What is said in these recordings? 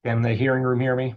Can the hearing room hear me?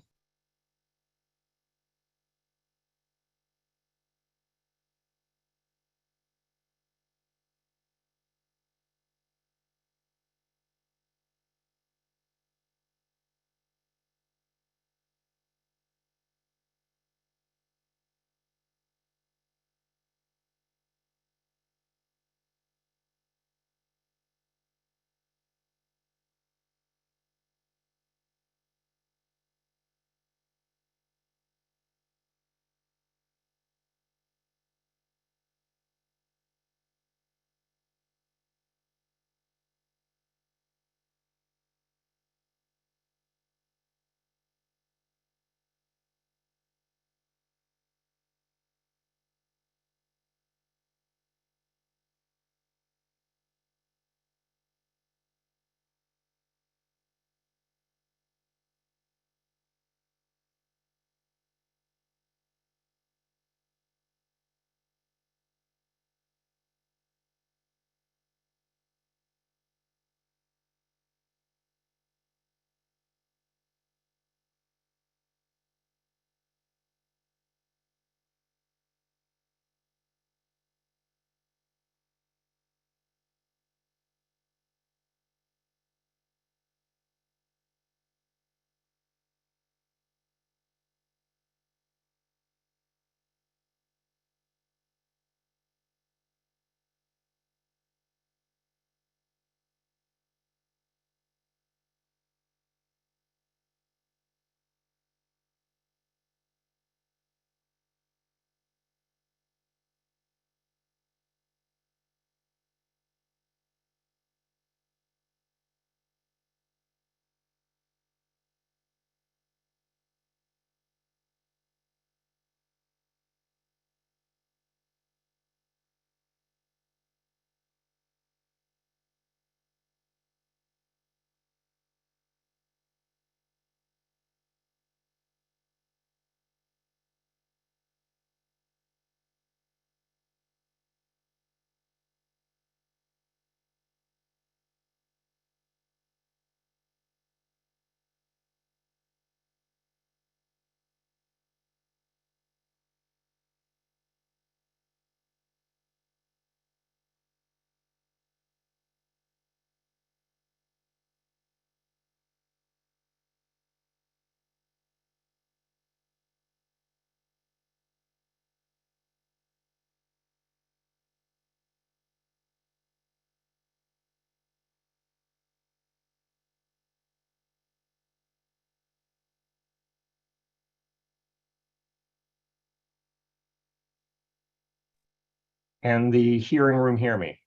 Can the hearing room hear me?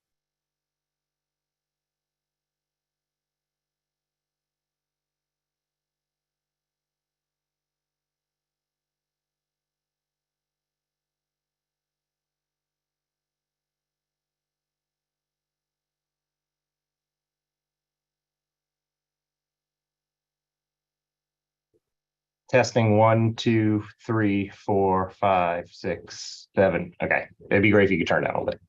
Testing 1, 2, 3, 4, 5, 6, 7. Okay, it'd be great if you could turn down a little bit.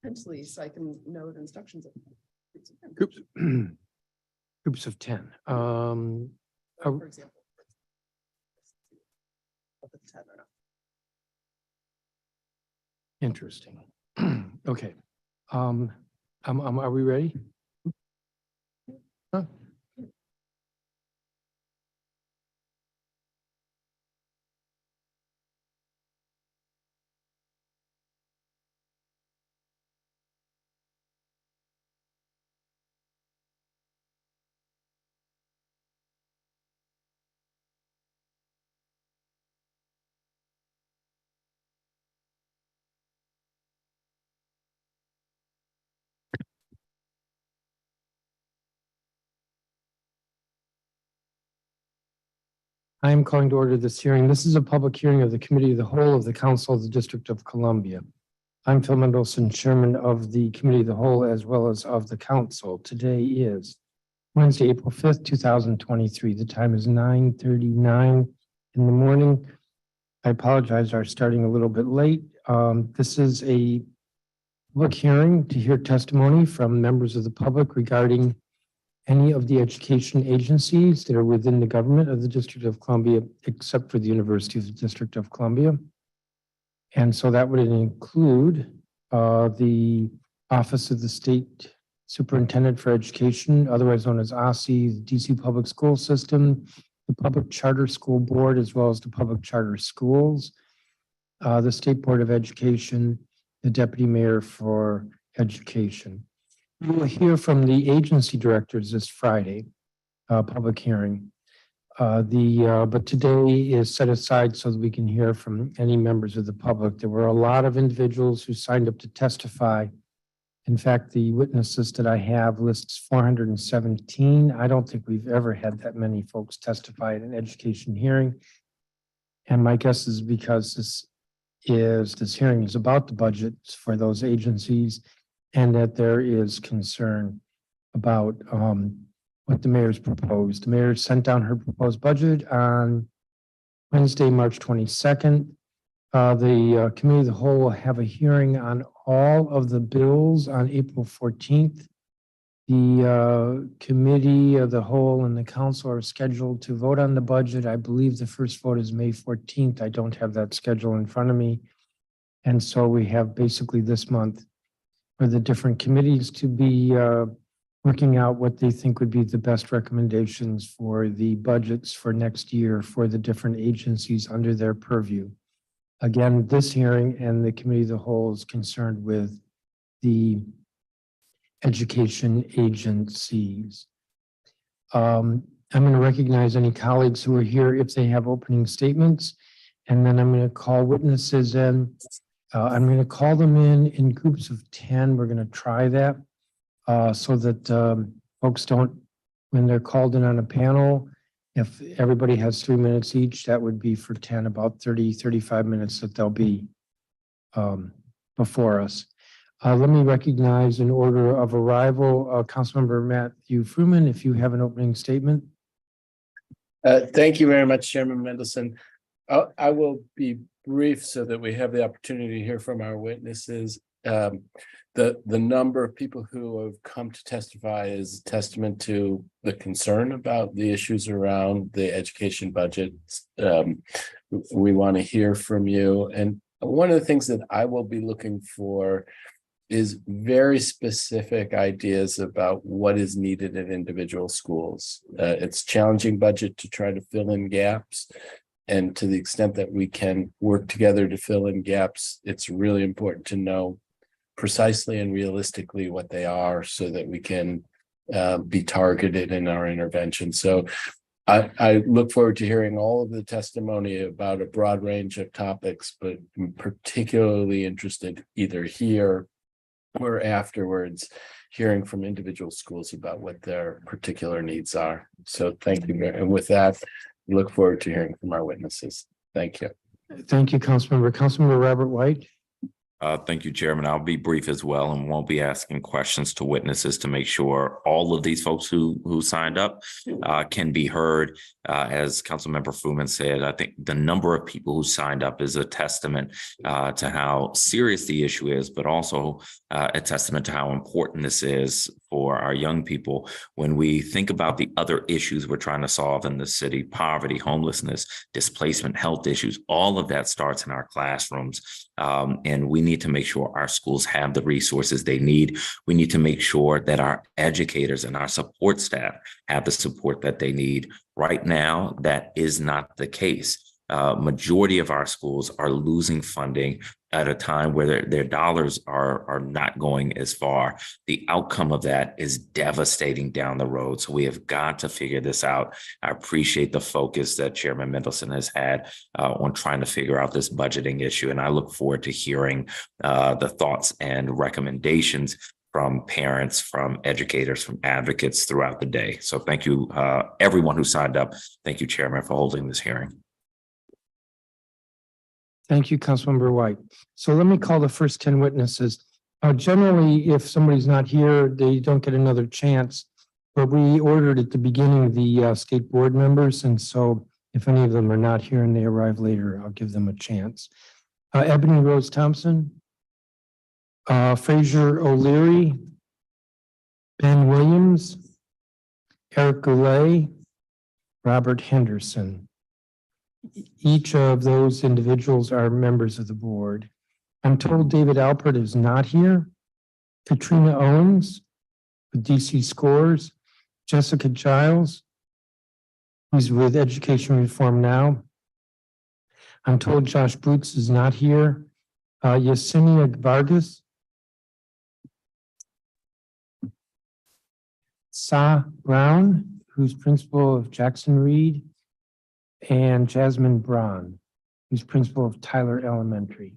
Potentially, so I can know the instructions of Groups, groups of 10. for example. Of the 10 or not. Interesting. Okay. Are we ready? Huh? I am calling to order this hearing. This is a public hearing of the Committee of the Whole of the Council of the District of Columbia. I'm Phil Mendelson, Chairman of the Committee of the Whole as well as of the Council. Today is Wednesday, April 5th, 2023. The time is 9:39 in the morning. I apologize, our starting a little bit late. This is a public hearing to hear testimony from members of the public regarding any of the education agencies that are within the government of the District of Columbia, except for the University of the District of Columbia. And so that would include the Office of the State Superintendent for Education, otherwise known as OSSE, the DC Public School System, the Public Charter School Board, as well as the Public Charter Schools, the State Board of Education, the Deputy Mayor for Education. We will hear from the agency directors this Friday, public hearing. But today is set aside so that we can hear from any members of the public. There were a lot of individuals who signed up to testify. In fact, the witness list that I have lists 417. I don't think we've ever had that many folks testify at an education hearing. And my guess is because this hearing is about the budgets for those agencies, and that there is concern about what the mayor's proposed. The mayor sent down her proposed budget on Wednesday, March 22nd. The Committee of the Whole will have a hearing on all of the bills on April 14th. The Committee of the Whole and the Council are scheduled to vote on the budget. I believe the first vote is May 14th. I don't have that schedule in front of me. And so we have basically this month for the different committees to be working out what they think would be the best recommendations for the budgets for next year for the different agencies under their purview. Again, this hearing and the Committee of the Whole is concerned with the education agencies. I'm going to recognize any colleagues who are here if they have opening statements, and then I'm going to call witnesses in. I'm going to call them in groups of 10. We're going to try that so that folks don't, when they're called in on a panel, if everybody has 3 minutes each, that would be for 10, about 30, 35 minutes that they'll be before us. Let me recognize in order of arrival, Councilmember Matthew Fruman, if you have an opening statement. Thank you very much, Chairman Mendelson. I will be brief so that we have the opportunity to hear from our witnesses. The number of people who have come to testify is a testament to the concern about the issues around the education budget. We want to hear from you. And one of the things that I will be looking for is very specific ideas about what is needed in individual schools. It's challenging budget to try to fill in gaps. And to the extent that we can work together to fill in gaps, it's really important to know precisely and realistically what they are so that we can be targeted in our intervention. So I look forward to hearing all of the testimony about a broad range of topics, but I'm particularly interested either here or afterwards hearing from individual schools about what their particular needs are. So thank you. And with that, look forward to hearing from our witnesses. Thank you. Thank you, Councilmember. Councilmember Robert White. Thank you, Chairman. I'll be brief as well and won't be asking questions to witnesses to make sure all of these folks who signed up can be heard. As Councilmember Fruman said, I think the number of people who signed up is a testament to how serious the issue is, but also a testament to how important this is for our young people. When we think about the other issues we're trying to solve in the city, poverty, homelessness, displacement, health issues, all of that starts in our classrooms. And we need to make sure our schools have the resources they need. We need to make sure that our educators and our support staff have the support that they need. Right now, that is not the case. Majority of our schools are losing funding at a time where their dollars are not going as far. The outcome of that is devastating down the road. So we have got to figure this out. I appreciate the focus that Chairman Mendelson has had on trying to figure out this budgeting issue. And I look forward to hearing the thoughts and recommendations from parents, from educators, from advocates throughout the day. So thank you, everyone who signed up. Thank you, Chairman, for holding this hearing. Thank you, Councilmember White. So let me call the first 10 witnesses. Generally, if somebody's not here, they don't get another chance. But we ordered at the beginning the state board members. And so if any of them are not here and they arrive later, I'll give them a chance. Ebony Rose Thompson, Fraser O'Leary, Ben Williams, Eric Goulet, Robert Henderson. Each of those individuals are members of the board. I'm told David Alpert is not here. Katrina Owens with DC Scores, Jessica Giles, who's with Education Reform Now. I'm told Josh Boots is not here. Yesenia Vargas, Sa Brown, who's principal of Jackson Reed, and Jasmine Braun, who's principal of Tyler Elementary.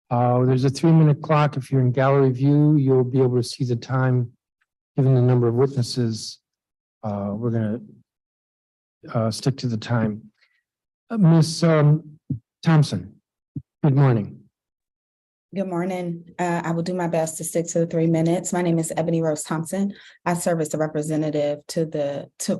There's a 3-minute clock. If you're in gallery view, you'll be able to see the time. Given the number of witnesses, we're going to stick to the time. Ms. Thompson, good morning. Good morning. I will do my best to stick to the 3 minutes. My name is Ebony Rose Thompson. I serve as the representative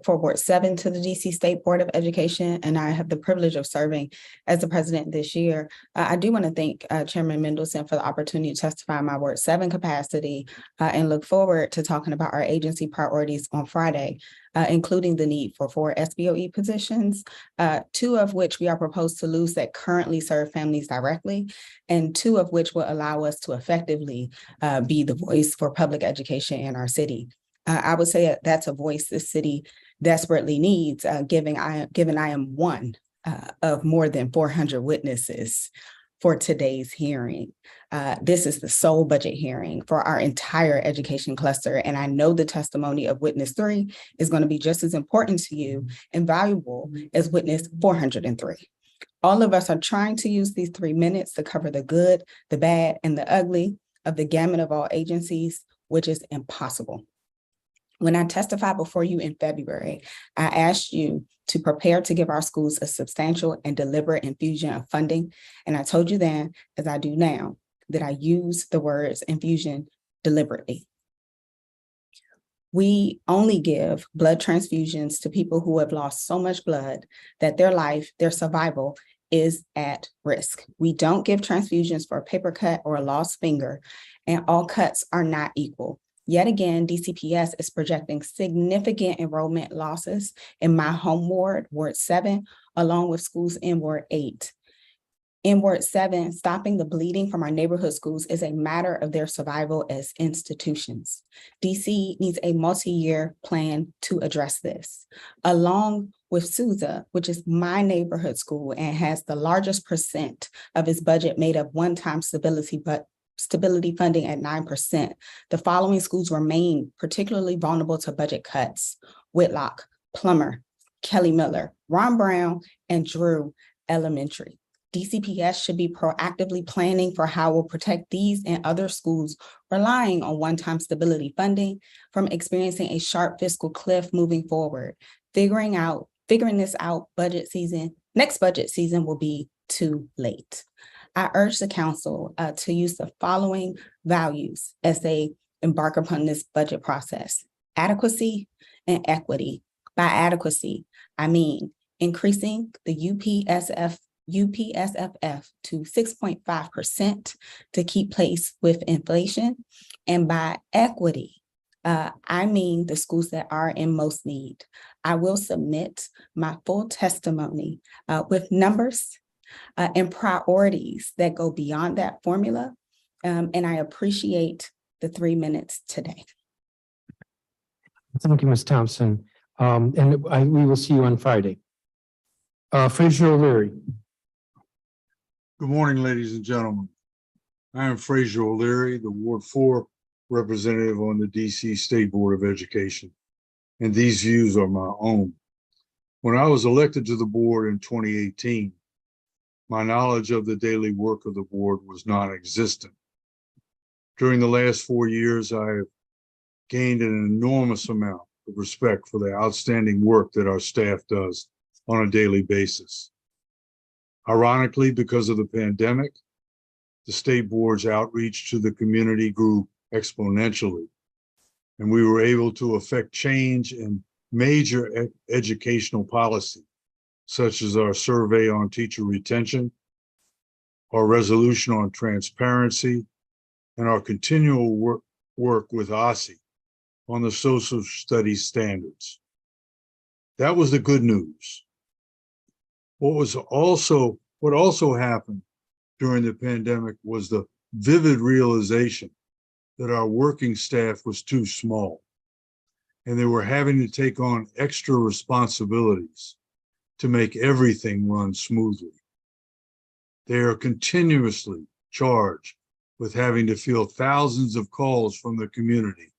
for Ward 7 to the DC State Board of Education, and I have the privilege of serving as the president this year. I do want to thank Chairman Mendelson for the opportunity to testify in my Ward 7 capacity and look forward to talking about our agency priorities on Friday, including the need for 4 SBOE positions, 2 of which we are proposed to lose that currently serve families directly, and 2 of which will allow us to effectively be the voice for public education in our city. I would say that's a voice this city desperately needs, given I am one of more than 400 witnesses for today's hearing. This is the sole budget hearing for our entire education cluster, and I know the testimony of witness 3 is going to be just as important to you and valuable as witness 403. All of us are trying to use these 3 minutes to cover the good, the bad, and the ugly of the gamut of all agencies, which is impossible. When I testified before you in February, I asked you to prepare to give our schools a substantial and deliberate infusion of funding. And I told you then, as I do now, that I use the words infusion deliberately. We only give blood transfusions to people who have lost so much blood that their life, their survival is at risk. We don't give transfusions for a paper cut or a lost finger, and all cuts are not equal. Yet again, DCPS is projecting significant enrollment losses in my home ward, Ward 7, along with schools in Ward 8. In Ward 7, stopping the bleeding from our neighborhood schools is a matter of their survival as institutions. DC needs a multi-year plan to address this. Along with Sousa, which is my neighborhood school and has the largest percent of its budget made of one-time stability funding at 9%. The following schools remain particularly vulnerable to budget cuts: Whitlock, Plummer, Kelly Miller, Ron Brown, and Drew Elementary. DCPS should be proactively planning for how we'll protect these and other schools relying on one-time stability funding from experiencing a sharp fiscal cliff moving forward. Figuring this out next budget season will be too late. I urge the council to use the following values as they embark upon this budget process: adequacy and equity. By adequacy, I mean increasing the UPSFF to 6.5% to keep pace with inflation. And by equity, I mean the schools that are in most need. I will submit my full testimony with numbers and priorities that go beyond that formula. And I appreciate the 3 minutes today. Thank you, Ms. Thompson. We will see you on Friday. Fraser O'Leary. Good morning, ladies and gentlemen. I am Fraser O'Leary, the Ward 4 representative on the DC State Board of Education, and these views are my own. When I was elected to the board in 2018, my knowledge of the daily work of the board was non-existent. During the last 4 years, I have gained an enormous amount of respect for the outstanding work that our staff does on a daily basis. Ironically, because of the pandemic, the state board's outreach to the community grew exponentially, and we were able to affect change in major educational policy, such as our survey on teacher retention, our resolution on transparency, and our continual work with OSSE on the social studies standards. That was the good news. What also happened during the pandemic was the vivid realization that our working staff was too small, and they were having to take on extra responsibilities to make everything run smoothly. They are continuously charged with having to field thousands of calls from the community,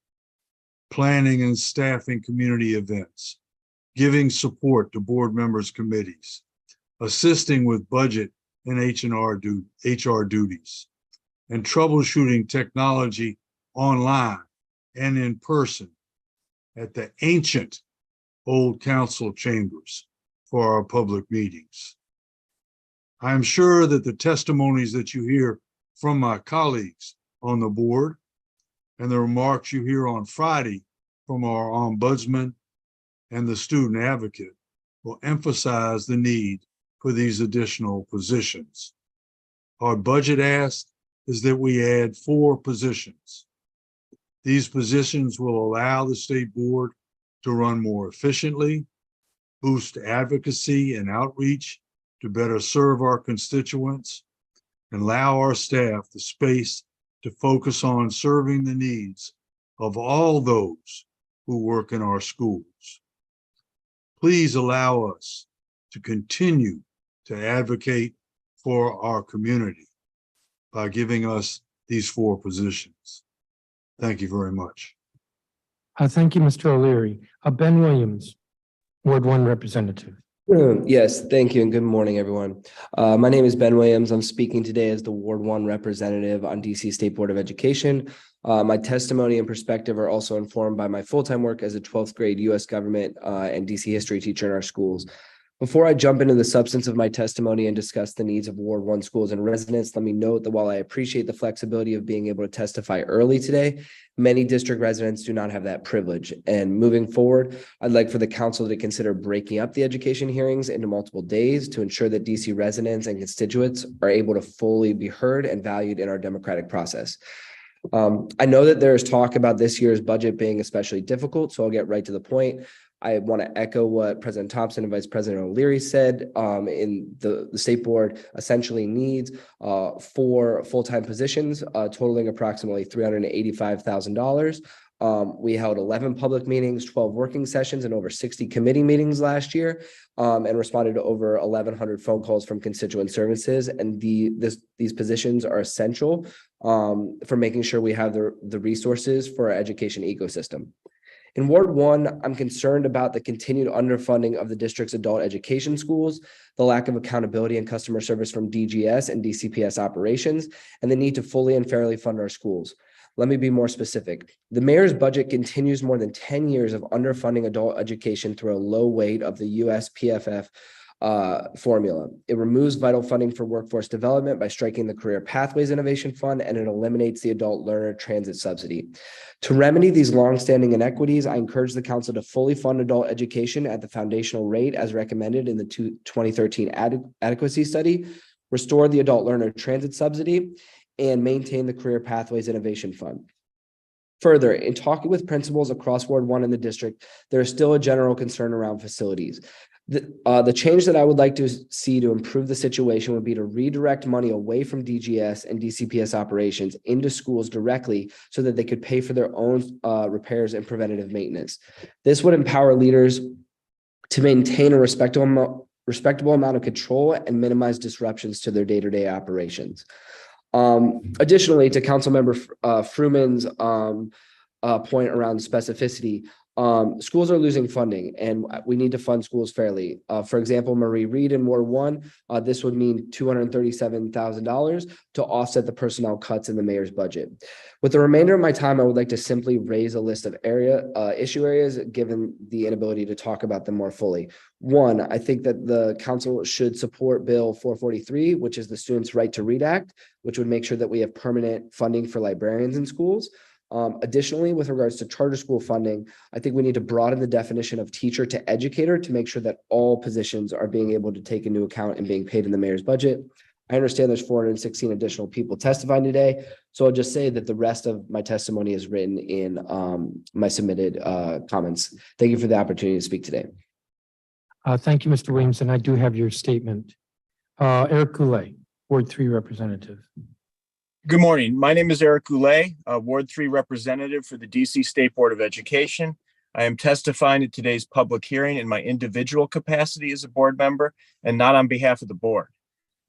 planning and staffing community events, giving support to board members' committees, assisting with budget and HR duties, and troubleshooting technology online and in person at the ancient old council chambers for our public meetings. I am sure that the testimonies that you hear from my colleagues on the board and the remarks you hear on Friday from our ombudsman and the student advocate will emphasize the need for these additional positions. Our budget ask is that we add 4 positions. These positions will allow the state board to run more efficiently, boost advocacy and outreach to better serve our constituents, and allow our staff the space to focus on serving the needs of all those who work in our schools. Please allow us to continue to advocate for our community by giving us these 4 positions. Thank you very much. Thank you, Mr. O'Leary. Ben Williams, Ward 1 representative. Yes, thank you, and good morning, everyone. My name is Ben Williams. I'm speaking today as the Ward 1 representative on DC State Board of Education. My testimony and perspective are also informed by my full-time work as a 12th grade U.S. government and DC history teacher in our schools. Before I jump into the substance of my testimony and discuss the needs of Ward 1 schools and residents, let me note that while I appreciate the flexibility of being able to testify early today, many district residents do not have that privilege. And moving forward, I'd like for the council to consider breaking up the education hearings into multiple days to ensure that DC residents and constituents are able to fully be heard and valued in our democratic process. I know that there is talk about this year's budget being especially difficult, so I'll get right to the point. I want to echo what President Thompson and Vice President O'Leary said. In the state board essentially needs 4 full-time positions, totaling approximately $385,000. We held 11 public meetings, 12 working sessions, and over 60 committee meetings last year, and responded to over 1,100 phone calls from constituent services. And these positions are essential for making sure we have the resources for our education ecosystem. In Ward 1, I'm concerned about the continued underfunding of the district's adult education schools, the lack of accountability and customer service from DGS and DCPS operations, and the need to fully and fairly fund our schools. Let me be more specific. The mayor's budget continues more than 10 years of underfunding adult education through a low weight of the US PFF formula. It removes vital funding for workforce development by striking the Career Pathways Innovation Fund, and it eliminates the Adult Learner Transit Subsidy. To remedy these longstanding inequities, I encourage the council to fully fund adult education at the foundational rate as recommended in the 2013 adequacy study, restore the Adult Learner Transit Subsidy, and maintain the Career Pathways Innovation Fund. Further, in talking with principals across Ward 1 in the district, there is still a general concern around facilities. The change that I would like to see to improve the situation would be to redirect money away from DGS and DCPS operations into schools directly so that they could pay for their own repairs and preventative maintenance. This would empower leaders to maintain a respectable amount of control and minimize disruptions to their day-to-day operations. Additionally, to Councilmember Fruman's point around specificity, schools are losing funding and we need to fund schools fairly. For example, Marie Reed in Ward 1, this would mean $237,000 to offset the personnel cuts in the mayor's budget. With the remainder of my time, I would like to simply raise a list of issue areas, given the inability to talk about them more fully. One, I think that the council should support Bill 443, which is the Students' Right to Read Act, which would make sure that we have permanent funding for librarians in schools. Additionally, with regards to charter school funding, I think we need to broaden the definition of teacher to educator to make sure that all positions are being able to take into account and being paid in the mayor's budget. I understand there's 416 additional people testifying today, so I'll just say that the rest of my testimony is written in my submitted comments. Thank you for the opportunity to speak today. Thank you, Mr. Williamson. I do have your statement. Eric Goulet, Ward 3 representative. Good morning. My name is Eric Goulet, Ward 3 representative for the DC State Board of Education. I am testifying at today's public hearing in my individual capacity as a board member and not on behalf of the board.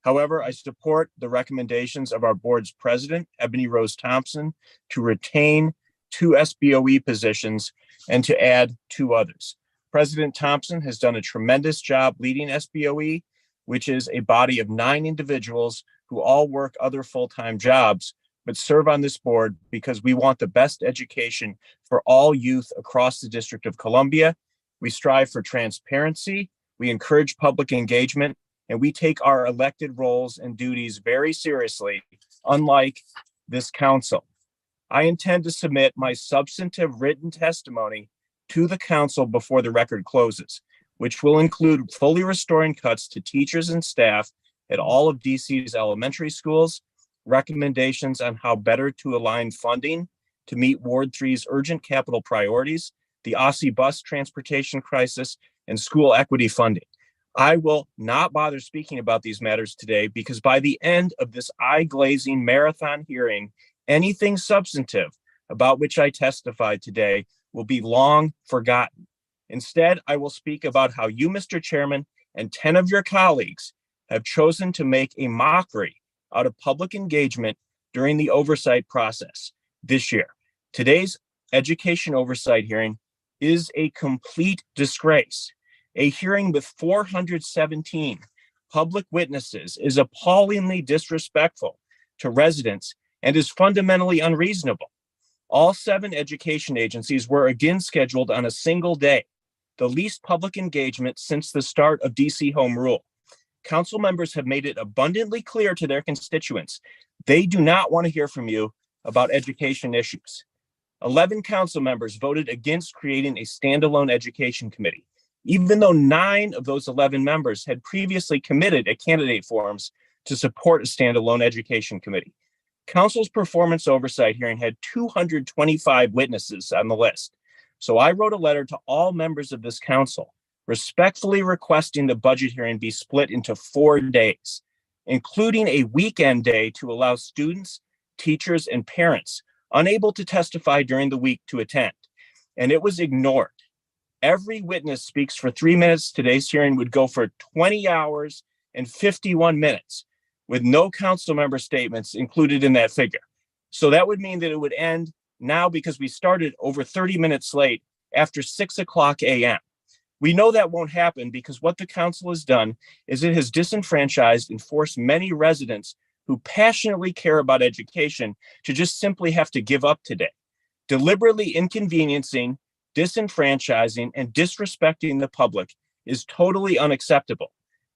However, I support the recommendations of our board's president, Ebony Rose Thompson, to retain 2 SBOE positions and to add 2 others. President Thompson has done a tremendous job leading SBOE, which is a body of 9 individuals who all work other full-time jobs, but serve on this board because we want the best education for all youth across the District of Columbia. We strive for transparency, we encourage public engagement, and we take our elected roles and duties very seriously, unlike this council. I intend to submit my substantive written testimony to the council before the record closes, which will include fully restoring cuts to teachers and staff at all of DC's elementary schools, recommendations on how better to align funding to meet Ward 3's urgent capital priorities, the Aussie bus transportation crisis, and school equity funding. I will not bother speaking about these matters today because by the end of this eye-glazing marathon hearing, anything substantive about which I testified today will be long forgotten. Instead, I will speak about how you, Mr. Chairman, and 10 of your colleagues have chosen to make a mockery out of public engagement during the oversight process this year. Today's education oversight hearing is a complete disgrace. A hearing with 417 public witnesses is appallingly disrespectful to residents and is fundamentally unreasonable. All 7 education agencies were again scheduled on a single day, the least public engagement since the start of DC Home Rule. Council members have made it abundantly clear to their constituents they do not want to hear from you about education issues. 11 council members voted against creating a standalone education committee, even though 9 of those 11 members had previously committed at candidate forums to support a standalone education committee. Council's performance oversight hearing had 225 witnesses on the list. So I wrote a letter to all members of this council respectfully requesting the budget hearing be split into 4 days, including a weekend day to allow students, teachers, and parents unable to testify during the week to attend. And it was ignored. Every witness speaks for 3 minutes. Today's hearing would go for 20 hours and 51 minutes with no council member statements included in that figure. So that would mean that it would end now because we started over 30 minutes late after 6:00 a.m. We know that won't happen because what the council has done is it has disenfranchised and forced many residents who passionately care about education to just simply have to give up today. Deliberately inconveniencing, disenfranchising, and disrespecting the public is totally unacceptable.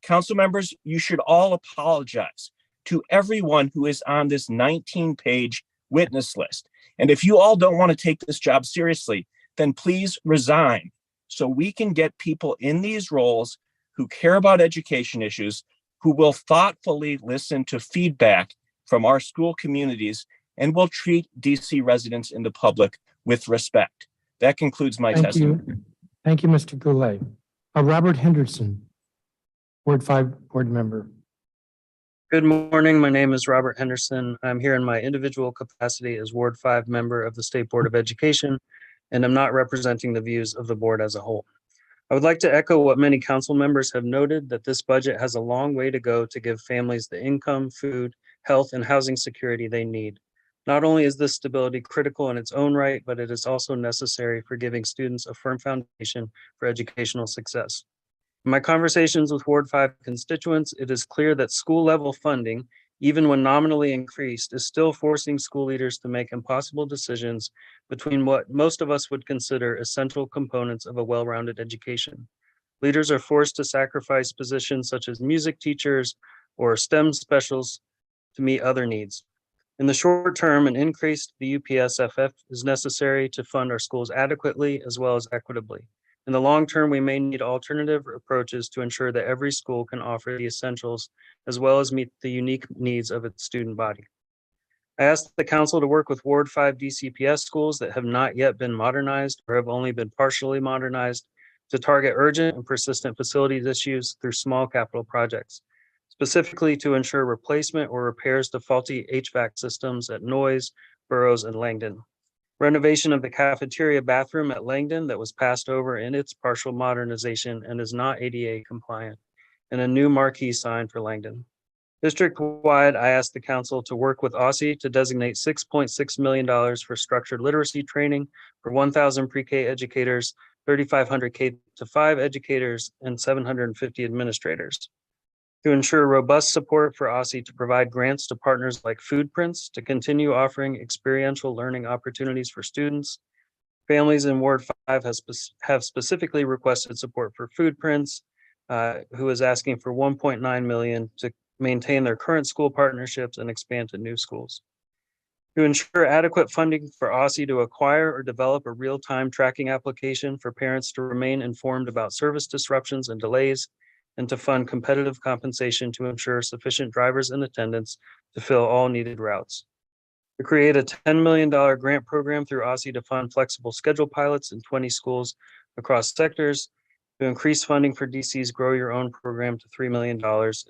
Council members, you should all apologize to everyone who is on this 19-page witness list. And if you all don't want to take this job seriously, then please resign so we can get people in these roles who care about education issues, who will thoughtfully listen to feedback from our school communities, and will treat DC residents and the public with respect. That concludes my Thank testimony. you. Thank you, Mr. Goulet. Robert Henderson, Ward 5 board member. Good morning. My name is Robert Henderson. I'm here in my individual capacity as Ward 5 member of the State Board of Education, and I'm not representing the views of the board as a whole. I would like to echo what many council members have noted, that this budget has a long way to go to give families the income, food, health, and housing security they need. Not only is this stability critical in its own right, but it is also necessary for giving students a firm foundation for educational success. In my conversations with Ward 5 constituents, it is clear that school level funding, even when nominally increased, is still forcing school leaders to make impossible decisions between what most of us would consider essential components of a well-rounded education. Leaders are forced to sacrifice positions such as music teachers or STEM specials to meet other needs. In the short term, an increase to the UPSFF is necessary to fund our schools adequately as well as equitably. In the long term, we may need alternative approaches to ensure that every school can offer the essentials as well as meet the unique needs of its student body. I asked the council to work with Ward 5 DCPS schools that have not yet been modernized or have only been partially modernized to target urgent and persistent facilities issues through small capital projects, specifically to ensure replacement or repairs to faulty HVAC systems at Noyes, Burroughs, and Langdon. Renovation of the cafeteria bathroom at Langdon that was passed over in its partial modernization and is not ADA compliant, and a new marquee sign for Langdon. District-wide, I asked the council to work with OSSI to designate $6.6 million for structured literacy training for 1,000 pre-K educators, 3,500 K-5 educators, and 750 administrators. To ensure robust support for OSSI to provide grants to partners like Food Prints to continue offering experiential learning opportunities for students. Families in Ward 5 have specifically requested support for Food Prints, who is asking for $1.9 million to maintain their current school partnerships and expand to new schools. To ensure adequate funding for OSSI to acquire or develop a real-time tracking application for parents to remain informed about service disruptions and delays, and to fund competitive compensation to ensure sufficient drivers in attendance to fill all needed routes. To create a $10 million grant program through OSSI to fund flexible schedule pilots in 20 schools across sectors, to increase funding for DC's Grow Your Own program to $3 million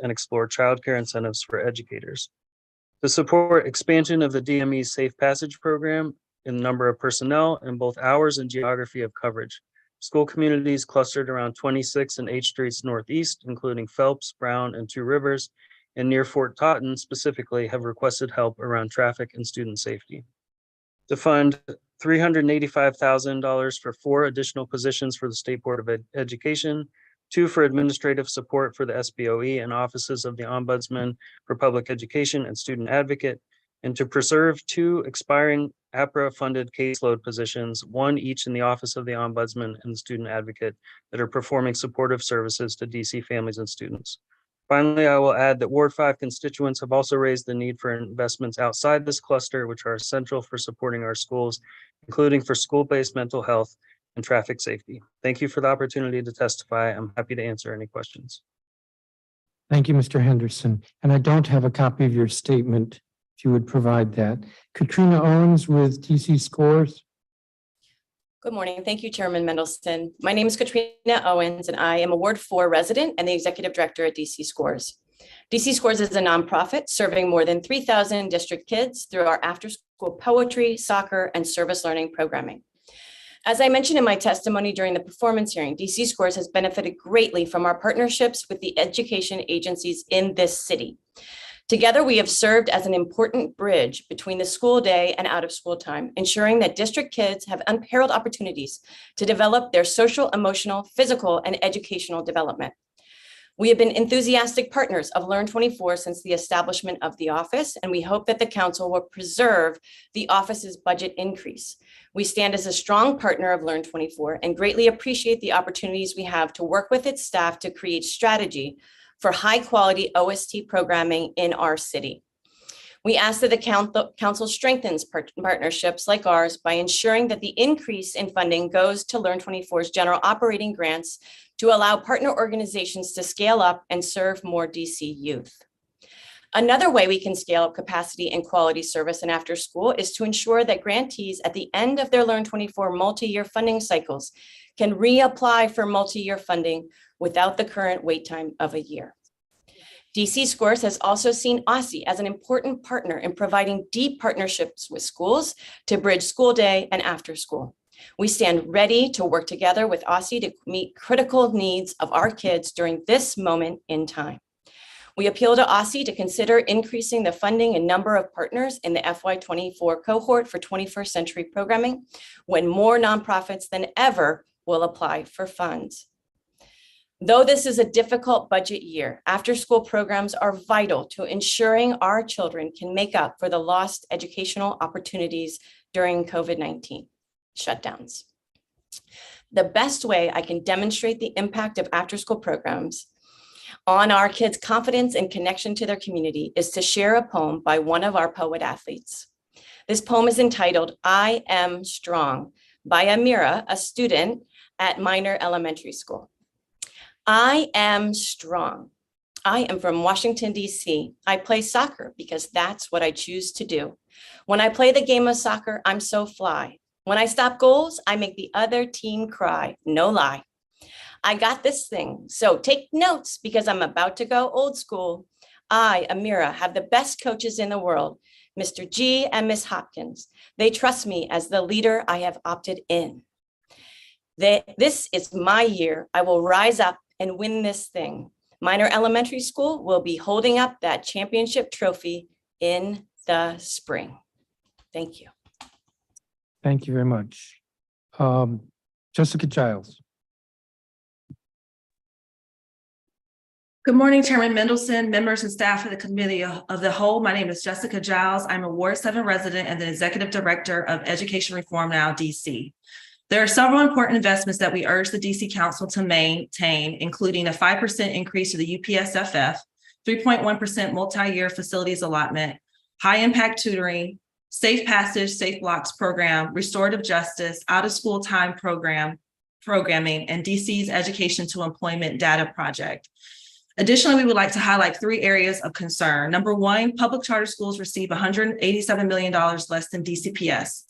and explore childcare incentives for educators. To support expansion of the DME's Safe Passage program in number of personnel and both hours and geography of coverage. School communities clustered around 26 and H Streets Northeast, including Phelps, Brown, and Two Rivers, and near Fort Totten specifically have requested help around traffic and student safety. To fund $385,000 for 4 additional positions for the State Board of Education, 2 for administrative support for the SBOE and offices of the Ombudsman for Public Education and Student Advocate, and to preserve 2 expiring APRA-funded caseload positions, 1 each in the Office of the Ombudsman and the Student Advocate, that are performing supportive services to DC families and students. Finally, I will add that Ward 5 constituents have also raised the need for investments outside this cluster, which are essential for supporting our schools, including for school-based mental health and traffic safety. Thank you for the opportunity to testify. I'm happy to answer any questions. Thank you, Mr. Henderson. And I don't have a copy of your statement, if you would provide that. Katrina Owens with DC Scores. Good morning. Thank you, Chairman Mendelson. My name is Katrina Owens, and I am a Ward 4 resident and the Executive Director at DC Scores. DC Scores is a nonprofit serving more than 3,000 district kids through our after-school poetry, soccer, and service learning programming. As I mentioned in my testimony during the performance hearing, DC Scores has benefited greatly from our partnerships with the education agencies in this city. Together, we have served as an important bridge between the school day and out of school time, ensuring that district kids have unparalleled opportunities to develop their social, emotional, physical, and educational development. We have been enthusiastic partners of Learn24 since the establishment of the office, and we hope that the council will preserve the office's budget increase. We stand as a strong partner of Learn24 and greatly appreciate the opportunities we have to work with its staff to create strategy for high-quality OST programming in our city. We ask that the council strengthens partnerships like ours by ensuring that the increase in funding goes to Learn24's general operating grants to allow partner organizations to scale up and serve more DC youth. Another way we can scale up capacity and quality service in after school is to ensure that grantees at the end of their Learn24 multi-year funding cycles can reapply for multi-year funding without the current wait time of a year. DC Scores has also seen OSSI as an important partner in providing deep partnerships with schools to bridge school day and after school. We stand ready to work together with OSSI to meet critical needs of our kids during this moment in time. We appeal to OSSI to consider increasing the funding and number of partners in the FY24 cohort for 21st century programming, when more nonprofits than ever will apply for funds. Though this is a difficult budget year, after-school programs are vital to ensuring our children can make up for the lost educational opportunities during COVID-19 shutdowns. The best way I can demonstrate the impact of after-school programs on our kids' confidence and connection to their community is to share a poem by one of our poet athletes. This poem is entitled, "I Am Strong," by Amira, a student at Minor Elementary School. I am strong. I am from Washington, D.C. I play soccer because that's what I choose to do. When I play the game of soccer, I'm so fly. When I stop goals, I make the other team cry. No lie. I got this thing, so take notes because I'm about to go old school. I, Amira, have the best coaches in the world, Mr. G and Miss Hopkins. They trust me as the leader I have opted in. This is my year. I will rise up and win this thing. Minor Elementary School will be holding up that championship trophy in the spring. Thank you. Thank you very much. Jessica Giles. Good morning, Chairman Mendelson, members and staff of the Committee of the Whole. My name is Jessica Giles. I'm a Ward 7 resident and the Executive Director of Education Reform Now, DC. There are several important investments that we urge the DC Council to maintain, including a 5% increase to the UPSFF, 3.1% multi-year facilities allotment, high-impact tutoring, safe passage, safe blocks program, restorative justice, out-of-school time programming, and DC's education to employment data project. Additionally, we would like to highlight 3 areas of concern. Number 1, public charter schools receive $187 million less than DCPS.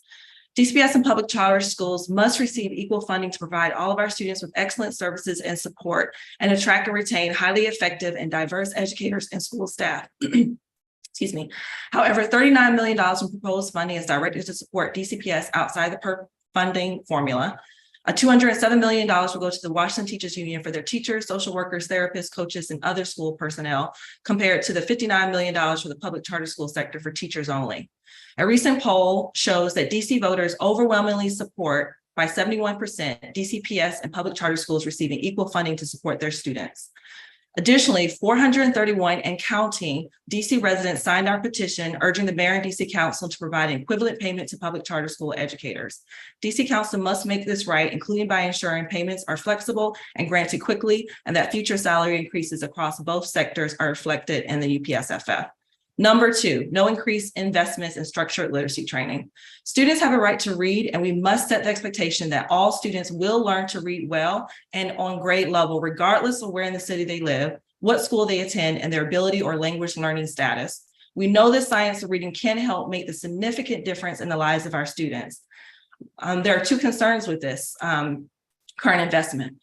DCPS and public charter schools must receive equal funding to provide all of our students with excellent services and support and attract and retain highly effective and diverse educators and school staff. Excuse me. However, $39 million in proposed funding is directed to support DCPS outside the PERP funding formula. $207 million will go to the Washington Teachers Union for their teachers, social workers, therapists, coaches, and other school personnel, compared to the $59 million for the public charter school sector for teachers only. A recent poll shows that DC voters overwhelmingly support, by 71%, DCPS and public charter schools receiving equal funding to support their students. Additionally, 431 and counting DC residents signed our petition urging the Mayor and DC Council to provide an equivalent payment to public charter school educators. DC Council must make this right, including by ensuring payments are flexible and granted quickly, and that future salary increases across both sectors are reflected in the UPSFF. Number 2, no increased investments in structured literacy training. Students have a right to read, and we must set the expectation that all students will learn to read well and on grade level, regardless of where in the city they live, what school they attend, and their ability or language learning status. We know that science of reading can help make the significant difference in the lives of our students. There are 2 concerns with this current investment.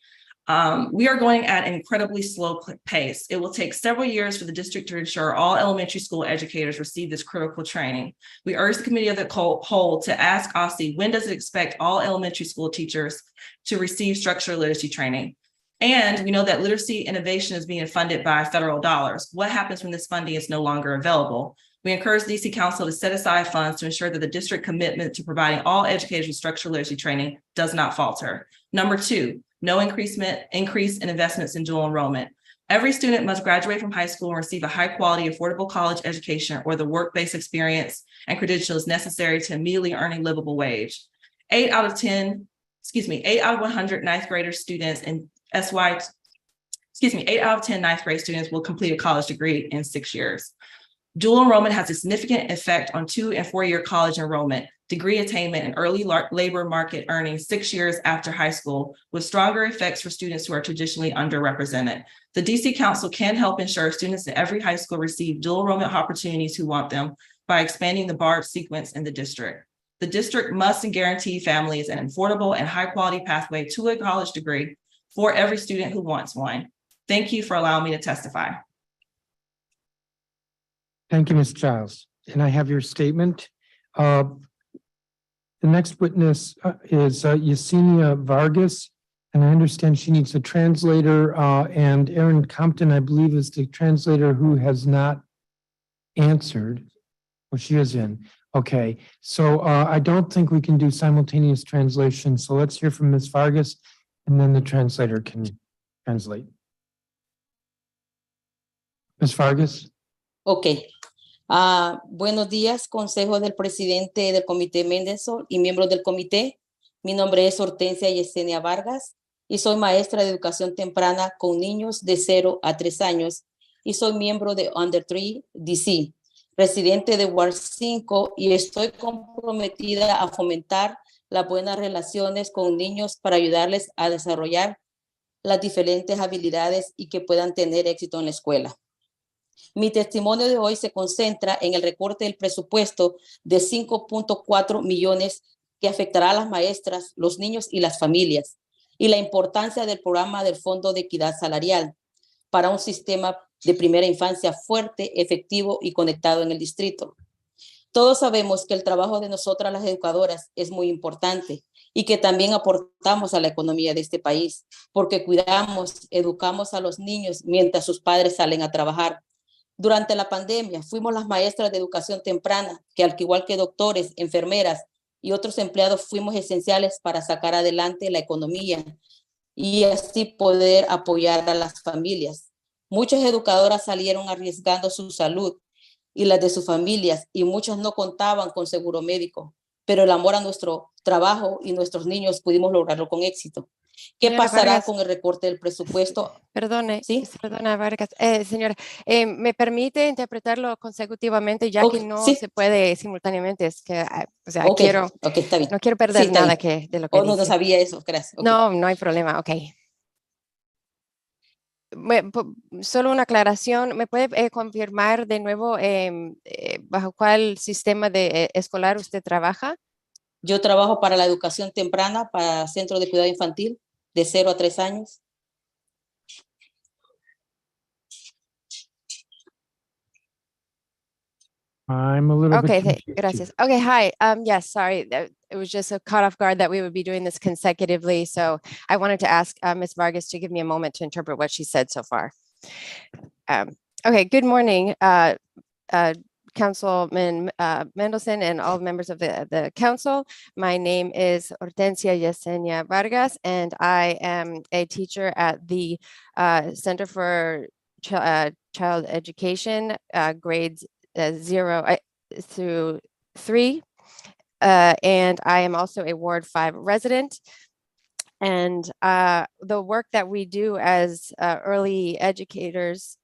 We are going at an incredibly slow pace. It will take several years for the district to ensure all elementary school educators receive this critical training. We urge the Committee of the Whole to ask OSSI, when does it expect all elementary school teachers to receive structural literacy training? And we know that literacy innovation is being funded by federal dollars. What happens when this funding is no longer available? We encourage DC Council to set aside funds to ensure that the district commitment to providing all educators with structural literacy training does not falter. Number 2, no increase in investments in dual enrollment. Every student must graduate from high school and receive a high quality, affordable college education or the work-based experience and credentials necessary to immediately earn a livable wage. 8 out of 100 ninth grader students in 8 out of 10 ninth grade students will complete a college degree in 6 years. Dual enrollment has a significant effect on 2- and 4-year college enrollment, degree attainment, and early labor market earnings 6 years after high school, with stronger effects for students who are traditionally underrepresented. The DC Council can help ensure students in every high school receive dual enrollment opportunities who want them by expanding the BARB sequence in the district. The district must guarantee families an affordable and high-quality pathway to a college degree for every student who wants one. Thank you for allowing me to testify. Thank you, Ms. Giles. And I have your statement. The next witness is Yesenia Vargas, and I understand she needs a translator, and Erin Compton, I believe, is the translator who has not answered. Well, she is in. Okay, so I don't think we can do simultaneous translation, so let's hear from Ms. Vargas, and then the translator can translate. Ms. Vargas? Ok. Buenos días, consejo del presidente del comité Mendelssohn y miembros del comité. Mi nombre es Hortensia Yesenia Vargas y soy maestra de educación temprana con niños de 0 a 3 años y soy miembro de Under 3 DC, residente de Ward 5 y estoy comprometida a fomentar las buenas relaciones con niños para ayudarles a desarrollar las diferentes habilidades y que puedan tener éxito en la escuela. Mi testimonio de hoy se concentra en el recorte del presupuesto de 5.4 millones que afectará a las maestras, los niños y las familias, y la importancia del programa del Fondo de Equidad Salarial para un sistema de primera infancia fuerte, efectivo y conectado en el distrito. Todos sabemos que el trabajo de nosotras las educadoras es muy importante y que también aportamos a la economía de este país, porque cuidamos, educamos a los niños mientras sus padres salen a trabajar. Durante la pandemia fuimos las maestras de educación temprana, que al igual que doctores, enfermeras y otros empleados fuimos esenciales para sacar adelante la economía y así poder apoyar a las familias. Muchas educadoras salieron arriesgando su salud y las de sus familias y muchas no contaban con seguro médico, pero el amor a nuestro trabajo y nuestros niños pudimos lograrlo con éxito. ¿Qué Señora pasará Vargas, con el recorte del presupuesto? perdone, ¿Sí? perdona, Vargas. Señora, ¿me permite interpretarlo consecutivamente ya que Okay, no sí. se puede simultáneamente? Es que, o sea, Ok, está bien. no quiero Sí, perder está nada bien. de lo que Oh, no dice. sabía eso, gracias. Okay. No, no hay problema, ok. Solo una aclaración, ¿me puede confirmar de nuevo bajo cuál sistema escolar usted trabaja? Yo trabajo para la educación temprana, para centro de cuidado infantil, de 0 a 3 años. I'm a little Okay, bit confused. gracias. Okay, hi. Yes, sorry. It was just a caught off guard that we would be doing this consecutively. So I wanted to ask Ms. Vargas to give me a moment to interpret what she said so far. Okay, good morning, Councilman Mendelsohn and all members of the council. My name is Hortensia Yesenia Vargas, and I am a teacher at the Center for Child Education, grades 0 through 3. And I am also a Ward 5 resident. And the work that we do as early educators,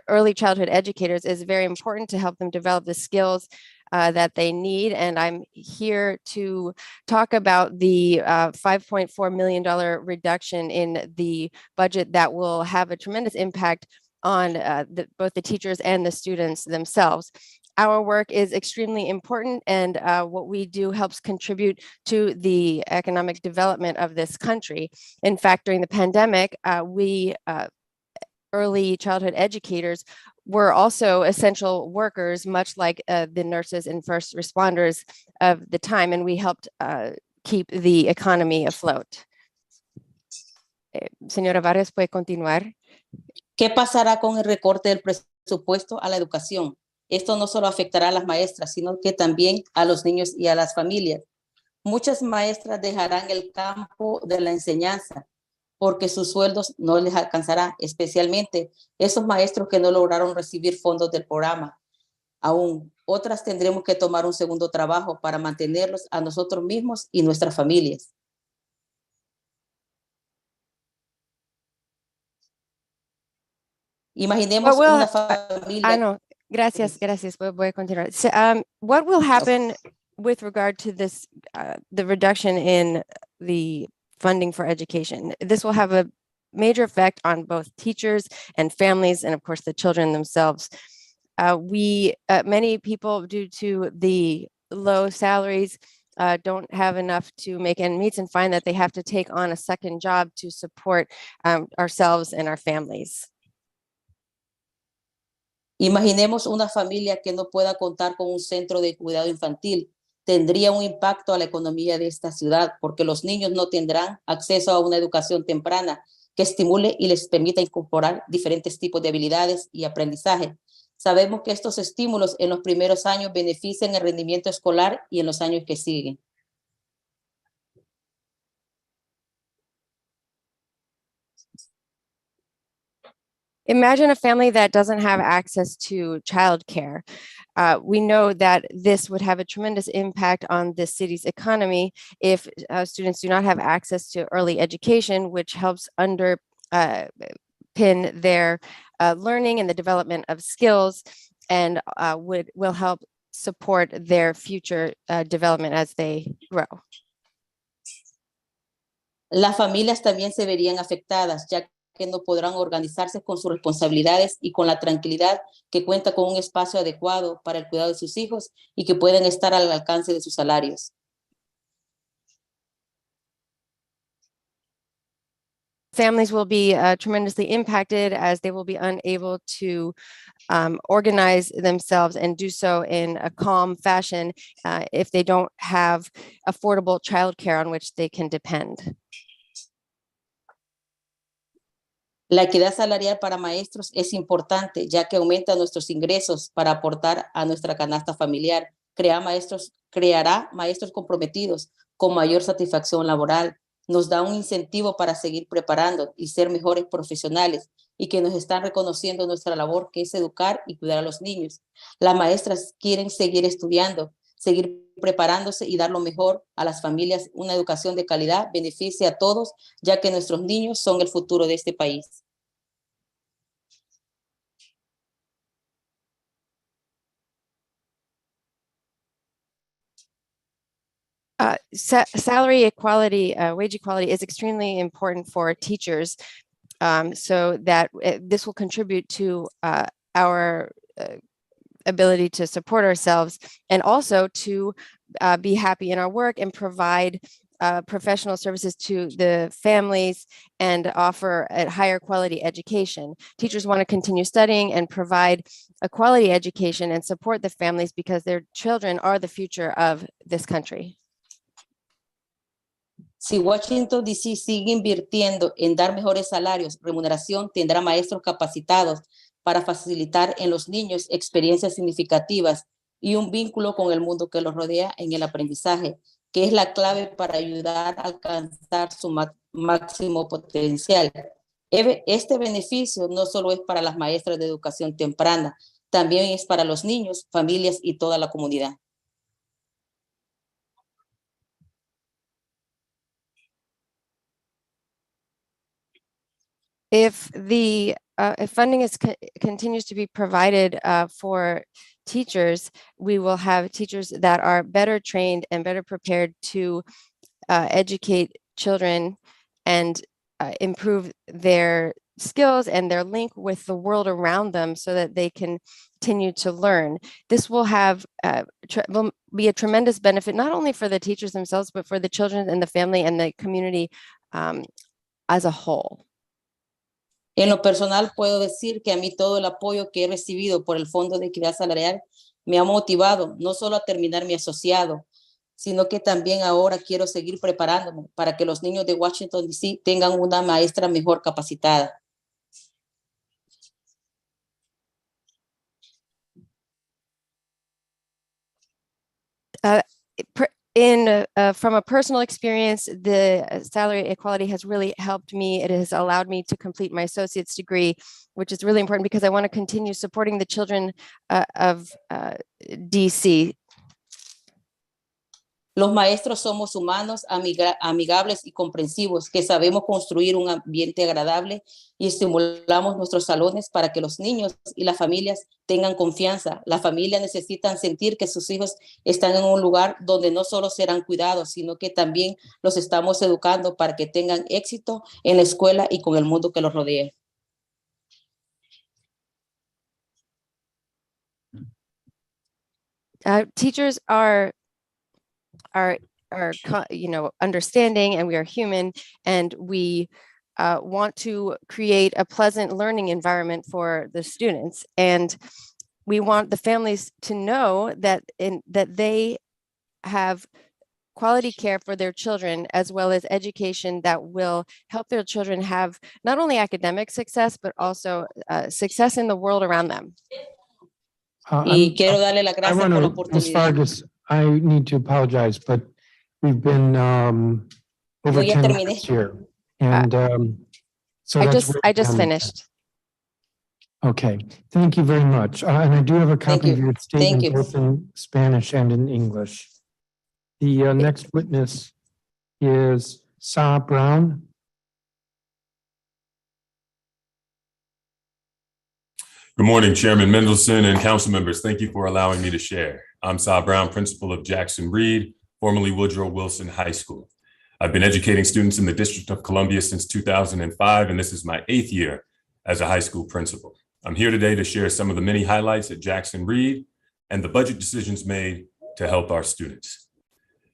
early childhood educators, is very important to help them develop the skills that they need. And I'm here to talk about the $5.4 million reduction in the budget that will have a tremendous impact on both the teachers and the students themselves. Our work is extremely important, and what we do helps contribute to the economic development of this country. In fact, during the pandemic, we early childhood educators were also essential workers, much like the nurses and first responders of the time, and we helped keep the economy afloat. Señora Vargas, ¿puede continuar? ¿Qué pasará con el recorte del presupuesto a la educación? Esto no solo afectará a las maestras, sino que también a los niños y a las familias. Muchas maestras dejarán el campo de la enseñanza porque sus sueldos no les alcanzará, especialmente esos maestros que no lograron recibir fondos del programa. Aún otras tendremos que tomar un segundo trabajo para mantenerlos a nosotros mismos y nuestras familias. Imaginemos will- una familia. no, gracias, gracias. Voy a continuar. So, what will happen with regard to this, the reduction in the funding for education? This will have a major effect on both teachers and families, and of course, the children themselves. Many people, due to the low salaries, don't have enough to make ends meet and find that they have to take on a second job to support ourselves and our families. Imaginemos una familia que no pueda contar con un centro de cuidado infantil. Tendría un impacto a la economía de esta ciudad porque los niños no tendrán acceso a una educación temprana que estimule y les permita incorporar diferentes tipos de habilidades y aprendizaje. Sabemos que estos estímulos en los primeros años benefician el rendimiento escolar y en los años que siguen. Imagine a family that doesn't have access to childcare. We know that this would have a tremendous impact on the city's economy if students do not have access to early education, which helps underpin their learning and the development of skills, and will help support their future development as they grow. Las familias también se verían afectadas, ya que no podrán organizarse con sus responsabilidades y con la tranquilidad que cuenta con un espacio adecuado para el cuidado de sus hijos y que pueden estar al alcance de sus salarios. Families will be tremendously impacted as they will be unable to organize themselves and do so in a calm fashion if they don't have affordable childcare on which they can depend. La equidad salarial para maestros es importante, ya que aumenta nuestros ingresos para aportar a nuestra canasta familiar. Creará maestros comprometidos con mayor satisfacción laboral. Nos da un incentivo para seguir preparando y ser mejores profesionales y que nos están reconociendo nuestra labor, que es educar y cuidar a los niños. Las maestras quieren seguir estudiando, seguir preparándose y dar lo mejor a las familias. Una educación de calidad beneficia a todos, ya que nuestros niños son el futuro de este país. Salary equality, wage equality is extremely important for teachers, so that this will contribute to our ability to support ourselves and also to be happy in our work and provide professional services to the families and offer a higher quality education. Teachers want to continue studying and provide a quality education and support the families because their children are the future of this country. Si Washington, D.C. sigue invirtiendo en dar mejores salarios, remuneración, tendrá maestros capacitados para facilitar en los niños experiencias significativas y un vínculo con el mundo que los rodea en el aprendizaje, que es la clave para ayudar a alcanzar su máximo potencial. Este beneficio no solo es para las maestras de educación temprana, también es para los niños, familias y toda la comunidad. If funding continues to be provided for teachers, we will have teachers that are better trained and better prepared to educate children and improve their skills and their link with the world around them so that they can continue to learn. This will have will be a tremendous benefit, not only for the teachers themselves, but for the children and the family and the community as a whole. En lo personal, puedo decir que a mí todo el apoyo que he recibido por el Fondo de Equidad Salarial me ha motivado no solo a terminar mi asociado, sino que también ahora quiero seguir preparándome para que los niños de Washington, D.C. tengan una maestra mejor capacitada. From a personal experience, the salary equality has really helped me. It has allowed me to complete my associate's degree, which is really important because I want to continue supporting the children of DC. Los maestros somos humanos, amigables y comprensivos, que sabemos construir un ambiente agradable y estimulamos nuestros salones para que los niños y las familias tengan confianza. Las familias necesitan sentir que sus hijos están en un lugar donde no solo serán cuidados, sino que también los estamos educando para que tengan éxito en la escuela y con el mundo que los rodea. Teachers are understanding, and we are human, and we want to create a pleasant learning environment for the students, and we want the families to know that they have quality care for their children, as well as education that will help their children have not only academic success, but also success in the world around them. Y quiero darle las I gracias want por la to, Ms. oportunidad. Vargas, I need to apologize, but we've been over ya 10 terminé. minutes here. And so I that's just where we finished. Okay, thank you very much. And I do have a copy of you. your Thank statement you. both in Spanish and in English. The next witness is Sa Brown. Good morning, Chairman Mendelson and council members. Thank you for allowing me to share. I'm Sa Brown, principal of Jackson Reed, formerly Woodrow Wilson High School. I've been educating students in the District of Columbia since 2005, and this is my 8th year as a high school principal. I'm here today to share some of the many highlights at Jackson Reed and the budget decisions made to help our students.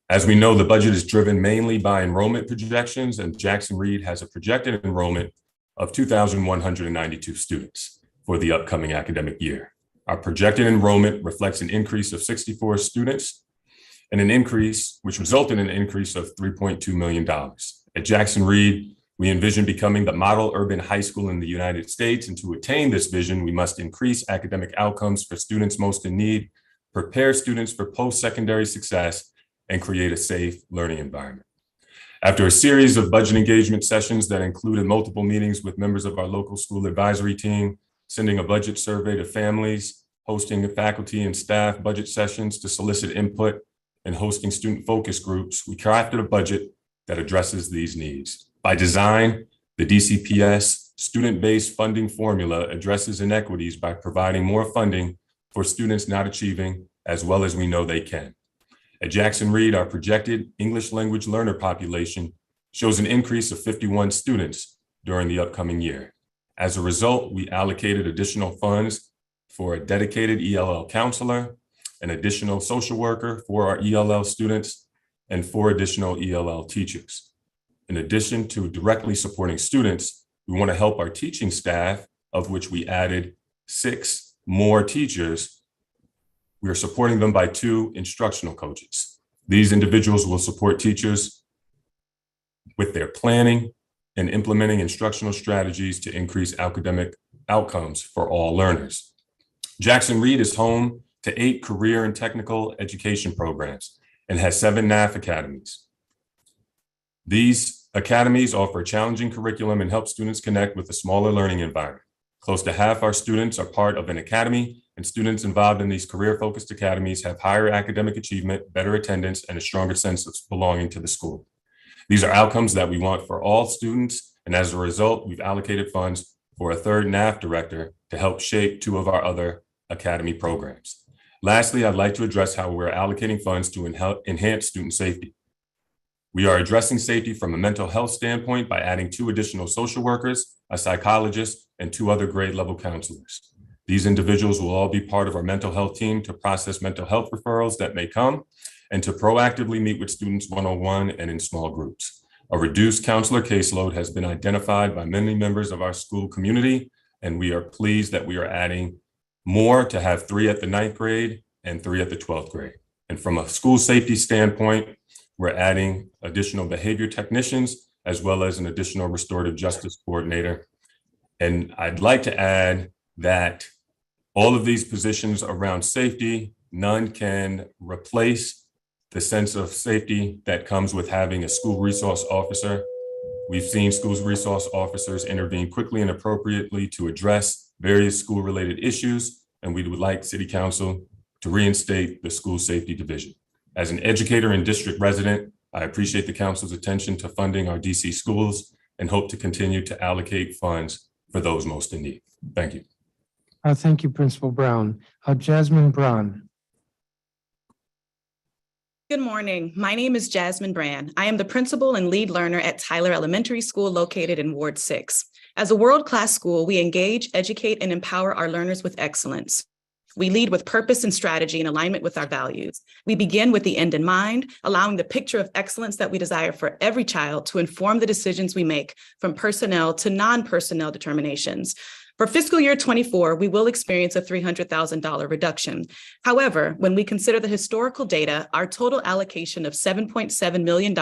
As we know, the budget is driven mainly by enrollment projections, and Jackson Reed has a projected enrollment of 2,192 students for the upcoming academic year. Our projected enrollment reflects an increase of 64 students and an increase which resulted in an increase of $3.2 million. At Jackson Reed, we envision becoming the model urban high school in the United States, and to attain this vision, we must increase academic outcomes for students most in need, prepare students for post-secondary success, and create a safe learning environment. After a series of budget engagement sessions that included multiple meetings with members of our local school advisory team, sending a budget survey to families, hosting faculty and staff budget sessions to solicit input, and hosting student focus groups, we crafted a budget that addresses these needs. By design, the DCPS student-based funding formula addresses inequities by providing more funding for students not achieving as well as we know they can. At Jackson Reed, our projected English language learner population shows an increase of 51 students during the upcoming year. As a result, we allocated additional funds for a dedicated ELL counselor, an additional social worker for our ELL students, and 4 additional ELL teachers. In addition to directly supporting students, we want to help our teaching staff, of which we added 6 more teachers. We are supporting them by 2 instructional coaches. These individuals will support teachers with their planning and implementing instructional strategies to increase academic outcomes for all learners. Jackson Reed is home to 8 career and technical education programs and has 7 NAF academies. These academies offer a challenging curriculum and help students connect with a smaller learning environment. Close to half our students are part of an academy, and students involved in these career-focused academies have higher academic achievement, better attendance, and a stronger sense of belonging to the school. These are outcomes that we want for all students, and as a result, we've allocated funds for a 3rd NAF director to help shape 2 of our other academy programs. Lastly, I'd like to address how we're allocating funds to enhance student safety. We are addressing safety from a mental health standpoint by adding 2 additional social workers, a psychologist, and 2 other grade level counselors. These individuals will all be part of our mental health team to process mental health referrals that may come and to proactively meet with students one-on-one and in small groups. A reduced counselor caseload has been identified by many members of our school community, and we are pleased that we are adding more to have 3 at the 9th grade and 3 at the 12th grade. And from a school safety standpoint, we're adding additional behavior technicians as well as an additional restorative justice coordinator. And I'd like to add that all of these positions around safety, none can replace the sense of safety that comes with having a school resource officer. We've seen school resource officers intervene quickly and appropriately to address various school-related issues, and we would like City Council to reinstate the school safety division. As an educator and district resident, I appreciate the council's attention to funding our DC schools and hope to continue to allocate funds for those most in need. Thank you. Thank you, Principal Brown. Jasmine Braun. Good morning. My name is Jasmine Brand. I am the principal and lead learner at Tyler Elementary School located in Ward 6. As a world-class school, we engage, educate, and empower our learners with excellence. We lead with purpose and strategy in alignment with our values. We begin with the end in mind, allowing the picture of excellence that we desire for every child to inform the decisions we make, from personnel to non-personnel determinations. For fiscal year 24, we will experience a $300,000 reduction. However, when we consider the historical data, our total allocation of $7.7 million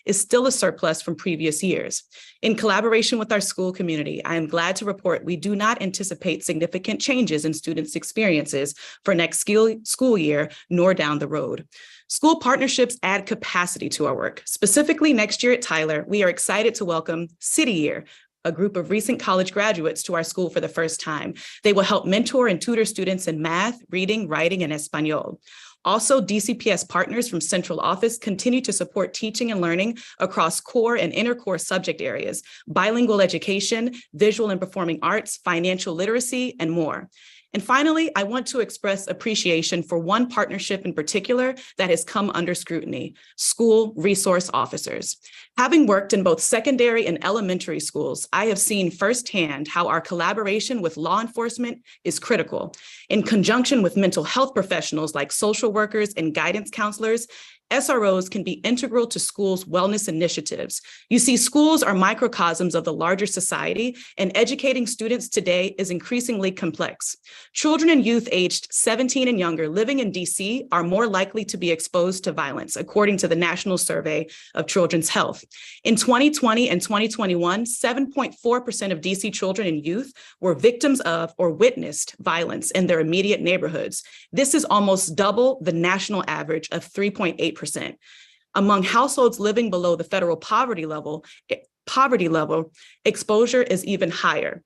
is still a surplus from previous years. In collaboration with our school community, I am glad to report we do not anticipate significant changes in students' experiences for next school year, nor down the road. School partnerships add capacity to our work. Specifically, next year at Tyler, we are excited to welcome City Year, a group of recent college graduates to our school for the first time. They will help mentor and tutor students in math, reading, writing, and Espanol. Also, DCPS partners from central office continue to support teaching and learning across core and intercore subject areas, bilingual education, visual and performing arts, financial literacy, and more. And finally, I want to express appreciation for one partnership in particular that has come under scrutiny: school resource officers. Having worked in both secondary and elementary schools, I have seen firsthand how our collaboration with law enforcement is critical. In conjunction with mental health professionals like social workers and guidance counselors, SROs can be integral to schools' wellness initiatives. You see, schools are microcosms of the larger society, and educating students today is increasingly complex. Children and youth aged 17 and younger living in DC are more likely to be exposed to violence, according to the National Survey of Children's Health. In 2020 and 2021, 7.4% of DC children and youth were victims of or witnessed violence in their immediate neighborhoods. This is almost double the national average of 3.8%. Among households living below the federal poverty level, exposure is even higher.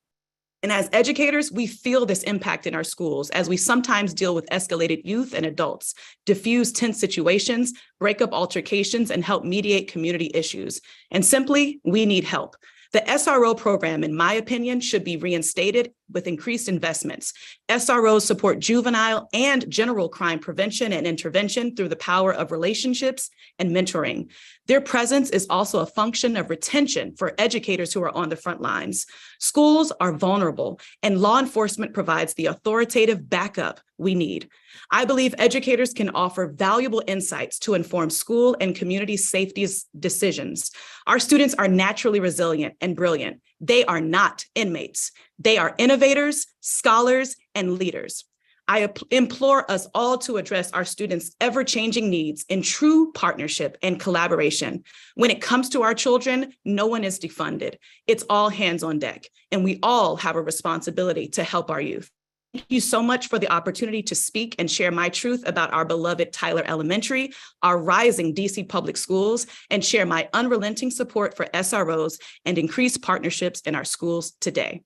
And as educators, we feel this impact in our schools as we sometimes deal with escalated youth and adults, diffuse tense situations, break up altercations, and help mediate community issues. And simply, we need help. The SRO program, in my opinion, should be reinstated with increased investments. SROs support juvenile and general crime prevention and intervention through the power of relationships and mentoring. Their presence is also a function of retention for educators who are on the front lines. Schools are vulnerable, and law enforcement provides the authoritative backup we need. I believe educators can offer valuable insights to inform school and community safety decisions. Our students are naturally resilient and brilliant. They are not inmates. They are innovators, scholars, and leaders. I implore us all to address our students' ever-changing needs in true partnership and collaboration. When it comes to our children, no one is defunded. It's all hands on deck, and we all have a responsibility to help our youth. Thank you so much for the opportunity to speak and share my truth about our beloved Tyler Elementary, our rising DC public schools, and share my unrelenting support for SROs and increased partnerships in our schools today.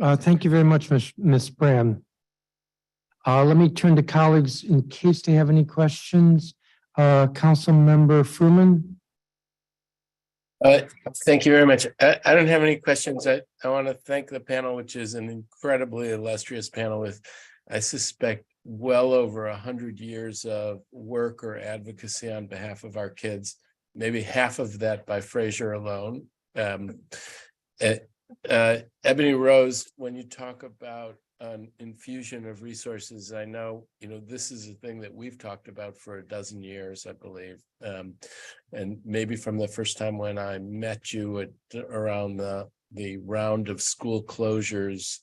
Thank you very much, Ms. Brand. Let me turn to colleagues in case they have any questions. Councilmember Fruman. Thank you very much. I don't have any questions. I want to thank the panel, which is an incredibly illustrious panel with, I suspect, well over 100 years of work or advocacy on behalf of our kids, maybe half of that by Fraser alone. Ebony Rose, when you talk about an infusion of resources, I know, this is a thing that we've talked about for a dozen years, I believe. And maybe from the first time when I met you around the round of school closures,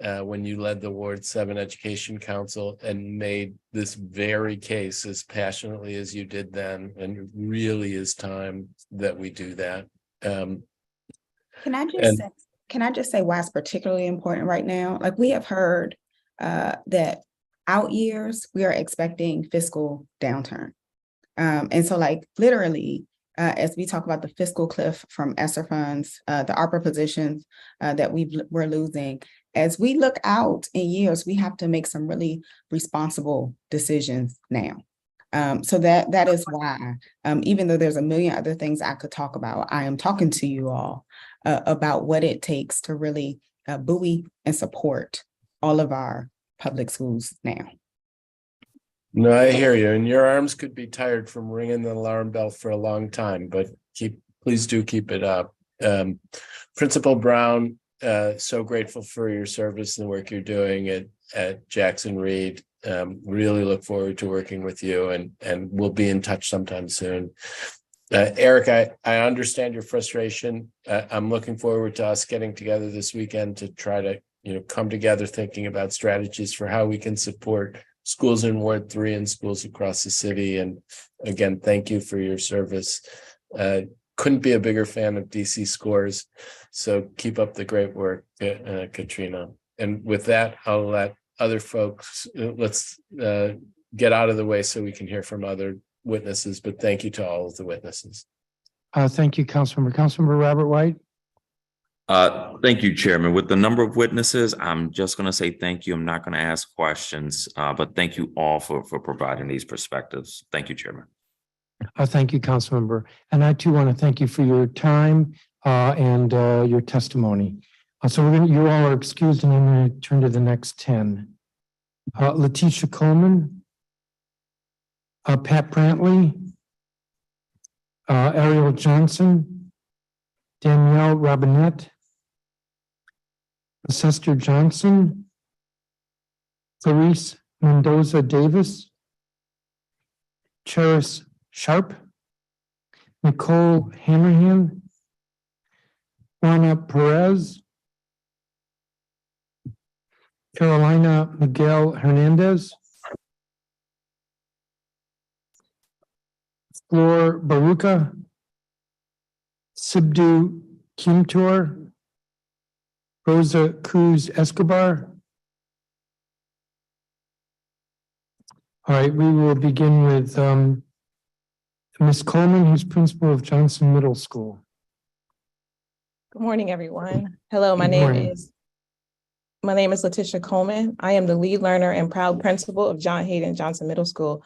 when you led the Ward 7 Education Council and made this very case as passionately as you did then, and it really is time that we do that. Can I just say why it's particularly important right now? Like, we have heard that out years, we are expecting fiscal downturn. And so, like, literally, as we talk about the fiscal cliff from ESSER funds, the ARPA positions that we're losing, as we look out in years, we have to make some really responsible decisions now. So that is why, even though there's a million other things I could talk about, I am talking to you all about what it takes to really buoy and support all of our public schools now. No, I hear you. And your arms could be tired from ringing the alarm bell for a long time, but please do keep it up. Principal Brown, so grateful for your service and the work you're doing at Jackson Reed. Really look forward to working with you, and we'll be in touch sometime soon. Eric, I understand your frustration. I'm looking forward to us getting together this weekend to try to, come together thinking about strategies for how we can support schools in Ward 3 and schools across the city. And again, thank you for your service. Couldn't be a bigger fan of DC Scores. So keep up the great work, Katrina. And with that, I'll let other folks, let's get out of the way so we can hear from other witnesses. But thank you to all of the witnesses. Thank you, Councilmember. Councilmember Robert White. Thank you, Chairman. With the number of witnesses, I'm just going to say thank you. I'm not going to ask questions, but thank you all for providing these perspectives. Thank you, Chairman. Thank you, Councilmember. And I too want to thank you for your time and your testimony. So you all are excused, and I'm going to turn to the next 10. Letitia Coleman, Pat Brantley, Ariel Johnson, Danielle Robinette, Sester Johnson, Clarice Mendoza Davis, Cheris Sharp, Nicole Hammerhand, Juana Perez, Carolina Miguel Hernandez, Flor Baruca, Sibdu Kimtor, Rosa Cruz Escobar. All right, we will begin with Ms. Coleman, who's principal of Johnson Middle School. Good morning, everyone. Hello, my name is Letitia Coleman. I am the lead learner and proud principal of John Hayden Johnson Middle School,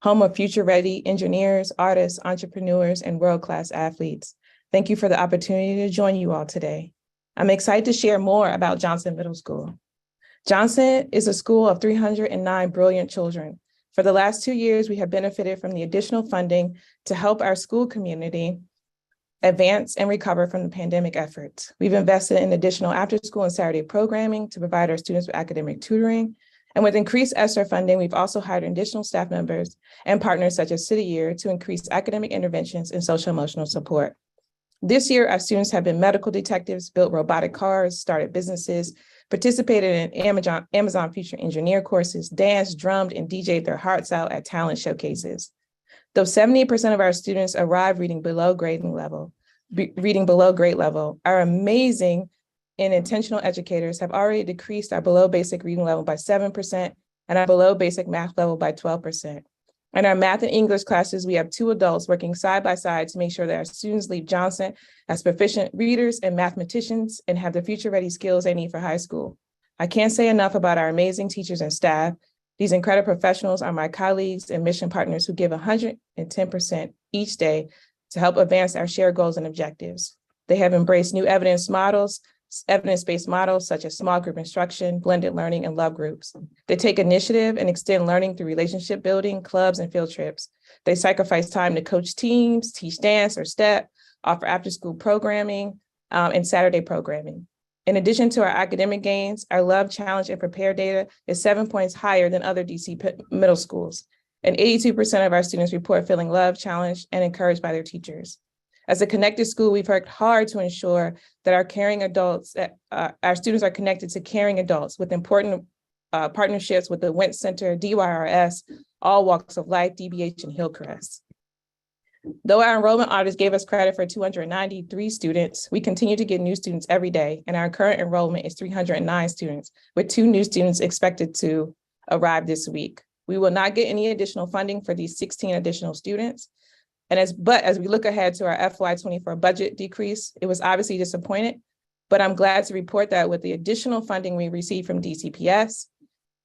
home of future-ready engineers, artists, entrepreneurs, and world-class athletes. Thank you for the opportunity to join you all today. I'm excited to share more about Johnson Middle School. Johnson is a school of 309 brilliant children. For the last 2 years, we have benefited from the additional funding to help our school community advance and recover from the pandemic efforts. We've invested in additional after-school and Saturday programming to provide our students with academic tutoring. And with increased ESSER funding, we've also hired additional staff members and partners such as City Year to increase academic interventions and social emotional support. This year, our students have been medical detectives, built robotic cars, started businesses, participated in Amazon Future Engineer courses, danced, drummed, and DJ'd their hearts out at talent showcases. Though 78% of our students arrive reading below grade level, our amazing and intentional educators have already decreased our below basic reading level by 7% and our below basic math level by 12%. In our math and English classes, we have 2 adults working side by side to make sure that our students leave Johnson as proficient readers and mathematicians and have the future-ready skills they need for high school. I can't say enough about our amazing teachers and staff. These incredible professionals are my colleagues and mission partners who give 110% each day to help advance our shared goals and objectives. They have embraced new evidence-based models such as small group instruction, blended learning, and love groups. They take initiative and extend learning through relationship building, clubs, and field trips. They sacrifice time to coach teams, teach dance or step, offer after-school programming, and Saturday programming. In addition to our academic gains, our Love, Challenge, and Prepare data is 7 points higher than other DC middle schools. And 82% of our students report feeling loved, challenged, and encouraged by their teachers. As a connected school, we've worked hard to ensure that our students are connected to caring adults with important partnerships with the Went Center, DYRS, All Walks of Life, DBH, and Hillcrest. Though our enrollment audits gave us credit for 293 students, we continue to get new students every day, and our current enrollment is 309 students, with 2 new students expected to arrive this week. We will not get any additional funding for these 16 additional students. But as we look ahead to our FY24 budget decrease, it was obviously disappointed, But I'm glad to report that with the additional funding we received from DCPS,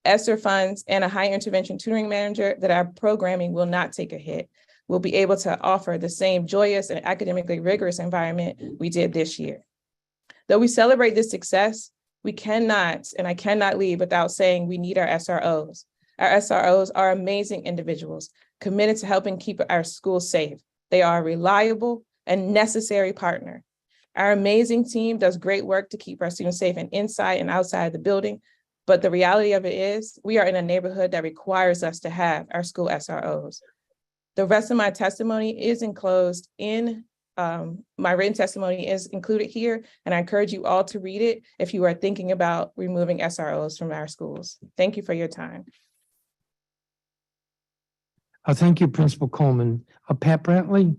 ESSER funds, and a high intervention tutoring manager, that our programming will not take a hit. We'll be able to offer the same joyous and academically rigorous environment we did this year. Though we celebrate this success, we cannot, and I cannot leave without saying we need our SROs. Our SROs are amazing individuals committed to helping keep our schools safe. They are a reliable and necessary partner. Our amazing team does great work to keep our students safe and inside and outside the building. But the reality of it is we are in a neighborhood that requires us to have our school SROs. The rest of my testimony is enclosed in, my written testimony is included here, and I encourage you all to read it if you are thinking about removing SROs from our schools. Thank you for your time. Thank you, Principal Coleman. Pat Brantley.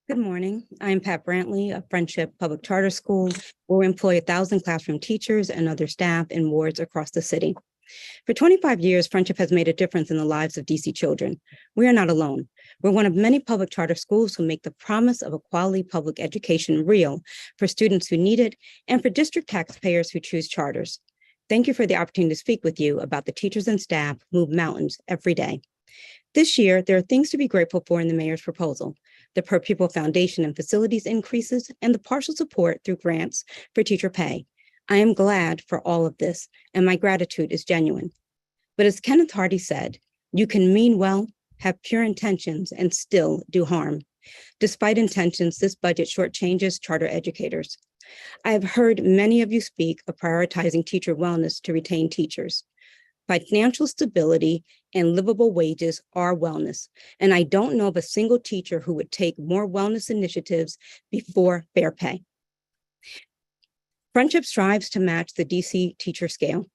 Good morning. I'm Pat Brantley of Friendship Public Charter School, where we employ 1,000 classroom teachers and other staff in wards across the city. For 25 years, Friendship has made a difference in the lives of DC children. We are not alone. We're one of many public charter schools who make the promise of a quality public education real for students who need it and for district taxpayers who choose charters. Thank you for the opportunity to speak with you about the teachers and staff who move mountains every day. This year, there are things to be grateful for in the mayor's proposal: the per pupil foundation and facilities increases, and the partial support through grants for teacher pay. I am glad for all of this, and my gratitude is genuine. But as Kenneth Hardy said, you can mean well, have pure intentions, and still do harm. Despite intentions, this budget shortchanges charter educators. I have heard many of you speak of prioritizing teacher wellness to retain teachers. Financial stability and livable wages are wellness, and I don't know of a single teacher who would take more wellness initiatives before fair pay. Friendship strives to match the DC teacher scale,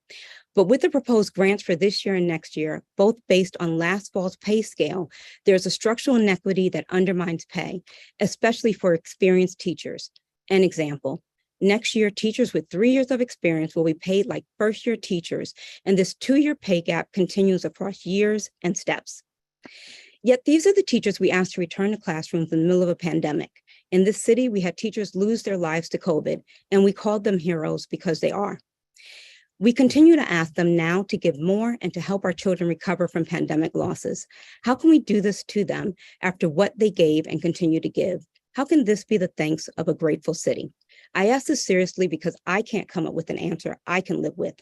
but with the proposed grants for this year and next year, both based on last fall's pay scale, there's a structural inequity that undermines pay, especially for experienced teachers. An example: next year, teachers with 3 years of experience will be paid like first-year teachers, and this 2-year pay gap continues across years and steps. Yet these are the teachers we asked to return to classrooms in the middle of a pandemic. In this city, we had teachers lose their lives to COVID, and we called them heroes because they are. We continue to ask them now to give more and to help our children recover from pandemic losses. How can we do this to them after what they gave and continue to give? How can this be the thanks of a grateful city? I ask this seriously because I can't come up with an answer I can live with.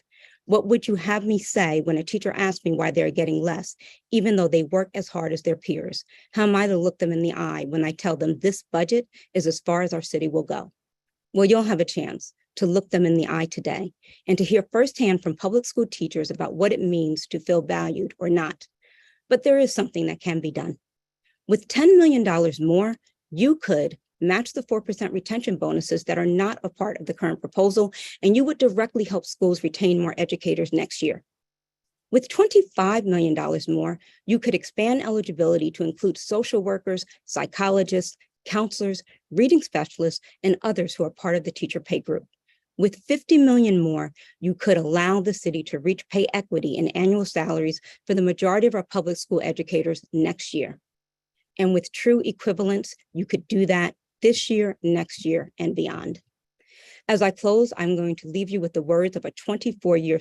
What would you have me say when a teacher asks me why they're getting less, even though they work as hard as their peers? How am I to look them in the eye when I tell them this budget is as far as our city will go? Well, you'll have a chance to look them in the eye today and to hear firsthand from public school teachers about what it means to feel valued or not. But there is something that can be done. With $10 million more, you could match the 4% retention bonuses that are not a part of the current proposal, and you would directly help schools retain more educators next year. With $25 million more, you could expand eligibility to include social workers, psychologists, counselors, reading specialists, and others who are part of the teacher pay group. With $50 million more, you could allow the city to reach pay equity in annual salaries for the majority of our public school educators next year. And with true equivalence, you could do that this year, next year, and beyond. As I close, I'm going to leave you with the words of a 24-year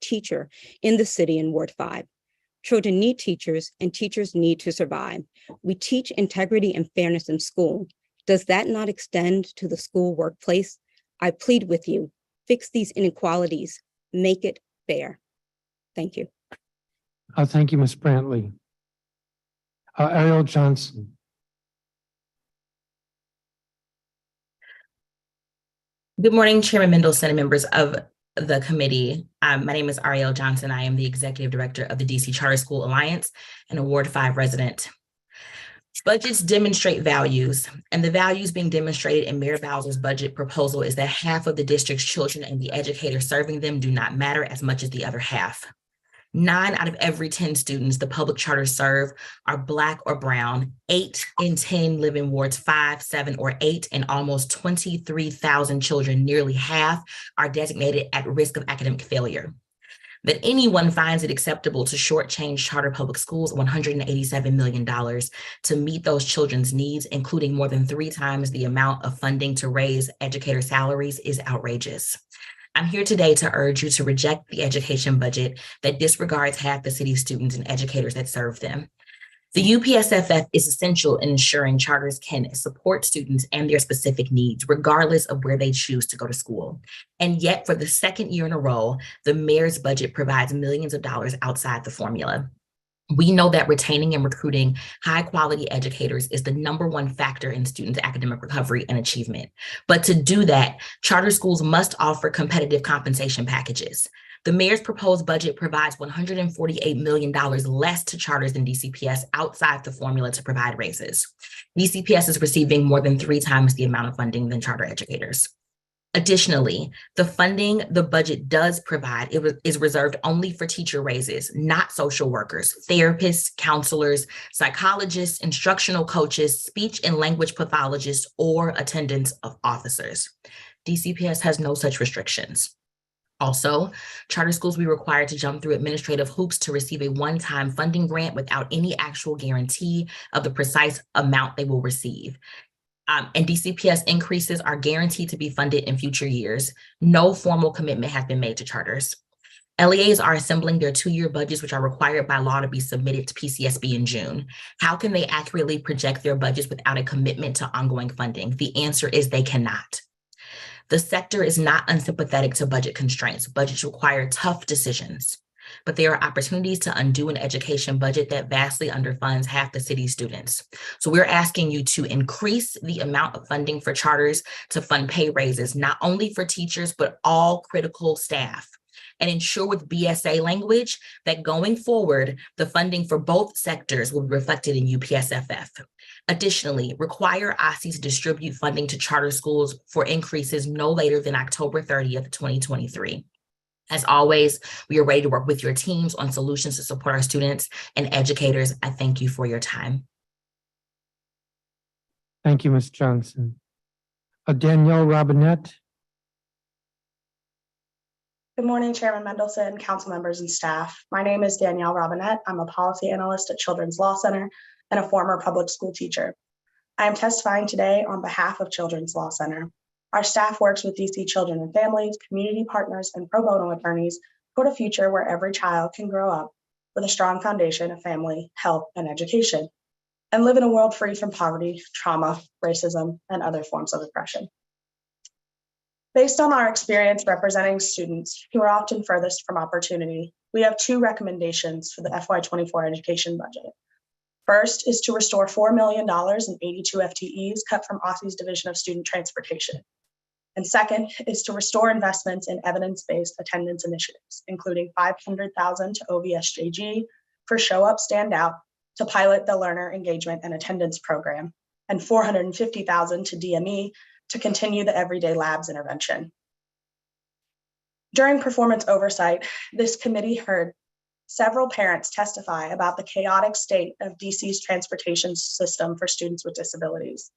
teacher in the city in Ward 5. Children need teachers, and teachers need to survive. We teach integrity and fairness in school. Does that not extend to the school workplace? I plead with you, fix these inequalities, make it fair. Thank you. Thank you, Ms. Brantley. Ariel Johnson. Good morning, Chairman Mendelson and members of the committee. My name is Ariel Johnson. I am the Executive Director of the DC Charter School Alliance and a Ward 5 resident. Budgets demonstrate values, and the values being demonstrated in Mayor Bowser's budget proposal is that half of the district's children and the educators serving them do not matter as much as the other half. 9 out of every 10 students the public charters serve are Black or Brown. 8 in 10 live in wards 5, 7, or 8, and almost 23,000 children, nearly half, are designated at risk of academic failure. that anyone finds it acceptable to shortchange charter public schools $187 million to meet those children's needs, including more than 3 times the amount of funding to raise educator salaries, is outrageous. I'm here today to urge you to reject the education budget that disregards half the city's students and educators that serve them. The UPSFF is essential in ensuring charters can support students and their specific needs, regardless of where they choose to go to school. And yet, for the second year in a row, the mayor's budget provides millions of dollars outside the formula. We know that retaining and recruiting high-quality educators is the #1 factor in students' academic recovery and achievement. But to do that, charter schools must offer competitive compensation packages. The mayor's proposed budget provides $148 million less to charters than DCPS outside the formula to provide raises. DCPS is receiving more than 3 times the amount of funding than charter educators. Additionally, the funding the budget does provide is reserved only for teacher raises, not social workers, therapists, counselors, psychologists, instructional coaches, speech and language pathologists, or attendance of officers. DCPS has no such restrictions. Also, charter schools will be required to jump through administrative hoops to receive a one-time funding grant without any actual guarantee of the precise amount they will receive. And DCPS increases are guaranteed to be funded in future years. No formal commitment has been made to charters. LEAs are assembling their 2-year budgets, which are required by law to be submitted to PCSB in June. How can they accurately project their budgets without a commitment to ongoing funding? The answer is they cannot. The sector is not unsympathetic to budget constraints. Budgets require tough decisions, but there are opportunities to undo an education budget that vastly underfunds half the city's students. So we're asking you to increase the amount of funding for charters to fund pay raises, not only for teachers, but all critical staff, and ensure with BSA language that going forward, the funding for both sectors will be reflected in UPSFF. Additionally, require OSSI to distribute funding to charter schools for increases no later than October 30th, 2023. As always, we are ready to work with your teams on solutions to support our students and educators. I thank you for your time. Thank you, Ms. Johnson. Danielle Robinette. Good morning, Chairman Mendelson, council members and staff. My name is Danielle Robinette. I'm a policy analyst at Children's Law Center and a former public school teacher. I am testifying today on behalf of Children's Law Center. Our staff works with DC children and families, community partners, and pro bono attorneys toward a future where every child can grow up with a strong foundation of family, health, and education, and live in a world free from poverty, trauma, racism, and other forms of oppression. Based on our experience representing students who are often furthest from opportunity, we have 2 recommendations for the FY24 education budget. First is to restore $4 million in 82 FTEs cut from OSSI's Division of Student Transportation. And second is to restore investments in evidence-based attendance initiatives, including $500,000 to OVSJG for Show Up, Stand Out to pilot the Learner Engagement and Attendance Program, and $450,000 to DME to continue the Everyday Labs intervention. During performance oversight, this committee heard several parents testify about the chaotic state of DC's transportation system for students with disabilities.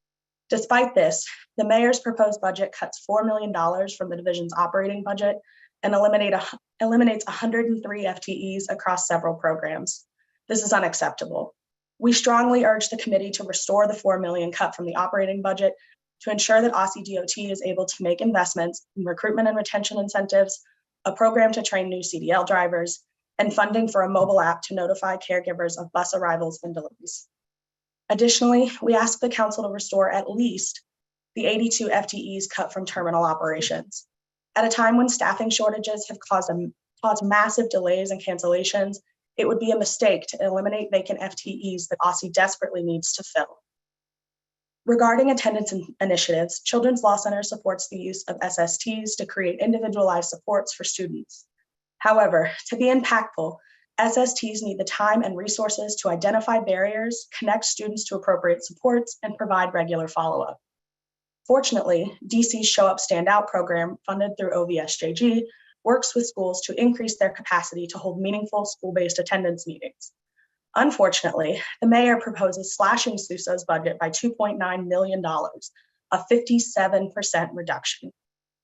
Despite this, the mayor's proposed budget cuts $4 million from the division's operating budget and eliminates 103 FTEs across several programs. This is unacceptable. We strongly urge the committee to restore the $4 million cut from the operating budget to ensure that OSSI DOT is able to make investments in recruitment and retention incentives, a program to train new CDL drivers, and funding for a mobile app to notify caregivers of bus arrivals and delays. Additionally, we ask the council to restore at least the 82 FTEs cut from terminal operations. At a time when staffing shortages have caused massive delays and cancellations, it would be a mistake to eliminate vacant FTEs that OSSI desperately needs to fill. Regarding attendance initiatives, Children's Law Center supports the use of SSTs to create individualized supports for students. However, to be impactful, SSTs need the time and resources to identify barriers, connect students to appropriate supports, and provide regular follow-up. Fortunately, DC's Show Up, Stand Out program, funded through OVSJG, works with schools to increase their capacity to hold meaningful school-based attendance meetings. Unfortunately, the mayor proposes slashing SUSA's budget by $2.9 million, a 57% reduction.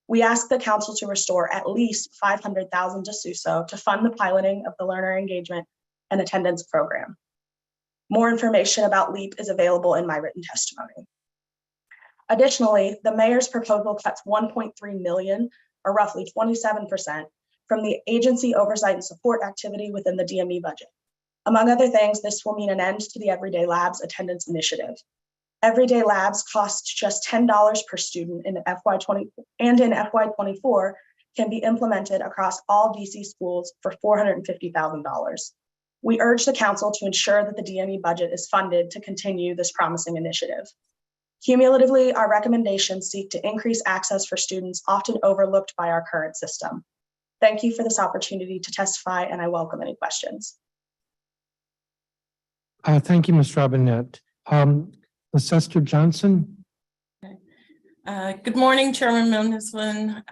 We ask the council to restore at least $500,000 to SUSO to fund the piloting of the learner engagement and attendance program. More information about LEAP is available in my written testimony. Additionally, the mayor's proposal cuts $1.3 million, or roughly 27%, from the agency oversight and support activity within the DME budget. Among other things, this will mean an end to the Everyday Labs attendance initiative. Everyday Labs cost just $10 per student in FY20 and in FY24 can be implemented across all DC schools for $450,000. We urge the council to ensure that the DME budget is funded to continue this promising initiative. Cumulatively, our recommendations seek to increase access for students often overlooked by our current system. Thank you for this opportunity to testify, and I welcome any questions. Thank you, Ms. Robinette. Leicester Johnson. Good morning, Chairman Mendelson.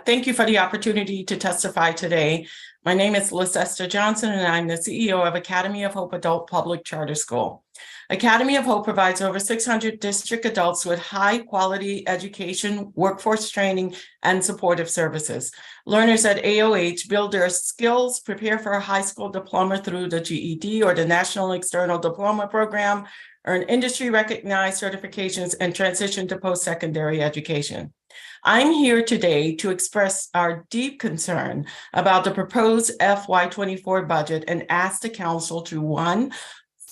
Thank you for the opportunity to testify today. My name is Leicester Johnson, and I'm the CEO of Academy of Hope Adult Public Charter School. Academy of Hope provides over 600 district adults with high-quality education, workforce training, and supportive services. Learners at AOH build their skills, prepare for a high school diploma through the GED or the National External Diploma Program, earn industry-recognized certifications, and transition to post-secondary education. I'm here today to express our deep concern about the proposed FY24 budget and ask the council to, one,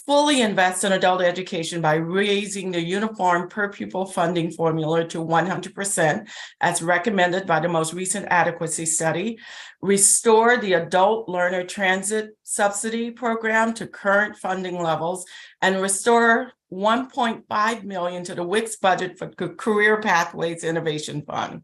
fully invest in adult education by raising the uniform per pupil funding formula to 100% as recommended by the most recent adequacy study, restore the adult learner transit subsidy program to current funding levels, and restore $1.5 million to the WICS budget for Career Pathways Innovation Fund.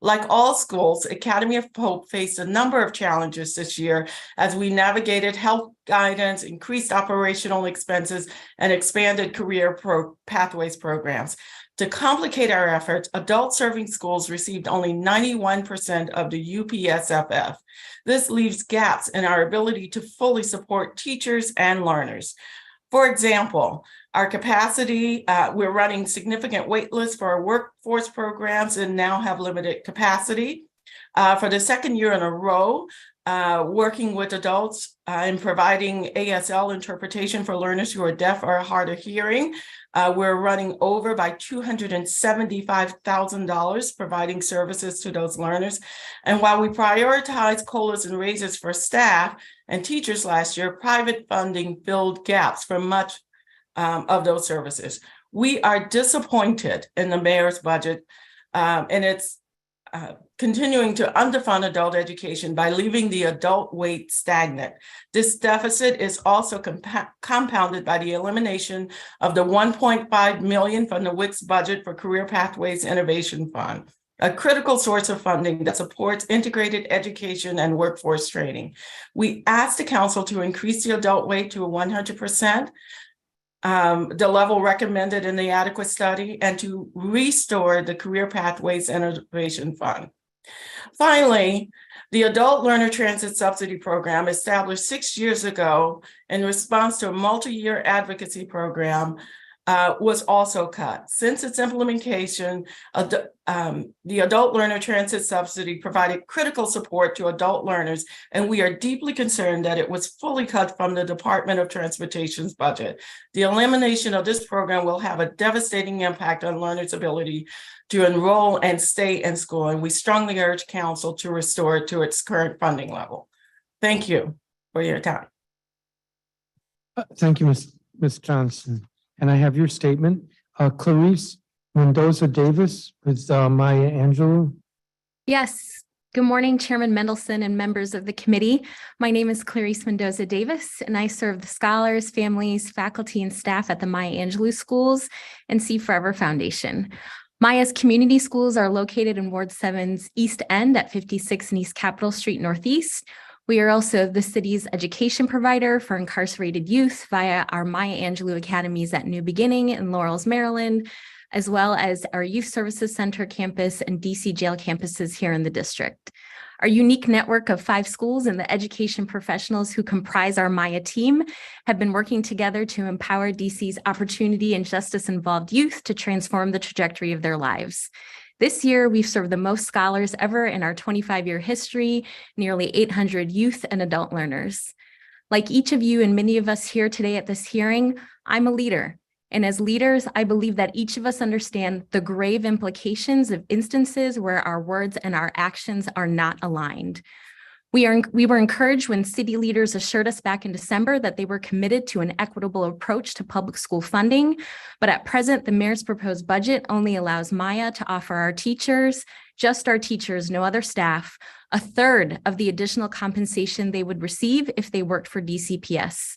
Like all schools, Academy of Hope faced a number of challenges this year as we navigated health guidance, increased operational expenses, and expanded career pathways programs. To complicate our efforts, adult serving schools received only 91% of the UPSFF. This leaves gaps in our ability to fully support teachers and learners. For example, our capacity, we're running significant wait lists for our workforce programs and now have limited capacity. For the second year in a row, working with adults in providing ASL interpretation for learners who are deaf or hard of hearing, we're running over by $275,000 providing services to those learners. And while we prioritize COLAs and raises for staff and teachers last year, private funding filled gaps for much of those services. We are disappointed in the mayor's budget and it's continuing to underfund adult education by leaving the adult wait stagnant. This deficit is also compounded by the elimination of the $1.5 million from the WICS budget for Career Pathways Innovation Fund, a critical source of funding that supports integrated education and workforce training. We asked the council to increase the adult wait to 100%, the level recommended in the adequate study, and to restore the Career Pathways Innovation Fund. Finally, the Adult Learner Transit Subsidy Program, established 6 years ago in response to a multi-year advocacy program, was also cut. Since its implementation, the Adult Learner Transit Subsidy provided critical support to adult learners, and we are deeply concerned that it was fully cut from the Department of Transportation's budget. The elimination of this program will have a devastating impact on learners' ability to enroll and stay in school, and we strongly urge council to restore it to its current funding level. Thank you for your time. Thank you, Ms. Johnson. And I have your statement. Clarice Mendoza-Davis with Maya Angelou. Yes. Good morning, Chairman Mendelson and members of the committee. My name is Clarice Mendoza-Davis, and I serve the scholars, families, faculty, and staff at the Maya Angelou Schools and See Forever Foundation. Maya's community schools are located in Ward 7's East End at 56 and East Capitol Street Northeast. We are also the city's education provider for incarcerated youth via our Maya Angelou Academies at New Beginning in Laurels, Maryland, as well as our Youth Services Center campus and DC jail campuses here in the district. Our unique network of 5 schools and the education professionals who comprise our Maya team have been working together to empower DC's opportunity and justice-involved youth to transform the trajectory of their lives. This year, we've served the most scholars ever in our 25-year history, nearly 800 youth and adult learners. Like each of you and many of us here today at this hearing, I'm a leader. And as leaders, I believe that each of us understand the grave implications of instances where our words and our actions are not aligned. We were encouraged when city leaders assured us back in December that they were committed to an equitable approach to public school funding, but at present, the mayor's proposed budget only allows Maya to offer our teachers, just our teachers, no other staff, a third of the additional compensation they would receive if they worked for DCPS.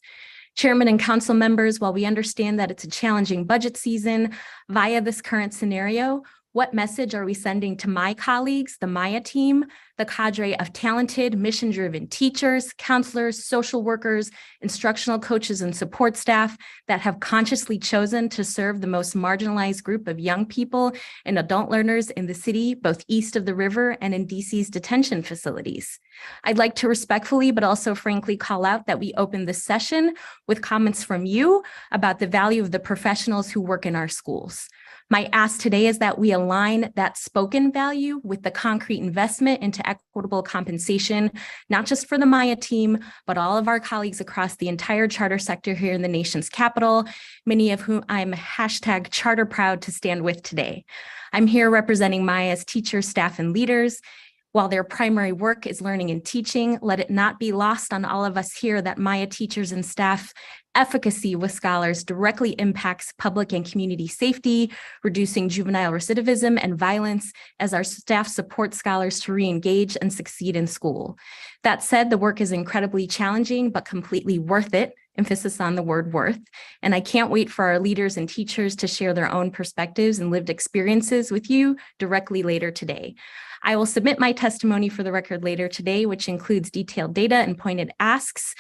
Chairman and council members, while we understand that it's a challenging budget season, via this current scenario, what message are we sending to my colleagues, the Maya team, the cadre of talented, mission-driven teachers, counselors, social workers, instructional coaches, and support staff that have consciously chosen to serve the most marginalized group of young people and adult learners in the city, both east of the river and in DC's detention facilities? I'd like to respectfully, but also frankly call out that we open this session with comments from you about the value of the professionals who work in our schools. My ask today is that we align that spoken value with the concrete investment into equitable compensation, not just for the Maya team, but all of our colleagues across the entire charter sector here in the nation's capital, many of whom I'm #charter proud to stand with today. I'm here representing Maya's teachers, staff, and leaders. While their primary work is learning and teaching, let it not be lost on all of us here that Maya teachers and staff efficacy with scholars directly impacts public and community safety, reducing juvenile recidivism and violence as our staff support scholars to re-engage and succeed in school. That said, the work is incredibly challenging, but completely worth it. Emphasis on the word worth. And I can't wait for our leaders and teachers to share their own perspectives and lived experiences with you directly later today. I will submit my testimony for the record later today, which includes detailed data and pointed asks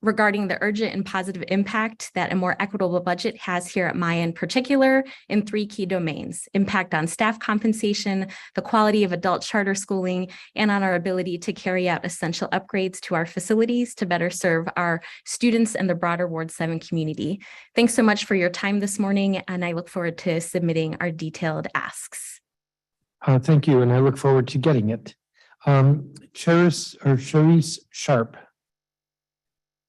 regarding the urgent and positive impact that a more equitable budget has here at Maya in particular in 3 key domains: impact on staff compensation, the quality of adult charter schooling, and on our ability to carry out essential upgrades to our facilities to better serve our students and the broader Ward 7 community. Thanks so much for your time this morning, and I look forward to submitting our detailed asks. Thank you, and I look forward to getting it. Charisse Sharp.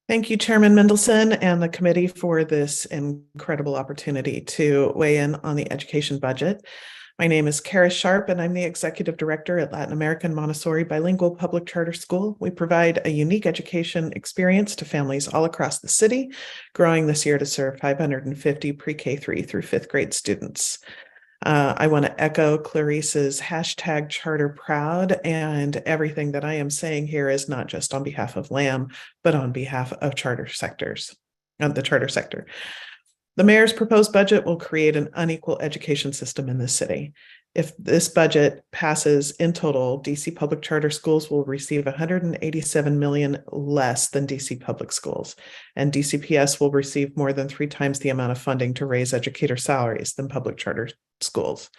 Thank you, Chairman Mendelson and the committee for this incredible opportunity to weigh in on the education budget. My name is Charisse Sharp, and I'm the Executive Director at Latin American Montessori Bilingual Public Charter School. We provide a unique education experience to families all across the city, growing this year to serve 550 pre-K3 through 5th grade students. I want to echo Clarice's #CharterProud, and everything that I am saying here is not just on behalf of LAM, but on behalf of the charter sector. The mayor's proposed budget will create an unequal education system in the city. If this budget passes in total, DC public charter schools will receive $187 million less than DC public schools, and DCPS will receive more than 3 times the amount of funding to raise educator salaries than public charter schools.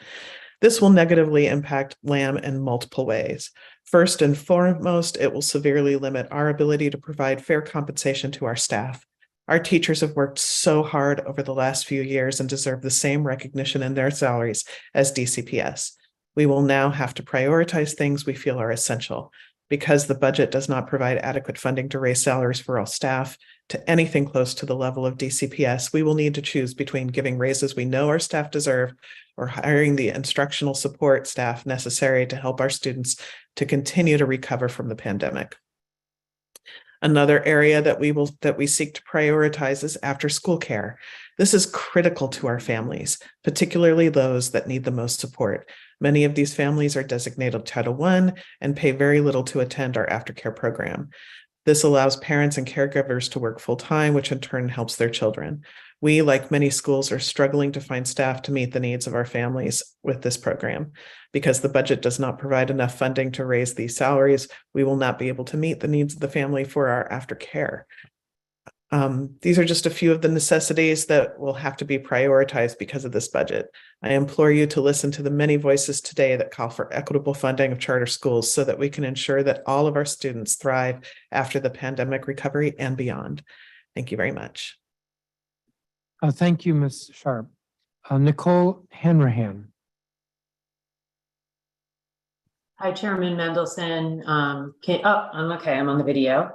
This will negatively impact LAM in multiple ways. First and foremost, it will severely limit our ability to provide fair compensation to our staff. Our teachers have worked so hard over the last few years and deserve the same recognition in their salaries as DCPS. We will now have to prioritize things we feel are essential. Because the budget does not provide adequate funding to raise salaries for all staff to anything close to the level of DCPS, we will need to choose between giving raises we know our staff deserve or hiring the instructional support staff necessary to help our students to continue to recover from the pandemic. Another area that we seek to prioritize is after school care. This is critical to our families, particularly those that need the most support. Many of these families are designated Title I and pay very little to attend our aftercare program. This allows parents and caregivers to work full-time, which in turn helps their children. We, like many schools, are struggling to find staff to meet the needs of our families with this program. Because the budget does not provide enough funding to raise these salaries, we will not be able to meet the needs of the family for our aftercare. These are just a few of the necessities that will have to be prioritized because of this budget. I implore you to listen to the many voices today that call for equitable funding of charter schools so that we can ensure that all of our students thrive after the pandemic recovery and beyond. Thank you very much. Thank you, Ms. Sharp. Nicole Hanrahan. Hi, Chairman Mendelson. I'm okay. I'm on the video.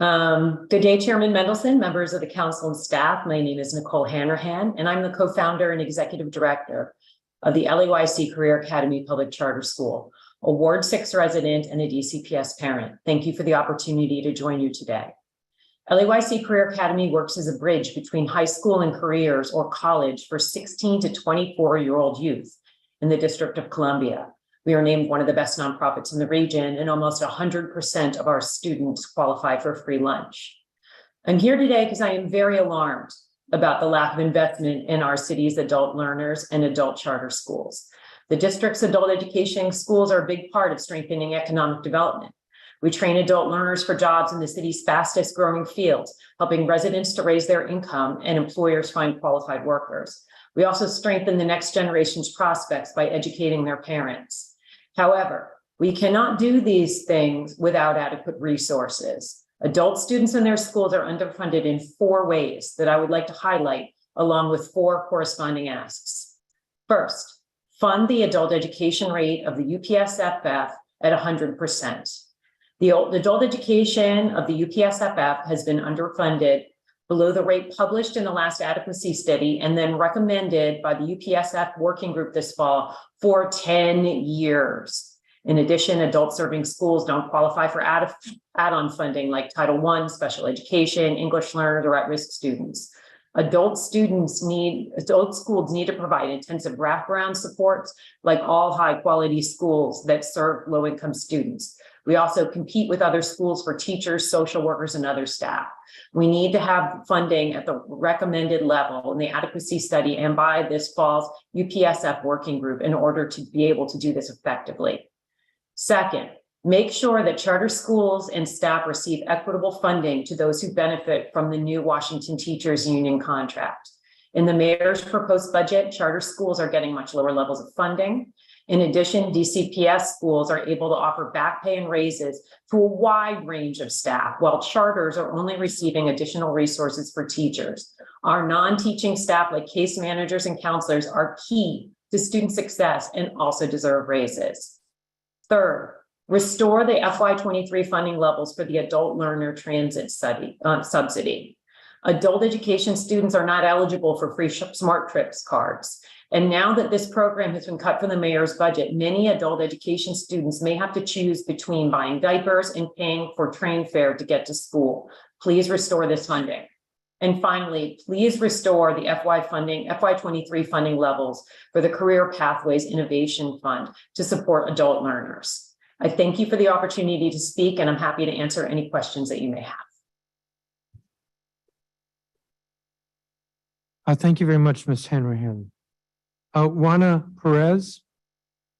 Good day, Chairman Mendelson, members of the council and staff. My name is Nicole Hanrahan, and I'm the co-founder and executive director of the LEYC Career Academy Public Charter School, a Ward 6 resident and a DCPS parent. Thank you for the opportunity to join you today. LEYC Career Academy works as a bridge between high school and careers or college for 16 to 24-year-old youth in the District of Columbia. We are named one of the best nonprofits in the region, and almost 100% of our students qualify for free lunch. I'm here today because I am very alarmed about the lack of investment in our city's adult learners and adult charter schools. The district's adult education schools are a big part of strengthening economic development. We train adult learners for jobs in the city's fastest growing fields, helping residents to raise their income and employers find qualified workers. We also strengthen the next generation's prospects by educating their parents. However, we cannot do these things without adequate resources. Adult students in their schools are underfunded in 4 ways that I would like to highlight, along with 4 corresponding asks. First, fund the adult education rate of the UPSFF at 100%. The adult education of the UPSFF has been underfunded below the rate published in the last adequacy study and then recommended by the UPSF working group this fall for 10 years. In addition, adult serving schools don't qualify for add-on funding like Title I, special education, English learners, or at-risk students. Adult schools need to provide intensive wraparound supports like all high-quality schools that serve low-income students. We also compete with other schools for teachers, social workers, and other staff. We need to have funding at the recommended level in the adequacy study and by this fall's UPSF working group in order to be able to do this effectively. Second, make sure that charter schools and staff receive equitable funding to those who benefit from the new Washington Teachers Union contract. In the mayor's proposed budget, charter schools are getting much lower levels of funding. In addition, DCPS schools are able to offer back pay and raises to a wide range of staff, while charters are only receiving additional resources for teachers. Our non-teaching staff, like case managers and counselors, are key to student success and also deserve raises. Third, restore the FY23 funding levels for the adult learner transit subsidy. Adult education students are not eligible for free Smart Trips cards. And now that this program has been cut from the mayor's budget, many adult education students may have to choose between buying diapers and paying for train fare to get to school. Please restore this funding. And finally, please restore the FY23 funding levels for the Career Pathways Innovation Fund to support adult learners. I thank you for the opportunity to speak, and I'm happy to answer any questions that you may have. Thank you very much, Ms. Hanrahan. Juana Perez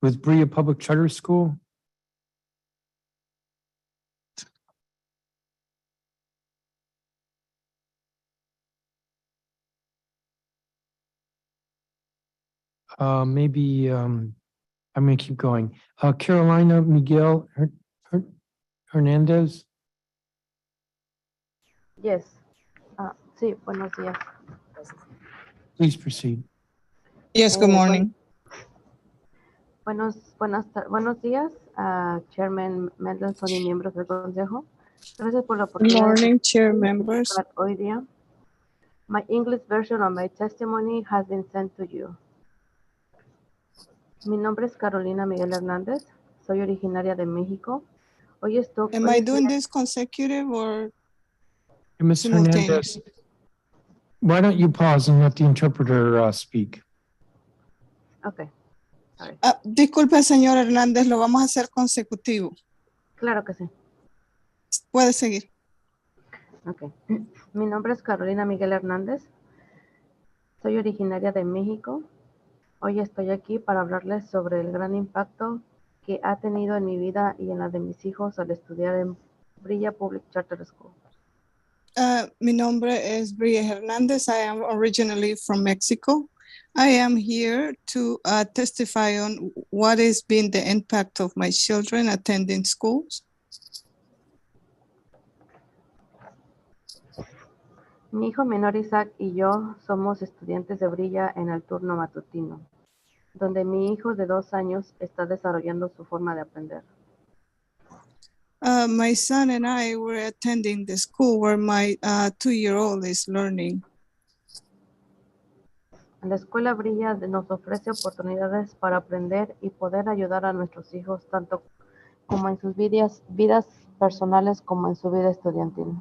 with Brea Public Charter School. I'm gonna keep going. Carolina Miguel Hernandez. Yes. Sí, buenos días. Please proceed. Yes, good morning. Buenos días, Chairman Mendelson y miembros del Consejo. Gracias por la Good oportunidad morning, chair members. hoy día. My English version of my testimony has been sent to you. Mi nombre es Carolina Miguel Hernández. Soy originaria de México. Hoy estoy. Am I doing this consecutive or Ms. simultaneous? Hernandez, why don't you pause and let the interpreter speak? Okay. Sorry. Disculpe, señor Hernández, lo vamos a hacer consecutivo. Claro que sí. Puede seguir. Okay. Mi nombre es Carolina Miguel Hernández. Soy originaria de México. Hoy estoy aquí para hablarles sobre el gran impacto que ha tenido en mi vida y en la de mis hijos al estudiar en Brea Public Charter School. Mi nombre es Brea Hernández. I am originally from Mexico. I am here to testify on what has been the impact of my children attending schools. Mi hijo menor Isaac y yo somos estudiantes de Brea en el turno matutino. donde mi hijo de 2 años está desarrollando su forma de aprender. My son and I were attending the school where my 2-year-old is learning. La escuela Brilla nos ofrece oportunidades para aprender y poder ayudar a nuestros hijos tanto como en sus vidas personales como en su vida estudiantil.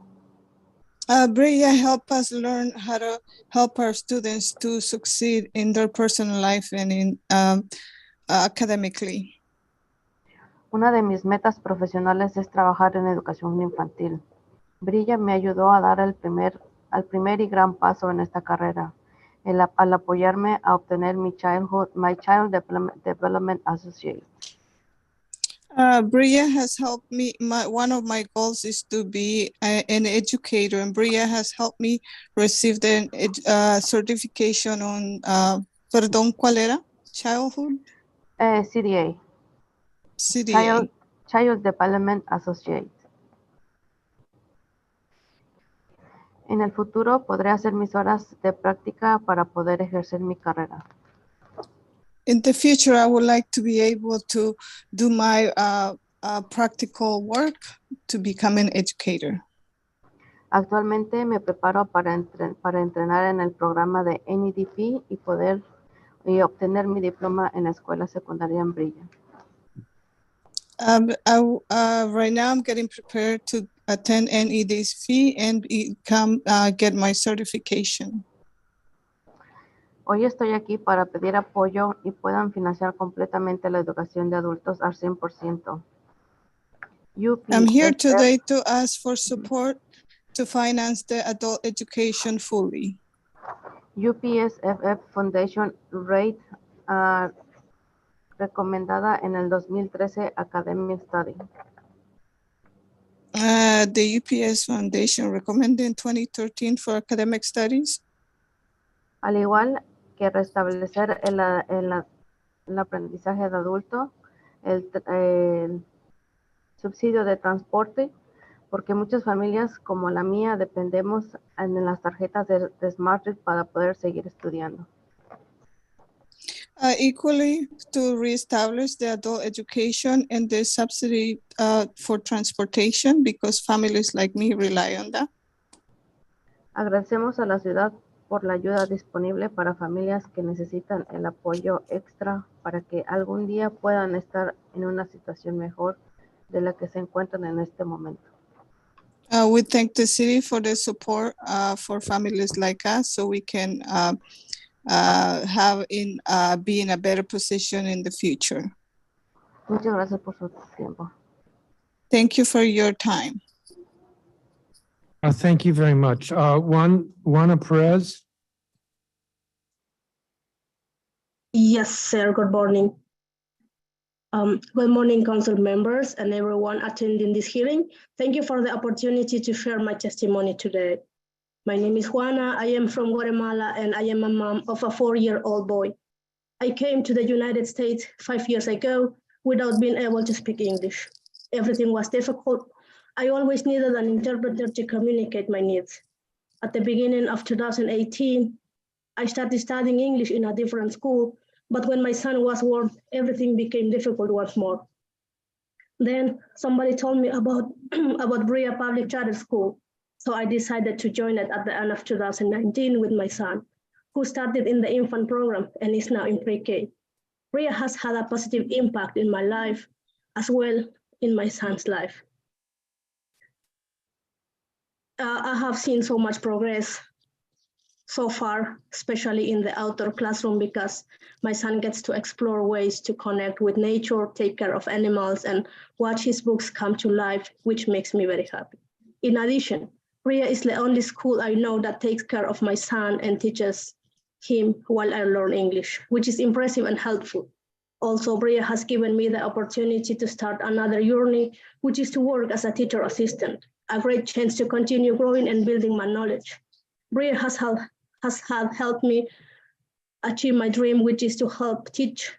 Bria help us learn how to help our students to succeed in their personal life and in academically. Una de mis metas profesionales es trabajar en educación infantil. Brilla me ayudó a dar al primer y gran paso en esta carrera, al apoyarme a obtener my Child Development Associate. Bria has helped me. One of my goals is to be an educator, and Bria has helped me receive the certification on, perdón, ¿cuál era? Childhood? CDA. CDA. Child Development Associate. En el futuro podré hacer mis horas de práctica para poder ejercer mi carrera. In the future, I would like to be able to do my practical work to become an educator. Actualmente me preparo para entrenar en el programa de NEDP y obtener mi diploma en la escuela secundaria en Brilla. Right now, I'm getting prepared to attend NEDP and get my certification. Hoy estoy aquí para pedir apoyo y puedan financiar completamente la educación de adultos al 100%. I'm here today to ask for support to finance the adult education fully. UPSFF Foundation rate recomendada en el 2013 Academic Study. The UPS Foundation recommended in 2013 for academic studies. Al igual que restablecer el aprendizaje de adulto, el subsidio de transporte, porque muchas familias como la mía dependemos en las tarjetas de SmartRed para poder seguir estudiando. Equally, to reestablish the adult education and the subsidy for transportation, because families like me rely on that. Agradecemos a la ciudad por la ayuda disponible para familias que necesitan el apoyo extra para que algún día puedan estar en una situación mejor de la que se encuentran en este momento. We thank the city for the support for families like us, so we can be in a better position in the future. Muchas gracias por su tiempo. Thank you for your time. Thank you very much. Juana Perez. Yes, sir. Good morning. Good morning, council members and everyone attending this hearing. Thank you for the opportunity to share my testimony today. My name is Juana. I am from Guatemala and I am a mom of a 4-year-old boy. I came to the United States 5 years ago without being able to speak English. Everything was difficult. I always needed an interpreter to communicate my needs. At the beginning of 2018, I started studying English in a different school, but when my son was born, everything became difficult once more. Then somebody told me about Bria Public Charter School, so I decided to join it at the end of 2019 with my son, who started in the infant program and is now in pre-K. Bria has had a positive impact in my life, as well in my son's life. I have seen so much progress so far, especially in the outdoor classroom, because my son gets to explore ways to connect with nature, take care of animals, and watch his books come to life, which makes me very happy. In addition, Bria is the only school I know that takes care of my son and teaches him while I learn English, which is impressive and helpful. Also, Bria has given me the opportunity to start another journey, which is to work as a teacher assistant, a great chance to continue growing and building my knowledge. Bria has helped me achieve my dream, which is to help teach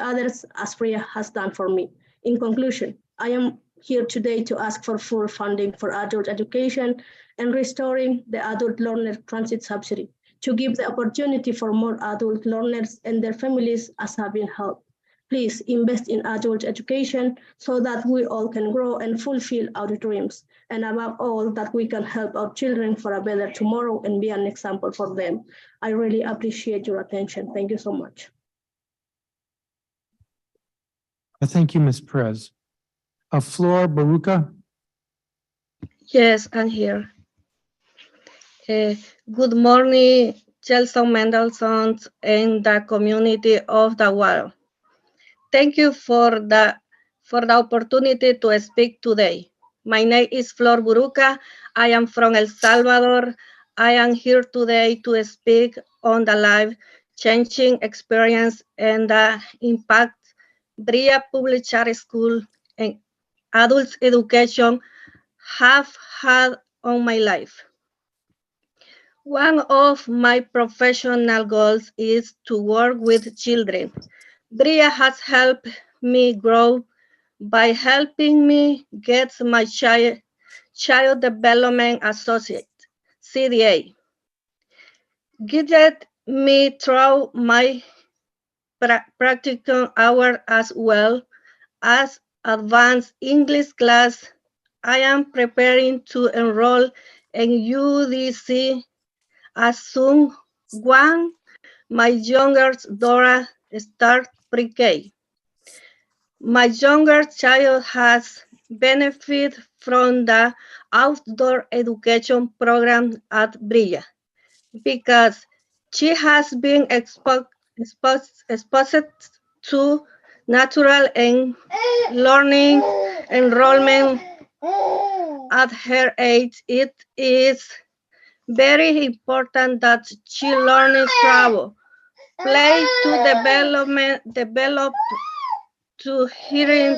others as Bria has done for me. In conclusion, I am here today to ask for full funding for adult education and restoring the adult learner transit subsidy to give the opportunity for more adult learners and their families as have been helped. Please invest in adult education so that we all can grow and fulfill our dreams. And above all, that we can help our children for a better tomorrow and be an example for them. I really appreciate your attention. Thank you so much. Thank you, Ms. Perez. Flor Baruca. Yes, I'm here. Good morning, Chelsea Mendelssohn and the community of the world. Thank you for the opportunity to speak today. My name is Flor Baruca. I am from El Salvador. I am here today to speak on the life-changing experience and the impact Bria Public Charter School and adult education have had on my life. One of my professional goals is to work with children. Bria has helped me grow by helping me get my Child Development Associate, CDA. Guided me through my practical hour as well as advanced English class. I am preparing to enroll in UDC as soon as my younger daughter starts pre-K. My younger child has benefited from the outdoor education program at Bria because she has been exposed to natural and learning enrollment at her age. It is very important that she learns travel, play to develop to hearing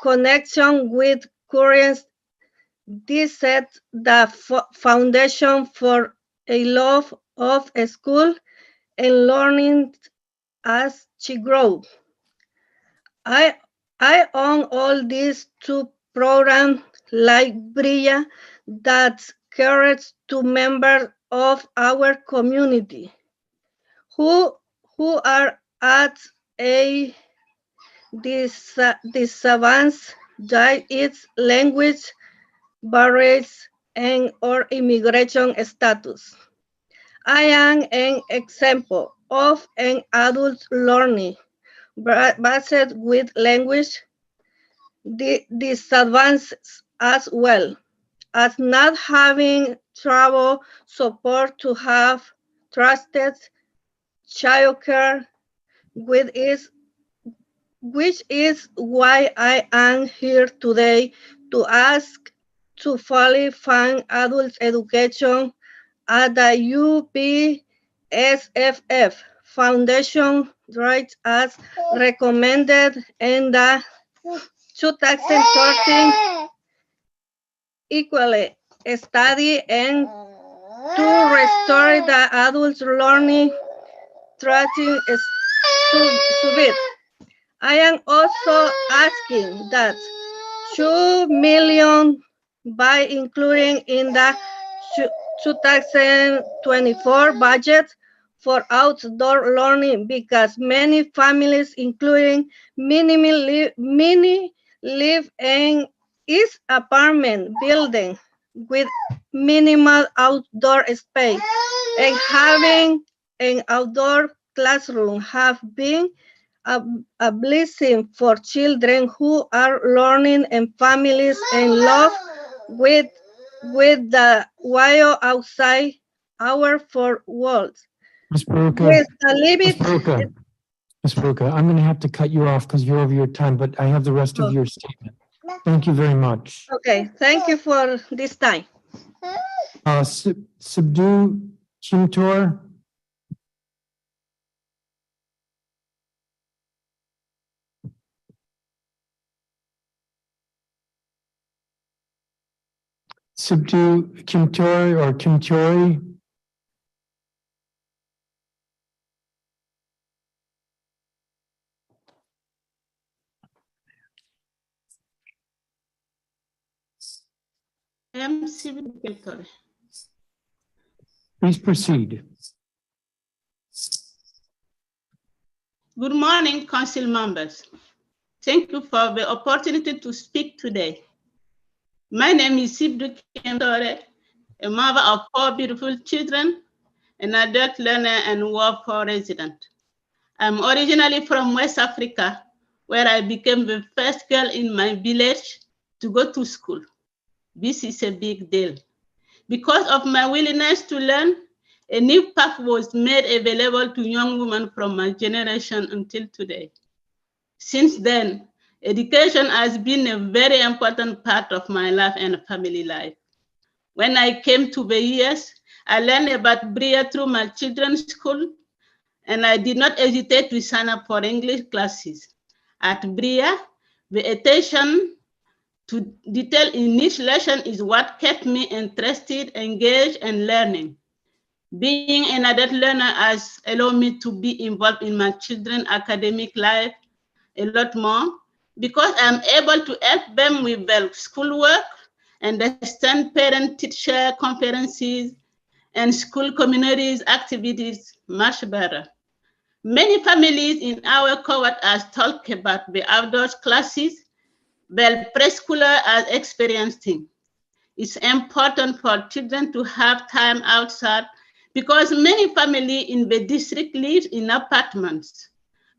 connection with currents. This sets the foundation for a love of school and learning as she grows. I own all these two programs like Bria that cares to members of our community who are at a disadvantage that its language barriers and or immigration status. I am an example of an adult learning based with language disadvantages as well as not having travel support to have trusted childcare which is why I am here today to ask to fully fund adult education at the UPSFF Foundation, right as recommended in the 2013 equally study and to restore the adult learning tracking submit. I am also asking that 2 million by including in the 2024 budget for outdoor learning because many families, including many live in each apartment building with minimal outdoor space and having an outdoor classroom have been a blessing for children who are learning and families in love with the wild outside our four walls. Ms. Baruca, With the limit. Ms. Baruca, I'm going to have to cut you off because you're over your time, but I have the rest of your statement. Thank you very much. Okay, thank you for this time. Subdu Chimtor. Subdu Kimtori or Kimtori. Please proceed. Good morning, council members. Thank you for the opportunity to speak today. My name is Sibdu Kemtore, a mother of 4 beautiful children, an adult learner and work-poor resident. I'm originally from West Africa, where I became the first girl in my village to go to school. This is a big deal. Because of my willingness to learn, a new path was made available to young women from my generation until today. Since then, education has been a very important part of my life and family life. When I came to the US, I learned about BRIA through my children's school, and I did not hesitate to sign up for English classes. At BRIA, the attention to detail in each lesson is what kept me interested, engaged, and learning. Being an adult learner has allowed me to be involved in my children's academic life a lot more because I'm able to help them with their schoolwork, understand parent-teacher conferences, and school communities activities much better. Many families in our cohort has talked about the outdoors classes their preschooler are experiencing. It's important for children to have time outside because many families in the district live in apartments.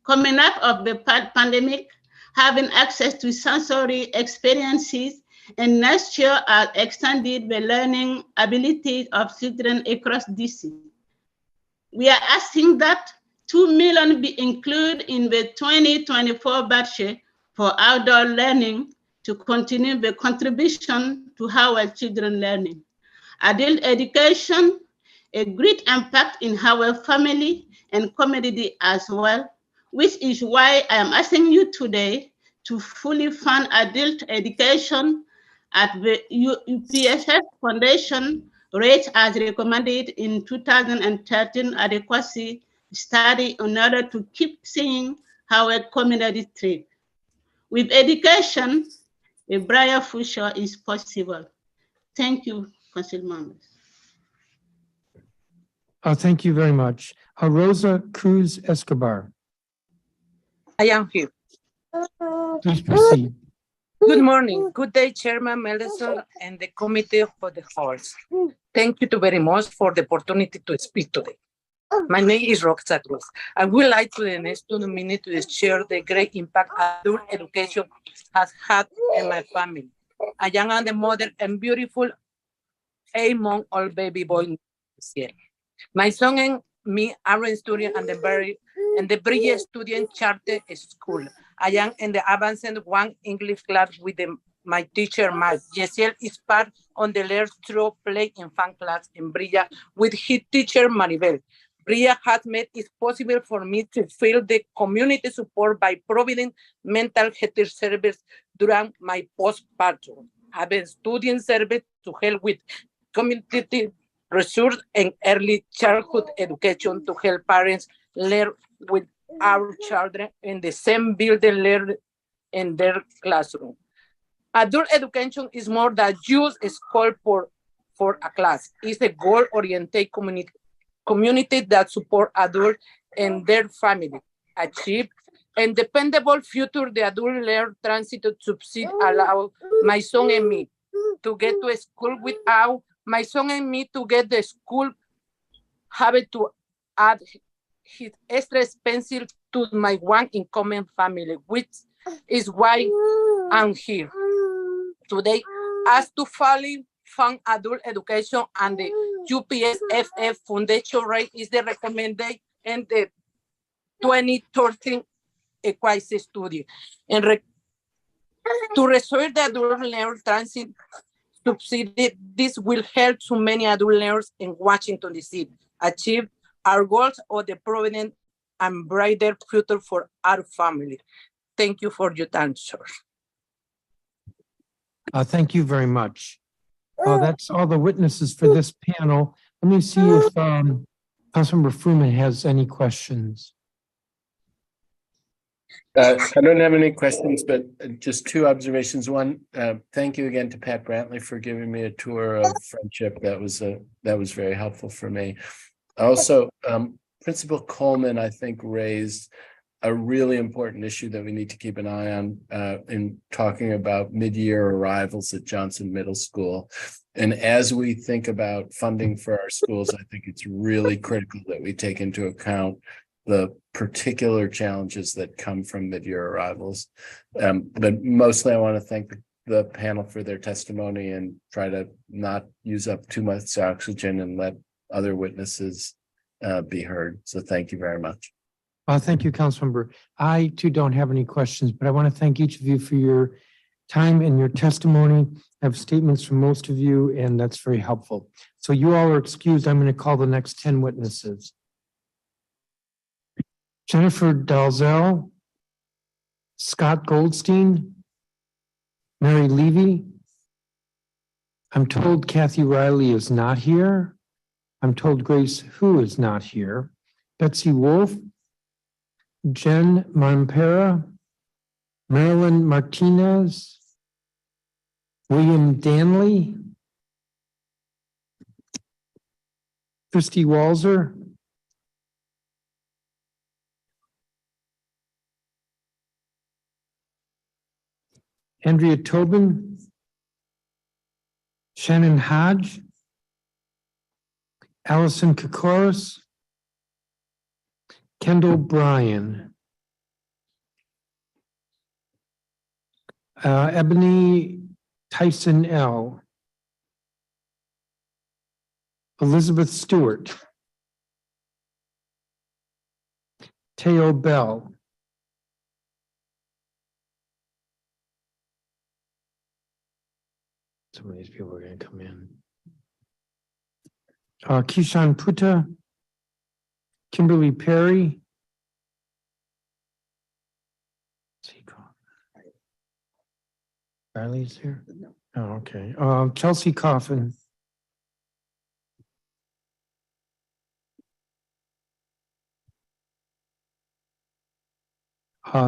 Coming out of the pandemic, having access to sensory experiences and nature has extended the learning abilities of children across DC. We are asking that 2 million be included in the 2024 budget for outdoor learning to continue the contribution to our children learning. Adult education, a great impact in our family and community as well, which is why I am asking you today to fully fund adult education at the UPSF Foundation rate as recommended in 2013 adequacy study in order to keep seeing how a community thrives. With education, a brighter future is possible. Thank you, Council members. Thank you very much. Rosa Cruz Escobar. I am here. Please proceed. Good morning. Good day, Chairman Melison and the Committee for the Horse. Thank you very much for the opportunity to speak today. My name is Roxa Cruz. I would like to the next 2 minutes to share the great impact adult education has had in my family. I am the mother and beautiful 8-month-old baby boy. My son and me are studying at the Bridge Student Charter School. I am in the advanced 1 English class with my teacher, Mark. Yesiel is part on the Learn Through Play infant class in Bridge with his teacher, Maribel. Bridge has made it possible for me to feel the community support by providing mental health service during my postpartum. Having student service to help with community resource and early childhood education to help parents learn with our children in the same building learn in their classroom. Adult education is more than just a school for a class. It's a goal-oriented community that support adults and their family. Achieve and dependable future the adult learn transit subsidy allow my son and me to get to a school without my son and me to get the school having to add his extra expensive to my 1 income family, which is why I'm here today. As to fully fund adult education and the UPSFF Foundation rate is the recommended in the 2013 equity study. And to resolve the adult learner transit subsidy, this will help so many adult learners in Washington, D.C. achieve our goals of the provident and brighter future for our family. Thank you for your answer. Thank you very much. That's all the witnesses for this panel. Let me see if Councilmember Fruman has any questions. I don't have any questions, but just two observations. One, thank you again to Pat Brantley for giving me a tour of friendship. That was very helpful for me. Also, Principal Coleman, I think, raised a really important issue that we need to keep an eye on in talking about mid-year arrivals at Johnson Middle School. And as we think about funding for our schools, I think it's really critical that we take into account the particular challenges that come from mid-year arrivals. But mostly I want to thank the panel for their testimony and try to not use up too much oxygen and let other witnesses be heard. So thank you very much. Thank you, Councilmember. I too don't have any questions, but I want to thank each of you for your time and your testimony. I have statements from most of you, and that's very helpful. So you all are excused. I'm going to call the next 10 witnesses. Jennifer Dalzell, Scott Goldstein, Mary Levy. I'm told Kathy Riley is not here. I'm told Grace Hu is not here. Betsy Wolf, Jen Montpera, Marilyn Martinez, William Danley, Christy Walzer, Andrea Tobin, Shannon Hodge, Allison Kokoris, Kendall Bryan, Ebony Tyson L, Elizabeth Stewart, Teo Bell, some of these people are going to come in. Kishan Putta, Kimberly Perry, Riley's here? Oh, okay. Chelsea Coffin.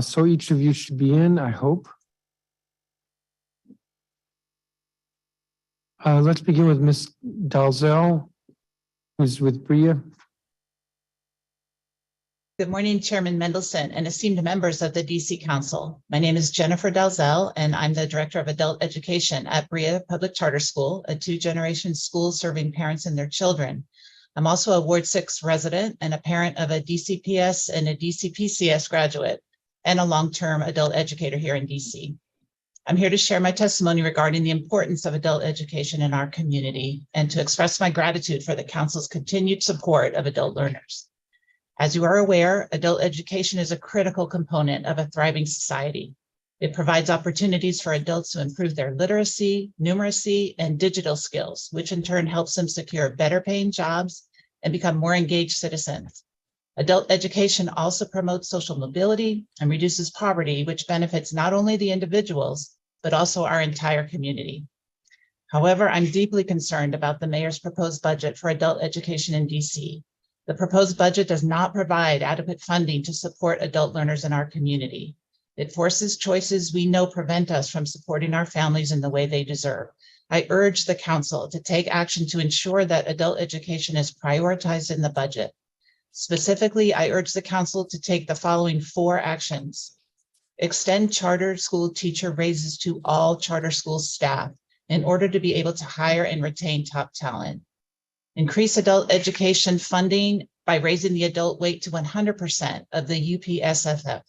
So each of you should be in, I hope. Let's begin with Ms. Dalzell, who's with Bria. Good morning, Chairman Mendelson and esteemed members of the DC Council. My name is Jennifer Dalzell, and I'm the Director of Adult Education at Bria Public Charter School, a two-generation school serving parents and their children. I'm also a Ward 6 resident and a parent of a DCPS and a DCPCS graduate, and a long-term adult educator here in DC. I'm here to share my testimony regarding the importance of adult education in our community and to express my gratitude for the Council's continued support of adult learners. As you are aware, adult education is a critical component of a thriving society. It provides opportunities for adults to improve their literacy, numeracy, and digital skills, which in turn helps them secure better paying jobs and become more engaged citizens. Adult education also promotes social mobility and reduces poverty, which benefits not only the individuals, but also our entire community. However, I'm deeply concerned about the mayor's proposed budget for adult education in DC. The proposed budget does not provide adequate funding to support adult learners in our community. It forces choices we know prevent us from supporting our families in the way they deserve. I urge the Council to take action to ensure that adult education is prioritized in the budget. Specifically, I urge the Council to take the following 4 actions. Extend charter school teacher raises to all charter school staff in order to be able to hire and retain top talent. Increase adult education funding by raising the adult weight to 100% of the UPSFF.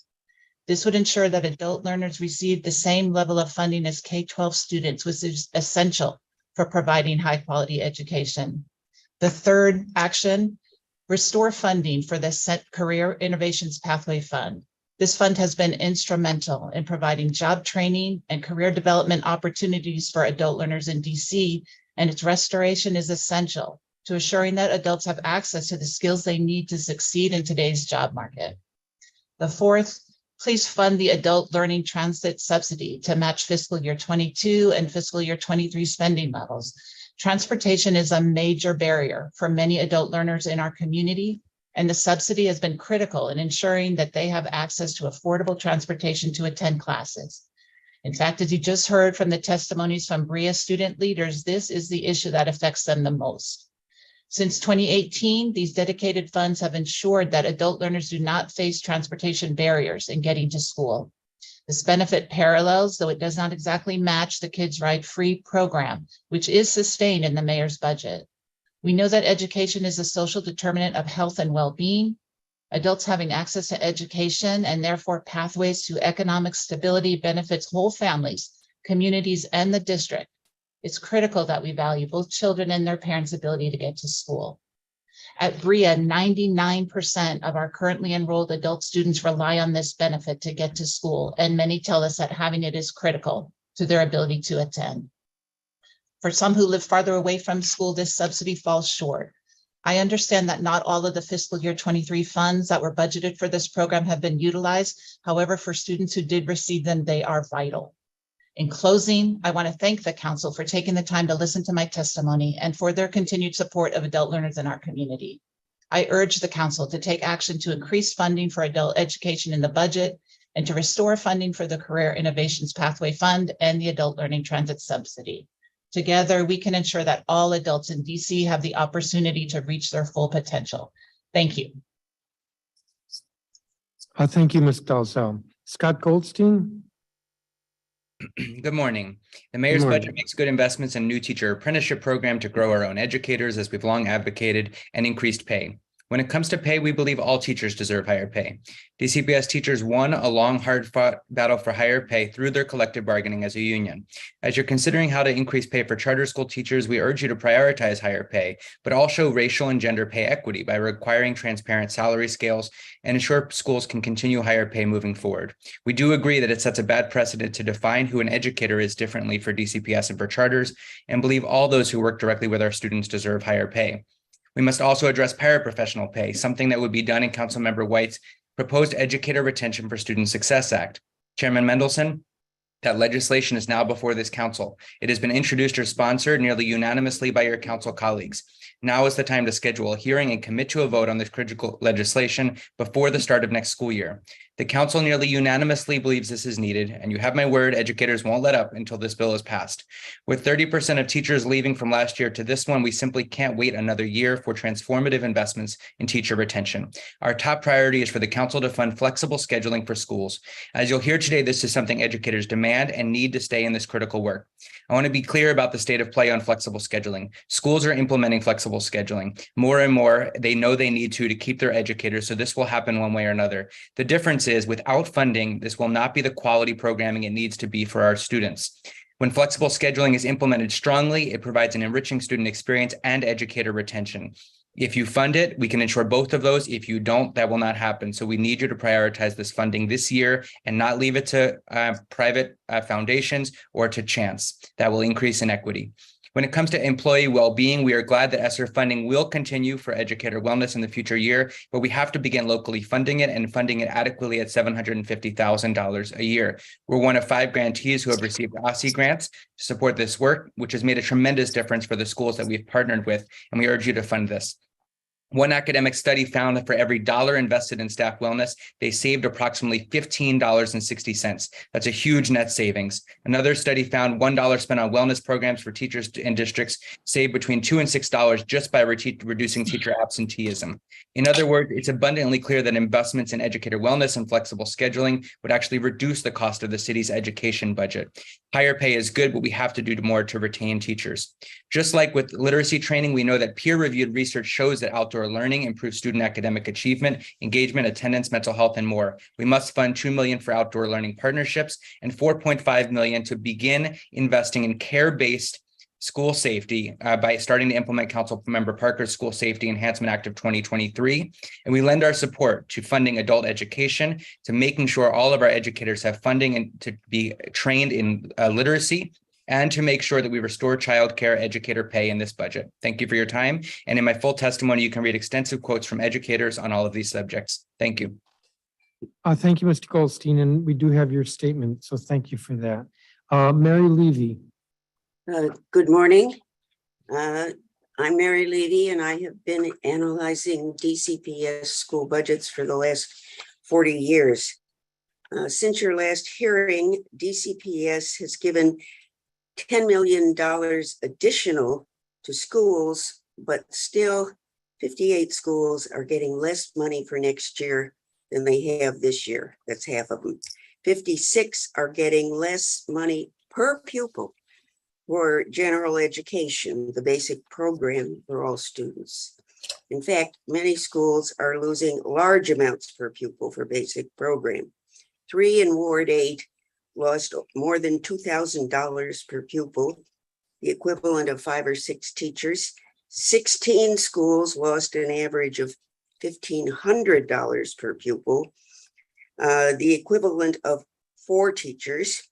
This would ensure that adult learners receive the same level of funding as K-12 students, which is essential for providing high-quality education. The third action, restore funding for the Career Innovations Pathway Fund. This fund has been instrumental in providing job training and career development opportunities for adult learners in DC, and its restoration is essential to assuring that adults have access to the skills they need to succeed in today's job market. The fourth, please fund the adult learning transit subsidy to match fiscal year 22 and fiscal year 23 spending levels. Transportation is a major barrier for many adult learners in our community, And the subsidy has been critical in ensuring that they have access to affordable transportation to attend classes. In fact, as you just heard from the testimonies from BREA student leaders, this is the issue that affects them the most. Since 2018, these dedicated funds have ensured that adult learners do not face transportation barriers in getting to school. This benefit parallels, though it does not exactly match, the Kids Ride Free program, which is sustained in the mayor's budget. We know that education is a social determinant of health and well-being. Adults having access to education and therefore pathways to economic stability benefits whole families, communities, and the district. It's critical that we value both children and their parents' ability to get to school. At BREA, 99% of our currently enrolled adult students rely on this benefit to get to school, and many tell us that having it is critical to their ability to attend. For some who live farther away from school, this subsidy falls short. I understand that not all of the fiscal year 23 funds that were budgeted for this program have been utilized. However, for students who did receive them, they are vital. In closing, I want to thank the council for taking the time to listen to my testimony and for their continued support of adult learners in our community. I urge the council to take action to increase funding for adult education in the budget and to restore funding for the Career Innovations Pathway Fund and the Adult Learning Transit Subsidy. Together, we can ensure that all adults in DC have the opportunity to reach their full potential. Thank you. Thank you, Ms. Dalzell. Scott Goldstein. Good morning. The mayor's Good morning. budget makes good investments in a new teacher apprenticeship program to grow our own educators, as we've long advocated, and increased pay. When it comes to pay, we believe all teachers deserve higher pay. DCPS teachers won a long, hard-fought battle for higher pay through their collective bargaining as a union. As you're considering how to increase pay for charter school teachers, we urge you to prioritize higher pay, but also racial and gender pay equity by requiring transparent salary scales and ensure schools can continue higher pay moving forward. We do agree that it sets a bad precedent to define who an educator is differently for DCPS and for charters, and believe all those who work directly with our students deserve higher pay. We must also address paraprofessional pay, something that would be done in Councilmember White's proposed Educator Retention for Student Success Act. Chairman Mendelson, that legislation is now before this council. It has been introduced or sponsored nearly unanimously by your council colleagues. Now is the time to schedule a hearing and commit to a vote on this critical legislation before the start of next school year. The council nearly unanimously believes this is needed, and you have my word, educators won't let up until this bill is passed. With 30% of teachers leaving from last year to this one, we simply can't wait another year for transformative investments in teacher retention. Our top priority is for the council to fund flexible scheduling for schools. As you'll hear today, this is something educators demand and need to stay in this critical work. I want to be clear about the state of play on flexible scheduling. Schools are implementing flexible scheduling. More and more, they know they need to keep their educators, so this will happen one way or another. The difference is, without funding, this will not be the quality programming it needs to be for our students. When flexible scheduling is implemented strongly, it provides an enriching student experience and educator retention. If you fund it, we can ensure both of those. If you don't, that will not happen. So we need you to prioritize this funding this year and not leave it to private foundations or to chance. That will increase inequity. When it comes to employee well-being, we are glad that ESSER funding will continue for educator wellness in the future year, but we have to begin locally funding it and funding it adequately at $750,000 a year. We're one of 5 grantees who have received OSSI grants to support this work, which has made a tremendous difference for the schools that we've partnered with, and we urge you to fund this. One academic study found that for every $1 invested in staff wellness, they saved approximately $15.60. That's a huge net savings. Another study found $1 spent on wellness programs for teachers in districts saved between $2 and $6 just by reducing teacher absenteeism. In other words, it's abundantly clear that investments in educator wellness and flexible scheduling would actually reduce the cost of the city's education budget. Higher pay is good, but we have to do more to retain teachers. Just like with literacy training, we know that peer-reviewed research shows that outdoor learning improves student academic achievement, engagement, attendance, mental health, and more. We must fund $2 million for outdoor learning partnerships and $4.5 million to begin investing in care-based school safety by starting to implement Councilmember Parker's School Safety Enhancement Act of 2023. And we lend our support to funding adult education, to making sure all of our educators have funding and to be trained in literacy, and to make sure that we restore childcare educator pay in this budget. Thank you for your time. And in my full testimony, you can read extensive quotes from educators on all of these subjects. Thank you. Thank you, Mr. Goldstein, and we do have your statement, so thank you for that. Mary Levy. Good morning. I'm Mary Levy, and I have been analyzing DCPS school budgets for the last 40 years. Since your last hearing, DCPS has given $10 million additional to schools, but still 58 schools are getting less money for next year than they have this year. That's half of them. 56 are getting less money per pupil for general education, the basic program for all students. In fact, many schools are losing large amounts per pupil for basic program. 3 in Ward 8 lost more than $2,000 per pupil, the equivalent of 5 or 6 teachers. 16 schools lost an average of $1,500 per pupil, the equivalent of 4 teachers.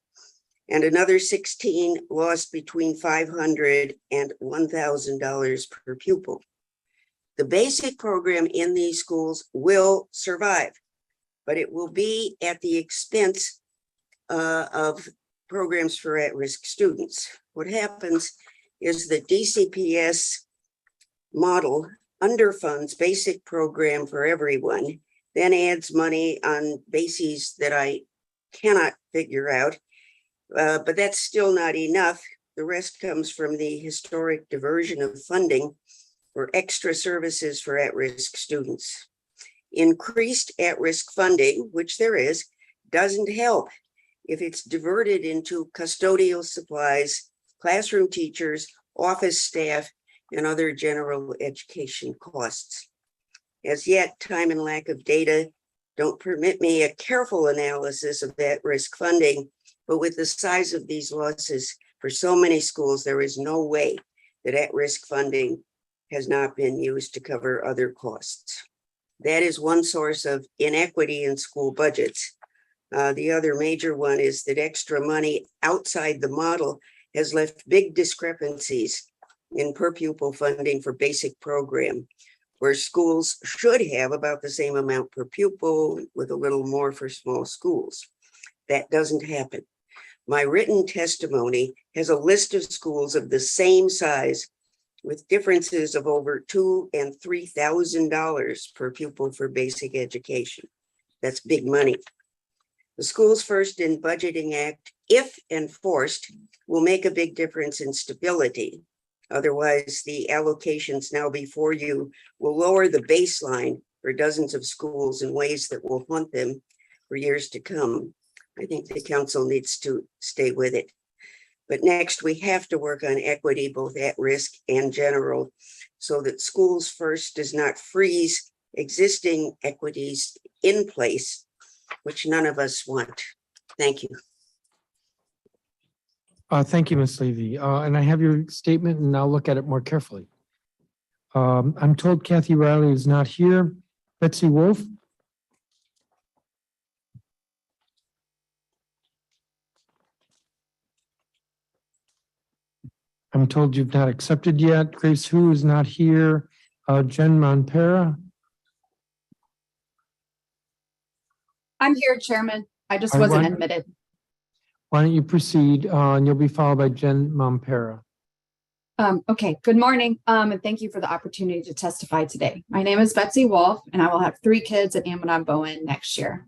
And another 16 lost between $500 and $1,000 per pupil. The basic program in these schools will survive, but it will be at the expense of programs for at-risk students. What happens is the DCPS model underfunds basic program for everyone, then adds money on bases that I cannot figure out. But that's still not enough. The rest comes from the historic diversion of funding for extra services for at-risk students. Increased at-risk funding, which there is, doesn't help if it's diverted into custodial supplies, classroom teachers, office staff, and other general education costs. As yet, time and lack of data don't permit me a careful analysis of at-risk funding. But with the size of these losses for so many schools, there is no way that at-risk funding has not been used to cover other costs. That is one source of inequity in school budgets. The other major one is that extra money outside the model has left big discrepancies in per pupil funding for basic program, where schools should have about the same amount per pupil with a little more for small schools. That doesn't happen. My written testimony has a list of schools of the same size with differences of over $2,000 and $3,000 per pupil for basic education. That's big money. The Schools First in Budgeting Act, if enforced, will make a big difference in stability. Otherwise, the allocations now before you will lower the baseline for dozens of schools in ways that will haunt them for years to come. I think the council needs to stay with it. But next, we have to work on equity, both at risk and general, so that Schools First does not freeze existing equities in place, which none of us want. Thank you. Thank you, Ms. Levy. And I have your statement and I'll look at it more carefully. I'm told Kathy Riley is not here. Betsy Wolf. I'm told you've not accepted yet. Grace Hu is not here. Jen Monpera. I'm here, Chairman. I just wasn't admitted. Why don't you proceed, and you'll be followed by Jen Monpera. Okay, good morning, and thank you for the opportunity to testify today. My name is Betsy Wolf, and I will have 3 kids at Amidon Bowen next year.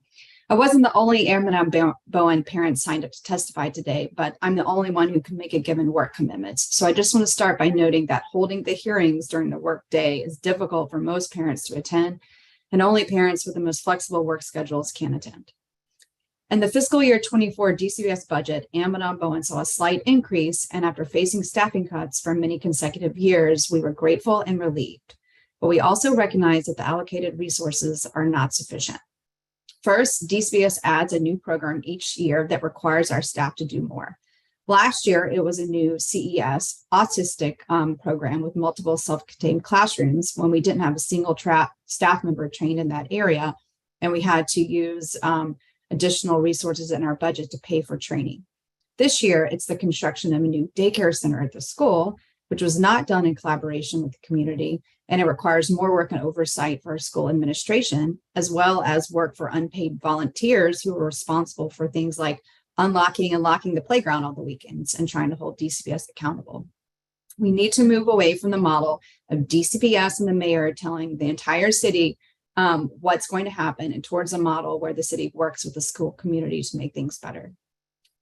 I wasn't the only Amidon Bowen parent signed up to testify today, but I'm the only one who can make a given work commitments. So I just want to start by noting that holding the hearings during the work day is difficult for most parents to attend, and only parents with the most flexible work schedules can attend. In the fiscal year 24 DCPS budget, Amidon Bowen saw a slight increase, and after facing staffing cuts for many consecutive years, we were grateful and relieved. But we also recognize that the allocated resources are not sufficient. First, DCPS adds a new program each year that requires our staff to do more. Last year, it was a new CES autistic program with multiple self-contained classrooms when we didn't have a single staff member trained in that area, and we had to use additional resources in our budget to pay for training. This year, it's the construction of a new daycare center at the school, which was not done in collaboration with the community, and it requires more work and oversight for our school administration, as well as work for unpaid volunteers who are responsible for things like unlocking and locking the playground on the weekends and trying to hold DCPS accountable. We need to move away from the model of DCPS and the mayor telling the entire city what's going to happen, and towards a model where the city works with the school community to make things better.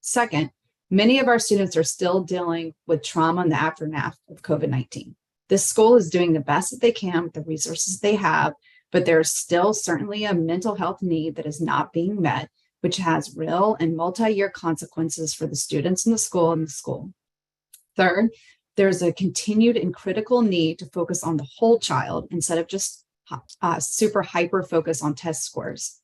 Second, many of our students are still dealing with trauma in the aftermath of COVID-19. This school is doing the best that they can with the resources they have, but there's still certainly a mental health need that is not being met, which has real and multi-year consequences for the students in the school and the school. Third, there's a continued and critical need to focus on the whole child instead of just super hyper focus on test scores.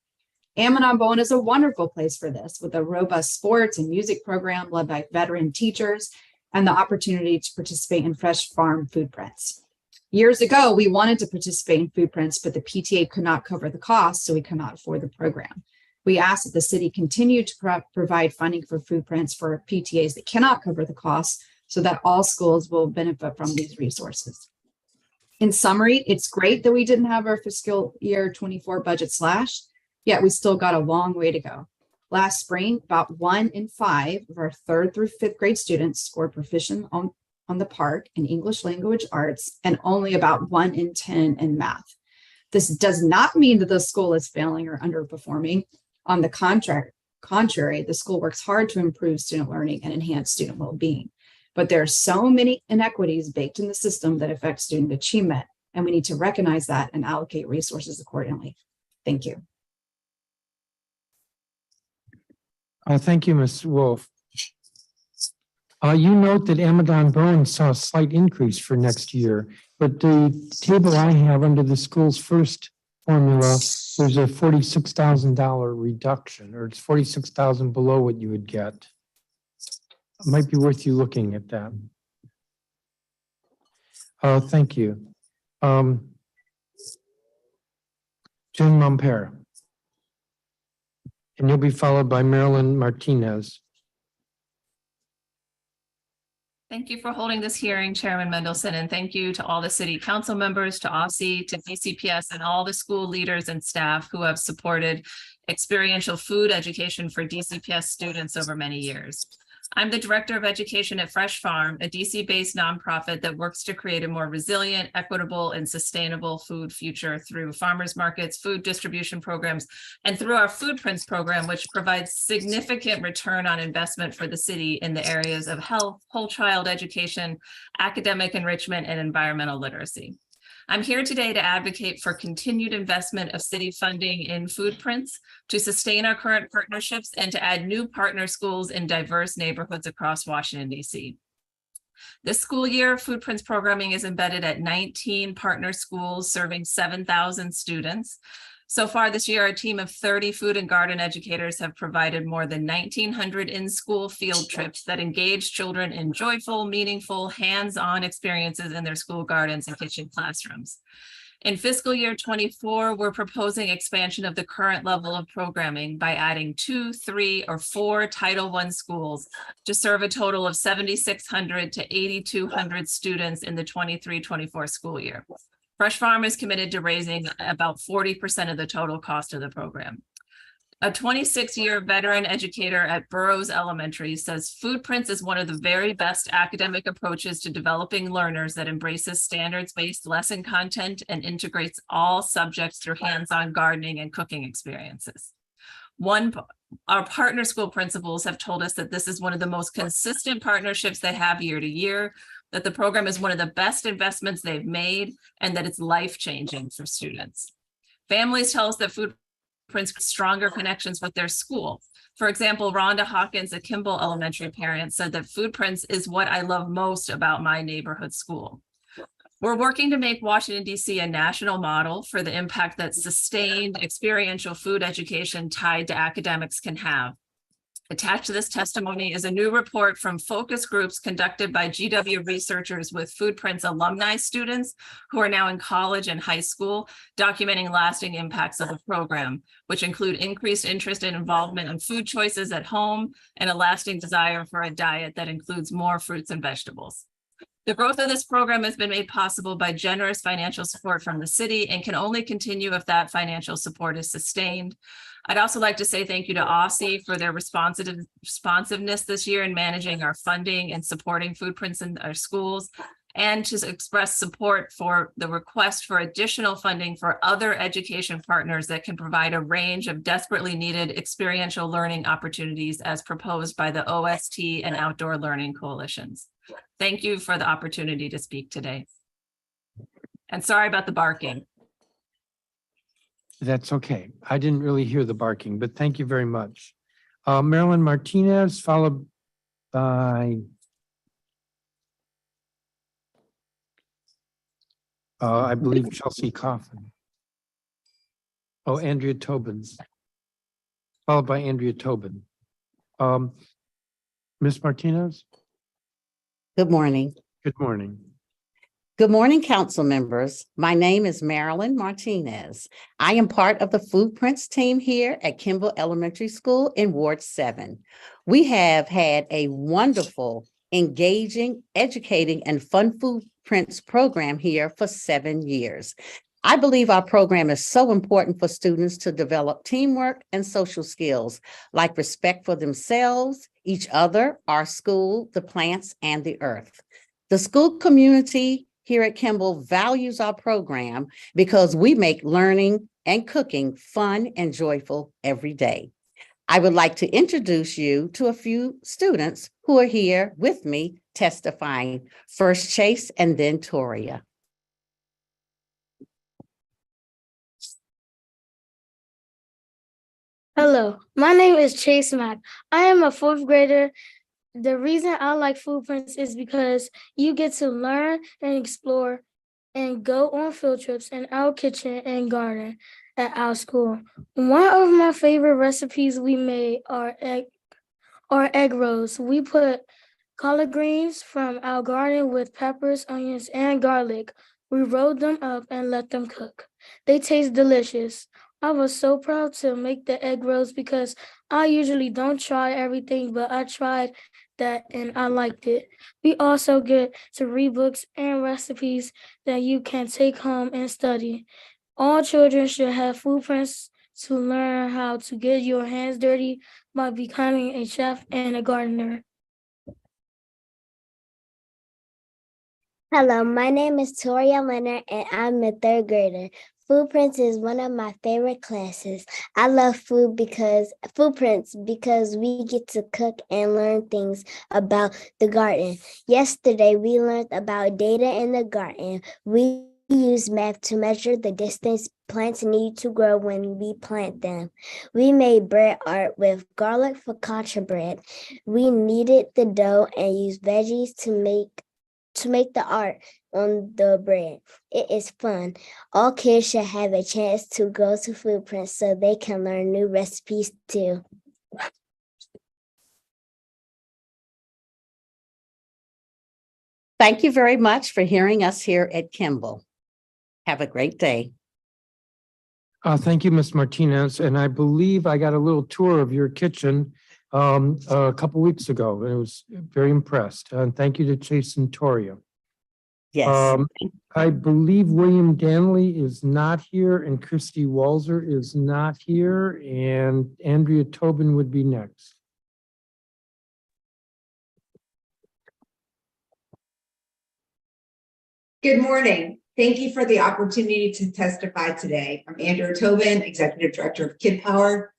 Amman-on-Bowen is a wonderful place for this, with a robust sports and music program led by veteran teachers and the opportunity to participate in fresh farm food prints. Years ago, we wanted to participate in food prints, but the PTA could not cover the cost, so we could not afford the program. We asked that the city continue to provide funding for food prints for PTAs that cannot cover the cost, so that all schools will benefit from these resources. In summary, it's great that we didn't have our fiscal year 24 budget slashed, yet we still got a long way to go. Last spring, about 1 in 5 of our 3rd through 5th grade students scored proficient on the PARCC in English language arts, and only about 1 in 10 in math. This does not mean that the school is failing or underperforming. On the contrary, the school works hard to improve student learning and enhance student well-being. But there are so many inequities baked in the system that affect student achievement, and we need to recognize that and allocate resources accordingly. Thank you. Thank you, Ms. Wolf. You note that Amman-on-Bowen saw a slight increase for next year, but the table I have under the school's first formula, there's a $46,000 reduction, or it's $46,000 below what you would get. It might be worth you looking at that. Thank you. Jim Mompere. And you'll be followed by Marilyn Martinez. Thank you for holding this hearing, Chairman Mendelson, and thank you to all the city council members, to OSSI, to DCPS, and all the school leaders and staff who have supported experiential food education for DCPS students over many years. I'm the Director of Education at Fresh Farm, a DC-based nonprofit that works to create a more resilient, equitable, and sustainable food future through farmers markets, food distribution programs, and through our Food Prints program, which provides significant return on investment for the city in the areas of health, whole child education, academic enrichment, and environmental literacy. I'm here today to advocate for continued investment of city funding in food prints to sustain our current partnerships and to add new partner schools in diverse neighborhoods across Washington, D.C. This school year, food prints programming is embedded at 19 partner schools serving 7,000 students. So far this year, a team of 30 food and garden educators have provided more than 1,900 in-school field trips that engage children in joyful, meaningful, hands-on experiences in their school gardens and kitchen classrooms. In fiscal year 24, we're proposing expansion of the current level of programming by adding 2, 3, or 4 Title I schools to serve a total of 7,600 to 8,200 students in the 23-24 school year. Fresh Farm is committed to raising about 40% of the total cost of the program. A 26-year veteran educator at Burroughs Elementary says food prints is one of the very best academic approaches to developing learners that embraces standards-based lesson content and integrates all subjects through hands-on gardening and cooking experiences. Our partner school principals have told us that this is one of the most consistent partnerships they have year to year, that the program is one of the best investments they've made, and that it's life-changing for students. Families tell us that food prints stronger connections with their school. For example, Rhonda Hawkins, a Kimball Elementary parent, said that food prints is what I love most about my neighborhood school. We're working to make Washington, D.C. a national model for the impact that sustained experiential food education tied to academics can have. Attached to this testimony is a new report from focus groups conducted by GW researchers with Food Prints alumni students who are now in college and high school, documenting lasting impacts of the program, which include increased interest and involvement in food choices at home and a lasting desire for a diet that includes more fruits and vegetables. The growth of this program has been made possible by generous financial support from the city and can only continue if that financial support is sustained. I'd also like to say thank you to OSSI for their responsiveness this year in managing our funding and supporting food prints in our schools. and to express support for the request for additional funding for other education partners that can provide a range of desperately needed experiential learning opportunities as proposed by the OST and Outdoor Learning Coalitions. Thank you for the opportunity to speak today. And sorry about the barking. That's okay. I didn't really hear the barking, but thank you very much. Marilyn Martinez, followed by I believe Chelsea Coffin. Oh, Andrea Tobin, followed by Andrea Tobin. Ms. Martinez? Good morning. Good morning. Good morning, council members. My name is Marilyn Martinez. I am part of the Food Prints team here at Kimball Elementary School in Ward 7. We have had a wonderful, engaging, educating, and fun food prints program here for 7 years. I believe our program is so important for students to develop teamwork and social skills like respect for themselves, each other, our school, the plants, and the earth. The school community here at Kimball values our program because we make learning and cooking fun and joyful every day. I would like to introduce you to a few students who are here with me testifying. First Chase and then Toria. Hello, my name is Chase Mack. I am a 4th grader. The reason I like food prints is because you get to learn and explore and go on field trips in our kitchen and garden at our school. One of my favorite recipes we made are egg rolls. We put collard greens from our garden with peppers, onions, and garlic. We rolled them up and let them cook. They taste delicious. I was so proud to make the egg rolls because I usually don't try everything, but I tried that and I liked it. We also get to read books and recipes that you can take home and study. All children should have food prints to learn how to get your hands dirty by becoming a chef and a gardener. Hello, my name is Toria Leonard and I'm a 3rd grader. Food prints is one of my favorite classes. I love food prints because we get to cook and learn things about the garden. Yesterday, we learned about data in the garden. We use math to measure the distance plants need to grow when we plant them. We made bread art with garlic focaccia bread. We kneaded the dough and used veggies to make the art on the bread. It is fun. All kids should have a chance to go to food prints so they can learn new recipes too. Thank you very much for hearing us here at Kimball. Have a great day. Thank you, Ms. Martinez. And I believe I got a little tour of your kitchen a couple weeks ago. And I was very impressed. And thank you to Chase and Toria. Yes. I believe William Danley is not here and Christy Walzer is not here and Andrea Tobin would be next. Good morning. Thank you for the opportunity to testify today. I'm Andrea Tobin, Executive Director of Kid Power.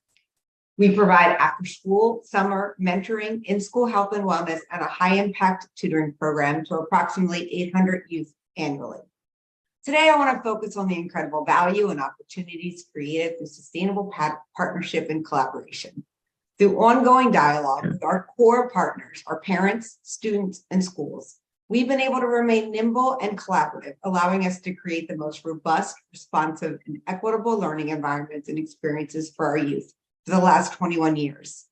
We provide after-school, summer mentoring, in-school health and wellness, and a high-impact tutoring program to approximately 800 youth annually. Today, I want to focus on the incredible value and opportunities created through sustainable partnership and collaboration. Through ongoing dialogue with our core partners, our parents, students, and schools, we've been able to remain nimble and collaborative, allowing us to create the most robust, responsive, and equitable learning environments and experiences for our youth for the last 21 years.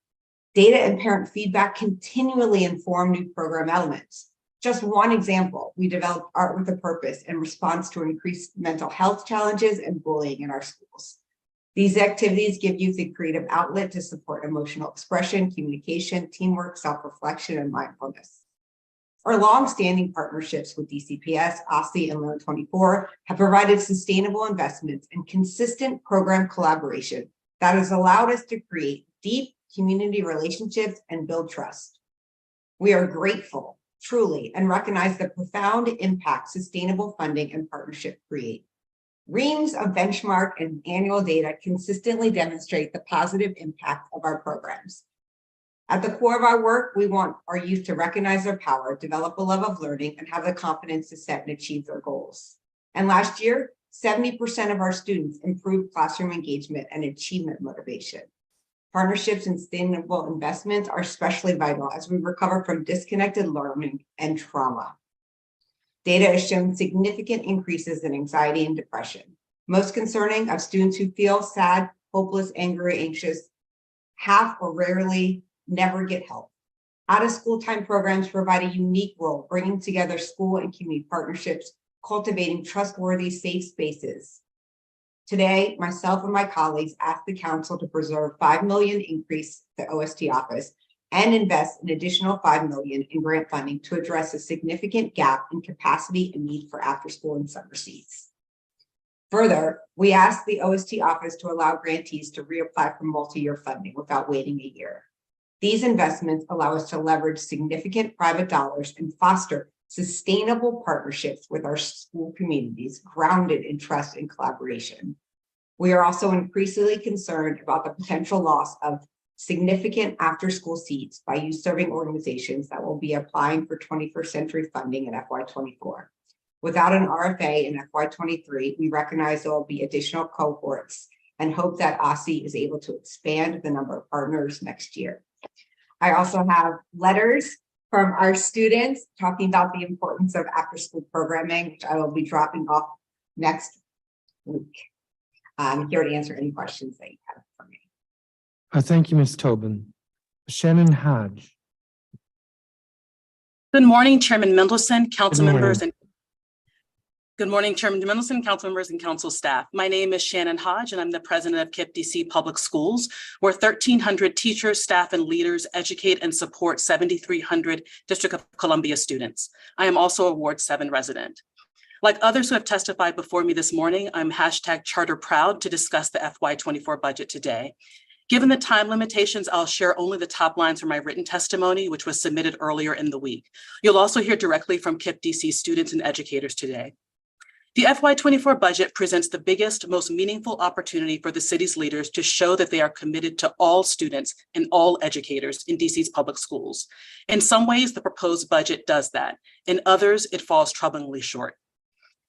Data and parent feedback continually inform new program elements. Just one example, we developed Art with a Purpose in response to increased mental health challenges and bullying in our schools. These activities give youth a creative outlet to support emotional expression, communication, teamwork, self-reflection, and mindfulness. Our long-standing partnerships with DCPS, OSSI, and Learn24 have provided sustainable investments and consistent program collaboration that has allowed us to create deep community relationships and build trust. We are grateful truly, and recognize the profound impact sustainable funding and partnership create. Reams of benchmark and annual data consistently demonstrate the positive impact of our programs. At the core of our work, we want our youth to recognize their power, develop a love of learning, and have the confidence to set and achieve their goals. And last year, 70% of our students improved classroom engagement and achievement motivation. Partnerships and sustainable investments are especially vital as we recover from disconnected learning and trauma. Data has shown significant increases in anxiety and depression. Most concerning of students who feel sad, hopeless, angry, anxious, have or rarely never get help. Out-of-school time programs provide a unique role, bringing together school and community partnerships, cultivating trustworthy, safe spaces. Today, myself and my colleagues asked the council to preserve $5 million increase the OST office and invest an additional $5 million in grant funding to address a significant gap in capacity and need for after-school and summer seats. Further, we asked the OST office to allow grantees to reapply for multi-year funding without waiting a year. These investments allow us to leverage significant private dollars and foster sustainable partnerships with our school communities grounded in trust and collaboration. We are also increasingly concerned about the potential loss of significant after-school seats by youth-serving organizations that will be applying for 21st century funding in FY24. Without an RFA in FY23, we recognize there will be additional cohorts and hope that OSSI is able to expand the number of partners next year. I also have letters from our students talking about the importance of after-school programming, which I will be dropping off next week. I'm here to answer any questions that you have for me. Thank you, Ms. Tobin. Shannon Hodge. Good morning, Chairman Mendelson, council Good morning. members, and good morning, Chairman Mendelson, council members, and council staff. My name is Shannon Hodge, and I'm the president of KIPP DC Public Schools, where 1,300 teachers, staff, and leaders educate and support 7,300 District of Columbia students. I am also a Ward 7 resident. Like others who have testified before me this morning, I'm #charter proud to discuss the FY24 budget today. Given the time limitations, I'll share only the top lines from my written testimony, which was submitted earlier in the week. You'll also hear directly from KIPP DC students and educators today. The FY24 budget presents the biggest, most meaningful opportunity for the city's leaders to show that they are committed to all students and all educators in DC's public schools. In some ways, the proposed budget does that. In others, it falls troublingly short.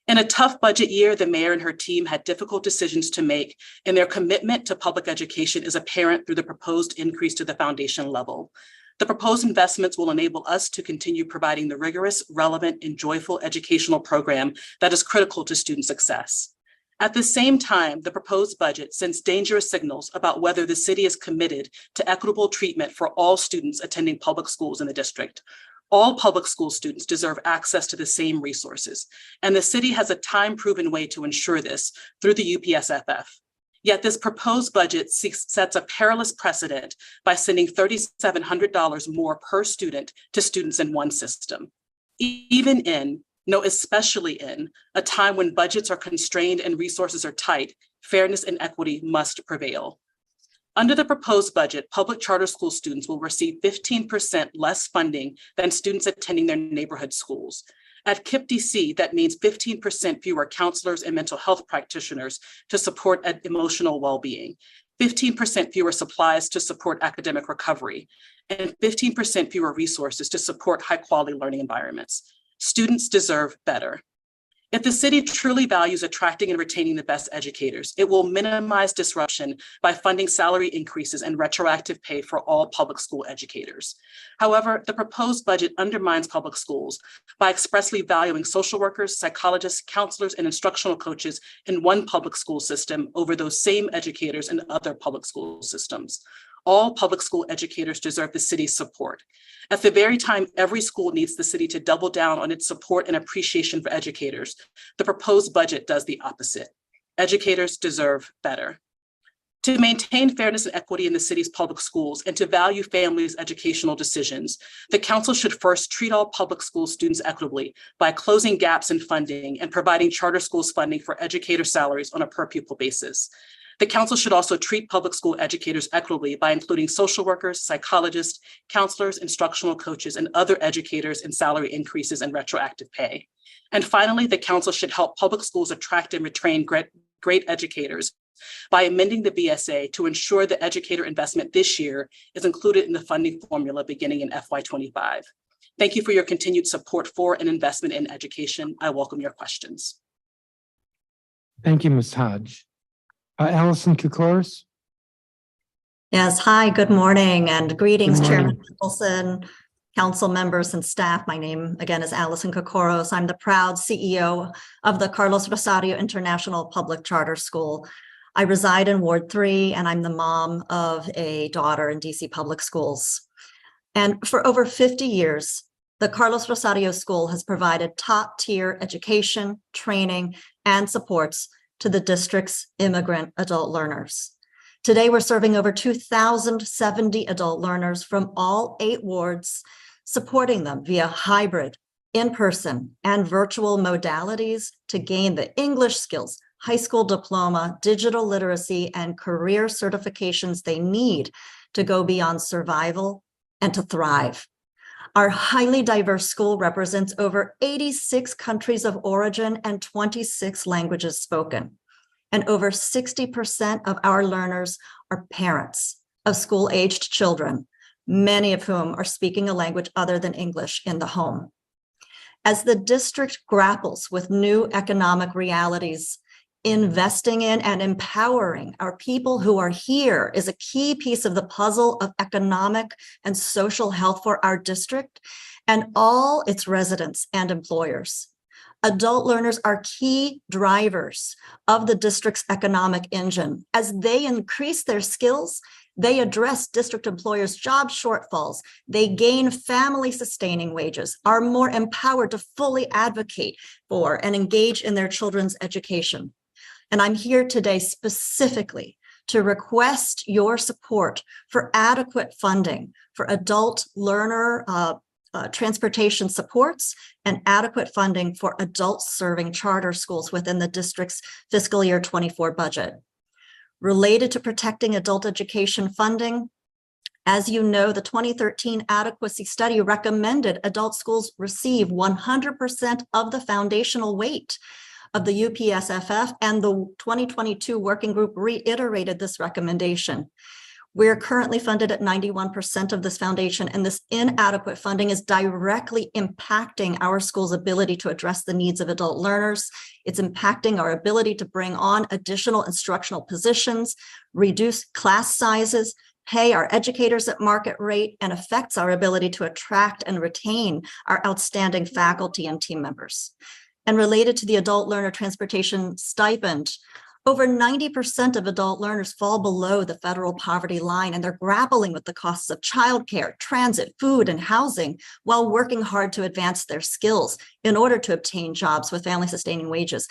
In a tough budget year, the mayor and her team had difficult decisions to make, and their commitment to public education is apparent through the proposed increase to the foundation level. The proposed investments will enable us to continue providing the rigorous, relevant, and joyful educational program that is critical to student success. At the same time, the proposed budget sends dangerous signals about whether the city is committed to equitable treatment for all students attending public schools in the district. All public school students deserve access to the same resources, and the city has a time-proven way to ensure this through the UPSFF. Yet this proposed budget sets a perilous precedent by sending $3,700 more per student to students in one system. Even in, no, especially in, a time when budgets are constrained and resources are tight, fairness and equity must prevail. Under the proposed budget, public charter school students will receive 15% less funding than students attending their neighborhood schools. At KIPP DC, that means 15% fewer counselors and mental health practitioners to support emotional well-being, 15% fewer supplies to support academic recovery, and 15% fewer resources to support high-quality learning environments. Students deserve better. If the city truly values attracting and retaining the best educators, it will minimize disruption by funding salary increases and retroactive pay for all public school educators. However, the proposed budget undermines public schools by expressly valuing social workers, psychologists, counselors, and instructional coaches in one public school system over those same educators in other public school systems. All public school educators deserve the city's support. At the very time every school needs the city to double down on its support and appreciation for educators, the proposed budget does the opposite. Educators deserve better. To maintain fairness and equity in the city's public schools and to value families' educational decisions, the council should first treat all public school students equitably by closing gaps in funding and providing charter schools funding for educator salaries on a per pupil basis. The council should also treat public school educators equitably by including social workers, psychologists, counselors, instructional coaches, and other educators in salary increases and retroactive pay. And finally, the council should help public schools attract and retain great educators by amending the BSA to ensure the educator investment this year is included in the funding formula beginning in FY25. Thank you for your continued support for and investment in education. I welcome your questions. Thank you, Ms. Hodge. Allison Kokoris. Yes, hi, good morning and greetings, Good morning. Chairman Nicholson, council members and staff. My name again is Allison Kokoros. I'm the proud CEO of the Carlos Rosario International Public Charter School. I reside in Ward 3 and I'm the mom of a daughter in DC Public Schools. And for over 50 years, the Carlos Rosario School has provided top-tier education, training, and supports to the district's immigrant adult learners. Today, we're serving over 2,070 adult learners from all 8 wards, supporting them via hybrid, in-person, and virtual modalities to gain the English skills, high school diploma, digital literacy, and career certifications they need to go beyond survival and to thrive. Our highly diverse school represents over 86 countries of origin and 26 languages spoken. And over 60% of our learners are parents of school-aged children, many of whom are speaking a language other than English in the home. As the district grapples with new economic realities, investing in and empowering our people who are here is a key piece of the puzzle of economic and social health for our district and all its residents and employers. Adult learners are key drivers of the district's economic engine. As they increase their skills, they address district employers' job shortfalls, they gain family-sustaining wages, are more empowered to fully advocate for and engage in their children's education. And I'm here today specifically to request your support for adequate funding for adult learner transportation supports and adequate funding for adult serving charter schools within the district's fiscal year 24 budget. Related to protecting adult education funding, as you know, the 2013 adequacy study recommended adult schools receive 100% of the foundational weight of the UPSFF, and the 2022 working group reiterated this recommendation. We're currently funded at 91% of this foundation, and this inadequate funding is directly impacting our school's ability to address the needs of adult learners. It's impacting our ability to bring on additional instructional positions, reduce class sizes, pay our educators at market rate, and affects our ability to attract and retain our outstanding faculty and team members. And related to the adult learner transportation stipend, over 90% of adult learners fall below the federal poverty line, and they're grappling with the costs of childcare, transit, food, and housing while working hard to advance their skills in order to obtain jobs with family-sustaining wages.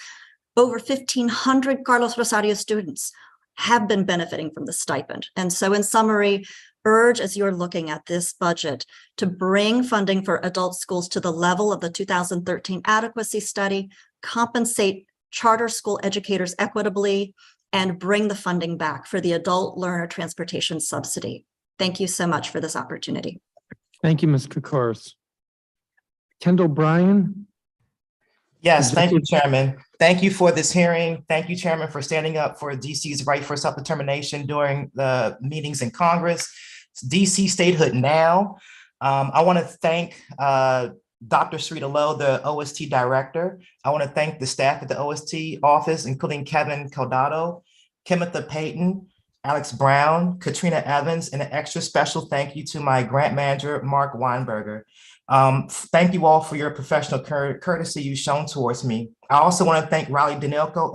Over 1,500 Carlos Rosario students have been benefiting from the stipend. And so in summary, urge as you're looking at this budget to bring funding for adult schools to the level of the 2013 adequacy study, compensate charter school educators equitably, and bring the funding back for the adult learner transportation subsidy. Thank you so much for this opportunity. Thank you, Ms. Kokoris. Kendall Bryan. Yes, thank you, Chairman. Thank you for this hearing. Thank you, Chairman, for standing up for DC's right for self-determination during the meetings in Congress. It's DC statehood now. I want to thank Dr. Sarita Lowe, the OST director. I want to thank the staff at the OST office, including Kevin Caldado, Kimitha Payton, Alex Brown, Katrina Evans, and an extra special thank you to my grant manager, Mark Weinberger. Thank you all for your professional courtesy you've shown towards me. I also want to thank Riley Danilko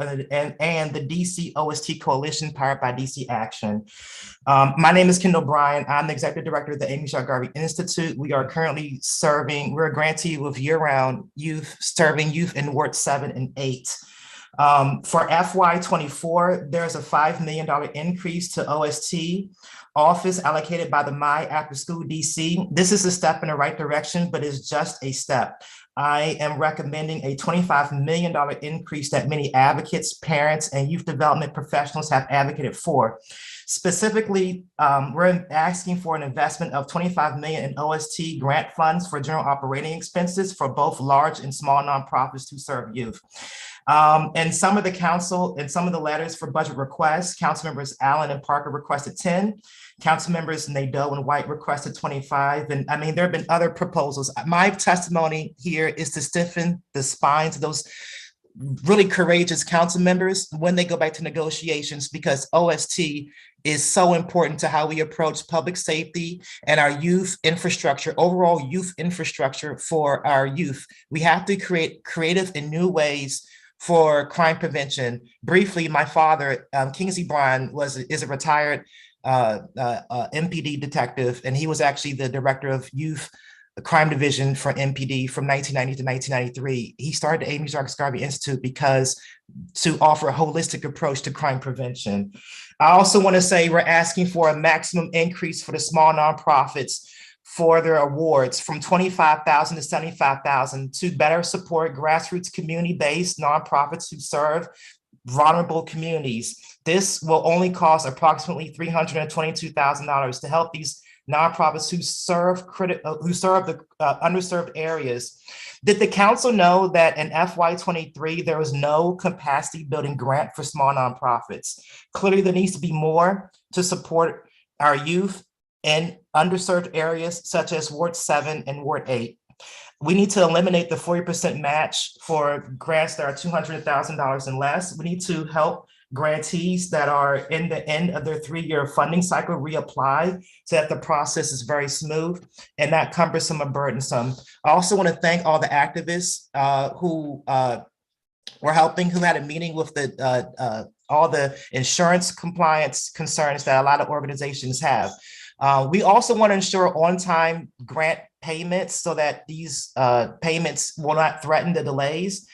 and the DC OST Coalition powered by DC Action. My name is Kendall Bryan. I'm the executive director of the Amy Shark Garvey Institute. We are currently we're a grantee with year-round youth, serving youth in Ward 7 and 8. For FY24, there's a $5 million increase to OST office allocated by the My After School DC. This is a step in the right direction, but it's just a step. I am recommending a $25 million increase that many advocates, parents, and youth development professionals have advocated for. Specifically, we're asking for an investment of $25 million in OST grant funds for general operating expenses for both large and small nonprofits who serve youth. And some of the letters for budget requests, council members Allen and Parker requested 10. Council members Nadeau and White requested 25. And I mean, there have been other proposals. My testimony here is to stiffen the spines of those really courageous council members when they go back to negotiations, because OST is so important to how we approach public safety and our youth infrastructure, overall youth infrastructure for our youth. We have to create creative and new ways for crime prevention. Briefly, my father, Kingsley Bryan, is a retired MPD detective, and he was actually the director of youth crime division for MPD from 1990 to 1993. He started the Amy Jarvis Garvey Institute to offer a holistic approach to crime prevention. I also want to say we're asking for a maximum increase for the small nonprofits for their awards from $25,000 to $75,000 to better support grassroots community-based nonprofits who serve vulnerable communities. This will only cost approximately $322,000 to help these nonprofits who serve the underserved areas. Did the council know that in FY23, there was no capacity building grant for small nonprofits? Clearly, there needs to be more to support our youth in underserved areas such as Ward 7 and Ward 8. We need to eliminate the 40% match for grants that are $200,000 and less. We need to help grantees that are in the end of their 3-year funding cycle reapply so that the process is very smooth and not cumbersome or burdensome. I also want to thank all the activists who were helping, who had a meeting with all the insurance compliance concerns that a lot of organizations have. We also want to ensure on-time grant payments so that these payments will not threaten the delays.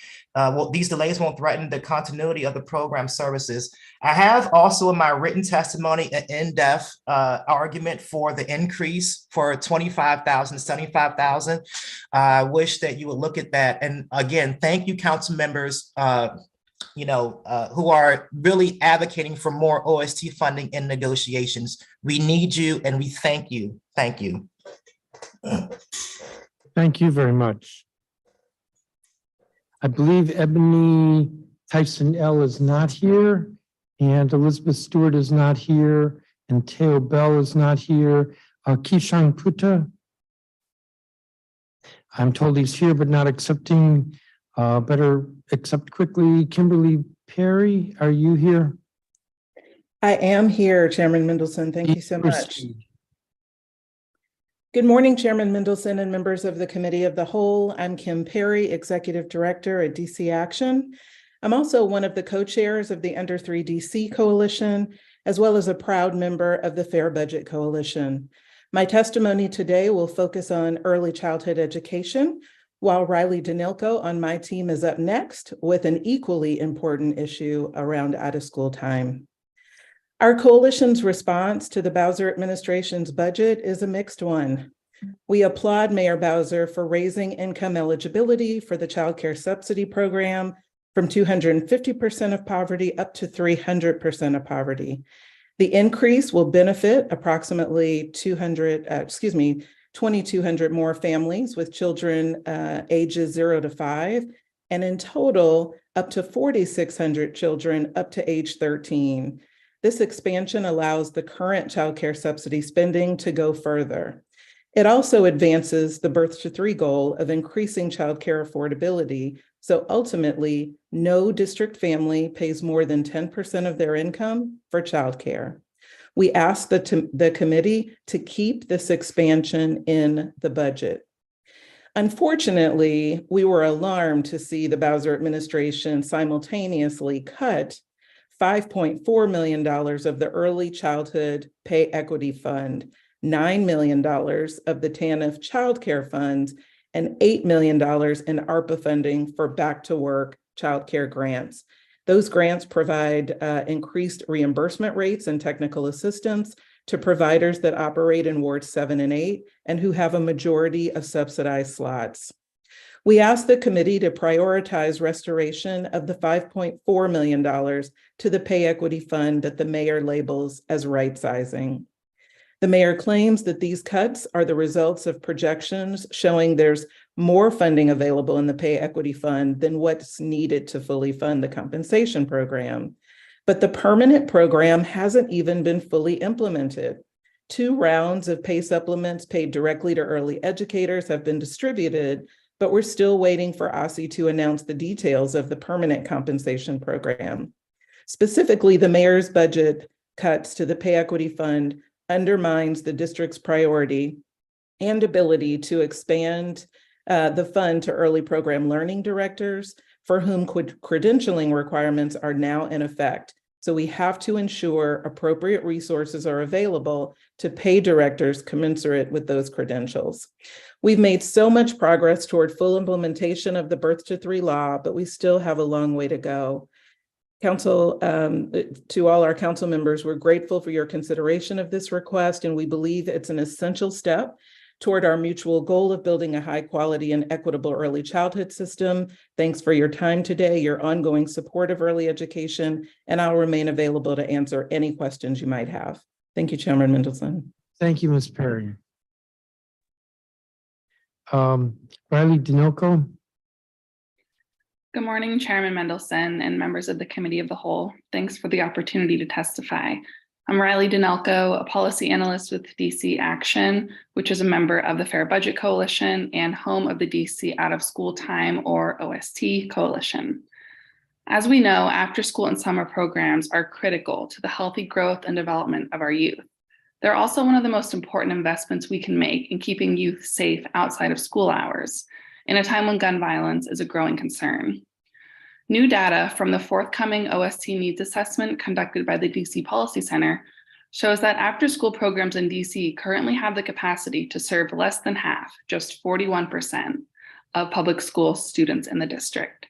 These delays won't threaten the continuity of the program services. I have also in my written testimony an in-depth argument for the increase for $25,000 to $75,000. I wish that you would look at that. And again, thank you, council members, who are really advocating for more OST funding in negotiations. We need you and we thank you. Thank you. Thank you very much. I believe Ebony Tyson L is not here, and Elizabeth Stewart is not here, and Teo Bell is not here. Kishan Putta, I'm told he's here but not accepting. Better accept quickly. Kimberly Perry, are you here? I am here, Chairman Mendelson. Thank you so much. Good morning, Chairman Mendelson and members of the Committee of the Whole. I'm Kim Perry, Executive Director at DC Action. I'm also one of the co-chairs of the Under 3 DC Coalition, as well as a proud member of the Fair Budget Coalition. My testimony today will focus on early childhood education, while Riley Danilko on my team is up next with an equally important issue around out-of-school time. Our coalition's response to the Bowser administration's budget is a mixed one. We applaud Mayor Bowser for raising income eligibility for the child care subsidy program from 250% of poverty up to 300% of poverty. The increase will benefit approximately 2,200 more families with children ages 0 to 5, and in total, up to 4,600 children up to age 13. This expansion allows the current child care subsidy spending to go further. It also advances the birth to 3 goal of increasing child care affordability, so ultimately, no district family pays more than 10% of their income for child care. We ask the committee to keep this expansion in the budget. Unfortunately, we were alarmed to see the Bowser administration simultaneously cut $5.4 million of the Early Childhood Pay Equity Fund, $9 million of the TANF Child Care Funds, and $8 million in ARPA funding for back to work child care grants. Those grants provide increased reimbursement rates and technical assistance to providers that operate in Wards 7 and 8 and who have a majority of subsidized slots. We asked the committee to prioritize restoration of the $5.4 million to the pay equity fund that the mayor labels as right sizing. The mayor claims that these cuts are the results of projections showing there's more funding available in the pay equity fund than what's needed to fully fund the compensation program. But the permanent program hasn't even been fully implemented. 2 rounds of pay supplements paid directly to early educators have been distributed, but we're still waiting for OSSI to announce the details of the permanent compensation program. Specifically, the mayor's budget cuts to the pay equity fund undermines the district's priority and ability to expand the fund to early program learning directors for whom credentialing requirements are now in effect. So we have to ensure appropriate resources are available to pay directors commensurate with those credentials. We've made so much progress toward full implementation of the Birth to 3 law, but we still have a long way to go. Council, to all our council members, we're grateful for your consideration of this request, and we believe it's an essential step toward our mutual goal of building a high quality and equitable early childhood system. Thanks for your time today, your ongoing support of early education, and I'll remain available to answer any questions you might have. Thank you, Chairman Mendelson. Thank you, Ms. Perry. Riley Dinoco. Good morning, Chairman Mendelson and members of the Committee of the Whole. Thanks for the opportunity to testify. I'm Riley Dinelko, a policy analyst with DC Action, which is a member of the Fair Budget Coalition and home of the DC Out of School Time, or OST, coalition. As we know, after school and summer programs are critical to the healthy growth and development of our youth. They're also one of the most important investments we can make in keeping youth safe outside of school hours, in a time when gun violence is a growing concern. New data from the forthcoming OST needs assessment conducted by the DC Policy Center shows that after-school programs in DC currently have the capacity to serve less than half, just 41%, of public school students in the district.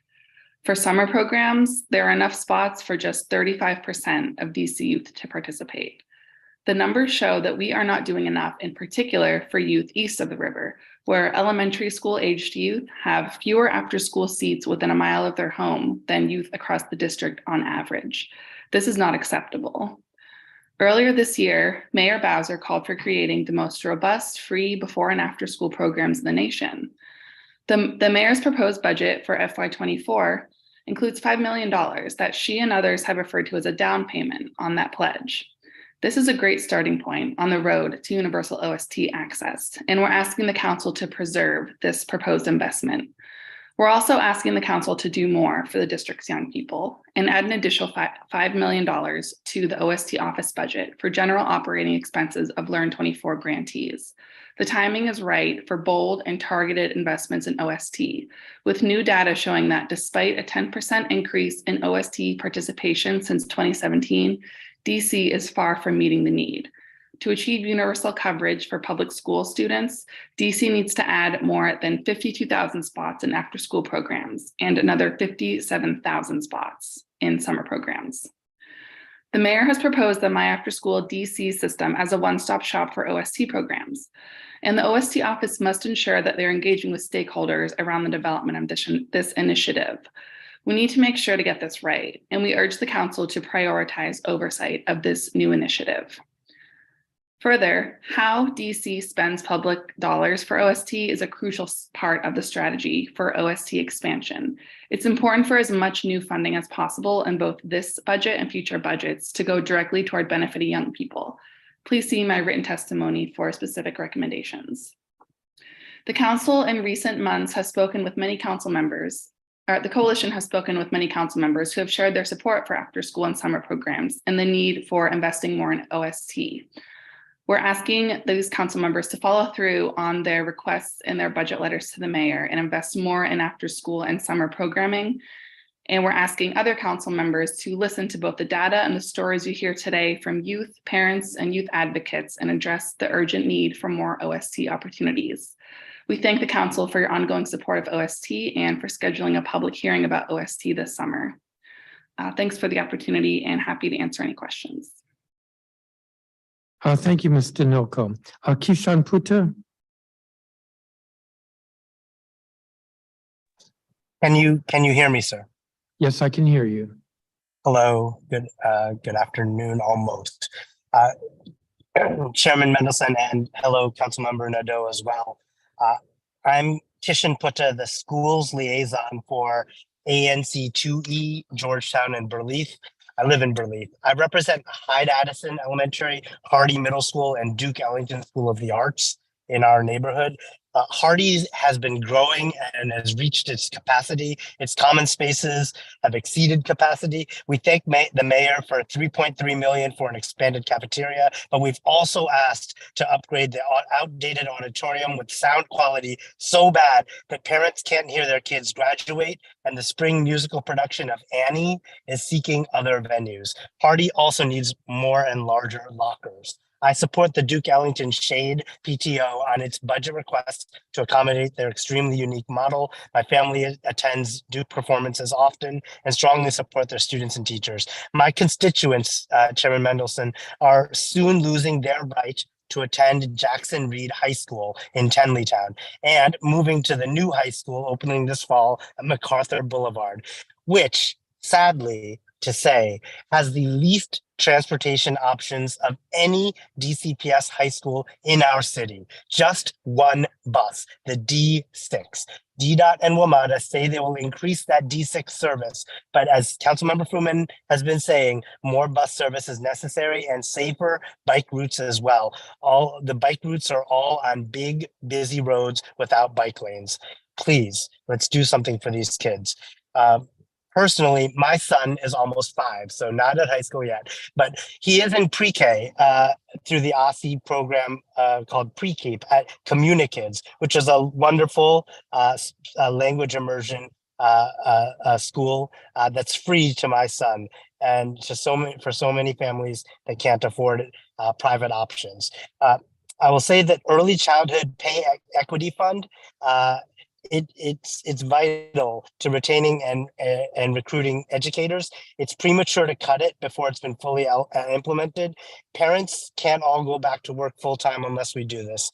For summer programs, there are enough spots for just 35% of DC youth to participate. The numbers show that we are not doing enough, in particular for youth east of the river, where elementary school aged youth have fewer after-school seats within a mile of their home than youth across the district on average. This is not acceptable. Earlier this year, Mayor Bowser called for creating the most robust free before and after school programs in the nation. The mayor's proposed budget for FY24 includes $5 million that she and others have referred to as a down payment on that pledge. This is a great starting point on the road to universal OST access, and we're asking the council to preserve this proposed investment. We're also asking the council to do more for the district's young people and add an additional $5 million to the OST office budget for general operating expenses of Learn24 grantees. The timing is right for bold and targeted investments in OST, with new data showing that despite a 10% increase in OST participation since 2017, DC is far from meeting the need. To achieve universal coverage for public school students, DC needs to add more than 52,000 spots in after-school programs and another 57,000 spots in summer programs. The mayor has proposed the My After School DC system as a one-stop shop for OST programs, and the OST office must ensure that they're engaging with stakeholders around the development of this initiative. We need to make sure to get this right, and we urge the council to prioritize oversight of this new initiative. Further, how DC spends public dollars for OST is a crucial part of the strategy for OST expansion. It's important for as much new funding as possible in both this budget and future budgets to go directly toward benefiting young people. Please see my written testimony for specific recommendations. The council in recent months has spoken with many council members. The coalition has spoken with many council members who have shared their support for after school and summer programs and the need for investing more in OST. We're asking these council members to follow through on their requests in their budget letters to the mayor and invest more in after school and summer programming. And we're asking other council members to listen to both the data and the stories you hear today from youth, parents, and youth advocates and address the urgent need for more OST opportunities. We thank the council for your ongoing support of OST and for scheduling a public hearing about OST this summer. Thanks for the opportunity and happy to answer any questions. Thank you, Ms. Dinoco. Kishan Putta. Can you hear me, sir? Yes, I can hear you. Hello, good afternoon almost. Chairman Mendelson and hello, Councilmember Nadeau as well. I'm Kishan Putta, the schools liaison for ANC 2E, Georgetown and Burleith. I live in Burleith. I represent Hyde Addison Elementary, Hardy Middle School, and Duke Ellington School of the Arts in our neighborhood. Hardee's has been growing and has reached its capacity. Its common spaces have exceeded capacity. We thank the mayor for $3.3 million for an expanded cafeteria, but we've also asked to upgrade the outdated auditorium with sound quality so bad that parents can't hear their kids graduate, and the spring musical production of Annie is seeking other venues. Hardee also needs more and larger lockers. I support the Duke Ellington Shade PTO on its budget request to accommodate their extremely unique model. My family attends Duke performances often and strongly support their students and teachers. My constituents, Chairman Mendelson, are soon losing their right to attend Jackson Reed High School in Tenleytown and moving to the new high school opening this fall at MacArthur Boulevard, which sadly to say has the least transportation options of any DCPS high school in our city. Just one bus, the D6. DDOT and WMATA say they will increase that D6 service, but as Councilmember Fruman has been saying, more bus service is necessary and safer bike routes as well. All the bike routes are all on big, busy roads without bike lanes. Please, let's do something for these kids. Personally, my son is almost 5, so not at high school yet, but he is in pre-K through the OSSI program called Pre-Keep at Communikids, which is a wonderful language immersion school that's free to my son and to for so many families that can't afford private options. I will say that Early Childhood Pay Equity Fund it's vital to retaining and recruiting educators. It's premature to cut it before it's been fully implemented. Parents can't all go back to work full time unless we do this.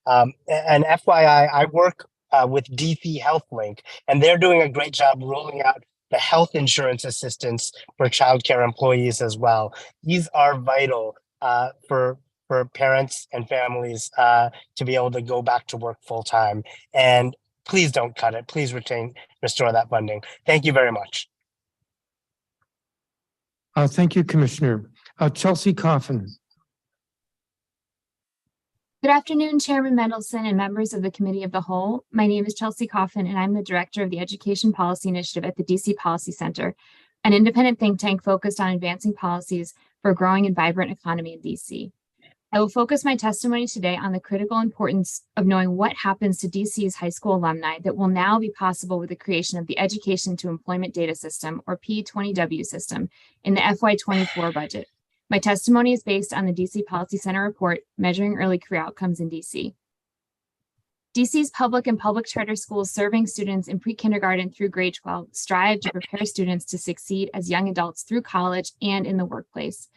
And FYI, I work with DC Health Link, and they're doing a great job rolling out the health insurance assistance for childcare employees as well. These are vital for parents and families to be able to go back to work full time. And please don't cut it. Please restore that funding. Thank you very much. Thank you, Commissioner. Chelsea Coffin. Good afternoon, Chairman Mendelson and members of the Committee of the Whole. My name is Chelsea Coffin, and I'm the Director of the Education Policy Initiative at the DC Policy Center, an independent think tank focused on advancing policies for a growing and vibrant economy in DC. I will focus my testimony today on the critical importance of knowing what happens to DC's high school alumni that will now be possible with the creation of the Education to Employment Data System, or P20W system, in the FY24 budget. My testimony is based on the DC Policy Center report, Measuring Early Career Outcomes in DC. DC's public and public charter schools serving students in pre-kindergarten through grade 12 strive to prepare students to succeed as young adults through college and in the workplace.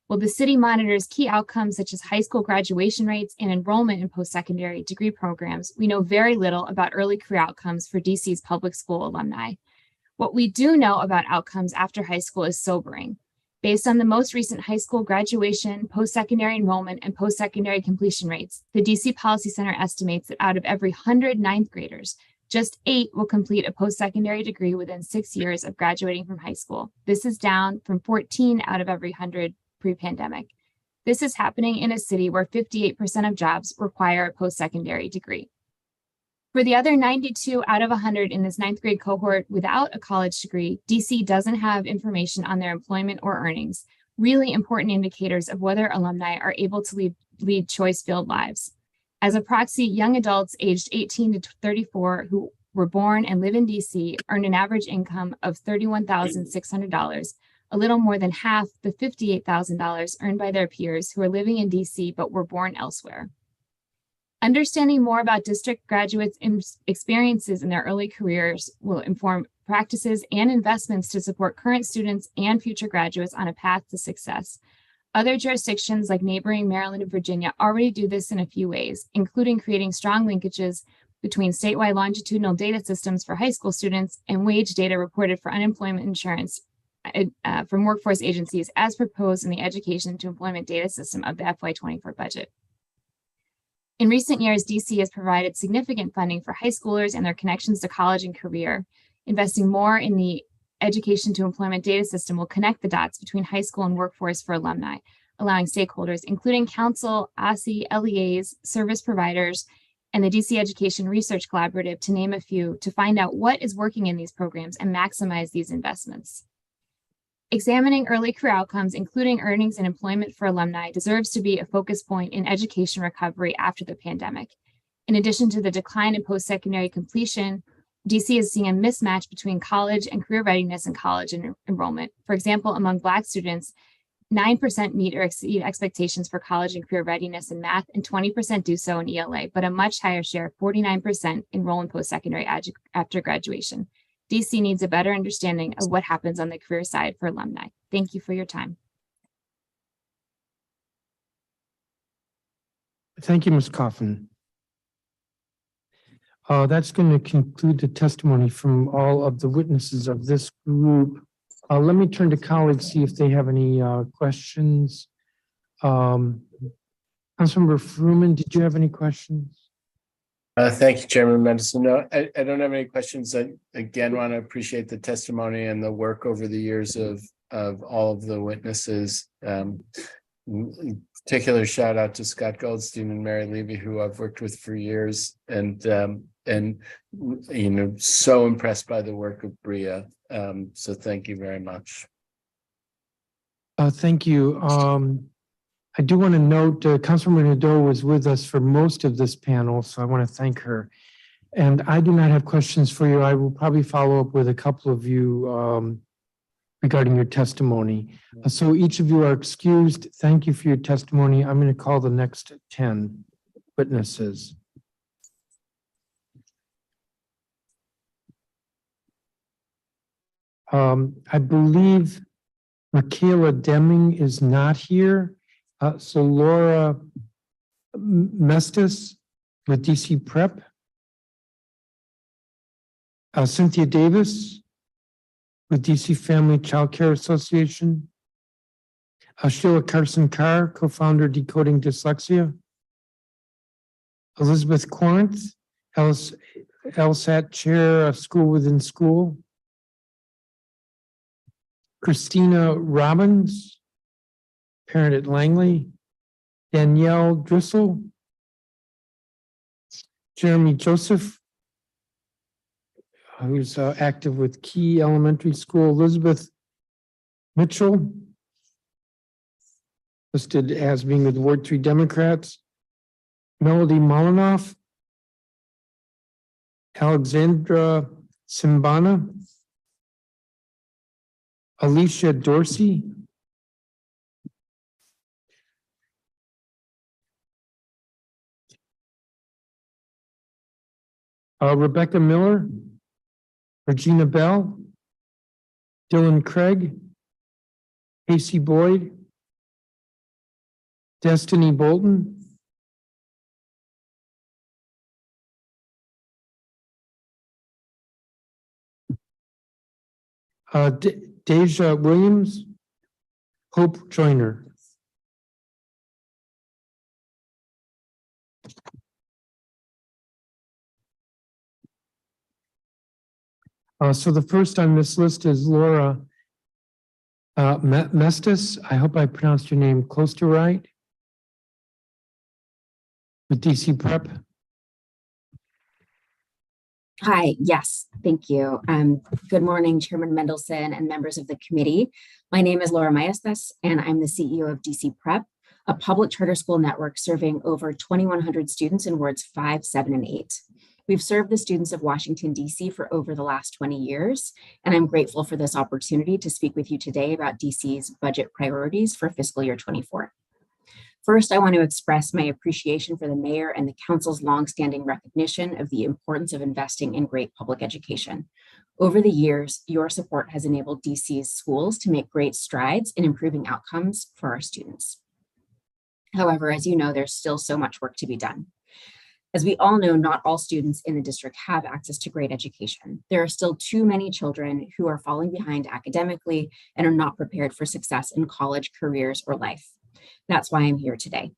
While the city monitors key outcomes such as high school graduation rates and enrollment in post-secondary degree programs, we know very little about early career outcomes for DC's public school alumni. What we do know about outcomes after high school is sobering. Based on the most recent high school graduation, post-secondary enrollment, and post-secondary completion rates, the DC Policy Center estimates that out of every 100 ninth graders, just 8 will complete a post-secondary degree within 6 years of graduating from high school. This is down from 14 out of every 100 pre-pandemic. This is happening in a city where 58% of jobs require a post-secondary degree. For the other 92 out of 100 in this 9th grade cohort without a college degree, DC doesn't have information on their employment or earnings, really important indicators of whether alumni are able to lead choice-filled lives. As a proxy, young adults aged 18 to 34 who were born and live in DC earn an average income of $31,600, a little more than half the $58,000 earned by their peers who are living in DC but were born elsewhere. Understanding more about district graduates' experiences in their early careers will inform practices and investments to support current students and future graduates on a path to success. Other jurisdictions like neighboring Maryland and Virginia already do this in a few ways, including creating strong linkages between statewide longitudinal data systems for high school students and wage data reported for unemployment insurance from workforce agencies as proposed in the Education to Employment Data System of the FY24 budget. In recent years, DC has provided significant funding for high schoolers and their connections to college and career. Investing more in the Education to Employment Data System will connect the dots between high school and workforce for alumni, allowing stakeholders, including council, OSSE, LEAs, service providers, and the DC Education Research Collaborative, to name a few, to find out what is working in these programs and maximize these investments. Examining early career outcomes, including earnings and employment for alumni, deserves to be a focus point in education recovery after the pandemic. In addition to the decline in post-secondary completion, DC is seeing a mismatch between college and career readiness and college enrollment. For example, among Black students, 9% meet or exceed expectations for college and career readiness in math, and 20% do so in ELA, but a much higher share, 49%, enroll in post-secondary after graduation. DC needs a better understanding of what happens on the career side for alumni. Thank you for your time. Thank you, Ms. Coffin. That's going to conclude the testimony from all of the witnesses of this group. Let me turn to colleagues, see if they have any questions. Councilmember Fruman, did you have any questions? Thank you, Chairman Mendelson. No, I don't have any questions. I again want to appreciate the testimony and the work over the years of all of the witnesses. Particular shout out to Scott Goldstein and Mary Levy, who I've worked with for years, and you know, so impressed by the work of Bria. So thank you very much. Thank you. I do want to note Councilwoman Nadeau was with us for most of this panel, so I want to thank her. And I do not have questions for you. I will probably follow up with a couple of you regarding your testimony. So each of you are excused. Thank you for your testimony. I'm going to call the next 10 witnesses. I believe Michaela Deming is not here. So Laura Mestis with DC Prep. Cynthia Davis with DC Family Child Care Association. Sheila Carson Carr, co-founder Decoding Dyslexia. Elizabeth Corinth, LSAT Chair of School Within School. Christina Robbins, parent at Langley. Danielle Drissel. Jeremy Joseph, who's active with Key Elementary School. Elizabeth Mitchell, listed as being with Ward 3 Democrats. Melody Molinoff. Alexandra Simbana. Alicia Dorsey. Rebecca Miller. Regina Bell. Dylan Craig. Casey Boyd. Destiny Bolton. Deja Williams. Hope Joyner. So the first on this list is Laura Mestis. I hope I pronounced your name close to right. With DC Prep. Hi, yes, thank you. Good morning, Chairman Mendelson and members of the committee. My name is Laura Maestas, and I'm the CEO of DC Prep, a public charter school network serving over 2,100 students in wards 5, 7, and 8. We've served the students of Washington, DC for over the last 20 years, and I'm grateful for this opportunity to speak with you today about DC's budget priorities for fiscal year 24. First, I want to express my appreciation for the mayor and the council's longstanding recognition of the importance of investing in great public education. Over the years, your support has enabled DC's schools to make great strides in improving outcomes for our students. However, as you know, there's still so much work to be done. As we all know, not all students in the district have access to great education. There are still too many children who are falling behind academically and are not prepared for success in college, careers, or life. That's why I'm here today.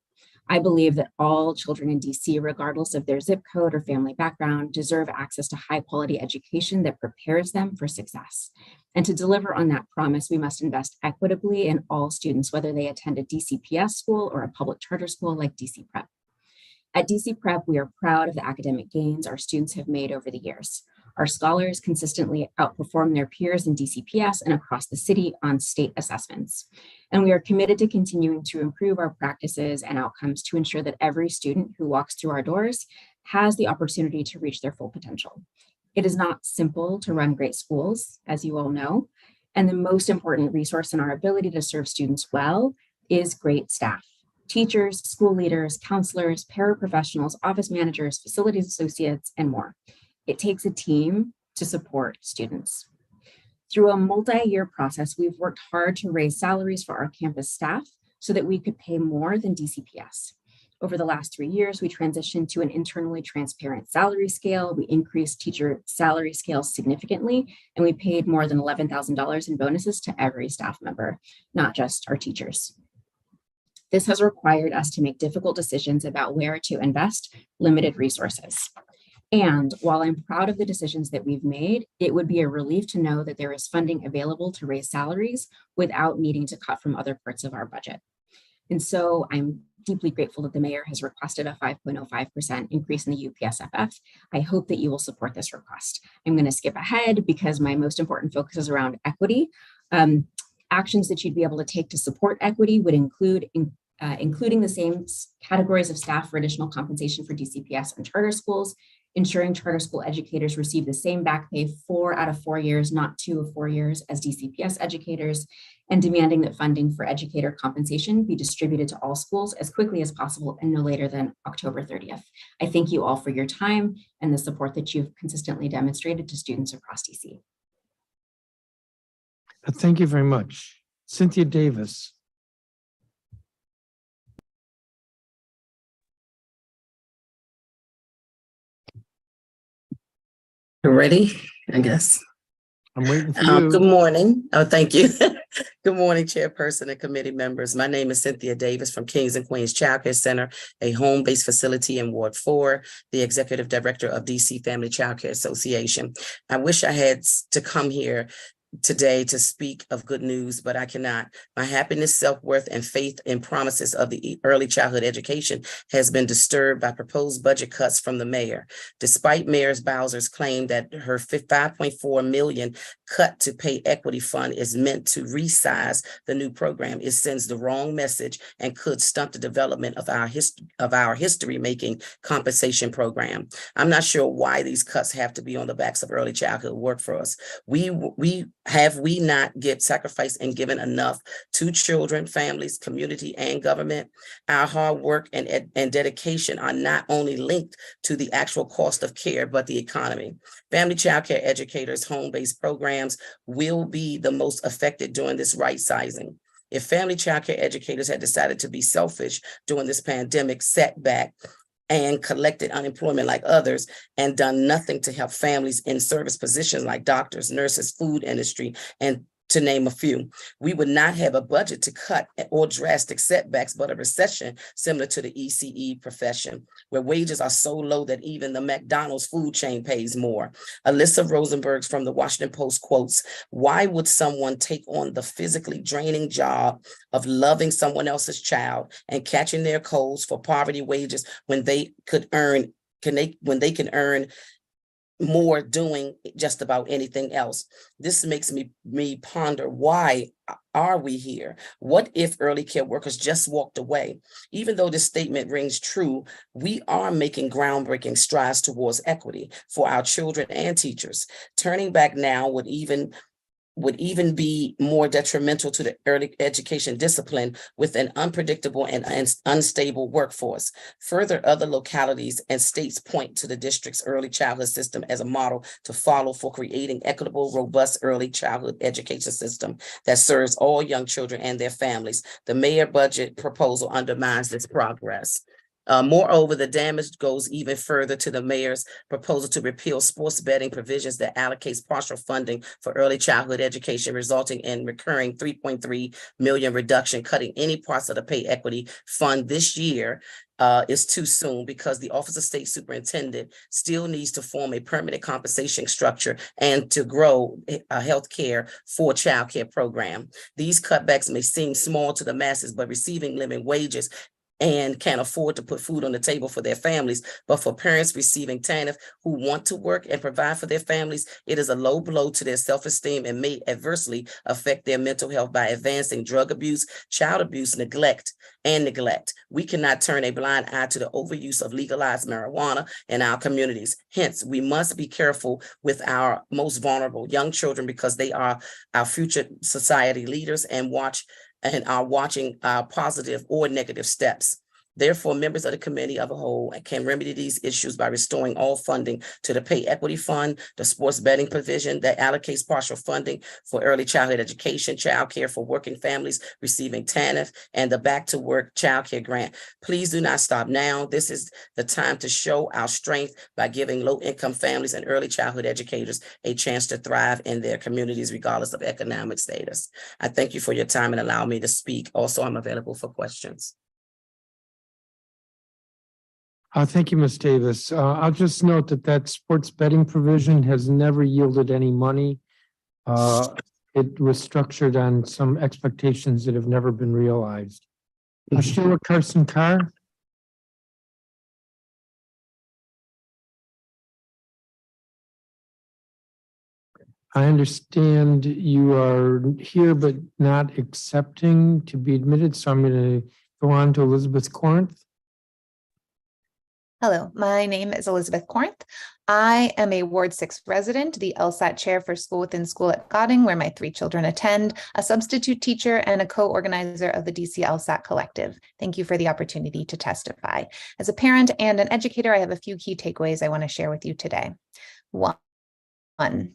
I believe that all children in DC, regardless of their zip code or family background, deserve access to high quality education that prepares them for success. And to deliver on that promise, we must invest equitably in all students, whether they attend a DCPS school or a public charter school like DC Prep. At DC Prep, we are proud of the academic gains our students have made over the years. Our scholars consistently outperform their peers in DCPS and across the city on state assessments. And we are committed to continuing to improve our practices and outcomes to ensure that every student who walks through our doors has the opportunity to reach their full potential. It is not simple to run great schools, as you all know, and the most important resource in our ability to serve students well is great staff. Teachers, school leaders, counselors, paraprofessionals, office managers, facilities associates, and more. It takes a team to support students. Through a multi-year process, we've worked hard to raise salaries for our campus staff so that we could pay more than DCPS. Over the last 3 years, we transitioned to an internally transparent salary scale. We increased teacher salary scales significantly, and we paid more than $11,000 in bonuses to every staff member, not just our teachers. This has required us to make difficult decisions about where to invest limited resources. And while I'm proud of the decisions that we've made, it would be a relief to know that there is funding available to raise salaries without needing to cut from other parts of our budget. And so I'm deeply grateful that the mayor has requested a 5.05% increase in the UPSFF. I hope that you will support this request. I'm going to skip ahead because my most important focus is around equity. Actions that you'd be able to take to support equity would include including the same categories of staff for additional compensation for DCPS and charter schools, ensuring charter school educators receive the same back pay 4 out of 4 years, not 2 of 4 years as DCPS educators, and demanding that funding for educator compensation be distributed to all schools as quickly as possible and no later than October 30th. I thank you all for your time and the support that you've consistently demonstrated to students across DC. Thank you very much. Cynthia Davis. Ready, I guess. I'm waiting for you. Good morning. Oh, thank you. Good morning, Chairperson and committee members. My name is Cynthia Davis from Kings and Queens Child Care Center, a home-based facility in Ward 4, the Executive Director of DC Family Child Care Association. I wish I had to come here today to speak of good news, but I cannot. My happiness, self-worth, and faith in promises of the early childhood education has been disturbed by proposed budget cuts from the mayor. Despite Mayor Bowser's claim that her $5.4 million cut to pay equity fund is meant to resize the new program, it sends the wrong message and could stunt the development of our history-making compensation program. I'm not sure why these cuts have to be on the backs of early childhood workforce. Have we not sacrificed and given enough to children, families, community, and government? Our hard work and dedication are not only linked to the actual cost of care, but the economy. Family child care educators' home-based programs will be the most affected during this right sizing. If family child care educators had decided to be selfish during this pandemic setback, and collected unemployment like others and done nothing to help families in service positions like doctors, nurses, food industry, and to name a few, we would not have a budget to cut or drastic setbacks, but a recession similar to the ECE profession, where wages are so low that even the McDonald's food chain pays more. Alyssa Rosenberg from the Washington Post quotes, "Why would someone take on the physically draining job of loving someone else's child and catching their colds for poverty wages when they can earn more doing just about anything else?" This makes me ponder, why are we here? What if early care workers just walked away? Even though this statement rings true, we are making groundbreaking strides towards equity for our children and teachers. Turning back now would even be more detrimental to the early education discipline with an unpredictable and unstable workforce. Further, other localities and states point to the district's early childhood system as a model to follow for creating equitable, robust early childhood education system that serves all young children and their families. The mayor budget proposal undermines this progress. Moreover, the damage goes even further to the mayor's proposal to repeal sports betting provisions that allocates partial funding for early childhood education, resulting in recurring 3.3 million reduction, cutting any parts of the pay equity fund this year. Is too soon because the Office of State Superintendent still needs to form a permanent compensation structure and to grow a health care for child care program. These cutbacks may seem small to the masses, but receiving living wages and can't afford to put food on the table for their families. But for parents receiving TANF who want to work and provide for their families, it is a low blow to their self-esteem and may adversely affect their mental health by advancing drug abuse, child abuse, neglect. We cannot turn a blind eye to the overuse of legalized marijuana in our communities. Hence, we must be careful with our most vulnerable young children because they are our future society leaders and are watching positive or negative steps. Therefore, members of the committee of a whole can remedy these issues by restoring all funding to the pay equity fund, the sports betting provision that allocates partial funding for early childhood education, child care for working families receiving TANF, and the Back to Work Child Care Grant. Please do not stop now. This is the time to show our strength by giving low-income families and early childhood educators a chance to thrive in their communities regardless of economic status. I thank you for your time and allow me to speak. Also, I'm available for questions. Thank you, Ms. Davis. I'll just note that sports betting provision has never yielded any money. It was structured on some expectations that have never been realized. Sheila Carson Carr. I understand you are here but not accepting to be admitted, so I'm going to go on to Elizabeth Corinth. Hello, my name is Elizabeth Corinth. I am a Ward 6 resident, the LSAT chair for School Within School at Goding, where my 3 children attend, a substitute teacher, and a co-organizer of the DC LSAT Collective. Thank you for the opportunity to testify. As a parent and an educator, I have a few key takeaways I want to share with you today. One,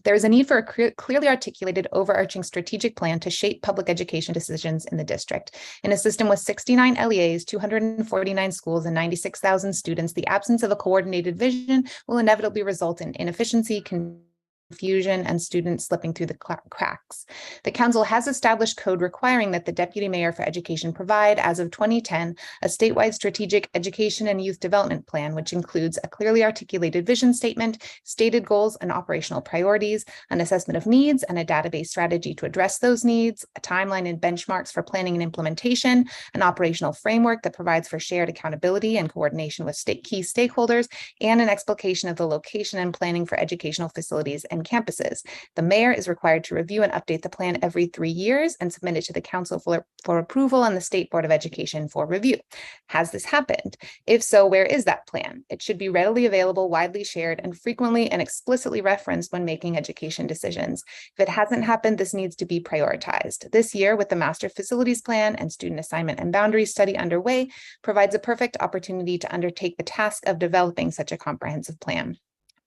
there is a need for a clearly articulated, overarching strategic plan to shape public education decisions in the district. In a system with 69 LEAs, 249 schools, and 96,000 students, the absence of a coordinated vision will inevitably result in inefficiency, confusion, and students slipping through the cracks. The council has established code requiring that the deputy mayor for education provide, as of 2010, a statewide strategic education and youth development plan, which includes a clearly articulated vision statement, stated goals and operational priorities, an assessment of needs and a database strategy to address those needs, a timeline and benchmarks for planning and implementation, an operational framework that provides for shared accountability and coordination with key stakeholders, and an explication of the location and planning for educational facilities and campuses. The mayor is required to review and update the plan every 3 years and submit it to the council for approval and the State Board of Education for review. Has this happened? If so, where is that plan? It should be readily available, widely shared, and frequently and explicitly referenced when making education decisions. If it hasn't happened, this needs to be prioritized. This year, with the Master Facilities Plan and Student Assignment and Boundaries study underway, provides a perfect opportunity to undertake the task of developing such a comprehensive plan.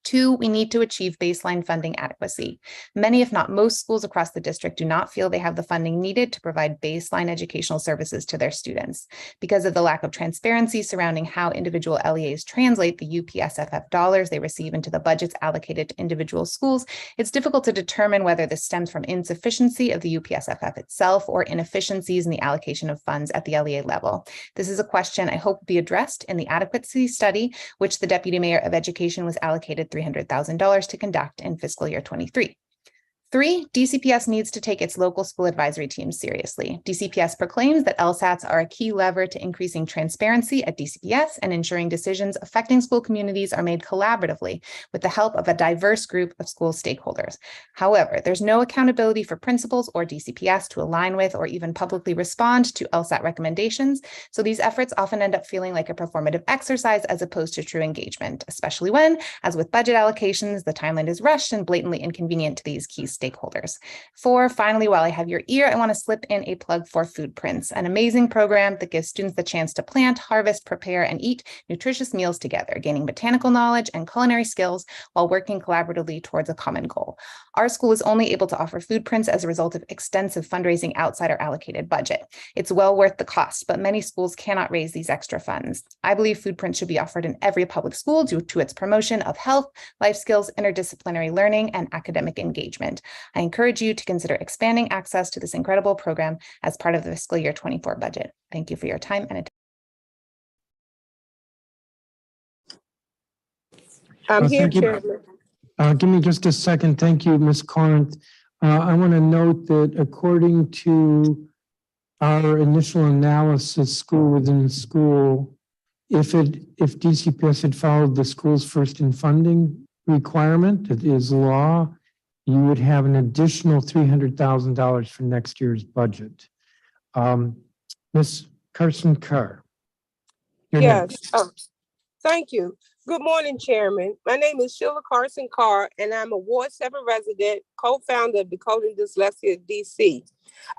2, we need to achieve baseline funding adequacy. Many, if not most, schools across the district do not feel they have the funding needed to provide baseline educational services to their students. Because of the lack of transparency surrounding how individual LEAs translate the UPSFF dollars they receive into the budgets allocated to individual schools, it's difficult to determine whether this stems from insufficiency of the UPSFF itself or inefficiencies in the allocation of funds at the LEA level. This is a question I hope will be addressed in the adequacy study, which the Deputy Mayor of Education was allocated $300,000 to conduct in fiscal year 23. 3, DCPS needs to take its local school advisory teams seriously. DCPS proclaims that LSATs are a key lever to increasing transparency at DCPS and ensuring decisions affecting school communities are made collaboratively with the help of a diverse group of school stakeholders. However, there's no accountability for principals or DCPS to align with or even publicly respond to LSAT recommendations, so these efforts often end up feeling like a performative exercise as opposed to true engagement, especially when, as with budget allocations, the timeline is rushed and blatantly inconvenient to these key stakeholders. Finally, while I have your ear, I want to slip in a plug for Food Prints, an amazing program that gives students the chance to plant, harvest, prepare, and eat nutritious meals together, gaining botanical knowledge and culinary skills while working collaboratively towards a common goal. Our school is only able to offer Food Prints as a result of extensive fundraising outside our allocated budget. It's well worth the cost, but many schools cannot raise these extra funds. I believe Food Prints should be offered in every public school due to its promotion of health, life skills, interdisciplinary learning, and academic engagement. I encourage you to consider expanding access to this incredible program as part of the fiscal year 24 budget. Thank you for your time and attention. I'm here, Thank you. Chairman. Give me just a second. Thank you, Ms. Corinth. I want to note that according to our initial analysis, school within school, if DCPS had followed the schools first in funding requirement, it is law, you would have an additional $300,000 for next year's budget. Ms. Carson Carr. You're Yes. next. Thank you. Good morning, Chairman. My name is Sheila Carson Carr, and I'm a Ward 7 resident, co-founder of Decoding Dyslexia DC.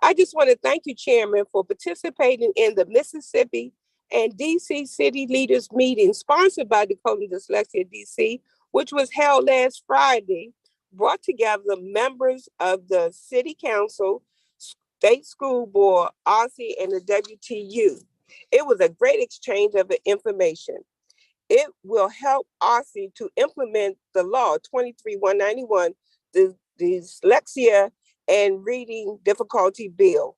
I just want to thank you, Chairman, for participating in the Mississippi and DC City Leaders Meeting sponsored by Decoding Dyslexia DC, which was held last Friday, brought together members of the City Council, State School Board, OSSE, and the WTU. It was a great exchange of information. It will help OSSE to implement the law 23-191, the Dyslexia and Reading Difficulty Bill.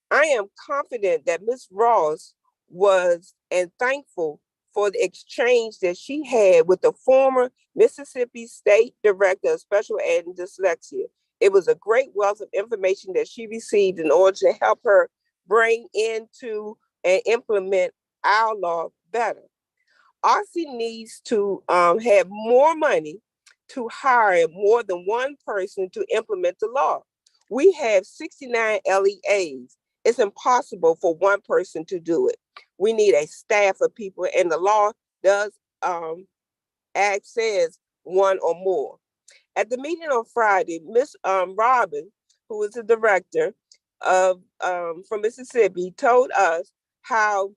I am confident that Ms. Ross was and thankful for the exchange that she had with the former Mississippi State Director of Special Ed and Dyslexia. It was a great wealth of information that she received in order to help her bring into and implement our law better. OSSE needs to have more money to hire more than one person to implement the law. We have 69 LEAs. It's impossible for one person to do it. We need a staff of people, and the law does says one or more. At the meeting on Friday, Ms. Robin, who is the director of from Mississippi, told us how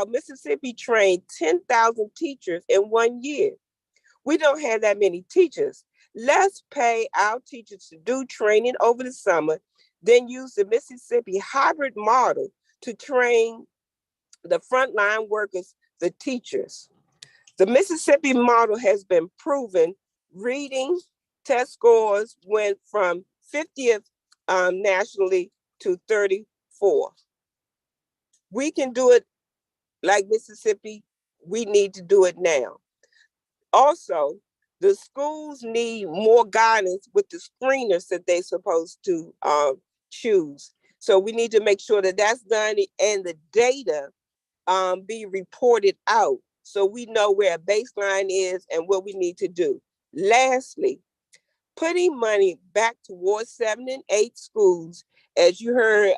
Mississippi trained 10,000 teachers in 1 year. We don't have that many teachers. Let's pay our teachers to do training over the summer, then use the Mississippi hybrid model to train the frontline workers, the teachers. The Mississippi model has been proven. Reading test scores went from 50th nationally to 34. We can do it like Mississippi. We need to do it now. Also, the schools need more guidance with the screeners that they're supposed to choose. So we need to make sure that that's done and the data be reported out so we know where a baseline is and what we need to do. Lastly, putting money back towards 7 and 8 schools, as you heard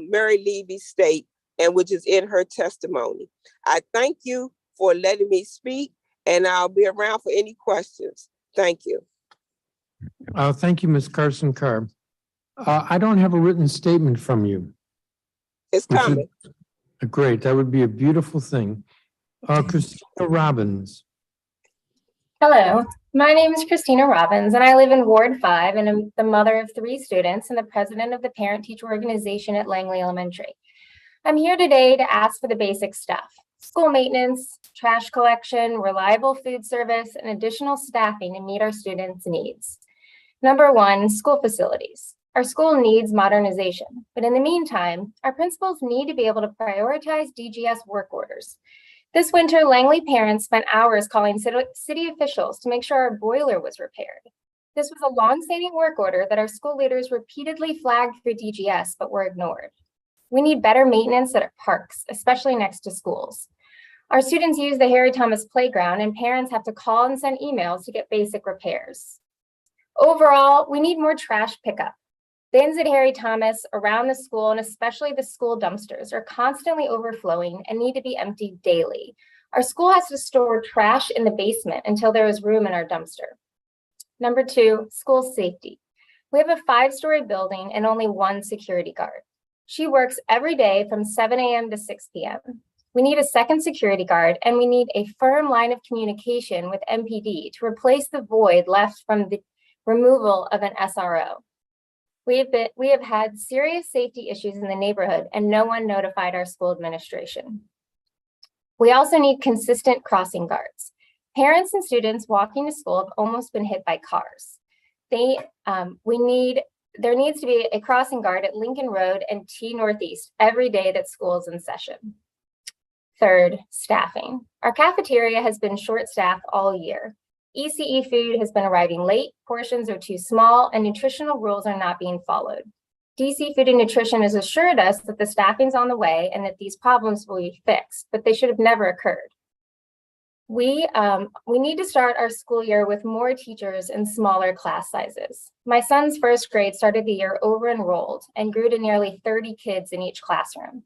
Mary Levy state, and which is in her testimony. I thank you for letting me speak, and I'll be around for any questions. Thank you. Thank you, Ms. Carson Carr. I don't have a written statement from you. It's coming. Great, that would be a beautiful thing. Christina Robbins. Hello, my name is Christina Robbins, and I live in Ward 5, and I'm the mother of 3 students and the president of the parent-teacher organization at Langley Elementary. I'm here today to ask for the basic stuff: school maintenance, trash collection, reliable food service, and additional staffing to meet our students' needs. Number 1, school facilities. Our school needs modernization, but in the meantime, our principals need to be able to prioritize DGS work orders. This winter, Langley parents spent hours calling city officials to make sure our boiler was repaired. This was a long-standing work order that our school leaders repeatedly flagged for DGS, but were ignored. We need better maintenance at our parks, especially next to schools. Our students use the Harry Thomas playground, and parents have to call and send emails to get basic repairs. Overall, we need more trash pickup. Bins at Harry Thomas, around the school, and especially the school dumpsters are constantly overflowing and need to be emptied daily. Our school has to store trash in the basement until there is room in our dumpster. Number 2, school safety. We have a 5-story building and only 1 security guard. She works every day from 7 a.m. to 6 p.m. We need a second security guard, and we need a firm line of communication with MPD to replace the void left from the removal of an SRO. We have had serious safety issues in the neighborhood, and no one notified our school administration. We also need consistent crossing guards. Parents and students walking to school have almost been hit by cars. There needs to be a crossing guard at Lincoln Road and T Northeast every day that school is in session. Third, staffing. Our cafeteria has been short-staffed all year. ECE food has been arriving late, portions are too small, and nutritional rules are not being followed. DC Food and Nutrition has assured us that the staffing's on the way and that these problems will be fixed, but they should have never occurred. We need to start our school year with more teachers and smaller class sizes. My son's first grade started the year over-enrolled and grew to nearly 30 kids in each classroom.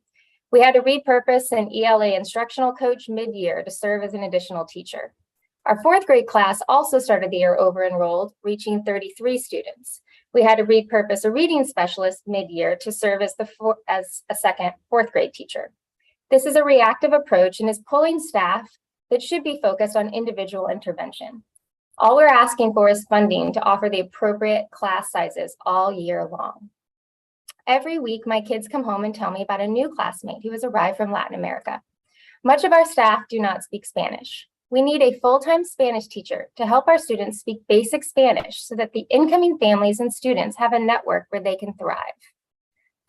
We had to repurpose an ELA instructional coach mid-year to serve as an additional teacher. Our 4th grade class also started the year over-enrolled, reaching 33 students. We had to repurpose a reading specialist mid-year to serve as a second 4th grade teacher. This is a reactive approach and is pulling staff that should be focused on individual intervention. All we're asking for is funding to offer the appropriate class sizes all year long. Every week, my kids come home and tell me about a new classmate who has arrived from Latin America. Much of our staff do not speak Spanish. We need a full-time Spanish teacher to help our students speak basic Spanish so that the incoming families and students have a network where they can thrive.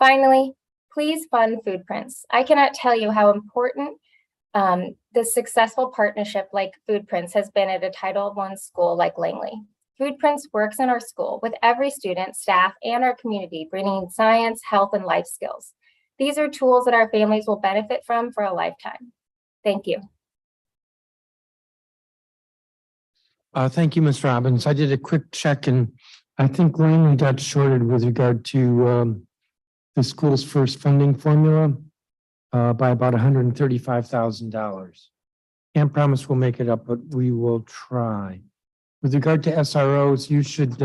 Finally, please fund Food Prints. I cannot tell you how important the successful partnership like Food Prints has been at a Title I school like Langley. Food Prints works in our school with every student, staff, and our community, bringing science, health, and life skills. These are tools that our families will benefit from for a lifetime. Thank you. Thank you, Ms. Robbins. I did a quick check and I think Langley got shorted with regard to the school's first funding formula by about $135,000. Can't promise we'll make it up, but we will try. With regard to SROs, you should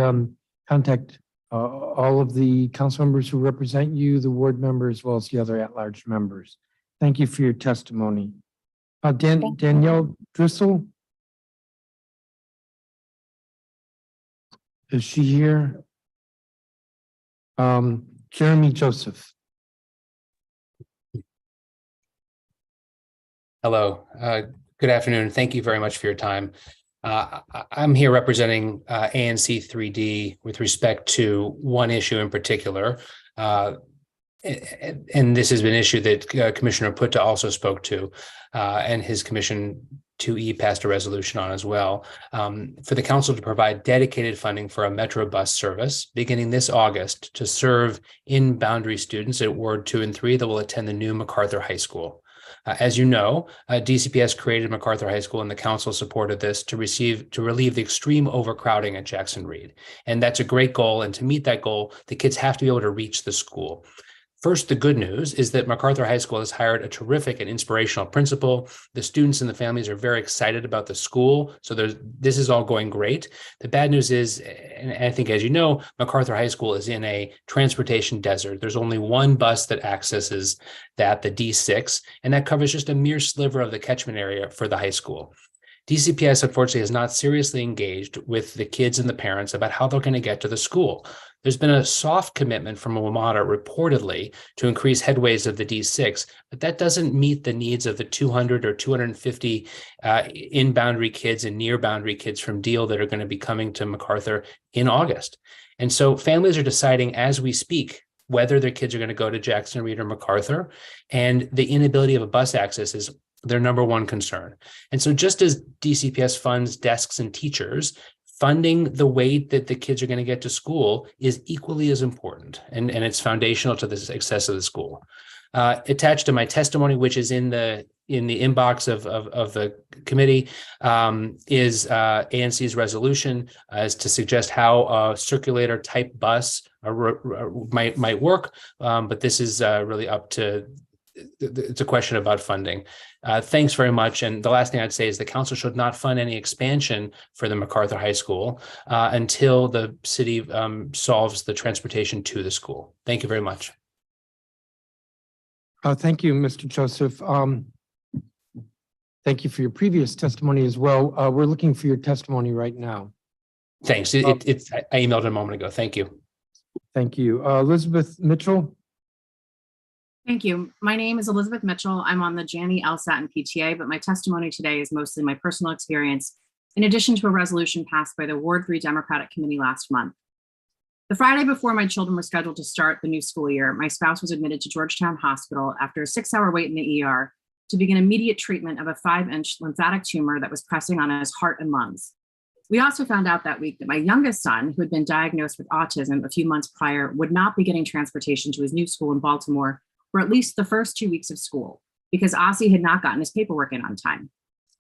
contact all of the council members who represent you, the ward members, as well as the other at-large members. Thank you for your testimony. Danielle Driscoll? Is she here? Jeremy Joseph. Hello, good afternoon. Thank you very much for your time. I'm here representing ANC 3D with respect to one issue in particular. And this has been an issue that Commissioner Putta also spoke to, and his Commission 2E passed a resolution on as well, for the council to provide dedicated funding for a Metro bus service beginning this August to serve in-boundary students at Ward 2 and 3 that will attend the new MacArthur High School. As you know, DCPS created MacArthur High School and the council supported this to relieve the extreme overcrowding at Jackson Reed. And that's a great goal. And to meet that goal, the kids have to be able to reach the school. First, the good news is that MacArthur High School has hired a terrific and inspirational principal. The students and the families are very excited about the school. So this is all going great. The bad news is, and I think as you know, MacArthur High School is in a transportation desert. There's only one bus that accesses that, the D6, and that covers just a mere sliver of the catchment area for the high school. DCPS, unfortunately, has not seriously engaged with the kids and the parents about how they're going to get to the school. There's been a soft commitment from WMATA reportedly to increase headways of the D6, but that doesn't meet the needs of the 200 or 250 in-boundary kids and near-boundary kids from Deal that are going to be coming to MacArthur in August. And so families are deciding as we speak whether their kids are going to go to Jackson Reed or MacArthur, and the inability of a bus access is their number one concern. And so just as DCPS funds desks and teachers, funding the way that the kids are going to get to school is equally as important, and it's foundational to the success of the school. Attached to my testimony, which is in the inbox of the committee, is ANC's resolution as to suggest how a circulator type bus might work. But this is really up to it's a question about funding. Thanks very much. And the last thing I'd say is the council should not fund any expansion for the MacArthur High School until the city solves the transportation to the school. Thank you very much. Thank you, Mr. Joseph. Thank you for your previous testimony as well. We're looking for your testimony right now. Thanks. I emailed a moment ago. Thank you. Thank you. Elizabeth Mitchell. Thank you. My name is Elizabeth Mitchell. I'm on the Janney, LSAT, and PTA, but my testimony today is mostly my personal experience, in addition to a resolution passed by the Ward 3 Democratic Committee last month. The Friday before my children were scheduled to start the new school year, my spouse was admitted to Georgetown Hospital after a 6-hour wait in the ER to begin immediate treatment of a 5-inch lymphatic tumor that was pressing on his heart and lungs. We also found out that week that my youngest son, who had been diagnosed with autism a few months prior, would not be getting transportation to his new school in Baltimore for at least the first 2 weeks of school because Aussie had not gotten his paperwork in on time.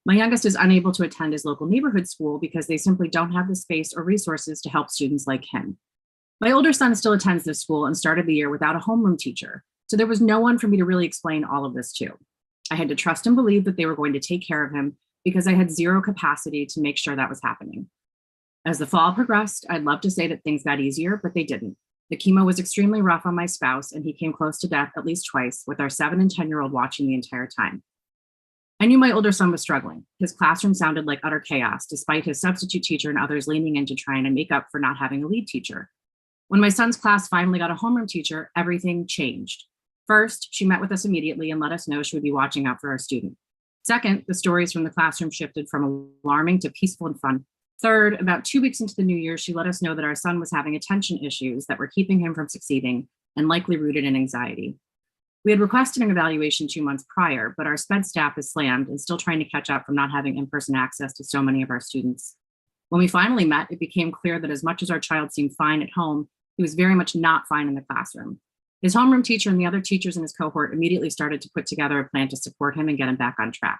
My youngest is unable to attend his local neighborhood school because they simply don't have the space or resources to help students like him. My older son still attends this school and started the year without a homeroom teacher, so there was no one for me to really explain all of this to. I had to trust and believe that they were going to take care of him because I had zero capacity to make sure that was happening. As the fall progressed, I'd love to say that things got easier, but they didn't. The chemo was extremely rough on my spouse, and he came close to death at least twice, with our 7- and 10-year-old watching the entire time. I knew my older son was struggling. His classroom sounded like utter chaos, despite his substitute teacher and others leaning in to try and make up for not having a lead teacher. When my son's class finally got a homeroom teacher, everything changed. First, she met with us immediately and let us know she would be watching out for our student. Second, the stories from the classroom shifted from alarming to peaceful and fun. Third, about 2 weeks into the new year, she let us know that our son was having attention issues that were keeping him from succeeding and likely rooted in anxiety. We had requested an evaluation 2 months prior, but our SPED staff is slammed and still trying to catch up from not having in-person access to so many of our students. When we finally met, it became clear that as much as our child seemed fine at home, he was very much not fine in the classroom. His homeroom teacher and the other teachers in his cohort immediately started to put together a plan to support him and get him back on track.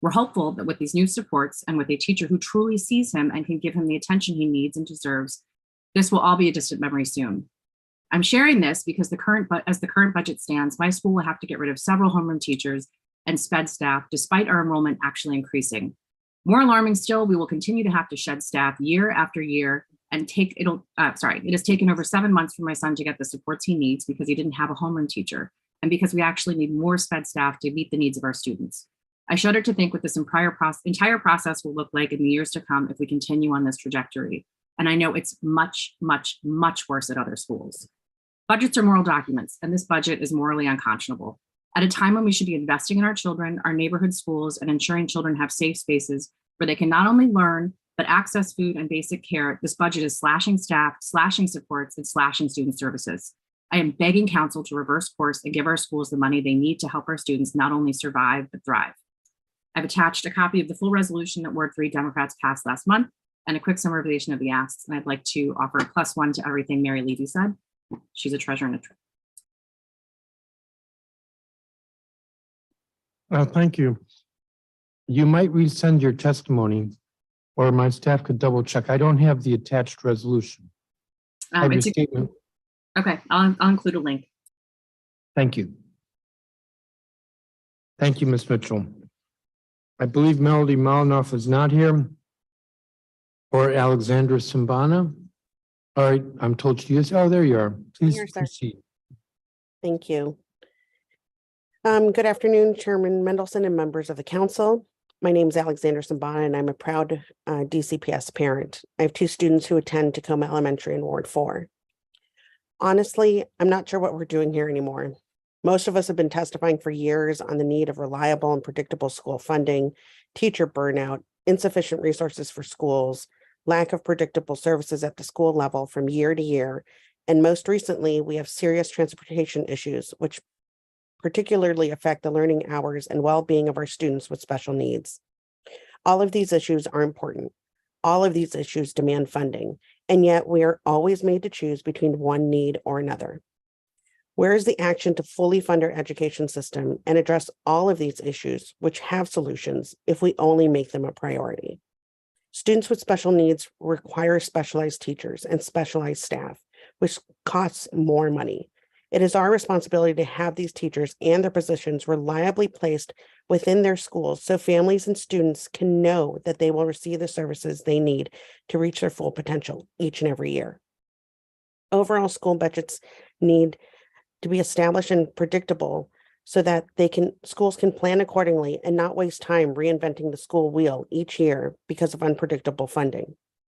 We're hopeful that with these new supports and with a teacher who truly sees him and can give him the attention he needs and deserves, this will all be a distant memory soon. I'm sharing this because as the current budget stands, my school will have to get rid of several homeroom teachers and SPED staff, despite our enrollment actually increasing. More alarming still, we will continue to have to shed staff year after year, and it has taken over 7 months for my son to get the supports he needs because he didn't have a homeroom teacher, and because we actually need more SPED staff to meet the needs of our students. I shudder to think what this entire process will look like in the years to come if we continue on this trajectory. And I know it's much, much, much worse at other schools. Budgets are moral documents, and this budget is morally unconscionable. At a time when we should be investing in our children, our neighborhood schools, and ensuring children have safe spaces where they can not only learn, but access food and basic care, this budget is slashing staff, slashing supports, and slashing student services. I am begging council to reverse course and give our schools the money they need to help our students not only survive, but thrive. I've attached a copy of the full resolution that Ward 3 Democrats passed last month and a quick summarization of the asks. And I'd like to offer a +1 to everything Mary Levy said. She's a treasure and a treasure. Thank you. You might resend your testimony, or my staff could double check. I don't have the attached resolution. Statement. Okay, I'll include a link. Thank you. Thank you, Ms. Mitchell. I believe Melody Malinoff is not here, or Alexandra Simbana. All right, I'm told she is. Oh, there you are. Please proceed. Thank you. Good afternoon, Chairman Mendelson and members of the council. My name is Alexandra Simbana, and I'm a proud DCPS parent. I have 2 students who attend Tacoma Elementary in Ward 4. Honestly, I'm not sure what we're doing here anymore. Most of us have been testifying for years on the need of reliable and predictable school funding, teacher burnout, insufficient resources for schools, lack of predictable services at the school level from year to year, and most recently, we have serious transportation issues, which particularly affect the learning hours and well-being of our students with special needs. All of these issues are important. All of these issues demand funding, and yet we are always made to choose between one need or another. Where is the action to fully fund our education system and address all of these issues, which have solutions, if we only make them a priority? Students with special needs require specialized teachers and specialized staff, which costs more money. It is our responsibility to have these teachers and their positions reliably placed within their schools so families and students can know that they will receive the services they need to reach their full potential each and every year. Overall, school budgets need to be established and predictable so that schools can plan accordingly and not waste time reinventing the school wheel each year because of unpredictable funding.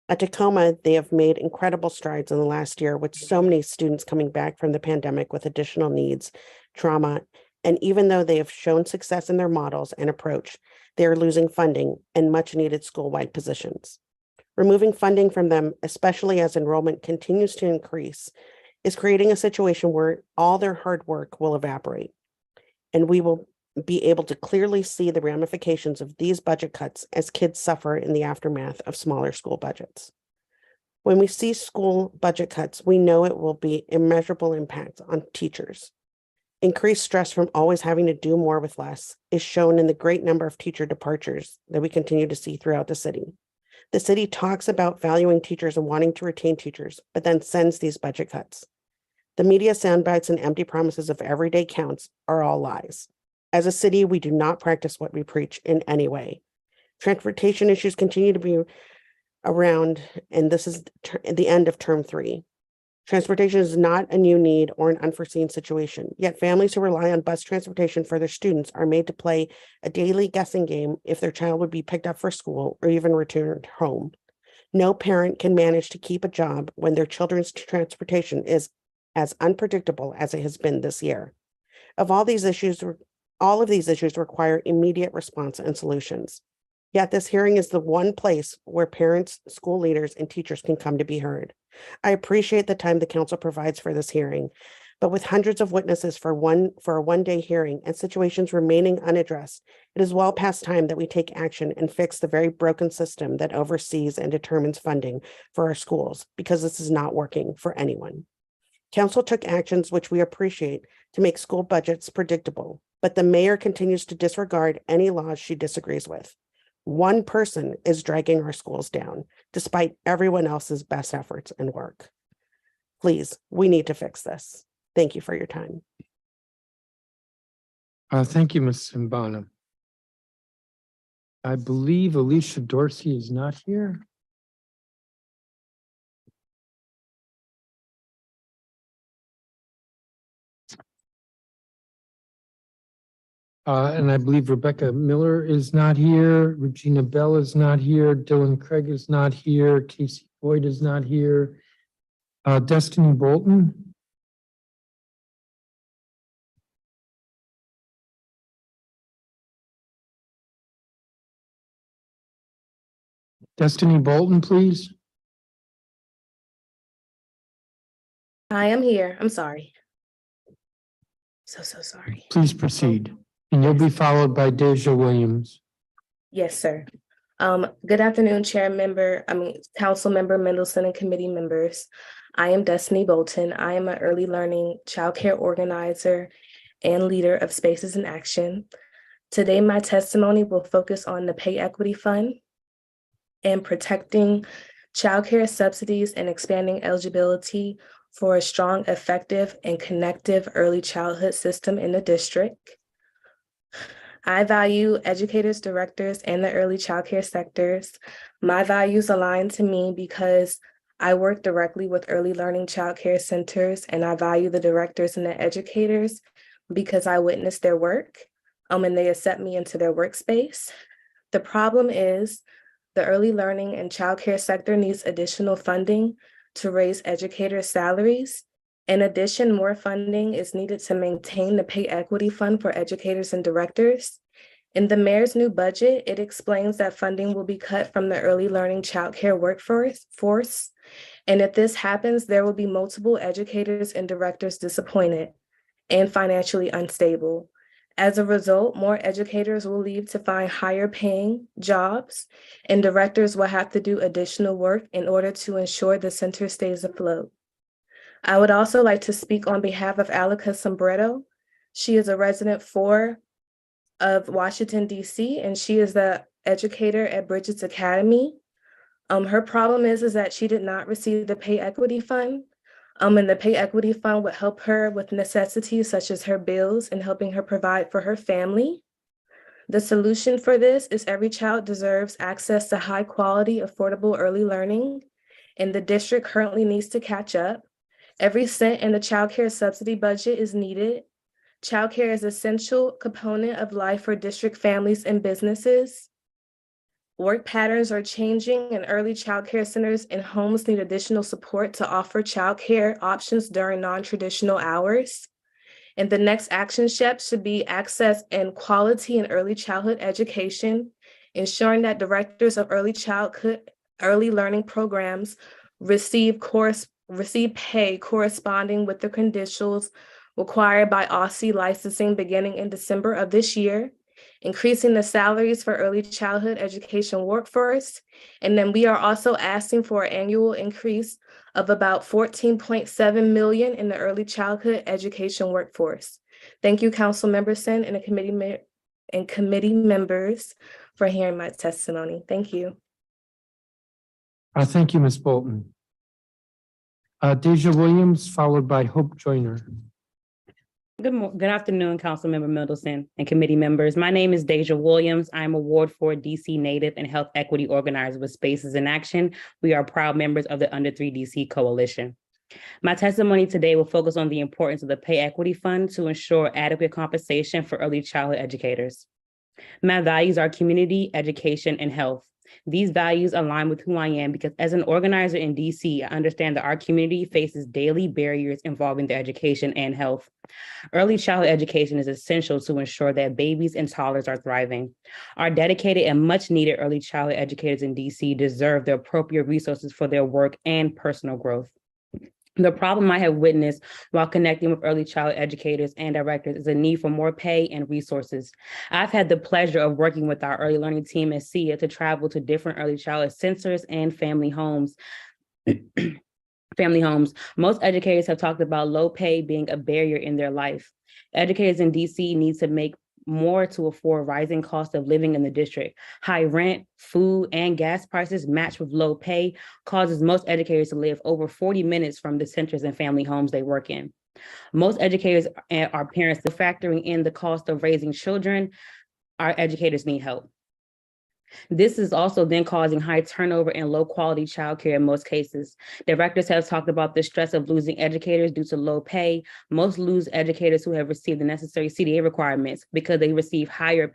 At Tacoma, they have made incredible strides in the last year with so many students coming back from the pandemic with additional needs, trauma, and even though they have shown success in their models and approach, they are losing funding and much needed school-wide positions. Removing funding from them, especially as enrollment continues to increase, is creating a situation where all their hard work will evaporate. And we will be able to clearly see the ramifications of these budget cuts as kids suffer in the aftermath of smaller school budgets. When we see school budget cuts, we know it will be immeasurable impact on teachers. Increased stress from always having to do more with less is shown in the great number of teacher departures that we continue to see throughout the city. The city talks about valuing teachers and wanting to retain teachers, but then sends these budget cuts. The media soundbites and empty promises of everyday counts are all lies. As a city, we do not practice what we preach in any way. Transportation issues continue to be around, and this is the end of term 3. Transportation is not a new need or an unforeseen situation, yet families who rely on bus transportation for their students are made to play a daily guessing game if their child would be picked up for school or even returned home. No parent can manage to keep a job when their children's transportation is as unpredictable as it has been this year. All of these issues require immediate response and solutions. Yet this hearing is the one place where parents, school leaders, and teachers can come to be heard. I appreciate the time the council provides for this hearing, but with hundreds of witnesses for a one-day hearing and situations remaining unaddressed, it is well past time that we take action and fix the very broken system that oversees and determines funding for our schools, because this is not working for anyone. Council took actions which we appreciate to make school budgets predictable, but the mayor continues to disregard any laws she disagrees with. One person is dragging our schools down, despite everyone else's best efforts and work. Please, we need to fix this. Thank you for your time. Thank you, Ms. Simbana. I believe Alicia Dorsey is not here. And I believe Rebecca Miller is not here. Regina Bell is not here. Dylan Craig is not here. Casey Boyd is not here. Destiny Bolton. Destiny Bolton, please. I am here. I'm sorry. So sorry. Please proceed. And you'll be followed by Deja Williams. Yes, sir. Good afternoon, Council Member Mendelson and committee members. I am Destiny Bolton. I am an early learning childcare organizer and leader of Spaces in Action. Today, my testimony will focus on the Pay Equity Fund and protecting childcare subsidies and expanding eligibility for a strong, effective, and connective early childhood system in the district. I value educators, directors, and the early childcare sectors. My values align to me because I work directly with early learning childcare centers, and I value the directors and the educators because I witness their work and they accept me into their workspace. The problem is the early learning and childcare sector needs additional funding to raise educators' salaries. In addition, more funding is needed to maintain the Pay Equity Fund for educators and directors. In the mayor's new budget, it explains that funding will be cut from the early learning childcare workforce. And if this happens, there will be multiple educators and directors disappointed and financially unstable. As a result, more educators will leave to find higher paying jobs, and directors will have to do additional work in order to ensure the center stays afloat. I would also like to speak on behalf of Alica Sombreto. She is a resident 4 of Washington, D.C., and she is the educator at Bridget's Academy. Her problem is that she did not receive the Pay Equity Fund. And the pay equity fund would help her with necessities such as her bills and helping her provide for her family. The solution for this is every child deserves access to high quality, affordable early learning, and the district currently needs to catch up. Every cent in the child care subsidy budget is needed. Child care is an essential component of life for district families and businesses. Work patterns are changing and early child care centers and homes need additional support to offer child care options during non-traditional hours. And the next action step should be access and quality in early childhood education, ensuring that directors of early learning programs receive pay corresponding with the credentials required by OSCE licensing beginning in December of this year, increasing the salaries for early childhood education workforce. And then we are also asking for an annual increase of about 14.7 million in the early childhood education workforce. Thank you, Council Member Sen and the committee members for hearing my testimony. Thank you. Thank you, Ms. Bolton. Deja Williams, followed by Hope Joyner. Good afternoon, Councilmember Middleton and committee members. My name is Deja Williams. I'm a Ward 4 DC Native and Health Equity Organizer with Spaces in Action. We are proud members of the Under 3 DC Coalition. My testimony today will focus on the importance of the Pay Equity Fund to ensure adequate compensation for early childhood educators. My values are community, education, and health. These values align with who I am because as an organizer in DC, I understand that our community faces daily barriers involving their education and health. Early childhood education is essential to ensure that babies and toddlers are thriving. Our dedicated and much needed early childhood educators in DC deserve the appropriate resources for their work and personal growth. The problem I have witnessed while connecting with early childhood educators and directors is a need for more pay and resources. I've had the pleasure of working with our early learning team at SIA to travel to different early childhood centers and family homes. Most educators have talked about low pay being a barrier in their life. Educators in DC need to make more to afford rising cost of living in the district. High rent, food, and gas prices matched with low pay causes most educators to live over 40 minutes from the centers and family homes they work in. Most educators are parents that factoring in the cost of raising children. Our educators need help. This is also then causing high turnover and low quality childcare in most cases. Directors have talked about the stress of losing educators due to low pay. Most lose educators who have received the necessary CDA requirements because they receive higher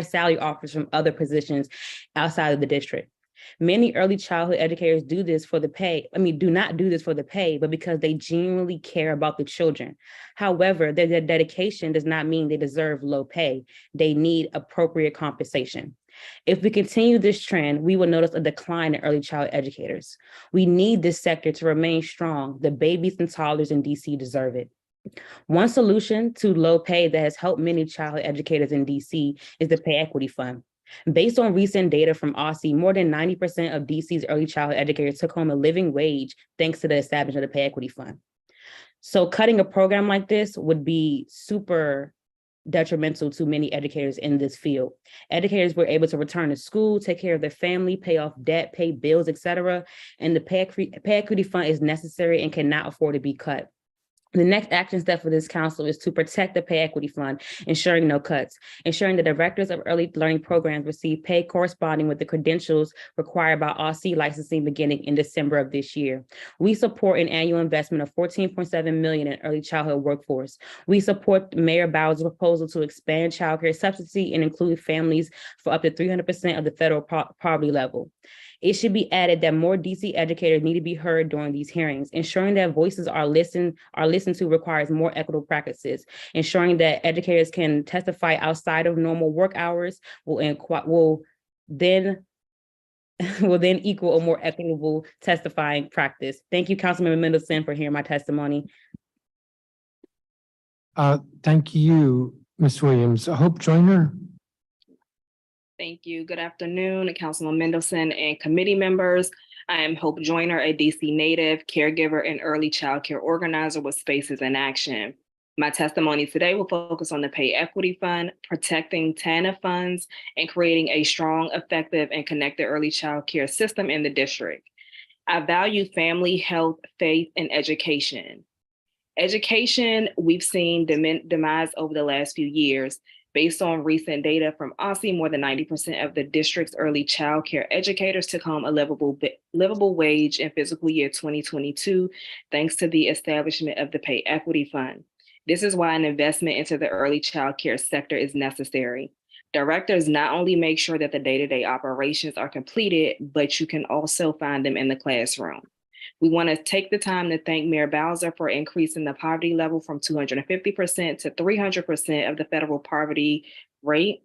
salary offers from other positions outside of the district. Many early childhood educators do not do this for the pay, but because they genuinely care about the children. However, their dedication does not mean they deserve low pay. They need appropriate compensation. If we continue this trend, we will notice a decline in early childhood educators. We need this sector to remain strong. The babies and toddlers in DC deserve it. One solution to low pay that has helped many childhood educators in DC is the Pay Equity Fund. Based on recent data from OSCE, more than 90% of DC's early childhood educators took home a living wage thanks to the establishment of the Pay Equity Fund. So cutting a program like this would be super detrimental to many educators in this field. Educators were able to return to school, take care of their family, pay off debt, pay bills, etc. And the Pay Equity Fund is necessary and cannot afford to be cut. The next action step for this council is to protect the Pay Equity Fund, ensuring no cuts, ensuring the directors of early learning programs receive pay corresponding with the credentials required by OSCE licensing beginning in December of this year. We support an annual investment of $14.7 million in early childhood workforce. We support Mayor Bowers' proposal to expand child care subsidy and include families for up to 300% of the federal poverty level. It should be added that more DC educators need to be heard during these hearings. Ensuring that voices are listened to requires more equitable practices. Ensuring that educators can testify outside of normal work hours will then equal a more equitable testifying practice. Thank you, Councilmember Mendelson, for hearing my testimony. Thank you, Ms. Williams. Hope Joyner. Thank you. Good afternoon, Councilman Mendelson and committee members. I am Hope Joyner, a DC native, caregiver, and early child care organizer with Spaces in Action. My testimony today will focus on the Pay Equity Fund, protecting TANF funds, and creating a strong, effective, and connected early child care system in the district. I value family, health, faith, and education. Education, we've seen demise over the last few years. Based on recent data from OSSI, more than 90% of the district's early child care educators took home a livable wage in fiscal year 2022, thanks to the establishment of the Pay Equity Fund. This is why an investment into the early child care sector is necessary. Directors not only make sure that the day-to-day operations are completed, but you can also find them in the classroom. We want to take the time to thank Mayor Bowser for increasing the poverty level from 250% to 300% of the federal poverty rate.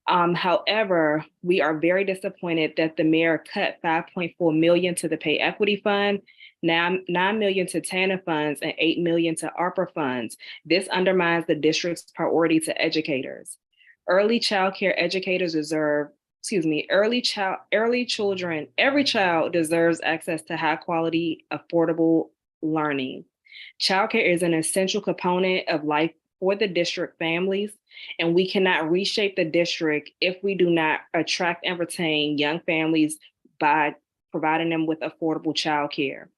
However, we are very disappointed that the mayor cut $5.4 million to the Pay Equity Fund, $9 million to TANF funds, and $8 million to ARPA funds. This undermines the district's priority to educators. Early child care educators deserve every child deserves access to high quality, affordable learning. Childcare is an essential component of life for the district families, and we cannot reshape the district if we do not attract and retain young families by providing them with affordable childcare.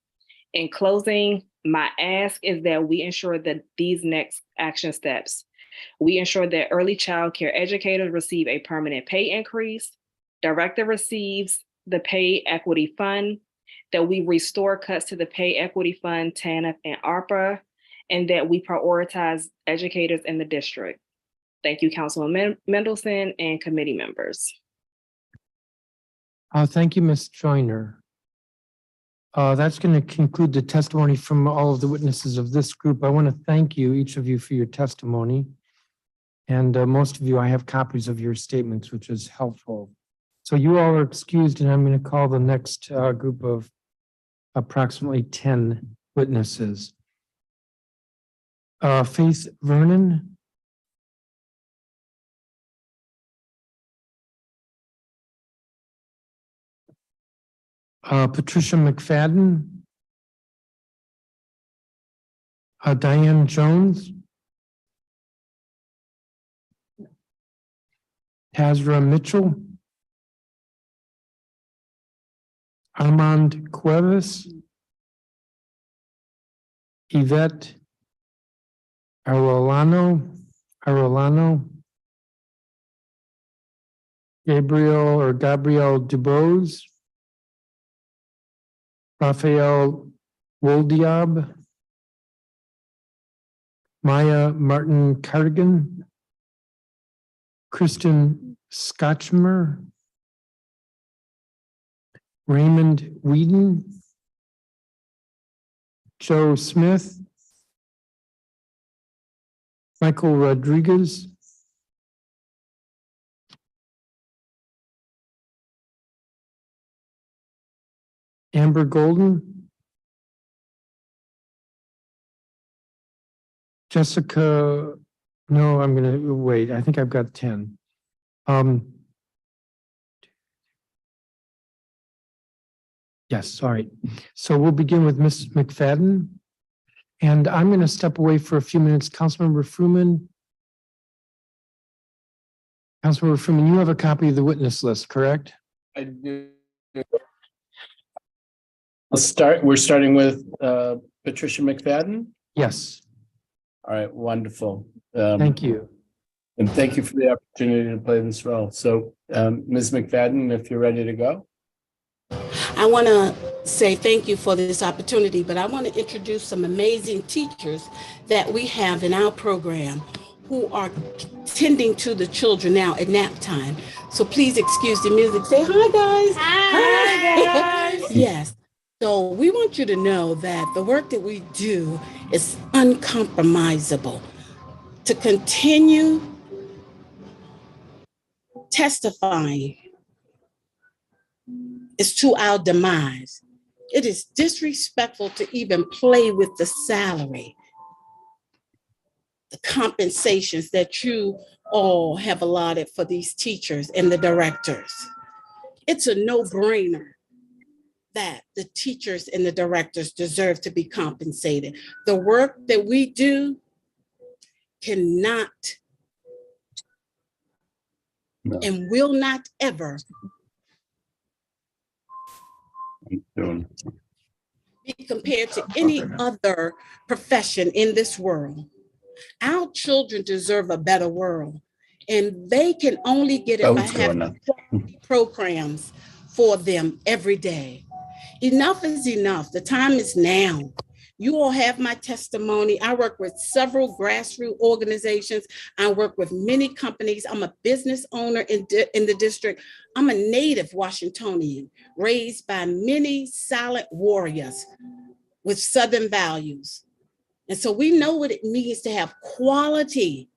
In closing, my ask is that we ensure that these next action steps, we ensure that early child care educators receive a permanent pay increase, director receives the Pay Equity Fund, that we restore cuts to the Pay Equity Fund, TANF, and ARPA, and that we prioritize educators in the district. Thank you, Councilman Mendelson and committee members. Thank you, Ms. Joyner. That's going to conclude the testimony from all of the witnesses of this group. I want to thank you, each of you, for your testimony. And most of you, I have copies of your statements, which is helpful. So you all are excused, and I'm going to call the next group of approximately 10 witnesses. Faith Vernon. Patricia McFadden. Diane Jones. Tazra Mitchell. Armand Cuevas. Yvette Arolano. Gabrielle Dubose. Raphael Woldiab. Maya Martin Cardigan. Kristen Scotchmer. Raymond Whedon. Joe Smith. Michael Rodriguez. Amber Golden. Jessica, no, I'm going to wait. I think I've got 10. Yes, sorry. So we'll begin with Ms. McFadden. And I'm going to step away for a few minutes. Councilmember Fruman. Councilmember Fruman, you have a copy of the witness list, correct? I do. We're starting with Patricia McFadden. Yes. All right, wonderful. Thank you. And thank you for the opportunity to play this role. So Ms. McFadden, if you're ready to go. I want to say thank you for this opportunity, but I want to introduce some amazing teachers that we have in our program who are tending to the children now at nap time. So please excuse the music. Say hi, guys. Hi, guys. Yes. So we want you to know that the work that we do is uncompromisable. To continue testifying is to our demise. It is disrespectful to even play with the salary, the compensations that you all have allotted for these teachers and the directors. It's a no-brainer that the teachers and the directors deserve to be compensated. The work that we do cannot and will not ever be compared to any other profession in this world. Our children deserve a better world, and they can only get it by having quality programs for them every day. Enough is enough. The time is now. You all have my testimony. I work with several grassroots organizations. I work with many companies. I'm a business owner in the district. I'm a native Washingtonian, raised by many silent warriors with Southern values. And so we know what it means to have quality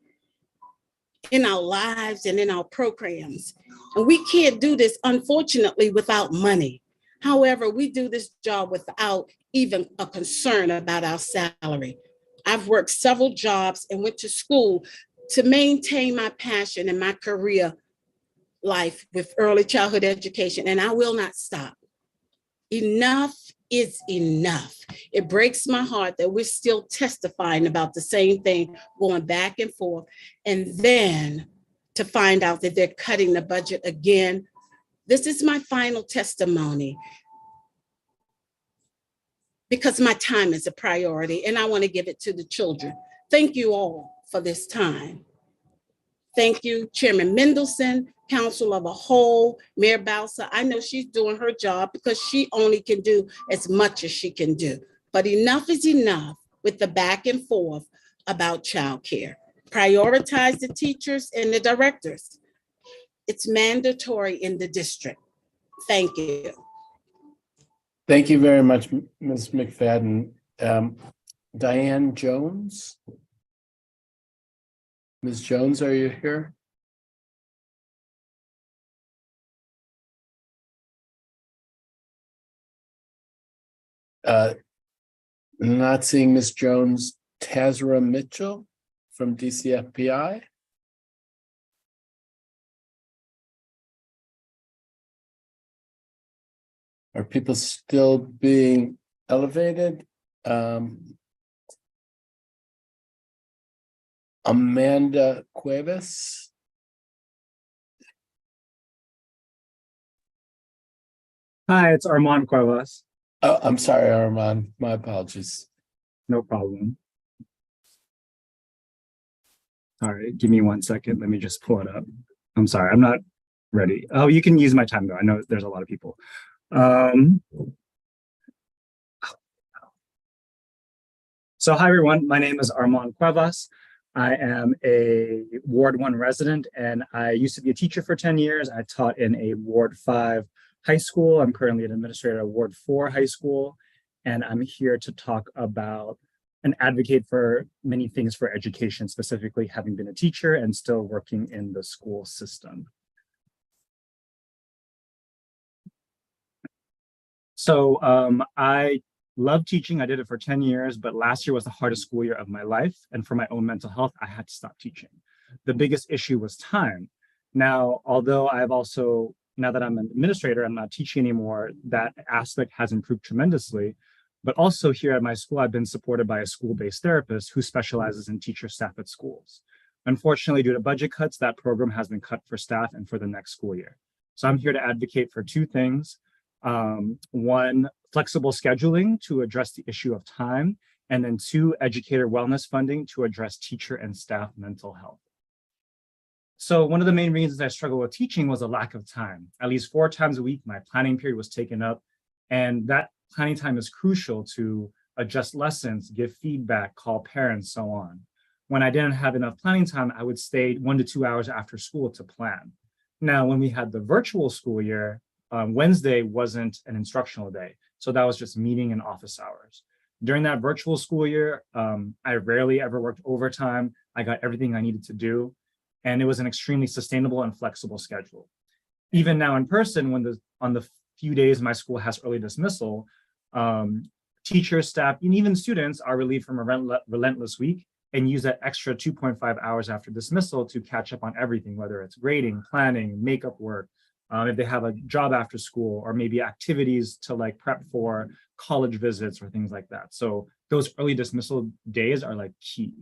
in our lives and in our programs. And we can't do this, unfortunately, without money. However, we do this job without even a concern about our salary. I've worked several jobs and went to school to maintain my passion and my career life with early childhood education, and I will not stop. Enough is enough. It breaks my heart that we're still testifying about the same thing, going back and forth, and then to find out that they're cutting the budget again. This is my final testimony because my time is a priority and I want to give it to the children. Thank you all for this time. Thank you, Chairman Mendelson, Council of a Whole, Mayor Bowser. I know she's doing her job because she only can do as much as she can do. But enough is enough with the back and forth about childcare. Prioritize the teachers and the directors. It's mandatory in the district. Thank you. Thank you very much, Ms. McFadden. Diane Jones? Ms. Jones, are you here? Not seeing Ms. Jones. Tazra Mitchell from DCFPI. Are people still being elevated? Amanda Cuevas. Hi, it's Armand Cuevas. Oh, I'm sorry, Armand. My apologies. No problem. All right, give me 1 second. Let me just pull it up. I'm sorry, I'm not ready. Oh, you can use my time though. I know there's a lot of people. So hi everyone, my name is Armand Cuevas. I am a Ward 1 resident and I used to be a teacher for 10 years. I taught in a Ward 5 high school. I'm currently an administrator at Ward 4 high school, and I'm here to talk about and advocate for many things for education, specifically having been a teacher and still working in the school system. So I love teaching. I did it for 10 years, but last year was the hardest school year of my life. And for my own mental health, I had to stop teaching. The biggest issue was time. Now, although now that I'm an administrator, I'm not teaching anymore, that aspect has improved tremendously. But also here at my school, I've been supported by a school-based therapist who specializes in teacher staff at schools. Unfortunately, due to budget cuts, that program has been cut for staff and for the next school year. So I'm here to advocate for two things. One, flexible scheduling to address the issue of time, and then two, educator wellness funding to address teacher and staff mental health. So one of the main reasons I struggled with teaching was a lack of time. At least 4 times a week, my planning period was taken up, and that planning time is crucial to adjust lessons, give feedback, call parents, so on. When I didn't have enough planning time, I would stay 1 to 2 hours after school to plan. Now, when we had the virtual school year, Wednesday wasn't an instructional day. So that was just meeting and office hours. During that virtual school year, I rarely ever worked overtime. I got everything I needed to do. And it was an extremely sustainable and flexible schedule. Even now in person, on the few days my school has early dismissal, teachers, staff, and even students are relieved from a relentless week and use that extra 2.5 hours after dismissal to catch up on everything, whether it's grading, planning, makeup work, if they have a job after school, or maybe activities to like prep for college visits or things like that. So those early dismissal days are like key.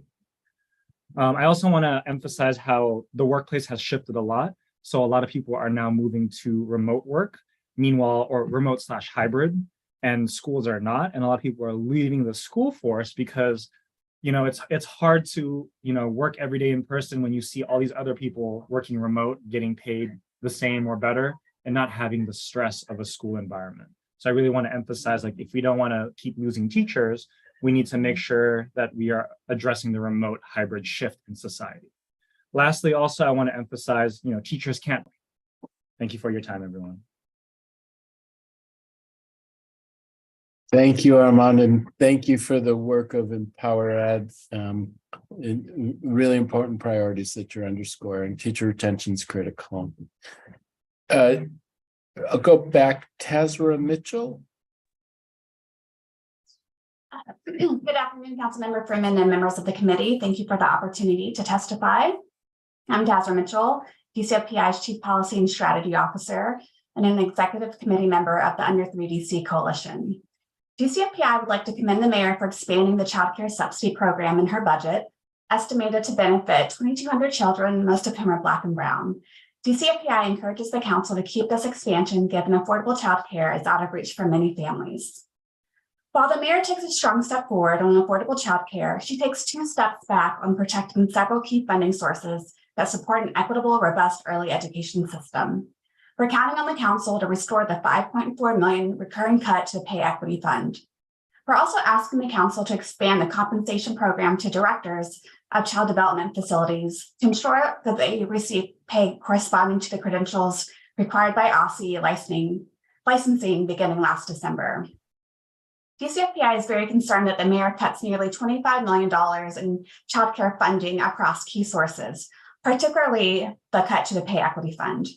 I also want to emphasize how the workplace has shifted a lot. So a lot of people are now moving to remote work. Meanwhile, or remote/hybrid, and schools are not. And a lot of people are leaving the school force because, it's hard to, work every day in person when you see all these other people working remote, getting paid the same or better, and not having the stress of a school environment. So I really want to emphasize, like, if we don't want to keep losing teachers, we need to make sure that we are addressing the remote hybrid shift in society. Lastly, also, I want to emphasize, teachers can't. Thank you for your time, everyone. Thank you, Armand, and thank you for the work of Empower Ed. Really important priorities that you're underscoring. Teacher retention is critical. I'll go back. Tazra Mitchell. Good afternoon, Councilmember Freeman and members of the committee. Thank you for the opportunity to testify. I'm Tazra Mitchell, DCFPI's Chief Policy and Strategy Officer, and an executive committee member of the Under 3 DC Coalition. DCFPI would like to commend the mayor for expanding the child care subsidy program in her budget, estimated to benefit 2,200 children, most of whom are Black and Brown. DCFPI encourages the council to keep this expansion given affordable child care is out of reach for many families. While the mayor takes a strong step forward on affordable child care, she takes 2 steps back on protecting several key funding sources that support an equitable, robust early education system. We're counting on the council to restore the $5.4 million recurring cut to the Pay Equity Fund. We're also asking the council to expand the compensation program to directors of child development facilities to ensure that they receive pay corresponding to the credentials required by OSCE licensing beginning last December. DCFPI is very concerned that the mayor cuts nearly $25 million in childcare funding across key sources, particularly the cut to the Pay Equity Fund.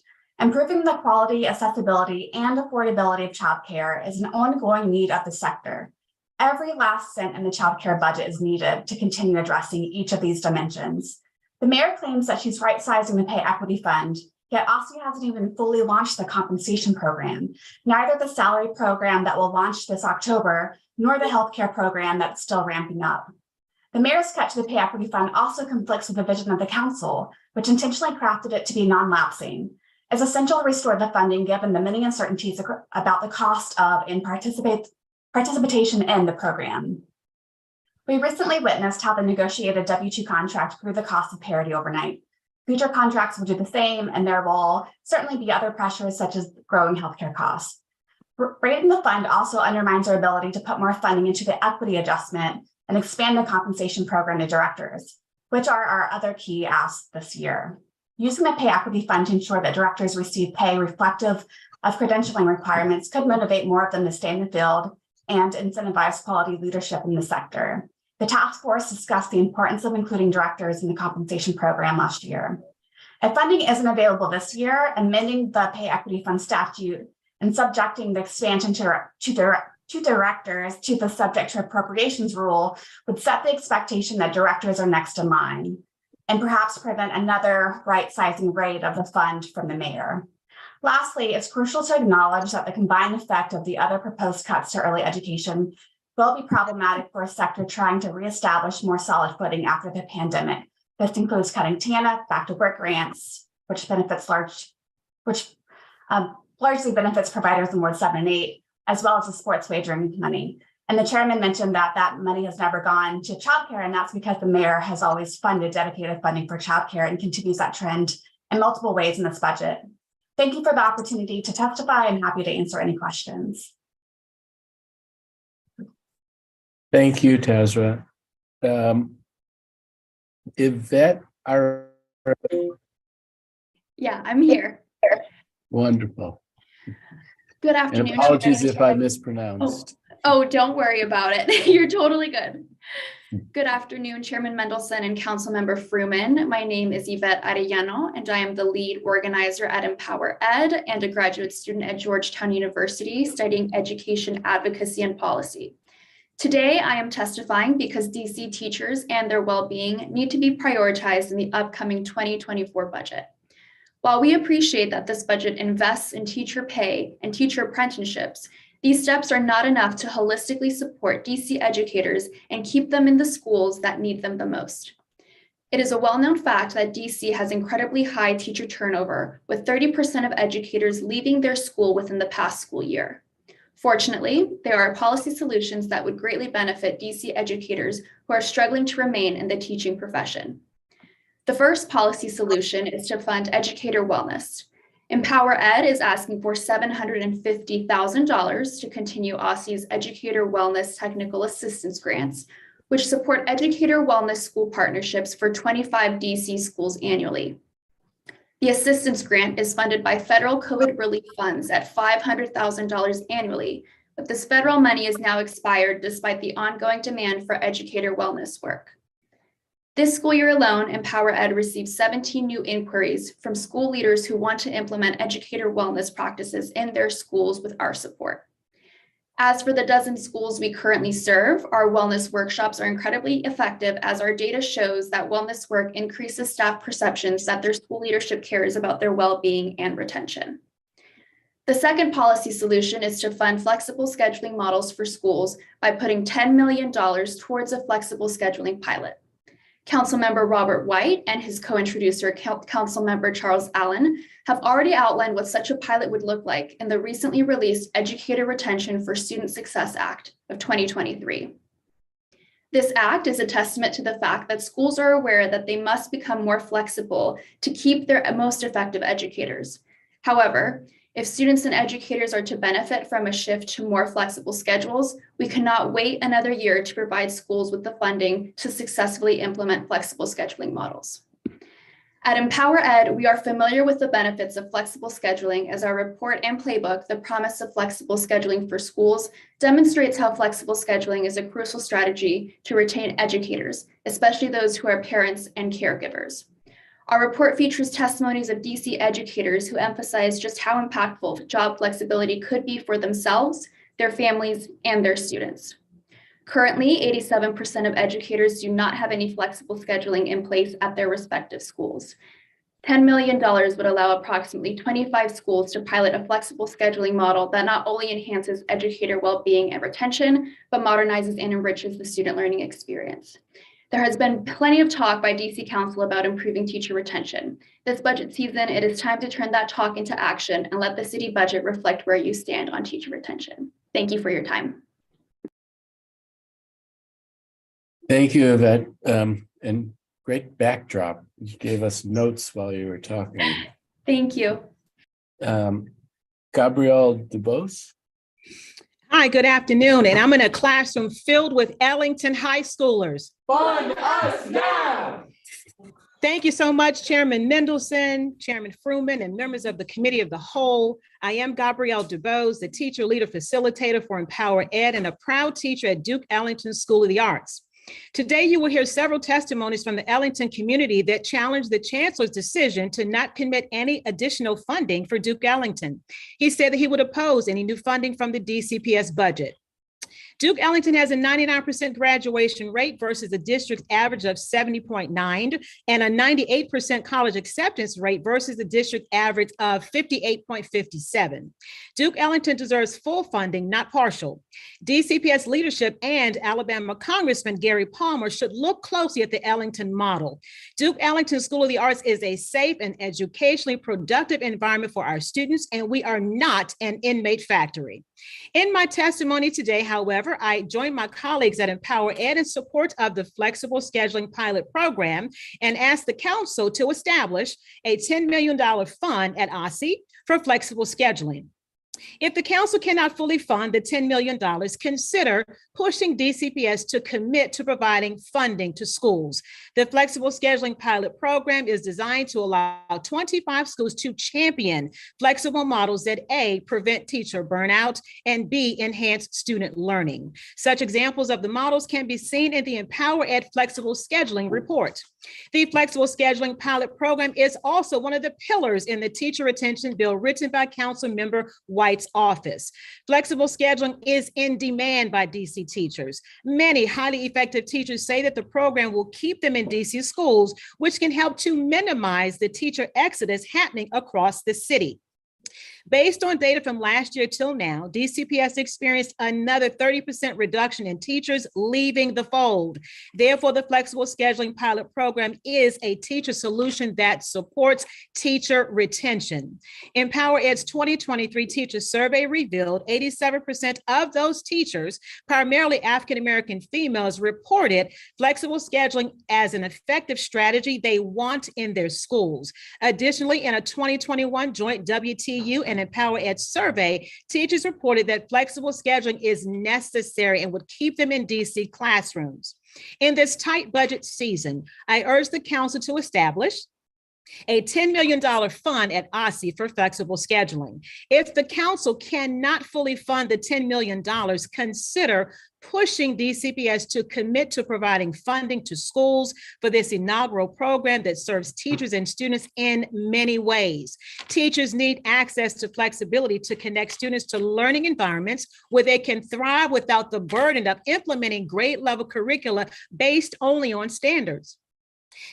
Improving the quality, accessibility, and affordability of childcare is an ongoing need of the sector. Every last cent in the childcare budget is needed to continue addressing each of these dimensions. The mayor claims that she's right-sizing the Pay Equity Fund, yet OSCE hasn't even fully launched the compensation program, neither the salary program that will launch this October, nor the healthcare program that's still ramping up. The mayor's cut to the Pay Equity Fund also conflicts with the vision of the council, which intentionally crafted it to be non-lapsing. It's essential to restore the funding given the many uncertainties about the cost of and participation in the program. We recently witnessed how the negotiated W-2 contract grew the cost of parity overnight. Future contracts will do the same, and there will certainly be other pressures such as growing healthcare costs. Rating the fund also undermines our ability to put more funding into the equity adjustment and expand the compensation program to directors, which are our other key asks this year. Using the Pay Equity Fund to ensure that directors receive pay reflective of credentialing requirements could motivate more of them to stay in the field and incentivize quality leadership in the sector. The task force discussed the importance of including directors in the compensation program last year. If funding isn't available this year, amending the Pay Equity Fund statute and subjecting the expansion to directors to the subject to appropriations rule would set the expectation that directors are next in line and perhaps prevent another right-sizing rate of the fund from the mayor. Lastly, it's crucial to acknowledge that the combined effect of the other proposed cuts to early education will be problematic for a sector trying to reestablish more solid footing after the pandemic. This includes cutting TANF, back to work grants, which largely benefits providers in Ward 7 and 8, as well as the sports wagering money. And the chairman mentioned that that money has never gone to childcare, and that's because the mayor has always funded dedicated funding for childcare and continues that trend in multiple ways in this budget. Thank you for the opportunity to testify. I'm happy to answer any questions. Thank you, Tazra. Yvette, yeah, I'm here. Wonderful. Good afternoon. And apologies if I mispronounced. Oh, don't worry about it. You're totally good. Good afternoon, Chairman Mendelson and Councilmember Fruman. My name is Yvette Arellano, and I am the lead organizer at Empower Ed and a graduate student at Georgetown University studying education advocacy and policy. Today, I am testifying because DC teachers and their well-being need to be prioritized in the upcoming 2024 budget. While we appreciate that this budget invests in teacher pay and teacher apprenticeships, these steps are not enough to holistically support DC educators and keep them in the schools that need them the most. It is a well-known fact that DC has incredibly high teacher turnover, with 30% of educators leaving their school within the past school year. Fortunately, there are policy solutions that would greatly benefit DC educators who are struggling to remain in the teaching profession. The first policy solution is to fund educator wellness. Empower Ed is asking for $750,000 to continue OSSE's Educator Wellness Technical Assistance Grants, which support educator wellness school partnerships for 25 DC schools annually. The assistance grant is funded by federal COVID relief funds at $500,000 annually, but this federal money is now expired despite the ongoing demand for educator wellness work. This school year alone, Empower Ed received 17 new inquiries from school leaders who want to implement educator wellness practices in their schools with our support. As for the dozen schools we currently serve, our wellness workshops are incredibly effective as our data shows that wellness work increases staff perceptions that their school leadership cares about their well-being and retention. The second policy solution is to fund flexible scheduling models for schools by putting $10 million towards a flexible scheduling pilot. Councilmember Robert White and his co-introducer, Councilmember Charles Allen, have already outlined what such a pilot would look like in the recently released Educator Retention for Student Success Act of 2023. This act is a testament to the fact that schools are aware that they must become more flexible to keep their most effective educators. However, if students and educators are to benefit from a shift to more flexible schedules, we cannot wait another year to provide schools with the funding to successfully implement flexible scheduling models. At Empower Ed, we are familiar with the benefits of flexible scheduling as our report and playbook, The Promise of Flexible Scheduling for Schools, demonstrates how flexible scheduling is a crucial strategy to retain educators, especially those who are parents and caregivers. Our report features testimonies of DC educators who emphasize just how impactful job flexibility could be for themselves, their families, and their students. Currently, 87% of educators do not have any flexible scheduling in place at their respective schools. $10 million would allow approximately 25 schools to pilot a flexible scheduling model that not only enhances educator well-being and retention, but modernizes and enriches the student learning experience. There has been plenty of talk by DC Council about improving teacher retention. This budget season, it is time to turn that talk into action and let the city budget reflect where you stand on teacher retention. Thank you for your time. Thank you, Yvette, and great backdrop. You gave us notes while you were talking. Thank you. Gabrielle DeBose. Hi, good afternoon, and I'm in a classroom filled with Ellington high schoolers. Fund us now! Thank you so much, Chairman Mendelson, Chairman Fruman, and members of the Committee of the Whole. I am Gabrielle DeBose, the teacher leader facilitator for Empower Ed and a proud teacher at Duke Ellington School of the Arts. Today, you will hear several testimonies from the Ellington community that challenge the chancellor's decision to not commit any additional funding for Duke Ellington. He said that he would oppose any new funding from the DCPS budget. Duke Ellington has a 99% graduation rate versus the district's average of 70.9 and a 98% college acceptance rate versus the district average of 58.57. Duke Ellington deserves full funding, not partial. DCPS leadership and Alabama Congressman Gary Palmer should look closely at the Ellington model. Duke Ellington School of the Arts is a safe and educationally productive environment for our students, and we are not an inmate factory. In my testimony today, however, I joined my colleagues at Empower Ed in support of the flexible scheduling pilot program and asked the council to establish a $10 million fund at OSSE for flexible scheduling. If the council cannot fully fund the $10 million, consider pushing DCPS to commit to providing funding to schools. The flexible scheduling pilot program is designed to allow 25 schools to champion flexible models that A, prevent teacher burnout, and B, enhance student learning. Such examples of the models can be seen in the Empower Ed Flexible Scheduling Report. The flexible scheduling pilot program is also one of the pillars in the teacher retention bill written by Council Member White's office. Flexible scheduling is in demand by DC teachers. Many highly effective teachers say that the program will keep them in DC schools, which can help to minimize the teacher exodus happening across the city. Based on data from last year till now, DCPS experienced another 30% reduction in teachers leaving the fold. Therefore, the flexible scheduling pilot program is a teacher solution that supports teacher retention. Empower Ed's 2023 teacher survey revealed 87% of those teachers, primarily African-American females, reported flexible scheduling as an effective strategy they want in their schools. Additionally, in a 2021 joint WTU and Empower Ed survey, teachers reported that flexible scheduling is necessary and would keep them in DC classrooms. In this tight budget season, I urge the council to establish a $10 million fund at OSSI for flexible scheduling. If the council cannot fully fund the $10 million, consider pushing DCPS to commit to providing funding to schools for this inaugural program that serves teachers and students in many ways. Teachers need access to flexibility to connect students to learning environments where they can thrive without the burden of implementing grade level curricula based only on standards.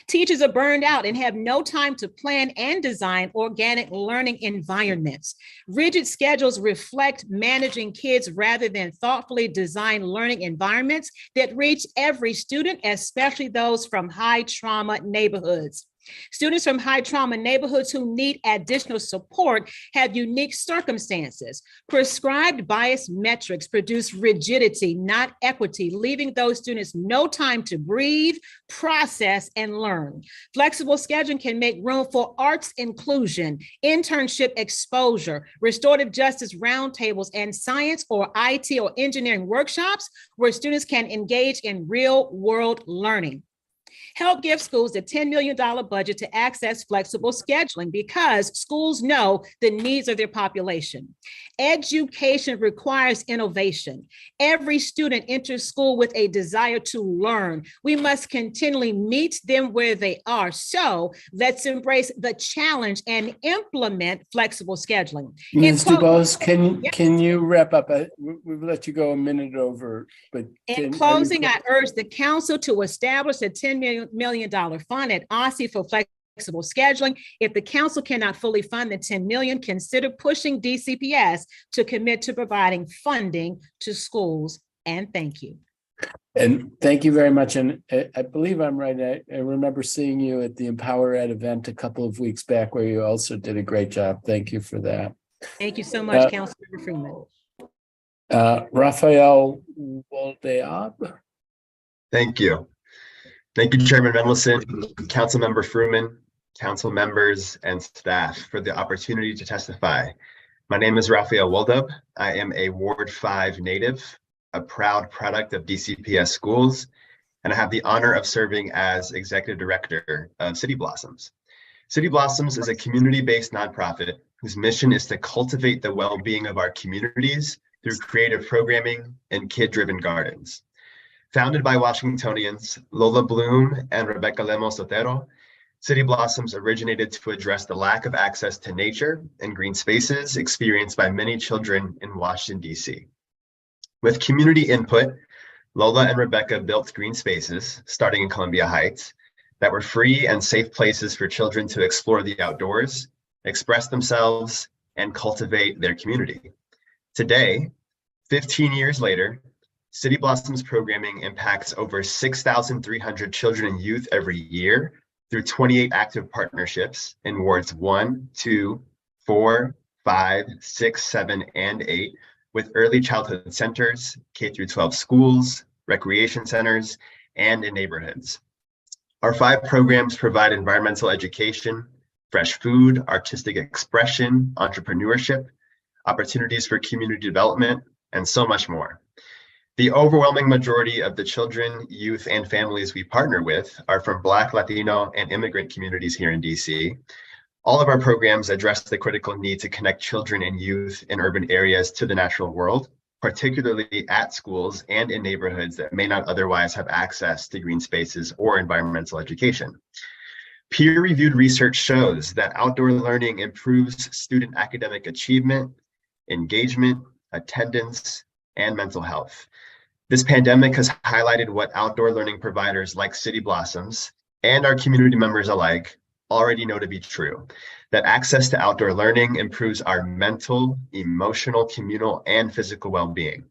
Teachers are burned out and have no time to plan and design organic learning environments. Rigid schedules reflect managing kids rather than thoughtfully designed learning environments that reach every student, especially those from high trauma neighborhoods. Students from high trauma neighborhoods who need additional support have unique circumstances. Prescribed bias metrics produce rigidity, not equity, leaving those students no time to breathe, process, and learn. Flexible scheduling can make room for arts inclusion, internship exposure, restorative justice roundtables, and science or IT or engineering workshops where students can engage in real-world learning. Help give schools a $10 million budget to access flexible scheduling because schools know the needs of their population. Education requires innovation. Every student enters school with a desire to learn. We must continually meet them where they are. So let's embrace the challenge and implement flexible scheduling. Ms. DuBose, can you wrap up? We've let you go a minute over, but in closing, I urge the council to establish a $10 million fund at OSSI for flexible scheduling. If the council cannot fully fund the $10 million, consider pushing DCPS to commit to providing funding to schools. And thank you. And thank you very much. And I believe I'm right. I remember seeing you at the Empower Ed event a couple of weeks back where you also did a great job. Thank you for that. Thank you so much, Councilmember Freeman. Raphael Waldeab. Thank you. Thank you, Chairman Mendelson, Councilmember Fruman, council members, and staff for the opportunity to testify. My name is Raphael Waldeab. I am a Ward 5 native, a proud product of DCPS schools, and I have the honor of serving as Executive Director of City Blossoms. City Blossoms is a community-based nonprofit whose mission is to cultivate the well-being of our communities through creative programming and kid-driven gardens. Founded by Washingtonians Lola Bloom and Rebecca Lemos Otero, City Blossoms originated to address the lack of access to nature and green spaces experienced by many children in Washington, D.C. With community input, Lola and Rebecca built green spaces, starting in Columbia Heights, that were free and safe places for children to explore the outdoors, express themselves, and cultivate their community. Today, 15 years later, City Blossoms programming impacts over 6,300 children and youth every year through 28 active partnerships in wards 1, 2, 4, 5, 6, 7, and 8 with early childhood centers, K-12 schools, recreation centers, and in neighborhoods. Our 5 programs provide environmental education, fresh food, artistic expression, entrepreneurship, opportunities for community development, and so much more. The overwhelming majority of the children, youth, and families we partner with are from Black, Latino, and immigrant communities here in DC. All of our programs address the critical need to connect children and youth in urban areas to the natural world, particularly at schools and in neighborhoods that may not otherwise have access to green spaces or environmental education. Peer-reviewed research shows that outdoor learning improves student academic achievement, engagement, attendance, and mental health. This pandemic has highlighted what outdoor learning providers like City Blossoms and our community members alike already know to be true, that access to outdoor learning improves our mental, emotional, communal, and physical well-being.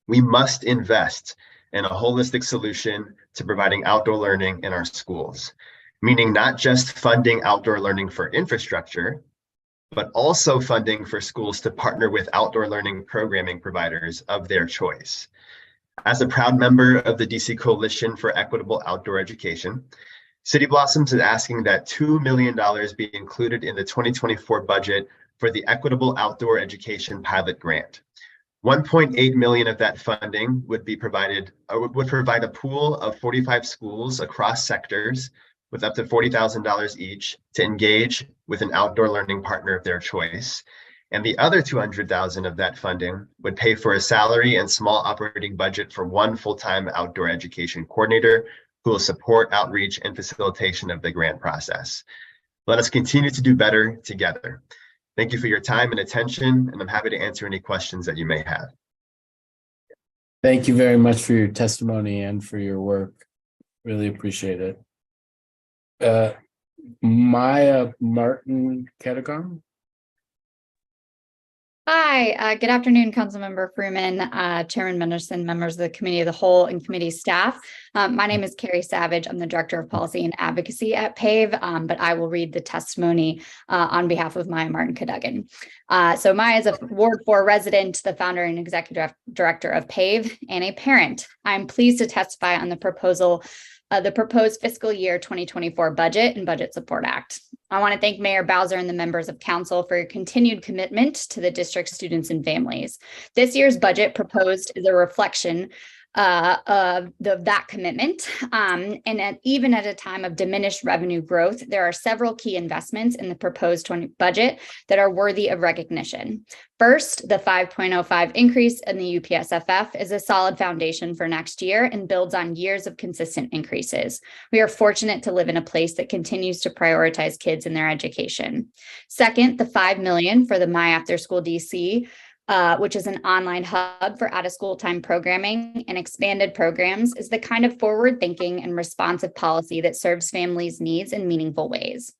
We must invest in a holistic solution to providing outdoor learning in our schools, meaning not just funding outdoor learning for infrastructure, but also funding for schools to partner with outdoor learning programming providers of their choice. As a proud member of the DC Coalition for Equitable Outdoor Education, City Blossoms is asking that $2 million be included in the 2024 budget for the Equitable Outdoor Education Pilot Grant. 1.8 million of that funding would provide a pool of 45 schools across sectors with up to $40,000 each to engage with an outdoor learning partner of their choice. And the other 200,000 of that funding would pay for a salary and small operating budget for one full-time outdoor education coordinator who will support outreach and facilitation of the grant process. Let us continue to do better together. Thank you for your time and attention, and I'm happy to answer any questions that you may have. Thank you very much for your testimony and for your work. Really appreciate it. Maya Martin Cadogan. Hi, good afternoon, Councilmember Fruman, Chairman Mendelson, members of the Committee of the Whole and committee staff. My name is Carrie Savage. I'm the Director of Policy and Advocacy at PAVE, but I will read the testimony on behalf of Maya Martin Cadogan. So Maya is a Ward 4 resident, the founder and executive director of PAVE, and a parent. I'm pleased to testify on the proposed fiscal year 2024 budget and Budget Support Act. I want to thank Mayor Bowser and the members of council for your continued commitment to the district students and families. This year's budget proposed is a reflection of that commitment. Even at a time of diminished revenue growth, there are several key investments in the proposed budget that are worthy of recognition. First, the 5.05 increase in the UPSFF is a solid foundation for next year and builds on years of consistent increases. We are fortunate to live in a place that continues to prioritize kids in their education. Second, the $5 million for the My After School DC, which is an online hub for out-of-school time programming and expanded programs, is the kind of forward-thinking and responsive policy that serves families' needs in meaningful ways.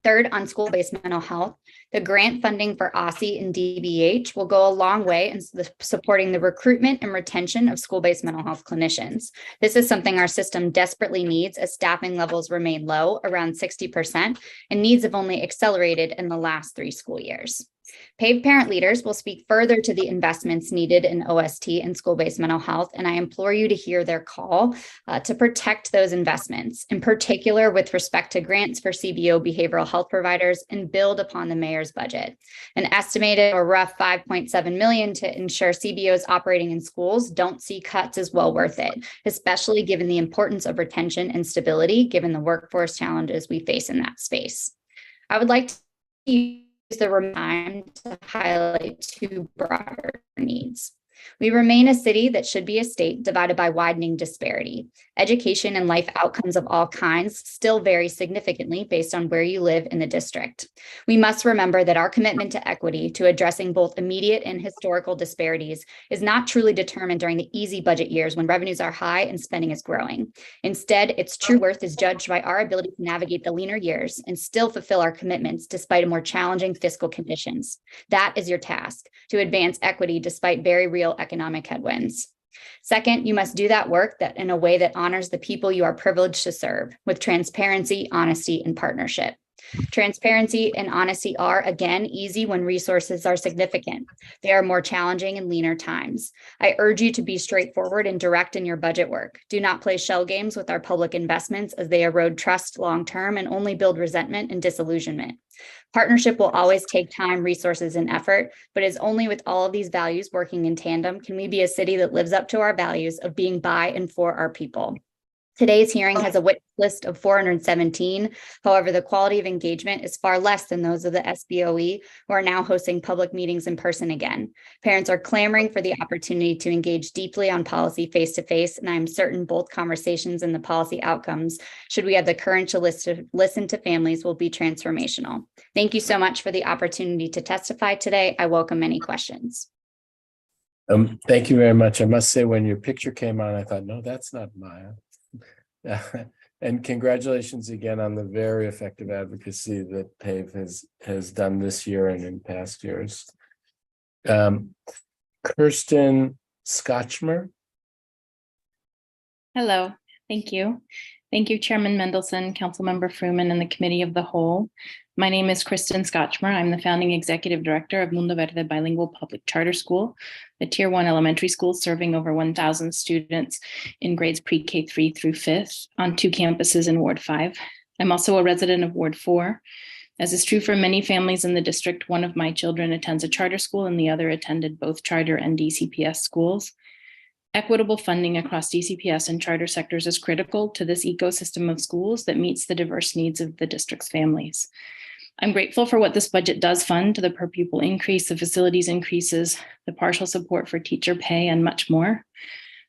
Third, on school-based mental health, the grant funding for OSSI and DBH will go a long way in supporting the recruitment and retention of school-based mental health clinicians. This is something our system desperately needs as staffing levels remain low, around 60%, and needs have only accelerated in the last 3 school years. PAVE parent leaders will speak further to the investments needed in OST and school-based mental health, and I implore you to hear their call to protect those investments, in particular with respect to grants for CBO behavioral health providers, and build upon the mayor's budget. An estimated or rough $5.7 million to ensure CBOs operating in schools don't see cuts is well worth it, especially given the importance of retention and stability, given the workforce challenges we face in that space. I would like to use the time to highlight 2 broader needs. We remain a city that should be a state divided by widening disparity. Education and life outcomes of all kinds still vary significantly based on where you live in the district. We must remember that our commitment to equity, to addressing both immediate and historical disparities, is not truly determined during the easy budget years when revenues are high and spending is growing. Instead, its true worth is judged by our ability to navigate the leaner years and still fulfill our commitments despite more challenging fiscal conditions. That is your task, to advance equity despite very real economic headwinds. Second, you must do that work in a way that honors the people you are privileged to serve, with transparency, honesty, and partnership. Transparency and honesty are, again, easy when resources are significant. They are more challenging in leaner times. I urge you to be straightforward and direct in your budget work. Do not play shell games with our public investments, as they erode trust long-term and only build resentment and disillusionment. Partnership will always take time, resources, and effort, but it's only with all of these values working in tandem can we be a city that lives up to our values of being by and for our people. Today's hearing has a witness list of 417. However, the quality of engagement is far less than those of the SBOE, who are now hosting public meetings in person again. Parents are clamoring for the opportunity to engage deeply on policy face-to-face, and I am certain both conversations and the policy outcomes, should we have the courage to listen to families, will be transformational. Thank you so much for the opportunity to testify today. I welcome any questions. Thank you very much. I must say, when your picture came on, I thought, no, that's not Maya. And congratulations again on the very effective advocacy that PAVE has done this year and in past years. Kirsten Scotchmer. Hello, thank you. Thank you, Chairman Mendelson, Councilmember Fruman, and the Committee of the Whole. My name is Kristen Scotchmer. I'm the founding executive director of Mundo Verde Bilingual Public Charter School, the Tier 1 elementary school serving over 1,000 students in grades pre-K 3 through 5th on 2 campuses in Ward 5. I'm also a resident of Ward 4. As is true for many families in the district, one of my children attends a charter school and the other attended both charter and DCPS schools. Equitable funding across DCPS and charter sectors is critical to this ecosystem of schools that meets the diverse needs of the district's families. I'm grateful for what this budget does fund, the per pupil increase, the facilities increases, the partial support for teacher pay, and much more.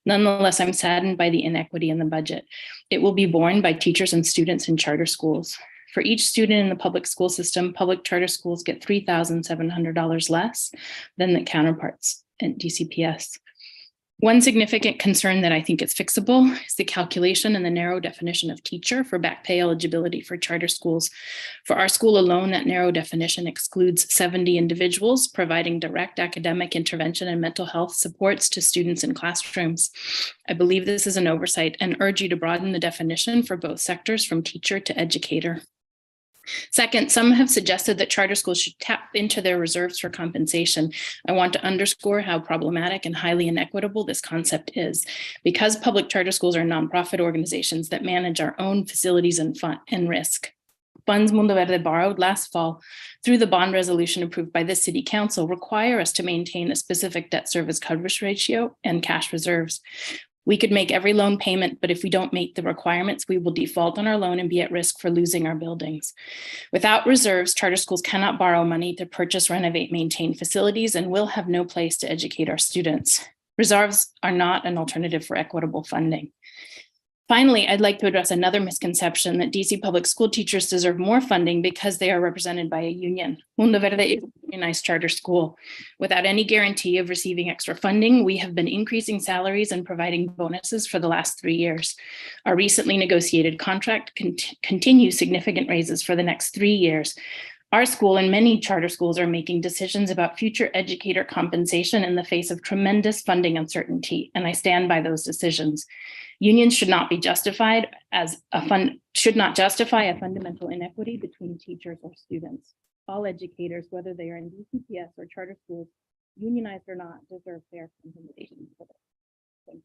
Nonetheless, I'm saddened by the inequity in the budget. It will be borne by teachers and students in charter schools. For each student in the public school system, public charter schools get $3,700 less than the counterparts at DCPS. One significant concern that I think is fixable is the calculation and the narrow definition of teacher for back pay eligibility for charter schools. For our school alone, that narrow definition excludes 70 individuals providing direct academic intervention and mental health supports to students in classrooms. I believe this is an oversight and urge you to broaden the definition for both sectors from teacher to educator. Second, some have suggested that charter schools should tap into their reserves for compensation. I want to underscore how problematic and highly inequitable this concept is. Because public charter schools are nonprofit organizations that manage our own facilities and risk. Funds Mundo Verde borrowed last fall through the bond resolution approved by this city council require us to maintain a specific debt service coverage ratio and cash reserves. We could make every loan payment, but if we don't meet the requirements, we will default on our loan and be at risk for losing our buildings. Without reserves, charter schools cannot borrow money to purchase, renovate, maintain facilities, and will have no place to educate our students. Reserves are not an alternative for equitable funding. Finally, I'd like to address another misconception that DC public school teachers deserve more funding because they are represented by a union. Mundo Verde is a unionized charter school. Without any guarantee of receiving extra funding, we have been increasing salaries and providing bonuses for the last 3 years. Our recently negotiated contract continues significant raises for the next 3 years. Our school and many charter schools are making decisions about future educator compensation in the face of tremendous funding uncertainty, and I stand by those decisions. Unions should not justify a fundamental inequity between teachers or students. All educators, whether they are in DCPS or charter schools, unionized or not, deserve fair compensation for this. Thank you.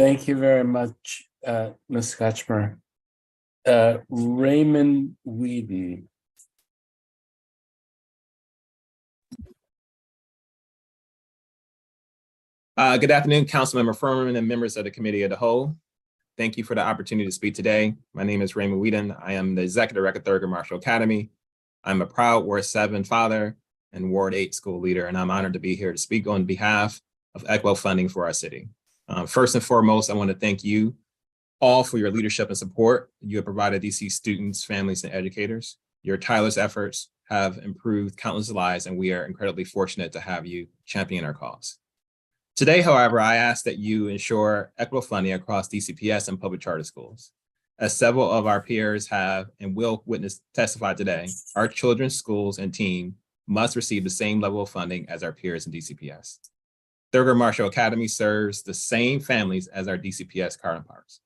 Thank you very much, Ms. Scotchmer. Raymond Whedon. Good afternoon, Councilmember Furman and members of the Committee of the Whole. Thank you for the opportunity to speak today. My name is Raymond Whedon. I am the Executive Director of Thurgood Marshall Academy. I'm a proud Ward 7 father and Ward 8 school leader, and I'm honored to be here to speak on behalf of equitable funding for our city. First and foremost, I want to thank you all for your leadership and support you have provided DC students, families, and educators. Your tireless efforts have improved countless lives, and we are incredibly fortunate to have you champion our cause. Today, however, I ask that you ensure equitable funding across DCPS and public charter schools. As several of our peers have and will testify today, our children's schools and team must receive the same level of funding as our peers in DCPS. Thurgood Marshall Academy serves the same families as our DCPS counterparts,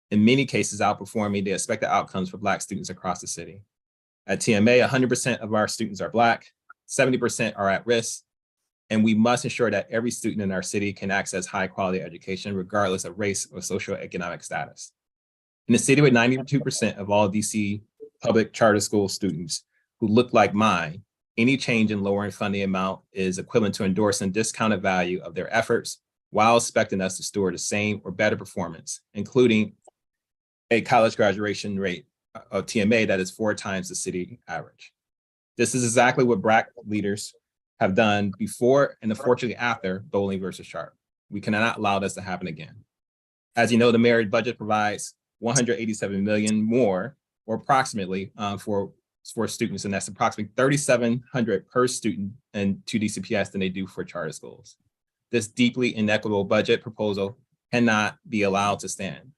in many cases outperforming the expected outcomes for Black students across the city. At TMA, 100% of our students are Black, 70% are at risk, and we must ensure that every student in our city can access high quality education regardless of race or socioeconomic status. In a city with 92% of all DC public charter school students who look like mine, any change in lowering funding amount is equivalent to endorsing discounted value of their efforts while expecting us to steward the same or better performance, including a college graduation rate of TMA that is 4 times the city average. This is exactly what Black leaders have done before and unfortunately after Bowling versus Sharp. We cannot allow this to happen again. As you know, the merit budget provides $187 million more, or approximately, for students, and that's approximately $3,700 per student in 2 DCPS than they do for charter schools. This deeply inequitable budget proposal cannot be allowed to stand.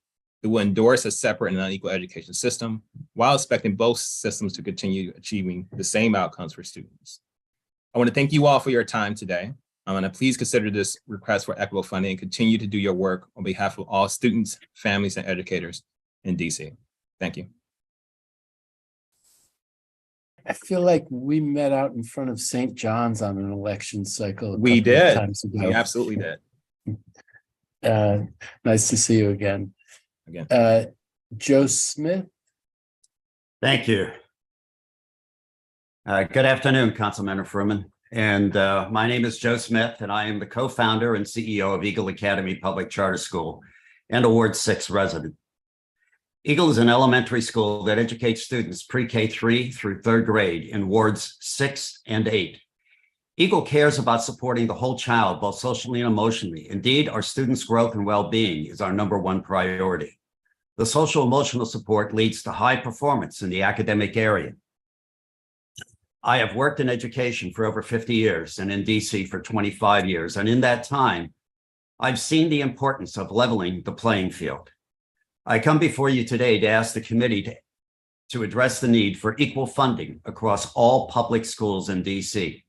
It will endorse a separate and unequal education system while expecting both systems to continue achieving the same outcomes for students. I want to thank you all for your time today. I want to please consider this request for equitable funding and continue to do your work on behalf of all students, families, and educators in DC. Thank you. I feel like we met out in front of St. John's on an election cycle. We did. Times ago. We absolutely did. Nice to see you again. Joe Smith. Thank you. Good afternoon, Councilmember Fruman. And my name is Joe Smith, and I am the co-founder and CEO of Eagle Academy Public Charter School and a Ward 6 resident. Eagle is an elementary school that educates students pre-K 3 through 3rd grade in wards 6 and 8. Eagle cares about supporting the whole child, both socially and emotionally. Indeed, our students' growth and well-being is our #1 priority. The social emotional support leads to high performance in the academic area. I have worked in education for over 50 years and in DC for 25 years. And in that time, I've seen the importance of leveling the playing field. I come before you today to ask the committee to address the need for equal funding across all public schools in DC,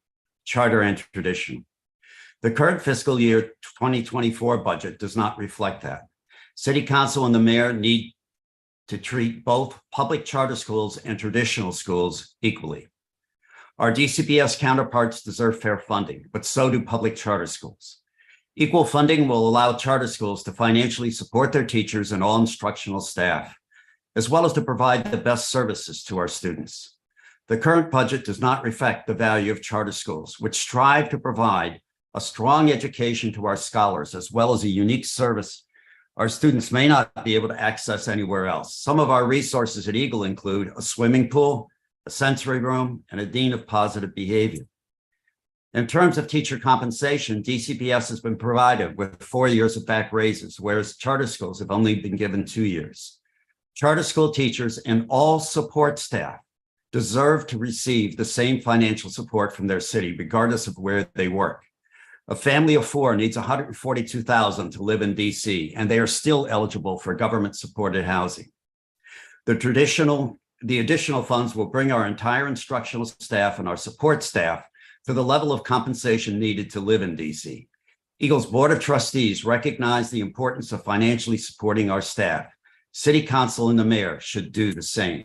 charter and traditional. The current fiscal year 2024 budget does not reflect that. City Council and the mayor need to treat both public charter schools and traditional schools equally. Our DCPS counterparts deserve fair funding, but so do public charter schools. Equal funding will allow charter schools to financially support their teachers and all instructional staff, as well as to provide the best services to our students. The current budget does not reflect the value of charter schools, which strive to provide a strong education to our scholars, as well as a unique service our students may not be able to access anywhere else. Some of our resources at Eagle include a swimming pool, a sensory room, and a dean of positive behavior. In terms of teacher compensation, DCPS has been provided with 4 years of back raises, whereas charter schools have only been given 2 years. Charter school teachers and all support staff deserve to receive the same financial support from their city, regardless of where they work. A family of 4 needs $142,000 to live in DC, and they are still eligible for government-supported housing. The additional funds will bring our entire instructional staff and our support staff to the level of compensation needed to live in DC. Eagle's Board of Trustees recognize the importance of financially supporting our staff. City Council and the mayor should do the same.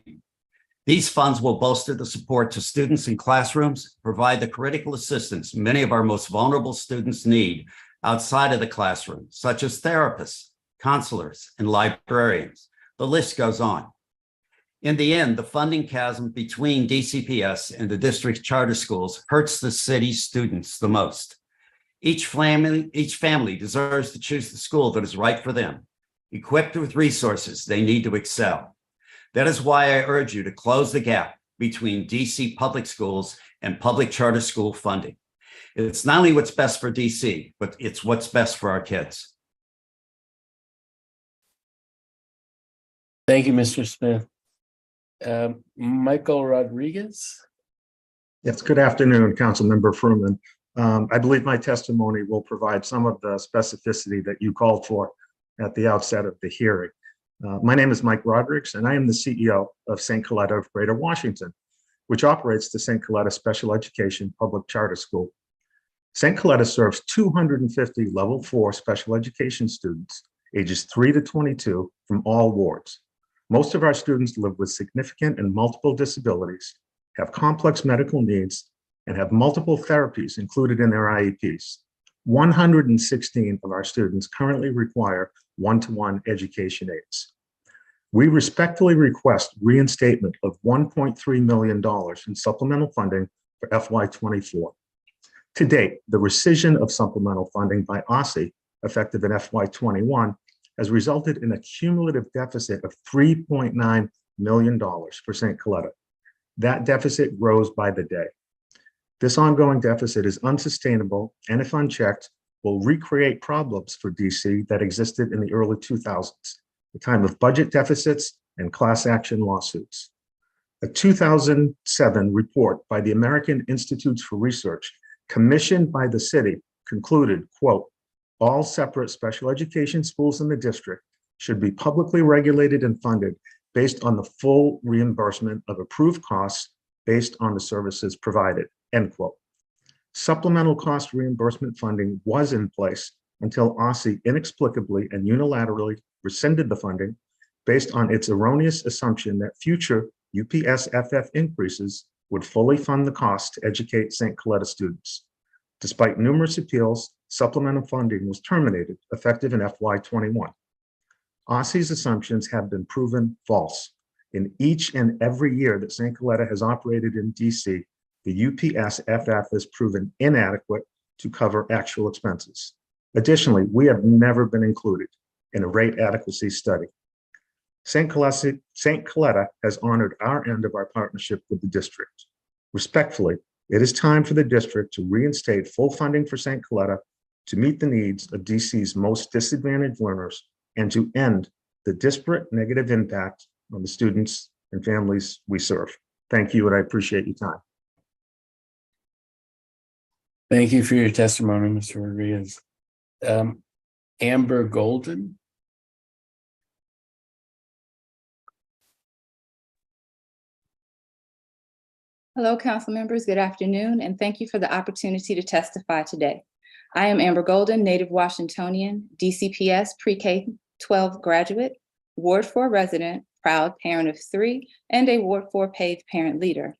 These funds will bolster the support to students in classrooms, provide the critical assistance many of our most vulnerable students need outside of the classroom, such as therapists, counselors, and librarians. The list goes on. In the end, the funding chasm between DCPS and the district charter schools hurts the city students the most. Each family deserves to choose the school that is right for them, equipped with resources they need to excel. That is why I urge you to close the gap between DC public schools and public charter school funding. It's not only what's best for DC, but it's what's best for our kids. Thank you, Mr. Smith. Michael Rodriguez. Yes, good afternoon, Councilmember Fruman. I believe my testimony will provide some of the specificity that you called for at the outset of the hearing. My name is Mike Rodriguez, and I am the CEO of St. Coletta of Greater Washington, which operates the St. Coletta Special Education Public Charter School. St. Coletta serves 250 level 4 special education students, ages 3 to 22, from all wards. Most of our students live with significant and multiple disabilities, have complex medical needs, and have multiple therapies included in their IEPs. 116 of our students currently require one-to-one education aids. We respectfully request reinstatement of $1.3 million in supplemental funding for FY24. To date, the rescission of supplemental funding by OSSI, effective in FY21, has resulted in a cumulative deficit of $3.9 million for St. Coletta. That deficit grows by the day. This ongoing deficit is unsustainable, and if unchecked, will recreate problems for DC that existed in the early 2000s, the time of budget deficits and class action lawsuits. A 2007 report by the American Institutes for Research, commissioned by the city, concluded, quote, All separate special education schools in the district should be publicly regulated and funded based on the full reimbursement of approved costs based on the services provided, end quote. Supplemental cost reimbursement funding was in place until OSSI inexplicably and unilaterally rescinded the funding based on its erroneous assumption that future UPSFF increases would fully fund the cost to educate St. Coletta students. Despite numerous appeals, supplemental funding was terminated effective in FY21. OSSI's assumptions have been proven false. In each and every year that St. Coletta has operated in DC, the UPSFF has proven inadequate to cover actual expenses. Additionally, we have never been included in a rate adequacy study. St. Coletta has honored our end of our partnership with the district. Respectfully, it is time for the district to reinstate full funding for St. Coletta to meet the needs of DC's most disadvantaged learners and to end the disparate negative impact on the students and families we serve. Thank you, and I appreciate your time. Thank you for your testimony, Mr. Rodriguez. Amber Golden. Hello, council members. Good afternoon, and thank you for the opportunity to testify today. I am Amber Golden, native Washingtonian, DCPS pre-K-12 graduate, Ward 4 resident, proud parent of 3, and a Ward 4 PAVE parent leader.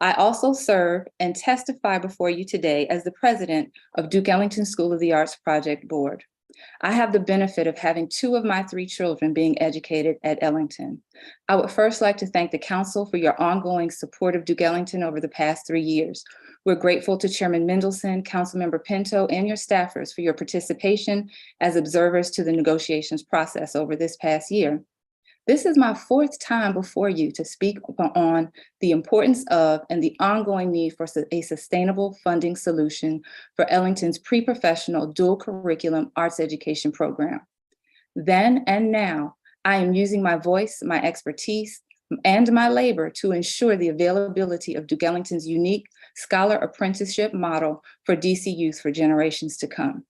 I also serve and testify before you today as the president of Duke Ellington School of the Arts Project Board. I have the benefit of having 2 of my 3 children being educated at Ellington. I would first like to thank the council for your ongoing support of Duke Ellington over the past 3 years. We're grateful to Chairman Mendelson, Councilmember Pinto, and your staffers for your participation as observers to the negotiations process over this past year. This is my 4th time before you to speak on the importance of and the ongoing need for a sustainable funding solution for Ellington's pre-professional dual curriculum arts education program. Then and now, I am using my voice, my expertise, and my labor to ensure the availability of Duke Ellington's unique scholar apprenticeship model for DC youth for generations to come.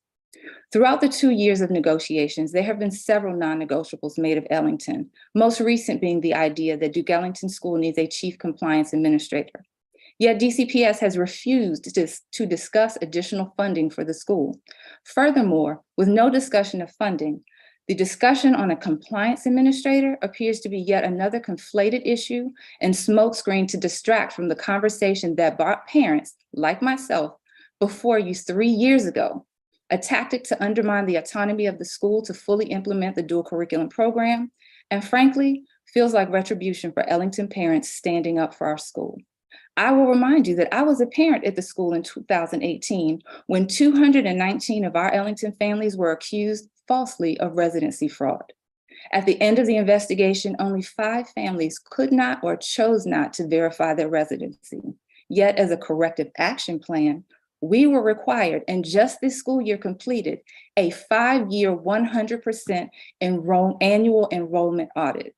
Throughout the 2 years of negotiations, there have been several non-negotiables made of Ellington, most recent being the idea that Duke Ellington School needs a chief compliance administrator. Yet DCPS has refused to discuss additional funding for the school. Furthermore, with no discussion of funding, the discussion on a compliance administrator appears to be yet another conflated issue and smokescreen to distract from the conversation that brought parents, like myself, before you 3 years ago. A tactic to undermine the autonomy of the school to fully implement the dual curriculum program, and frankly, feels like retribution for Ellington parents standing up for our school. I will remind you that I was a parent at the school in 2018 when 219 of our Ellington families were accused falsely of residency fraud. At the end of the investigation, only 5 families could not or chose not to verify their residency. Yet as a corrective action plan, we were required, and just this school year completed, a 5-year, 100% annual enrollment audit.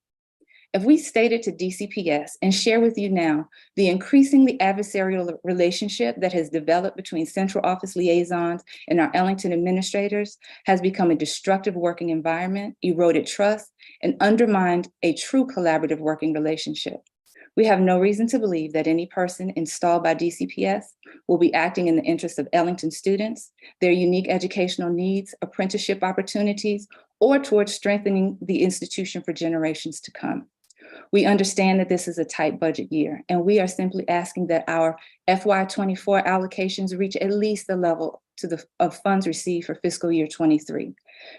If we stated to DCPS and share with you now the increasingly adversarial relationship that has developed between central office liaisons and our Ellington administrators has become a destructive working environment, eroded trust, and undermined a true collaborative working relationship. We have no reason to believe that any person installed by DCPS will be acting in the interest of Ellington students, their unique educational needs, apprenticeship opportunities, or towards strengthening the institution for generations to come. We understand that this is a tight budget year, and we are simply asking that our FY24 allocations reach at least the level of funds received for fiscal year 23.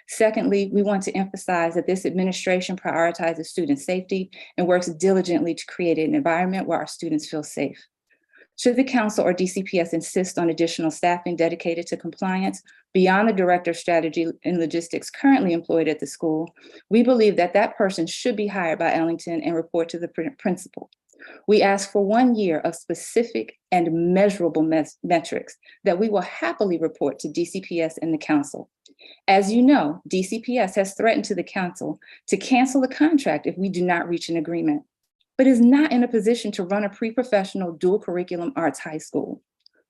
Secondly, we want to emphasize that this administration prioritizes student safety and works diligently to create an environment where our students feel safe. Should the council or DCPS insist on additional staffing dedicated to compliance beyond the Director of Strategy and Logistics currently employed at the school, we believe that that person should be hired by Ellington and report to the principal. We ask for 1 year of specific and measurable metrics that we will happily report to DCPS and the council. As you know, DCPS has threatened to the council to cancel the contract if we do not reach an agreement, but is not in a position to run a pre-professional dual curriculum arts high school.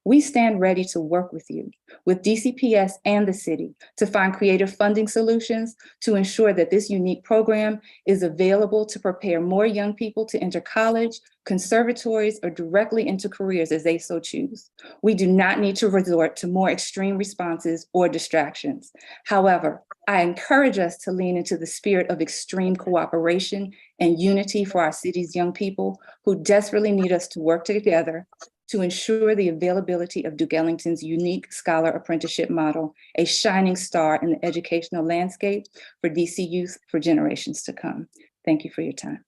We stand ready to work with you, with DCPS and the city, to find creative funding solutions to ensure that this unique program is available to prepare more young people to enter college, conservatories, or directly into careers as they so choose. We do not need to resort to more extreme responses or distractions. However, I encourage us to lean into the spirit of extreme cooperation and unity for our city's young people who desperately need us to work together to ensure the availability of Duke Ellington's unique scholar apprenticeship model, a shining star in the educational landscape for DC youth for generations to come. Thank you for your time.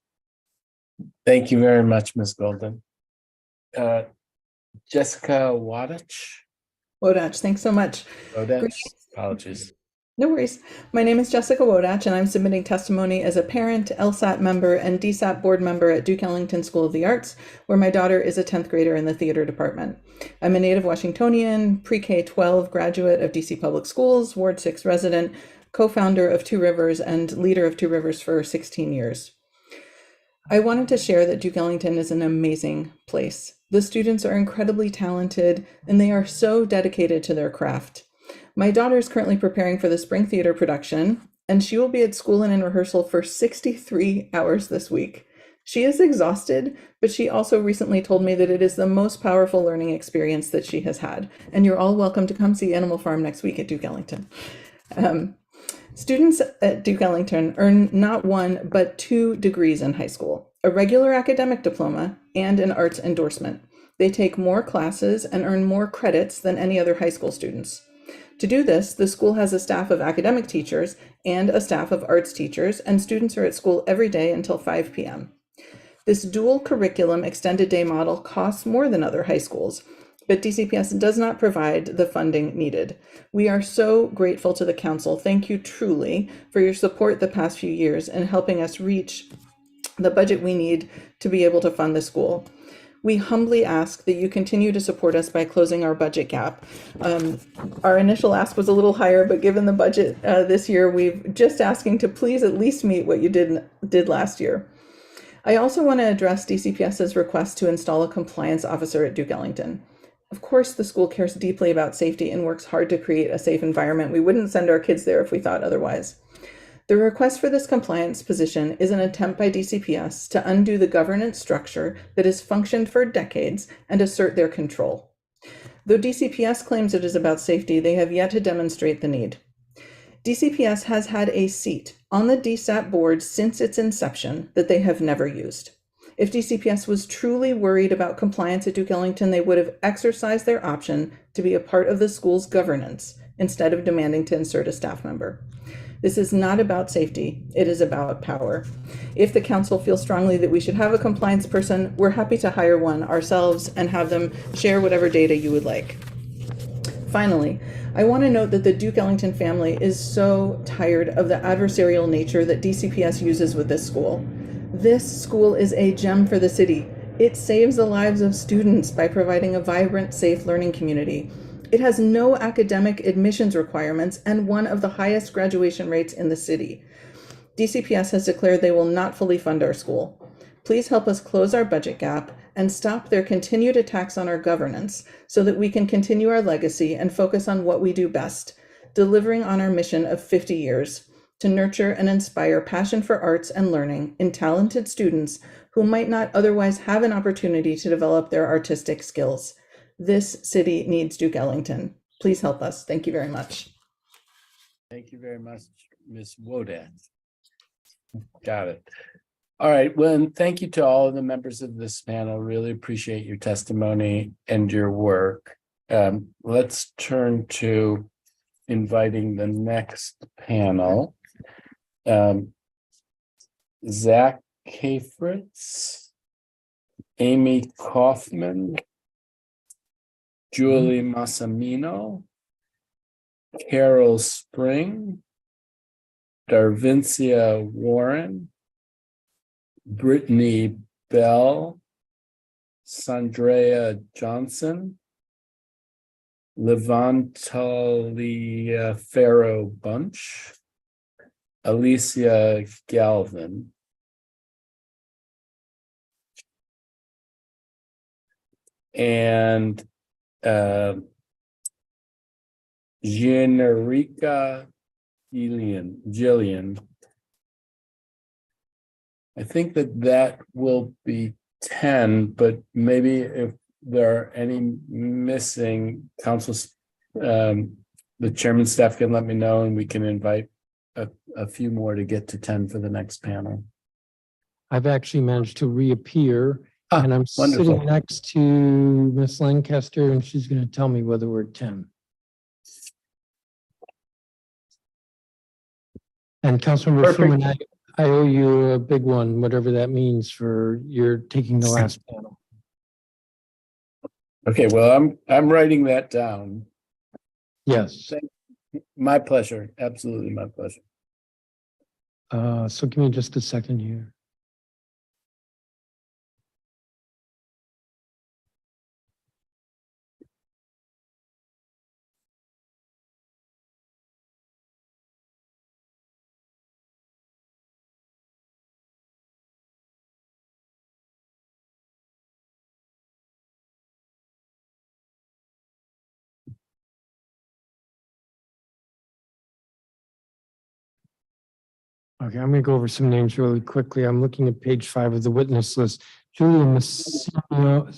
Thank you very much, Ms. Golden. Jessica Wodach, thanks so much. Apologies. No worries. My name is Jessica Wodach, and I'm submitting testimony as a parent, LSAT member, and DSAT board member at Duke Ellington School of the Arts, where my daughter is a 10th grader in the theater department. I'm a native Washingtonian, pre-K-12 graduate of DC Public Schools, Ward 6 resident, co-founder of Two Rivers, and leader of Two Rivers for 16 years. I wanted to share that Duke Ellington is an amazing place. The students are incredibly talented, and they are so dedicated to their craft. My daughter is currently preparing for the spring theater production, and she will be at school and in rehearsal for 63 hours this week. She is exhausted, but she also recently told me that it is the most powerful learning experience that she has had. And you're all welcome to come see Animal Farm next week at Duke Ellington. Students at Duke Ellington earn not one, but 2 degrees in high school, a regular academic diploma and an arts endorsement. They take more classes and earn more credits than any other high school students. To do this, the school has a staff of academic teachers and a staff of arts teachers, and students are at school every day until 5 p.m. This dual curriculum extended day model costs more than other high schools, but DCPS does not provide the funding needed. We are so grateful to the council. Thank you truly for your support the past few years in helping us reach the budget we need to be able to fund the school. We humbly ask that you continue to support us by closing our budget gap. Our initial ask was a little higher, but given the budget this year, we've just asking to please at least meet what you did last year. I also want to address DCPS's request to install a compliance officer at Duke Ellington. Of course, the school cares deeply about safety and works hard to create a safe environment. We wouldn't send our kids there if we thought otherwise. The request for this compliance position is an attempt by DCPS to undo the governance structure that has functioned for decades and assert their control. Though DCPS claims it is about safety, they have yet to demonstrate the need. DCPS has had a seat on the DSAT board since its inception that they have never used. If DCPS was truly worried about compliance at Duke Ellington, they would have exercised their option to be a part of the school's governance instead of demanding to insert a staff member. This is not about safety, it is about power. If the council feels strongly that we should have a compliance person, we're happy to hire one ourselves and have them share whatever data you would like. Finally, I want to note that the Duke Ellington family is so tired of the adversarial nature that DCPS uses with this school. This school is a gem for the city. It saves the lives of students by providing a vibrant, safe learning community. It has no academic admissions requirements and one of the highest graduation rates in the city. DCPS has declared they will not fully fund our school. Please help us close our budget gap and stop their continued attacks on our governance so that we can continue our legacy and focus on what we do best, delivering on our mission of 50 years to nurture and inspire passion for arts and learning in talented students who might not otherwise have an opportunity to develop their artistic skills. This city needs Duke Ellington. Please help us. Thank you very much. Thank you very much, Ms. Wodat. Got it. All right. Well, and thank you to all of the members of this panel. Really appreciate your testimony and your work. Let's turn to inviting the next panel. Zach Kafritz, Amy Kaufman, Julie Massimino, Carol Spring, Darvincia Warren, Brittany Bell, Sandrea Johnson, Levantalia Farrow Bunch, Alicia Galvin, and Generica Jillian. I think that will be 10, but maybe if there are any missing councils, the chairman's staff can let me know and we can invite a few more to get to 10 for the next panel. I've actually managed to reappear and I'm wonderful. sitting next to Miss Lancaster and she's going to tell me whether we're 10. And Councilmember Fruman, I owe you a big one, whatever that means for your taking the last panel. Okay, well, I'm writing that down. Yes. My pleasure. Absolutely my pleasure. So give me just a second here. Okay, I'm going to go over some names really quickly. I'm looking at page 5 of the witness list. Julia Messino,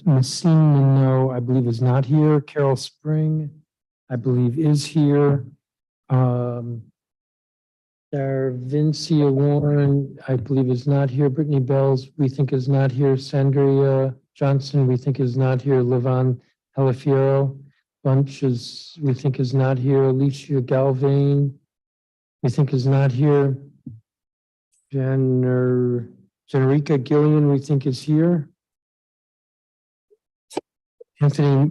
I believe, is not here. Carol Spring, I believe, is here. Darvincia Warren, I believe, is not here. Brittany Bells, we think, is not here. Sandria Johnson, we think, is not here. Levon Helifiero Bunch is, we think, is not here. Alicia Galvain, we think, is not here. Generica Gillian, we think, is here. Anthony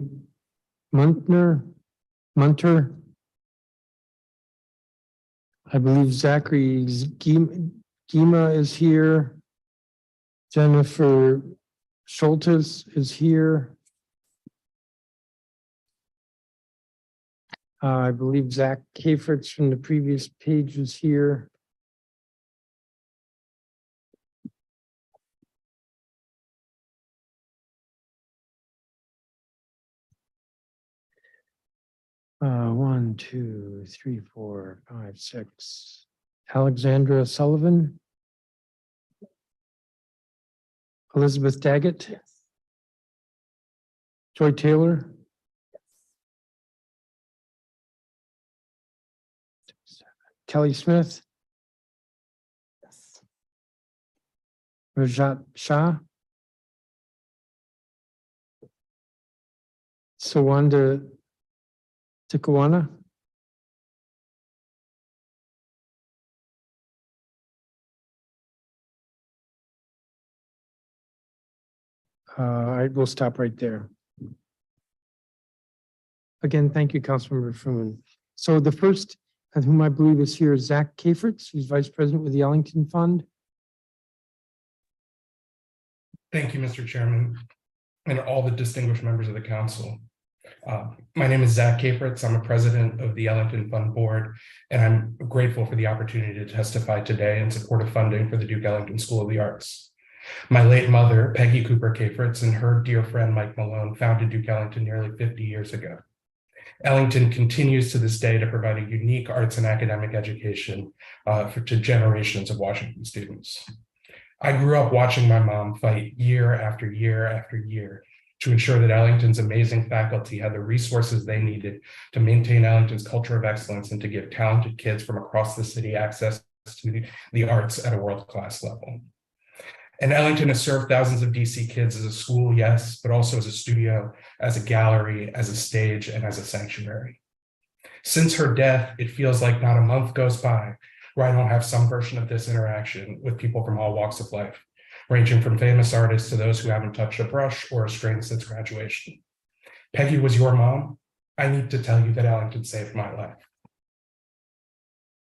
Munter, I believe Zachary Gima is here. Jennifer Schultes is here. I believe Zach Kafertz from the previous page is here. One, two, three, four, five, six. Alexandra Sullivan. Elizabeth Daggett. Yes. Joy Taylor. Yes. Kelly Smith. Yes. Rajat Shah. Sawanda Tikawana. I will stop right there. Again, thank you, Councilmember Fruman. So the first, and whom I believe is here, is Zach Kafertz, who's Vice President with the Ellington Fund. Thank you, Mr. Chairman, and all the distinguished members of the council. My name is Zach Kafertz. I'm a president of the Ellington Fund Board, and I'm grateful for the opportunity to testify today in support of funding for the Duke Ellington School of the Arts. My late mother, Peggy Cooper Kafertz, and her dear friend, Mike Malone, founded Duke Ellington nearly 50 years ago. Ellington continues to this day to provide a unique arts and academic education to generations of Washington students. I grew up watching my mom fight year after year after year to ensure that Ellington's amazing faculty had the resources they needed to maintain Ellington's culture of excellence and to give talented kids from across the city access to the arts at a world-class level. And Ellington has served thousands of DC kids as a school, yes, but also as a studio, as a gallery, as a stage, and as a sanctuary. Since her death, it feels like not a month goes by where I don't have some version of this interaction with people from all walks of life, ranging from famous artists to those who haven't touched a brush or a string since graduation. Peggy was your mom. I need to tell you that Ellington saved my life.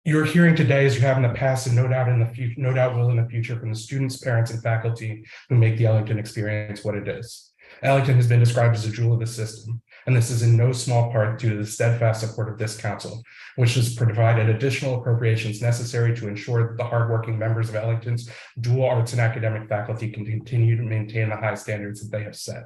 You're hearing today, as you have in the past and no doubt will in the future, from the students, parents, and faculty who make the Ellington experience what it is. Ellington has been described as a jewel of the system, and this is in no small part due to the steadfast support of this council, which has provided additional appropriations necessary to ensure that the hardworking members of Ellington's dual arts and academic faculty can continue to maintain the high standards that they have set.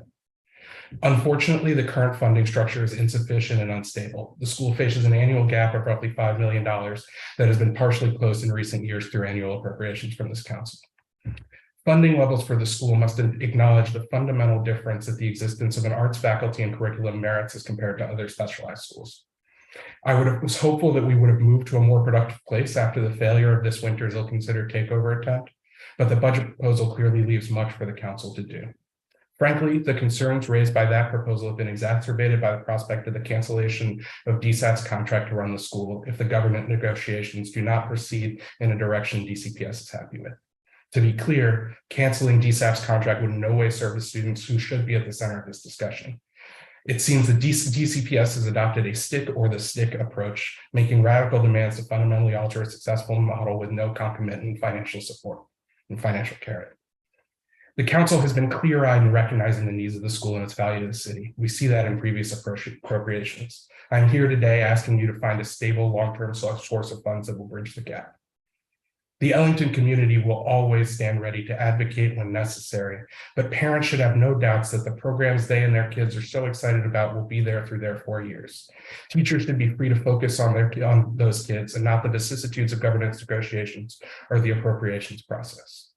Unfortunately, the current funding structure is insufficient and unstable. The school faces an annual gap of roughly $5 million that has been partially closed in recent years through annual appropriations from this council. Funding levels for the school must acknowledge the fundamental difference that the existence of an arts faculty and curriculum merits as compared to other specialized schools. I was hopeful that we would have moved to a more productive place after the failure of this winter's ill-considered takeover attempt, but the budget proposal clearly leaves much for the council to do. Frankly, the concerns raised by that proposal have been exacerbated by the prospect of the cancellation of DSAT's contract to run the school if the government negotiations do not proceed in a direction DCPS is happy with. To be clear, canceling DSAP's contract would in no way serve the students who should be at the center of this discussion. It seems that DCPS has adopted a stick or the stick approach, making radical demands to fundamentally alter a successful model with no concomitant financial support and financial carrot. The council has been clear-eyed in recognizing the needs of the school and its value to the city. We see that in previous appropriations. I'm here today asking you to find a stable, long-term source of funds that will bridge the gap. The Ellington community will always stand ready to advocate when necessary, but parents should have no doubts that the programs they and their kids are so excited about will be there through their 4 years. Teachers should be free to focus on those kids and not the vicissitudes of governance negotiations or the appropriations process.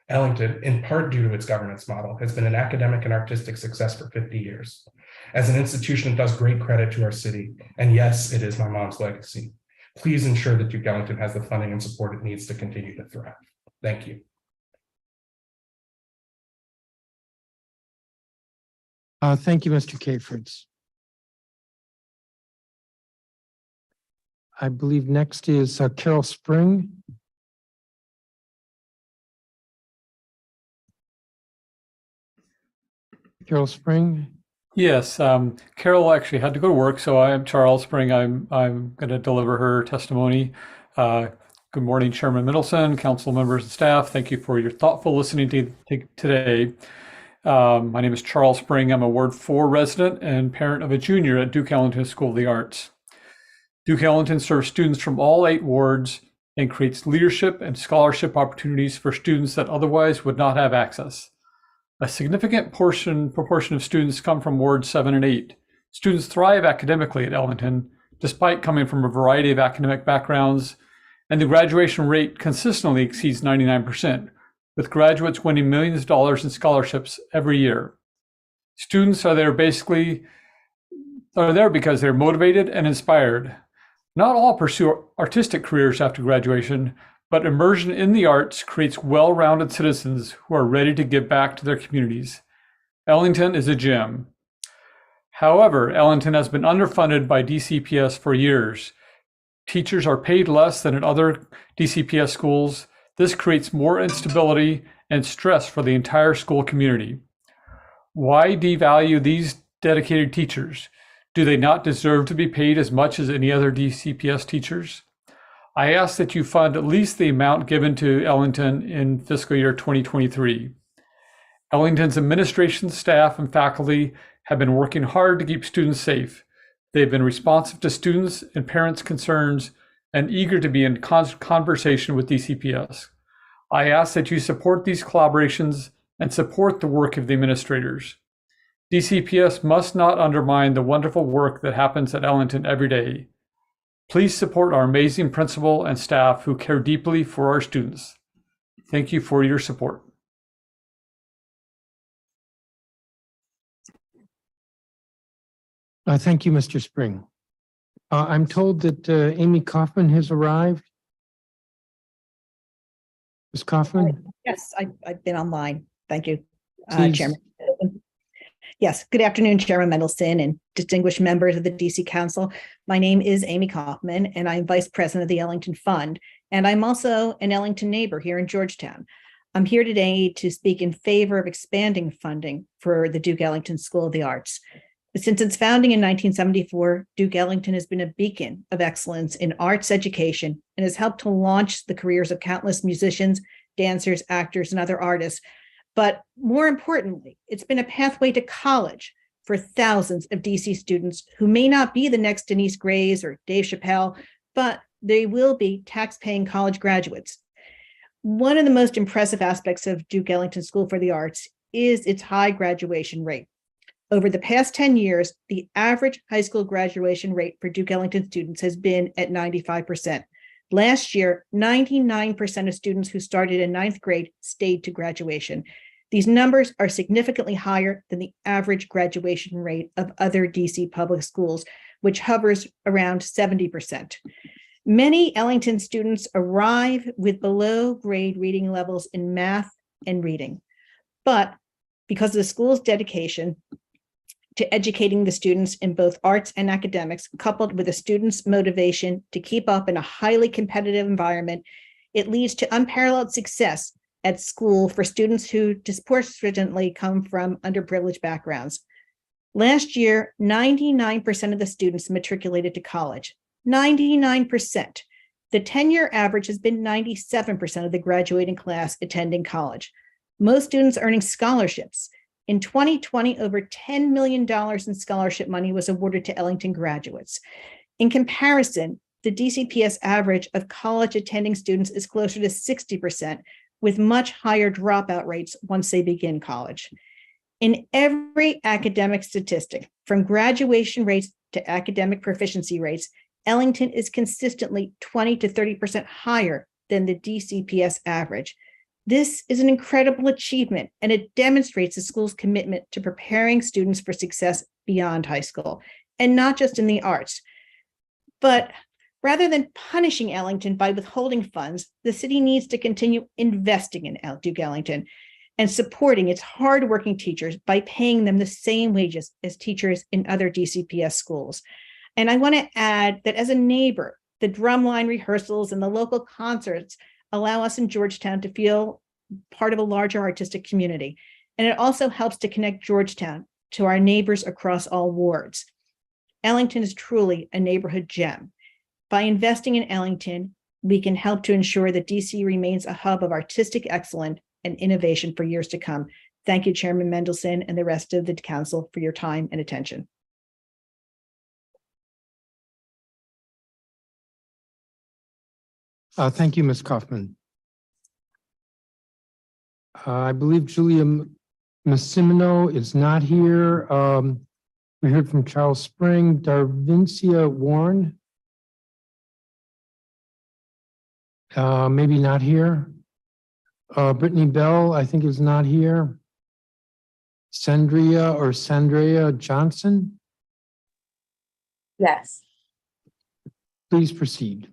Ellington, in part due to its governance model, has been an academic and artistic success for 50 years. As an institution, it does great credit to our city, and yes, it is my mom's legacy. Please ensure that Duke Ellington has the funding and support it needs to continue to thrive. Thank you. Thank you, Mr. Cafritz. I believe next is Carol Spring. Carol Spring. Yes, Carol actually had to go to work, so I am Charles Spring. I'm going to deliver her testimony. Good morning, Chairman Middleton, council members and staff. Thank you for your thoughtful listening today. My name is Charles Spring. I'm a Ward 4 resident and parent of a junior at Duke Ellington School of the Arts. Duke Ellington serves students from all 8 wards and creates leadership and scholarship opportunities for students that otherwise would not have access. A significant proportion of students come from wards 7 and 8. Students thrive academically at Ellington, despite coming from a variety of academic backgrounds, and the graduation rate consistently exceeds 99%, with graduates winning millions of dollars in scholarships every year. Students are there because they're motivated and inspired. Not all pursue artistic careers after graduation, but immersion in the arts creates well-rounded citizens who are ready to give back to their communities. Ellington is a gem. However, Ellington has been underfunded by DCPS for years. Teachers are paid less than at other DCPS schools. This creates more instability and stress for the entire school community. Why devalue these dedicated teachers? Do they not deserve to be paid as much as any other DCPS teachers? I ask that you fund at least the amount given to Ellington in fiscal year 2023. Ellington's administration, staff, and faculty have been working hard to keep students safe. They've been responsive to students' and parents' concerns and eager to be in conversation with DCPS. I ask that you support these collaborations and support the work of the administrators. DCPS must not undermine the wonderful work that happens at Ellington every day. Please support our amazing principal and staff who care deeply for our students. Thank you for your support. Thank you, Mr. Spring. I'm told that Amy Kaufman has arrived. Ms. Kaufman? Yes, I've been online. Thank you, Please. Chairman. Yes, good afternoon, Chairman Mendelson and distinguished members of the DC Council. My name is Amy Kaufman, and I'm Vice President of the Ellington Fund, and I'm also an Ellington neighbor here in Georgetown. I'm here today to speak in favor of expanding funding for the Duke Ellington School of the Arts. Since its founding in 1974, Duke Ellington has been a beacon of excellence in arts education and has helped to launch the careers of countless musicians, dancers, actors, and other artists. But more importantly, it's been a pathway to college for thousands of DC students who may not be the next Denise Grays or Dave Chappelle, but they will be tax-paying college graduates. One of the most impressive aspects of Duke Ellington School for the Arts is its high graduation rate. Over the past 10 years, the average high school graduation rate for Duke Ellington students has been at 95%. Last year, 99% of students who started in ninth grade stayed to graduation. These numbers are significantly higher than the average graduation rate of other DC public schools, which hovers around 70%. Many Ellington students arrive with below grade reading levels in math and reading. But because of the school's dedication to educating the students in both arts and academics, coupled with the students' motivation to keep up in a highly competitive environment, it leads to unparalleled success at school for students who disproportionately come from underprivileged backgrounds. Last year, 99% of the students matriculated to college. 99%. The 10-year average has been 97% of the graduating class attending college. Most students earning scholarships. In 2020, over $10 million in scholarship money was awarded to Ellington graduates. In comparison, the DCPS average of college attending students is closer to 60%, with much higher dropout rates once they begin college. In every academic statistic, from graduation rates to academic proficiency rates, Ellington is consistently 20 to 30% higher than the DCPS average. This is an incredible achievement, and it demonstrates the school's commitment to preparing students for success beyond high school, and not just in the arts. But rather than punishing Ellington by withholding funds, the city needs to continue investing in Duke Ellington and supporting its hardworking teachers by paying them the same wages as teachers in other DCPS schools. And I want to add that as a neighbor, the drumline rehearsals and the local concerts allow us in Georgetown to feel part of a larger artistic community. And it also helps to connect Georgetown to our neighbors across all wards. Ellington is truly a neighborhood gem. By investing in Ellington, we can help to ensure that DC remains a hub of artistic excellence and innovation for years to come. Thank you, Chairman Mendelson and the rest of the council for your time and attention. Thank you, Ms. Kaufman. I believe Julia Massimino is not here. We heard from Charles Spring, Darvincia Warren. Maybe not here. Brittany Bell, I think, is not here. Sandria Johnson. Yes. Please proceed.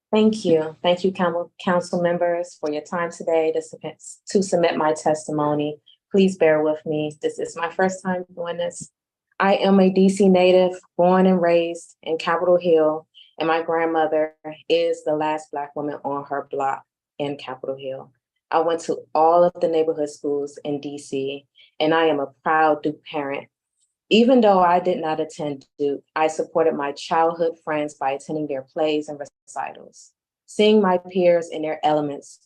Thank you. Thank you, council members, for your time today to submit my testimony. Please bear with me. This is my first time doing this. I am a DC native, born and raised in Capitol Hill, and my grandmother is the last Black woman on her block in Capitol Hill. I went to all of the neighborhood schools in DC, and I am a proud Duke parent. Even though I did not attend Duke, I supported my childhood friends by attending their plays and recitals. Seeing my peers in their elements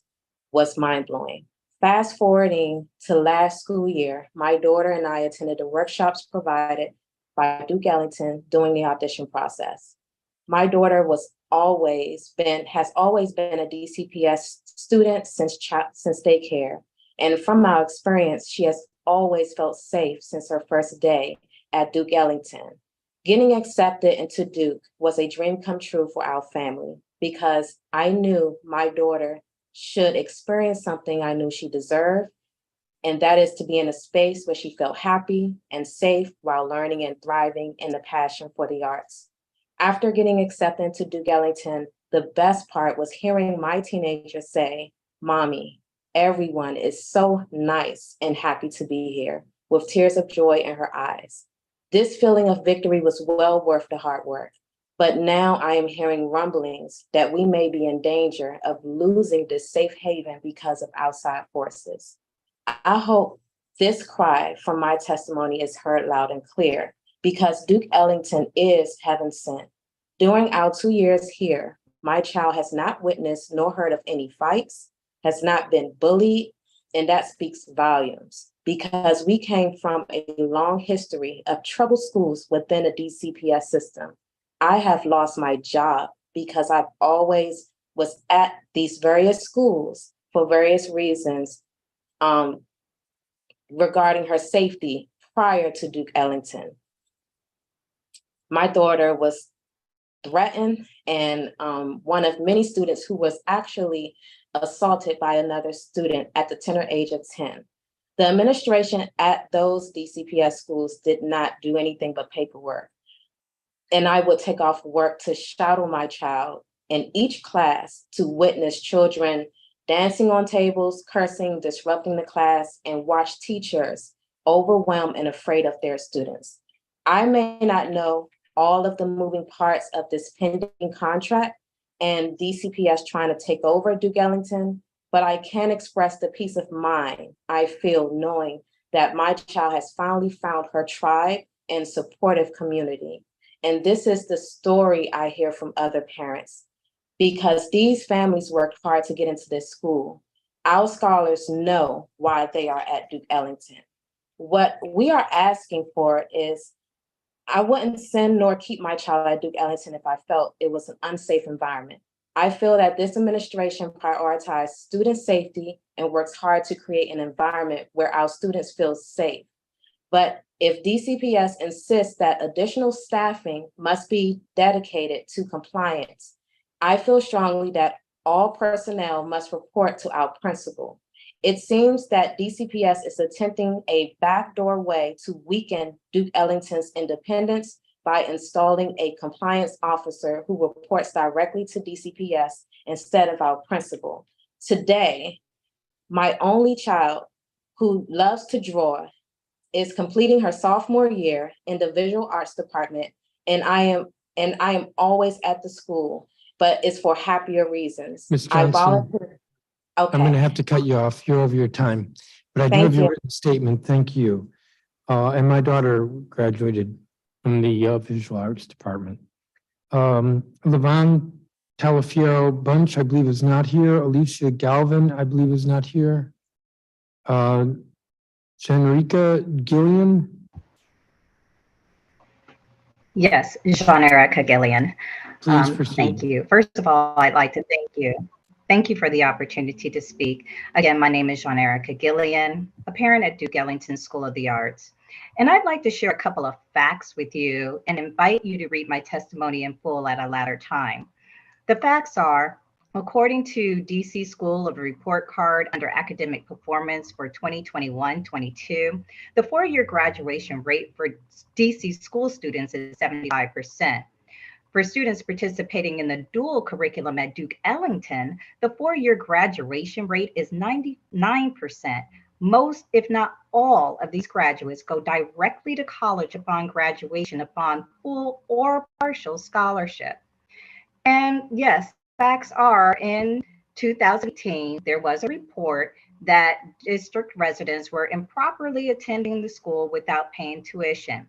was mind-blowing. Fast forwarding to last school year, my daughter and I attended the workshops provided by Duke Ellington during the audition process. My daughter has always been a DCPS student since daycare. And from my experience, she has always felt safe since her first day at Duke Ellington. Getting accepted into Duke was a dream come true for our family because I knew my daughter should experience something I knew she deserved, and that is to be in a space where she felt happy and safe while learning and thriving in the passion for the arts. After getting accepted into Duke Ellington, the best part was hearing my teenager say, "Mommy, everyone is so nice and happy to be here," with tears of joy in her eyes. This feeling of victory was well worth the hard work, but now I am hearing rumblings that we may be in danger of losing this safe haven because of outside forces. I hope this cry from my testimony is heard loud and clear because Duke Ellington is heaven sent. During our 2 years here, my child has not witnessed nor heard of any fights, has not been bullied, and that speaks volumes because we came from a long history of troubled schools within the DCPS system. I have lost my job because I've always was at these various schools for various reasons regarding her safety prior to Duke Ellington. My daughter was threatened, and one of many students who was actually assaulted by another student at the tender age of 10. The administration at those DCPS schools did not do anything but paperwork. And I would take off work to shadow my child in each class to witness children dancing on tables, cursing, disrupting the class, and watch teachers overwhelmed and afraid of their students. I may not know all of the moving parts of this pending contract and DCPS trying to take over Duke Ellington, but I can express the peace of mind I feel knowing that my child has finally found her tribe and supportive community. And this is the story I hear from other parents, because these families worked hard to get into this school. Our scholars know why they are at Duke Ellington. What we are asking for is, I wouldn't send nor keep my child at Duke Ellington if I felt it was an unsafe environment. I feel that this administration prioritizes student safety and works hard to create an environment where our students feel safe. But if DCPS insists that additional staffing must be dedicated to compliance, I feel strongly that all personnel must report to our principal. It seems that DCPS is attempting a backdoor way to weaken Duke Ellington's independence by installing a compliance officer who reports directly to DCPS instead of our principal. Today, my only child, who loves to draw, is completing her sophomore year in the visual arts department, and I am always at the school, but it's for happier reasons. Ms. I Johnson, volunteer. Okay. I'm going to have to cut you off. You're over your time, but I do Thank have your you. written statement. Thank you. And my daughter graduated from the visual arts department. Levon Talafiero Bunch, I believe, is not here. Alicia Galvin, I believe, is not here. Janrika Gillian. Yes, Jean Erica Gillian. Please proceed. Thank you. First of all, I'd like to thank you. Thank you for the opportunity to speak. Again, my name is Jean Erica Gillian, a parent at Duke Ellington School of the Arts. And I'd like to share a couple of facts with you and invite you to read my testimony in full at a later time. The facts are, according to DC School of Report Card under academic performance for 2021-22, the four-year graduation rate for DC school students is 75%. For students participating in the dual curriculum at Duke Ellington, the four-year graduation rate is 99%. Most, if not all, of these graduates go directly to college upon graduation upon full or partial scholarship. And yes, facts are, in 2018, there was a report that district residents were improperly attending the school without paying tuition.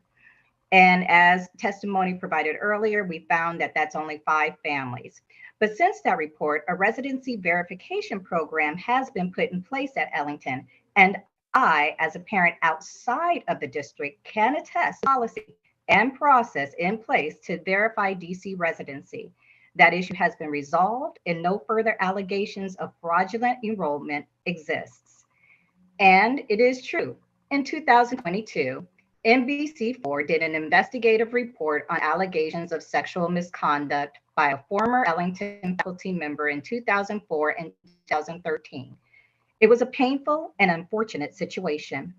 And as testimony provided earlier, we found that that's only 5 families. But since that report, a residency verification program has been put in place at Ellington. And I, as a parent outside of the district, can attest policy and process in place to verify DC residency. That issue has been resolved and no further allegations of fraudulent enrollment exists. And it is true, in 2022, NBC4 did an investigative report on allegations of sexual misconduct by a former Ellington faculty member in 2004 and 2013. It was a painful and unfortunate situation,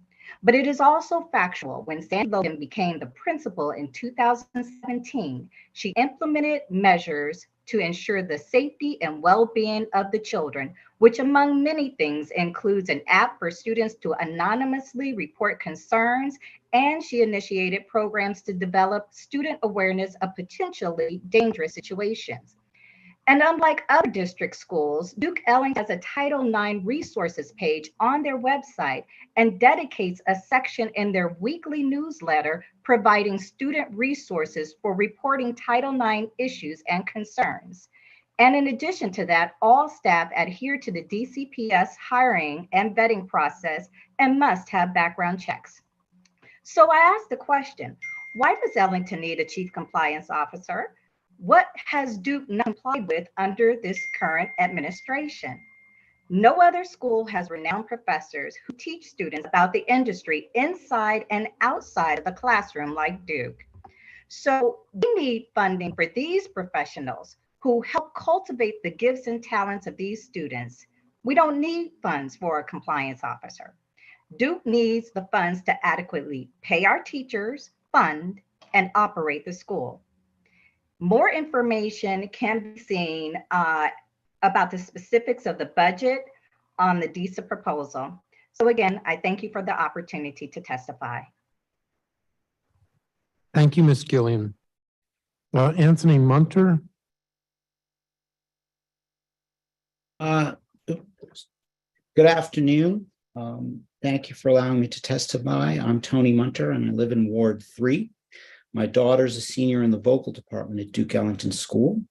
but it is also factual. When Sandy Logan became the principal in 2017, she implemented measures to ensure the safety and well-being of the children, which among many things includes an app for students to anonymously report concerns, and she initiated programs to develop student awareness of potentially dangerous situations. And unlike other district schools, Duke Ellington has a Title IX resources page on their website and dedicates a section in their weekly newsletter providing student resources for reporting Title IX issues and concerns. And in addition to that, all staff adhere to the DCPS hiring and vetting process and must have background checks. So I asked the question, why does Ellington need a chief compliance officer? What has Duke not complied with under this current administration? No other school has renowned professors who teach students about the industry inside and outside of the classroom like Duke. So we need funding for these professionals who help cultivate the gifts and talents of these students. We don't need funds for a compliance officer. Duke needs the funds to adequately pay our teachers, fund, and operate the school. More information can be seen about the specifics of the budget on the DSA proposal. So again, I thank you for the opportunity to testify. Thank you, Ms. Gillian. Anthony Munter. Good afternoon. Thank you for allowing me to testify. I'm Tony Munter and I live in Ward 3. My daughter's a senior in the vocal department at Duke Ellington School.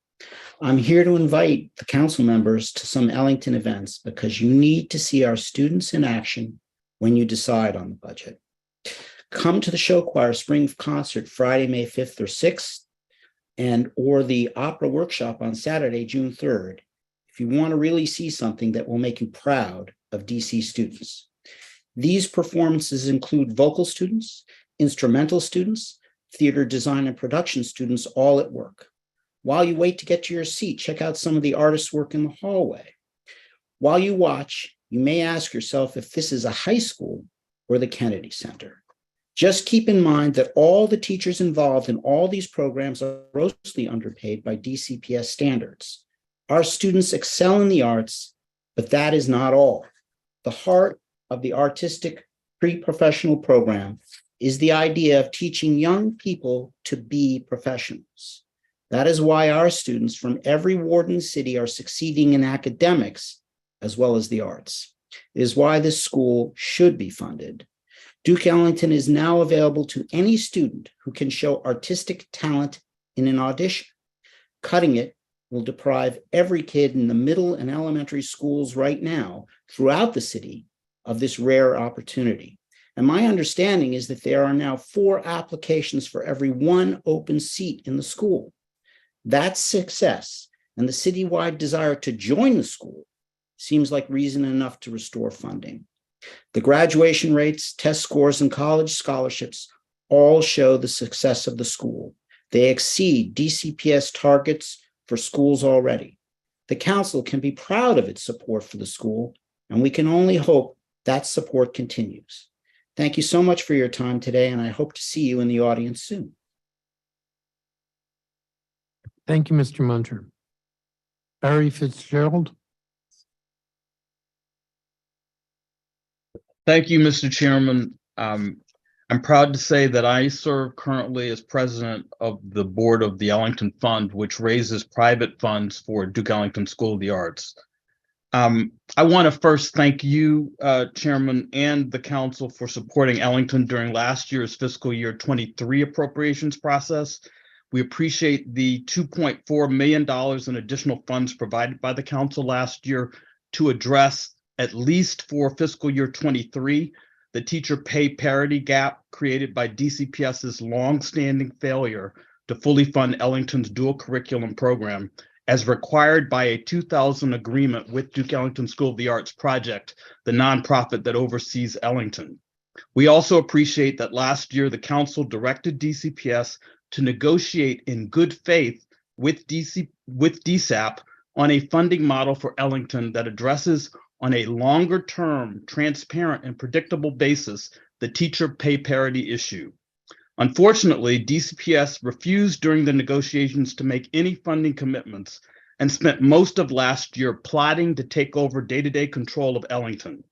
I'm here to invite the council members to some Ellington events because you need to see our students in action when you decide on the budget. Come to the show choir spring concert Friday, May 5th or 6th, or the opera workshop on Saturday, June 3rd, if you want to really see something that will make you proud of DC students. These performances include vocal students, instrumental students, theater design and production students all at work. While you wait to get to your seat, check out some of the artists' work in the hallway. While you watch, you may ask yourself if this is a high school or the Kennedy Center. Just keep in mind that all the teachers involved in all these programs are grossly underpaid by DCPS standards. Our students excel in the arts, but that is not all. The heart of the artistic pre-professional program is the idea of teaching young people to be professionals. That is why our students from every ward in the city are succeeding in academics as well as the arts. It is why this school should be funded. Duke Ellington is now available to any student who can show artistic talent in an audition. Cutting it will deprive every kid in the middle and elementary schools right now throughout the city of this rare opportunity. And my understanding is that there are now 4 applications for every 1 open seat in the school. That success and the citywide desire to join the school seems like reason enough to restore funding. The graduation rates, test scores, and college scholarships all show the success of the school. They exceed DCPS targets for schools already. The council can be proud of its support for the school, and we can only hope that support continues. Thank you so much for your time today, and I hope to see you in the audience soon. Thank you, Mr. Munter. Barry Fitzgerald. Thank you, Mr. Chairman. I'm proud to say that I serve currently as president of the board of the Ellington Fund, which raises private funds for Duke Ellington School of the Arts. I want to first thank you, Chairman, and the council for supporting Ellington during last year's fiscal year 23 appropriations process. We appreciate the $2.4 million in additional funds provided by the council last year to address, at least for fiscal year 23, the teacher pay parity gap created by DCPS's longstanding failure to fully fund Ellington's dual curriculum program, as required by a 2000 agreement with Duke Ellington School of the Arts Project, the nonprofit that oversees Ellington. We also appreciate that last year the council directed DCPS to negotiate in good faith with DSAP on a funding model for Ellington that addresses on a longer-term, transparent, and predictable basis the teacher pay parity issue. Unfortunately, DCPS refused during the negotiations to make any funding commitments and spent most of last year plotting to take over day-to-day control of Ellington.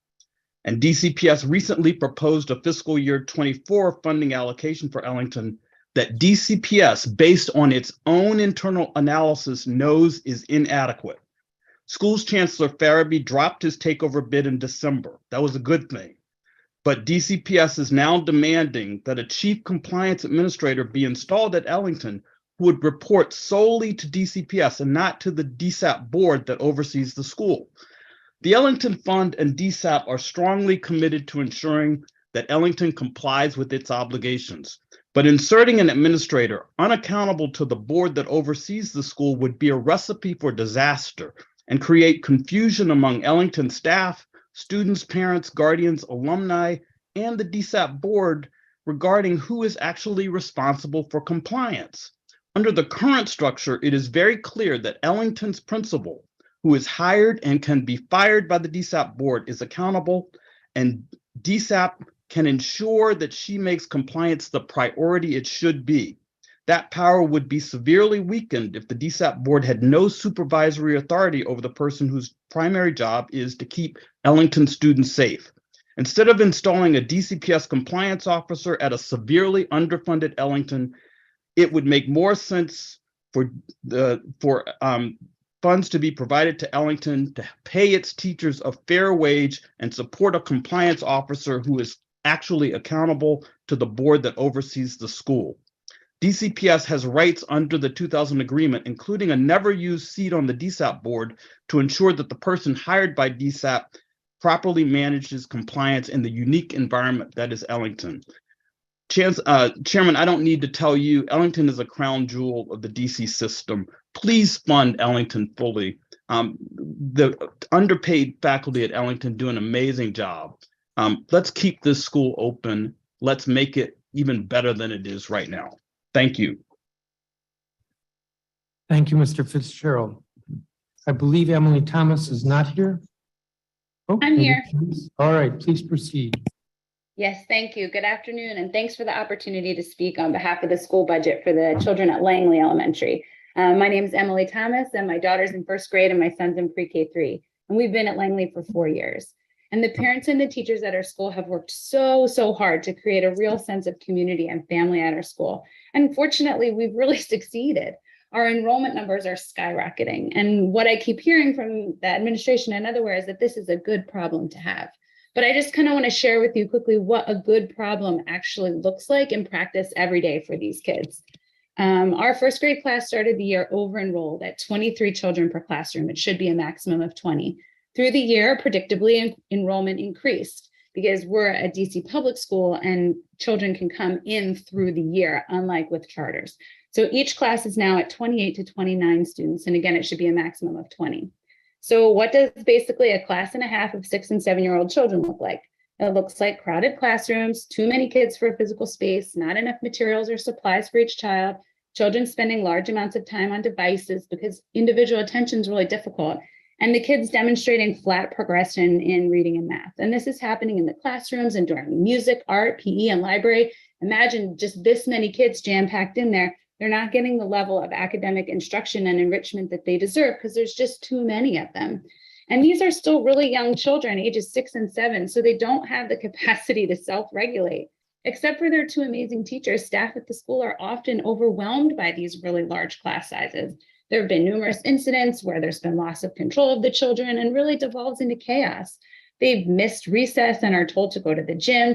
And DCPS recently proposed a fiscal year 24 funding allocation for Ellington that DCPS, based on its own internal analysis, knows is inadequate. Schools Chancellor Farabee dropped his takeover bid in December. That was a good thing. But DCPS is now demanding that a chief compliance administrator be installed at Ellington who would report solely to DCPS and not to the DSAP board that oversees the school. The Ellington Fund and DSAP are strongly committed to ensuring that Ellington complies with its obligations. But inserting an administrator unaccountable to the board that oversees the school would be a recipe for disaster and create confusion among Ellington staff, students, parents, guardians, alumni, and the DSAP board regarding who is actually responsible for compliance. Under the current structure, it is very clear that Ellington's principal, who is hired and can be fired by the DSAP board, is accountable, and DSAP can ensure that she makes compliance the priority it should be. That power would be severely weakened if the DSAP board had no supervisory authority over the person whose primary job is to keep Ellington students safe. Instead of installing a DCPS compliance officer at a severely underfunded Ellington, it would make more sense for funds to be provided to Ellington to pay its teachers a fair wage and support a compliance officer who is actually accountable to the board that oversees the school. DCPS has rights under the 2000 agreement, including a never used seat on the DSAP board, to ensure that the person hired by DSAP properly manages compliance in the unique environment that is Ellington. Chairman, I don't need to tell you, Ellington is a crown jewel of the DC system. Please fund Ellington fully. The underpaid faculty at Ellington do an amazing job. Let's keep this school open. Let's make it even better than it is right now. Thank you. Thank you, Mr. Fitzgerald. I believe Emily Thomas is not here. Oh, I'm here. All right, please proceed. Yes, thank you. Good afternoon, and thanks for the opportunity to speak on behalf of the school budget for the children at Langley Elementary. My name is Emily Thomas, and my daughter's in first grade and my son's in pre-K 3. And we've been at Langley for 4 years. And the parents and the teachers at our school have worked so hard to create a real sense of community and family at our school. And fortunately, we've really succeeded. Our enrollment numbers are skyrocketing. And what I keep hearing from the administration and otherwhere is that this is a good problem to have. But I just kind of want to share with you quickly what a good problem actually looks like in practice every day for these kids. Our first grade class started the year over enrolled at 23 children per classroom. It should be a maximum of 20. Through the year, predictably, enrollment increased because we're a DC public school and children can come in through the year, unlike with charters. So each class is now at 28 to 29 students. And again, it should be a maximum of 20. So what does basically a class and a half of 6- and 7-year-old children look like? It looks like crowded classrooms, too many kids for a physical space, not enough materials or supplies for each child, children spending large amounts of time on devices because individual attention is really difficult, and the kids demonstrating flat progression in reading and math. And this is happening in the classrooms and during music, art, PE, and library. Imagine just this many kids jam-packed in there. They're not getting the level of academic instruction and enrichment that they deserve because there's just too many of them. And these are still really young children, ages 6 and 7, so they don't have the capacity to self-regulate. Except for their 2 amazing teachers, staff at the school are often overwhelmed by these really large class sizes. There have been numerous incidents where there's been loss of control of the children and really devolves into chaos. They've missed recess and are told to go to the gym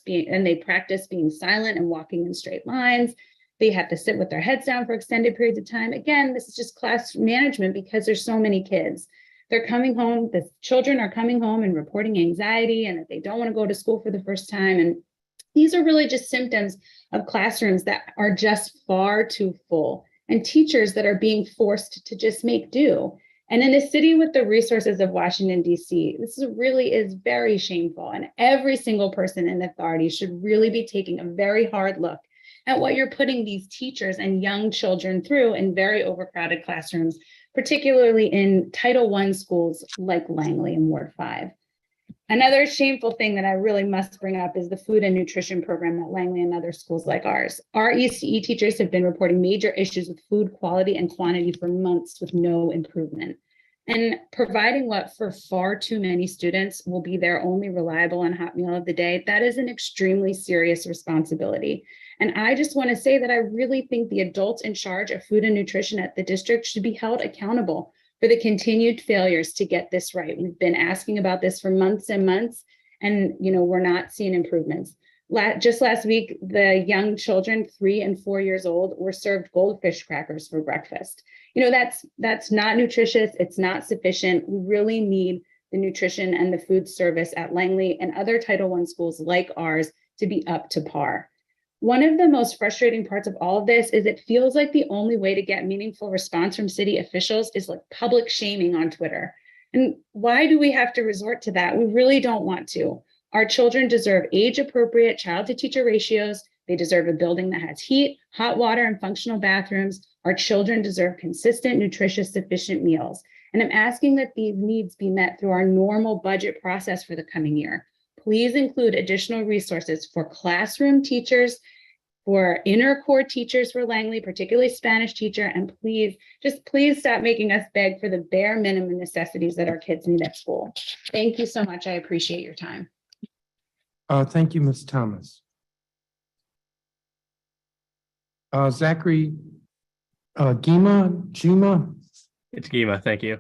and they practice being silent and walking in straight lines. They have to sit with their heads down for extended periods of time. Again, this is just class management because there's so many kids. They're coming home, the children are coming home and reporting anxiety and that they don't want to go to school for the first time. And these are really just symptoms of classrooms that are just far too full and teachers that are being forced to just make do. And in a city with the resources of Washington, D.C., this really is very shameful. And every single person in authority should really be taking a very hard look at what you're putting these teachers and young children through in very overcrowded classrooms, particularly in Title I schools like Langley in Ward 5. Another shameful thing that I really must bring up is the food and nutrition program at Langley and other schools like ours. Our ECE teachers have been reporting major issues with food quality and quantity for months with no improvement. And providing what for far too many students will be their only reliable and hot meal of the day, that is an extremely serious responsibility. And I just want to say that I really think the adults in charge of food and nutrition at the district should be held accountable for the continued failures to get this right. We've been asking about this for months and months, and we're not seeing improvements. Just last week, the young children, 3 and 4 years old, were served goldfish crackers for breakfast. That's not nutritious. It's not sufficient. We really need the nutrition and the food service at Langley and other Title I schools like ours to be up to par. One of the most frustrating parts of all of this is it feels like the only way to get meaningful response from city officials is like public shaming on Twitter. And why do we have to resort to that? We really don't want to. Our children deserve age-appropriate child-to-teacher ratios. They deserve a building that has heat, hot water, and functional bathrooms. Our children deserve consistent, nutritious, sufficient meals. And I'm asking that these needs be met through our normal budget process for the coming year. Please include additional resources for classroom teachers, for inner core teachers for Langley, particularly Spanish teacher, and please stop making us beg for the bare minimum necessities that our kids need at school. Thank you so much. I appreciate your time. Thank you, Ms. Thomas. Zachary Gima? It's Gima, thank you.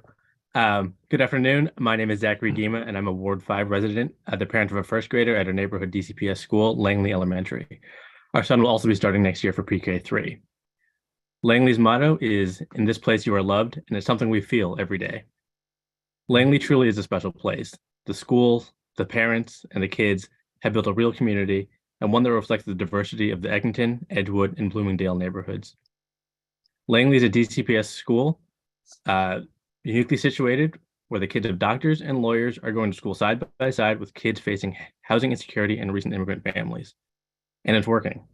Good afternoon. My name is Zachary Gima, and I'm a Ward 5 resident, the parent of a first grader at our neighborhood DCPS school, Langley Elementary. Our son will also be starting next year for pre-K 3. Langley's motto is, "In this place you are loved," and it's something we feel every day. Langley truly is a special place. The schools, the parents, and the kids have built a real community, and one that reflects the diversity of the Eckington, Edgewood, and Bloomingdale neighborhoods. Langley is a DCPS school, uniquely situated, where the kids of doctors and lawyers are going to school side by side with kids facing housing insecurity and recent immigrant families. And it's working.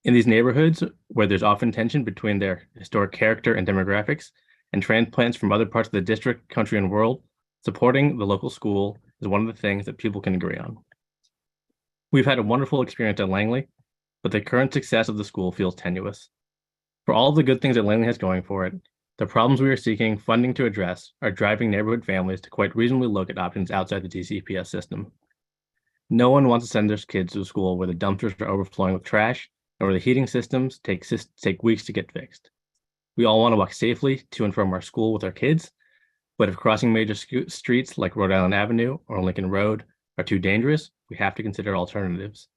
In these neighborhoods, where there's often tension between their historic character and demographics, and transplants from other parts of the district, country, and world, supporting the local school is one of the things that people can agree on. We've had a wonderful experience at Langley, but the current success of the school feels tenuous. For all of the good things that Langley has going for it, the problems we are seeking funding to address are driving neighborhood families to quite reasonably look at options outside the DCPS system. No one wants to send their kids to a school where the dumpsters are overflowing with trash and where the heating systems take weeks to get fixed. We all want to walk safely to and from our school with our kids, but if crossing major streets like Rhode Island Avenue or Lincoln Road are too dangerous, we have to consider alternatives.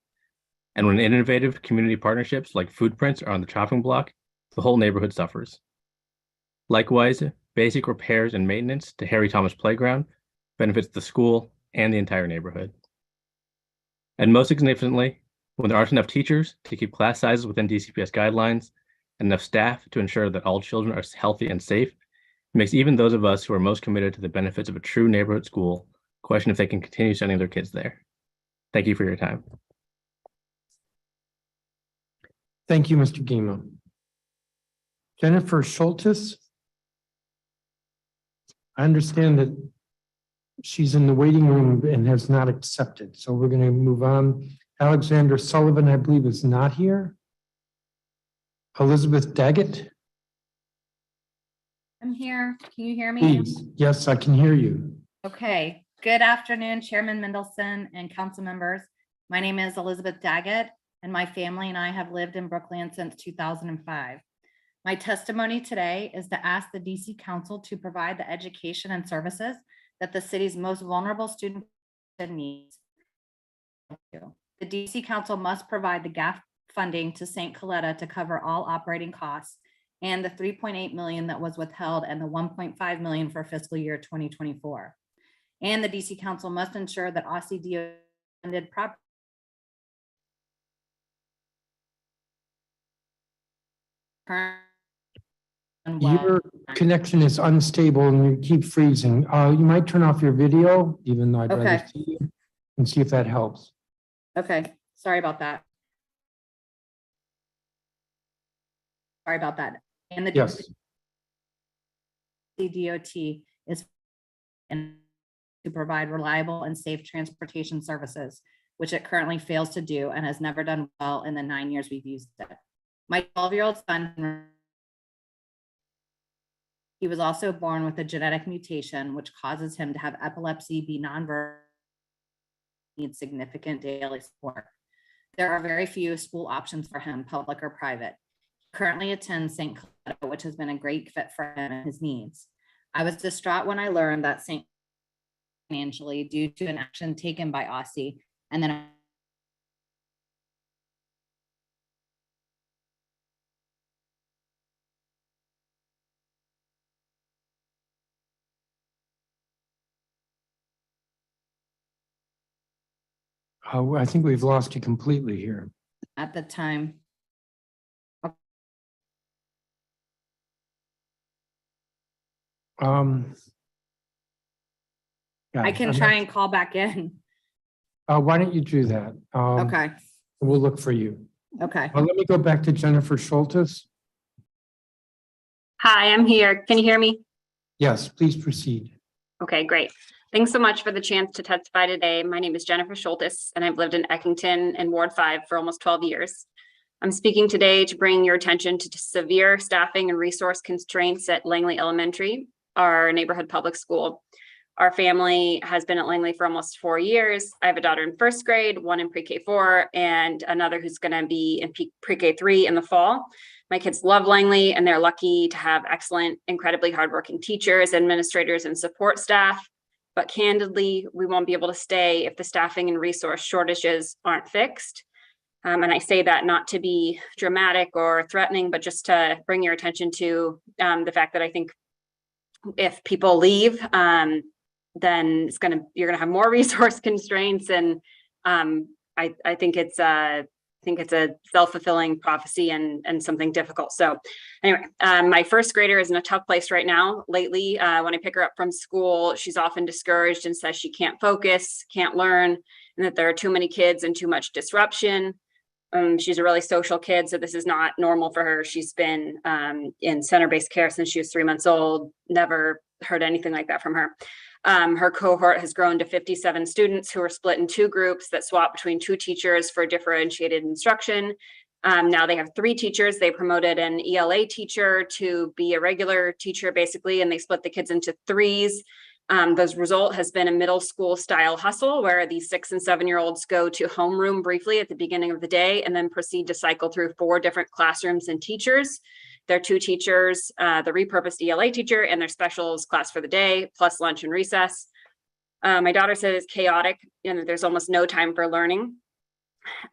And when innovative community partnerships like food prints are on the chopping block, the whole neighborhood suffers. Likewise, basic repairs and maintenance to Harry Thomas Playground benefits the school and the entire neighborhood. And most significantly, when there aren't enough teachers to keep class sizes within DCPS guidelines and enough staff to ensure that all children are healthy and safe, it makes even those of us who are most committed to the benefits of a true neighborhood school question if they can continue sending their kids there. Thank you for your time. Thank you, Mr. Gima. Jennifer Schultes? I understand that she's in the waiting room and has not accepted, so we're going to move on. Alexander Sullivan, I believe, is not here. Elizabeth Daggett? I'm here. Can you hear me? Please. Yes, I can hear you. Okay. Good afternoon, Chairman Mendelson and council members. My name is Elizabeth Daggett, and my family and I have lived in Brooklyn since 2005. My testimony today is to ask the DC Council to provide the education and services that the city's most vulnerable students needs. The DC Council must provide the GAF funding to St. Coletta to cover all operating costs and the $3.8 million that was withheld and the $1.5 million for fiscal year 2024. And the DC Council must ensure that OCD funded property Your connection is unstable and you keep freezing. You might turn off your video, even though I'd rather see you, and see if that helps. Okay, sorry about that. Sorry about that. And the yes. DOT is to provide reliable and safe transportation services, which it currently fails to do and has never done well in the 9 years we've used it. My 12-year-old son, he was also born with a genetic mutation, which causes him to have epilepsy, be nonverbal, need significant daily support. There are very few school options for him, public or private. He currently attends St. Coletta, which has been a great fit for him and his needs. I was distraught when I learned that St. financially due to an action taken by OSSI, and then I think we've lost you completely here. at the time. Yeah, I can I'm try not- and call back in. Why don't you do that? Okay, We'll look for you. okay. Let me go back to Jennifer Schultes. Hi, I'm here. Can you hear me? Yes, please proceed. Okay, great. Thanks so much for the chance to testify today. My name is Jennifer Schultes, and I've lived in Eckington and Ward 5 for almost 12 years. I'm speaking today to bring your attention to severe staffing and resource constraints at Langley Elementary, our neighborhood public school. Our family has been at Langley for almost 4 years. I have a daughter in first grade, one in pre-K4, and another who's going to be in pre-K3 in the fall. My kids love Langley, and they're lucky to have excellent, incredibly hardworking teachers, administrators, and support staff. But candidly, we won't be able to stay if the staffing and resource shortages aren't fixed. And I say that not to be dramatic or threatening, but just to bring your attention to the fact that I think if people leave, then you're gonna have more resource constraints, and I think it's a self-fulfilling prophecy and something difficult. So anyway, my first grader is in a tough place right now. Lately, when I pick her up from school, she's often discouraged and says she can't focus, can't learn, and that there are too many kids and too much disruption. She's a really social kid, so this is not normal for her. She's been in center-based care since she was 3 months old, never heard anything like that from her. Her cohort has grown to 57 students who are split in 2 groups that swap between 2 teachers for differentiated instruction. Now they have 3 teachers. They promoted an ELA teacher to be a regular teacher, basically, and they split the kids into 3s. The result has been a middle school style hustle where these 6 and 7-year-olds go to homeroom briefly at the beginning of the day and then proceed to cycle through 4 different classrooms and teachers. Their 2 teachers, the repurposed ELA teacher and their specials class for the day, plus lunch and recess. My daughter said it's chaotic and there's almost no time for learning.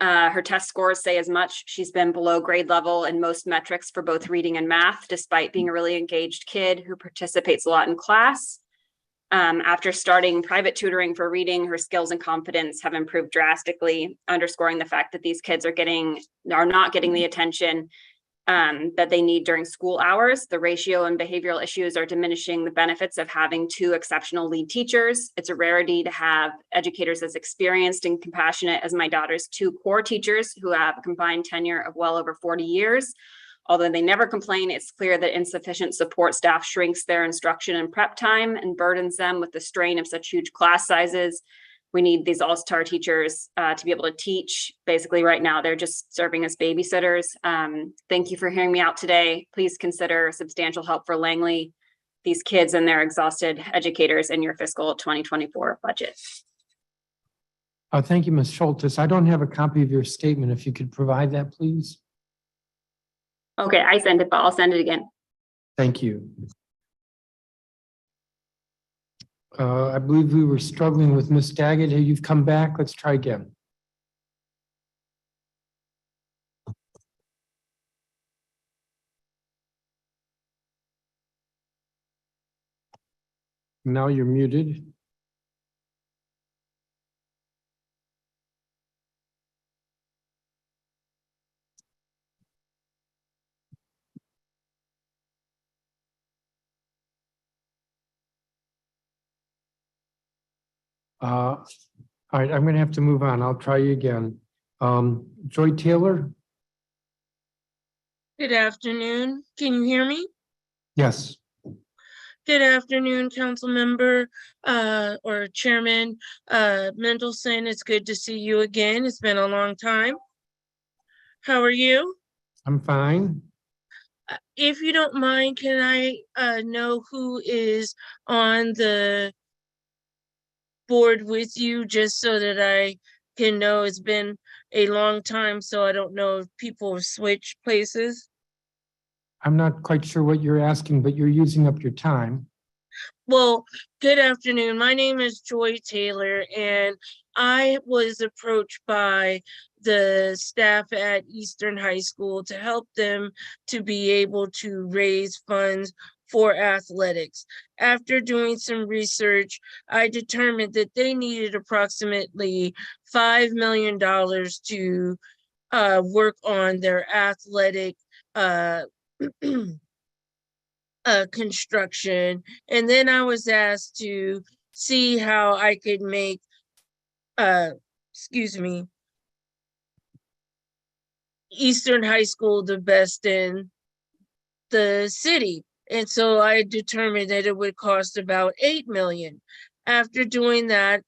Her test scores say as much. She's been below grade level in most metrics for both reading and math, despite being a really engaged kid who participates a lot in class. After starting private tutoring for reading, her skills and confidence have improved drastically, underscoring the fact that these kids are not getting the attention that they need during school hours. The ratio and behavioral issues are diminishing the benefits of having 2 exceptional lead teachers. It's a rarity to have educators as experienced and compassionate as my daughter's 2 core teachers who have a combined tenure of well over 40 years. Although they never complain, it's clear that insufficient support staff shrinks their instruction and prep time and burdens them with the strain of such huge class sizes. We need these all-star teachers to be able to teach. Basically, right now, they're just serving as babysitters. Thank you for hearing me out today. Please consider substantial help for Langley, these kids and their exhausted educators in your fiscal 2024 budget. Thank you, Ms. Schultes. I don't have a copy of your statement. If you could provide that, please. Okay, I sent it, but I'll send it again. Thank you. I believe we were struggling with Ms. Daggett. Hey, you've come back. Let's try again. Now you're muted. All right, I'm going to have to move on. I'll try you again. Joy Taylor? Good afternoon. Can you hear me? Yes. Good afternoon, council member or chairman Mendelson. It's good to see you again. It's been a long time. How are you? I'm fine. If you don't mind, can I know who is on the board with you, just so that I can know? It's been a long time, so I don't know if people have switched places. I'm not quite sure what you're asking, but you're using up your time. Well, good afternoon. My name is Joy Taylor, and I was approached by the staff at Eastern High School to help them to be able to raise funds for athletics. After doing some research, I determined that they needed approximately $5 million to work on their athletic construction. And then I was asked to see how I could make, Eastern High School the best in the city. And so I determined that it would cost about 8 million. After doing that,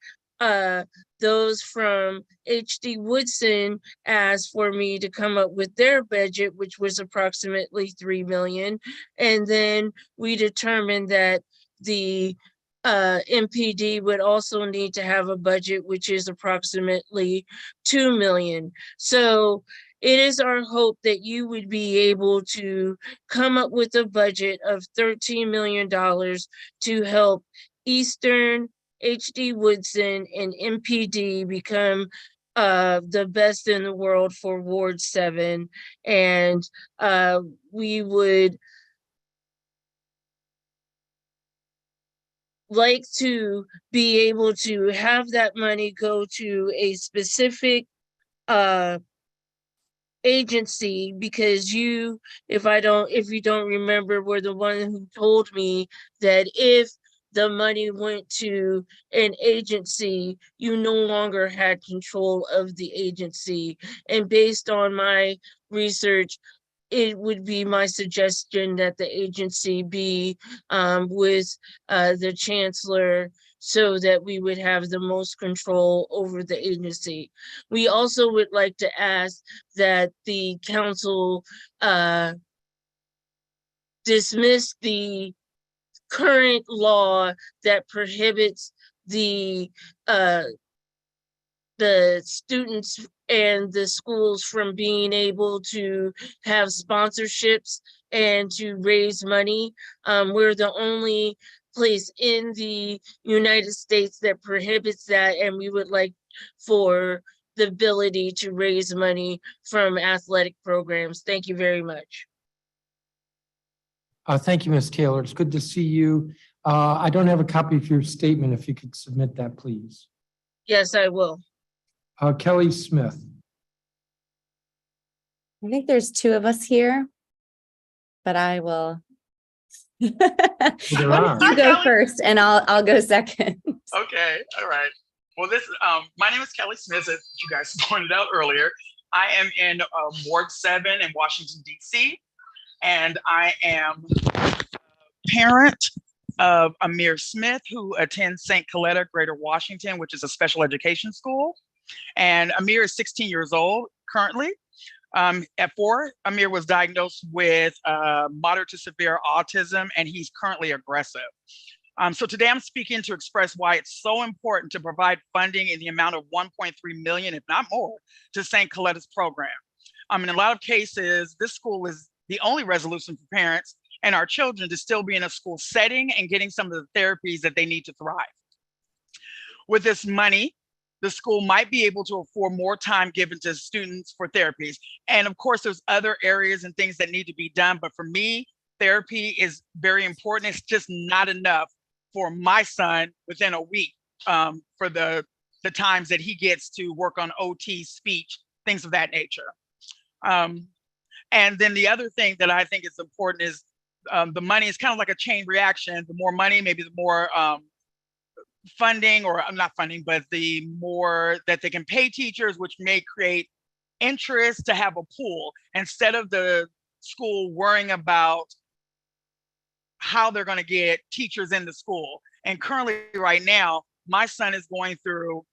those from HD Woodson asked for me to come up with their budget, which was approximately 3 million. And then we determined that the MPD would also need to have a budget, which is approximately 2 million. So it is our hope that you would be able to come up with a budget of $13 million to help Eastern, HD Woodson, and MPD become the best in the world for Ward 7. And we would like to be able to have that money go to a specific agency, because you, if you don't remember, were the one who told me that if the money went to an agency, you no longer had control of the agency. And based on my research, it would be my suggestion that the agency be with the chancellor, so that we would have the most control over the agency. We also would like to ask that the council dismiss the current law that prohibits the students and the schools from being able to have sponsorships and to raise money. We're the only place in the United States that prohibits that, and we would like for the ability to raise money from athletic programs. Thank you very much. Thank you, Ms. Taylor. It's good to see you. I don't have a copy of your statement. If you could submit that, please. Yes, I will. Kelly Smith. I think there's two of us here, but I will. There Why are. don't you go first and I'll go second. Okay, all right. Well, my name is Kelly Smith, as you guys pointed out earlier. I am in Ward 7 in Washington, D.C., and I am a parent of Amir Smith, who attends St. Coletta, Greater Washington, which is a special education school. And Amir is 16 years old currently. At 4, Amir was diagnosed with moderate to severe autism, and he's currently aggressive. So today I'm speaking to express why it's so important to provide funding in the amount of 1.3 million, if not more, to St. Coletta's program. In a lot of cases, this school is the only resolution for parents and our children to still be in a school setting and getting some of the therapies that they need to thrive. With this money, the school might be able to afford more time given to students for therapies. And of course, there's other areas and things that need to be done. But for me, therapy is very important. It's just not enough for my son within a week for the times that he gets to work on OT, speech, things of that nature. And then the other thing that I think is important is the money is kind of like a chain reaction. The more money, maybe the more funding, or not funding, but the more that they can pay teachers, which may create interest to have a pool instead of the school worrying about how they're going to get teachers in the school. And currently right now, my son is going through,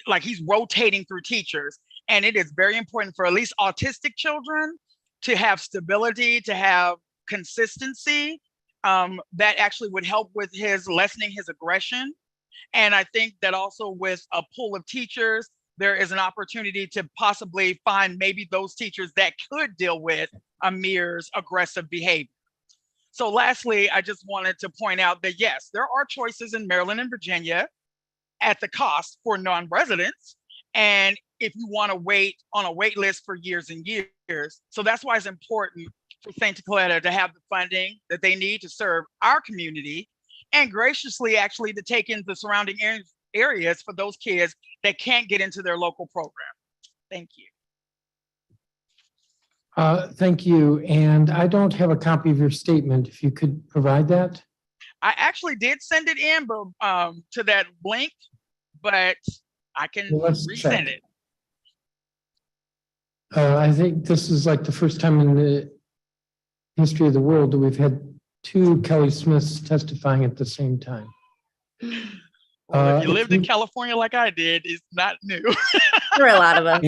like, he's rotating through teachers. And it is very important for at least autistic children to have stability, to have consistency. That actually would help with his lessening his aggression. And I think that also with a pool of teachers, there is an opportunity to possibly find maybe those teachers that could deal with Amir's aggressive behavior. So lastly, I just wanted to point out that yes, there are choices in Maryland and Virginia at the cost for non-residents. And if you want to wait on a wait list for years and years. So that's why it's important for St. Coletta to have the funding that they need to serve our community, and graciously actually to take in the surrounding areas for those kids that can't get into their local program. Thank you. Thank you. And I don't have a copy of your statement. If you could provide that. I actually did send it in, but to that link, but I can Well, let's resend check. it. I think this is like the first time in the history of the world that we've had two Kelly Smiths testifying at the same time. Well, if you lived in California like I did, it's not new. There are a lot of us.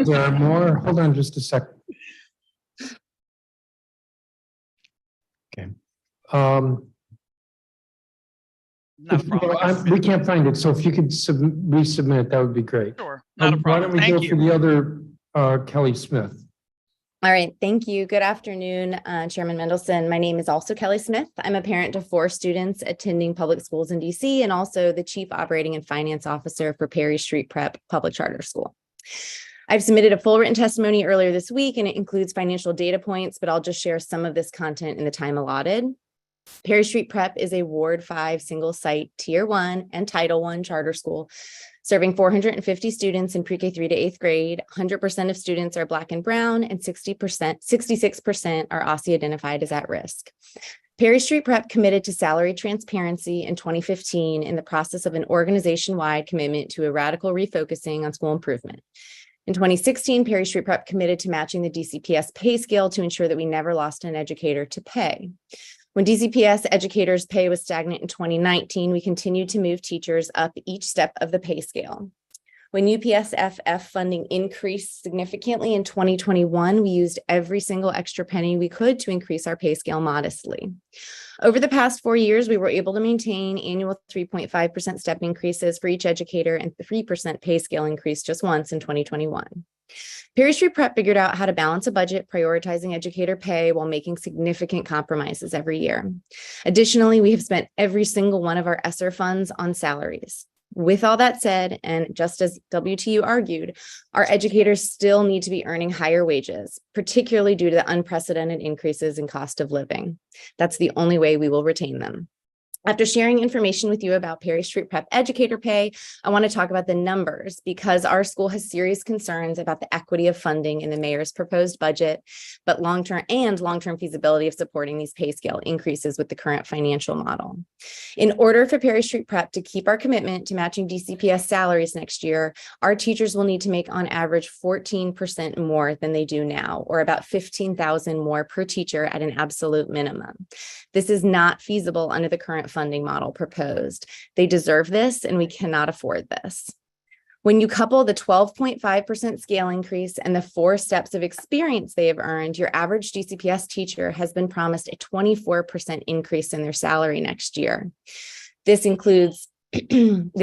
There are more. Hold on just a second. Okay. Not a problem. We can't find it. So if you could resubmit it, that would be great. Sure, not a Why problem. don't we Thank go you. for the other Kelly Smith? All right, thank you. Good afternoon, Chairman Mendelson. My name is also Kelly Smith. I'm a parent of 4 students attending public schools in DC and also the Chief Operating and Finance Officer for Perry Street Prep Public Charter School. I've submitted a full written testimony earlier this week, and it includes financial data points, but I'll just share some of this content in the time allotted. Perry Street Prep is a Ward 5 single site Tier 1 and Title I charter school serving 450 students in pre-K 3 to 8th grade. 100% of students are Black and Brown, and 66% are OSSE identified as at risk. Perry Street Prep committed to salary transparency in 2015 in the process of an organization-wide commitment to a radical refocusing on school improvement. In 2016, Perry Street Prep committed to matching the DCPS pay scale to ensure that we never lost an educator to pay. When DCPS educators' pay was stagnant in 2019, we continued to move teachers up each step of the pay scale. When UPSFF funding increased significantly in 2021, we used every single extra penny we could to increase our pay scale modestly. Over the past 4 years, we were able to maintain annual 3.5% step increases for each educator and 3% pay scale increase just once in 2021. Perry Street Prep figured out how to balance a budget, prioritizing educator pay while making significant compromises every year. Additionally, we have spent every single one of our ESSER funds on salaries. With all that said, and just as WTU argued, our educators still need to be earning higher wages, particularly due to the unprecedented increases in cost of living. That's the only way we will retain them. After sharing information with you about Perry Street Prep educator pay, I want to talk about the numbers because our school has serious concerns about the equity of funding in the mayor's proposed budget, but long-term feasibility of supporting these pay scale increases with the current financial model. In order for Perry Street Prep to keep our commitment to matching DCPS salaries next year, our teachers will need to make on average 14% more than they do now, or about $15,000 more per teacher at an absolute minimum. This is not feasible under the current funding model proposed. They deserve this, and we cannot afford this. When you couple the 12.5% scale increase and the 4 steps of experience they have earned, your average DCPS teacher has been promised a 24% increase in their salary next year. This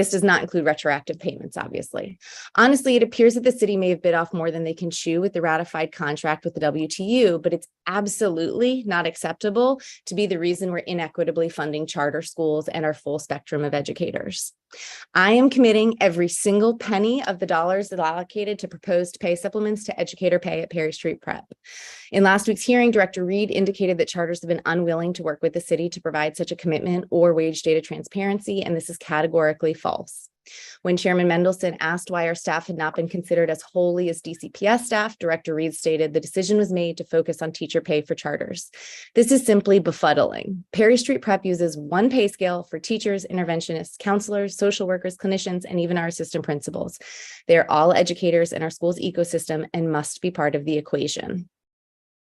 does not include retroactive payments, obviously. Honestly, it appears that the city may have bit off more than they can chew with the ratified contract with the WTU, but it's absolutely not acceptable to be the reason we're inequitably funding charter schools and our full spectrum of educators. I am committing every single penny of the dollars that are allocated to proposed pay supplements to educator pay at Perry Street Prep. In last week's hearing, Director Reed indicated that charters have been unwilling to work with the city to provide such a commitment or wage data transparency, and this is categorically false. When Chairman Mendelson asked why our staff had not been considered as wholly as DCPS staff, Director Reed stated the decision was made to focus on teacher pay for charters. This is simply befuddling. Perry Street Prep uses one pay scale for teachers, interventionists, counselors, social workers, clinicians, and even our assistant principals. They are all educators in our school's ecosystem and must be part of the equation.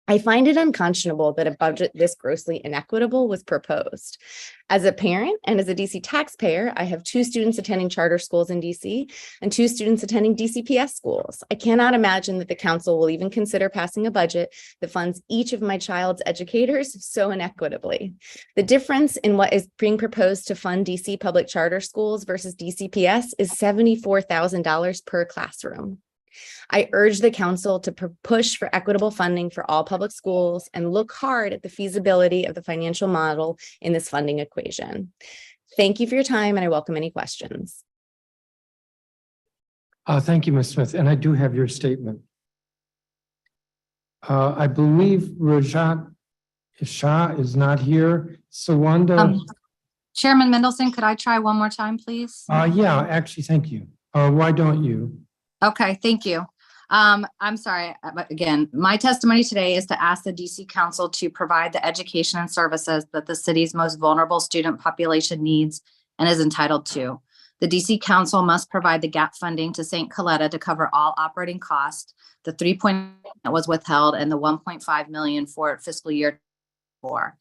I find it unconscionable that a budget this grossly inequitable was proposed. As a parent and as a DC taxpayer, I have 2 students attending charter schools in DC and 2 students attending DCPS schools. I cannot imagine that the council will even consider passing a budget that funds each of my child's educators so inequitably. The difference in what is being proposed to fund DC public charter schools versus DCPS is $74,000 per classroom. I urge the council to push for equitable funding for all public schools and look hard at the feasibility of the financial model in this funding equation. Thank you for your time, and I welcome any questions. Thank you, Ms. Smith, and I do have your statement. I believe Rajat Shah is not here. Sawanda. Chairman Mendelson, could I try one more time, please? Yeah, actually, thank you. Why don't you? Okay, thank you. I'm sorry, but again, my testimony today is to ask the DC Council to provide the education and services that the city's most vulnerable student population needs and is entitled to. The DC Council must provide the gap funding to St. Coletta to cover all operating costs, the 3 that was withheld, and the 1.5 million for fiscal year 4.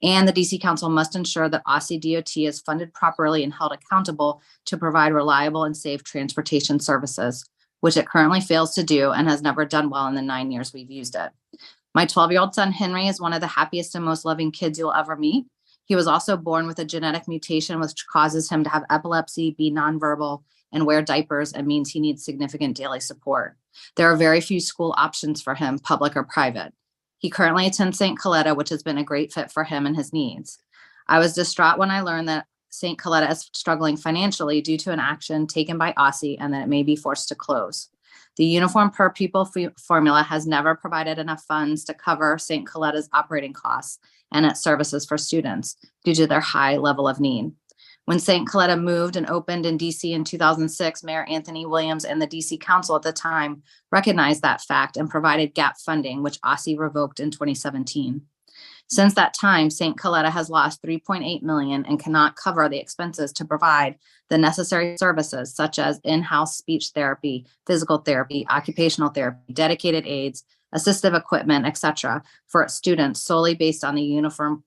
And the DC Council must ensure that Aussie DOT is funded properly and held accountable to provide reliable and safe transportation services, which it currently fails to do and has never done well in the 9 years we've used it. My 12-year-old son, Henry, is one of the happiest and most loving kids you'll ever meet. He was also born with a genetic mutation which causes him to have epilepsy, be nonverbal, and wear diapers, and means he needs significant daily support. There are very few school options for him, public or private. He currently attends St. Coletta, which has been a great fit for him and his needs. I was distraught when I learned that St. Coletta is struggling financially due to an action taken by Aussie and that it may be forced to close. The uniform per pupil formula has never provided enough funds to cover St. Coletta's operating costs and its services for students due to their high level of need. When St. Coletta moved and opened in DC in 2006, Mayor Anthony Williams and the DC Council at the time recognized that fact and provided gap funding, which Aussie revoked in 2017. Since that time, St. Coletta has lost $3.8 million and cannot cover the expenses to provide the necessary services such as in-house speech therapy, physical therapy, occupational therapy, dedicated aides, assistive equipment, etc., for its students solely based on the uniform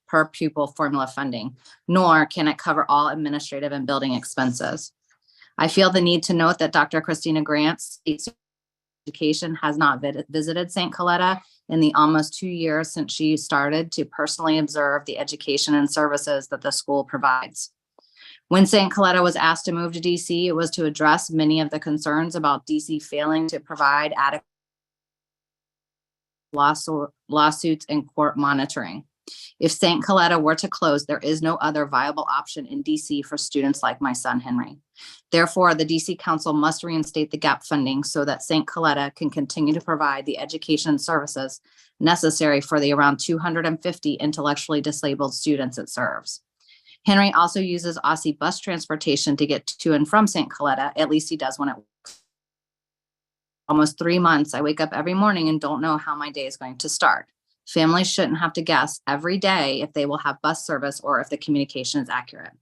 per pupil formula funding, nor can it cover all administrative and building expenses. I feel the need to note that Dr. Christina Grant's education has not visited St. Coletta in the almost 2 years since she started to personally observe the education and services that the school provides. When St. Coletta was asked to move to DC, it was to address many of the concerns about DC failing to provide adequate lawsuits and court monitoring. If St. Coletta were to close, there is no other viable option in DC for students like my son, Henry. Therefore, the DC Council must reinstate the gap funding so that St. Coletta can continue to provide the education and services necessary for the around 250 intellectually disabled students it serves. Henry also uses Aussie bus transportation to get to and from St. Coletta, at least he does when it works. Almost 3 months, I wake up every morning and don't know how my day is going to start. Families shouldn't have to guess every day if they will have bus service or if the communication is accurate.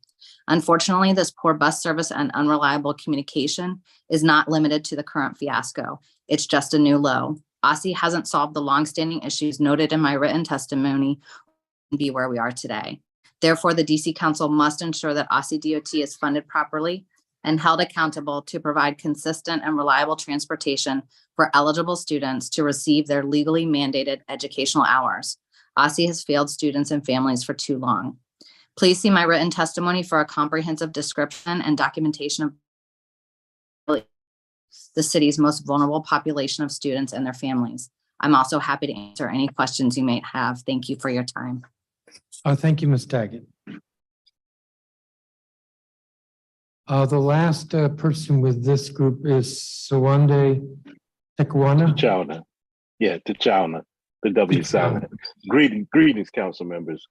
Unfortunately, this poor bus service and unreliable communication is not limited to the current fiasco. It's just a new low. Aussie hasn't solved the longstanding issues noted in my written testimony and be where we are today. Therefore, the DC Council must ensure that Aussie DOT is funded properly and held accountable to provide consistent and reliable transportation for eligible students to receive their legally mandated educational hours. Aussie has failed students and families for too long. Please see my written testimony for a comprehensive description and documentation of the city's most vulnerable population of students and their families. I'm also happy to answer any questions you may have. Thank you for your time. Thank you, Ms. Daggett. The last person with this group is Sawande Tekwana. T'Challa. Yeah, T'Challa, the W silent. Greetings, council members.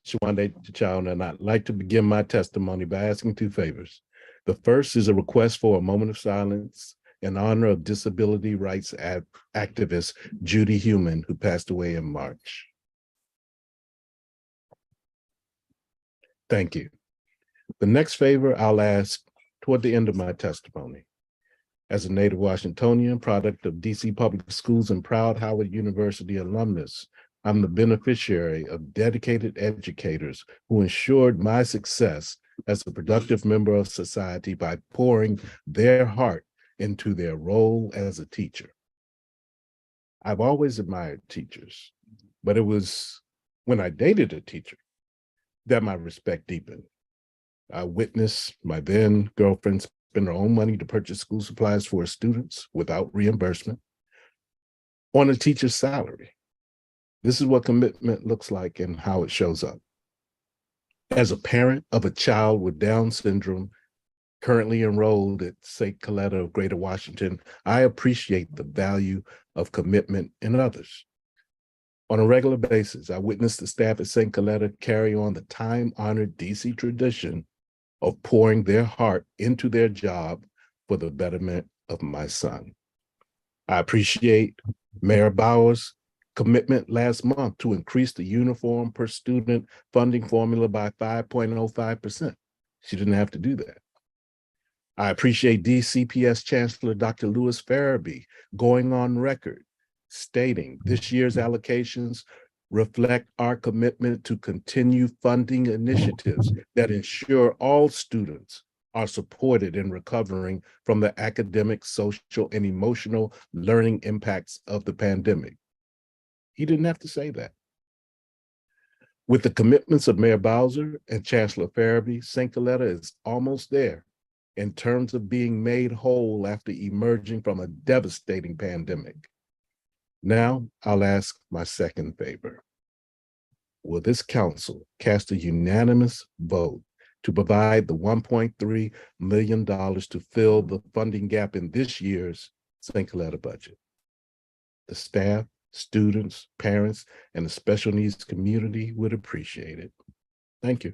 Shawande T'Challa, and I'd like to begin my testimony by asking two favors. The first is a request for a moment of silence in honor of disability rights activist Judy Heumann, who passed away in March. Thank you. The next favor I'll ask toward the end of my testimony. As a native Washingtonian, product of DC Public Schools and proud Howard University alumnus, I'm the beneficiary of dedicated educators who ensured my success as a productive member of society by pouring their heart into their role as a teacher. I've always admired teachers, but it was when I dated a teacher that my respect deepened. I witnessed my then girlfriend spend her own money to purchase school supplies for her students without reimbursement on a teacher's salary. This is what commitment looks like and how it shows up. As a parent of a child with Down syndrome, currently enrolled at St. Coletta of Greater Washington, I appreciate the value of commitment in others. On a regular basis, I witness the staff at St. Coletta carry on the time-honored DC tradition of pouring their heart into their job for the betterment of my son. I appreciate Mayor Bauer's commitment last month to increase the uniform per student funding formula by 5.05%. She didn't have to do that. I appreciate DCPS Chancellor Dr. Louis Farabee going on record stating this year's allocations reflect our commitment to continue funding initiatives that ensure all students are supported in recovering from the academic, social, and emotional learning impacts of the pandemic. He didn't have to say that. With the commitments of Mayor Bowser and Chancellor Farabee, St. Coletta is almost there in terms of being made whole after emerging from a devastating pandemic. Now, I'll ask my second favor. Will this council cast a unanimous vote to provide the $1.3 million to fill the funding gap in this year's St. Coletta budget? The staff, students, parents, and the special needs community would appreciate it. Thank you.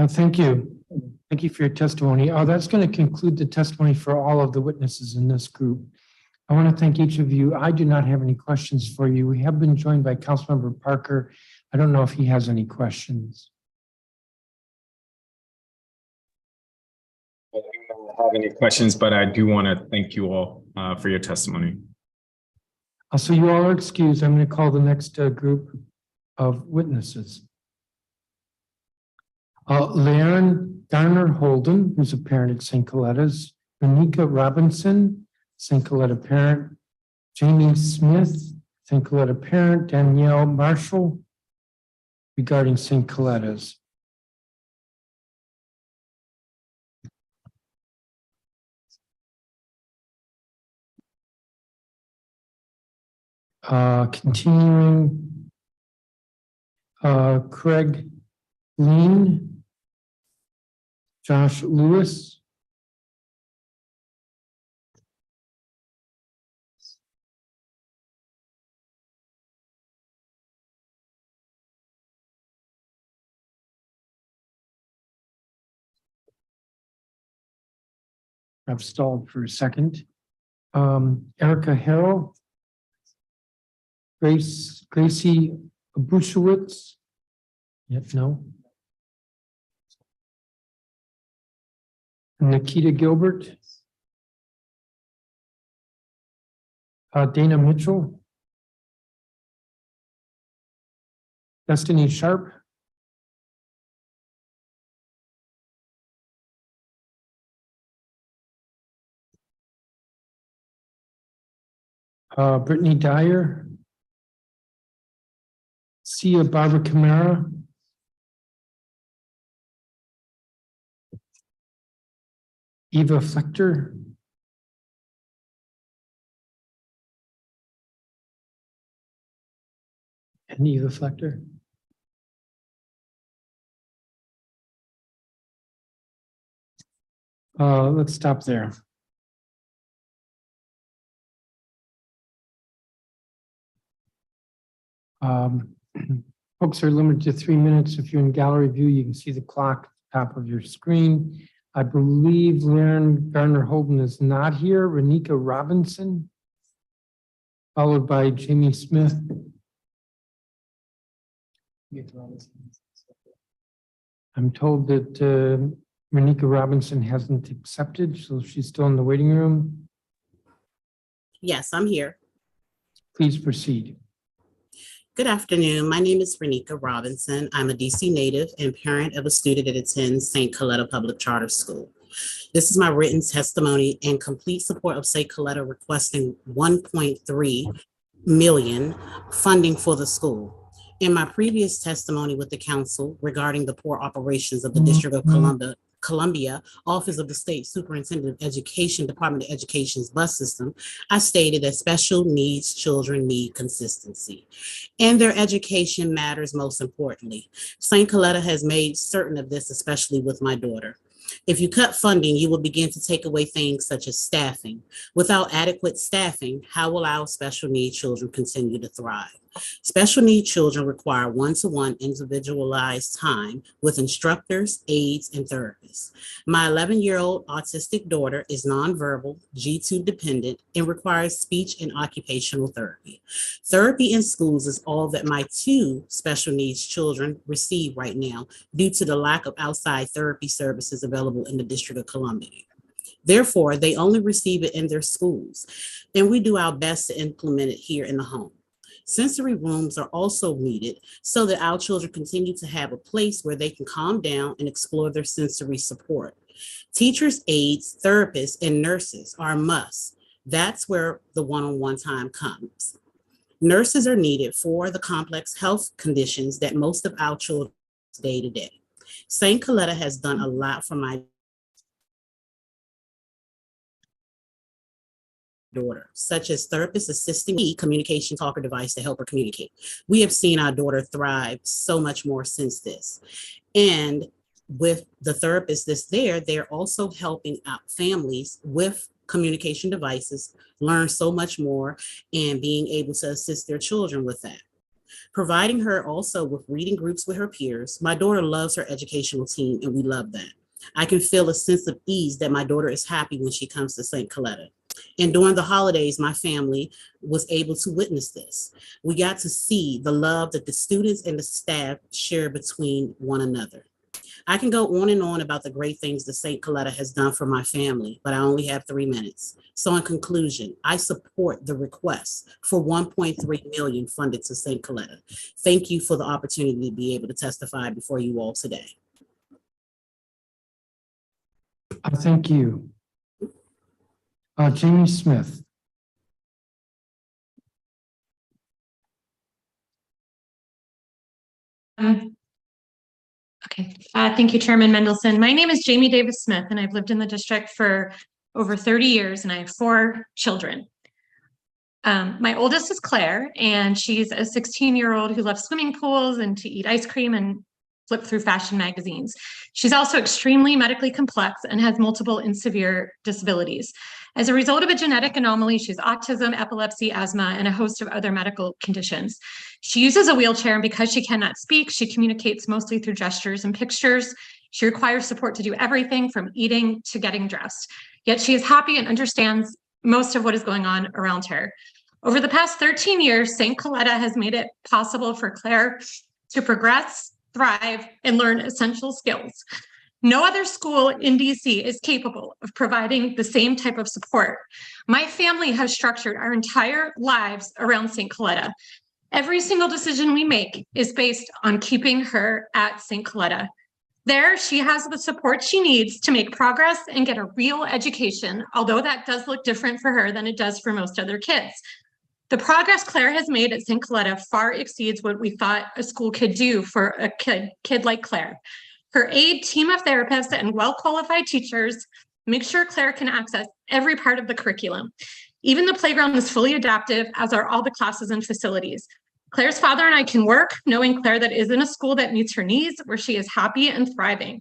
Thank you. Thank you for your testimony. That's going to conclude the testimony for all of the witnesses in this group. I want to thank each of you. I do not have any questions for you. We have been joined by Councilmember Parker. I don't know if he has any questions. I don't have any questions, but I do want to thank you all for your testimony. So you all are excused. I'm going to call the next group of witnesses. Leanne Garner Holden, who's a parent at St. Coletta's, Renika Robinson, St. Coletta parent, Jamie Smith, St. Coletta parent, Danielle Marshall, regarding St. Coletta's. Continuing, Craig Lean, Josh Lewis, I've stalled for a second. Erica Harrell, Gracie Bushowitz. Yep, no. Nikita Gilbert. Dana Mitchell. Destiny Sharp. Brittany Dyer. Sia Barbara Camara. Eva Flechter. And Eva Flechter. Let's stop there. Folks are limited to 3 minutes. If you're in gallery view, you can see the clock at the top of your screen. I believe Leanne Garner Holden is not here. Renika Robinson, followed by Jamie Smith. I'm told that Renika Robinson hasn't accepted, so she's still in the waiting room. Yes, I'm here. Please proceed. Good afternoon. My name is Renika Robinson. I'm a DC native and parent of a student that attends St. Coletta Public Charter School. This is my written testimony in complete support of St. Coletta requesting $1.3 million funding for the school. In my previous testimony with the council regarding the poor operations of the District of Columbia Office of the State Superintendent of Education, Department of Education's bus system, I stated that special needs children need consistency, and their education matters most importantly. St. Coletta has made certain of this, especially with my daughter. If you cut funding, you will begin to take away things such as staffing. Without adequate staffing, how will our special needs children continue to thrive? Special needs children require one-to-one individualized time with instructors, aides, and therapists. My 11-year-old autistic daughter is nonverbal, G2 dependent, and requires speech and occupational therapy. Therapy in schools is all that my 2 special needs children receive right now due to the lack of outside therapy services available in the District of Columbia. Therefore, they only receive it in their schools, and we do our best to implement it here in the home. Sensory rooms are also needed so that our children continue to have a place where they can calm down and explore their sensory support. Teachers, aides, therapists, and nurses are a must. That's where the one-on-one time comes. Nurses are needed for the complex health conditions that most of our children day to day. St. Coletta has done a lot for my daughter, such as therapists assisting me communication talker device to help her communicate. We have seen our daughter thrive so much more since this. And with the therapist that's there, they're also helping out families with communication devices, learn so much more, and being able to assist their children with that. Providing her also with reading groups with her peers. My daughter loves her educational team, and we love that. I can feel a sense of ease that my daughter is happy when she comes to St. Coletta. And during the holidays, my family was able to witness this. We got to see the love that the students and the staff share between one another. I can go on and on about the great things that St. Coletta has done for my family, but I only have 3 minutes. So in conclusion, I support the request for 1.3 million funded to St. Coletta. Thank you for the opportunity to be able to testify before you all today. Thank you. Jamie Smith. Okay, thank you, Chairman Mendelson. My name is Jamie Davis Smith, and I've lived in the district for over 30 years, and I have 4 children. My oldest is Claire, and she's a 16-year-old who loves swimming pools and to eat ice cream and flip through fashion magazines. She's also extremely medically complex and has multiple and severe disabilities. As a result of a genetic anomaly, she has autism, epilepsy, asthma, and a host of other medical conditions. She uses a wheelchair, and because she cannot speak, she communicates mostly through gestures and pictures. She requires support to do everything from eating to getting dressed. Yet she is happy and understands most of what is going on around her. Over the past 13 years, St. Coletta has made it possible for Claire to progress, thrive, and learn essential skills. No other school in DC is capable of providing the same type of support. My family has structured our entire lives around St. Coletta. Every single decision we make is based on keeping her at St. Coletta. There, she has the support she needs to make progress and get a real education, although that does look different for her than it does for most other kids. The progress Claire has made at St. Coletta far exceeds what we thought a school could do for a kid like Claire. Her aide, team of therapists, and well-qualified teachers make sure Claire can access every part of the curriculum. Even the playground is fully adaptive, as are all the classes and facilities. Claire's father and I can work, knowing Claire that is in a school that meets her needs, where she is happy and thriving.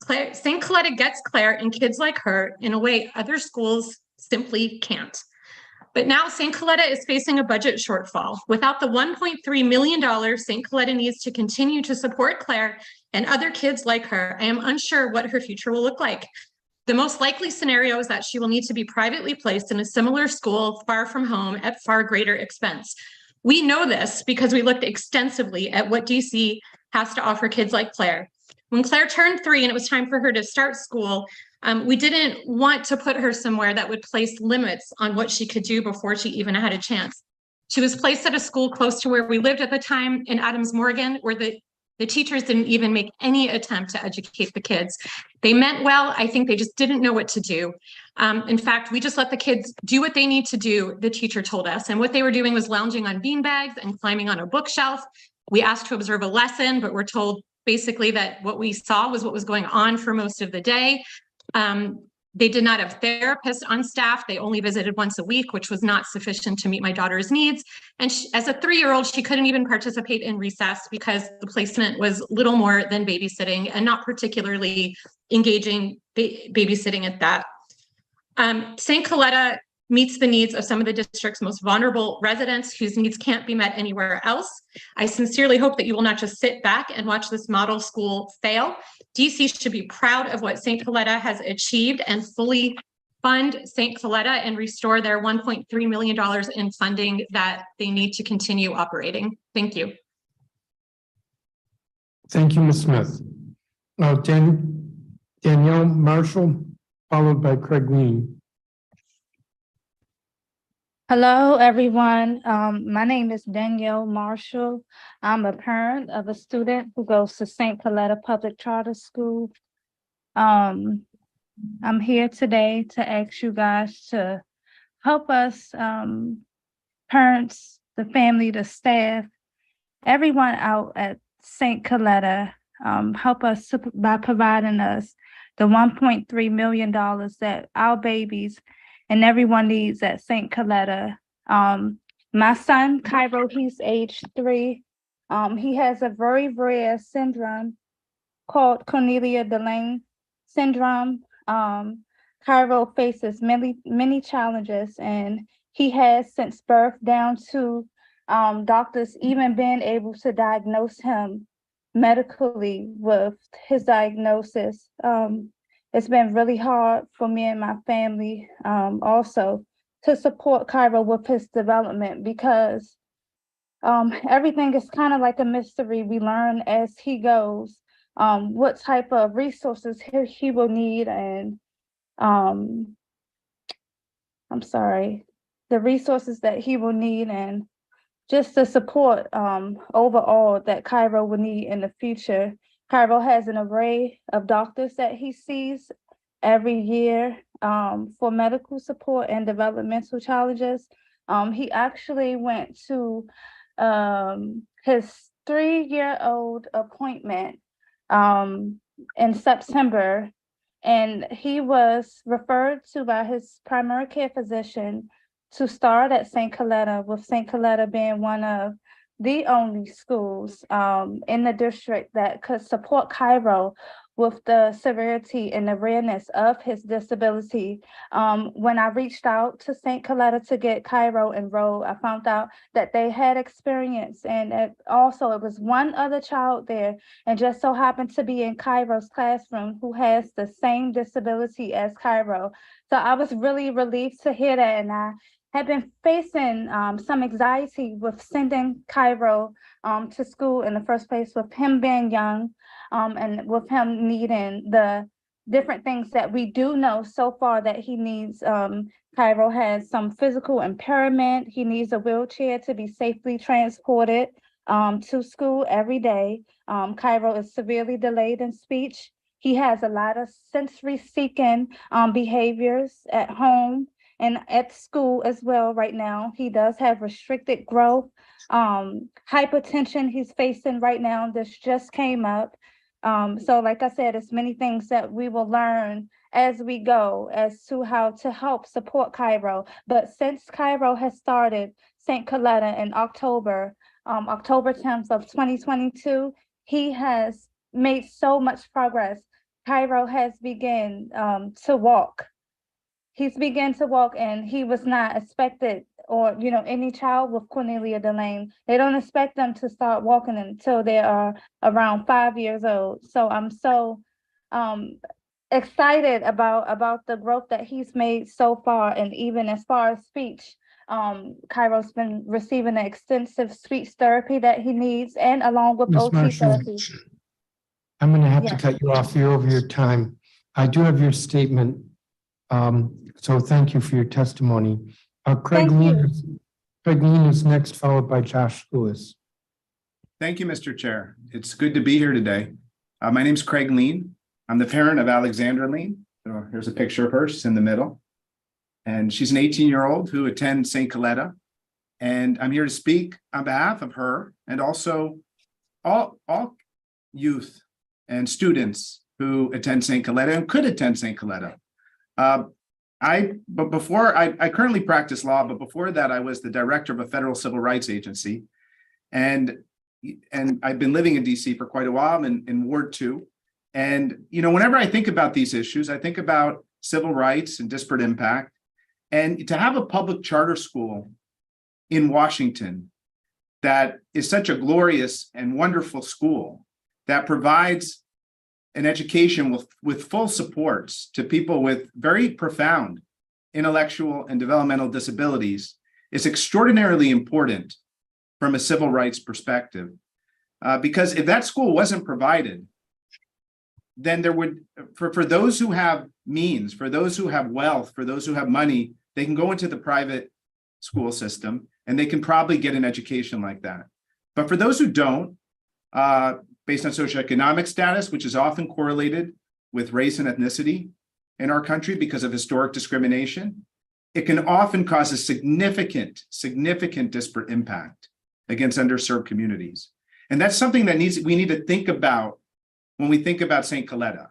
St. Coletta gets Claire and kids like her in a way other schools simply can't. But now St. Coletta is facing a budget shortfall. Without the $1.3 million St. Coletta needs to continue to support Claire and other kids like her, I am unsure what her future will look like. The most likely scenario is that she will need to be privately placed in a similar school far from home at far greater expense. We know this because we looked extensively at what DC has to offer kids like Claire. When Claire turned 3 and it was time for her to start school, we didn't want to put her somewhere that would place limits on what she could do before she even had a chance. She was placed at a school close to where we lived at the time in Adams Morgan, where the teachers didn't even make any attempt to educate the kids. They meant well. I think they just didn't know what to do. In fact, we just let the kids do what they need to do, the teacher told us. And what they were doing was lounging on beanbags and climbing on a bookshelf. We asked to observe a lesson, but we're told basically that what we saw was what was going on for most of the day. They did not have therapists on staff. They only visited once a week, which was not sufficient to meet my daughter's needs. And as a 3-year-old, she couldn't even participate in recess because the placement was little more than babysitting and not particularly engaging babysitting at that. St. Coletta meets the needs of some of the district's most vulnerable residents whose needs can't be met anywhere else. I sincerely hope that you will not just sit back and watch this model school fail. DC should be proud of what St. Coletta has achieved and fully fund St. Coletta and restore their $1.3 million in funding that they need to continue operating. Thank you. Thank you, Ms. Smith. Now, Danielle Marshall, followed by Craig Lean. Hello, everyone. My name is Danielle Marshall. I'm a parent of a student who goes to St. Coletta Public Charter School. I'm here today to ask you guys to help us, parents, the family, the staff, everyone out at St. Coletta, help us by providing us the $1.3 million that our babies and everyone needs at St. Coletta. My son, Cairo, he's age 3. He has a very rare syndrome called Cornelia de Lange syndrome. Cairo faces many challenges, and he has since birth down to doctors even being able to diagnose him medically with his diagnosis. It's been really hard for me and my family also to support Cairo with his development because everything is kind of like a mystery. We learn as he goes what type of resources he will need, and the resources that he will need, and just the support overall that Cairo will need in the future. Cairo has an array of doctors that he sees every year for medical support and developmental challenges. He actually went to his 3-year-old appointment in September, and he was referred to by his primary care physician to start at St. Coletta, with St. Coletta being one of the only schools in the district that could support Cairo with the severity and the rareness of his disability. When I reached out to St. Coletta to get Cairo enrolled, I found out that they had experience, and it was one other child there, and just so happened to be in Cairo's classroom who has the same disability as Cairo. So I was really relieved to hear that, and I had been facing some anxiety with sending Cairo to school in the first place, with him being young and with him needing the different things that we do know so far that he needs. Cairo has some physical impairment. He needs a wheelchair to be safely transported to school every day. Cairo is severely delayed in speech. He has a lot of sensory seeking behaviors at home and at school as well right now. He does have restricted growth. Hypertension he's facing right now. This just came up. So like I said, it's many things that we will learn as we go as to how to help support Cairo. But since Cairo has started St. Coletta in October 10th of 2022, he has made so much progress. Cairo has begun to walk. He's begun to walk, and he was not expected, or any child with Cornelia de Lange, they don't expect them to start walking until they are around 5 years old. So I'm so excited about the growth that he's made so far, and even as far as speech. Cairo's been receiving the extensive speech therapy that he needs, and along with Ms. OT Marshall, therapy. I'm going to have to Yes. cut you off. You're over your time. I do have your statement. So thank you for your testimony. Craig Lean is next, followed by Josh Lewis. Thank you, Mr. Chair. It's good to be here today. My name's Craig Lean. I'm the parent of Alexandra Lean. Here's a picture of her. She's in the middle. And she's an 18-year-old who attends St. Coletta. And I'm here to speak on behalf of her and also all youth and students who attend St. Coletta and could attend St. Coletta. I currently practice law, but before that, I was the director of a federal civil rights agency. And I've been living in DC for quite a while. I'm in Ward 2. And, whenever I think about these issues, I think about civil rights and disparate impact. And to have a public charter school in Washington that is such a glorious and wonderful school that provides an education with full supports to people with very profound intellectual and developmental disabilities is extraordinarily important from a civil rights perspective. Because if that school wasn't provided, then there would, for those who have means, for those who have wealth, for those who have money, they can go into the private school system and they can probably get an education like that. But for those who don't, based on socioeconomic status, which is often correlated with race and ethnicity in our country because of historic discrimination, it can often cause a significant disparate impact against underserved communities. And that's something that we need to think about when we think about St. Coletta.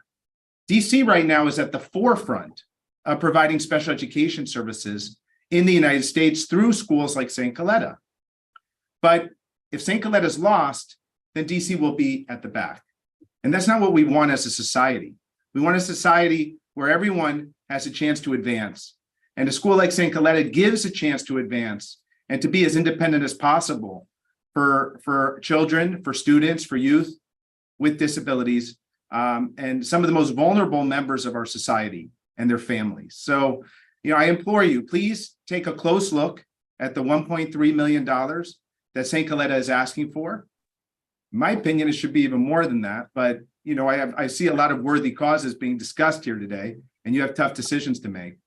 DC right now is at the forefront of providing special education services in the United States through schools like St. Coletta. But if St. Coletta is lost, then DC will be at the back. And that's not what we want as a society. We want a society where everyone has a chance to advance. And a school like St. Coletta gives a chance to advance and to be as independent as possible for children, for students, for youth with disabilities, and some of the most vulnerable members of our society and their families. So, I implore you, please take a close look at the $1.3 million that St. Coletta is asking for. In my opinion, it should be even more than that, but I see a lot of worthy causes being discussed here today, and you have tough decisions to make.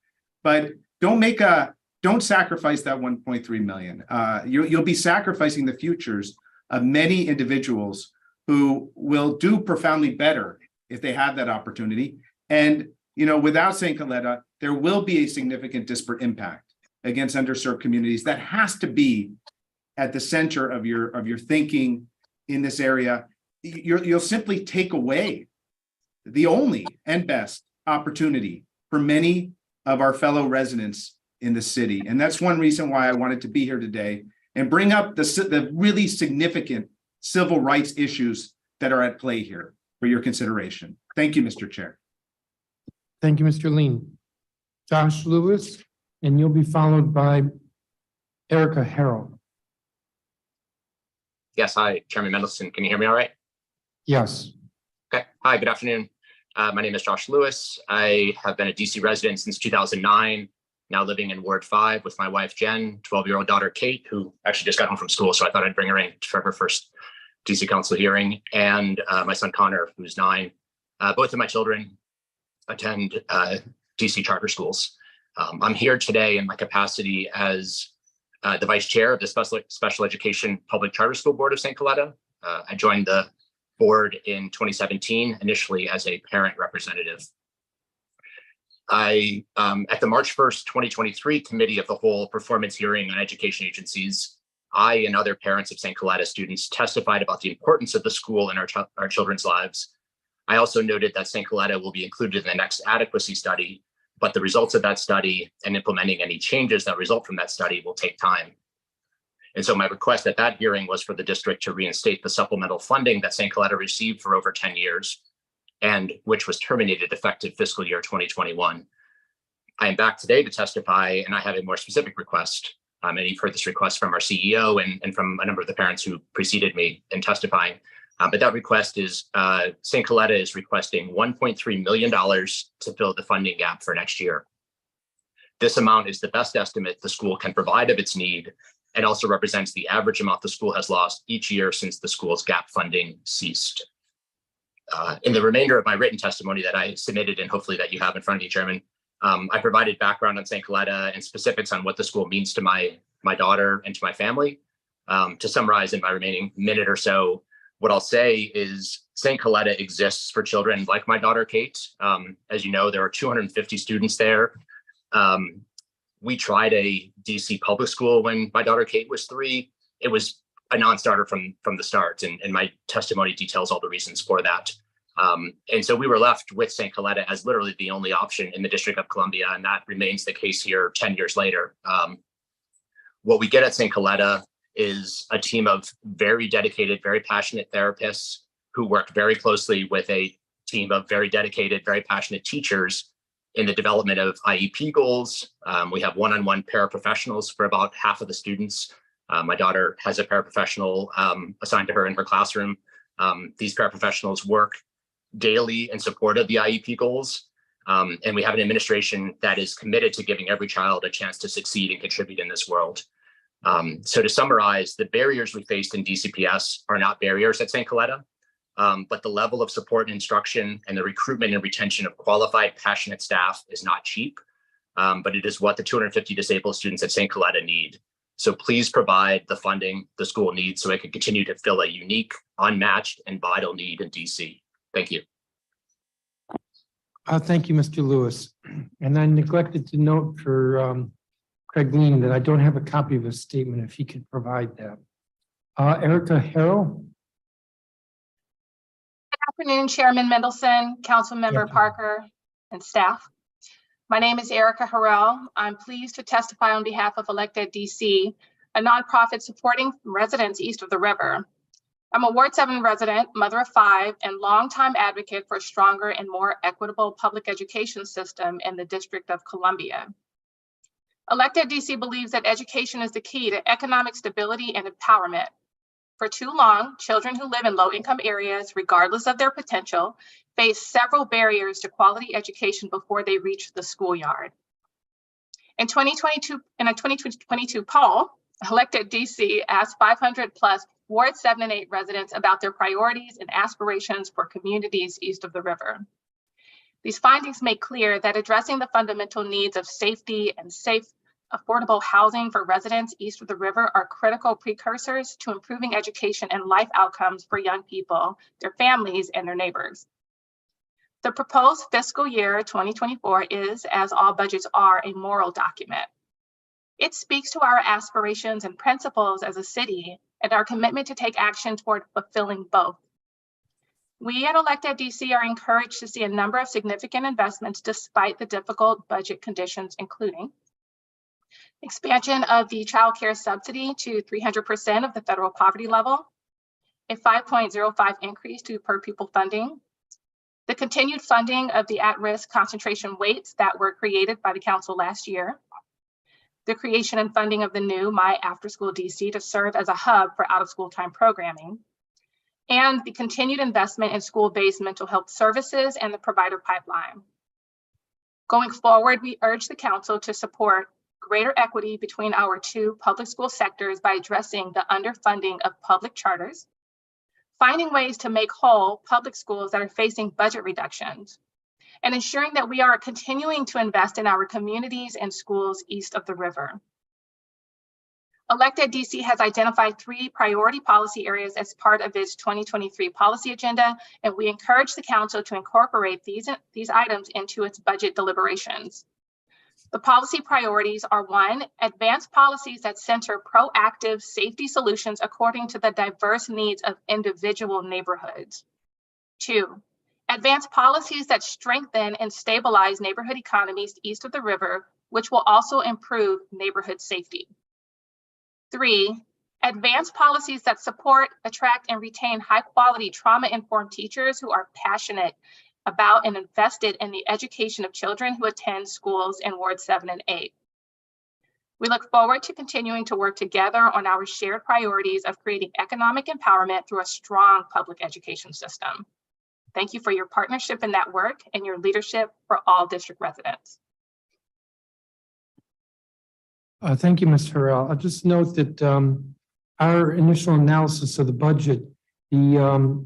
But don't sacrifice that 1.3 million. You'll be sacrificing the futures of many individuals who will do profoundly better if they have that opportunity. And without St. Coletta, there will be a significant disparate impact against underserved communities. That has to be at the center of your thinking in this area. You'll simply take away the only and best opportunity for many of our fellow residents in the city. And that's one reason why I wanted to be here today and bring up the really significant civil rights issues that are at play here for your consideration. Thank you, Mr. Chair. Thank you, Mr. Lean. Josh Lewis, and you'll be followed by Erica Harrell. Yes, hi, Chairman Mendelson. Can you hear me all right? Yes. Okay. Hi, good afternoon. My name is Josh Lewis. I have been a DC resident since 2009, now living in Ward 5 with my wife, Jen, 12-year-old daughter, Kate, who actually just got home from school, so I thought I'd bring her in for her first DC Council hearing, and my son, Connor, who's 9. Both of my children attend DC charter schools. I'm here today in my capacity as the Vice Chair of the Special Education Public Charter School Board of St. Coletta. I joined the board in 2017, initially as a parent representative. I, at the March 1st, 2023 Committee of the Whole Performance Hearing on Education Agencies, I and other parents of St. Coletta students testified about the importance of the school in our children's lives. I also noted that St. Coletta will be included in the next adequacy study, but the results of that study and implementing any changes that result from that study will take time. And so my request at that hearing was for the district to reinstate the supplemental funding that St. Coletta received for over 10 years, and which was terminated effective fiscal year 2021. I am back today to testify, and I have a more specific request. And you've heard this request from our CEO and from a number of the parents who preceded me in testifying. But that request is St. Coletta is requesting $1.3 million to fill the funding gap for next year. This amount is the best estimate the school can provide of its need, and also represents the average amount the school has lost each year since the school's gap funding ceased. In the remainder of my written testimony that I submitted, and hopefully that you have in front of you, Chairman, I provided background on St. Coletta and specifics on what the school means to my daughter and to my family. To summarize in my remaining minute or so, what I'll say is St. Coletta exists for children like my daughter, Kate. As you know, there are 250 students there. We tried a DC public school when my daughter, Kate, was 3. It was a non-starter from the start, and my testimony details all the reasons for that. And so we were left with St. Coletta as literally the only option in the District of Columbia, and that remains the case here 10 years later. What we get at St. Coletta is a team of very dedicated, very passionate therapists who work very closely with a team of very dedicated, very passionate teachers in the development of IEP goals. We have one-on-one paraprofessionals for about half of the students. My daughter has a paraprofessional assigned to her in her classroom. These paraprofessionals work daily in support of the IEP goals. And we have an administration that is committed to giving every child a chance to succeed and contribute in this world. So to summarize, the barriers we faced in DCPS are not barriers at St. Coletta, but the level of support and instruction and the recruitment and retention of qualified, passionate staff is not cheap, but it is what the 250 disabled students at St. Coletta need. So please provide the funding the school needs so it can continue to fill a unique, unmatched, and vital need in DC. Thank you. Thank you, Mr. Lewis. And I neglected to note for Craig Lean that I don't have a copy of his statement, if he could provide that. Erica Harrell. Good afternoon, Chairman Mendelson, Council Member Parker, and staff. My name is Erica Harrell. I'm pleased to testify on behalf of Elected DC, a nonprofit supporting residents east of the river. I'm a Ward 7 resident, mother of 5, and longtime advocate for a stronger and more equitable public education system in the District of Columbia. Elected DC believes that education is the key to economic stability and empowerment. For too long, children who live in low-income areas, regardless of their potential, face several barriers to quality education before they reach the schoolyard. In a 2022 poll, Elected DC asked 500 plus Ward 7 and 8 residents about their priorities and aspirations for communities east of the river. These findings make clear that addressing the fundamental needs of safety and safe, affordable housing for residents east of the river are critical precursors to improving education and life outcomes for young people, their families, and their neighbors. The proposed fiscal year 2024 is, as all budgets are, a moral document. It speaks to our aspirations and principles as a city and our commitment to take action toward fulfilling both. We at Elected DC are encouraged to see a number of significant investments despite the difficult budget conditions, including expansion of the child care subsidy to 300% of the federal poverty level, a 5.05 increase to per pupil funding, the continued funding of the at-risk concentration weights that were created by the council last year, the creation and funding of the new My After School DC to serve as a hub for out-of-school time programming, and the continued investment in school-based mental health services and the provider pipeline. Going forward, we urge the council to support greater equity between our two public school sectors by addressing the underfunding of public charters, finding ways to make whole public schools that are facing budget reductions, and ensuring that we are continuing to invest in our communities and schools east of the river. Elected DC has identified 3 priority policy areas as part of its 2023 policy agenda, and we encourage the council to incorporate these items into its budget deliberations. The policy priorities are 1, advance policies that center proactive safety solutions according to the diverse needs of individual neighborhoods. 2, advance policies that strengthen and stabilize neighborhood economies east of the river, which will also improve neighborhood safety. 3, advance policies that support, attract, and retain high-quality trauma-informed teachers who are passionate about and invested in the education of children who attend schools in Ward 7 and 8. We look forward to continuing to work together on our shared priorities of creating economic empowerment through a strong public education system. Thank you for your partnership in that work and your leadership for all district residents. Thank you, Ms. Harrell. I'll just note that our initial analysis of the budget, the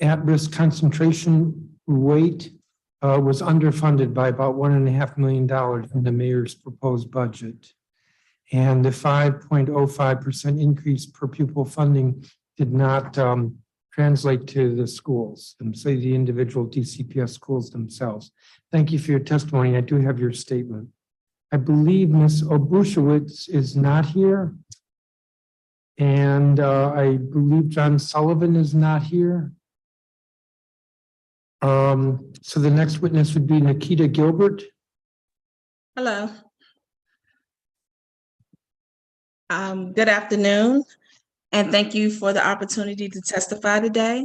at-risk concentration weight was underfunded by about $1.5 million in the mayor's proposed budget. And the 5.05% increase per pupil funding did not translate to the schools, and say the individual DCPS schools themselves. Thank you for your testimony. I do have your statement. I believe Ms. Obushewitz is not here. And I believe John Sullivan is not here. So the next witness would be Nikita Gilbert. Hello. Good afternoon, and thank you for the opportunity to testify today.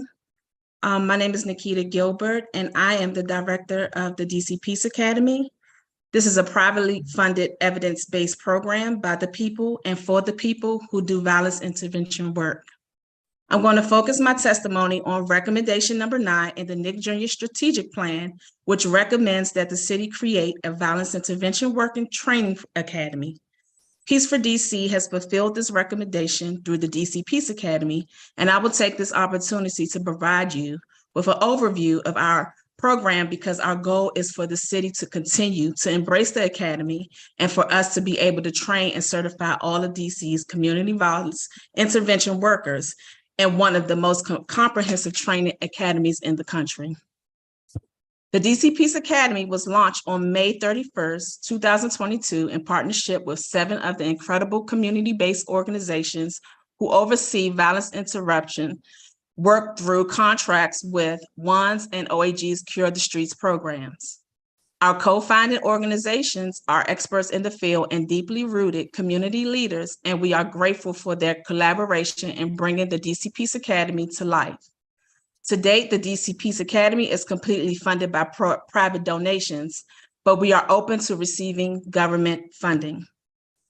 My name is Nikita Gilbert, and I am the director of the DC Peace Academy. This is a privately funded evidence-based program by the people and for the people who do violence intervention work. I'm going to focus my testimony on recommendation number 9 in the Nick Jr. Strategic Plan, which recommends that the city create a violence intervention work and training academy. Peace for DC has fulfilled this recommendation through the DC Peace Academy, and I will take this opportunity to provide you with an overview of our program because our goal is for the city to continue to embrace the academy and for us to be able to train and certify all of DC's community violence intervention workers and one of the most comprehensive training academies in the country. The DC Peace Academy was launched on May 31st, 2022 in partnership with 7 of the incredible community-based organizations who oversee violence interruption work through contracts with WAND's and OAG's Cure the Streets programs. Our co-founding organizations are experts in the field and deeply rooted community leaders, and we are grateful for their collaboration in bringing the DC Peace Academy to life. To date, the DC Peace Academy is completely funded by private donations, but we are open to receiving government funding.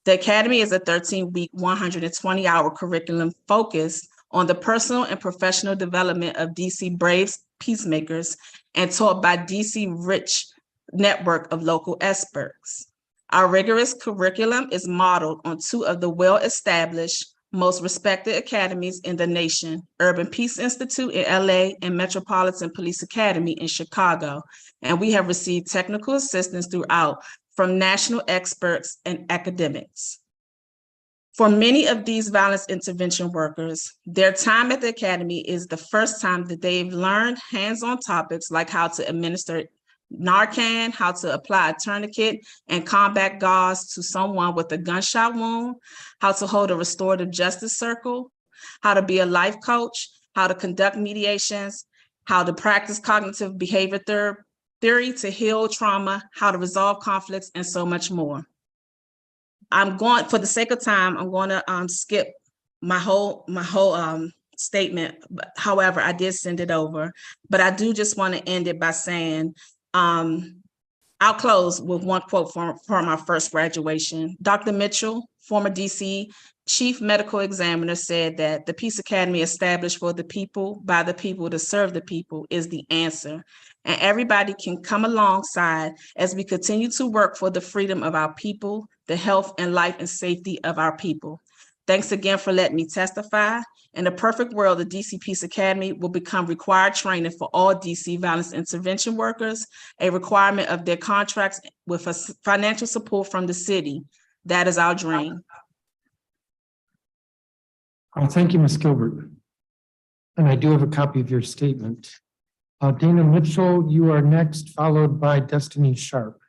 The Academy is a 13-week, 120-hour curriculum focused on the personal and professional development of DC Braves peacemakers and taught by DC Rich network of local experts. Our rigorous curriculum is modeled on 2 of the well-established, most respected academies in the nation, Urban Peace Institute in LA and Metropolitan Police Academy in Chicago. And we have received technical assistance throughout from national experts and academics. For many of these violence intervention workers, their time at the academy is the first time that they've learned hands-on topics like how to administer Narcan, how to apply a tourniquet and combat gauze to someone with a gunshot wound, how to hold a restorative justice circle, how to be a life coach, how to conduct mediations, how to practice cognitive behavior theory to heal trauma, how to resolve conflicts, and so much more. For the sake of time, I'm going to skip my whole statement. However, I did send it over, but I do just want to end it by saying, I'll close with one quote from our first graduation. Dr. Mitchell, former DC Chief Medical Examiner, said that the Peace Academy established for the people, by the people, to serve the people is the answer. And everybody can come alongside as we continue to work for the freedom of our people, the health and life and safety of our people. Thanks again for letting me testify. In a perfect world, the DC Peace Academy will become required training for all DC violence intervention workers, a requirement of their contracts with financial support from the city. That is our dream. Thank you, Ms. Gilbert. And I do have a copy of your statement. Dana Mitchell, you are next, followed by Destiny Sharp.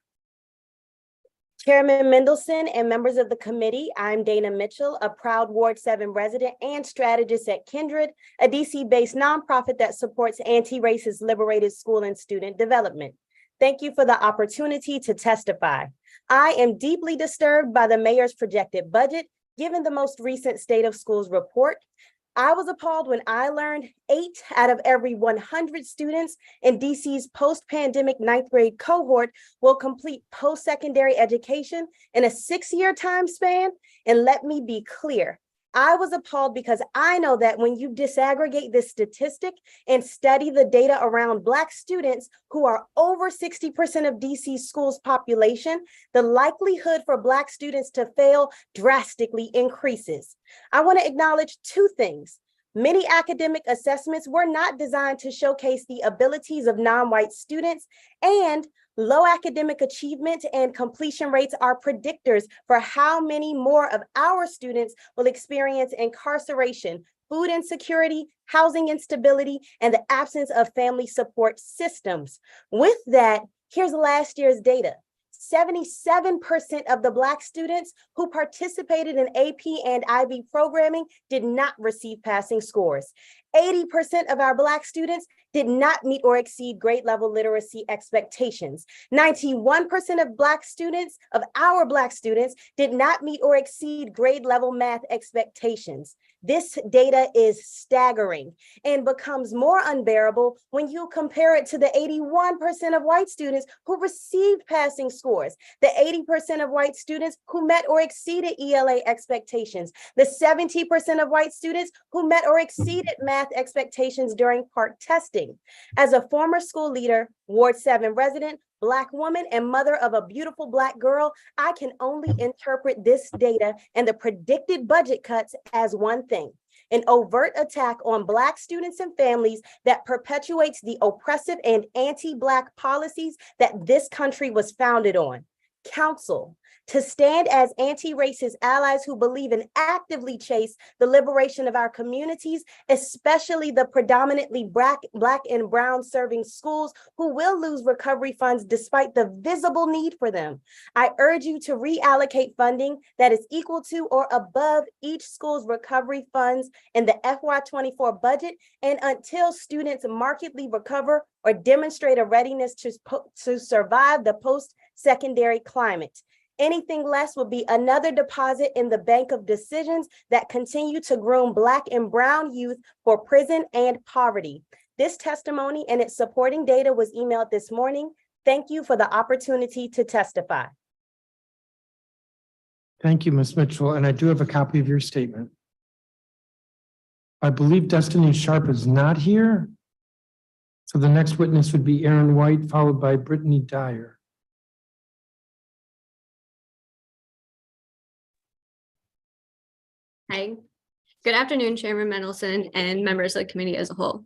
Chairman Mendelson and members of the committee, I'm Dana Mitchell, a proud Ward 7 resident and strategist at Kindred, a DC-based nonprofit that supports anti-racist liberated school and student development. Thank you for the opportunity to testify. I am deeply disturbed by the mayor's projected budget, given the most recent State of Schools report. I was appalled when I learned 8 out of every 100 students in DC's post-pandemic 9th grade cohort will complete post-secondary education in a 6-year time span. And let me be clear, I was appalled because I know that when you disaggregate this statistic and study the data around Black students who are over 60% of DC schools population, the likelihood for Black students to fail drastically increases. I want to acknowledge 2 things. Many academic assessments were not designed to showcase the abilities of non-white students, and low academic achievement and completion rates are predictors for how many more of our students will experience incarceration, food insecurity, housing instability, and the absence of family support systems. With that, here's last year's data. 77% of the Black students who participated in AP and IB programming did not receive passing scores. 80% of our Black students did not meet or exceed grade level literacy expectations. 91% of our Black students did not meet or exceed grade level math expectations. This data is staggering and becomes more unbearable when you compare it to the 81% of white students who received passing scores, the 80% of white students who met or exceeded ELA expectations, the 70% of white students who met or exceeded math expectations during PARCC testing. As a former school leader, Ward 7 resident, Black woman, and mother of a beautiful Black girl, I can only interpret this data and the predicted budget cuts as one thing: an overt attack on Black students and families that perpetuates the oppressive and anti-Black policies that this country was founded on. Counsel, to stand as anti-racist allies who believe and actively chase the liberation of our communities, especially the predominantly Black and Brown serving schools who will lose recovery funds despite the visible need for them. I urge you to reallocate funding that is equal to or above each school's recovery funds in the FY24 budget, and until students markedly recover or demonstrate a readiness to survive the post-secondary climate. Anything less would be another deposit in the bank of decisions that continue to groom Black and Brown youth for prison and poverty. This testimony and its supporting data was emailed this morning. Thank you for the opportunity to testify. Thank you, Ms. Mitchell, and I do have a copy of your statement. I believe Destiny Sharp is not here. So the next witness would be Aaron White, followed by Brittany Dyer. Hi, good afternoon, Chairman Mendelson and members of the committee as a whole.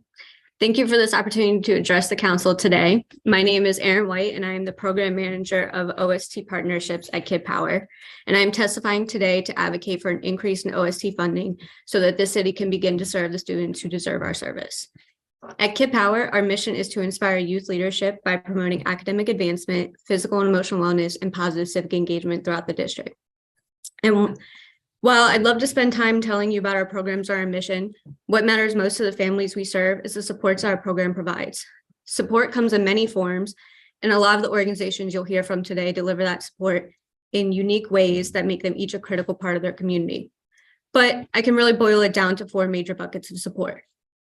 Thank you for this opportunity to address the council today. My name is Aaron White, and I am the program manager of OST partnerships at Kid Power. And I'm testifying today to advocate for an increase in OST funding so that the city can begin to serve the students who deserve our service. At Kid Power, our mission is to inspire youth leadership by promoting academic advancement, physical and emotional wellness, and positive civic engagement throughout the district. And while I'd love to spend time telling you about our programs or our mission, what matters most to the families we serve is the supports our program provides. Support comes in many forms, and a lot of the organizations you'll hear from today deliver that support in unique ways that make them each a critical part of their community. But I can really boil it down to 4 major buckets of support.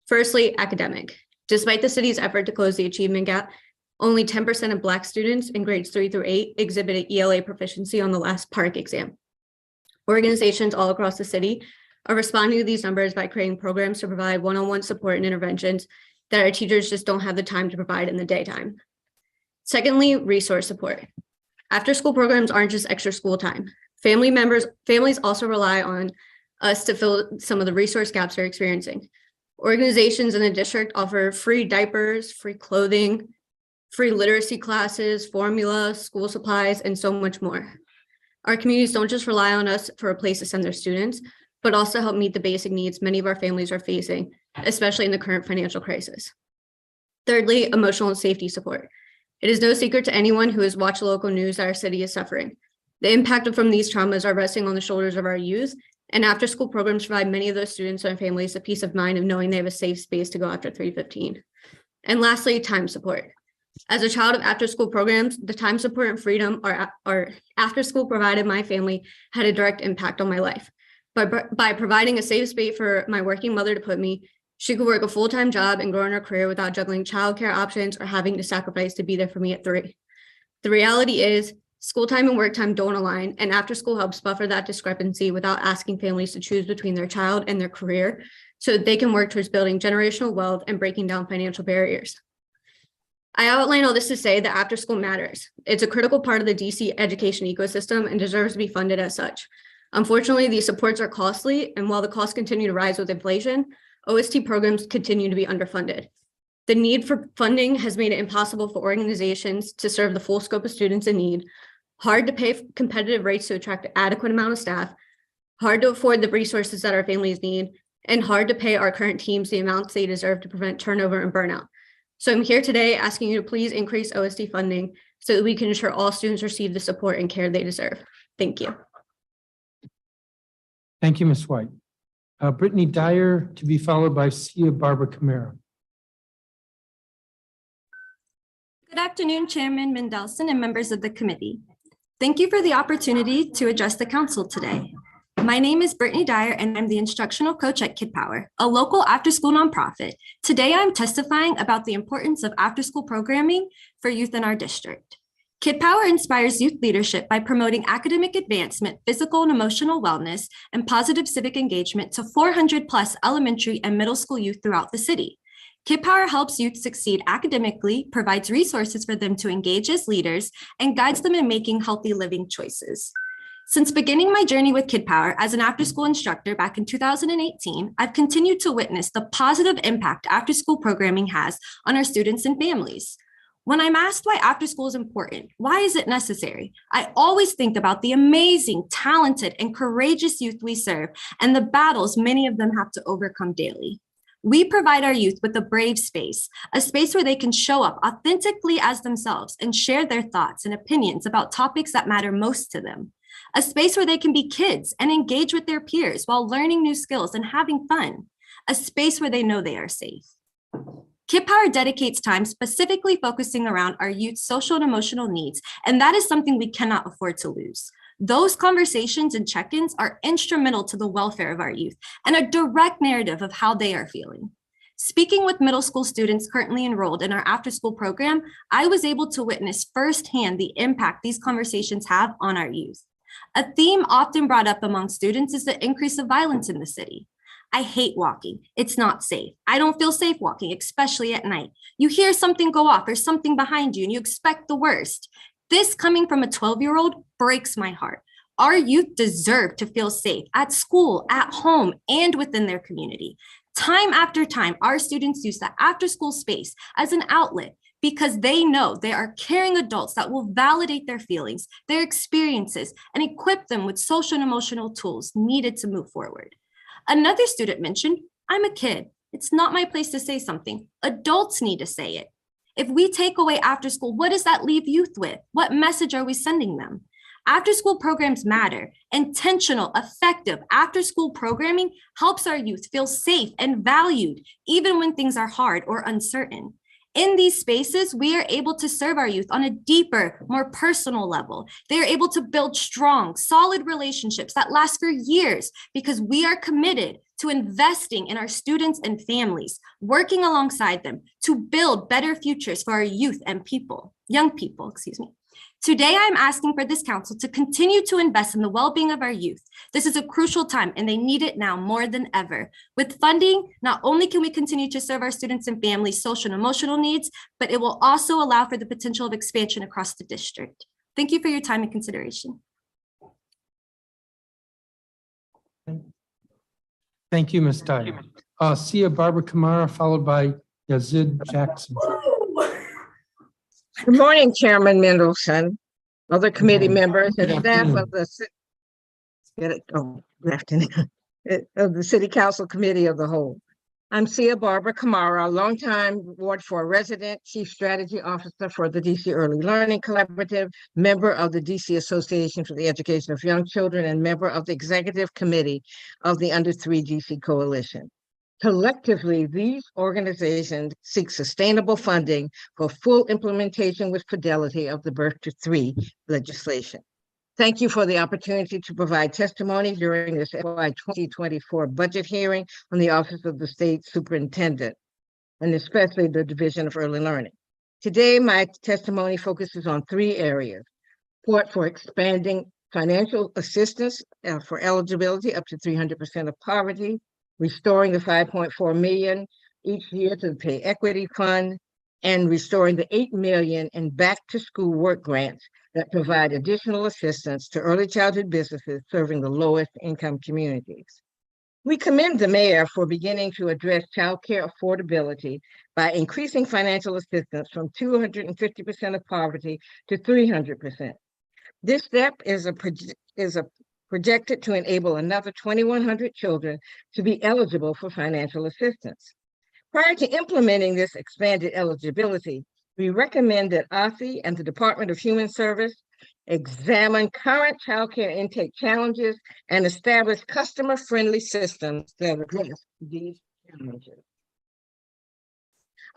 Firstly, academic. Despite the city's effort to close the achievement gap, only 10% of Black students in grades 3 through 8 exhibited ELA proficiency on the last PARCC exam. Organizations all across the city are responding to these numbers by creating programs to provide one-on-one support and interventions that our teachers just don't have the time to provide in the daytime. Secondly, resource support. After-school programs aren't just extra school time. Families also rely on us to fill some of the resource gaps they're experiencing. Organizations in the district offer free diapers, free clothing, free literacy classes, formula, school supplies, and so much more. Our communities don't just rely on us for a place to send their students, but also help meet the basic needs many of our families are facing, especially in the current financial crisis. Thirdly, emotional and safety support. It is no secret to anyone who has watched local news that our city is suffering. The impact from these traumas are resting on the shoulders of our youth, and after-school programs provide many of those students and families the peace of mind of knowing they have a safe space to go after 315. And lastly, time support. As a child of after-school programs, the time support and freedom our after-school provided my family had a direct impact on my life. By providing a safe space for my working mother to put me, she could work a full-time job and grow in her career without juggling childcare options or having to sacrifice to be there for me at 3. The reality is, school time and work time don't align, and after-school helps buffer that discrepancy without asking families to choose between their child and their career so that they can work towards building generational wealth and breaking down financial barriers. I outline all this to say that after school matters. It's a critical part of the DC education ecosystem and deserves to be funded as such. Unfortunately, these supports are costly, and while the costs continue to rise with inflation, OST programs continue to be underfunded. The need for funding has made it impossible for organizations to serve the full scope of students in need, hard to pay competitive rates to attract an adequate amount of staff, hard to afford the resources that our families need, and hard to pay our current teams the amounts they deserve to prevent turnover and burnout. So I'm here today asking you to please increase OST funding so that we can ensure all students receive the support and care they deserve. Thank you. Thank you, Ms. White. Brittany Dyer to be followed by Sia Barbara Camara. Good afternoon, Chairman Mendelson and members of the committee. Thank you for the opportunity to address the council today. My name is Brittany Dyer, and I'm the instructional coach at Kid Power, a local after-school nonprofit. Today, I'm testifying about the importance of after-school programming for youth in our district. Kid Power inspires youth leadership by promoting academic advancement, physical and emotional wellness, and positive civic engagement to 400 plus elementary and middle school youth throughout the city. Kid Power helps youth succeed academically, provides resources for them to engage as leaders, and guides them in making healthy living choices. Since beginning my journey with Kid Power as an after-school instructor back in 2018, I've continued to witness the positive impact after-school programming has on our students and families. When I'm asked why after-school is important, why is it necessary, I always think about the amazing, talented, and courageous youth we serve and the battles many of them have to overcome daily. We provide our youth with a brave space, a space where they can show up authentically as themselves and share their thoughts and opinions about topics that matter most to them. A space where they can be kids and engage with their peers while learning new skills and having fun. A space where they know they are safe. Kid Power dedicates time specifically focusing around our youth's social and emotional needs, and that is something we cannot afford to lose. Those conversations and check-ins are instrumental to the welfare of our youth and a direct narrative of how they are feeling. Speaking with middle school students currently enrolled in our after-school program, I was able to witness firsthand the impact these conversations have on our youth. A theme often brought up among students is the increase of violence in the city. I hate walking. It's not safe. I don't feel safe walking, especially at night. You hear something go off or something behind you and you expect the worst. This coming from a 12-year-old breaks my heart. Our youth deserve to feel safe at school, at home, and within their community. Time after time, our students use the after-school space as an outlet because they know they are caring adults that will validate their feelings, their experiences, and equip them with social and emotional tools needed to move forward. Another student mentioned, I'm a kid. It's not my place to say something. Adults need to say it. If we take away after school, what does that leave youth with? What message are we sending them? After school programs matter. Intentional, effective after school programming helps our youth feel safe and valued, even when things are hard or uncertain. In these spaces, we are able to serve our youth on a deeper, more personal level. They are able to build strong, solid relationships that last for years because we are committed to investing in our students and families, working alongside them to build better futures for our youth and young people. Today, I'm asking for this council to continue to invest in the well-being of our youth. This is a crucial time and they need it now more than ever. With funding, not only can we continue to serve our students and families' social and emotional needs, but it will also allow for the potential of expansion across the district. Thank you for your time and consideration. Thank you, Ms. Dyer. Sia Barbara Kamara, followed by Yazid Jackson. Good morning, Chairman Mendelson, other committee members, and Good staff afternoon. of good afternoon, of the City Council Committee of the Whole. I'm Sia Barbara Kamara, a longtime Ward 4 resident, Chief Strategy Officer for the DC Early Learning Collaborative, member of the DC Association for the Education of Young Children, and member of the Executive Committee of the Under 3 DC Coalition. Collectively, these organizations seek sustainable funding for full implementation with fidelity of the Birth to 3 legislation. Thank you for the opportunity to provide testimony during this FY24 budget hearing on the Office of the State Superintendent, and especially the Division of Early Learning. Today, my testimony focuses on 3 areas: support for expanding financial assistance for eligibility up to 300% of poverty, restoring the $5.4 million each year to the Pay Equity Fund, and restoring the $8 million in back-to-school work grants that provide additional assistance to early childhood businesses serving the lowest income communities. We commend the mayor for beginning to address childcare affordability by increasing financial assistance from 250% of poverty to 300%. This step is projected to enable another 2,100 children to be eligible for financial assistance. Prior to implementing this expanded eligibility, we recommend that OSSI and the Department of Human Service examine current childcare intake challenges and establish customer-friendly systems that address these challenges.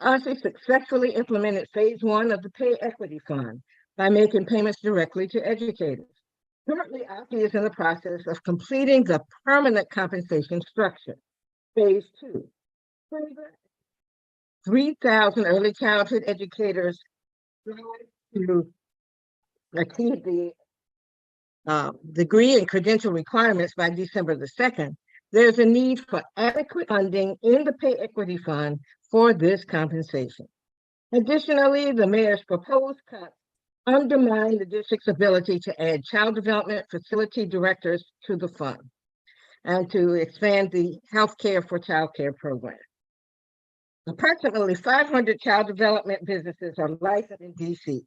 OSSI successfully implemented phase 1 of the Pay Equity Fund by making payments directly to educators. Currently, ASI is in the process of completing the permanent compensation structure, phase 2. Further, 3,000 early childhood educators to achieve the degree and credential requirements by December the 2nd. There's a need for adequate funding in the pay equity fund for this compensation. Additionally, the mayor's proposed cuts undermine the district's ability to add child development facility directors to the fund and to expand the healthcare for childcare program. Approximately 500 child development businesses are licensed in DC.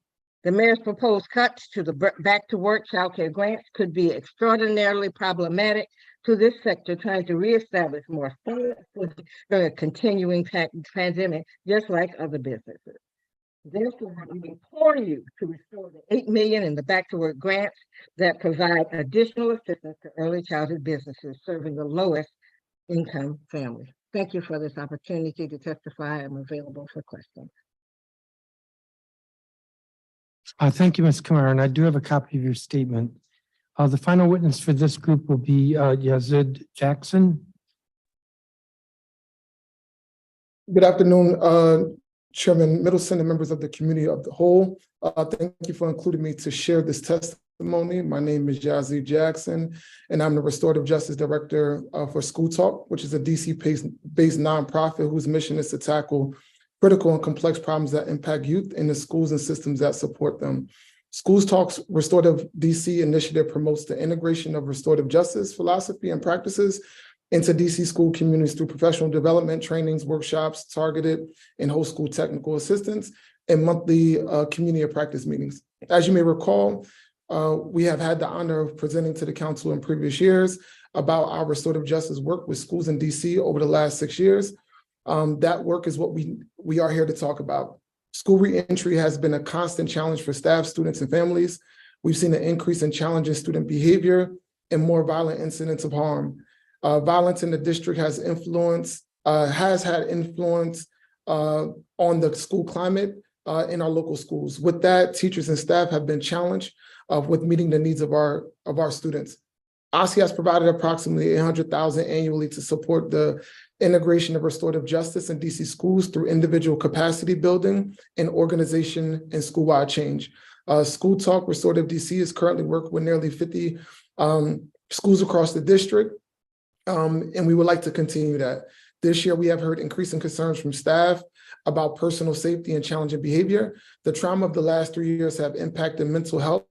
The mayor's proposed cuts to the back to work childcare grants could be extraordinarily problematic to this sector trying to reestablish more funding during a continuing pandemic, just like other businesses. Therefore, we implore you to restore the $8 million in the back to work grants that provide additional assistance to early childhood businesses serving the lowest income families. Thank you for this opportunity to testify. I'm available for questions. Thank you, Ms. Kamara, and I do have a copy of your statement. The final witness for this group will be Yazid Jackson. Good afternoon, Chairman Middleton and members of the community of the whole. Thank you for including me to share this testimony. My name is Yazid Jackson, and I'm the Restorative Justice Director for School Talk, which is a DC-based nonprofit whose mission is to tackle critical and complex problems that impact youth in the schools and systems that support them. Schools Talk's Restorative DC initiative promotes the integration of restorative justice philosophy and practices into DC school communities through professional development, trainings, workshops, targeted and whole school technical assistance, and monthly community of practice meetings. As you may recall, we have had the honor of presenting to the council in previous years about our restorative justice work with schools in DC over the last 6 years. That work is what we are here to talk about. School reentry has been a constant challenge for staff, students, and families. We've seen an increase in challenging student behavior and more violent incidents of harm. Violence in the district has had influence on the school climate in our local schools. With that, teachers and staff have been challenged with meeting the needs of our students. OSSI has provided approximately $800,000 annually to support the integration of restorative justice in DC schools through individual capacity building and organization and school-wide change. School Talk Restorative DC is currently working with nearly 50 schools across the district, and we would like to continue that. This year, we have heard increasing concerns from staff about personal safety and challenging behavior. The trauma of the last 3 years have impacted mental health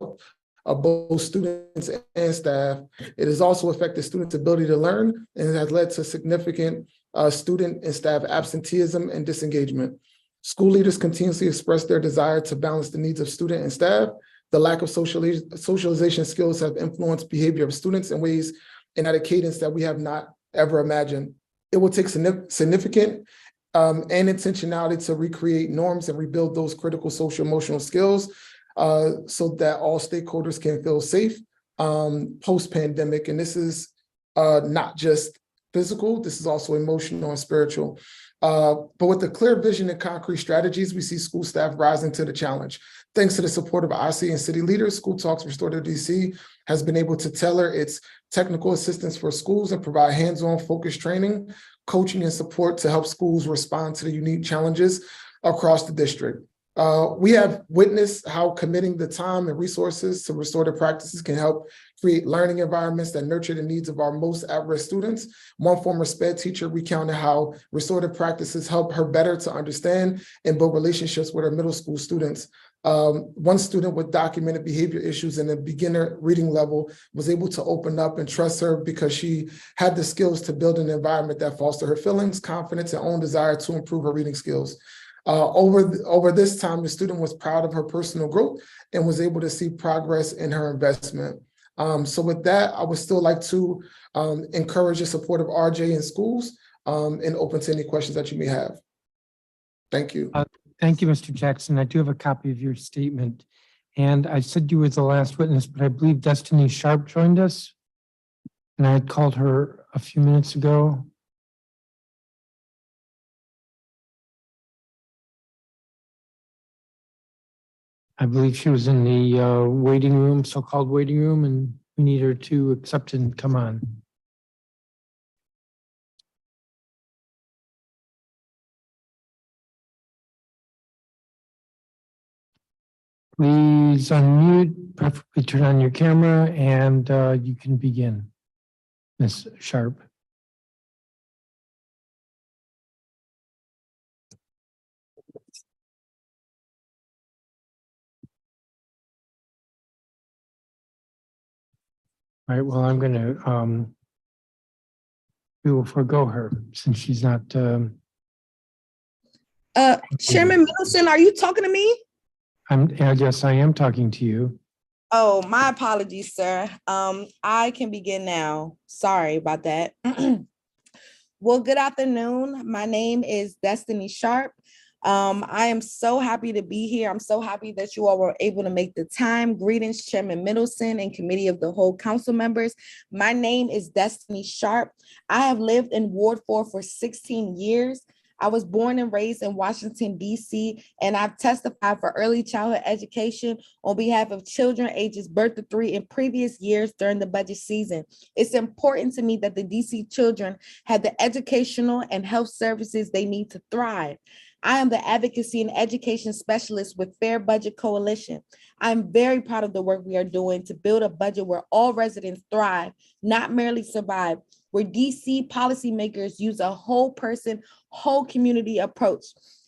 of both students and staff. It has also affected students' ability to learn, and it has led to significant student and staff absenteeism and disengagement. School leaders continuously express their desire to balance the needs of student and staff. The lack of socialization skills have influenced behavior of students in ways and at a cadence that we have not ever imagined. It will take significant and intentionality to recreate norms and rebuild those critical social emotional skills so that all stakeholders can feel safe post-pandemic. And this is not just physical, this is also emotional and spiritual. But with a clear vision and concrete strategies, we see school staff rising to the challenge. Thanks to the support of OSSI and city leaders, School Talks Restorative DC has been able to tailor its technical assistance for schools and provide hands-on focused training, coaching, and support to help schools respond to the unique challenges across the district. We have witnessed how committing the time and resources to restorative practices can help create learning environments that nurture the needs of our most at-risk students. One former SPED teacher recounted how restorative practices help her better to understand and build relationships with her middle school students. One student with documented behavior issues in a beginner reading level was able to open up and trust her because she had the skills to build an environment that fostered her feelings, confidence, and own desire to improve her reading skills. Over this time, the student was proud of her personal growth and was able to see progress in her investment. So with that, I would still like to encourage the support of RJ in schools and open to any questions that you may have. Thank you. Thank you, Mr. Jackson. I do have a copy of your statement. And I said you were the last witness, but I believe Destiny Sharp joined us. And I had called her a few minutes ago. I believe she was in the waiting room, so-called waiting room, and we need her to accept and come on. Please unmute, preferably turn on your camera, and you can begin, Ms. Sharp. All right, well, I'm going to, we will forego her since she's not. Chairman Middleton, are you talking to me? Yes, I am talking to you. Oh, my apologies, sir. I can begin now. Sorry about that. Well, good afternoon. My name is Destiny Sharp. I am so happy to be here. I'm so happy that you all were able to make the time. Greetings, Chairman Middleton and Committee of the Whole Council members. My name is Destiny Sharp. I have lived in Ward 4 for 16 years. I was born and raised in Washington, D.C., and I've testified for early childhood education on behalf of children ages birth to 3 in previous years during the budget season. It's important to me that the D.C. children have the educational and health services they need to thrive. I am the advocacy and education specialist with Fair Budget Coalition. I'm very proud of the work we are doing to build a budget where all residents thrive, not merely survive, where DC policymakers use a whole person, whole community approach.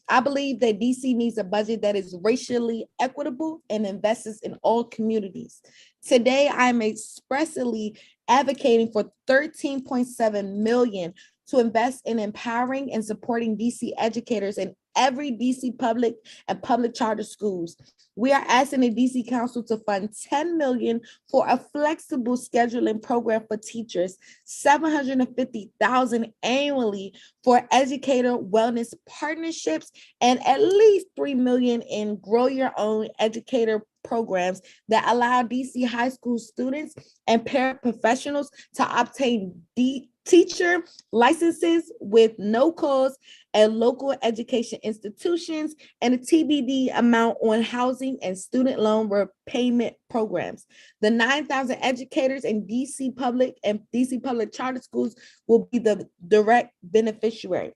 I believe that DC needs a budget that is racially equitable and invests in all communities. Today, I'm expressly advocating for $13.7 million to invest in empowering and supporting DC educators in every DC public and public charter schools. We are asking the DC Council to fund $10 million for a flexible scheduling program for teachers, $750,000 annually for educator wellness partnerships, and at least $3 million in grow your own educator programs that allow DC high school students and paraprofessionals to obtain teacher licenses with no cost at local education institutions and a TBD amount on housing and student loan repayment programs. The 9,000 educators in DC public and DC public charter schools will be the direct beneficiary.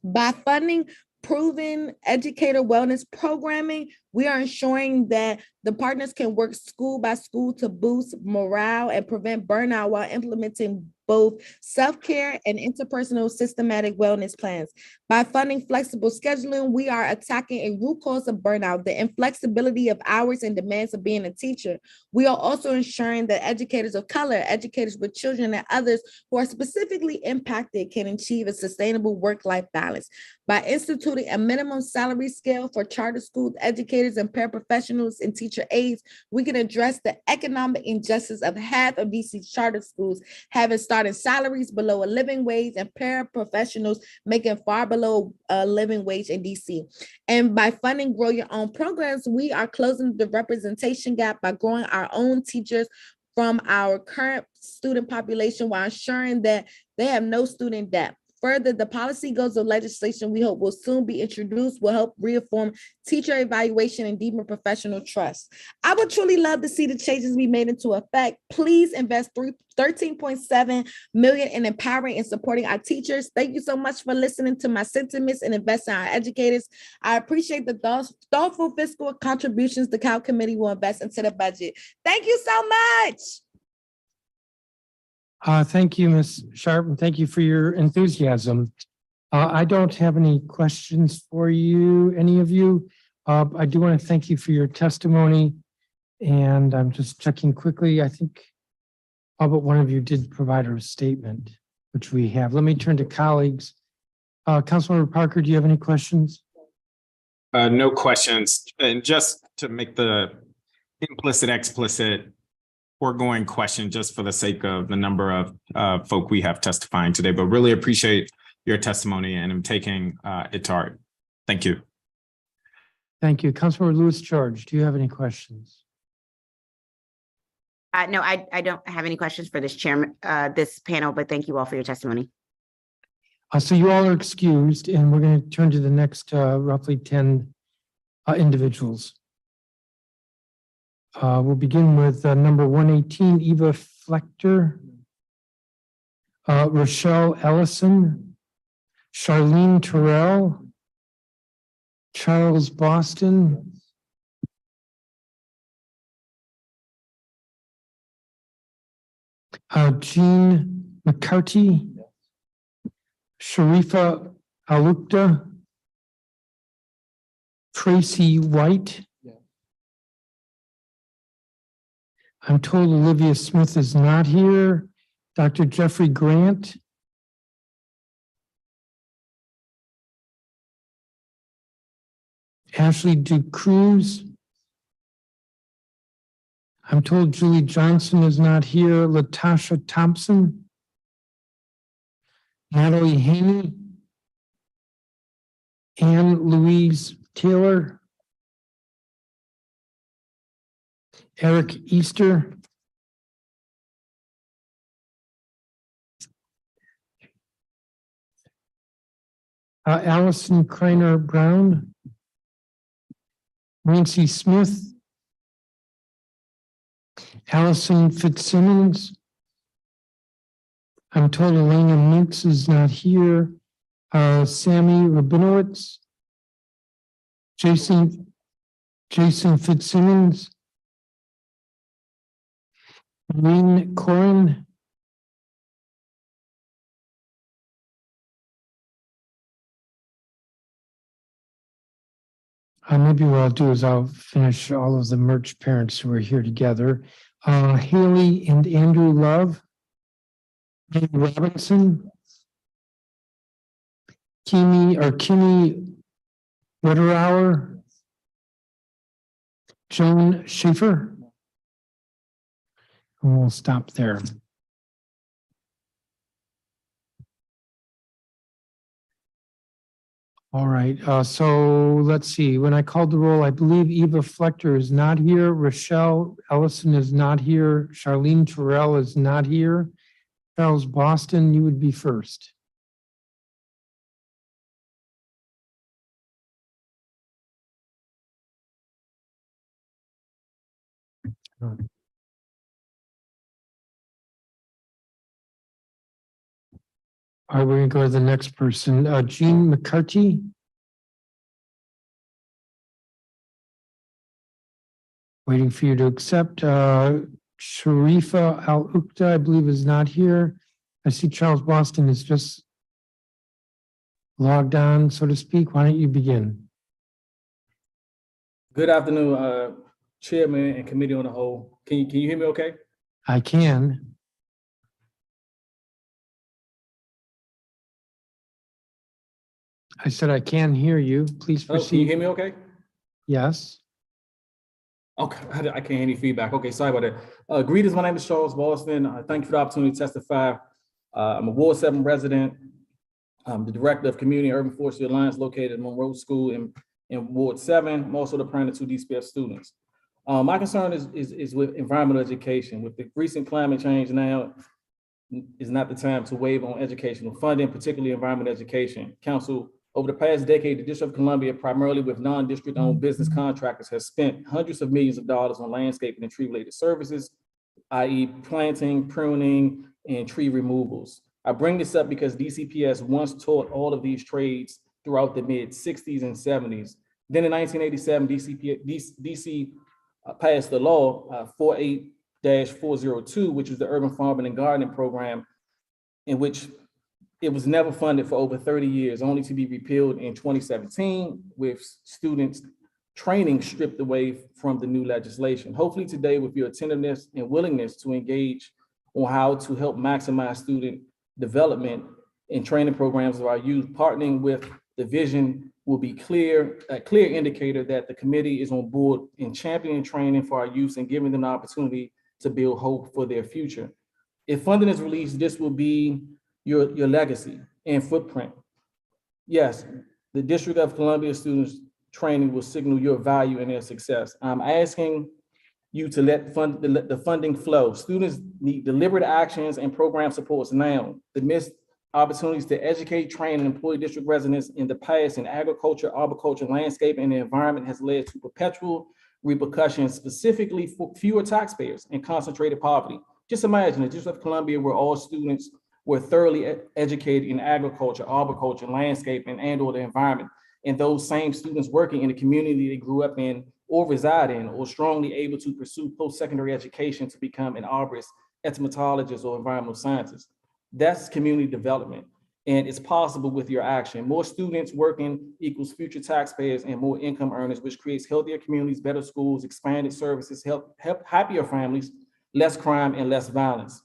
By funding proven educator wellness programming, we are ensuring that the partners can work school by school to boost morale and prevent burnout while implementing both self-care and interpersonal systematic wellness plans. By funding flexible scheduling, we are attacking a root cause of burnout, the inflexibility of hours and demands of being a teacher. We are also ensuring that educators of color, educators with children, and others who are specifically impacted can achieve a sustainable work-life balance. By instituting a minimum salary scale for charter school educators and paraprofessionals and teacher aides, we can address the economic injustice of half of DC charter schools having starting salaries below a living wage and paraprofessionals making far below a living wage in DC. And by funding Grow Your Own programs, we are closing the representation gap by growing our own teachers from our current student population while ensuring that they have no student debt. Further, the policy goals of legislation we hope will soon be introduced will help reaffirm teacher evaluation and deepen professional trust. I would truly love to see the changes we made into effect. Please invest $13.7 million in empowering and supporting our teachers. Thank you so much for listening to my sentiments and investing in our educators. I appreciate the thoughtful fiscal contributions the Cal Committee will invest into the budget. Thank you so much. Thank you, Ms. Sharp, and thank you for your enthusiasm. I don't have any questions for you, any of you. I do want to thank you for your testimony, and I'm just checking quickly. I think all but one of you did provide a statement, which we have. Let me turn to colleagues. Councilmember Parker, do you have any questions? No questions. And just to make the implicit, explicit, foregoing question just for the sake of the number of folk we have testifying today, but really appreciate your testimony and I'm taking it to heart. Thank you. Thank you. Councilmember Lewis George, do you have any questions? No, I don't have any questions for this this panel, but thank you all for your testimony. So you all are excused and we're going to turn to the next roughly 10 individuals. We'll begin with number 118, Eva Flechter, Rochelle Ellison, Charlene Terrell, Charles Boston, Jean McCarty, Sharifa Alukda, Tracy White. I'm told Olivia Smith is not here. Dr. Jeffrey Grant. Ashley Ducruz. I'm told Julie Johnson is not here. Latasha Thompson. Natalie Haney. Anne Louise Taylor. Eric Easter. Allison Kreiner Brown. Nancy Smith. Allison Fitzsimmons. I'm told Elena Minks is not here. Sammy Rabinowitz. Jason Fitzsimmons. Maureen Corin. Maybe what I'll do is I'll finish all of the merged parents who are here together. Haley and Andrew Love. Dave Robinson. Kimmy Wetterauer. Joan Schaefer. And we'll stop there. All right, so let's see. When I called the roll, I believe Eva Flechter is not here. Rochelle Ellison is not here. Charlene Terrell is not here. Charles Boston, you would be first. All right, we're going to go to the next person. Jean McCarty. Waiting for you to accept. Sharifa Al-Ukta, I believe, is not here. I see Charles Boston is just logged on, so to speak. Why don't you begin? Good afternoon, Chairman and Committee on the whole. Can you hear me okay? I can. I said I can hear you. Please proceed. Can you hear me okay? Yes. Okay, I can't hear any feedback. Okay, sorry about that. Greetings, my name is Charles Boston. Thank you for the opportunity to testify. I'm a Ward 7 resident. I'm the Director of Community and Urban Forestry Alliance located at Monroe School in Ward 7. I'm also the parent of 2 DCPS students. My concern is with environmental education. With the recent climate change now is not the time to waive on educational funding, particularly environmental education. Council, over the past decade, the District of Columbia, primarily with non-district owned business contractors, has spent hundreds of millions of dollars on landscaping and tree-related services, i.e. planting, pruning, and tree removals. I bring this up because DCPS once taught all of these trades throughout the mid-60s and 70s. Then in 1987, DC passed the law 48-402, which is the Urban Farming and Gardening Program, in which it was never funded for over 30 years, only to be repealed in 2017 with students training stripped away from the new legislation. Hopefully today, with your attentiveness and willingness to engage on how to help maximize student development and training programs of our youth, partnering with the vision will be a clear indicator that the committee is on board in championing training for our youth and giving them the opportunity to build hope for their future. If funding is released, this will be your legacy and footprint. Yes, the District of Columbia students training will signal your value and their success. I'm asking you to let the funding flow. Students need deliberate actions and program supports now. The missed opportunities to educate, train, and employ district residents in the past in agriculture, arboriculture, landscape, and the environment has led to perpetual repercussions, specifically for fewer taxpayers and concentrated poverty. Just imagine the District of Columbia, where all students were thoroughly educated in agriculture, arboriculture, landscaping, and/or the environment, and those same students working in the community they grew up in or reside in, or strongly able to pursue post-secondary education to become an arborist, entomologist, or environmental scientist. That's community development, and it's possible with your action. More students working equals future taxpayers and more income earners, which creates healthier communities, better schools, expanded services, happier families, less crime, and less violence.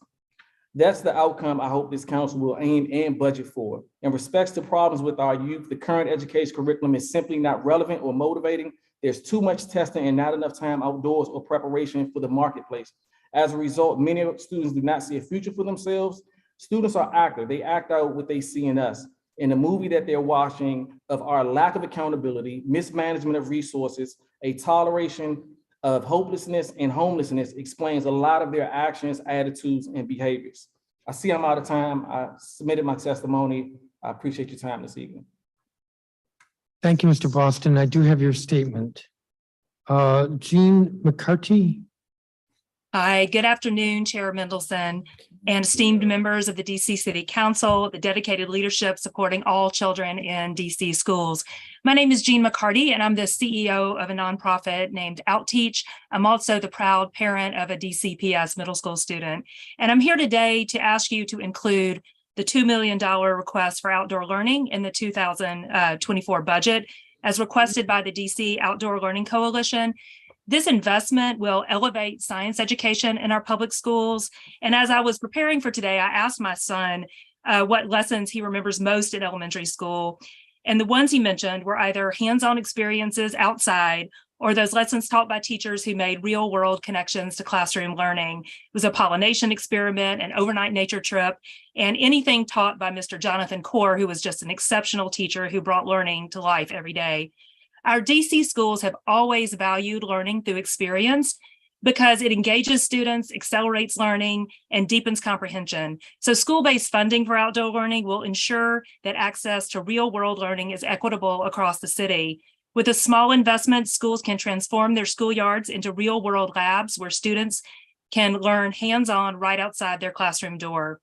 That's the outcome I hope this council will aim and budget for. In respects to problems with our youth, the current education curriculum is simply not relevant or motivating. There's too much testing and not enough time outdoors or preparation for the marketplace. As a result, many students do not see a future for themselves. Students are actors. They act out what they see in us. In the movie that they're watching of our lack of accountability, mismanagement of resources, a toleration of hopelessness and homelessness explains a lot of their actions, attitudes, and behaviors. I see I'm out of time. I submitted my testimony. I appreciate your time this evening. Thank you, Mr. Boston. I do have your statement. Jean McCarty. Hi, good afternoon, Chair Mendelson and esteemed members of the DC City Council, the dedicated leadership supporting all children in DC schools. My name is Jean McCarty, and I'm the CEO of a nonprofit named Outteach. I'm also the proud parent of a DCPS middle school student. And I'm here today to ask you to include the $2 million request for outdoor learning in the 2024 budget, as requested by the DC Outdoor Learning Coalition. This investment will elevate science education in our public schools. And as I was preparing for today, I asked my son what lessons he remembers most in elementary school. And the ones he mentioned were either hands-on experiences outside or those lessons taught by teachers who made real-world connections to classroom learning. It was a pollination experiment, an overnight nature trip, and anything taught by Mr. Jonathan Core, who was just an exceptional teacher who brought learning to life every day. Our DC schools have always valued learning through experience because it engages students, accelerates learning, and deepens comprehension. So school-based funding for outdoor learning will ensure that access to real-world learning is equitable across the city. With a small investment, schools can transform their schoolyards into real-world labs where students can learn hands-on right outside their classroom door.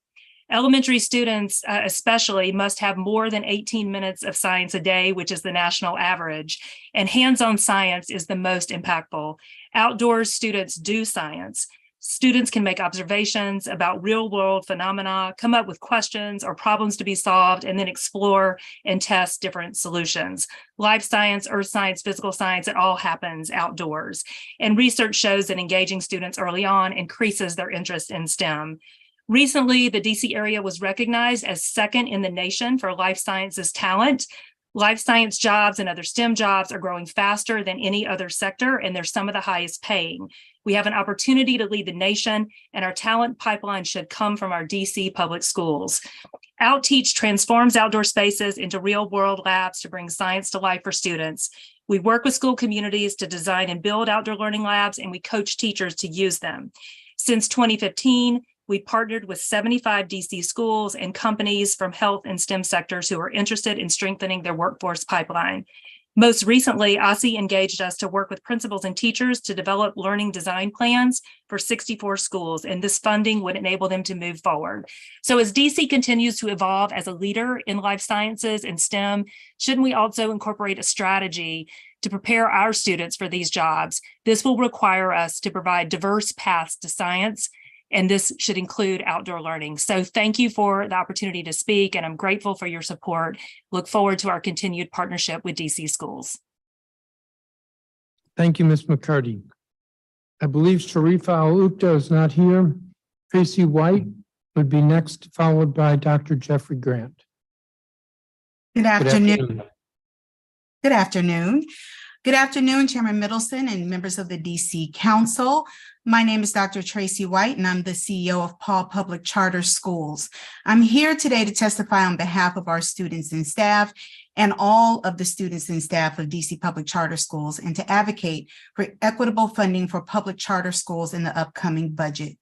Elementary students especially must have more than 18 minutes of science a day, which is the national average, and hands-on science is the most impactful. Outdoors, students do science. Students can make observations about real-world phenomena, come up with questions or problems to be solved, and then explore and test different solutions. Life science, earth science, physical science, it all happens outdoors. And research shows that engaging students early on increases their interest in STEM. Recently, the DC area was recognized as second in the nation for life sciences talent. Life science jobs and other STEM jobs are growing faster than any other sector, and they're some of the highest paying. We have an opportunity to lead the nation, and our talent pipeline should come from our DC public schools. Outteach transforms outdoor spaces into real-world labs to bring science to life for students. We work with school communities to design and build outdoor learning labs, and we coach teachers to use them. Since 2015, we partnered with 75 DC schools and companies from health and STEM sectors who are interested in strengthening their workforce pipeline. Most recently, OSSI engaged us to work with principals and teachers to develop learning design plans for 64 schools, and this funding would enable them to move forward. So as DC continues to evolve as a leader in life sciences and STEM, shouldn't we also incorporate a strategy to prepare our students for these jobs? This will require us to provide diverse paths to science, and this should include outdoor learning. So thank you for the opportunity to speak, and I'm grateful for your support. Look forward to our continued partnership with DC schools. Thank you, Ms. McCarty. I believe Sharifa Al-Uqda is not here. Tracy White would be next, followed by Dr. Jeffrey Grant. Good afternoon. Good afternoon. Good afternoon, Chairman Middleton and members of the DC Council. My name is Dr. Tracy White, and I'm the CEO of Paul Public Charter Schools. I'm here today to testify on behalf of our students and staff and all of the students and staff of DC Public Charter Schools, and to advocate for equitable funding for public charter schools in the upcoming budget.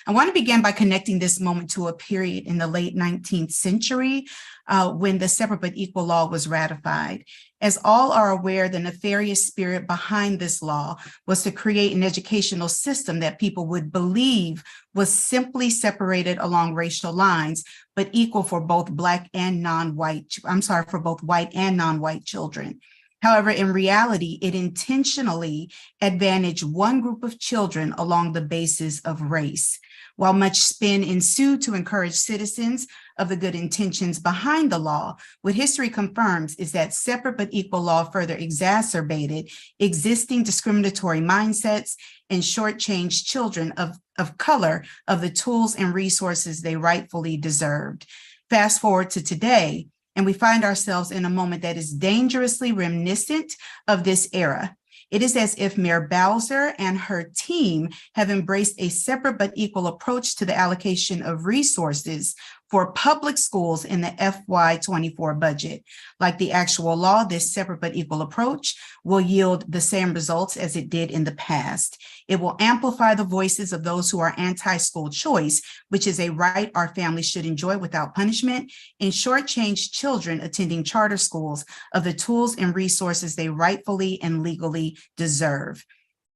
I want to begin by connecting this moment to a period in the late 19th century when the Separate but Equal Law was ratified. As all are aware, the nefarious spirit behind this law was to create an educational system that people would believe was simply separated along racial lines, but equal for both Black and non-white, for both white and non-white children. However, in reality, it intentionally advantaged one group of children along the basis of race. While much spin ensued to encourage citizens of the good intentions behind the law, what history confirms is that Separate but Equal Law further exacerbated existing discriminatory mindsets and shortchanged children of color of the tools and resources they rightfully deserved. Fast forward to today, and we find ourselves in a moment that is dangerously reminiscent of this era. It is as if Mayor Bowser and her team have embraced a separate but equal approach to the allocation of resources for public schools in the FY24 budget. Like the actual law, this separate but equal approach will yield the same results as it did in the past. It will amplify the voices of those who are anti-school choice, which is a right our families should enjoy without punishment, and shortchange children attending charter schools of the tools and resources they rightfully and legally deserve.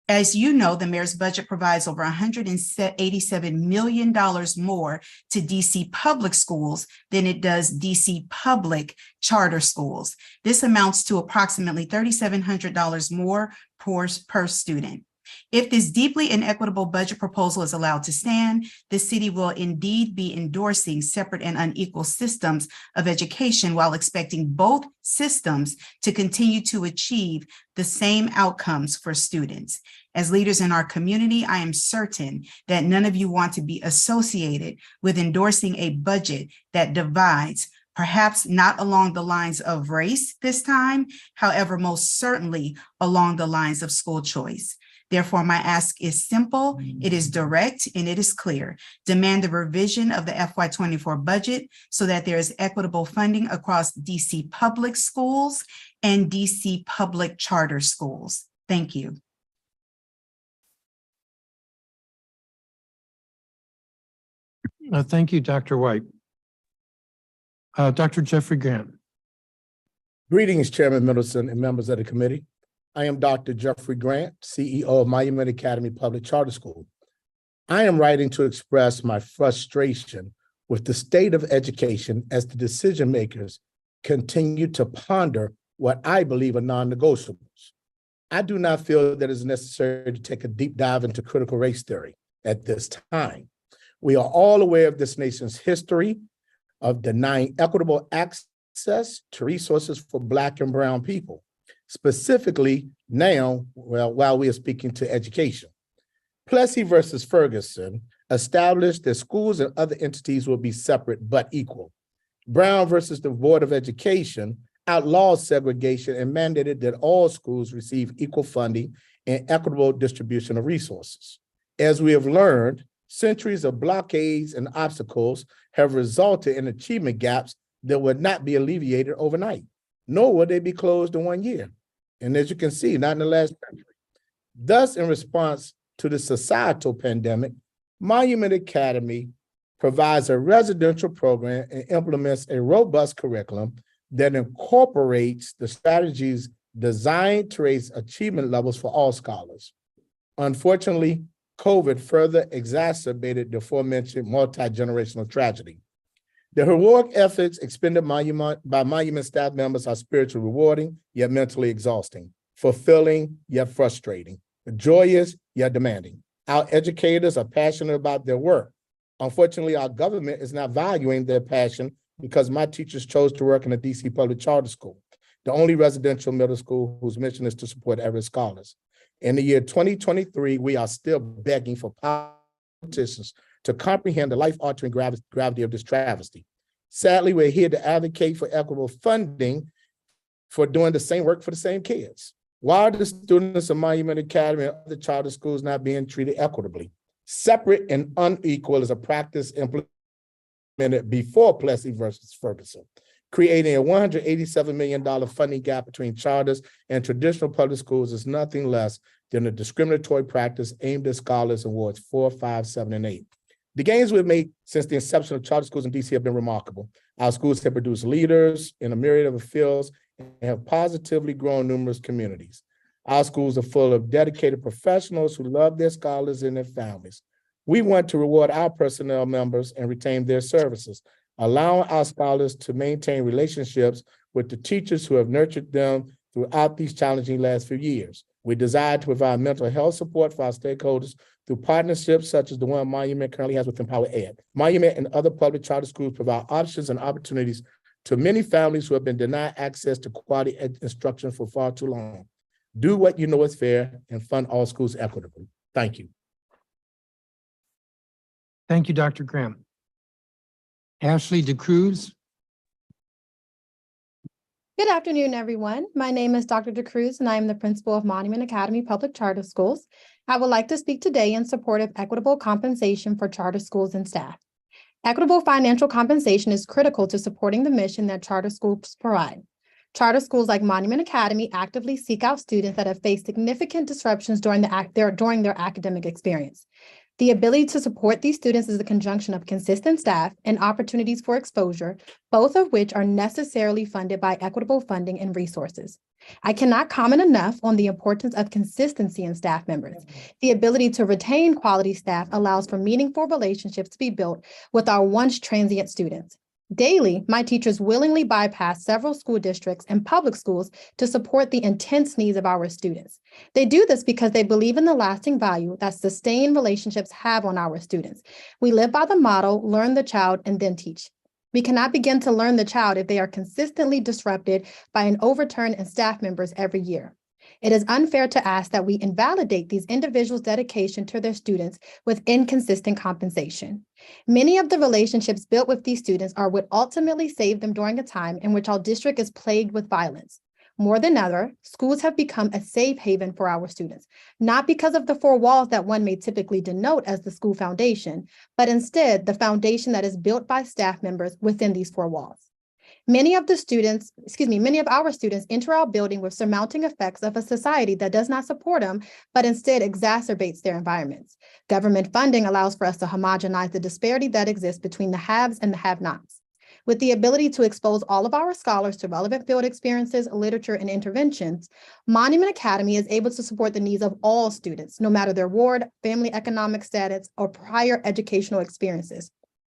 As you know, the mayor's budget provides over $187 million more to DC public schools than it does DC public charter schools. This amounts to approximately $3,700 more per student. If this deeply inequitable budget proposal is allowed to stand, the city will indeed be endorsing separate and unequal systems of education while expecting both systems to continue to achieve the same outcomes for students. As leaders in our community, I am certain that none of you want to be associated with endorsing a budget that divides, perhaps not along the lines of race this time, however, most certainly along the lines of school choice. Therefore, my ask is simple, it is direct, and it is clear. Demand the revision of the FY24 budget so that there is equitable funding across DC public schools and DC public charter schools. Thank you. Thank you, Dr. White. Dr. Jeffrey Grant. Greetings, Chairman Middleton and members of the committee. I am Dr. Jeffrey Grant, CEO of Monument Academy Public Charter School. I am writing to express my frustration with the state of education as the decision makers continue to ponder what I believe are non-negotiables. I do not feel that it is necessary to take a deep dive into critical race theory at this time. We are all aware of this nation's history of denying equitable access to resources for Black and Brown people. Specifically now, while we are speaking to education. Plessy versus Ferguson established that schools and other entities will be separate but equal. Brown versus the Board of Education outlawed segregation and mandated that all schools receive equal funding and equitable distribution of resources. As we have learned, centuries of blockades and obstacles have resulted in achievement gaps that would not be alleviated overnight, nor will they be closed in 1 year. And as you can see, not in the last century. Thus, in response to the societal pandemic, Monument Academy provides a residential program and implements a robust curriculum that incorporates the strategies designed to raise achievement levels for all scholars. Unfortunately, COVID further exacerbated the aforementioned multi-generational tragedy. The heroic efforts expended by Monument staff members are spiritually rewarding, yet mentally exhausting, fulfilling, yet frustrating, joyous, yet demanding. Our educators are passionate about their work. Unfortunately, our government is not valuing their passion because my teachers chose to work in a DC public charter school, the only residential middle school whose mission is to support average scholars. In the year 2023, we are still begging for politicians to comprehend the life-altering gravity of this travesty. Sadly, we're here to advocate for equitable funding for doing the same work for the same kids. Why are the students of Monument Academy and other charter schools not being treated equitably? Separate and unequal is a practice implemented before Plessy versus Ferguson, creating a $187 million funding gap between charters and traditional public schools is nothing less than a discriminatory practice aimed at scholars in wards 4, 5, 7, and 8. The gains we've made since the inception of charter schools in DC have been remarkable. Our schools have produced leaders in a myriad of fields and have positively grown numerous communities. Our schools are full of dedicated professionals who love their scholars and their families. We want to reward our personnel members and retain their services, allowing our scholars to maintain relationships with the teachers who have nurtured them throughout these challenging last few years. We desire to provide mental health support for our stakeholders through partnerships such as the one Monument currently has with Empower Ed. Monument and other public charter schools provide options and opportunities to many families who have been denied access to quality instruction for far too long. Do what you know is fair and fund all schools equitably. Thank you. Thank you, Dr. Graham. Ashley DeCruz. Good afternoon, everyone. My name is Dr. DeCruz, and I am the principal of Monument Academy Public Charter Schools. I would like to speak today in support of equitable compensation for charter schools and staff. Equitable financial compensation is critical to supporting the mission that charter schools provide. Charter schools like Monument Academy actively seek out students that have faced significant disruptions during their academic experience. The ability to support these students is the conjunction of consistent staff and opportunities for exposure, both of which are necessarily funded by equitable funding and resources. I cannot comment enough on the importance of consistency in staff members. The ability to retain quality staff allows for meaningful relationships to be built with our once transient students. Daily, my teachers willingly bypass several school districts and public schools to support the intense needs of our students. They do this because they believe in the lasting value that sustained relationships have on our students. We live by the motto, learn the child and then teach. We cannot begin to learn the child if they are consistently disrupted by an overturn in staff members every year. It is unfair to ask that we invalidate these individuals' dedication to their students with inconsistent compensation. Many of the relationships built with these students are what ultimately saved them during a time in which our district is plagued with violence. More than ever, schools have become a safe haven for our students, not because of the four walls that one may typically denote as the school foundation, but instead the foundation that is built by staff members within these four walls. Many of our students enter our building with surmounting effects of a society that does not support them, but instead exacerbates their environments. Government funding allows for us to homogenize the disparity that exists between the haves and the have-nots. With the ability to expose all of our scholars to relevant field experiences, literature, and interventions, Monument Academy is able to support the needs of all students, no matter their ward, family economic status, or prior educational experiences.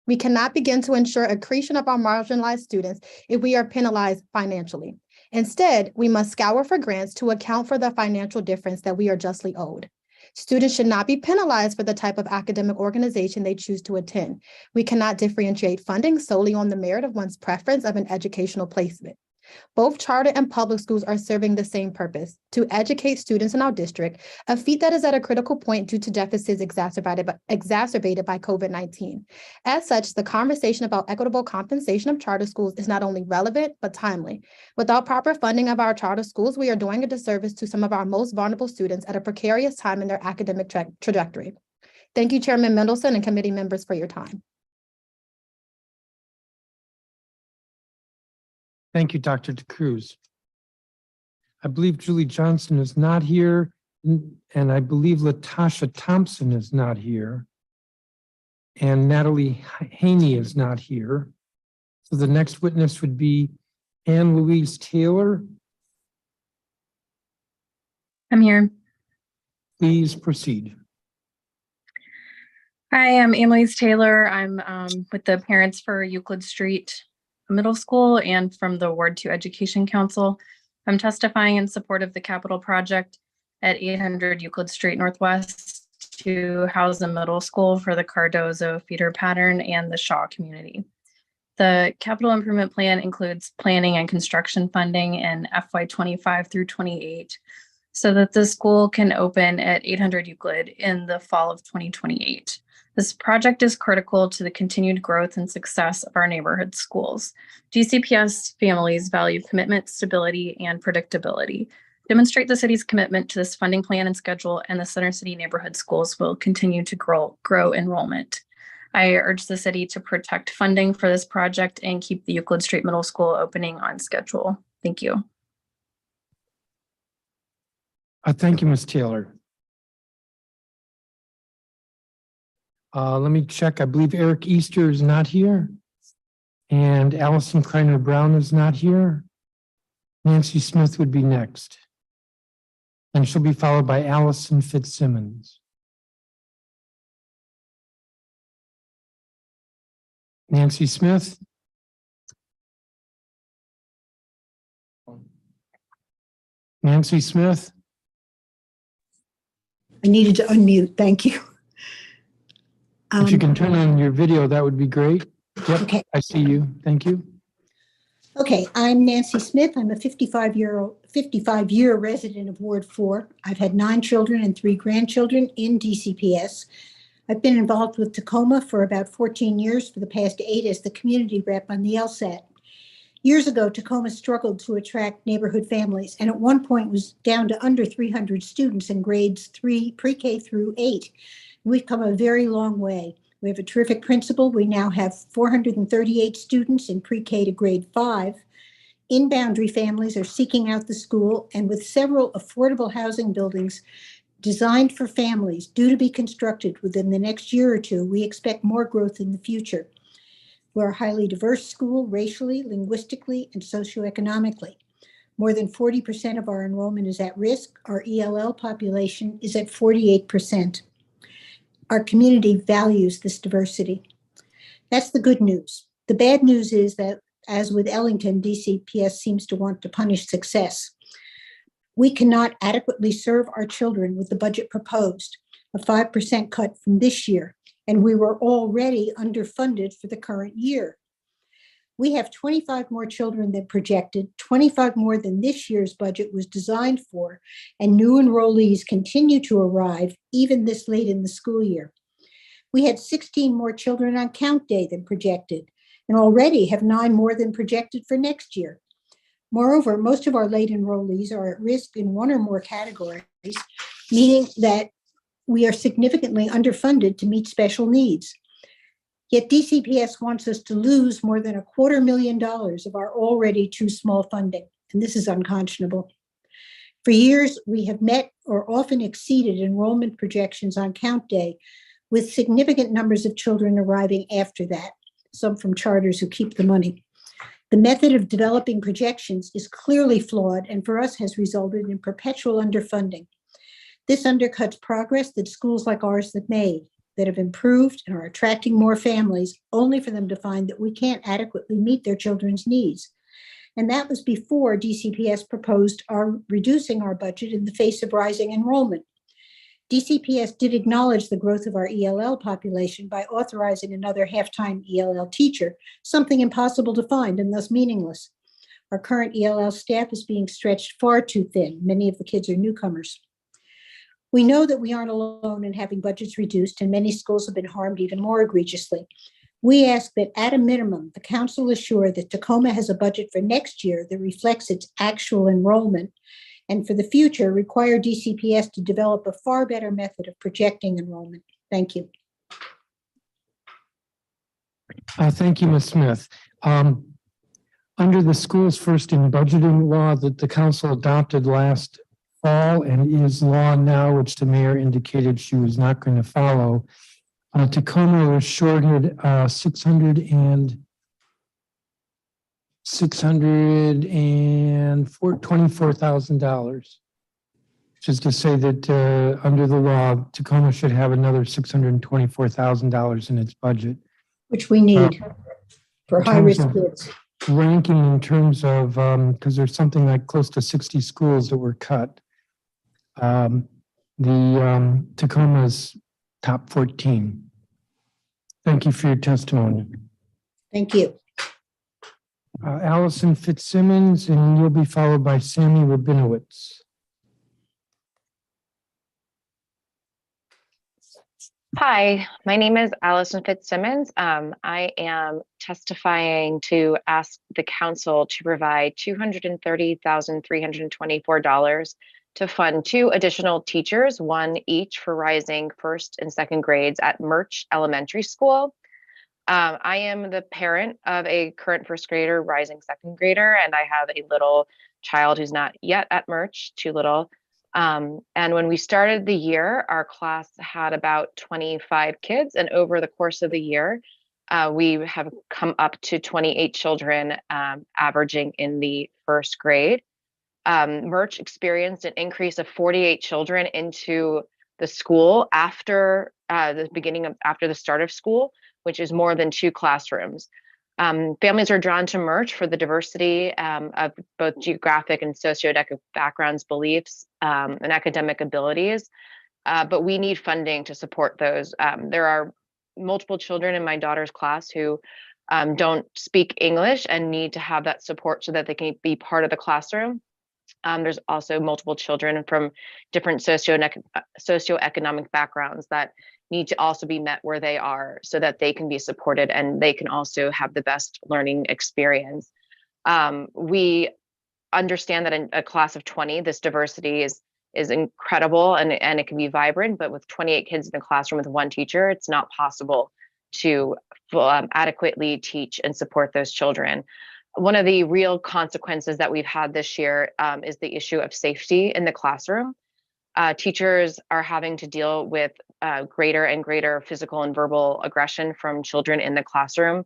We cannot begin to ensure accretion of our marginalized students if we are penalized financially. Instead, we must scour for grants to account for the financial difference that we are justly owed. Students should not be penalized for the type of academic organization they choose to attend. We cannot differentiate funding solely on the merit of one's preference of an educational placement. Both charter and public schools are serving the same purpose, to educate students in our district, a feat that is at a critical point due to deficits exacerbated by COVID-19. As such, the conversation about equitable compensation of charter schools is not only relevant, but timely. Without proper funding of our charter schools, we are doing a disservice to some of our most vulnerable students at a precarious time in their academic trajectory. Thank you, Chairman Mendelson and committee members, for your time. Thank you, Dr. DeCruz. I believe Julie Johnson is not here, and I believe Latasha Thompson is not here, and Natalie Haney is not here. So the next witness would be Ann Louise Taylor. I'm here. Please proceed. Hi, I'm Ann-Louise Taylor. I'm with the Parents for Euclid Street Middle School and from the Ward 2 Education Council. I'm testifying in support of the capital project at 800 Euclid Street Northwest to house a middle school for the Cardozo feeder pattern and the Shaw community. The capital improvement plan includes planning and construction funding in FY25 through 28 so that the school can open at 800 Euclid in the fall of 2028. This project is critical to the continued growth and success of our neighborhood schools. DCPS families value commitment, stability, and predictability. Demonstrate the city's commitment to this funding plan and schedule, and the Center City neighborhood schools will continue to grow enrollment. I urge the city to protect funding for this project and keep the Euclid Street Middle School opening on schedule. Thank you. Thank you, Ms. Taylor. Let me check. I believe Eric Easter is not here. And Allison Kreiner Brown is not here. Nancy Smith would be next. And she'll be followed by Allison Fitzsimmons. Nancy Smith. Nancy Smith. I needed to unmute. Thank you. If you can turn on your video, that would be great. Yep, Okay. I see you. Thank you. Okay, I'm Nancy Smith. I'm a 55-year resident of Ward 4. I've had 9 children and 3 grandchildren in DCPS. I've been involved with Tacoma for about 14 years, for the past 8 as the community rep on the LSAT. Years ago, Tacoma struggled to attract neighborhood families, and at one point was down to under 300 students in grades 3, pre-K through 8. We've come a very long way. We have a terrific principal. We now have 438 students in pre-K to grade 5. In-boundary families are seeking out the school, and with several affordable housing buildings designed for families due to be constructed within the next year or 2, we expect more growth in the future. We're a highly diverse school, racially, linguistically, and socioeconomically. More than 40% of our enrollment is at risk. Our ELL population is at 48%. Our community values this diversity. That's the good news. The bad news is that, as with Ellington, DCPS seems to want to punish success. We cannot adequately serve our children with the budget proposed, a 5% cut from this year, and we were already underfunded for the current year. We have 25 more children than projected, 25 more than this year's budget was designed for, and new enrollees continue to arrive even this late in the school year. We had 16 more children on count day than projected, and already have 9 more than projected for next year. Moreover, most of our late enrollees are at risk in one or more categories, meaning that we are significantly underfunded to meet special needs. Yet DCPS wants us to lose more than $250,000 of our already too small funding, and this is unconscionable. For years, we have met or often exceeded enrollment projections on count day, with significant numbers of children arriving after that, some from charters who keep the money. The method of developing projections is clearly flawed and for us has resulted in perpetual underfunding. This undercuts progress that schools like ours have made, that have improved and are attracting more families, only for them to find that we can't adequately meet their children's needs. And that was before DCPS proposed reducing our budget in the face of rising enrollment. DCPS did acknowledge the growth of our ELL population by authorizing another half-time ELL teacher, something impossible to find and thus meaningless. Our current ELL staff is being stretched far too thin. Many of the kids are newcomers. We know that we aren't alone in having budgets reduced, and many schools have been harmed even more egregiously. We ask that at a minimum, the council assure that Tacoma has a budget for next year that reflects its actual enrollment, and for the future, require DCPS to develop a far better method of projecting enrollment. Thank you. Thank you, Ms. Smith. Under the schools first in budgeting law that the council adopted last fall and is law now, which the mayor indicated she was not going to follow, Tacoma was shorted $24,000, which is to say that under the law, Tacoma should have another $624,000 in its budget. Which we need for high-risk kids. Ranking in terms of, because there's something like close to 60 schools that were cut. Tacoma's top 14. Thank you for your testimony. Thank you. Allison Fitzsimmons, and you'll be followed by Sammy Rabinowitz. Hi, my name is Allison Fitzsimmons. I am testifying to ask the council to provide $230,324 to fund 2 additional teachers, 1 each for rising first and second grades at Murch Elementary School. I am the parent of a current first grader, rising second grader, and I have a little child who's not yet at Murch, too little, And when we started the year, our class had about 25 kids, and over the course of the year, we have come up to 28 children, averaging in the first grade. Merch experienced an increase of 48 children into the school after after the start of school, which is more than 2 classrooms. Families are drawn to Merch for the diversity of both geographic and socioeconomic backgrounds, beliefs, and academic abilities. But we need funding to support those. There are multiple children in my daughter's class who don't speak English and need to have that support so that they can be part of the classroom. There's also multiple children from different socioeconomic backgrounds that need to also be met where they are so that they can be supported and they can also have the best learning experience. We understand that in a class of 20, this diversity is incredible and it can be vibrant, but with 28 kids in the classroom with 1 teacher, it's not possible to adequately teach and support those children. One of the real consequences that we've had this year is the issue of safety in the classroom. Teachers are having to deal with greater and greater physical and verbal aggression from children in the classroom.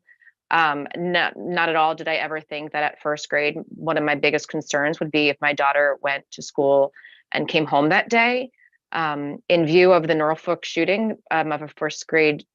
Not at all did I ever think that at first grade, one of my biggest concerns would be if my daughter went to school and came home that day. In view of the Norfolk shooting of a first grade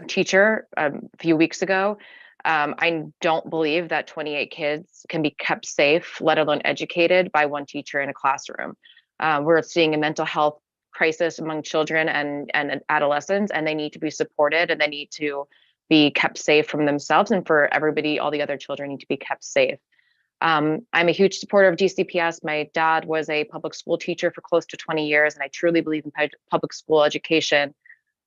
teacher a few weeks ago, I don't believe that 28 kids can be kept safe, let alone educated, by 1 teacher in a classroom. We're seeing a mental health crisis among children and adolescents, and they need to be supported and they need to be kept safe from themselves, and for everybody, all the other children need to be kept safe. I'm a huge supporter of DCPS. My dad was a public school teacher for close to 20 years, and I truly believe in public school education.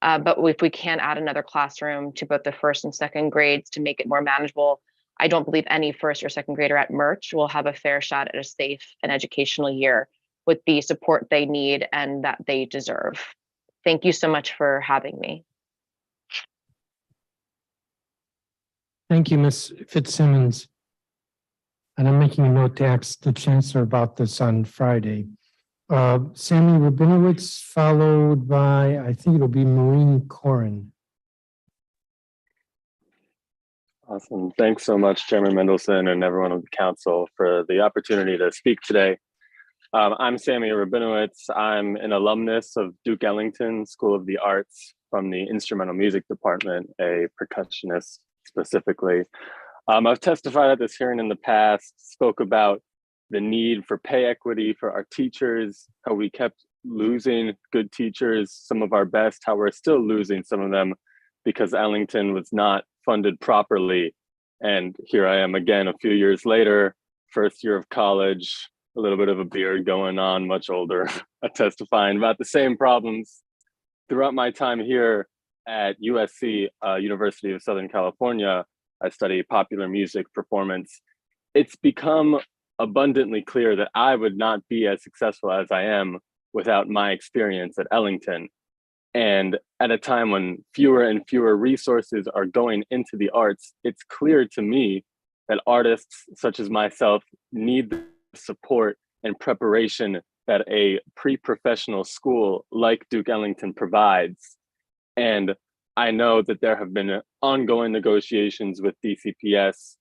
But if we can add another classroom to both the first and second grades to make it more manageable, I don't believe any first or second grader at Merch will have a fair shot at a safe and educational year with the support they need and that they deserve. Thank you so much for having me. Thank you, Ms. Fitzsimmons. And I'm making a note to ask the chancellor about this on Friday. Sammy Rabinowitz, followed by, I think it'll be Maureen Corin. Awesome. Thanks so much, Chairman Mendelson and everyone on the council for the opportunity to speak today. I'm Sammy Rabinowitz. I'm an alumnus of Duke Ellington School of the Arts from the Instrumental Music Department, a percussionist specifically. I've testified at this hearing in the past, spoke about the need for pay equity for our teachers, how we kept losing good teachers, some of our best, how we're still losing some of them because Ellington was not funded properly. And here I am again a few years later, first year of college, a little bit of a beard going on, much older, testifying about the same problems. Throughout my time here at USC, University of Southern California, I study popular music performance. It's become abundantly clear that I would not be as successful as I am without my experience at Ellington. And at a time when fewer and fewer resources are going into the arts, it's clear to me that artists such as myself need the support and preparation that a pre-professional school like Duke Ellington provides. And I know that there have been ongoing negotiations with DCPS,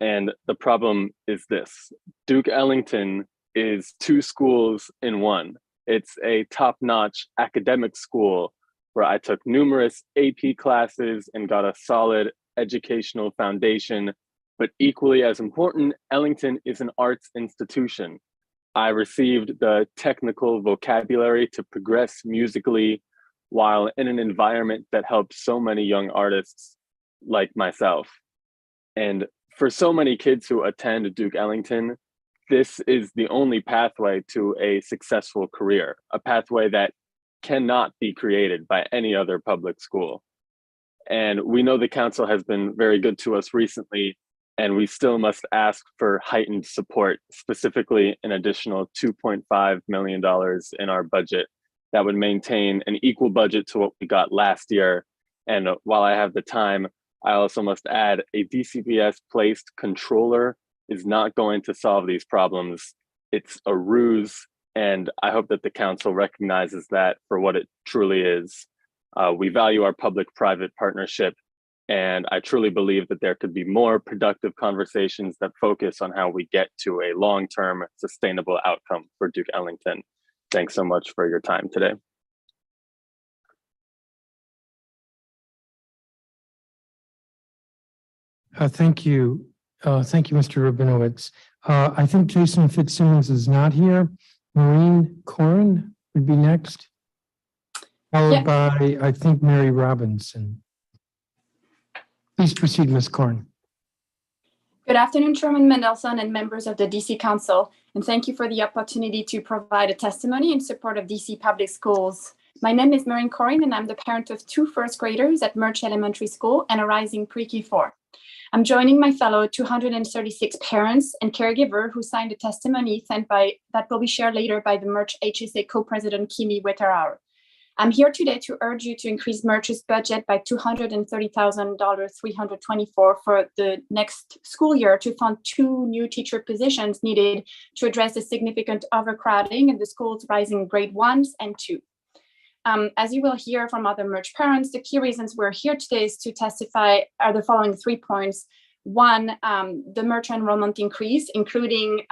and the problem is this: Duke Ellington is 2 schools in one. It's a top-notch academic school where I took numerous AP classes and got a solid educational foundation. But equally as important, Ellington is an arts institution. I received the technical vocabulary to progress musically while in an environment that helps so many young artists like myself. And for so many kids who attend Duke Ellington, this is the only pathway to a successful career, a pathway that cannot be created by any other public school. And we know the council has been very good to us recently, and we still must ask for heightened support, specifically an additional $2.5 million in our budget that would maintain an equal budget to what we got last year. And while I have the time, I also must add a DCPS placed controller is not going to solve these problems. It's a ruse And I hope that the council recognizes that for what it truly is. We value our public-private partnership, and I truly believe that there could be more productive conversations that focus on how we get to a long-term sustainable outcome for Duke Ellington. Thanks so much for your time today. Thank you. Thank you, Mr. Rabinowitz. I think Jason Fitzsimmons is not here. Maureen Corin would be next, followed by, I think, Mary Robinson. Please proceed, Ms. Corin. Good afternoon, Chairman Mendelson and members of the DC Council, and thank you for the opportunity to provide a testimony in support of DC Public Schools. My name is Maureen Corin, and I'm the parent of 2 first graders at Murch Elementary School and a rising pre-K 4. I'm joining my fellow 236 parents and caregivers who signed a testimony that will be shared later by the Murch HSA co-president Kimi Wetterauer. I'm here today to urge you to increase Murch's budget by $230,000, 324 for the next school year to fund 2 new teacher positions needed to address the significant overcrowding in the schools rising grade 1s and 2. As you will hear from other Murch parents, the key reasons we're here today is to testify are the following 3 points. 1, the Murch enrollment increase, including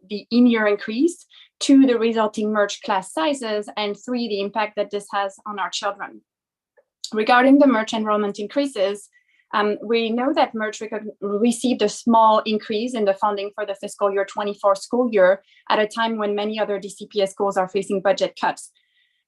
the in-year increase. 2, the resulting Murch class sizes, and 3, the impact that this has on our children. Regarding the Murch enrollment increases, we know that Murch received a small increase in the funding for the fiscal year 24 school year at a time when many other DCPS schools are facing budget cuts.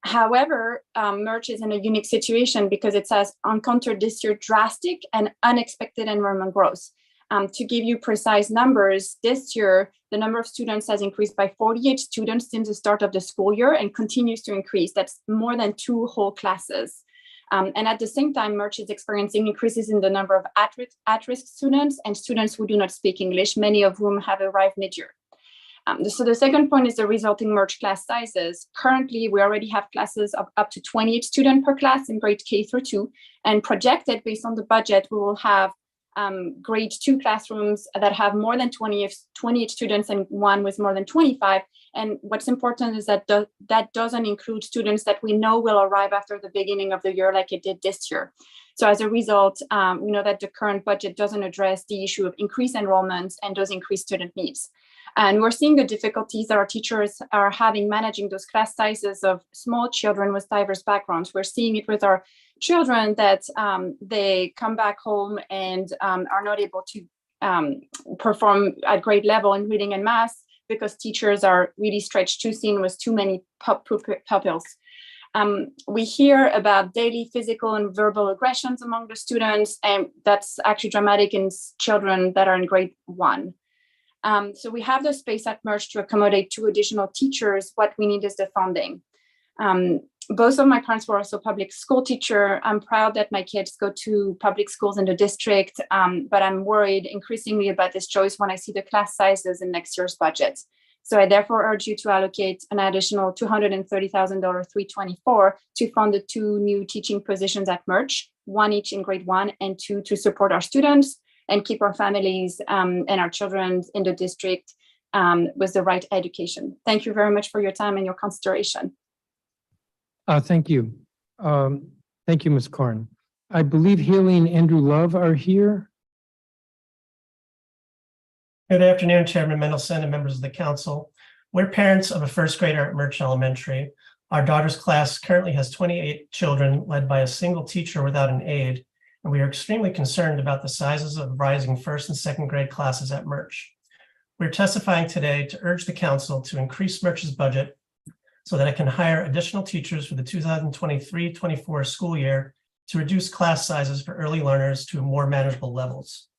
However, Murch is in a unique situation because it has encountered this year drastic and unexpected enrollment growth. To give you precise numbers, this year, the number of students has increased by 48 students since the start of the school year and continues to increase. That's more than 2 whole classes. And at the same time, Murch is experiencing increases in the number of at-risk students and students who do not speak English, many of whom have arrived mid-year. So the second point is the resulting Murch class sizes. Currently, we already have classes of up to 28 students per class in grade K through 2, and projected based on the budget, we will have grade 2 classrooms that have more than 28 students and 1 with more than 25. And what's important is that that doesn't include students that we know will arrive after the beginning of the year like it did this year. So as a result, we know that the current budget doesn't address the issue of increased enrollments and those increased student needs. And we're seeing the difficulties that our teachers are having managing those class sizes of small children with diverse backgrounds. We're seeing it with our children that they come back home and are not able to perform at grade level in reading and math because teachers are really stretched too thin with too many pupils. We hear about daily physical and verbal aggressions among the students, and that's actually dramatic in children that are in grade 1. So we have the space at Murch to accommodate 2 additional teachers. What we need is the funding. Both of my parents were also public school teacher. I'm proud that my kids go to public schools in the district, but I'm worried increasingly about this choice when I see the class sizes in next year's budget. So I therefore urge you to allocate an additional $230,000, 324 to fund the 2 new teaching positions at Murch, 1 each in grade 1 and 2 to support our students and keep our families and our children in the district with the right education. Thank you very much for your time and your consideration. Thank you. Thank you, Ms. Corn. I believe Haley and Andrew Love are here. Good afternoon, Chairman Mendelson and members of the council. We're parents of a first grader at Murch Elementary. Our daughter's class currently has 28 children led by a single teacher without an aide, and we are extremely concerned about the sizes of rising first and second grade classes at Murch. We're testifying today to urge the council to increase Murch's budget so that it can hire additional teachers for the 2023-24 school year to reduce class sizes for early learners to more manageable levels.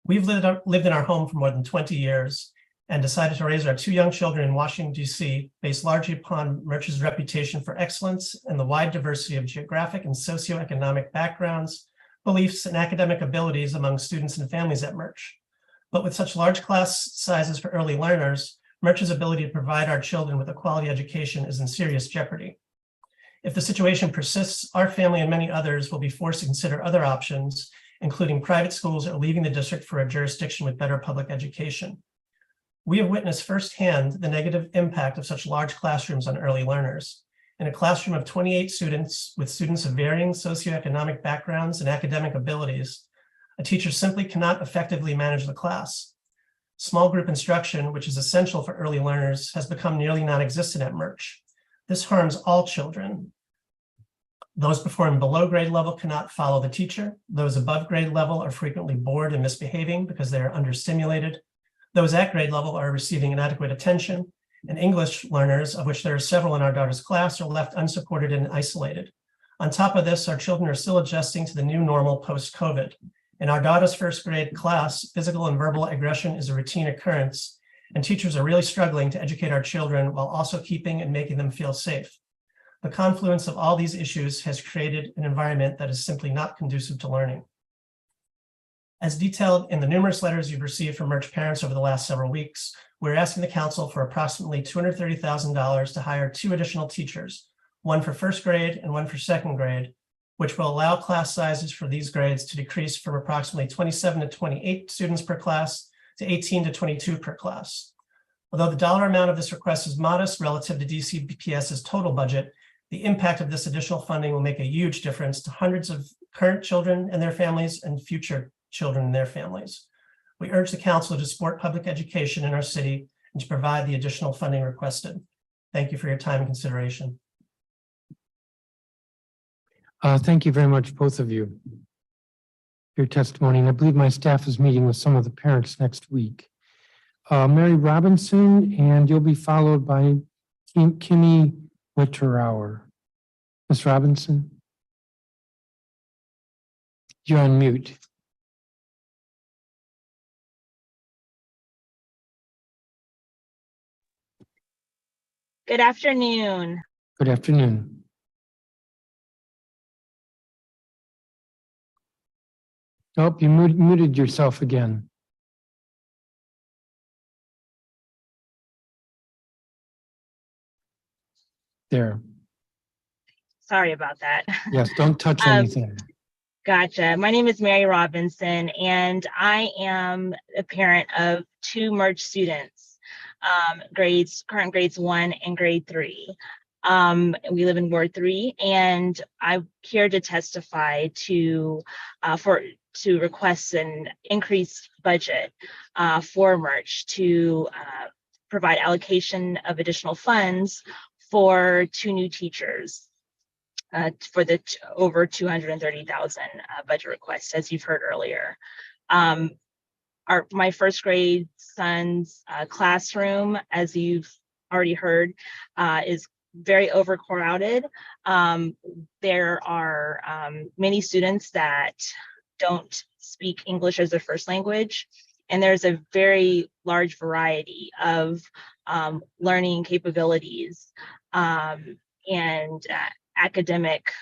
We've lived in our home for more than 20 years and decided to raise our 2 young children in Washington, D.C., based largely upon Murch's reputation for excellence and the wide diversity of geographic and socioeconomic backgrounds, beliefs, and academic abilities among students and families at Murch. But with such large class sizes for early learners, Murch's ability to provide our children with a quality education is in serious jeopardy. If the situation persists, our family and many others will be forced to consider other options, including private schools or leaving the district for a jurisdiction with better public education. We have witnessed firsthand the negative impact of such large classrooms on early learners. In a classroom of 28 students with students of varying socioeconomic backgrounds and academic abilities, a teacher simply cannot effectively manage the class. Small group instruction, which is essential for early learners, has become nearly non-existent at Murch. This harms all children. Those performing below grade level cannot follow the teacher. Those above grade level are frequently bored and misbehaving because they are understimulated. Those at grade level are receiving inadequate attention, and English learners, of which there are several in our daughter's class, are left unsupported and isolated. On top of this, our children are still adjusting to the new normal post-COVID. In our daughter's first grade class, physical and verbal aggression is a routine occurrence, and teachers are really struggling to educate our children while also keeping and making them feel safe. The confluence of all these issues has created an environment that is simply not conducive to learning. As detailed in the numerous letters you've received from Murch parents over the last several weeks, we're asking the council for approximately $230,000 to hire 2 additional teachers, one for first grade and one for second grade, which will allow class sizes for these grades to decrease from approximately 27 to 28 students per class to 18 to 22 per class. Although the dollar amount of this request is modest relative to DCPS's total budget, the impact of this additional funding will make a huge difference to hundreds of current children and their families and future children and their families. We urge the council to support public education in our city and to provide the additional funding requested. Thank you for your time and consideration. Thank you very much, both of you, for your testimony. And I believe my staff is meeting with some of the parents next week. Mary Robinson, and you'll be followed by Kimmy Witterauer. Ms. Robinson, you're on mute. Good afternoon. Good afternoon. Nope, you muted yourself again. There. Sorry about that. Yes, don't touch anything. Gotcha. My name is Mary Robinson, and I am a parent of 2 Murch students, current grades 1 and grade 3. We live in Ward 3, and I'm here to testify to request an increased budget for Murch to provide allocation of additional funds for 2 new teachers for the over 230,000 budget request, as you've heard earlier. My first grade son's classroom, as you've already heard, is very overcrowded. There are many students that don't speak English as their first language, and there's a very large variety of learning capabilities and academic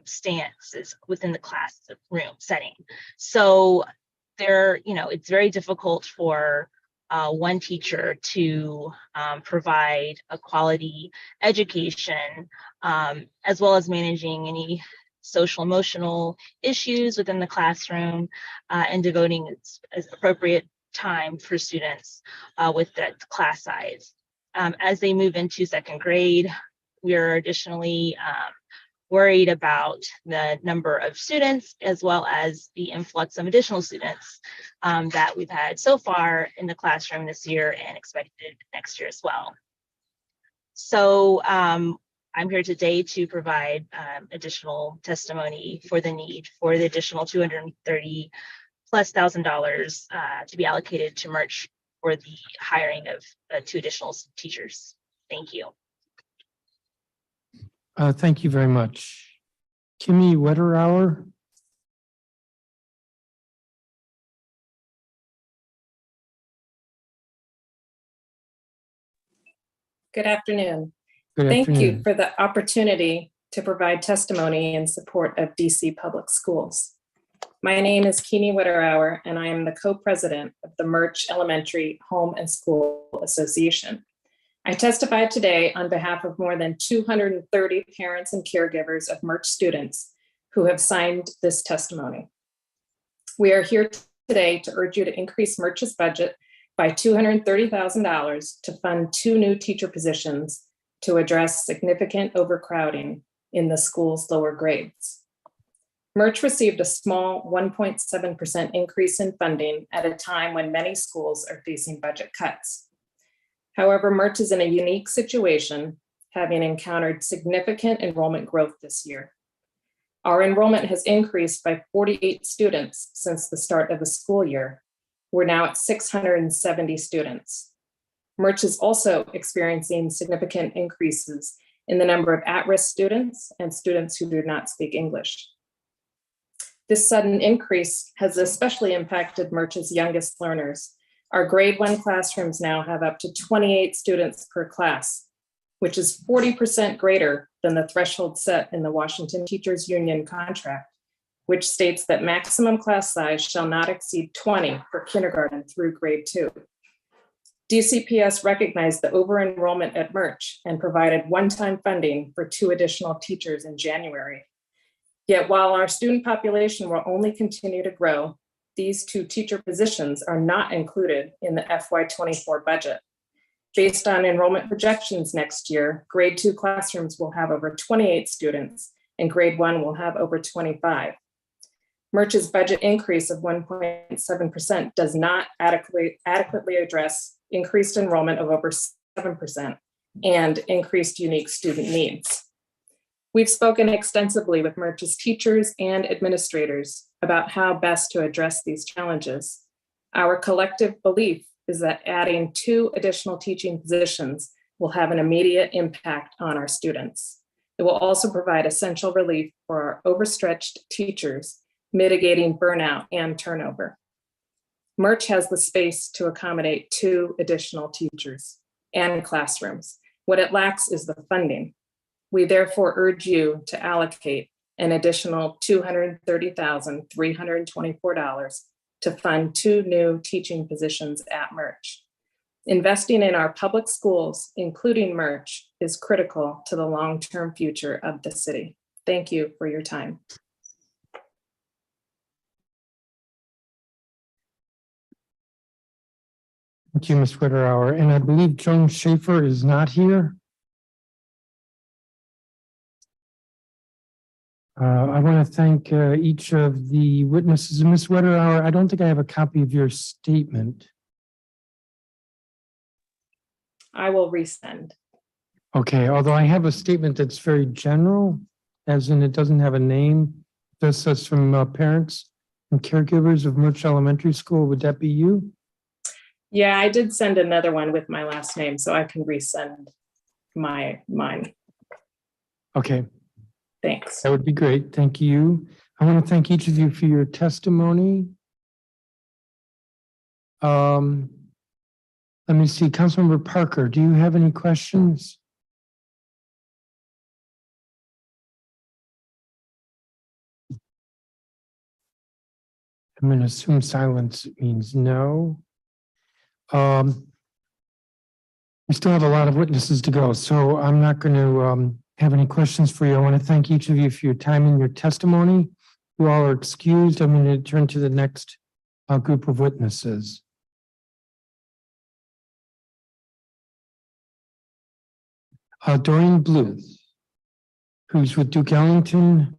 stances within the classroom setting. So it's very difficult for one teacher to provide a quality education, as well as managing any social emotional issues within the classroom and devoting appropriate time for students with that class size. As they move into second grade, we are additionally worried about the number of students as well as the influx of additional students that we've had so far in the classroom this year and expected next year as well. So I'm here today to provide additional testimony for the need for the additional $230,000+ to be allocated to Murch for the hiring of 2 additional teachers. Thank you. Thank you very much. Kimmy Wetterauer. Good afternoon. Good Thank afternoon. you for the opportunity to provide testimony in support of DC Public Schools. My name is Kimmy Witterauer, and I am the co-president of the Murch Elementary Home and School Association. I testify today on behalf of more than 230 parents and caregivers of Murch students who have signed this testimony. We are here today to urge you to increase Merch's budget by $230,000 to fund 2 new teacher positions to address significant overcrowding in the school's lower grades. Merch received a small 1.7% increase in funding at a time when many schools are facing budget cuts. However, Merch is in a unique situation, having encountered significant enrollment growth this year. Our enrollment has increased by 48 students since the start of the school year. We're now at 670 students. Merch is also experiencing significant increases in the number of at-risk students and students who do not speak English. This sudden increase has especially impacted Merch's youngest learners. Our grade 1 classrooms now have up to 28 students per class, which is 40% greater than the threshold set in the Washington Teachers Union contract, which states that maximum class size shall not exceed 20 for kindergarten through grade 2. DCPS recognized the over-enrollment at Merch and provided one-time funding for 2 additional teachers in January. Yet while our student population will only continue to grow, these 2 teacher positions are not included in the FY24 budget. Based on enrollment projections next year, grade 2 classrooms will have over 28 students and grade 1 will have over 25. Merch's budget increase of 1.7% does not adequately address increased enrollment of over 7% and increased unique student needs. We've spoken extensively with Merch's teachers and administrators about how best to address these challenges. Our collective belief is that adding 2 additional teaching positions will have an immediate impact on our students. It will also provide essential relief for our overstretched teachers, mitigating burnout and turnover. Merch has the space to accommodate 2 additional teachers and classrooms. What it lacks is the funding. We therefore urge you to allocate an additional $230,324 to fund 2 new teaching positions at Merch. Investing in our public schools, including Merch, is critical to the long-term future of the city. Thank you for your time. Thank you, Ms. Witterauer. And I believe Joan Schaefer is not here. I want to thank each of the witnesses. Ms. Wetterauer, I don't think I have a copy of your statement. I will resend. Okay, although I have a statement that's very general, as in it doesn't have a name. This says from parents and caregivers of Merch Elementary School. Would that be you? Yeah, I did send another one with my last name, so I can resend mine. Okay. Thanks. That would be great. Thank you. I want to thank each of you for your testimony. Let me see, Councilmember Parker, do you have any questions? I'm going to assume silence means no. We still have a lot of witnesses to go, so I'm not going to have any questions for you. I want to thank each of you for your time and your testimony. You all are excused. I'm going to turn to the next group of witnesses. Dorian Bluth, who's with Duke Ellington.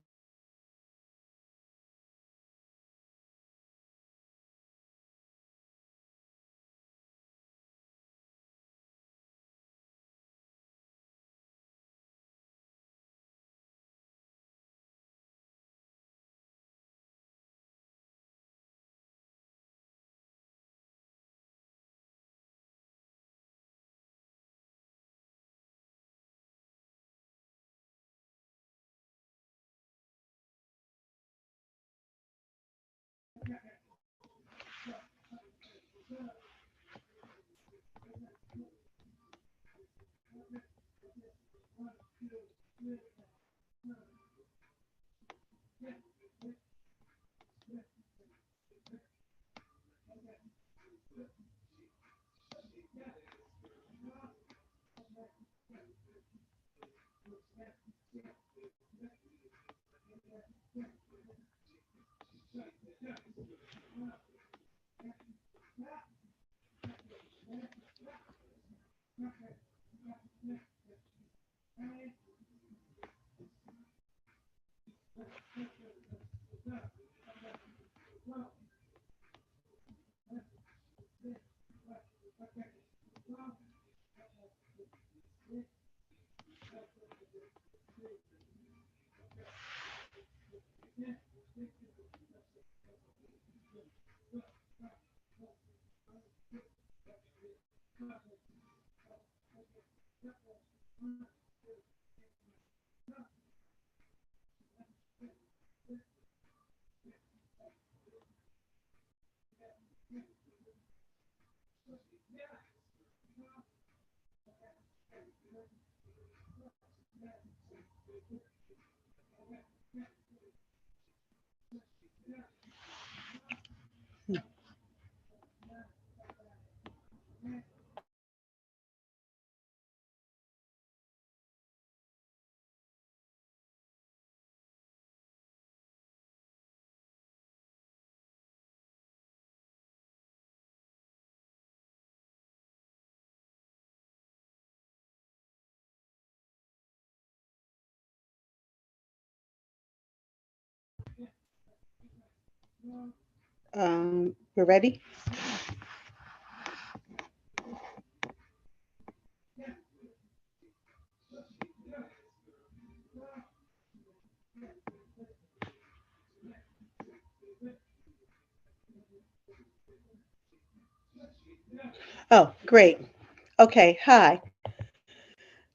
We're ready? Oh, great. Okay, hi.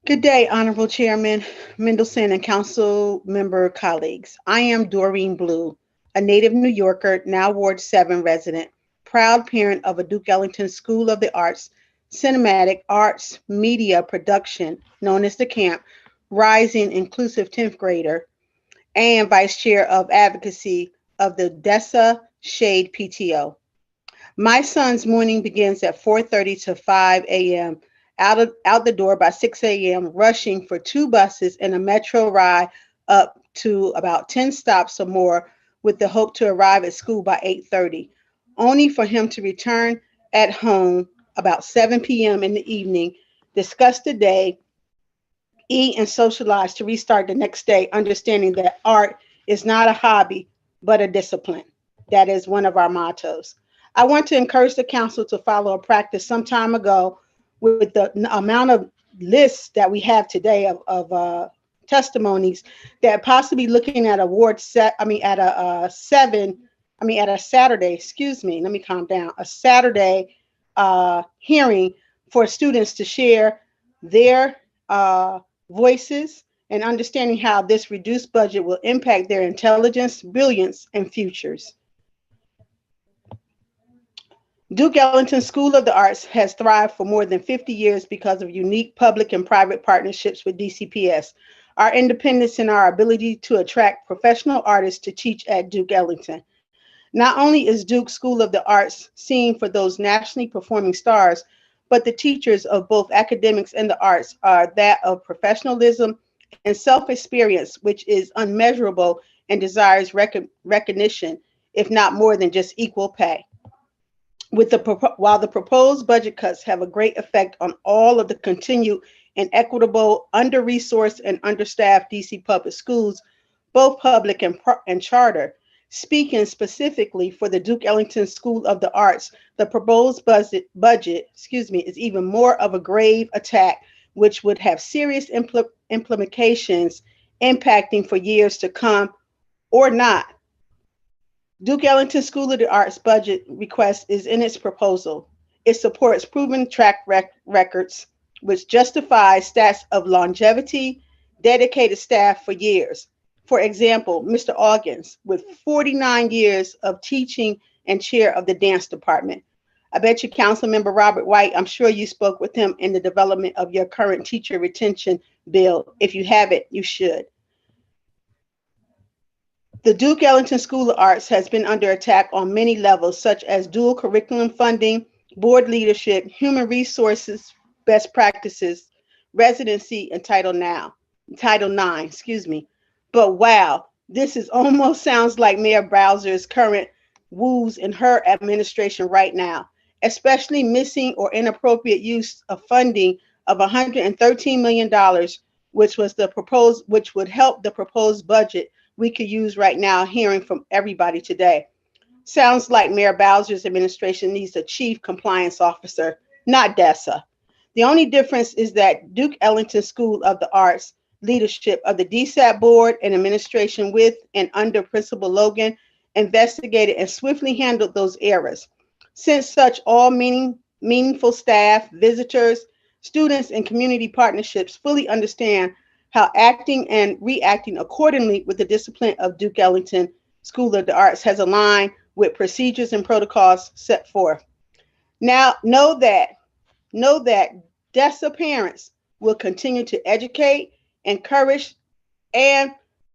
Good day, Honorable Chairman Mendelson and Council member colleagues. I am Doreen Blue, a native New Yorker, now Ward 7 resident, proud parent of a Duke Ellington School of the Arts, Cinematic Arts Media Production, known as the Camp, Rising Inclusive 10th grader, and Vice Chair of Advocacy of the DESA Shade PTO. My son's morning begins at 4:30 to 5 a.m. Out the door by 6 a.m., rushing for 2 buses and a metro ride up to about 10 stops or more with the hope to arrive at school by 8:30, only for him to return at home about 7 p.m. in the evening, discuss the day, eat and socialize to restart the next day, understanding that art is not a hobby, but a discipline. That is one of our mottos. I want to encourage the council to follow a practice some time ago with the amount of lists that we have today of testimonies, that possibly looking at a ward set, at a Saturday, excuse me, let me calm down, a Saturday hearing for students to share their voices and understanding how this reduced budget will impact their intelligence, brilliance, and futures. Duke Ellington School of the Arts has thrived for more than 50 years because of unique public and private partnerships with DCPS, our independence and our ability to attract professional artists to teach at Duke Ellington. Not only is Duke School of the Arts seen for those nationally performing stars, but the teachers of both academics and the arts are that of professionalism and self-experience, which is unmeasurable and desires recognition, if not more than just equal pay. While the proposed budget cuts have a great effect on all of the continued and equitable, under-resourced and understaffed DC public schools, both public and charter, speaking specifically for the Duke Ellington School of the Arts, the proposed budget, is even more of a grave attack, which would have serious implications impacting for years to come or not. Duke Ellington School of the Arts budget request is in its proposal. It supports proven track records, which justifies stats of longevity, dedicated staff for years. For example, Mr. Augins, with 49 years of teaching and chair of the dance department. I bet you Councilmember Robert White, I'm sure you spoke with him in the development of your current teacher retention bill. If you haven't, you should. The Duke Ellington School of Arts has been under attack on many levels, such as dual curriculum funding, board leadership, human resources, best practices, residency, and Title IX, excuse me. But wow, this is almost sounds like Mayor Bowser's current woes in her administration right now, especially missing or inappropriate use of funding of $113 million, which would help the proposed budget we could use right now, hearing from everybody today. Sounds like Mayor Bowser's administration needs a chief compliance officer, not DESA. The only difference is that Duke Ellington School of the Arts leadership of the DSAT board and administration with and under Principal Logan investigated and swiftly handled those errors. Since such all meaningful staff, visitors, students, and community partnerships fully understand how acting and reacting accordingly with the discipline of Duke Ellington School of the Arts has aligned with procedures and protocols set forth. Now, know that DESA parents will continue to educate, encourage and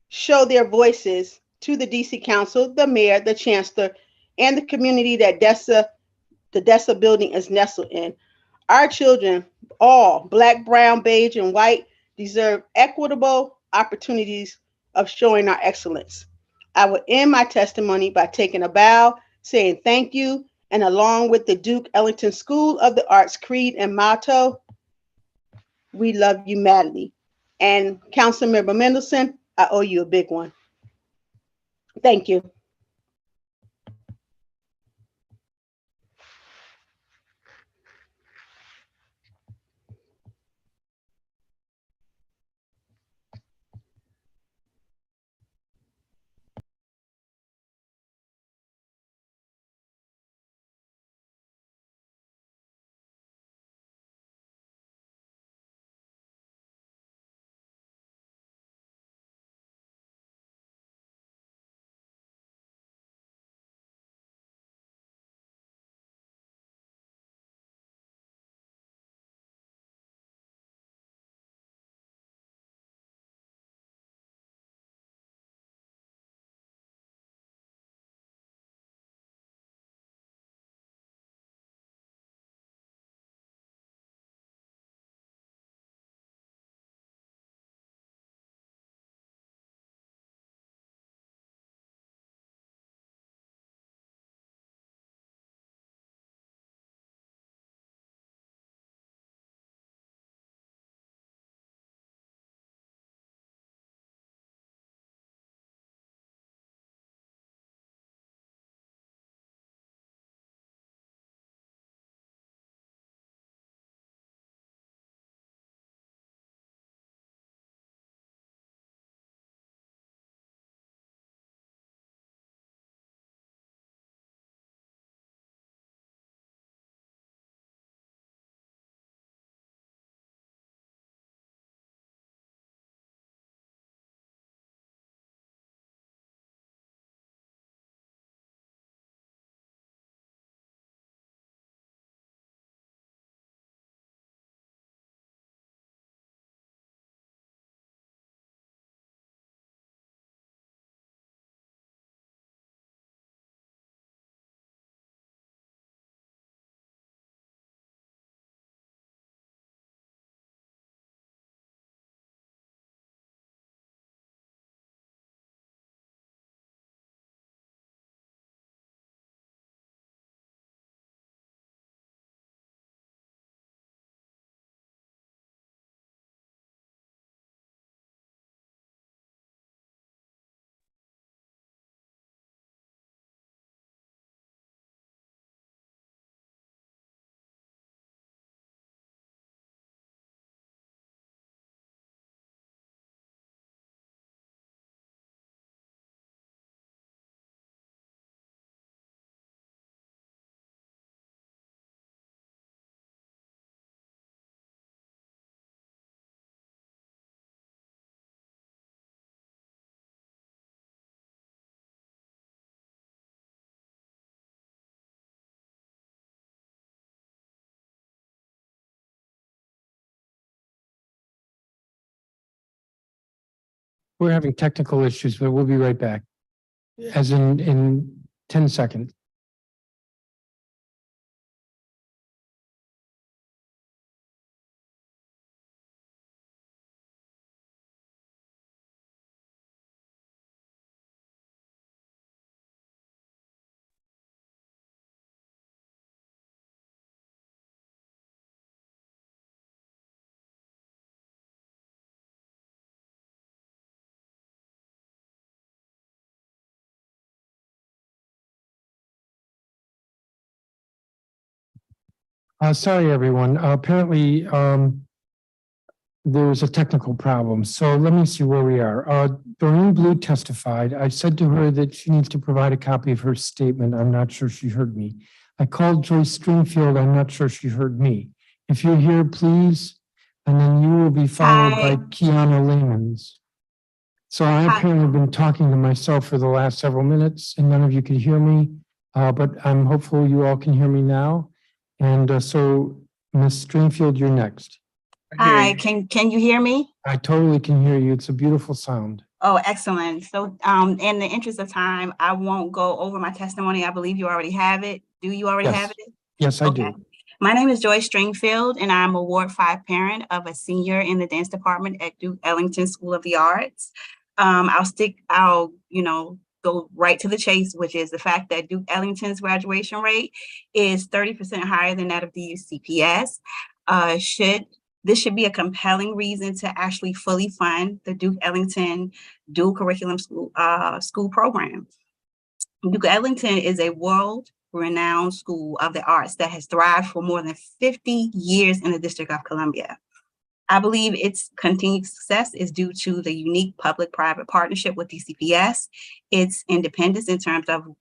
show their voices to the DC Council, the mayor, the chancellor, and the community that the DESA building is nestled in. Our children, all Black, brown, beige, and white, deserve equitable opportunities of showing our excellence. I will end my testimony by taking a bow, saying thank you, and along with the Duke Ellington School of the Arts creed and motto, we love you madly. And Councilmember Mendelson, I owe you a big one. Thank you. We're having technical issues, but we'll be right back. As in 10 seconds. Sorry, everyone. Apparently, there was a technical problem. So let me see where we are. Doreen Blue testified. I said to her that she needs to provide a copy of her statement. I'm not sure she heard me. I called Joyce Stringfield. I'm not sure she heard me. If you're here, please. And then you will be followed by Kiana Lamans. So I apparently have been talking to myself for the last several minutes and none of you could hear me. But I'm hopeful you all can hear me now. And so Ms. Stringfield, you're next. Hi, can you hear me? I totally can hear you. It's a beautiful sound. Oh, excellent. So, in the interest of time, I won't go over my testimony. I believe you already have it. Do you already have Yes. it? Yes, I Okay. do. My name is Joy Stringfield, and I'm a Ward 5 parent of a senior in the dance department at Duke Ellington School of the Arts. I'll go right to the chase, which is the fact that Duke Ellington's graduation rate is 30% higher than that of the UCPS. This should be a compelling reason to actually fully fund the Duke Ellington dual curriculum school program. Duke Ellington is a world-renowned school of the arts that has thrived for more than 50 years in the District of Columbia. I believe its continued success is due to the unique public-private partnership with DCPS, its independence in terms of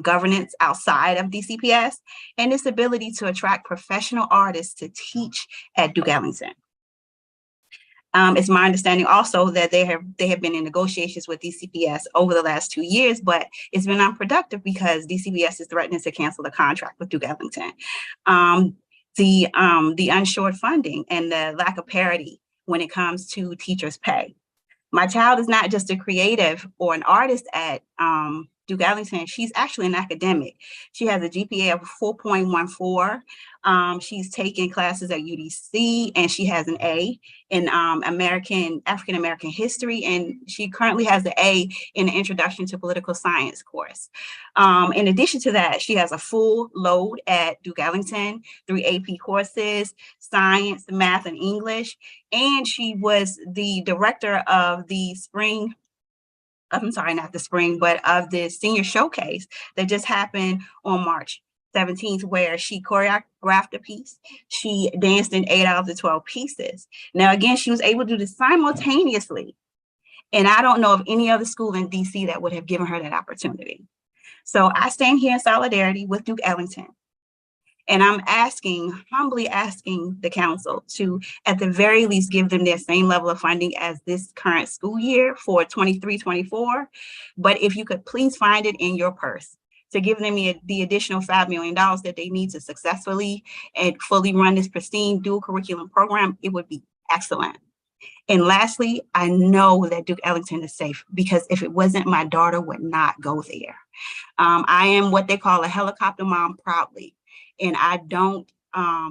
governance outside of DCPS, and its ability to attract professional artists to teach at Duke Ellington. It's my understanding also that they have been in negotiations with DCPS over the last 2 years, but it's been unproductive because DCPS is threatening to cancel the contract with Duke Ellington. The unsured funding and the lack of parity when it comes to teachers' pay. My child is not just a creative or an artist at Duke Ellington. She's actually an academic. She has a GPA of 4.14. She's taken classes at UDC, and she has an A in African American history, and she currently has the A in the Introduction to Political Science course. In addition to that, she has a full load at Duke Ellington, 3 AP courses, science, math, and English, and she was the director of the of the senior showcase that just happened on March 17th, where she choreographed a piece. She danced in 8 out of the 12 pieces. Now, again, she was able to do this simultaneously. And I don't know of any other school in DC that would have given her that opportunity. So I stand here in solidarity with Duke Ellington. And I'm humbly asking the council to, at the very least, give them their same level of funding as this current school year for 23-24. But if you could please find it in your purse to give them the additional $5 million that they need to successfully and fully run this pristine dual curriculum program, it would be excellent. And lastly, I know that Duke Ellington is safe because if it wasn't, my daughter would not go there. I am what they call a helicopter mom proudly, and I don't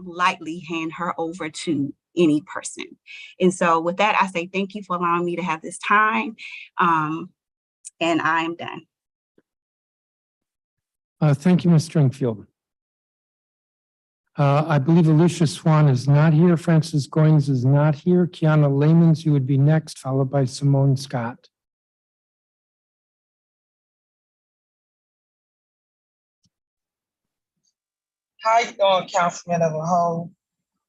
lightly hand her over to any person. And so with that, I say thank you for allowing me to have this time, and I am done. Thank you, Ms. Stringfield. I believe Alicia Swan is not here. Francis Goins is not here. Kiana Lamans, you would be next, followed by Simone Scott. How you doing, Councilman of the Whole?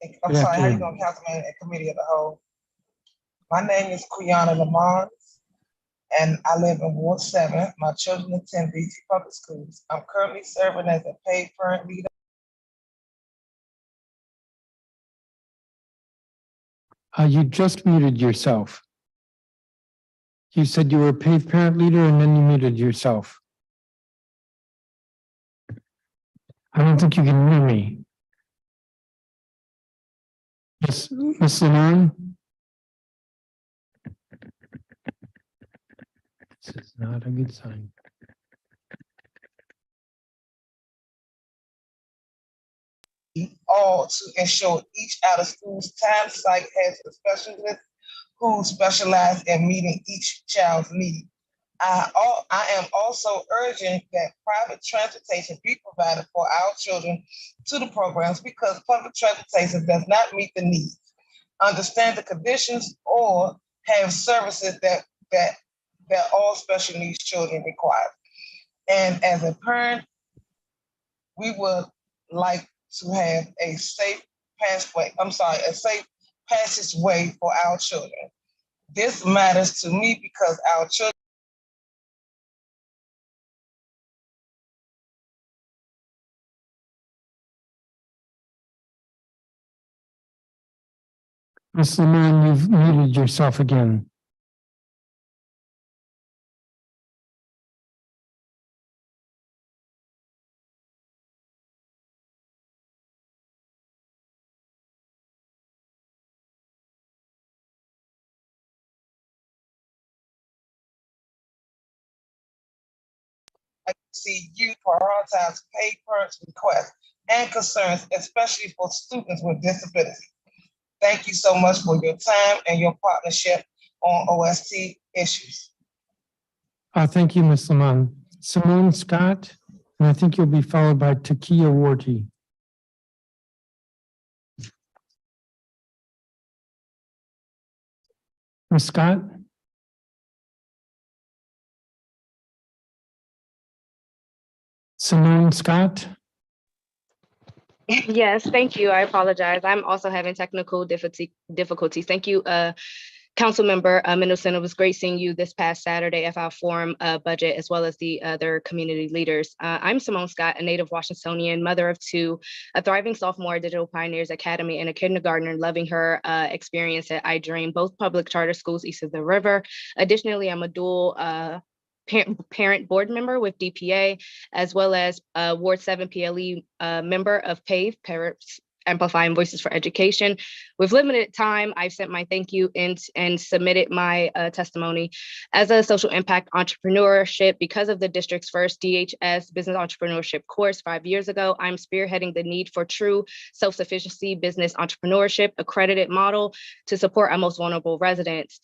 I'm Good sorry, how you afternoon. doing, Councilman and Committee of the Whole? My name is Quiana Lamont, and I live in Ward 7. My children attend DC Public Schools. I'm currently serving as a paid parent leader. You just muted yourself. You said you were a paid parent leader and then you muted yourself. I don't think you can hear me. Yes, Ms. Lamont? This is not a good sign. All to ensure each out of school's time site has a specialist who specialize in meeting each child's need. I am also urging that private transportation be provided for our children to the programs because public transportation does not meet the needs, understand the conditions, or have services that all special needs children require. And as a parent, we would like to have a safe passageway for our children. This matters to me because our children. Ms. Lamont, you've muted yourself again. like to see you prioritize paid parents' requests and concerns, especially for students with disabilities. Thank you so much for your time and your partnership on OST issues. Thank you, Ms. Lamont. Simone Scott, and I think you'll be followed by Takia Warty. Ms. Scott? Simone Scott? Yes, thank you. I apologize. I'm also having technical difficulties. Thank you, Council Member Mendelson. It was great seeing you this past Saturday at our forum budget, as well as the other community leaders. I'm Simone Scott, a native Washingtonian, mother of two, a thriving sophomore at Digital Pioneers Academy, and a kindergartner loving her experience at I Dream, both public charter schools east of the river. Additionally, I'm a dual parent board member with DPA, as well as Ward 7 PLE member of PAVE, Parents Amplifying Voices for Education. With limited time, I've sent my thank you and submitted my testimony. As a social impact entrepreneurship, because of the district's first DHS business entrepreneurship course 5 years ago, I'm spearheading the need for true self-sufficiency business entrepreneurship accredited model to support our most vulnerable residents.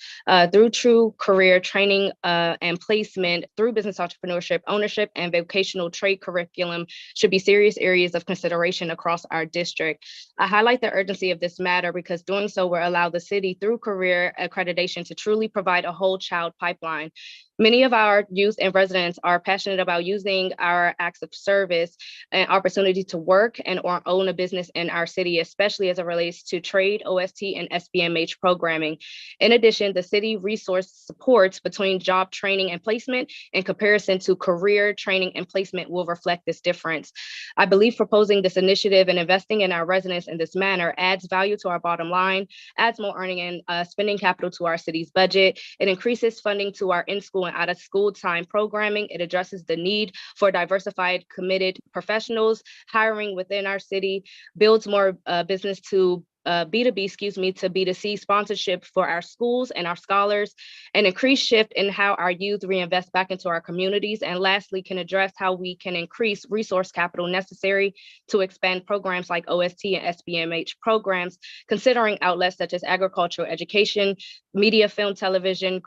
Through true career training and placement, through business entrepreneurship, ownership, and vocational trade curriculum should be serious areas of consideration across our district. I highlight the urgency of this matter because doing so will allow the city through career accreditation to truly provide a whole child pipeline. Many of our youth and residents are passionate about using our acts of service and opportunity to work and or own a business in our city, especially as it relates to trade, OST, and SBMH programming. In addition, the city resource supports between job training and placement in comparison to career training and placement will reflect this difference. I believe proposing this initiative and investing in our residents in this manner adds value to our bottom line, adds more earning and spending capital to our city's budget. It increases funding to our in-school and out-of-school time programming. It addresses the need for diversified, committed professionals, hiring within our city, builds more business to B2B, to B2C sponsorship for our schools and our scholars, an increased shift in how our youth reinvest back into our communities, and lastly, can address how we can increase resource capital necessary to expand programs like OST and SBMH programs, considering outlets such as agricultural education, media, film, television,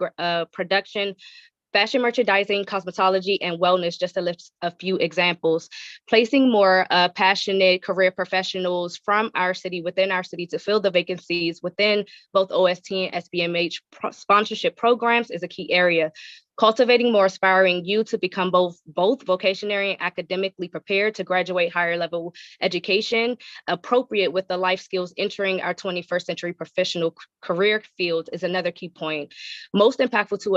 production, fashion merchandising, cosmetology, and wellness, just to list a few examples. Placing more passionate career professionals from our city, within our city, to fill the vacancies within both OST and SBMH sponsorship programs is a key area. Cultivating more aspiring youth to become both vocationally and academically prepared to graduate higher level education, appropriate with the life skills entering our 21st century professional career fields is another key point. Most impactful to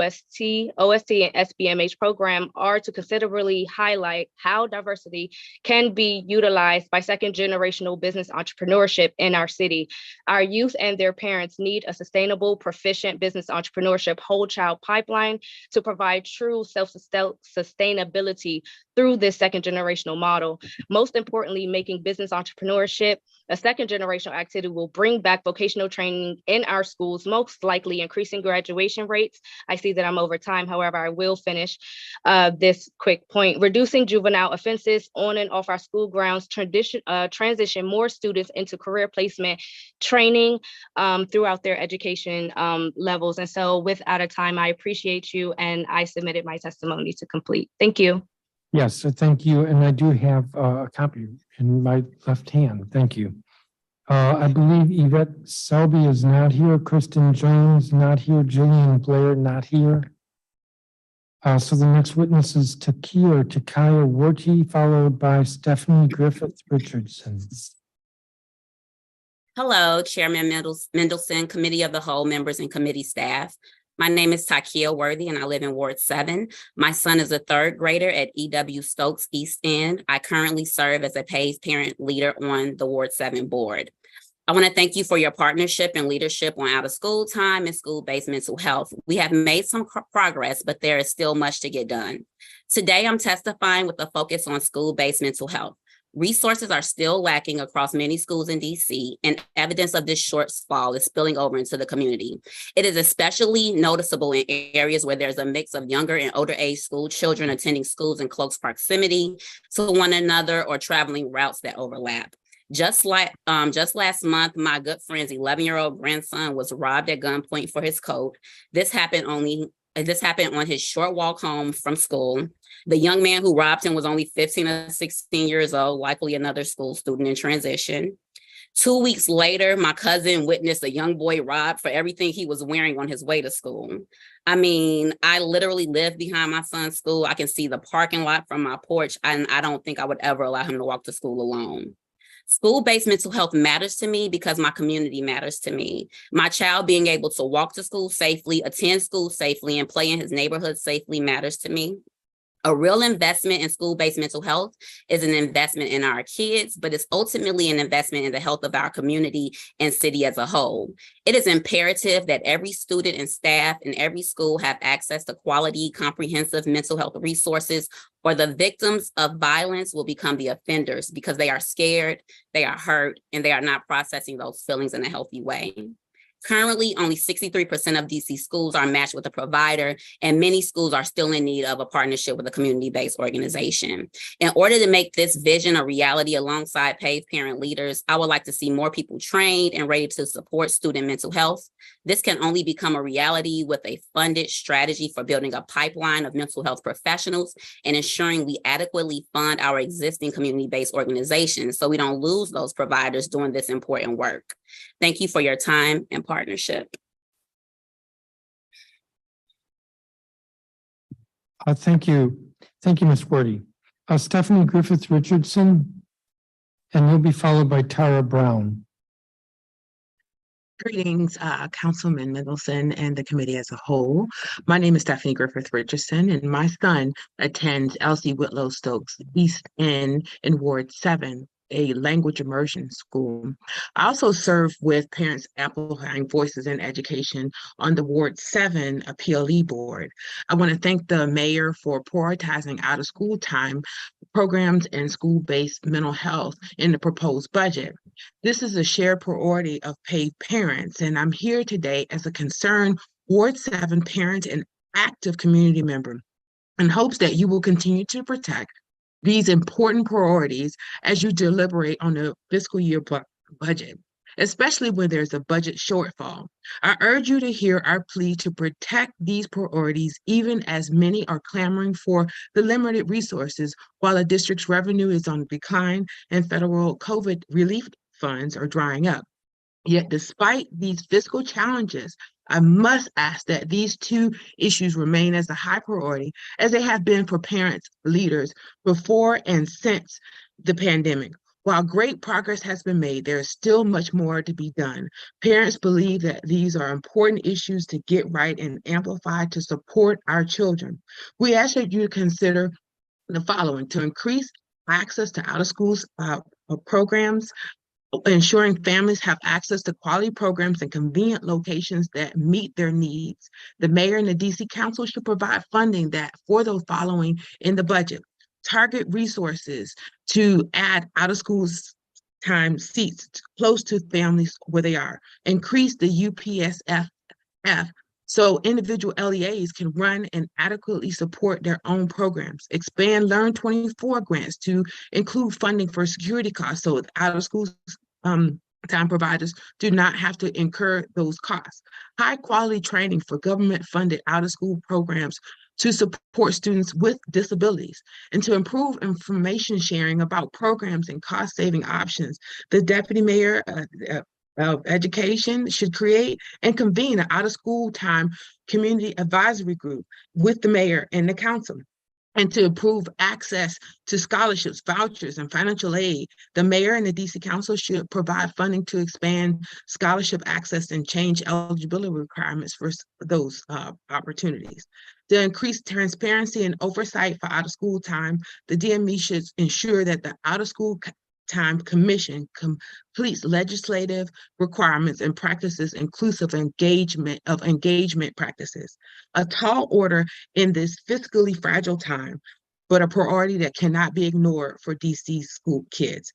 OST and SBMH program are to considerably highlight how diversity can be utilized by second generational business entrepreneurship in our city. Our youth and their parents need a sustainable, proficient business entrepreneurship whole child pipeline to provide true self-sustainability through this second generational model. Most importantly, making business entrepreneurship a second generational activity will bring back vocational training in our schools, most likely increasing graduation rates. I see that I'm over time, however, I will finish this quick point. Reducing juvenile offenses on and off our school grounds, transition more students into career placement training throughout their education levels. And so without a time, I appreciate you, and I submitted my testimony to complete. Thank you. Yes, so thank you. And I do have a copy in my left hand. Thank you. I believe Yvette Selby is not here. Kristen Jones, not here. Jillian Blair, not here. So the next witness is Takia Warty, followed by Stephanie Griffith Richardson. Hello, Chairman Mendelson, Committee of the Whole, members and committee staff. My name is Takia Worthy and I live in Ward 7. My son is a third grader at E.W. Stokes East End. I currently serve as a PAVE parent leader on the Ward 7 board. I want to thank you for your partnership and leadership on out of school time and school-based mental health. We have made some progress, but there is still much to get done. Today, I'm testifying with a focus on school-based mental health. Resources are still lacking across many schools in DC, and evidence of this shortfall is spilling over into the community. It is especially noticeable in areas where there's a mix of younger and older age school children attending schools in close proximity to one another or traveling routes that overlap. Just last month, my good friend's 11-year-old grandson was robbed at gunpoint for his coat. This happened on his short walk home from school. The young man who robbed him was only 15 or 16 years old, likely another school student in transition. 2 weeks later, my cousin witnessed a young boy robbed for everything he was wearing on his way to school. I mean, I literally live behind my son's school. I can see the parking lot from my porch, and I don't think I would ever allow him to walk to school alone. School-based mental health matters to me because my community matters to me. My child being able to walk to school safely, attend school safely, and play in his neighborhood safely matters to me. A real investment in school-based mental health is an investment in our kids, but it's ultimately an investment in the health of our community and city as a whole. It is imperative that every student and staff in every school have access to quality, comprehensive mental health resources, or the victims of violence will become the offenders because they are scared, they are hurt, and they are not processing those feelings in a healthy way. Currently, only 63% of DC schools are matched with a provider, and many schools are still in need of a partnership with a community-based organization. In order to make this vision a reality alongside paid parent leaders, I would like to see more people trained and ready to support student mental health. This can only become a reality with a funded strategy for building a pipeline of mental health professionals and ensuring we adequately fund our existing community-based organizations so we don't lose those providers doing this important work. Thank you for your time and partnership. Thank you. Thank you, Ms. Wordy. Stephanie Griffith Richardson, and you'll be followed by Tara Brown. Greetings, Councilman Middleton and the committee as a whole. My name is Stephanie Griffith Richardson, and my son attends Elsie Whitlow Stokes East End in Ward 7, a language immersion school. I also serve with Parents Amplifying Voices in Education on the Ward 7 PLE board. I want to thank the mayor for prioritizing out of school time programs and school-based mental health in the proposed budget. This is a shared priority of paid parents, and I'm here today as a concerned Ward 7 parent and active community member in hopes that you will continue to protect these important priorities as you deliberate on the fiscal year budget, especially when there's a budget shortfall. I urge you to hear our plea to protect these priorities, even as many are clamoring for the limited resources while the district's revenue is on decline and federal COVID relief funds are drying up. Yet despite these fiscal challenges, I must ask that these two issues remain as a high priority as they have been for parents, leaders before and since the pandemic. While great progress has been made, there is still much more to be done. Parents believe that these are important issues to get right and amplify to support our children. We ask that you consider the following: to increase access to out-of-school programs, ensuring families have access to quality programs and convenient locations that meet their needs. The mayor and the DC Council should provide funding that for the following in the budget: target resources to add out-of-school time seats close to families where they are, increase the UPSF so individual LEAs can run and adequately support their own programs, expand Learn 24 grants to include funding for security costs so out-of-school time providers do not have to incur those costs. High quality training for government-funded out-of-school programs to support students with disabilities, and to improve information sharing about programs and cost-saving options. The deputy mayor of education should create and convene an out-of-school time community advisory group with the mayor and the council. And to improve access to scholarships, vouchers, and financial aid, the mayor and the DC Council should provide funding to expand scholarship access and change eligibility requirements for those opportunities. To increase transparency and oversight for out-of-school time, the DME should ensure that the out-of-school time commission completes legislative requirements and practices inclusive engagement practices. A tall order in this fiscally fragile time. but a priority that cannot be ignored for DC school kids.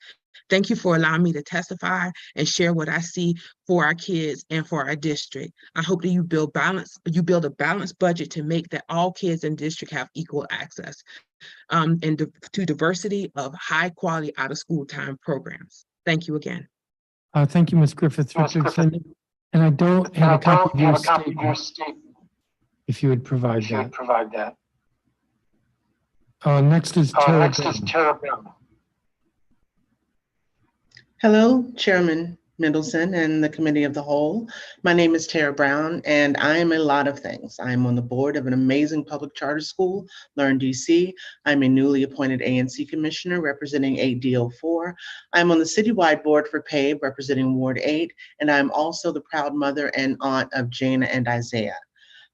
Thank you for allowing me to testify and share what I see for our kids and for our district. I hope that you build a balanced budget to make that all kids in district have equal access to diversity of high quality out of school time programs. Thank you again. Thank you, Ms. Griffith Richardson. And I don't have a copy of your statement. If you would provide that. Next is Tara Brown. Hello, Chairman Mendelson and the Committee of the Whole. My name is Tara Brown, and I am a lot of things. I'm on the board of an amazing public charter school, Learn DC. I'm a newly appointed ANC Commissioner representing 8D04. I'm on the citywide board for PAVE representing Ward 8, and I'm also the proud mother and aunt of Jana and Isaiah.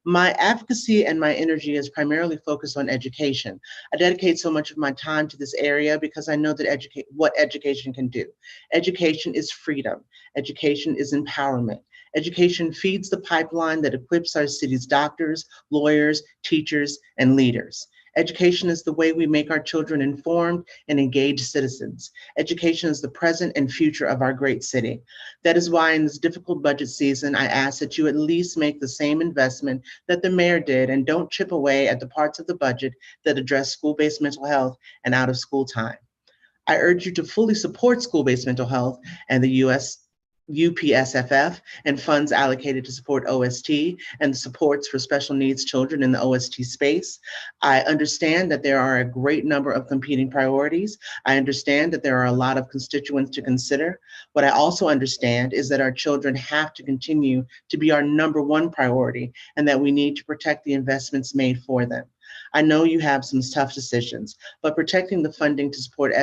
My advocacy and my energy is primarily focused on education. I dedicate so much of my time to this area because I know that what education can do. Education is freedom. Education is empowerment. Education feeds the pipeline that equips our city's doctors, lawyers, teachers, and leaders. Education is the way we make our children informed and engaged citizens. Education is the present and future of our great city. That is why in this difficult budget season, I ask that you at least make the same investment that the mayor did and don't chip away at the parts of the budget that address school-based mental health and out of school time. I urge you to fully support school-based mental health and the UPSFF and funds allocated to support OST and the supports for special needs children in the OST space. I understand that there are a great number of competing priorities. I understand that there are a lot of constituents to consider. What I also understand is that our children have to continue to be our #1 priority and that we need to protect the investments made for them. I know you have some tough decisions, but protecting the funding to support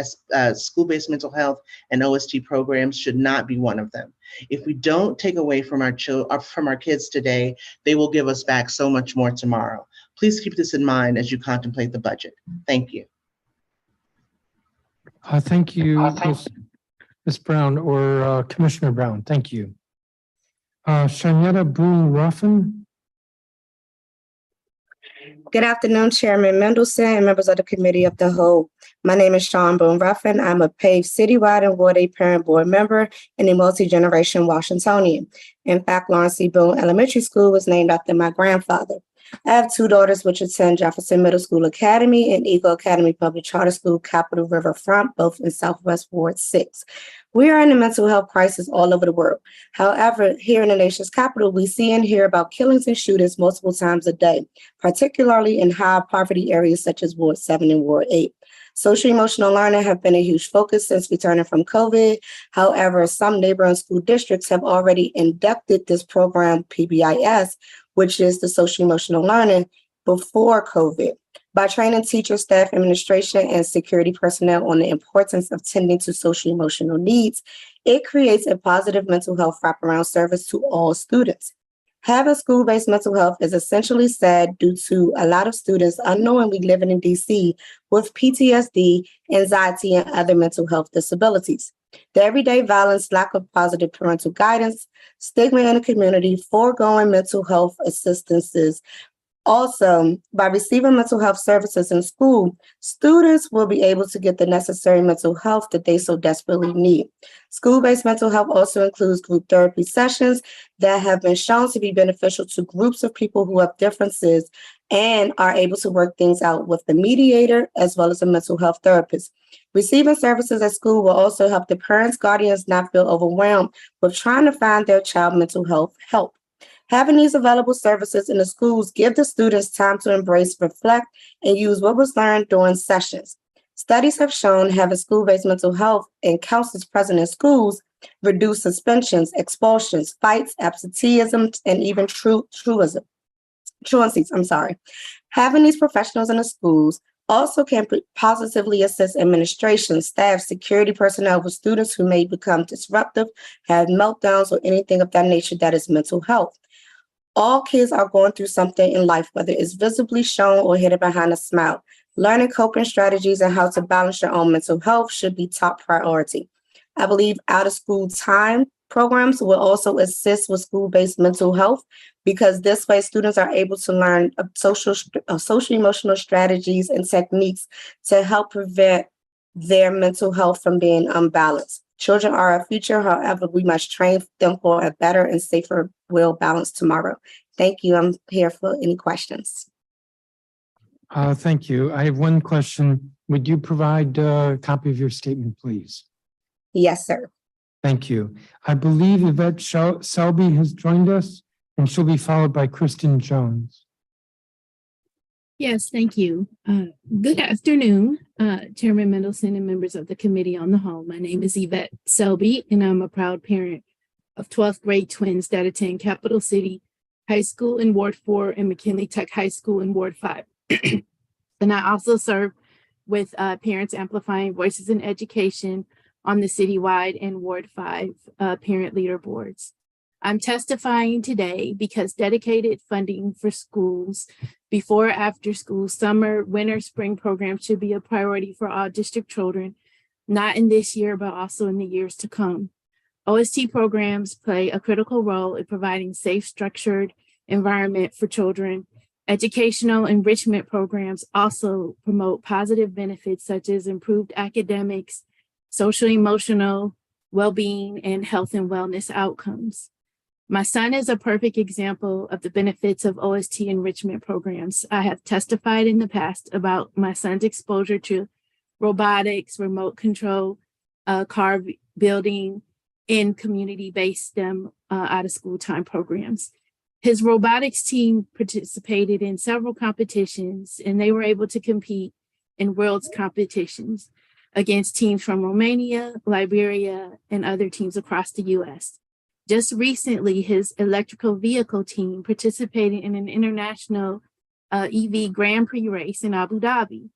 school-based mental health and OST programs should not be one of them. If we don't take away from our kids today, they will give us back so much more tomorrow. Please keep this in mind as you contemplate the budget. Thank you. Thank you, Ms. Brown, or Commissioner Brown. Thank you. Shanetta Boone-Ruffin. Good afternoon, Chairman Mendelson and members of the Committee of the Whole. My name is Sean Boone Ruffin. I'm a PAVE citywide and Ward 8 parent board member and a multi-generation Washingtonian. In fact, Lawrence C. Boone Elementary School was named after my grandfather. I have 2 daughters which attend Jefferson Middle School Academy and Eagle Academy Public Charter School, Capitol Riverfront, both in Southwest Ward 6. We are in a mental health crisis all over the world. However, here in the nation's capital, we see and hear about killings and shootings multiple times a day, particularly in high poverty areas such as Ward 7 and Ward 8. Social emotional learning have been a huge focus since returning from COVID. However, some neighboring school districts have already inducted this program, PBIS, which is the social emotional learning, before COVID. By training teachers, staff, administration, and security personnel on the importance of tending to social emotional needs, it creates a positive mental health wraparound service to all students. Having school-based mental health is essentially sad due to a lot of students unknowingly living in DC with PTSD, anxiety, and other mental health disabilities. The everyday violence, lack of positive parental guidance, stigma in the community, foregoing mental health assistances. Also, by receiving mental health services in school, students will be able to get the necessary mental health that they so desperately need. School-based mental health also includes group therapy sessions that have been shown to be beneficial to groups of people who have differences and are able to work things out with the mediator as well as a mental health therapist. Receiving services at school will also help the parents, guardians not feel overwhelmed with trying to find their child mental health help. Having these available services in the schools give the students time to embrace, reflect, and use what was learned during sessions. Studies have shown having school-based mental health and counselors present in schools reduce suspensions, expulsions, fights, absenteeism, and even truancies. Having these professionals in the schools also can positively assist administration, staff, security personnel with students who may become disruptive, have meltdowns, or anything of that nature that is mental health. All kids are going through something in life, whether it's visibly shown or hidden behind a smile. Learning coping strategies and how to balance your own mental health should be top priority. I believe out-of-school time programs will also assist with school-based mental health because this way students are able to learn social emotional strategies and techniques to help prevent their mental health from being unbalanced. Children are our future, however, we must train them for a better and safer, well-balanced tomorrow. Thank you. I'm here for any questions. Thank you. I have one question. Would you provide a copy of your statement, please? Yes, sir. Thank you. I believe Yvette Selby has joined us, and she'll be followed by Kristen Jones. Yes, thank you. Good afternoon, Chairman Mendelson and members of the Committee on the Whole. My name is Yvette Selby, and I'm a proud parent of 12th grade twins that attend Capital City High School in Ward 4 and McKinley Tech High School in Ward 5. And I also serve with Parents Amplifying Voices in Education on the citywide and Ward 5 parent leader boards. I'm testifying today because dedicated funding for schools before, after school, summer, winter, spring programs should be a priority for all district children, not in this year, but also in the years to come. OST programs play a critical role in providing safe, structured environment for children. Educational enrichment programs also promote positive benefits such as improved academics, social emotional well-being, and health and wellness outcomes. My son is a perfect example of the benefits of OST enrichment programs. I have testified in the past about my son's exposure to robotics, remote control, car building, and community-based STEM out-of-school time programs. His robotics team participated in several competitions, and they were able to compete in world's competitions against teams from Romania, Liberia, and other teams across the U.S. Just recently, his electrical vehicle team participated in an international EV Grand Prix race in Abu Dhabi.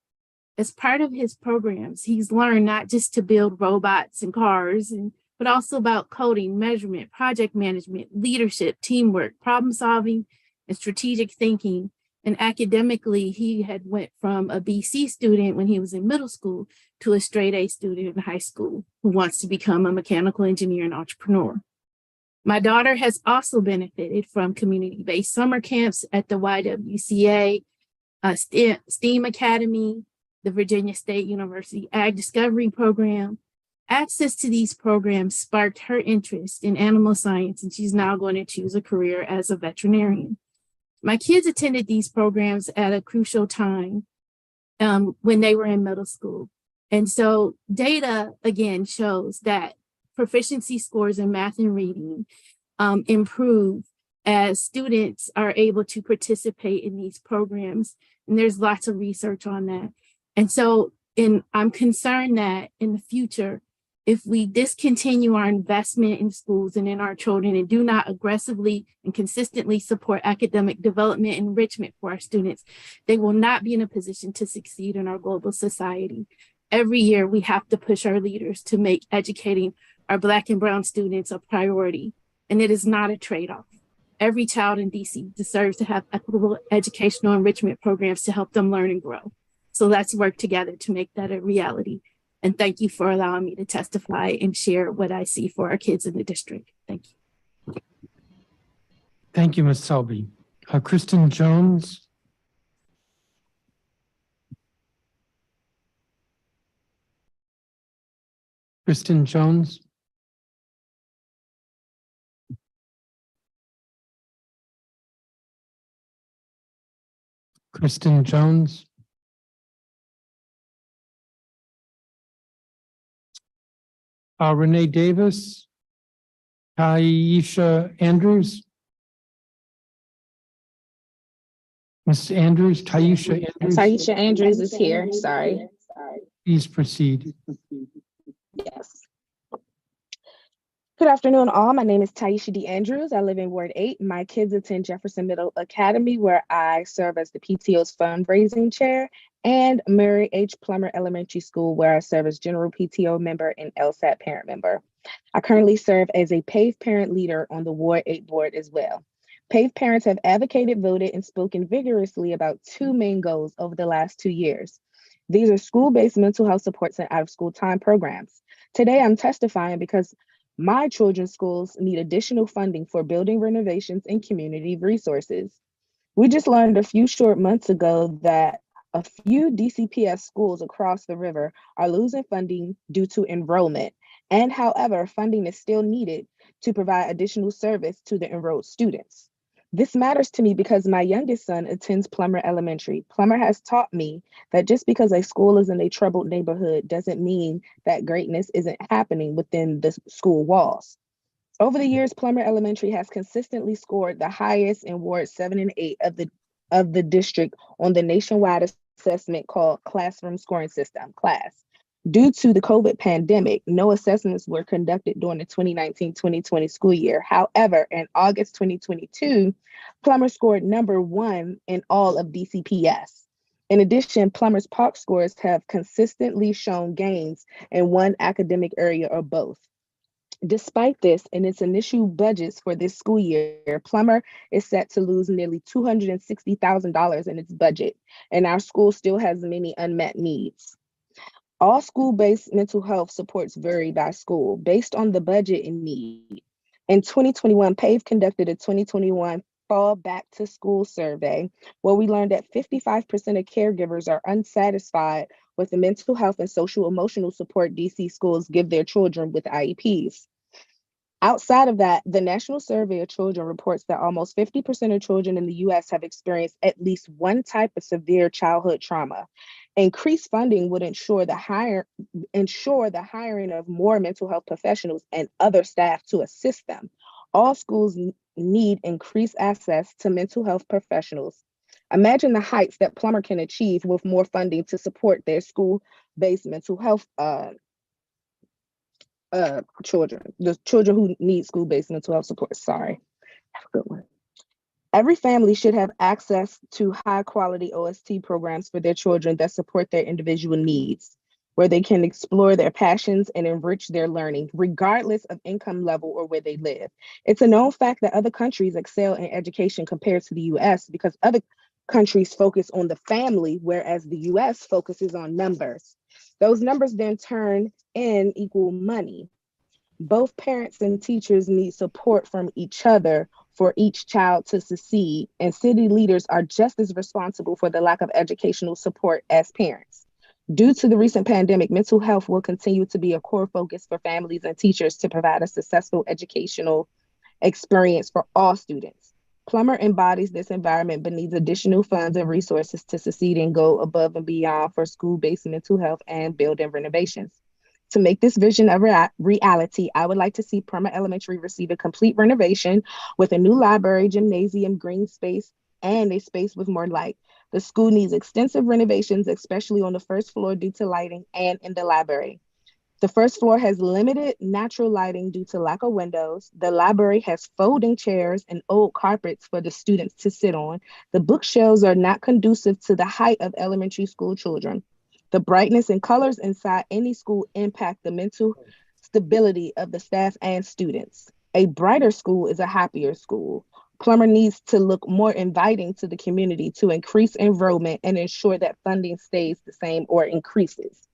As part of his programs, he's learned not just to build robots and cars, but also about coding, measurement, project management, leadership, teamwork, problem solving, and strategic thinking. And academically, he had went from a BC student when he was in middle school to a straight A student in high school who wants to become a mechanical engineer and entrepreneur. My daughter has also benefited from community-based summer camps at the YWCA, STEAM Academy, the Virginia State University Ag Discovery Program. Access to these programs sparked her interest in animal science, and she's now going to choose a career as a veterinarian. My kids attended these programs at a crucial time when they were in middle school. And so data, again, shows that proficiency scores in math and reading improve as students are able to participate in these programs. And there's lots of research on that. And so I'm concerned that in the future, if we discontinue our investment in schools and in our children and do not aggressively and consistently support academic development and enrichment for our students, they will not be in a position to succeed in our global society. Every year, we have to push our leaders to make educating our Black and Brown students a priority, and it is not a trade-off. Every child in DC deserves to have equitable educational enrichment programs to help them learn and grow. So let's work together to make that a reality. And thank you for allowing me to testify and share what I see for our kids in the district. Thank you. Thank you, Ms. Selby. Kristen Jones. Kristen Jones. Kristen Jones. Renee Davis. Taisha Andrews. Ms. Andrews, Taisha Andrews. Taisha Andrews is here, sorry. Please proceed. Yes. Good afternoon, all. My name is Taisha D. Andrews. I live in Ward 8. My kids attend Jefferson Middle Academy, where I serve as the PTO's fundraising chair, and Mary H. Plummer Elementary School, where I serve as general PTO member and LSAT parent member. I currently serve as a PAVE parent leader on the Ward 8 board as well. PAVE parents have advocated, voted, and spoken vigorously about two main goals over the last 2 years. These are school-based mental health supports and out-of-school time programs. Today, I'm testifying because My children's schools need additional funding for building renovations and community resources. We just learned a few short months ago that a few DCPS schools across the river are losing funding due to enrollment. And however, funding is still needed to provide additional service to the enrolled students. This matters to me because my youngest son attends Plummer Elementary. Plummer has taught me that just because a school is in a troubled neighborhood doesn't mean that greatness isn't happening within the school walls. Over the years, Plummer Elementary has consistently scored the highest in Ward 7 and 8 of the district on the nationwide assessment called Classroom Scoring System, CLAS. Due to the COVID pandemic, no assessments were conducted during the 2019-2020 school year. However, in August 2022, Plummer scored #1 in all of DCPS. In addition, Plummer's PALC scores have consistently shown gains in one academic area or both. Despite this, in its initial budgets for this school year, Plummer is set to lose nearly $260,000 in its budget, and our school still has many unmet needs. All school-based mental health supports vary by school based on the budget and need. In 2021, PAVE conducted a 2021 Fall Back to School survey, where we learned that 55% of caregivers are unsatisfied with the mental health and social emotional support DC schools give their children with IEPs. Outside of that, the National Survey of Children reports that almost 50% of children in the US have experienced at least one type of severe childhood trauma. Increased funding would ensure the hiring of more mental health professionals and other staff to assist them. All schools need increased access to mental health professionals. Imagine the heights that Plummer can achieve with more funding to support their school-based mental health children, the children who need school-based mental health support. Sorry, have a good one. Every family should have access to high-quality OST programs for their children that support their individual needs, where they can explore their passions and enrich their learning, regardless of income level or where they live. It's a known fact that other countries excel in education compared to the US because other countries focus on the family, whereas the US focuses on numbers. Those numbers then turn in equal money. Both parents and teachers need support from each other for each child to succeed, and city leaders are just as responsible for the lack of educational support as parents. Due to the recent pandemic, mental health will continue to be a core focus for families and teachers to provide a successful educational experience for all students. Plummer embodies this environment but needs additional funds and resources to succeed and go above and beyond for school-based mental health and building renovations. To make this vision a reality, I would like to see Plummer Elementary receive a complete renovation with a new library, gymnasium, green space, and a space with more light. The school needs extensive renovations, especially on the first floor due to lighting and in the library. The first floor has limited natural lighting due to lack of windows. The library has folding chairs and old carpets for the students to sit on. The bookshelves are not conducive to the height of elementary school children. The brightness and colors inside any school impact the mental stability of the staff and students. A brighter school is a happier school. Plummer needs to look more inviting to the community to increase enrollment and ensure that funding stays the same or increases.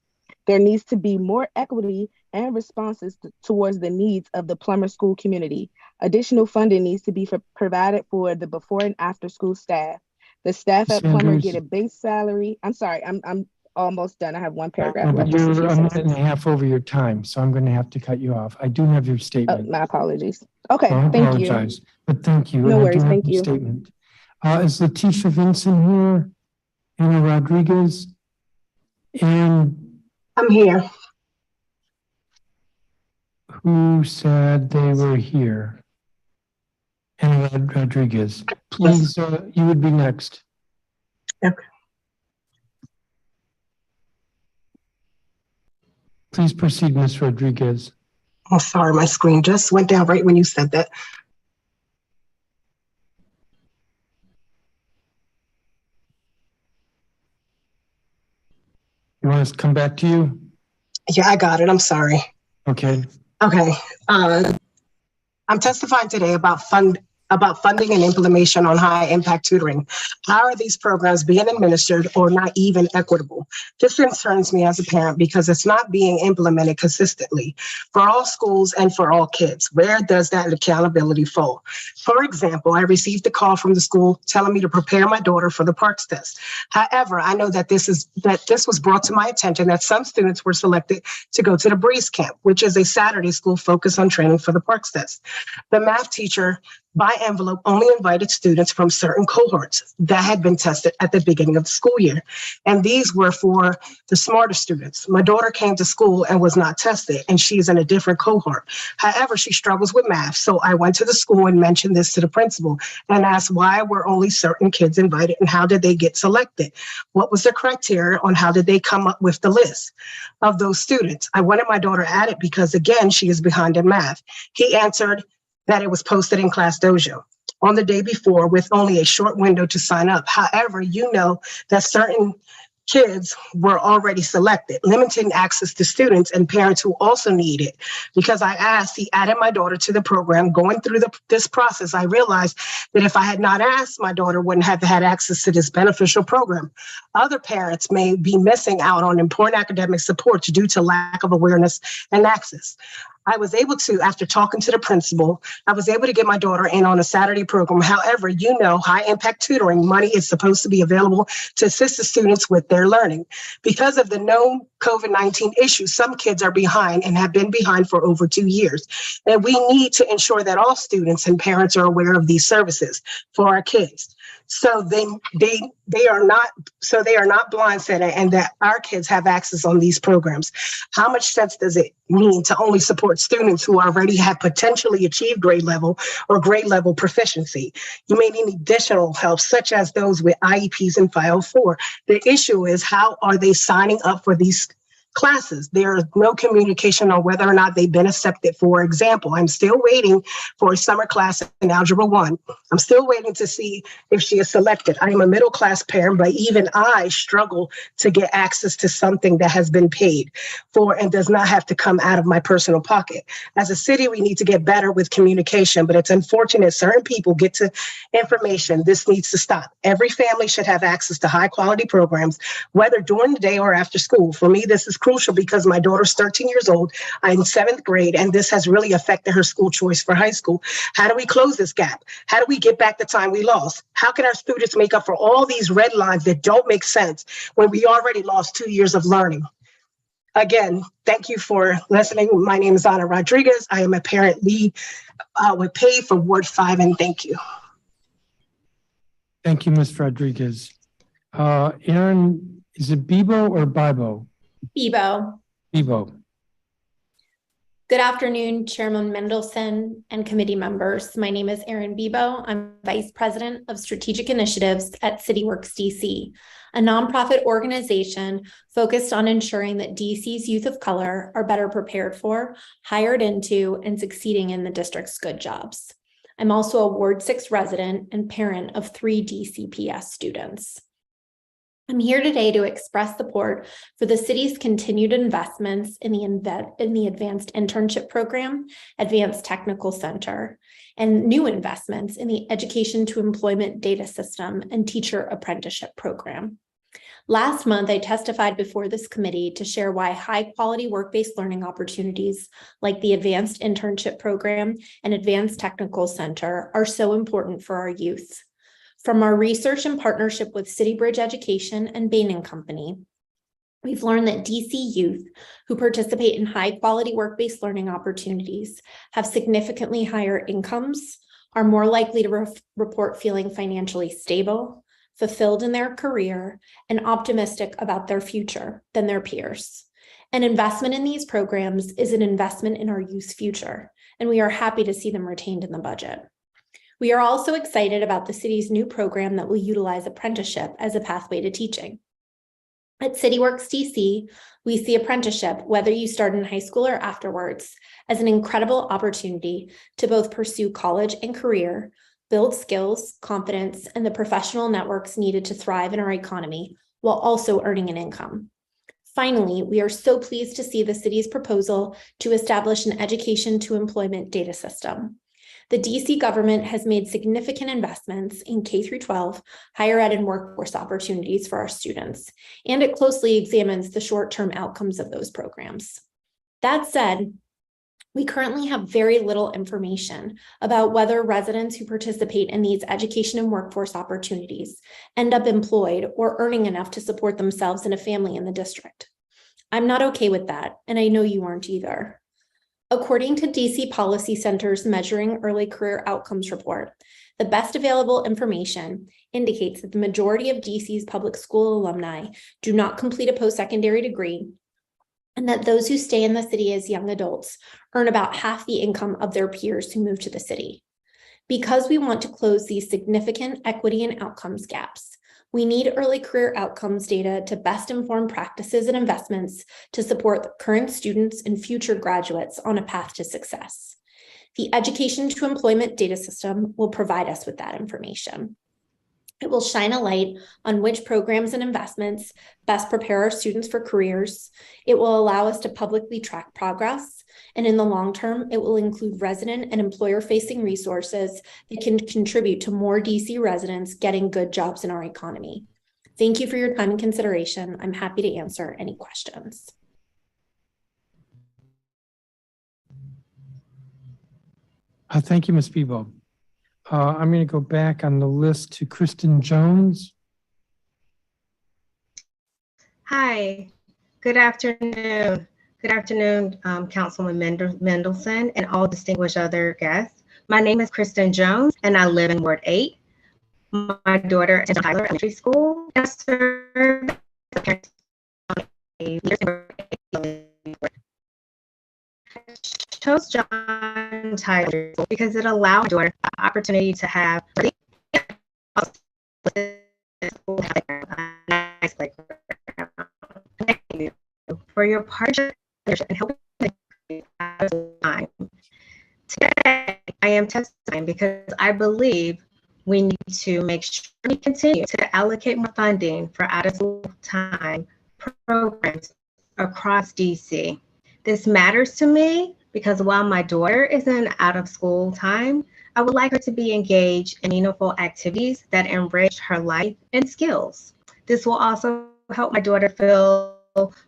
There needs to be more equity and responses towards the needs of the Plummer school community. Additional funding needs to be provided for the before and after school staff. The staff at Plummer get a base salary. I'm sorry, I'm almost done. I have one paragraph left. You're a minute and a half over your time, so I'm going to have to cut you off. I do have your statement. My apologies. Okay, I thank you. apologize, but thank you. No and worries, I do thank have you. your statement. Is Letitia Vincent here? Anna Rodriguez? And I'm here. Who said they were here? Anna Rodriguez. Please, you would be next. Okay. Please proceed, Ms. Rodriguez. Oh, sorry, my screen just went down right when you said that. You want us to come back to you? Yeah, I got it. I'm sorry. Okay. Okay. I'm testifying today about about funding and implementation on high impact tutoring. How are these programs being administered or not even equitable? This concerns me as a parent because it's not being implemented consistently for all schools and for all kids. Where does that accountability fall? For example, I received a call from the school telling me to prepare my daughter for the Parks test. However, I know that this was brought to my attention that some students were selected to go to the Breeze Camp, which is a Saturday school focused on training for the Parks test. The math teacher by envelope only invited students from certain cohorts that had been tested at the beginning of the school year. And these were for the smarter students. My daughter came to school and was not tested, and she's in a different cohort. However, she struggles with math. So I went to the school and mentioned this to the principal and asked why were only certain kids invited and how did they get selected? What was the criteria on how did they come up with the list of those students? I wanted my daughter added because, again, she is behind in math. He answered that it was posted in Class Dojo on the day before with only a short window to sign up. However, you know that certain kids were already selected, limiting access to students and parents who also need it. Because I asked, he added my daughter to the program. Going through this process, I realized that if I had not asked, my daughter wouldn't have had access to this beneficial program. Other parents may be missing out on important academic support due to lack of awareness and access. I was able to, after talking to the principal, I was able to get my daughter in on a Saturday program. However, you know, high impact tutoring money is supposed to be available to assist the students with their learning. Because of the known COVID-19 issues, some kids are behind and have been behind for over 2 years. And we need to ensure that all students and parents are aware of these services for our kids. So they are not blindsided and that our kids have access on these programs. How much sense does it mean to only support students who already have potentially achieved grade level or grade level proficiency? You may need additional help, such as those with IEPs and 504. The issue is, how are they signing up for these classes? There is no communication on whether or not they've been accepted. For example, I'm still waiting for a summer class in Algebra 1. I'm still waiting to see if she is selected. I am a middle class parent, but even I struggle to get access to something that has been paid for and does not have to come out of my personal pocket. As a city, we need to get better with communication, but it's unfortunate certain people get to information. This needs to stop. Every family should have access to high quality programs, whether during the day or after school. For me, this is crucial because my daughter's 13 years old. I'm in 7th grade, and this has really affected her school choice for high school. How do we close this gap? How do we get back the time we lost? How can our students make up for all these red lines that don't make sense when we already lost 2 years of learning? Again, thank you for listening. My name is Ana Rodriguez. I am a parent lead with PAVE for Ward 5, and thank you. Thank you, Ms. Rodriguez. Aaron, is it Bibo or Bibo? Bibo. Bibo. Good afternoon, Chairman Mendelson and committee members. My name is Erin Bibo. I'm Vice President of Strategic Initiatives at CityWorks DC, a nonprofit organization focused on ensuring that DC's youth of color are better prepared for, hired into, and succeeding in the district's good jobs. I'm also a Ward 6 resident and parent of 3 DCPS students. I'm here today to express support for the city's continued investments in the Advanced Internship Program, Advanced Technical Center, and new investments in the Education to Employment Data System and Teacher Apprenticeship Program. Last month, I testified before this committee to share why high-quality work-based learning opportunities like the Advanced Internship Program and Advanced Technical Center are so important for our youth. From our research and partnership with City Bridge Education and Bain & Company, we've learned that DC youth who participate in high-quality work-based learning opportunities have significantly higher incomes, are more likely to report feeling financially stable, fulfilled in their career, and optimistic about their future than their peers. An investment in these programs is an investment in our youth's future, and we are happy to see them retained in the budget. We are also excited about the city's new program that will utilize apprenticeship as a pathway to teaching. At CityWorks DC, we see apprenticeship, whether you start in high school or afterwards, as an incredible opportunity to both pursue college and career, build skills, confidence, and the professional networks needed to thrive in our economy, while also earning an income. Finally, we are so pleased to see the city's proposal to establish an education to employment data system. The DC government has made significant investments in K-12, higher ed, and workforce opportunities for our students, and it closely examines the short-term outcomes of those programs. That said, we currently have very little information about whether residents who participate in these education and workforce opportunities end up employed or earning enough to support themselves and a family in the district. I'm not okay with that, and I know you aren't either. According to DC Policy Center's Measuring Early Career Outcomes report, the best available information indicates that the majority of DC's public school alumni do not complete a post-secondary degree, and that those who stay in the city as young adults earn about half the income of their peers who move to the city. Because we want to close these significant equity and outcomes gaps, we need early career outcomes data to best inform practices and investments to support current students and future graduates on a path to success. The Education to Employment data system will provide us with that information. It will shine a light on which programs and investments best prepare our students for careers. It will allow us to publicly track progress. And in the long term, it will include resident and employer-facing resources that can contribute to more DC residents getting good jobs in our economy. Thank you for your time and consideration. I'm happy to answer any questions. Thank you, Ms. Bebo. I'm going to go back on the list to Kristen Jones. Hi, good afternoon. Good afternoon, Councilman Mendelson and all distinguished other guests. My name is Kristen Jones and I live in Ward 8. My daughter attends Tyler Elementary School and I serve as a parent chose John Tyler because it allowed my daughter the opportunity to have a nice playground. Thank you for your partnership and helping me time. Today, I am testifying because I believe we need to make sure we continue to allocate more funding for out-of-school time programs across DC. This matters to me because while my daughter is in out-of-school time, I would like her to be engaged in meaningful activities that enrich her life and skills. This will also help my daughter feel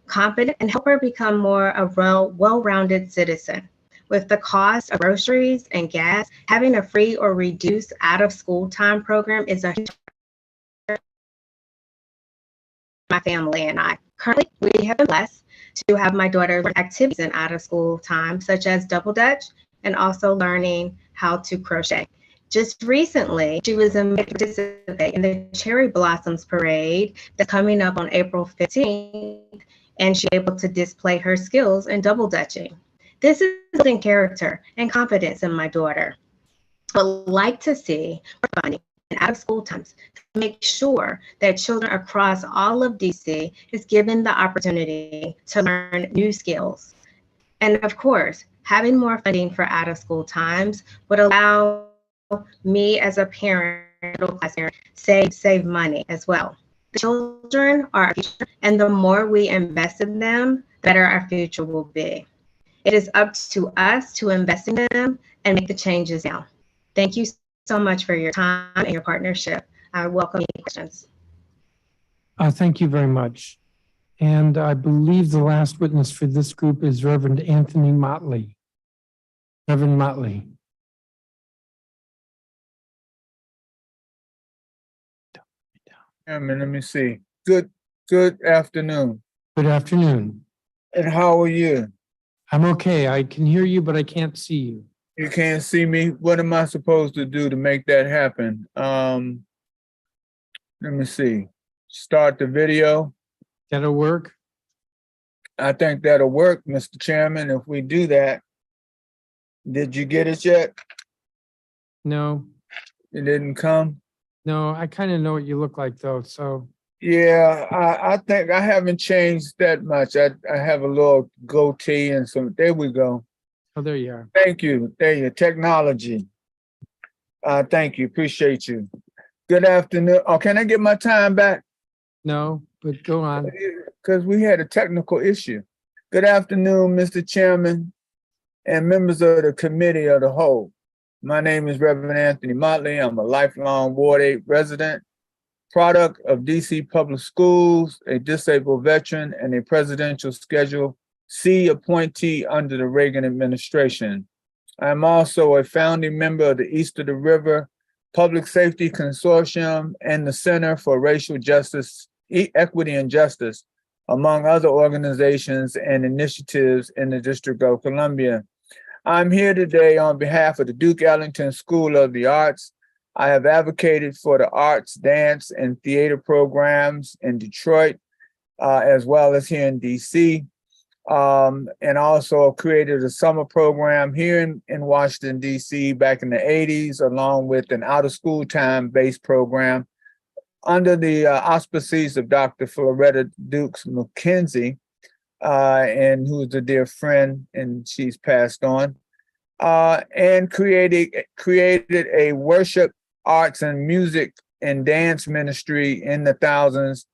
confident and help her become more a well-rounded citizen. With the cost of groceries and gas, having a free or reduced out-of-school time program is a huge my family and I. Currently, we have been blessed to have my daughter learn activities in out-of-school time, such as double dutch and also learning how to crochet. Just recently, she was invited to participate in the Cherry Blossoms Parade that's coming up on April 15th, and she's able to display her skills in double dutching. This is building character and confidence in my daughter. I would like to see more funding in out-of-school times to make sure that children across all of DC is given the opportunity to learn new skills. And of course, having more funding for out-of-school times would allow me as a parent, middle class parent, save money as well. The children are our future, and the more we invest in them, the better our future will be. It is up to us to invest in them and make the changes now. Thank you so much for your time and your partnership. I welcome any questions. Thank you very much. And I believe the last witness for this group is Reverend Anthony Motley. Reverend Motley. Let me see. Good afternoon. Good afternoon. And how are you? I'm okay. I can hear you, but I can't see you. You can't see me? What am I supposed to do to make that happen? Let me see. Start the video. That'll work? I think that'll work, Mr. Chairman, if we do that. Did you get it yet? No. It didn't come? No, I kind of know what you look like though, so. Yeah, I think I haven't changed that much. I have a little goatee and some, there we go. Oh, there you are. Thank you. There you technology. Thank you. Appreciate you. Good afternoon. Oh, can I get my time back? No, but go on. Because we had a technical issue. Good afternoon, Mr. Chairman and members of the Committee of the Whole. My name is Reverend Anthony Motley. I'm a lifelong Ward 8 resident, product of DC Public Schools, a disabled veteran, and a presidential Schedule C appointee under the Reagan administration. I am also a founding member of the East of the River Public Safety Consortium and the Center for Racial Justice, Equity and Justice, among other organizations and initiatives in the District of Columbia. I'm here today on behalf of the Duke Ellington School of the Arts. I have advocated for the arts, dance, and theater programs in Detroit, as well as here in DC. And also created a summer program here in Washington, DC back in the 80s, along with an out-of-school time-based program under the auspices of Dr. Floretta Dukes McKenzie, and who's a dear friend, and she's passed on, and created a worship, arts, and music and dance ministry in the thousands,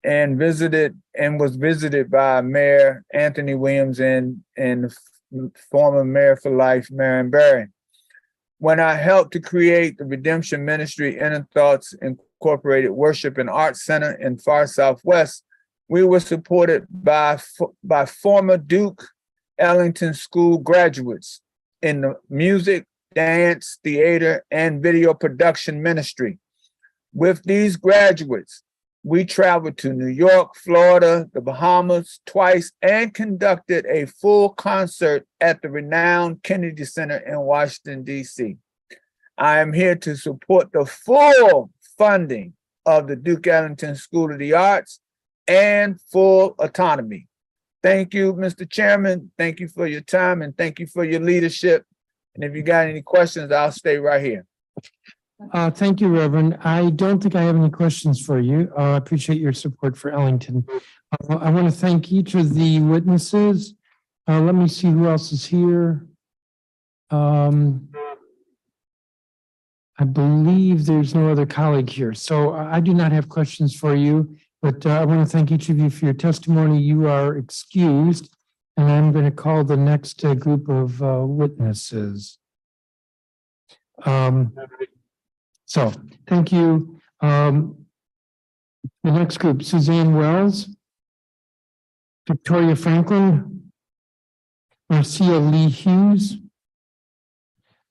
and was visited by Mayor Anthony Williams and former Mayor for Life, Marion Barry. When I helped to create the Redemption Ministry Inner Thoughts Incorporated Worship and Arts Center in Far Southwest, we were supported by former Duke Ellington School graduates in the music, dance, theater, and video production ministry. With these graduates, we traveled to New York, Florida, the Bahamas twice, and conducted a full concert at the renowned Kennedy Center in Washington, D.C. I am here to support the full funding of the Duke Ellington School of the Arts and full autonomy. Thank you, Mr. Chairman. Thank you for your time and thank you for your leadership. And if you got any questions, I'll stay right here. Thank you, Reverend. I don't think I have any questions for you. I appreciate your support for Ellington. I want to thank each of the witnesses. Let me see who else is here. I believe there's no other colleague here. So I do not have questions for you, but I want to thank each of you for your testimony. You are excused, and I'm going to call the next group of witnesses. So thank you. The next group, Suzanne Wells, Victoria Franklin, Marcia Lee Hughes,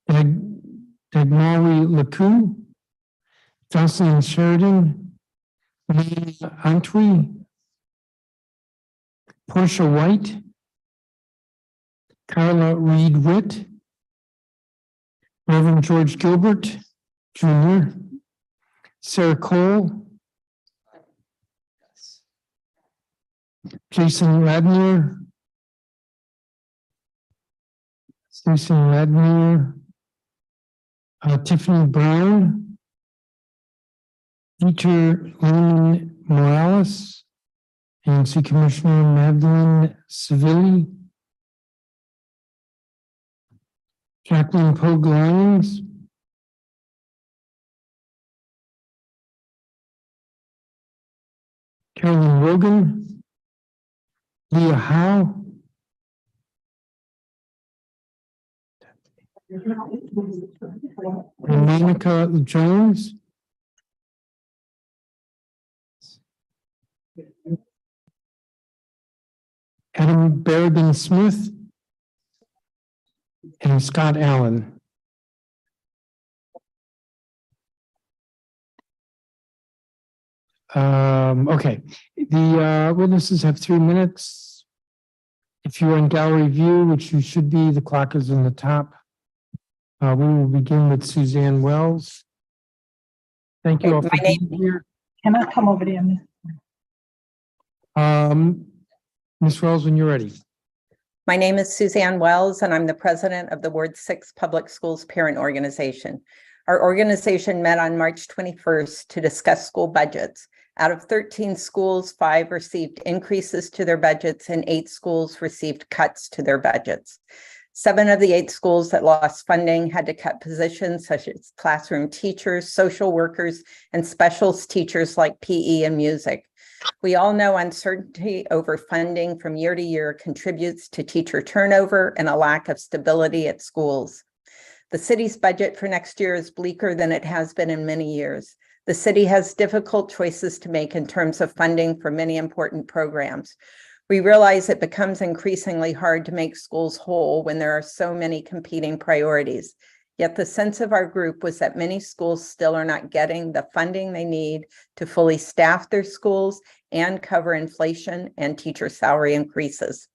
Dagmari Lakou, Jocelyn Sheridan, Leah Antwi, Portia White, Carla Reed Witt, Reverend George Gilbert, Jr., Sarah Cole, Jason Ladner, Tiffany Brown, Dieter Lehman Morales, ANC Commissioner Madeline Civilli, Jacqueline Pogue Lyons, Carolyn Rogan, Leah Howe, Monica Jones, Adam Berrigan Smith, and Scott Allen. Okay, the witnesses have 3 minutes. If you're in gallery view, which you should be, the clock is in the top. We will begin with Suzanne Wells. Thank you all for being here. Can I come over there, Miss? Ms. Wells, when you're ready. My name is Suzanne Wells, and I'm the president of the Ward 6 Public Schools Parent Organization. Our organization met on March 21st to discuss school budgets. Out of 13 schools, 5 received increases to their budgets and 8 schools received cuts to their budgets. 7 of the 8 schools that lost funding had to cut positions such as classroom teachers, social workers, and specials teachers like PE and music. We all know uncertainty over funding from year to year contributes to teacher turnover and a lack of stability at schools. The city's budget for next year is bleaker than it has been in many years. The city has difficult choices to make in terms of funding for many important programs. We realize it becomes increasingly hard to make schools whole when there are so many competing priorities. Yet the sense of our group was that many schools still are not getting the funding they need to fully staff their schools and cover inflation and teacher salary increases.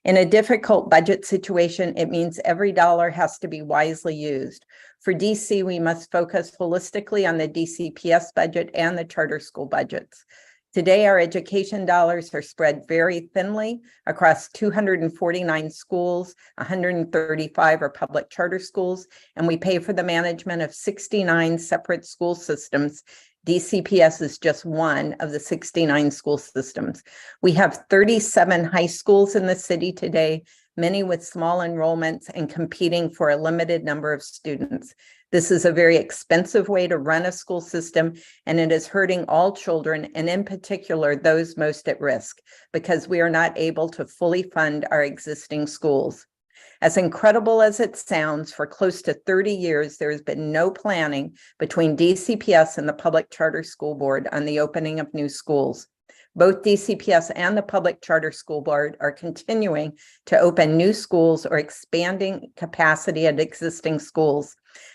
In a difficult budget situation, it means every dollar has to be wisely used. For DC, we must focus holistically on the DCPS budget and the charter school budgets. Today, our education dollars are spread very thinly across 249 schools, 135 are public charter schools, and we pay for the management of 69 separate school systems. DCPS is just one of the 69 school systems. We have 37 high schools in the city today, many with small enrollments and competing for a limited number of students. This is a very expensive way to run a school system, and it is hurting all children, and in particular, those most at risk, because we are not able to fully fund our existing schools. As incredible as it sounds, for close to 30 years, there has been no planning between DCPS and the Public Charter School Board on the opening of new schools. Both DCPS and the Public Charter School Board are continuing to open new schools or expanding capacity at existing schools.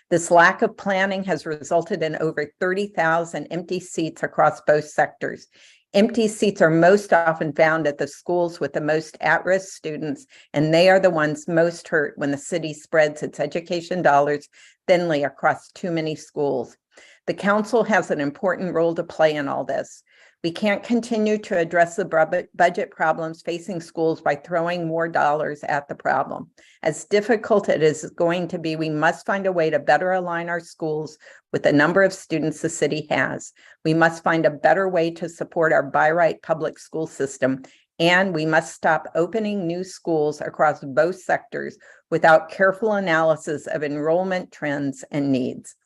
This lack of planning has resulted in over 30,000 empty seats across both sectors. Empty seats are most often found at the schools with the most at-risk students, and they are the ones most hurt when the city spreads its education dollars thinly across too many schools. The council has an important role to play in all this. We can't continue to address the budget problems facing schools by throwing more dollars at the problem. As difficult it is going to be, we must find a way to better align our schools with the number of students the city has. We must find a better way to support our by right public school system, and we must stop opening new schools across both sectors without careful analysis of enrollment trends and needs.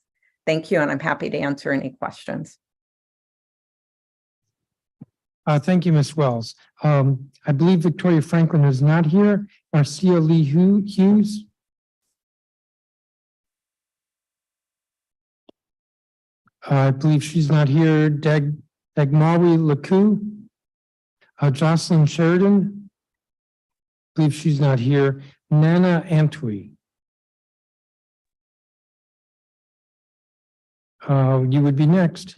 Thank you, and I'm happy to answer any questions. Thank you, Ms. Wells. I believe Victoria Franklin is not here. Marcia Lee Hughes. I believe she's not here. Dagmawi Laku. Jocelyn Sheridan. I believe she's not here. Nana Antwi. You would be next.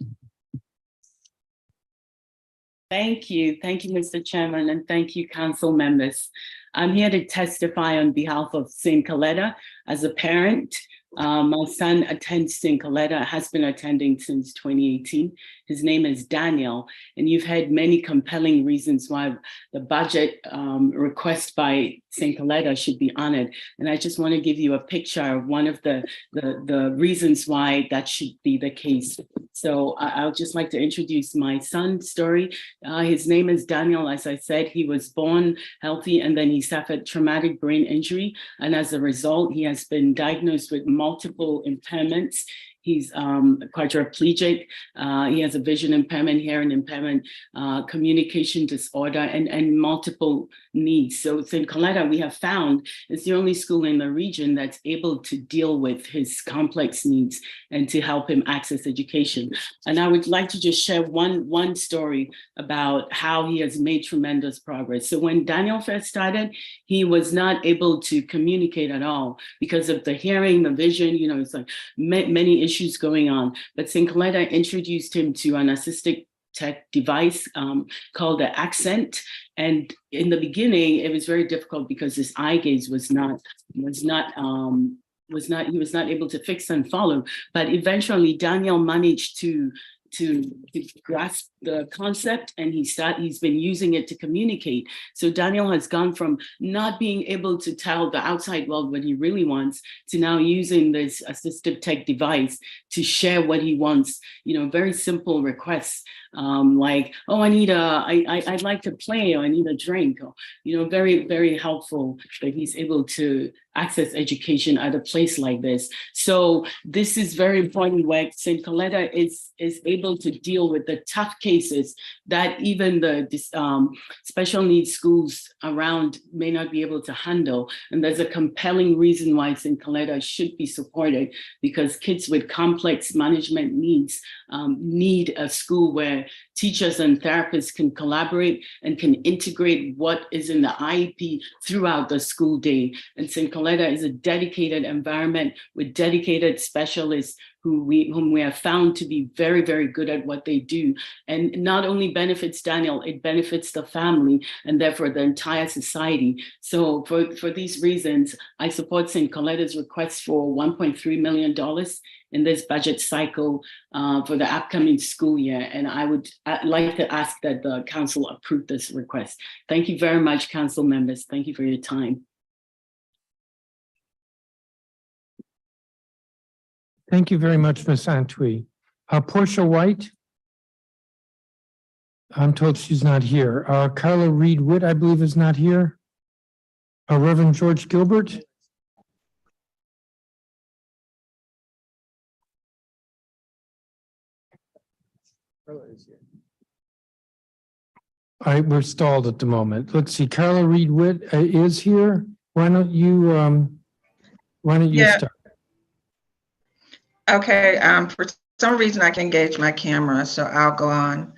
Thank you. Thank you, Mr. Chairman, and thank you, council members. I'm here to testify on behalf of St. Coletta as a parent. My son attends St. Coletta, has been attending since 2018. His name is Daniel, and you've had many compelling reasons why the budget request by St. Coletta should be honored. And I just want to give you a picture of one of the reasons why that should be the case. So I'll just like to introduce my son's story. His name is Daniel. As I said, he was born healthy and then he suffered traumatic brain injury. And as a result, he has been diagnosed with multiple impairments. He's quadriplegic. He has a vision impairment, hearing impairment, communication disorder, and multiple needs. So St. Coletta, we have found, is the only school in the region that's able to deal with his complex needs and to help him access education. And I would like to just share one story about how he has made tremendous progress. So when Daniel first started, he was not able to communicate at all because of the hearing, the vision, you know, it's like many issues going on. But St. Coletta introduced him to an assistive tech device called the Accent. And in the beginning, it was very difficult because his eye gaze he was not able to fix and follow. But eventually Daniel managed to grasp the concept, and he's been using it to communicate. So Daniel has gone from not being able to tell the outside world what he really wants to now using this assistive tech device to share what he wants, you know, very simple requests, like, oh, I'd like to play, or I need a drink, or, you know, very, very helpful that he's able to access education at a place like this. So this is very important work. St. Coletta is able to deal with the tough cases that even the special needs schools around may not be able to handle. And there's a compelling reason why St. Coletta should be supported, because kids with complex management needs need a school where teachers and therapists can collaborate and can integrate what is in the IEP throughout the school day. And St. Coletta is a dedicated environment with dedicated specialists whom we have found to be very, very good at what they do. And not only benefits Daniel, it benefits the family and therefore the entire society. So for these reasons, I support St. Coletta's request for $1.3 million in this budget cycle for the upcoming school year. And I'd like to ask that the council approve this request. Thank you very much, council members. Thank you for your time. Thank you very much, Ms. Antwi. Portia White? I'm told she's not here. Carla Reed Witt, I believe, is not here. Reverend George Gilbert? All right, we're stalled at the moment. Let's see, Carla Reed Witt is here. Why don't you start? Okay, for some reason I can engage my camera, so I'll go on.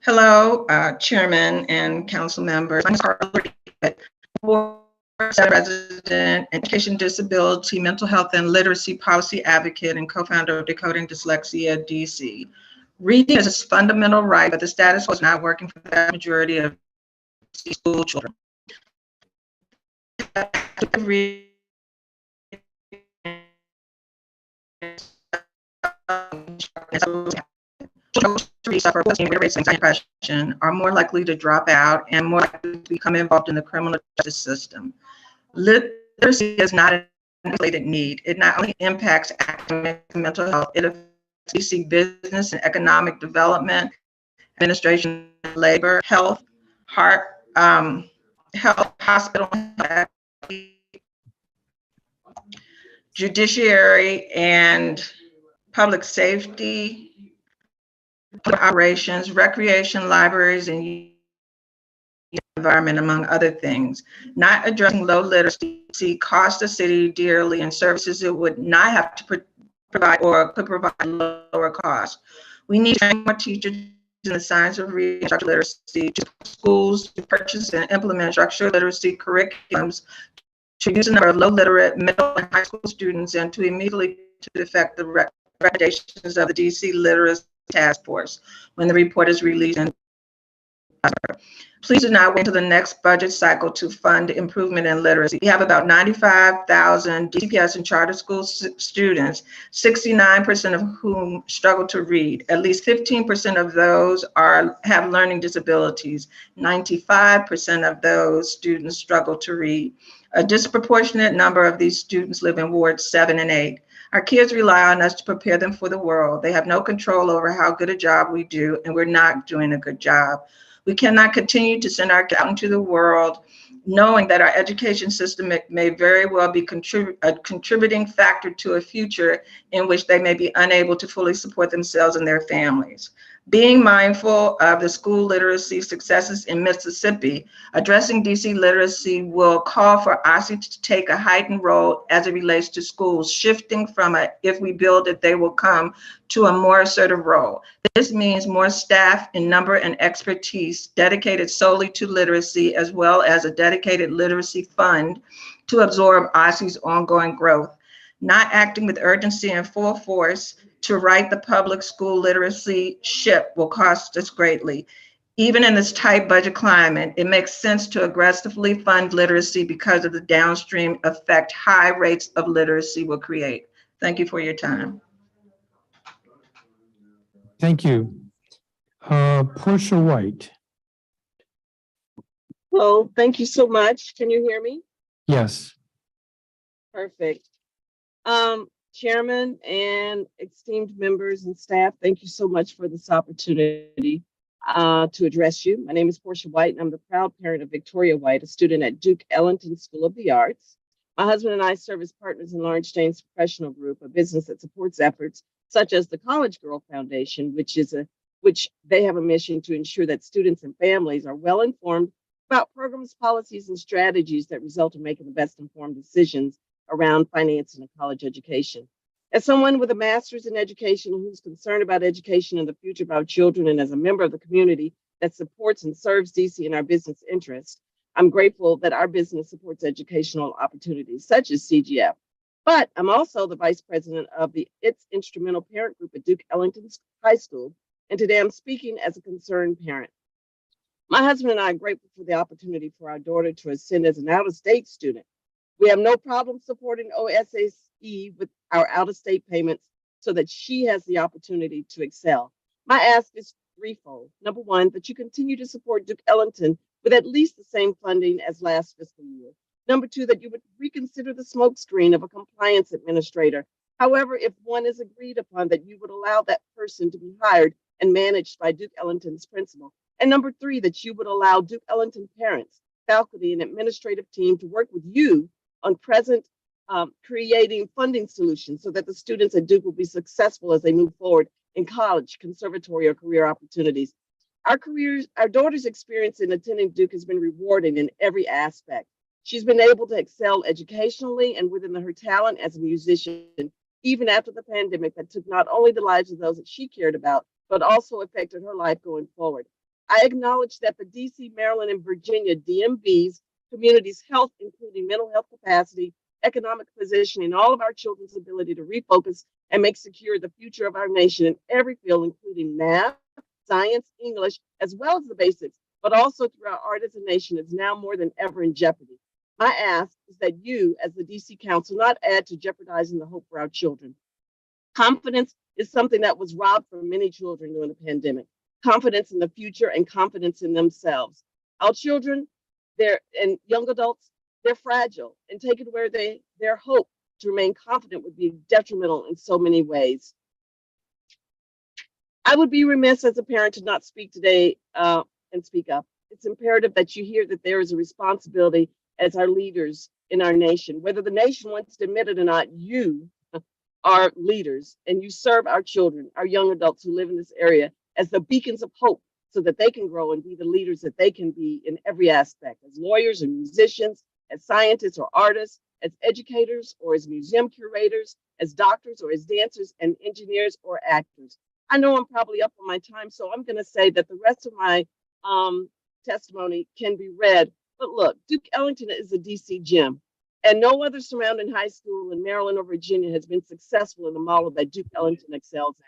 Hello, Chairman and Council members. I'm Carla Reed, Resident, Education Disability, Mental Health and Literacy Policy Advocate and co-founder of Decoding Dyslexia DC. Reading is a fundamental right, but the status was not working for the majority of school children. Depression are more likely to drop out and more likely to become involved in the criminal justice system. Literacy is not an isolated need. It not only impacts academic and mental health, it affects DC business and economic development, administration, labor, health, health, hospital, judiciary, and public safety, operations, recreation, libraries, and environment, among other things. Not addressing low literacy costs the city dearly in services it would not have to provide or could provide lower cost. We need to train more teachers in the science of reading and structural literacy, to schools to purchase and implement structural literacy curriculums, to use a number of low literate middle and high school students, and to immediately to affect the recommendations of the DC Literacy Task Force when the report is released. Please do not wait until the next budget cycle to fund improvement in literacy. We have about 95,000 DPS and charter school students, 69% of whom struggle to read. At least 15% of those have learning disabilities. 95% of those students struggle to read. A disproportionate number of these students live in wards 7 and 8. Our kids rely on us to prepare them for the world. They have no control over how good a job we do, and we're not doing a good job. We cannot continue to send our kids out into the world knowing that our education system may very well be a contributing factor to a future in which they may be unable to fully support themselves and their families. Being mindful of the school literacy successes in Mississippi, addressing DC literacy will call for OSSI to take a heightened role as it relates to schools, shifting from a "if we build it, they will come" to a more assertive role. This means more staff in number and expertise dedicated solely to literacy, as well as a dedicated literacy fund to absorb OSSI's ongoing growth. Not acting with urgency and full force to right the public school literacy ship will cost us greatly. Even in this tight budget climate, it makes sense to aggressively fund literacy because of the downstream effect high rates of literacy will create. Thank you for your time. Thank you. Portia White. Hello, thank you so much. Can you hear me? Yes. Perfect. Chairman and esteemed members and staff, thank you so much for this opportunity to address you. My name is Portia White, and I'm the proud parent of Victoria White, a student at Duke Ellington School of the Arts. My husband and I serve as partners in Lawrence James Professional Group, a business that supports efforts such as the College Girl Foundation, which is a which they have a mission to ensure that students and families are well informed about programs, policies, and strategies that result in making the best informed decisions around financing a college education. As someone with a master's in education who's concerned about education and the future of our children, and as a member of the community that supports and serves DC in our business interests, I'm grateful that our business supports educational opportunities such as CGF. But I'm also the vice president of the It's Instrumental Parent Group at Duke Ellington High School, and today I'm speaking as a concerned parent. My husband and I are grateful for the opportunity for our daughter to ascend as an out-of-state student. We have no problem supporting OSSE with our out-of-state payments so that she has the opportunity to excel. My ask is threefold. Number one, that you continue to support Duke Ellington with at least the same funding as last fiscal year. Number two, that you would reconsider the smokescreen of a compliance administrator. However, if one is agreed upon, that you would allow that person to be hired and managed by Duke Ellington's principal. And number three, that you would allow Duke Ellington parents, faculty, and administrative team to work with you on creating funding solutions so that the students at Duke will be successful as they move forward in college, conservatory, or career opportunities. Our daughter's experience in attending Duke has been rewarding in every aspect. She's been able to excel educationally and within her talent as a musician, even after the pandemic that took not only the lives of those that she cared about, but also affected her life going forward. I acknowledge that the DC, Maryland, and Virginia DMV's community's health, including mental health capacity, economic positioning, all of our children's ability to refocus and make secure the future of our nation in every field, including math, science, English, as well as the basics, but also through our art as a nation, is now more than ever in jeopardy. My ask is that you, as the DC Council, not add to jeopardizing the hope for our children. Confidence is something that was robbed from many children during the pandemic. Confidence in the future and confidence in themselves. Our children, and young adults, they're fragile, and taking away their hope to remain confident would be detrimental in so many ways. I would be remiss as a parent to not speak today and speak up. It's imperative that you hear that there is a responsibility as our leaders in our nation. Whether the nation wants to admit it or not, you are leaders, and you serve our children, our young adults who live in this area, as the beacons of hope so that they can grow and be the leaders that they can be in every aspect, as lawyers and musicians, as scientists or artists, as educators or as museum curators, as doctors or as dancers and engineers or actors. I know I'm probably up on my time, so I'm going to say that the rest of my testimony can be read. But look, Duke Ellington is a DC gem, and no other surrounding high school in Maryland or Virginia has been successful in the model that Duke Ellington excels in.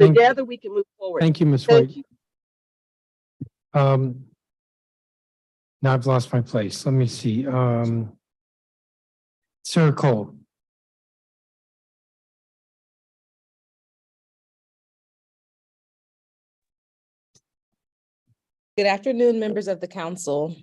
Together, we can move forward. Thank you, Ms. White. Now I've lost my place. Let me see. Sarah Cole. Good afternoon, members of the council.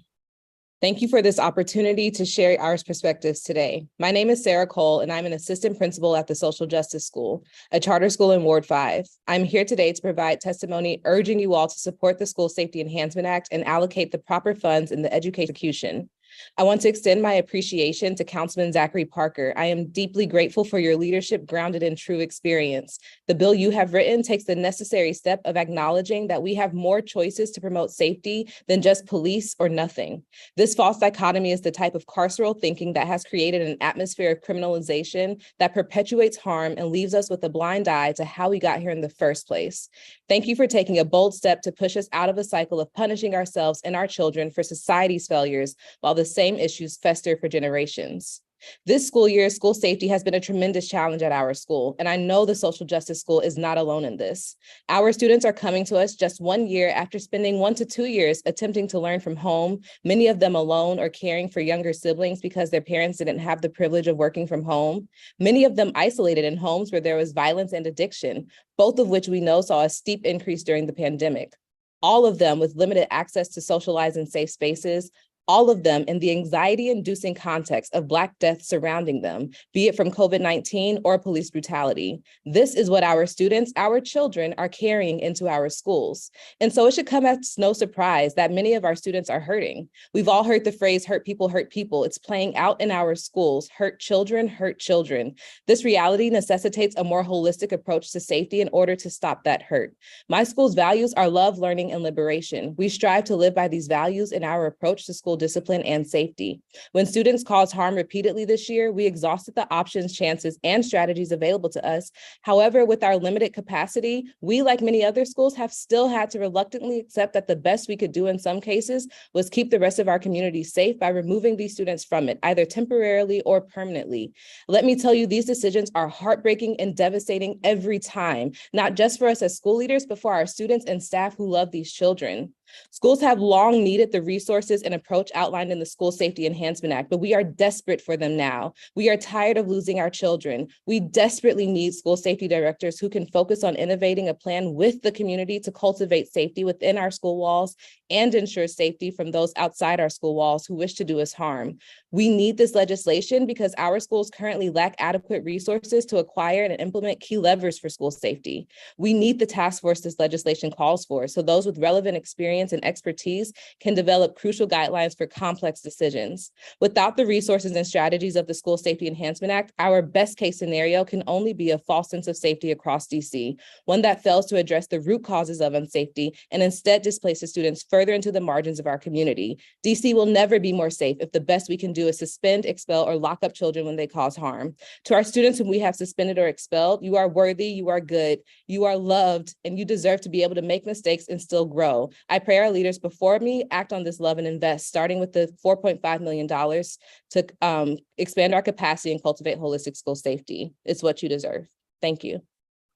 Thank you for this opportunity to share our perspectives today. My name is Sarah Cole, and I'm an assistant principal at the Social Justice School, a charter school in Ward 5. I'm here today to provide testimony urging you all to support the School Safety Enhancement Act and allocate the proper funds in the education execution. I want to extend my appreciation to Councilman Zachary Parker. I am deeply grateful for your leadership grounded in true experience. The bill you have written takes the necessary step of acknowledging that we have more choices to promote safety than just police or nothing. This false dichotomy is the type of carceral thinking that has created an atmosphere of criminalization that perpetuates harm and leaves us with a blind eye to how we got here in the first place. Thank you for taking a bold step to push us out of a cycle of punishing ourselves and our children for society's failures while the same issues fester for generations. This school year, school safety has been a tremendous challenge at our school, and I know the Social Justice School is not alone in this. Our students are coming to us just 1 year after spending 1 to 2 years attempting to learn from home, many of them alone or caring for younger siblings because their parents didn't have the privilege of working from home, many of them isolated in homes where there was violence and addiction, both of which we know saw a steep increase during the pandemic. All of them with limited access to socialize in safe spaces, all of them in the anxiety-inducing context of Black death surrounding them, be it from COVID-19 or police brutality. This is what our students, our children, are carrying into our schools. And so it should come as no surprise that many of our students are hurting. We've all heard the phrase, hurt people, hurt people. It's playing out in our schools. Hurt children, hurt children. This reality necessitates a more holistic approach to safety in order to stop that hurt. My school's values are love, learning, and liberation. We strive to live by these values in our approach to school discipline and safety. When students caused harm repeatedly this year, we exhausted the options, chances, and strategies available to us. However, with our limited capacity, we, like many other schools, have still had to reluctantly accept that the best we could do in some cases was keep the rest of our community safe by removing these students from it, either temporarily or permanently. Let me tell you, these decisions are heartbreaking and devastating every time, not just for us as school leaders, but for our students and staff who love these children. Schools have long needed the resources and approach outlined in the School Safety Enhancement Act, but we are desperate for them now. We are tired of losing our children. We desperately need school safety directors who can focus on innovating a plan with the community to cultivate safety within our school walls and ensure safety from those outside our school walls who wish to do us harm. We need this legislation because our schools currently lack adequate resources to acquire and implement key levers for school safety. We need the task force this legislation calls for, so those with relevant experience and expertise can develop crucial guidelines for complex decisions. Without the resources and strategies of the School Safety Enhancement Act, our best case scenario can only be a false sense of safety across DC, one that fails to address the root causes of unsafety and instead displaces students further into the margins of our community. DC will never be more safe if the best we can do is suspend, expel, or lock up children when they cause harm. To our students whom we have suspended or expelled, you are worthy, you are good, you are loved, and you deserve to be able to make mistakes and still grow. I pray our leaders before me act on this love and invest, starting with the $4.5 million to expand our capacity and cultivate holistic school safety. It's what you deserve. Thank you.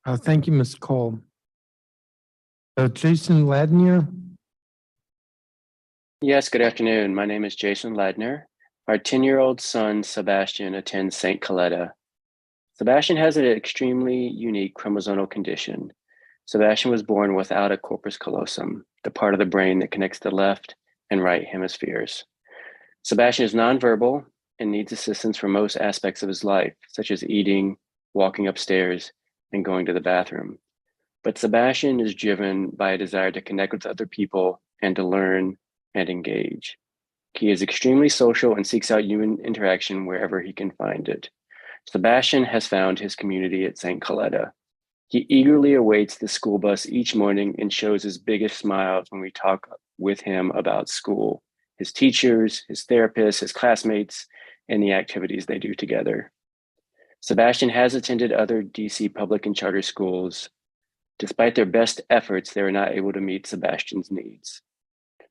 Thank you, Ms. Cole. Jason Ladnier. Yes, good afternoon. My name is Jason Ladner. Our 10-year-old son, Sebastian, attends St. Coletta. Sebastian has an extremely unique chromosomal condition. Sebastian was born without a corpus callosum, the part of the brain that connects the left and right hemispheres. Sebastian is nonverbal and needs assistance for most aspects of his life, such as eating, walking upstairs, and going to the bathroom. But Sebastian is driven by a desire to connect with other people and to learn and engage. He is extremely social and seeks out human interaction wherever he can find it. Sebastian has found his community at St. Coletta. He eagerly awaits the school bus each morning and shows his biggest smiles when we talk with him about school, his teachers, his therapists, his classmates, and the activities they do together. Sebastian has attended other DC public and charter schools. Despite their best efforts, they were not able to meet Sebastian's needs.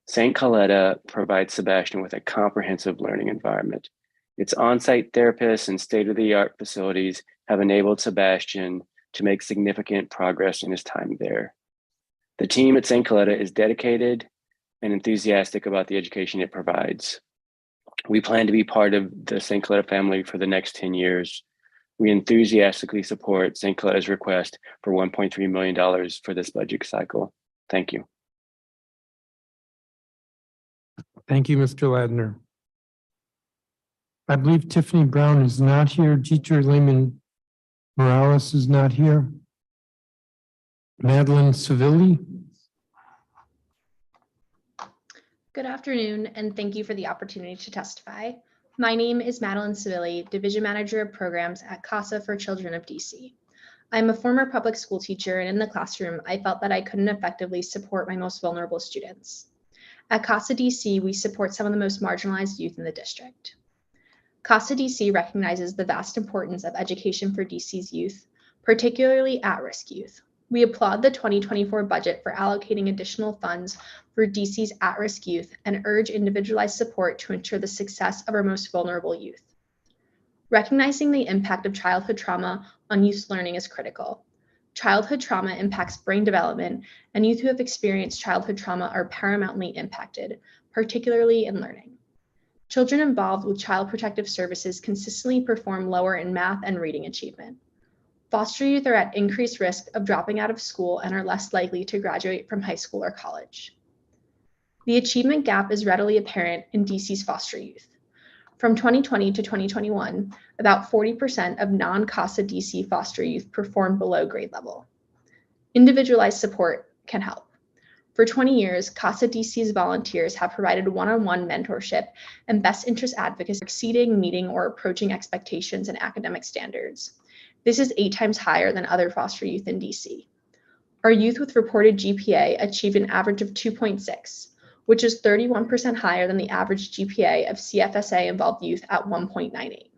St. Coletta provides Sebastian with a comprehensive learning environment. Its on-site therapists and state-of-the-art facilities have enabled Sebastian to make significant progress in his time there. The team at St. Coletta is dedicated and enthusiastic about the education it provides. We plan to be part of the St. Coletta family for the next 10 years. We enthusiastically support St. Coletta's request for $1.3 million for this budget cycle. Thank you. Thank you, Mr. Ladner. I believe Tiffany Brown is not here. Dieter Lehman Morales is not here. Madeline Civilli. Good afternoon, and thank you for the opportunity to testify. My name is Madeline Civilli, Division Manager of Programs at CASA for Children of DC. I'm a former public school teacher, and in the classroom, I felt that I couldn't effectively support my most vulnerable students. At CASA DC, we support some of the most marginalized youth in the district. CASA DC recognizes the vast importance of education for DC's youth, particularly at-risk youth. We applaud the 2024 budget for allocating additional funds for DC's at-risk youth and urge individualized support to ensure the success of our most vulnerable youth. Recognizing the impact of childhood trauma on youth's learning is critical. Childhood trauma impacts brain development, and youth who have experienced childhood trauma are paramountly impacted, particularly in learning. Children involved with Child Protective Services consistently perform lower in math and reading achievement. Foster youth are at increased risk of dropping out of school and are less likely to graduate from high school or college. The achievement gap is readily apparent in DC's foster youth. From 2020 to 2021, about 40% of non-CASA DC foster youth performed below grade level. Individualized support can help. For 20 years, CASA DC's volunteers have provided one-on-one mentorship and best interest advocacy, exceeding, meeting, or approaching expectations and academic standards. This is 8 times higher than other foster youth in DC. Our youth with reported GPA achieved an average of 2.6, which is 31% higher than the average GPA of CFSA-involved youth at 1.98.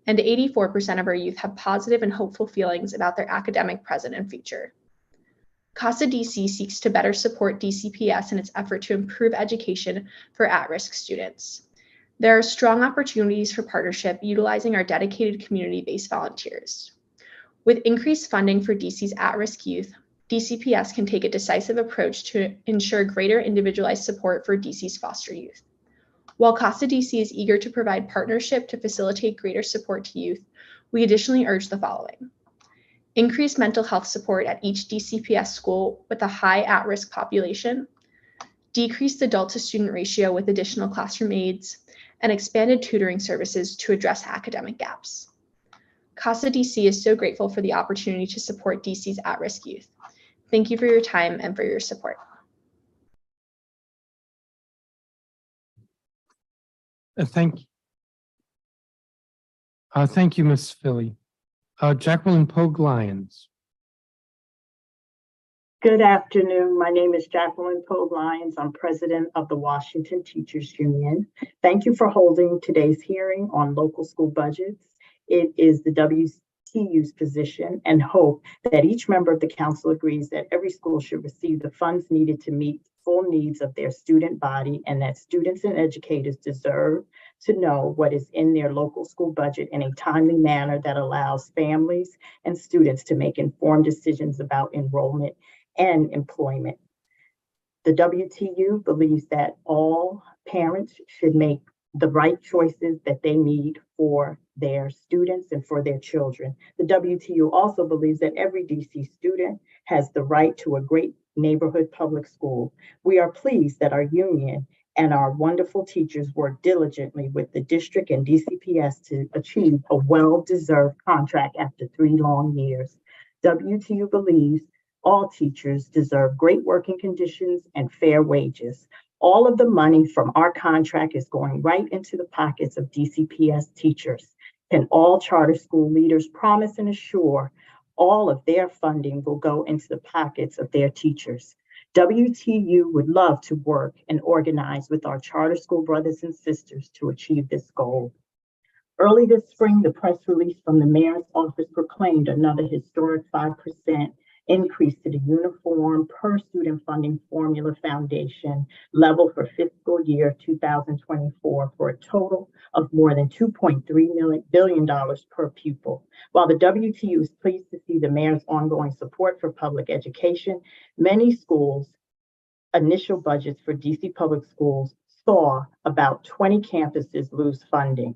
And 84% of our youth have positive and hopeful feelings about their academic present and future. CASA DC seeks to better support DCPS in its effort to improve education for at-risk students. There are strong opportunities for partnership utilizing our dedicated community-based volunteers. With increased funding for DC's at-risk youth, DCPS can take a decisive approach to ensure greater individualized support for DC's foster youth. While CASA DC is eager to provide partnership to facilitate greater support to youth, we additionally urge the following. Increased mental health support at each DCPS school with a high at-risk population, decreased adult-to-student ratio with additional classroom aides, and expanded tutoring services to address academic gaps. CASA DC is so grateful for the opportunity to support DC's at-risk youth. Thank you for your time and for your support. Thank you. Thank you, Ms. Philly. Jacqueline Pogue Lyons. Good afternoon. My name is Jacqueline Pogue Lyons. I'm president of the Washington Teachers Union. Thank you for holding today's hearing on local school budgets. It is the WTU's position and hope that each member of the council agrees that every school should receive the funds needed to meet full needs of their student body, and that students and educators deserve to know what is in their local school budget in a timely manner that allows families and students to make informed decisions about enrollment and employment. The WTU believes that all parents should make the right choices that they need for their students and for their children. The WTU also believes that every DC student has the right to a great neighborhood public school. We are pleased that our union and our wonderful teachers work diligently with the district and DCPS to achieve a well-deserved contract after 3 long years. WTU believes all teachers deserve great working conditions and fair wages. All of the money from our contract is going right into the pockets of DCPS teachers. Can all charter school leaders promise and assure all of their funding will go into the pockets of their teachers? WTU would love to work and organize with our charter school brothers and sisters to achieve this goal. Early this spring, the press release from the mayor's office proclaimed another historic 5% increase to the uniform per student funding formula foundation level for fiscal year 2024 for a total of more than $2.3 billion per pupil. While the WTU is pleased to see the mayor's ongoing support for public education, many schools' initial budgets for DC public schools saw about 20 campuses lose funding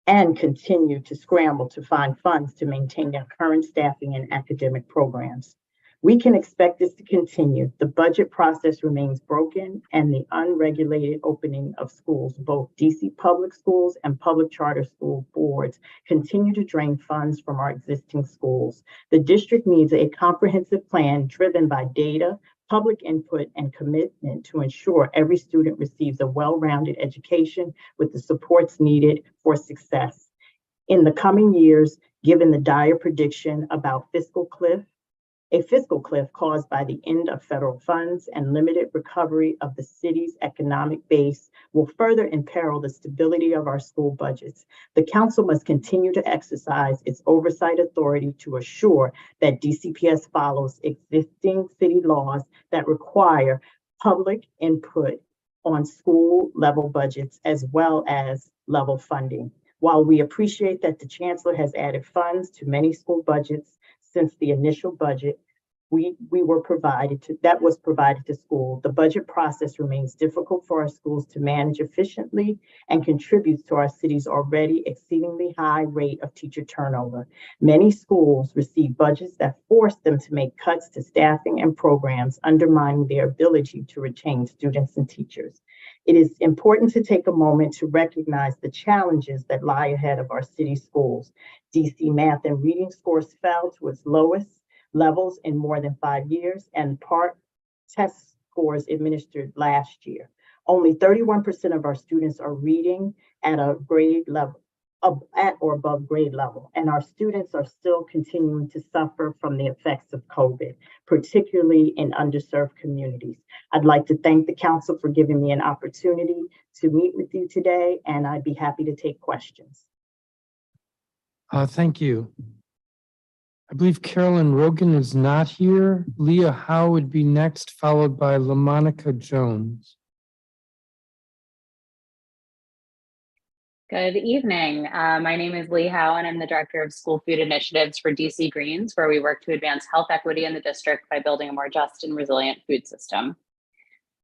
and continue to scramble to find funds to maintain their current staffing and academic programs. We can expect this to continue. The budget process remains broken, and the unregulated opening of schools, both DC public schools and public charter school boards, continue to drain funds from our existing schools. The district needs a comprehensive plan driven by data, public input, and commitment to ensure every student receives a well-rounded education with the supports needed for success. In the coming years, given the dire prediction about a fiscal cliff caused by the end of federal funds and limited recovery of the city's economic base will further imperil the stability of our school budgets. The council must continue to exercise its oversight authority to assure that DCPS follows existing city laws that require public input on school level budgets as well as level funding. While we appreciate that the chancellor has added funds to many school budgets since the initial budget, that was provided to school. The budget process remains difficult for our schools to manage efficiently and contributes to our city's already exceedingly high rate of teacher turnover. Many schools receive budgets that force them to make cuts to staffing and programs, undermining their ability to retain students and teachers. It is important to take a moment to recognize the challenges that lie ahead of our city schools. DC math and reading scores fell to its lowest levels in more than 5 years, and part test scores administered last year. Only 31% of our students are reading at a grade level, at or above grade level, and our students are still continuing to suffer from the effects of COVID, particularly in underserved communities. I'd like to thank the council for giving me an opportunity to meet with you today, and I'd be happy to take questions. Thank you. I believe Carolyn Rogan is not here. Leah Howe would be next, followed by LaMonica Jones. Good evening. My name is Lee Howe, and I'm the Director of School Food Initiatives for DC Greens, where we work to advance health equity in the district by building a more just and resilient food system.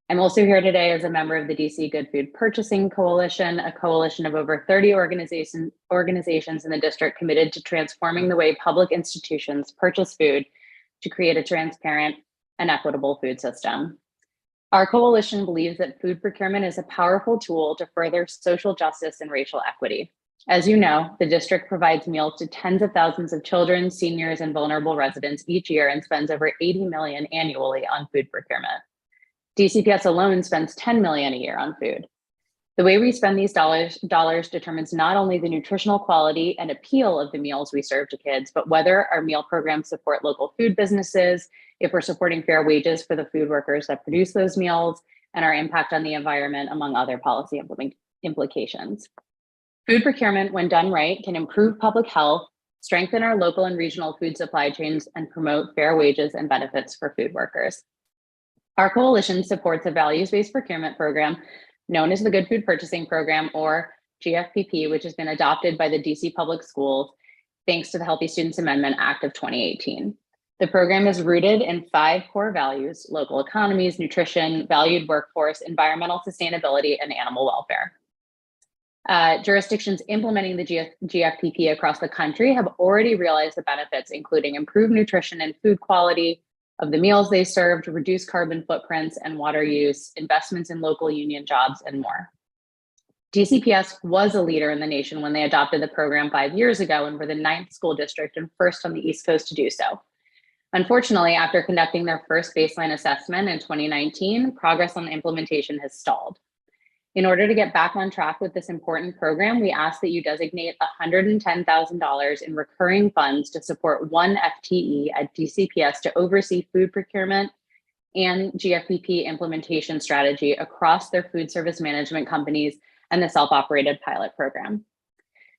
I'm also here today as a member of the DC Good Food Purchasing Coalition, a coalition of over 30 organizations in the district committed to transforming the way public institutions purchase food to create a transparent and equitable food system. Our coalition believes that food procurement is a powerful tool to further social justice and racial equity. As you know, the district provides meals to tens of thousands of children, seniors, and vulnerable residents each year and spends over $80 million annually on food procurement. DCPS alone spends $10 million a year on food. The way we spend these dollars determines not only the nutritional quality and appeal of the meals we serve to kids, but whether our meal programs support local food businesses, if we're supporting fair wages for the food workers that produce those meals, and our impact on the environment, among other policy implications. Food procurement, when done right, can improve public health, strengthen our local and regional food supply chains, and promote fair wages and benefits for food workers. Our coalition supports a values-based procurement program known as the Good Food Purchasing Program, or GFPP, which has been adopted by the DC Public Schools thanks to the Healthy Students Amendment Act of 2018. The program is rooted in 5 core values: local economies, nutrition, valued workforce, environmental sustainability, and animal welfare. Jurisdictions implementing the GFPP across the country have already realized the benefits, including improved nutrition and food quality of the meals they served, reduced carbon footprints and water use, investments in local union jobs, and more. DCPS was a leader in the nation when they adopted the program 5 years ago and were the 9th school district and first on the East Coast to do so. Unfortunately, after conducting their first baseline assessment in 2019, progress on the implementation has stalled. In order to get back on track with this important program, we ask that you designate $110,000 in recurring funds to support 1 FTE at DCPS to oversee food procurement and GFPP implementation strategy across their food service management companies and the self-operated pilot program.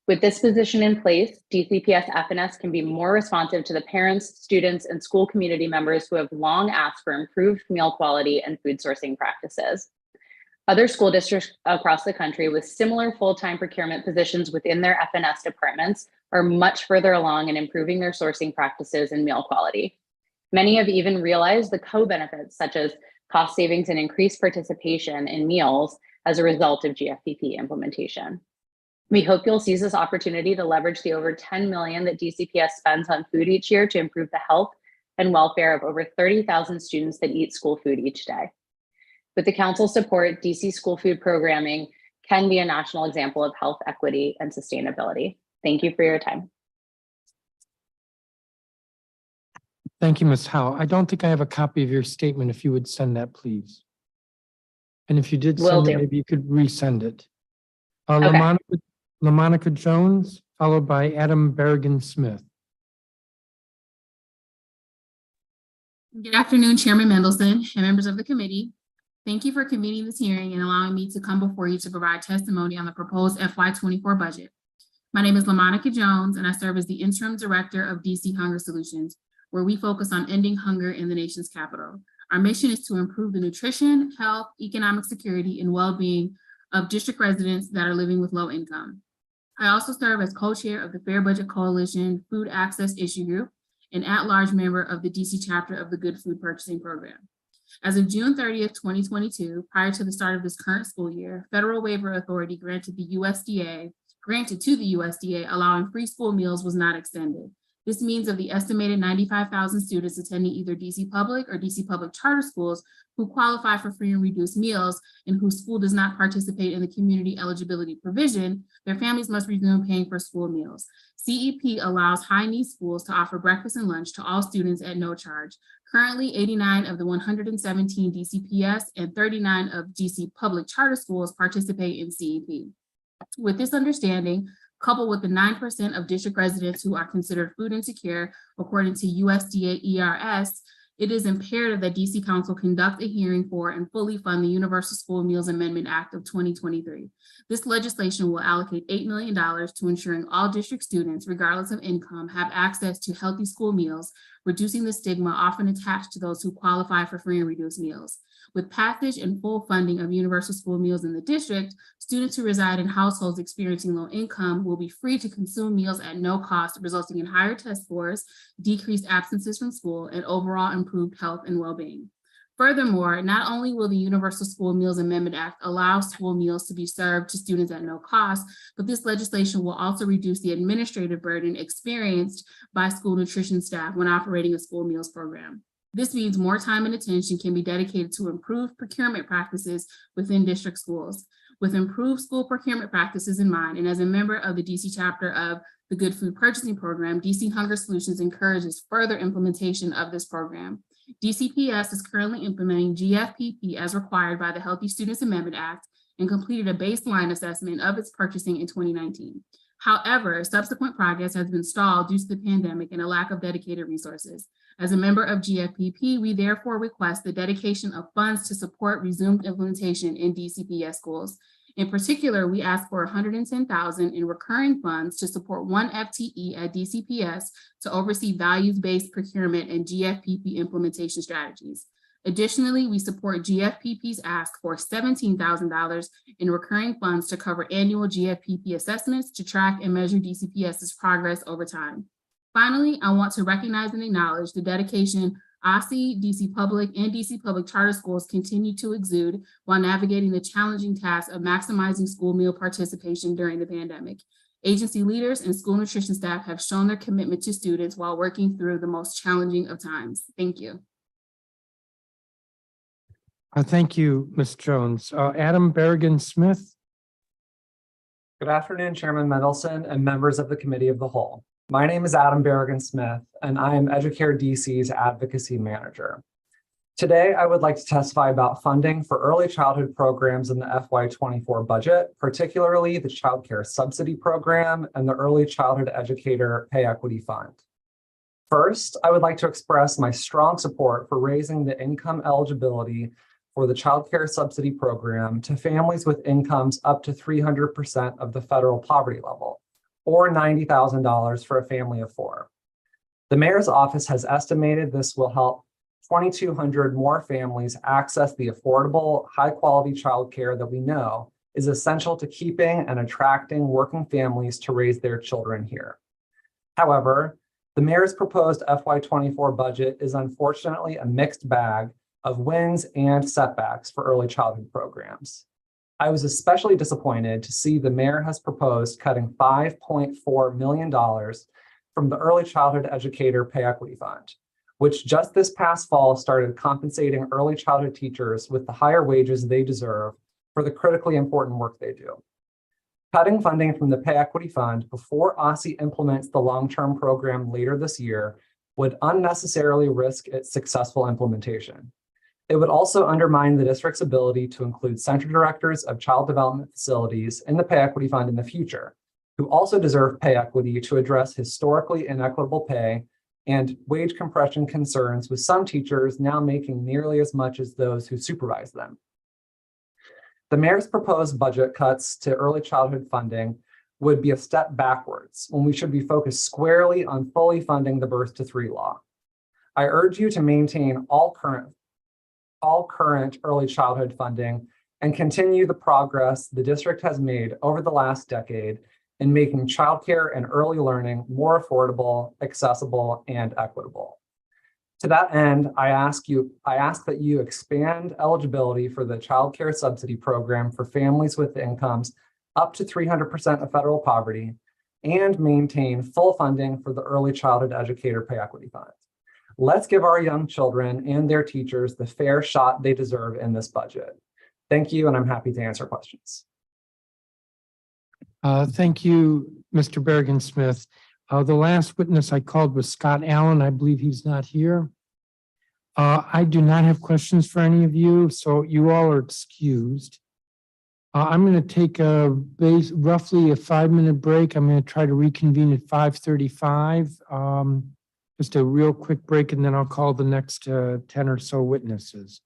With this position in place, DCPS FNS can be more responsive to the parents, students, and school community members who have long asked for improved meal quality and food sourcing practices. Other school districts across the country with similar full-time procurement positions within their FNS departments are much further along in improving their sourcing practices and meal quality. Many have even realized the co-benefits such as cost savings and increased participation in meals as a result of GFPP implementation. We hope you'll seize this opportunity to leverage the over $10 million that DCPS spends on food each year to improve the health and welfare of over 30,000 students that eat school food each day. With the council's support, DC school food programming can be a national example of health equity and sustainability. Thank you for your time. Thank you, Ms. Howe. I don't think I have a copy of your statement. If you would send that, please. And if you did send it, maybe you could resend it. Okay. LaMonica Jones, followed by Adam Berrigan Smith. Good afternoon, Chairman Mendelson and members of the committee. Thank you for convening this hearing and allowing me to come before you to provide testimony on the proposed FY24 budget. My name is LaMonica Jones, and I serve as the Interim Director of DC Hunger Solutions, where we focus on ending hunger in the nation's capital. Our mission is to improve the nutrition, health, economic security, and well-being of district residents that are living with low income. I also serve as co-chair of the Fair Budget Coalition Food Access Issue Group an at-large member of the DC chapter of the Good Food Purchasing Program. As of June 30th, 2022, prior to the start of this current school year, federal waiver authority granted to the USDA allowing free school meals was not extended. This means of the estimated 95,000 students attending either DC public or DC public charter schools who qualify for free and reduced meals and whose school does not participate in the community eligibility provision, their families must resume paying for school meals. CEP allows high-need schools to offer breakfast and lunch to all students at no charge. Currently, 89 of the 117 DCPS and 39 of DC public charter schools participate in CEP. With this understanding, coupled with the 9% of district residents who are considered food insecure, according to USDA ERS, it is imperative that DC Council conduct a hearing for and fully fund the Universal School Meals Amendment Act of 2023. This legislation will allocate $8 million to ensuring all district students, regardless of income, have access to healthy school meals, reducing the stigma often attached to those who qualify for free and reduced meals. With passage and full funding of universal school meals in the district, students who reside in households experiencing low income will be free to consume meals at no cost, resulting in higher test scores, decreased absences from school, and overall improved health and well-being. Furthermore, not only will the Universal School Meals Amendment Act allow school meals to be served to students at no cost, but this legislation will also reduce the administrative burden experienced by school nutrition staff when operating a school meals program. This means more time and attention can be dedicated to improved procurement practices within district schools. With improved school procurement practices in mind, and as a member of the DC chapter of the Good Food Purchasing Program, DC Hunger Solutions encourages further implementation of this program. DCPS is currently implementing GFPP as required by the Healthy Students Amendment Act and completed a baseline assessment of its purchasing in 2019. However, subsequent progress has been stalled due to the pandemic and a lack of dedicated resources. As a member of GFPP, we therefore request the dedication of funds to support resumed implementation in DCPS schools. In particular, we ask for $110,000 in recurring funds to support one FTE at DCPS to oversee values-based procurement and GFPP implementation strategies. Additionally, we support GFPP's ask for $17,000 in recurring funds to cover annual GFPP assessments to track and measure DCPS's progress over time. Finally, I want to recognize and acknowledge the dedication OSSI, DC Public, and DC Public Charter Schools continue to exude while navigating the challenging task of maximizing school meal participation during the pandemic. Agency leaders and school nutrition staff have shown their commitment to students while working through the most challenging of times. Thank you. Thank you, Ms. Jones. Adam Berrigan-Smith. Good afternoon, Chairman Mendelson and members of the Committee of the Whole. My name is Adam Berrigan-Smith, and I am Educare DC's Advocacy Manager. Today, I would like to testify about funding for early childhood programs in the FY24 budget, particularly the Child Care Subsidy Program and the Early Childhood Educator Pay Equity Fund. First, I would like to express my strong support for raising the income eligibility for the Child Care Subsidy Program to families with incomes up to 300% of the federal poverty level, or $90,000 for a family of four. The mayor's office has estimated this will help 2,200 more families access the affordable, high-quality childcare that we know is essential to keeping and attracting working families to raise their children here. However, the mayor's proposed FY24 budget is unfortunately a mixed bag of wins and setbacks for early childhood programs. I was especially disappointed to see the mayor has proposed cutting $5.4 million from the Early Childhood Educator Pay Equity Fund, which just this past fall started compensating early childhood teachers with the higher wages they deserve for the critically important work they do. Cutting funding from the Pay Equity Fund before OSSI implements the long-term program later this year would unnecessarily risk its successful implementation. It would also undermine the district's ability to include center directors of child development facilities in the Pay Equity Fund in the future, who also deserve pay equity to address historically inequitable pay and wage compression concerns with some teachers now making nearly as much as those who supervise them. The mayor's proposed budget cuts to early childhood funding would be a step backwards when we should be focused squarely on fully funding the Birth to Three law. I urge you to maintain all current early childhood funding and continue the progress the district has made over the last decade in making childcare and early learning more affordable, accessible, and equitable. To that end, I ask that you expand eligibility for the Child Care Subsidy Program for families with incomes up to 300% of federal poverty and maintain full funding for the Early Childhood Educator Pay Equity Fund. Let's give our young children and their teachers the fair shot they deserve in this budget. Thank you, and I'm happy to answer questions. Thank you, Mr. Bergen-Smith. The last witness I called was Scott Allen. I believe he's not here. I do not have questions for any of you, so you all are excused. I'm going to take roughly a 5-minute break. I'm going to try to reconvene at 5:35. Just a real quick break, and then I'll call the next 10 or so witnesses.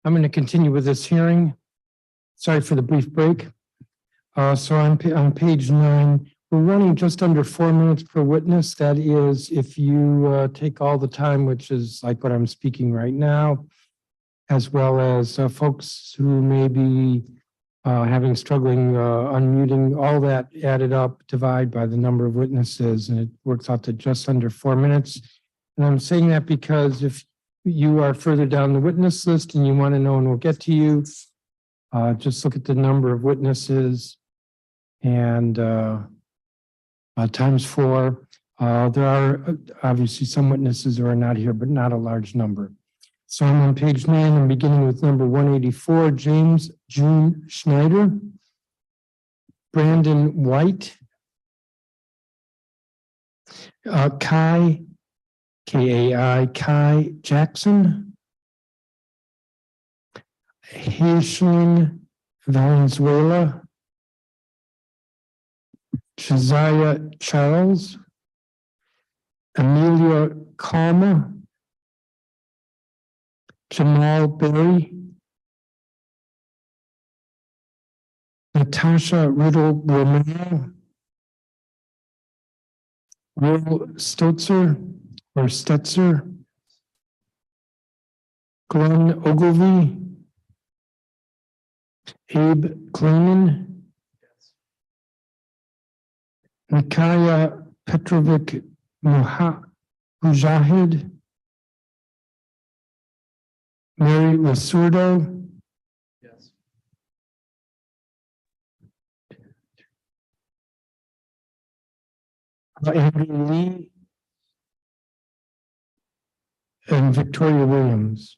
I'm going to continue with this hearing. Sorry for the brief break. So on page 9, we're running just under 4 minutes per witness. That is, if you take all the time, which is like what I'm speaking right now, as well as folks who may be struggling unmuting, all that added up, divide by the number of witnesses, and it works out to just under 4 minutes. And I'm saying that because if you are further down the witness list and you want to know, and we'll get to you, just look at the number of witnesses and times 4. There are obviously some witnesses who are not here, but not a large number. So I'm on page 9. I'm beginning with number 184, James June Schneider, Brandon White, Kai, K-A-I, Kai Jackson, Haishling Valenzuela, Josiah Charles, Amelia Kalma, Jamal Berry, Natasha Riddle Romero, Will Stetzer, Glenn Ogilvy, Abe Klayman, Mikaya Petrovic Mujahid, Mary Lasurdo, Andrew Lee, and Victoria Williams.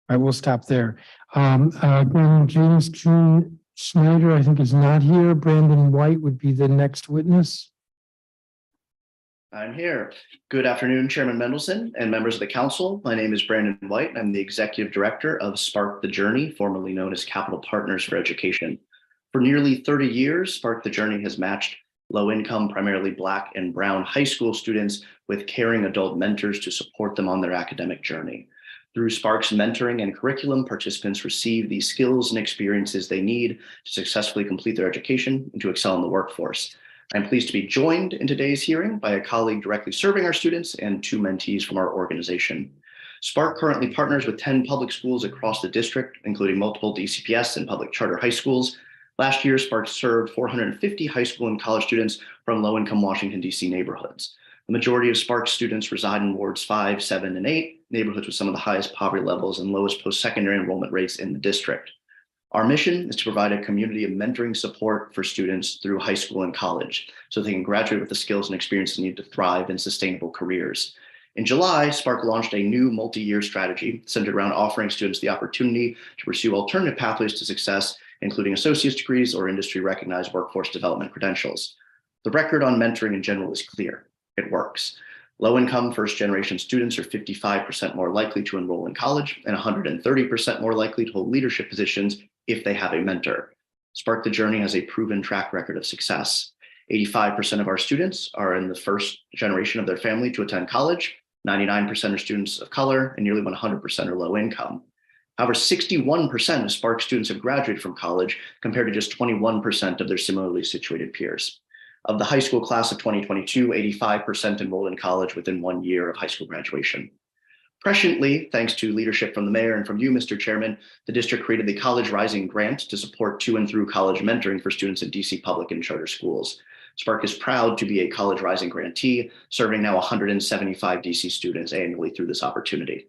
I will stop there. James June Schneider, I think, is not here. Brandon White would be the next witness. I'm here. Good afternoon, Chairman Mendelson and members of the council. My name is Brandon White. I'm the executive director of Spark the Journey, formerly known as Capital Partners for Education. For nearly 30 years, Spark the Journey has matched low-income, primarily Black and Brown high school students with caring adult mentors to support them on their academic journey. Through Spark's mentoring and curriculum, participants receive the skills and experiences they need to successfully complete their education and to excel in the workforce. I'm pleased to be joined in today's hearing by a colleague directly serving our students and 2 mentees from our organization. Spark currently partners with 10 public schools across the district, including multiple DCPS and public charter high schools. Last year, Spark served 450 high school and college students from low-income Washington, D.C. neighborhoods. The majority of Spark students reside in wards 5, 7, and 8, neighborhoods with some of the highest poverty levels and lowest post-secondary enrollment rates in the district. Our mission is to provide a community of mentoring support for students through high school and college so they can graduate with the skills and experience they need to thrive in sustainable careers. In July, Spark launched a new multi-year strategy centered around offering students the opportunity to pursue alternative pathways to success, including associate's degrees or industry-recognized workforce development credentials. The record on mentoring in general is clear. It works. Low-income first-generation students are 55% more likely to enroll in college and 130% more likely to hold leadership positions if they have a mentor. Spark the Journey has a proven track record of success. 85% of our students are in the first generation of their family to attend college, 99% are students of color, and nearly 100% are low income. However, 61% of Spark students have graduated from college compared to just 21% of their similarly situated peers. Of the high school class of 2022, 85% enrolled in college within 1 year of high school graduation. Presciently, thanks to leadership from the mayor and from you, Mr. Chairman, the district created the College Rising Grant to support to and through college mentoring for students in DC public and charter schools. Spark is proud to be a College Rising grantee, serving now 175 DC students annually through this opportunity.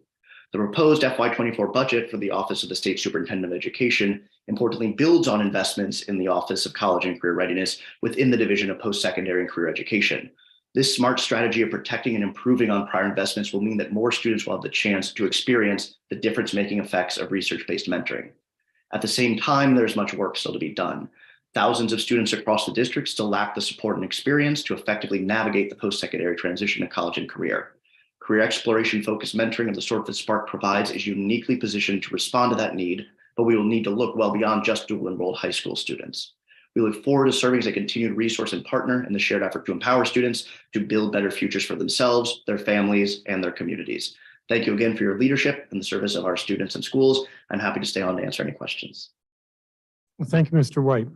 The proposed FY24 budget for the Office of the State Superintendent of Education importantly builds on investments in the Office of College and Career Readiness within the Division of Post-Secondary and Career Education. This smart strategy of protecting and improving on prior investments will mean that more students will have the chance to experience the difference-making effects of research-based mentoring. At the same time, there's much work still to be done. Thousands of students across the district still lack the support and experience to effectively navigate the post-secondary transition to college and career. Career exploration-focused mentoring of the sort that Spark provides is uniquely positioned to respond to that need, but we will need to look well beyond just dual-enrolled high school students. We look forward to serving as a continued resource and partner in the shared effort to empower students to build better futures for themselves, their families, and their communities. Thank you again for your leadership and the service of our students and schools. I'm happy to stay on to answer any questions. Well, thank you, Mr. White.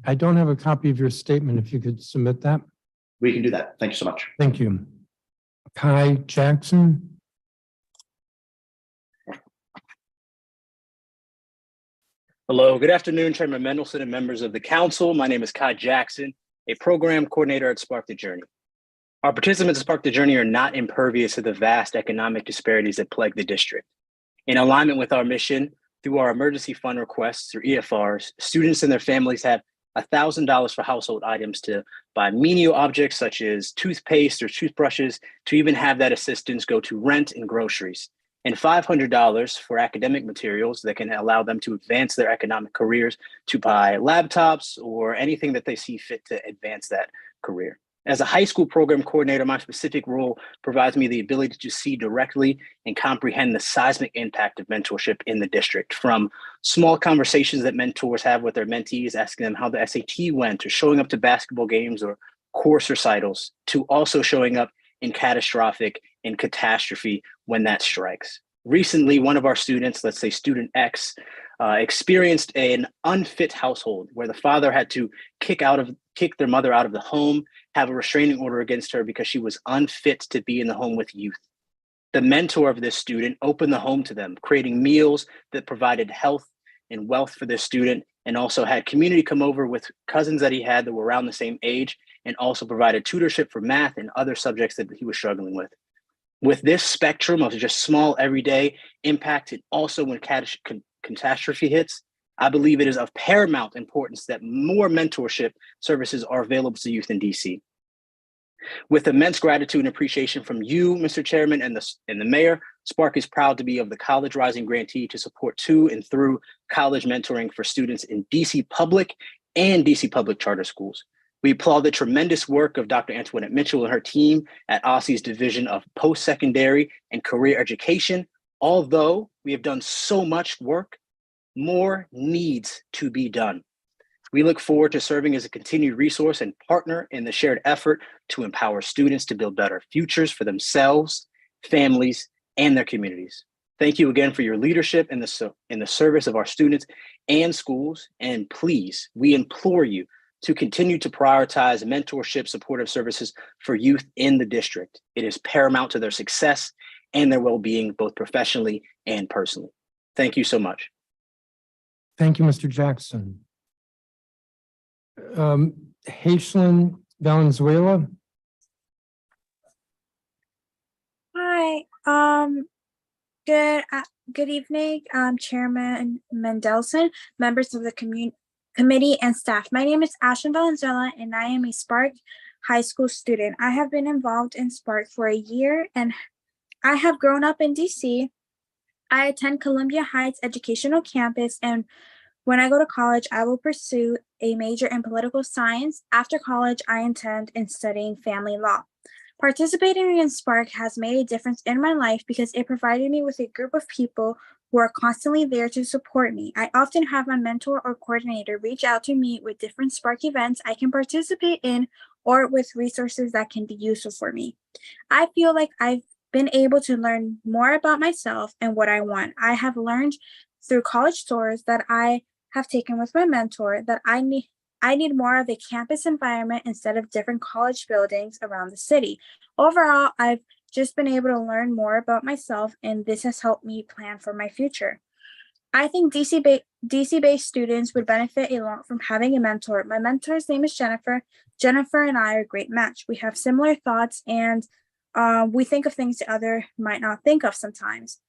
I don't have a copy of your statement. If you could submit that. We can do that. Thank you so much. Thank you. Kai Jackson. Hello, good afternoon, Chairman Mendelson and members of the council. My name is Kai Jackson, a program coordinator at Spark the Journey. Our participants at Spark the Journey are not impervious to the vast economic disparities that plague the district. In alignment with our mission, through our emergency fund requests through EFRs, students and their families have $1,000 for household items to buy menial objects such as toothpaste or toothbrushes, to even have that assistance go to rent and groceries, and $500 for academic materials that can allow them to advance their economic careers, to buy laptops or anything that they see fit to advance that career. As a high school program coordinator, my specific role provides me the ability to see directly and comprehend the seismic impact of mentorship in the district, from small conversations that mentors have with their mentees, asking them how the SAT went, or showing up to basketball games or course recitals, to also showing up in catastrophic and catastrophe when that strikes. Recently, one of our students, let's say student X, experienced an unfit household where the father had to kick their mother out of the home, have a restraining order against her because she was unfit to be in the home with youth. The mentor of this student opened the home to them, creating meals that provided health and wealth for this student, and also had community come over with cousins that he had that were around the same age, and also provided tutorship for math and other subjects that he was struggling with. With this spectrum of just small everyday impact, and also when catastrophe hits, I believe it is of paramount importance that more mentorship services are available to youth in DC. With immense gratitude and appreciation from you, Mr. Chairman, and the Mayor, Spark is proud to be of the College Rising grantee to support to and through college mentoring for students in DC public and DC public charter schools. We applaud the tremendous work of Dr. Antoinette Mitchell and her team at OSSE's Division of Post-Secondary and Career Education. Although we have done so much work, more needs to be done. We look forward to serving as a continued resource and partner in the shared effort to empower students to build better futures for themselves, families, and their communities. Thank you again for your leadership in the service of our students and schools. And please, we implore you to continue to prioritize mentorship supportive services for youth in the district. It is paramount to their success and their well-being, both professionally and personally. Thank you so much. Thank you, Mr. Jackson. Haishlin Valenzuela. Hi, good evening, Chairman Mendelson, members of the committee and staff. My name is Ashlyn Valenzuela, and I am a Spark High School student. I have been involved in Spark for a year, and I have grown up in DC. I attend Columbia Heights Educational Campus, and when I go to college, I will pursue a major in political science. After college, I intend in studying family law. Participating in Spark has made a difference in my life because it provided me with a group of people who are constantly there to support me. I often have my mentor or coordinator reach out to me with different Spark events I can participate in, or with resources that can be useful for me. I feel like I've been able to learn more about myself and what I want. I have learned through college tours that I have taken with my mentor that I need more of a campus environment instead of different college buildings around the city. Overall, I've just been able to learn more about myself, and this has helped me plan for my future. I think DC-based students would benefit a lot from having a mentor. My mentor's name is Jennifer. Jennifer and I are a great match. We have similar thoughts, and we think of things the other might not think of sometimes.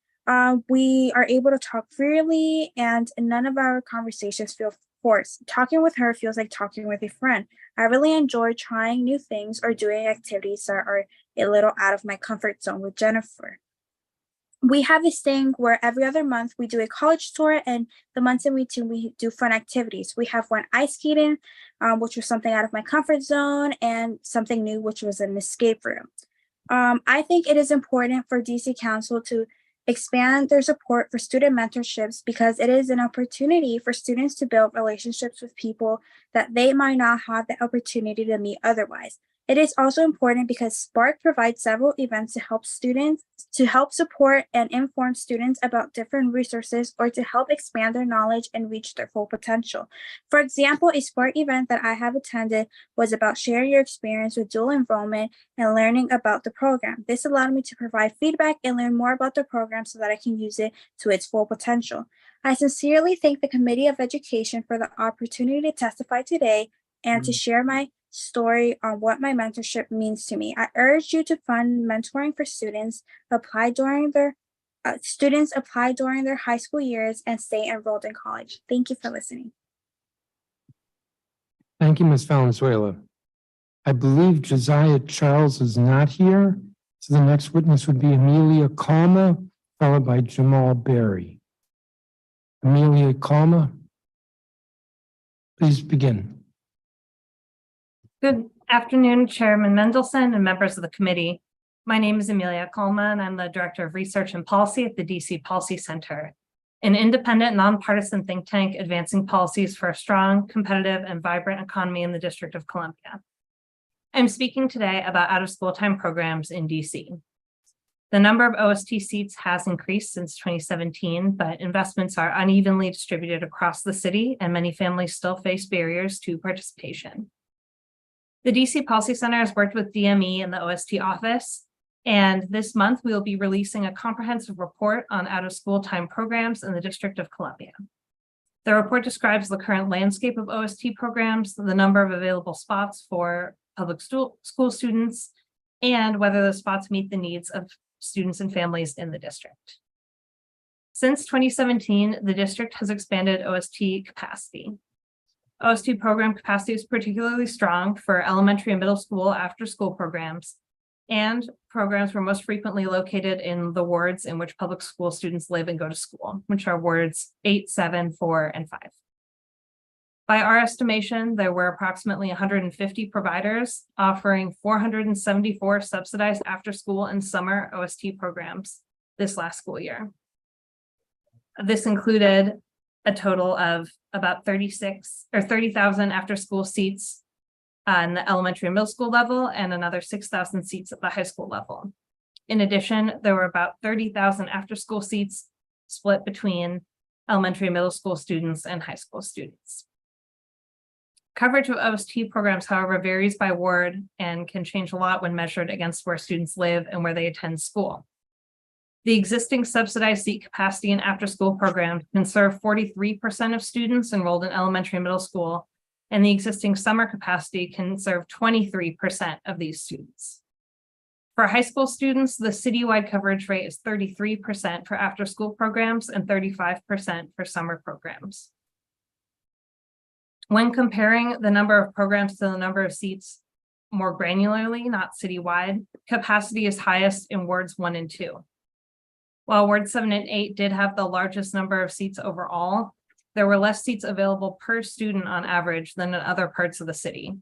We are able to talk freely, and none of our conversations feel forced. Talking with her feels like talking with a friend. I really enjoy trying new things or doing activities that are a little out of my comfort zone with Jennifer. We have this thing where every other month we do a college tour, and the months in between we do fun activities. We have one ice skating, which was something out of my comfort zone, and something new, which was an escape room. I think it is important for DC Council to expand their support for student mentorships because it is an opportunity for students to build relationships with people that they might not have the opportunity to meet otherwise. It is also important because Spark provides several events to help support and inform students about different resources or to help expand their knowledge and reach their full potential. For example, a Spark event that I have attended was about sharing your experience with dual enrollment and learning about the program. This allowed me to provide feedback and learn more about the program so that I can use it to its full potential. I sincerely thank the Committee of Education for the opportunity to testify today and to share my story on what my mentorship means to me. I urge you to fund mentoring for students apply during their high school years and stay enrolled in college. Thank you for listening. Thank you, Ms. Valenzuela. I believe Josiah Charles is not here, so the next witness would be Amelia Kalma, followed by Jamal Berry. Amelia Kalma, please begin. Good afternoon, Chairman Mendelson and members of the committee. My name is Amelia Kalma, and I'm the Director of Research and Policy at the DC Policy Center, an independent, nonpartisan think tank advancing policies for a strong, competitive, and vibrant economy in the District of Columbia. I'm speaking today about out-of-school time programs in DC. The number of OST seats has increased since 2017, but investments are unevenly distributed across the city, and many families still face barriers to participation. The DC Policy Center has worked with DME and the OST office, and this month we will be releasing a comprehensive report on out-of-school time programs in the District of Columbia. The report describes the current landscape of OST programs, the number of available spots for public school students, and whether the spots meet the needs of students and families in the district. Since 2017, the district has expanded OST capacity. OST program capacity is particularly strong for elementary and middle school after-school programs, and programs were most frequently located in the wards in which public school students live and go to school, which are wards 8, 7, 4, and 5. By our estimation, there were approximately 150 providers offering 474 subsidized after-school and summer OST programs this last school year. This included a total of about 30,000 after-school seats on the elementary and middle school level and another 6,000 seats at the high school level. In addition, there were about 30,000 after-school seats split between elementary and middle school students and high school students. Coverage of OST programs, however, varies by ward and can change a lot when measured against where students live and where they attend school. The existing subsidized seat capacity in after-school programs can serve 43% of students enrolled in elementary and middle school, and the existing summer capacity can serve 23% of these students. For high school students, the citywide coverage rate is 33% for after-school programs and 35% for summer programs. When comparing the number of programs to the number of seats more granularly, not citywide, capacity is highest in wards 1 and 2. While wards 7 and 8 did have the largest number of seats overall, there were less seats available per student on average than in other parts of the city.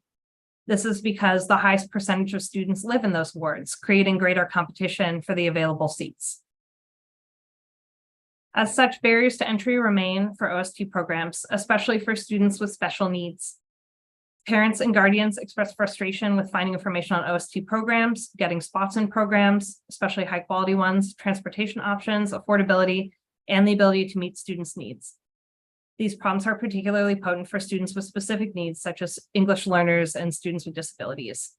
This is because the highest percentage of students live in those wards, creating greater competition for the available seats. As such, barriers to entry remain for OST programs, especially for students with special needs. Parents and guardians express frustration with finding information on OST programs, getting spots in programs, especially high quality ones, transportation options, affordability, and the ability to meet students' needs. These problems are particularly potent for students with specific needs, such as English learners and students with disabilities.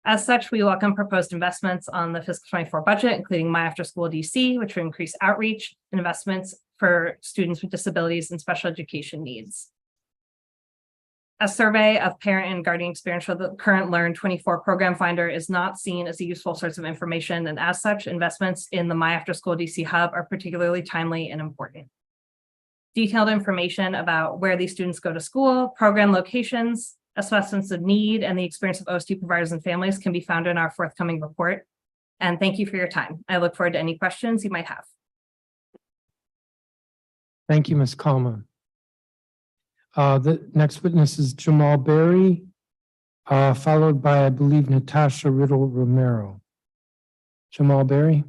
As such, we welcome proposed investments on the fiscal 24 budget, including My After School DC, which will increase outreach and investments for students with disabilities and special education needs. A survey of parent and guardian experience for the current Learn 24 program finder is not seen as a useful source of information, and as such, investments in the My After School DC hub are particularly timely and important. Detailed information about where these students go to school, program locations, assessments of need, and the experience of OST providers and families can be found in our forthcoming report. And thank you for your time. I look forward to any questions you might have. Thank you, Ms. Kalma. The next witness is Jamal Berry, followed by, I believe, Natasha Riddle Romero. Jamal Berry.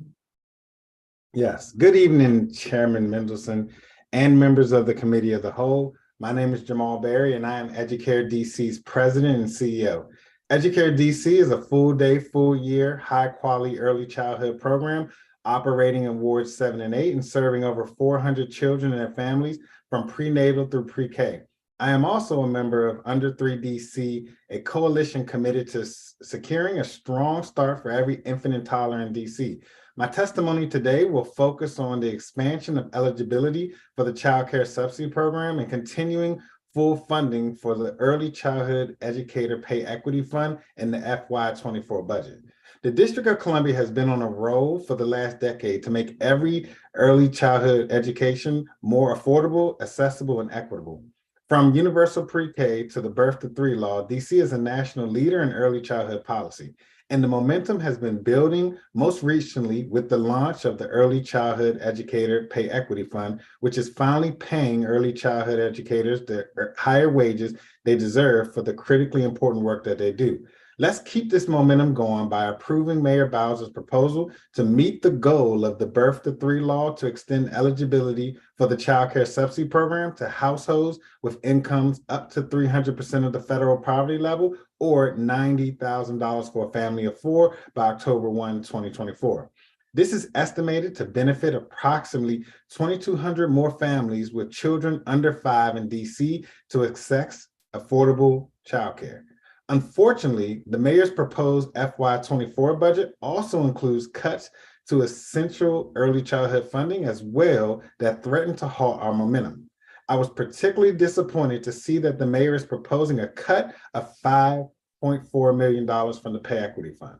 Yes. Good evening, Chairman Mendelson and members of the Committee of the Whole. My name is Jamal Berry, and I am Educare DC's President and CEO. Educare DC is a full-day, full-year, high-quality early childhood program operating in wards 7 and 8 and serving over 400 children and their families from prenatal through pre-K. I am also a member of Under 3 DC, a coalition committed to securing a strong start for every infant and toddler in DC. My testimony today will focus on the expansion of eligibility for the Child Care Subsidy Program and continuing full funding for the Early Childhood Educator Pay Equity Fund in the FY24 budget. The District of Columbia has been on a roll for the last decade to make every early childhood education more affordable, accessible, and equitable. From universal pre-K to the Birth to 3 law, DC is a national leader in early childhood policy. And the momentum has been building most recently with the launch of the Early Childhood Educator Pay Equity Fund, which is finally paying early childhood educators the higher wages they deserve for the critically important work that they do. Let's keep this momentum going by approving Mayor Bowser's proposal to meet the goal of the Birth to 3 law to extend eligibility for the Child Care Subsidy Program to households with incomes up to 300% of the federal poverty level or $90,000 for a family of 4 by October 1, 2024. This is estimated to benefit approximately 2,200 more families with children under 5 in DC to access affordable childcare. Unfortunately, the mayor's proposed FY24 budget also includes cuts to essential early childhood funding as well that threaten to halt our momentum. I was particularly disappointed to see that the mayor is proposing a cut of $5.4 million from the Pay Equity Fund,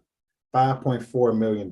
$5.4 million.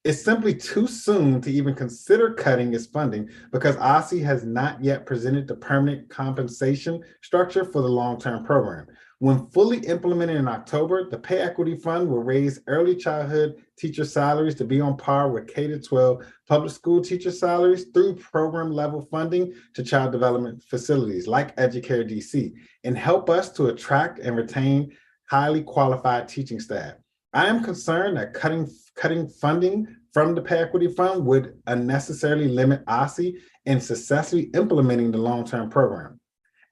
It's simply too soon to even consider cutting its funding because OSSI has not yet presented the permanent compensation structure for the long-term program. When fully implemented in October, the Pay Equity Fund will raise early childhood teacher salaries to be on par with K-12 public school teacher salaries through program level funding to child development facilities like Educare DC and help us to attract and retain highly qualified teaching staff. I am concerned that cutting funding from the Pay Equity Fund would unnecessarily limit OSSI in successfully implementing the long-term program.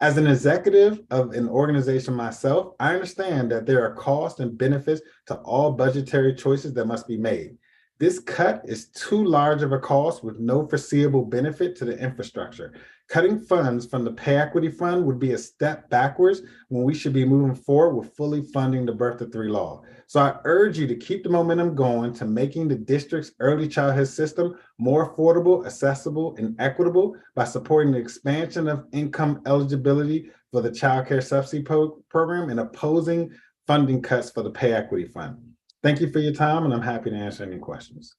As an executive of an organization myself, I understand that there are costs and benefits to all budgetary choices that must be made. This cut is too large of a cost with no foreseeable benefit to the infrastructure. Cutting funds from the Pay Equity Fund would be a step backwards when we should be moving forward with fully funding the Birth to 3 law. So I urge you to keep the momentum going to making the district's early childhood system more affordable, accessible, and equitable by supporting the expansion of income eligibility for the Child Care Subsidy Program and opposing funding cuts for the Pay Equity Fund. Thank you for your time, and I'm happy to answer any questions.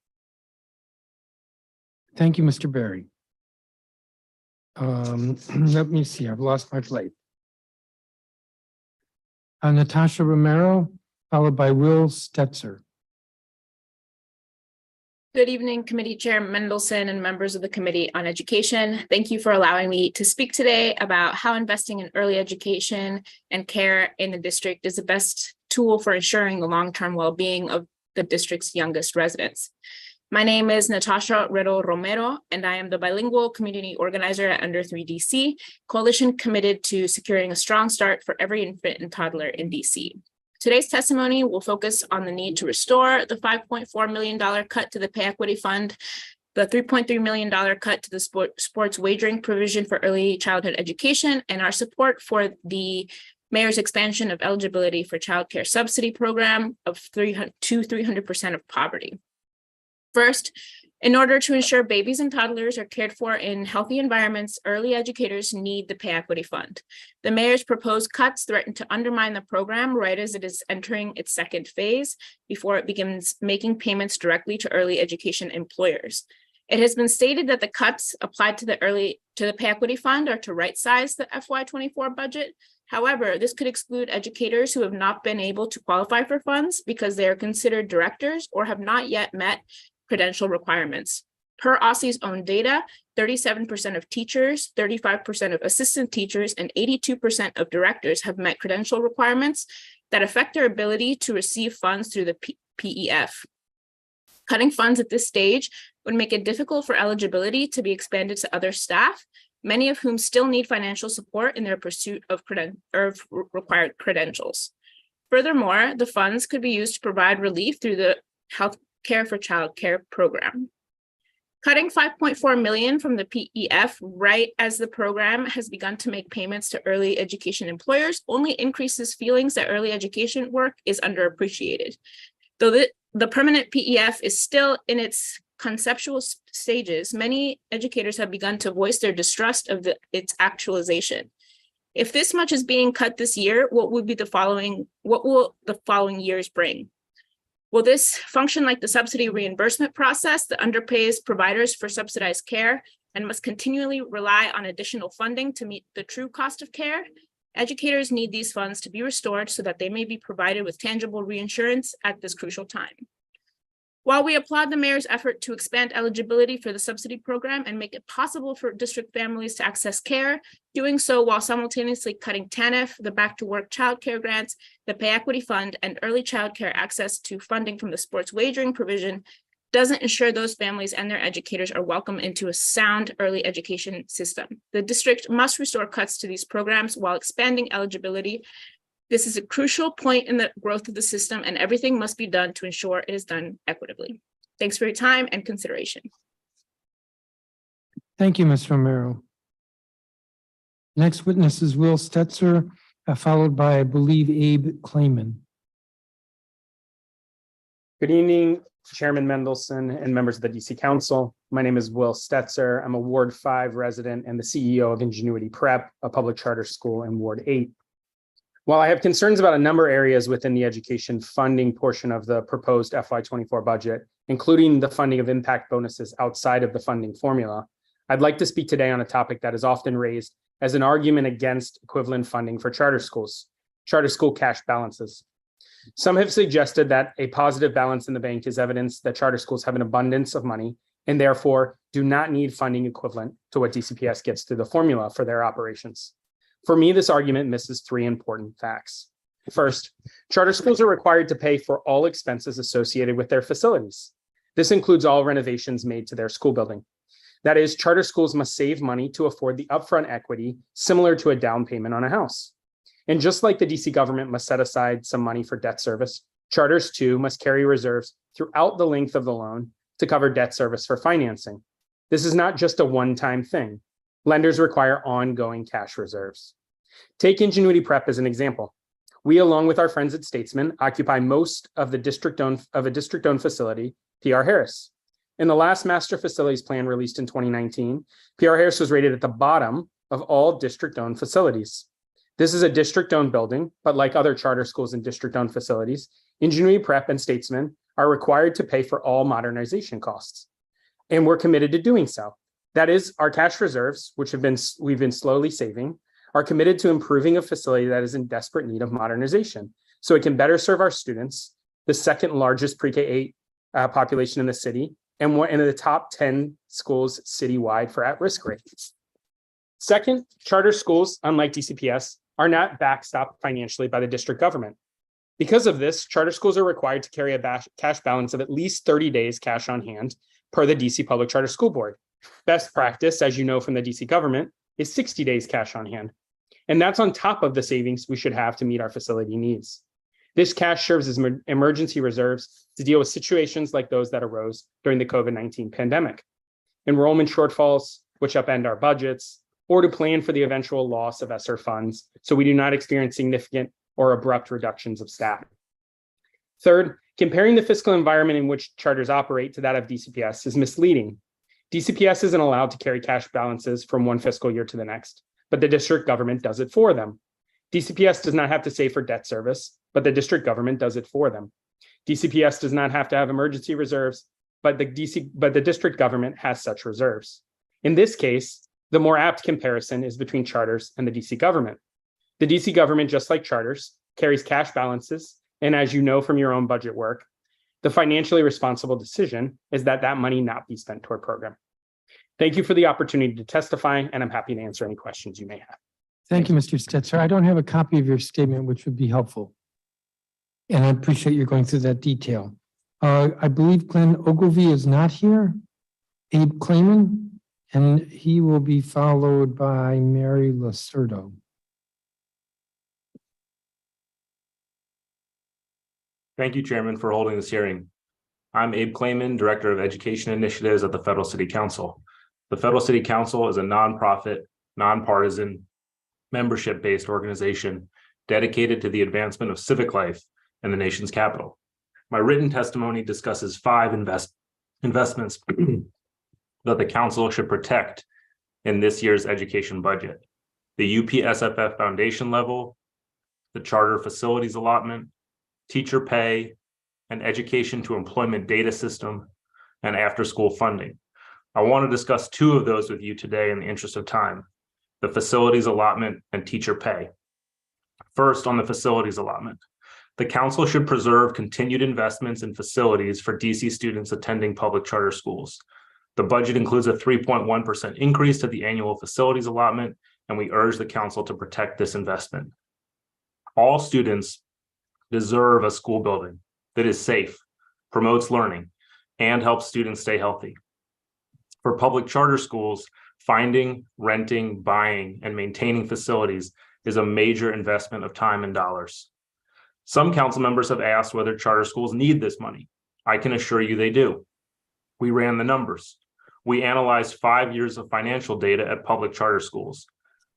Thank you, Mr. Berry. Let me see, I've lost my place. Natasha Romero, followed by Will Stetzer. Good evening, Committee Chair Mendelson and members of the Committee on Education. Thank you for allowing me to speak today about how investing in early education and care in the district is the best tool for ensuring the long-term well-being of the district's youngest residents. My name is Natasha Riddle Romero, and I am the bilingual community organizer at Under 3 DC, coalition committed to securing a strong start for every infant and toddler in DC. Today's testimony will focus on the need to restore the $5.4 million cut to the Pay Equity Fund, the $3.3 million cut to the sports wagering provision for early childhood education, and our support for the Mayor's expansion of eligibility for Child Care Subsidy Program of 300% of poverty. First, in order to ensure babies and toddlers are cared for in healthy environments, early educators need the Pay Equity Fund. The mayor's proposed cuts threaten to undermine the program right as it is entering its second phase before it begins making payments directly to early education employers. It has been stated that the cuts applied to the Pay Equity Fund are to right-size the FY24 budget. However, this could exclude educators who have not been able to qualify for funds because they are considered directors or have not yet met credential requirements. Per OSSI's own data, 37% of teachers, 35% of assistant teachers, and 82% of directors have met credential requirements that affect their ability to receive funds through the PEF. Cutting funds at this stage would make it difficult for eligibility to be expanded to other staff, many of whom still need financial support in their pursuit of required credentials. Furthermore, the funds could be used to provide relief through the Health Care for Child Care program. Cutting $5.4 million from the PEF right as the program has begun to make payments to early education employers only increases feelings that early education work is underappreciated. Though the permanent PEF is still in its conceptual stages, many educators have begun to voice their distrust of its actualization. If this much is being cut this year, what will the following years bring? Will this function like the subsidy reimbursement process that underpays providers for subsidized care and must continually rely on additional funding to meet the true cost of care? Educators need these funds to be restored so that they may be provided with tangible reinsurance at this crucial time. While we applaud the mayor's effort to expand eligibility for the subsidy program and make it possible for district families to access care, doing so while simultaneously cutting TANF, the Back to Work Child Care Grants, the Pay Equity Fund, and early child care access to funding from the sports wagering provision doesn't ensure those families and their educators are welcome into a sound early education system. The district must restore cuts to these programs while expanding eligibility. This is a crucial point in the growth of the system, and everything must be done to ensure it is done equitably. Thanks for your time and consideration. Thank you, Ms. Romero. Next witness is Will Stetzer, followed by, I believe, Abe Clayman. Good evening, Chairman Mendelson and members of the DC Council. My name is Will Stetzer. I'm a Ward 5 resident and the CEO of Ingenuity Prep, a public charter school in Ward 8. While I have concerns about a number of areas within the education funding portion of the proposed FY24 budget, including the funding of impact bonuses outside of the funding formula, I'd like to speak today on a topic that is often raised as an argument against equivalent funding for charter schools, charter school cash balances. Some have suggested that a positive balance in the bank is evidence that charter schools have an abundance of money and therefore do not need funding equivalent to what DCPS gets through the formula for their operations. For me, this argument misses three important facts. First, charter schools are required to pay for all expenses associated with their facilities. This includes all renovations made to their school building. That is, charter schools must save money to afford the upfront equity similar to a down payment on a house. And just like the DC government must set aside some money for debt service, charters too must carry reserves throughout the length of the loan to cover debt service for financing. This is not just a one-time thing. Lenders require ongoing cash reserves. Take Ingenuity Prep as an example. We, along with our friends at Statesman, occupy most of a district-owned facility, PR Harris. In the last master facilities plan released in 2019, PR Harris was rated at the bottom of all district-owned facilities. This is a district-owned building, but like other charter schools and district-owned facilities, Ingenuity Prep and Statesman are required to pay for all modernization costs. And we're committed to doing so. That is, our cash reserves, which we've been slowly saving, are committed to improving a facility that is in desperate need of modernization so it can better serve our students, the second largest pre-K-8 population in the city, and one in the top 10 schools citywide for at-risk rates. Second, charter schools, unlike DCPS, are not backstopped financially by the district government. Because of this, charter schools are required to carry a cash balance of at least 30 days cash on hand per the DC Public Charter School Board. Best practice, as you know from the DC government, is 60 days cash on hand. And that's on top of the savings we should have to meet our facility needs. This cash serves as emergency reserves to deal with situations like those that arose during the COVID-19 pandemic. Enrollment shortfalls, which upend our budgets, or to plan for the eventual loss of ESSER funds so we do not experience significant or abrupt reductions of staff. Third, comparing the fiscal environment in which charters operate to that of DCPS is misleading. DCPS isn't allowed to carry cash balances from one fiscal year to the next, but the district government does it for them. DCPS does not have to save for debt service, but the district government does it for them. DCPS does not have to have emergency reserves, but the district government has such reserves. In this case, the more apt comparison is between charters and the DC government. The DC government, just like charters, carries cash balances, and as you know from your own budget work, the financially responsible decision is that that money not be spent toward program. Thank you for the opportunity to testify, and I'm happy to answer any questions you may have. Thank you, Mr. Stetzer. I don't have a copy of your statement, which would be helpful. And I appreciate you going through that detail. I believe Glenn Ogilvie is not here. Abe Clayman, and he will be followed by Mary Lacerdo. Thank you, Chairman, for holding this hearing. I'm Abe Clayman, Director of Education Initiatives at the Federal City Council. The Federal City Council is a nonprofit, nonpartisan, membership-based organization dedicated to the advancement of civic life in the nation's capital. My written testimony discusses 5 investments that the council should protect in this year's education budget: the UPSFF foundation level, the charter facilities allotment, teacher pay, an education to employment data system, and after-school funding. I want to discuss 2 of those with you today in the interest of time: the facilities allotment and teacher pay. First, on the facilities allotment, the council should preserve continued investments in facilities for DC students attending public charter schools. The budget includes a 3.1% increase to the annual facilities allotment, and we urge the council to protect this investment. All students deserve a school building that is safe, promotes learning, and helps students stay healthy. For public charter schools, finding, renting, buying, and maintaining facilities is a major investment of time and dollars. Some council members have asked whether charter schools need this money. I can assure you they do. We ran the numbers. We analyzed 5 years of financial data at public charter schools.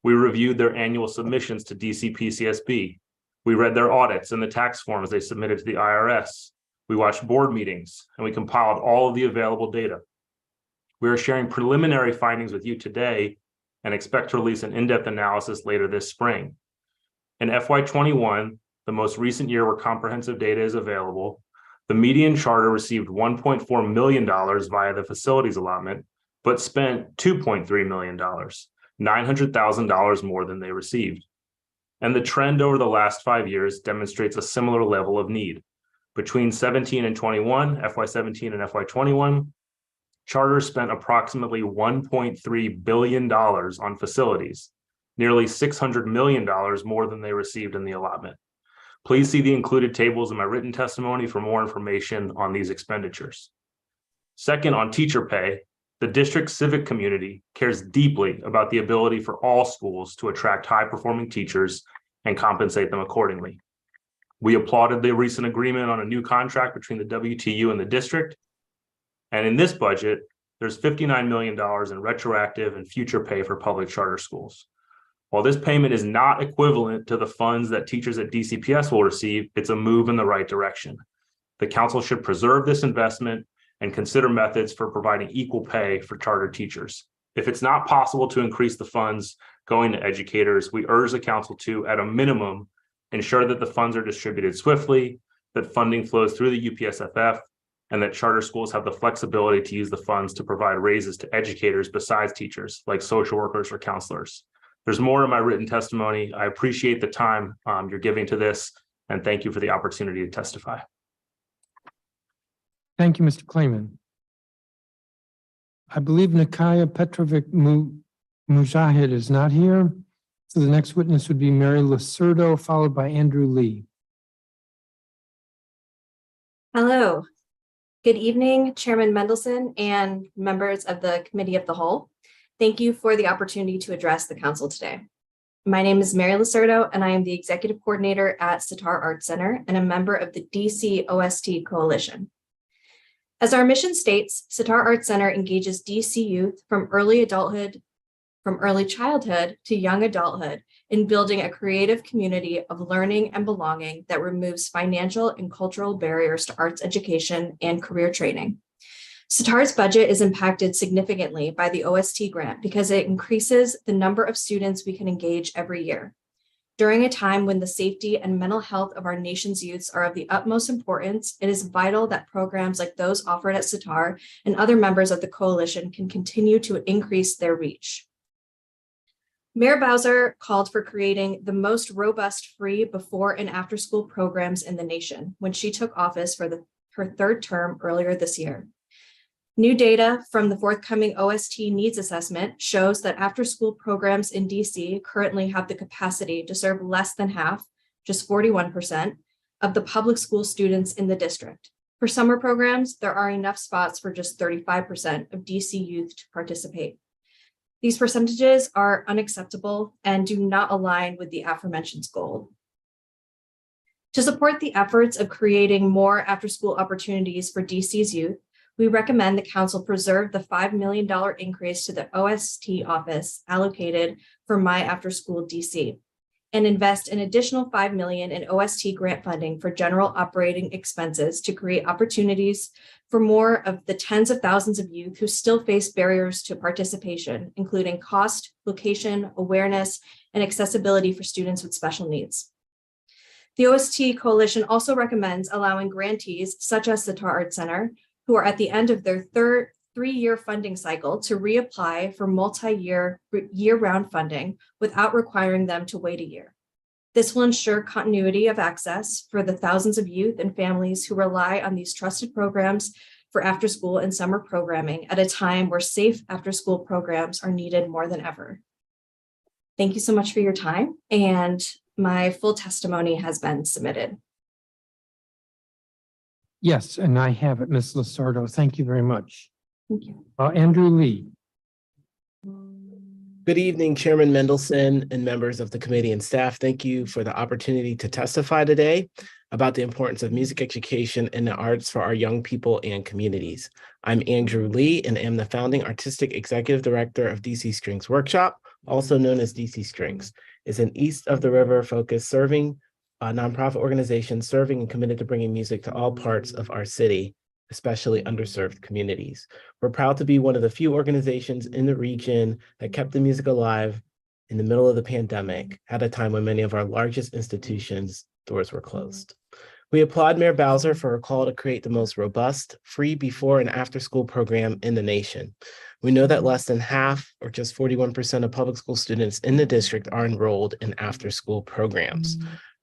We reviewed their annual submissions to DCPCSB. We read their audits and the tax forms they submitted to the IRS. We watched board meetings, and we compiled all of the available data. We are sharing preliminary findings with you today and expect to release an in-depth analysis later this spring. In FY21, the most recent year where comprehensive data is available, the median charter received $1.4 million via the facilities allotment, but spent $2.3 million, $900,000 more than they received. And the trend over the last 5 years demonstrates a similar level of need. Between 17 and 21, FY17 and FY21, charters spent approximately $1.3 billion on facilities, nearly $600 million more than they received in the allotment. Please see the included tables in my written testimony for more information on these expenditures. Second, on teacher pay, the district civic community cares deeply about the ability for all schools to attract high-performing teachers and compensate them accordingly. We applauded the recent agreement on a new contract between the WTU and the district. And in this budget, there's $59 million in retroactive and future pay for public charter schools. While this payment is not equivalent to the funds that teachers at DCPS will receive, it's a move in the right direction. The council should preserve this investment and consider methods for providing equal pay for charter teachers. If it's not possible to increase the funds going to educators, we urge the council to, at a minimum, ensure that the funds are distributed swiftly, that funding flows through the UPSFF, and that charter schools have the flexibility to use the funds to provide raises to educators besides teachers, like social workers or counselors. There's more in my written testimony. I appreciate the time you're giving to this, and thank you for the opportunity to testify. Thank you, Mr. Clayman. I believe Nikaya Petrovic Mujahid is not here. So the next witness would be Mary Lacerdo, followed by Andrew Lee. Hello. Good evening, Chairman Mendelson and members of the Committee of the Whole. Thank you for the opportunity to address the council today. My name is Mary Lacerdo, and I am the Executive Coordinator at Sitar Arts Center and a member of the DC OST Coalition. As our mission states, Sitar Arts Center engages DC youth from early childhood to young adulthood in building a creative community of learning and belonging that removes financial and cultural barriers to arts education and career training. Sitar's budget is impacted significantly by the OST grant because it increases the number of students we can engage every year. During a time when the safety and mental health of our nation's youths are of the utmost importance, it is vital that programs like those offered at Sitar and other members of the coalition can continue to increase their reach. Mayor Bowser called for creating the most robust free before and after school programs in the nation when she took office for her 3rd term earlier this year. New data from the forthcoming OST needs assessment shows that after-school programs in DC currently have the capacity to serve less than half, just 41%, of the public school students in the district, For summer programs, there are enough spots for just 35% of DC youth to participate. These percentages are unacceptable and do not align with the aforementioned goal. To support the efforts of creating more after-school opportunities for DC's youth, we recommend the council preserve the $5 million increase to the OST office allocated for My After School DC and invest an additional $5 million in OST grant funding for general operating expenses to create opportunities for more of the tens of thousands of youth who still face barriers to participation, including cost, location, awareness, and accessibility for students with special needs. The OST Coalition also recommends allowing grantees, such as the Tar Art Center, who are at the end of their three-year funding cycle, to reapply for multi-year, year-round funding without requiring them to wait a year. This will ensure continuity of access for the thousands of youth and families who rely on these trusted programs for after-school and summer programming at a time where safe after-school programs are needed more than ever. Thank you so much for your time, and my full testimony has been submitted. Yes, and I have it, Ms. Losardo. Thank you very much. Thank you. Andrew Lee. Good evening, Chairman Mendelson and members of the committee and staff. Thank you for the opportunity to testify today about the importance of music education and the arts for our young people and communities. I'm Andrew Lee and am the founding artistic executive director of DC Strings Workshop, also known as DC Strings. It's an east of the river focused serving nonprofit organization serving and committed to bringing music to all parts of our city, especially underserved communities. We're proud to be one of the few organizations in the region that kept the music alive in the middle of the pandemic at a time when many of our largest institutions' doors were closed. We applaud Mayor Bowser for her call to create the most robust, free before and after school program in the nation. We know that less than half, or just 41% of public school students in the district are enrolled in after school programs.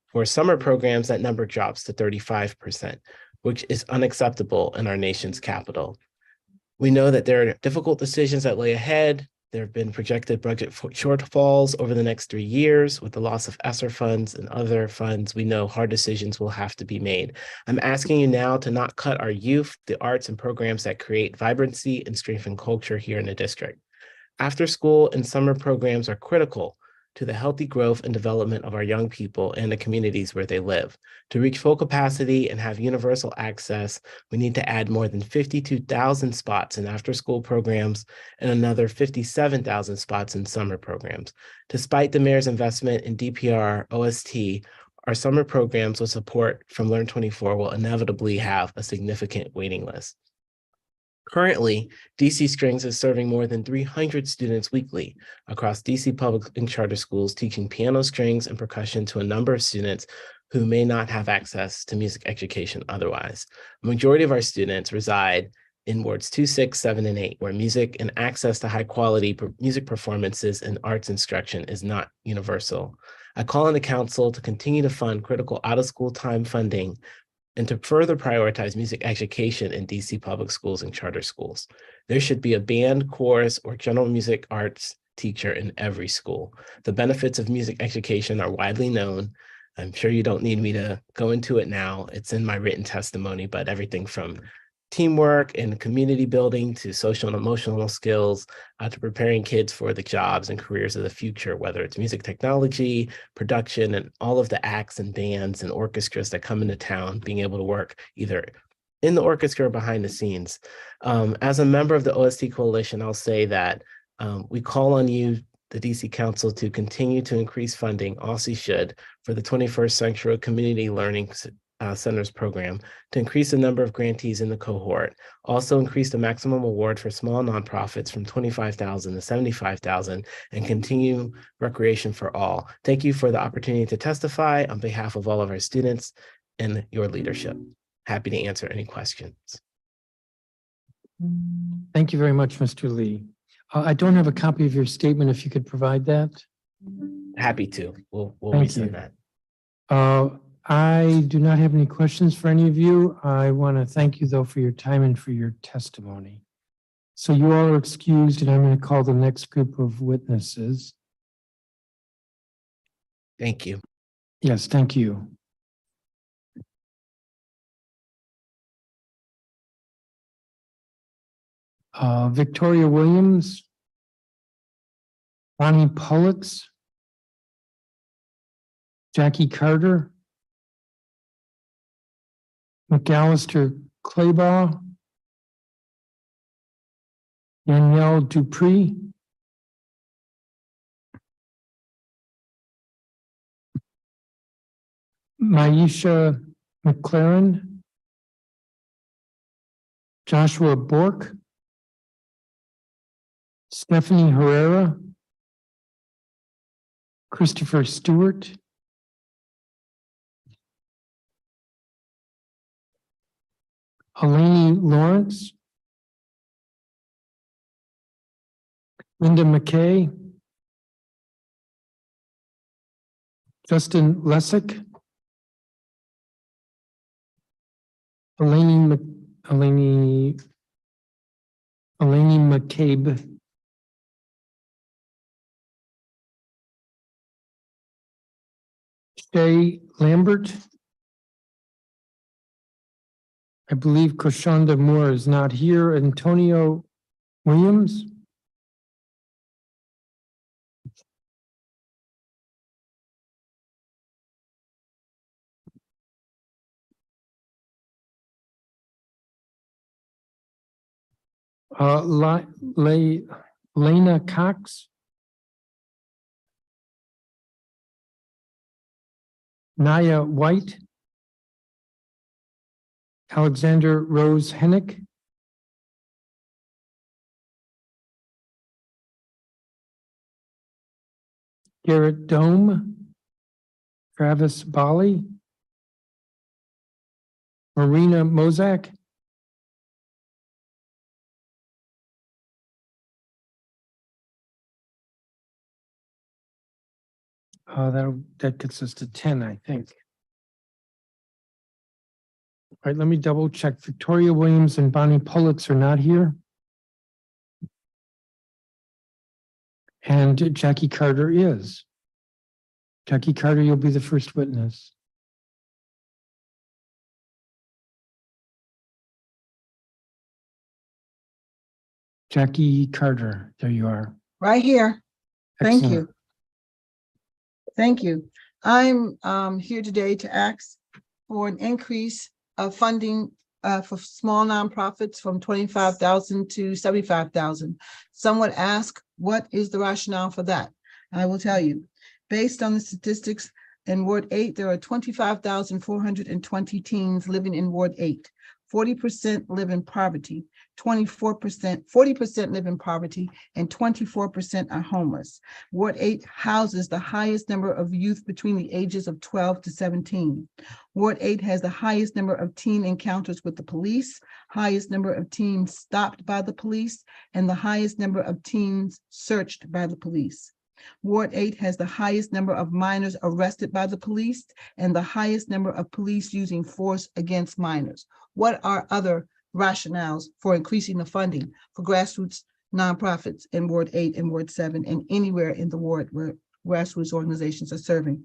For summer programs, that number drops to 35%, which is unacceptable in our nation's capital. We know that there are difficult decisions that lay ahead. There have been projected budget shortfalls over the next 3 years with the loss of ESSER funds and other funds. We know hard decisions will have to be made. I'm asking you now to not cut our youth, the arts and programs that create vibrancy and strengthen culture here in the district. After school and summer programs are critical to the healthy growth and development of our young people and the communities where they live. To reach full capacity and have universal access, we need to add more than 52,000 spots in after-school programs and another 57,000 spots in summer programs. Despite the mayor's investment in DPR OST, our summer programs with support from Learn24 will inevitably have a significant waiting list. Currently, DC Strings is serving more than 300 students weekly across DC public and charter schools, teaching piano, strings, and percussion to a number of students who may not have access to music education otherwise. A majority of our students reside in wards 2, 6, 7, and 8, where music and access to high quality music performances and arts instruction is not universal. I call on the council to continue to fund critical out-of-school time funding and to further prioritize music education in DC public schools and charter schools. There should be a band, chorus, or general music arts teacher in every school. The benefits of music education are widely known. I'm sure you don't need me to go into it now. It's in my written testimony, but everything from teamwork and community building to social and emotional skills to preparing kids for the jobs and careers of the future, whether it's music technology, production, and all of the acts and bands and orchestras that come into town, being able to work either in the orchestra or behind the scenes. As a member of the OST Coalition, I'll say that we call on you, the DC Council, to continue to increase funding, also should, for the 21st Century Community Learning Centers program, to increase the number of grantees in the cohort, also increase the maximum award for small nonprofits from $25,000 to $75,000, and continue recreation for all. Thank you for the opportunity to testify on behalf of all of our students and your leadership. Happy to answer any questions. Thank you very much, Mr. Lee. I don't have a copy of your statement. If you could provide that. Happy to. We'll Thank resend you. that. I do not have any questions for any of you. I want to thank you, though, for your time and for your testimony. So you all are excused, and I'm going to call the next group of witnesses. Thank you. Yes, thank you. Victoria Williams, Bonnie Pullitz, Jackie Carter, McAllister Claybaugh, Danielle Dupree, Maisha McLaren, Joshua Bork, Stephanie Herrera, Christopher Stewart, Eleni Lawrence, Linda McKay, Justin Lessick, Eleni McCabe, Shay Lambert. I believe Koshonda Moore is not here. Antonio Williams. Lena Cox. Naya White. Alexander Rose Hennick. Garrett Dome. Travis Bali. Marina Mozak. That gets us to 10, I think. All right, let me double check. Victoria Williams and Bonnie Pullitz are not here. And Jackie Carter is. Jackie Carter, you'll be the first witness. Jackie Carter, there you are. Right here. Thank Excellent. you. Thank you. I'm here today to ask for an increase of funding for small nonprofits from 25,000 to 75,000. Someone asked, what is the rationale for that? I will tell you. Based on the statistics in Ward 8, there are 25,420 teens living in Ward 8. 40% live in poverty, 40% live in poverty, and 24% are homeless. Ward 8 houses the highest number of youth between the ages of 12 to 17. Ward 8 has the highest number of teen encounters with the police, highest number of teens stopped by the police, and the highest number of teens searched by the police. Ward 8 has the highest number of minors arrested by the police and the highest number of police using force against minors. What are other rationales for increasing the funding for grassroots nonprofits in Ward 8 and Ward 7 and anywhere in the ward where grassroots organizations are serving?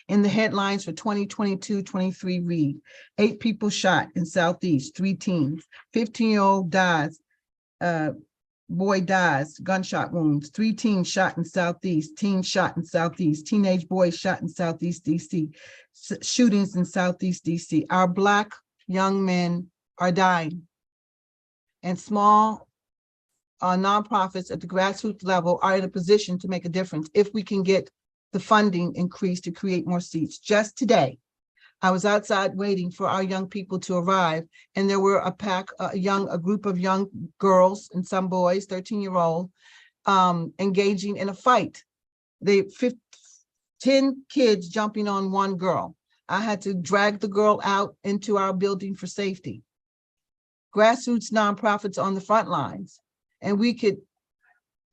In the headlines for 2022-23 read, 8 people shot in Southeast, 3 teens, 15-year-old dies, boy dies, gunshot wounds, 3 teens shot in Southeast, teens shot in Southeast, teenage boys shot in Southeast DC, shootings in Southeast DC. Our Black young men are dying. And small nonprofits at the grassroots level are in a position to make a difference if we can get the funding increased to create more seats. Just today, I was outside waiting for our young people to arrive, and there were a group of young girls and some boys, 13-year-old, engaging in a fight. 10 kids jumping on one girl. I had to drag the girl out into our building for safety. Grassroots nonprofits on the front lines, and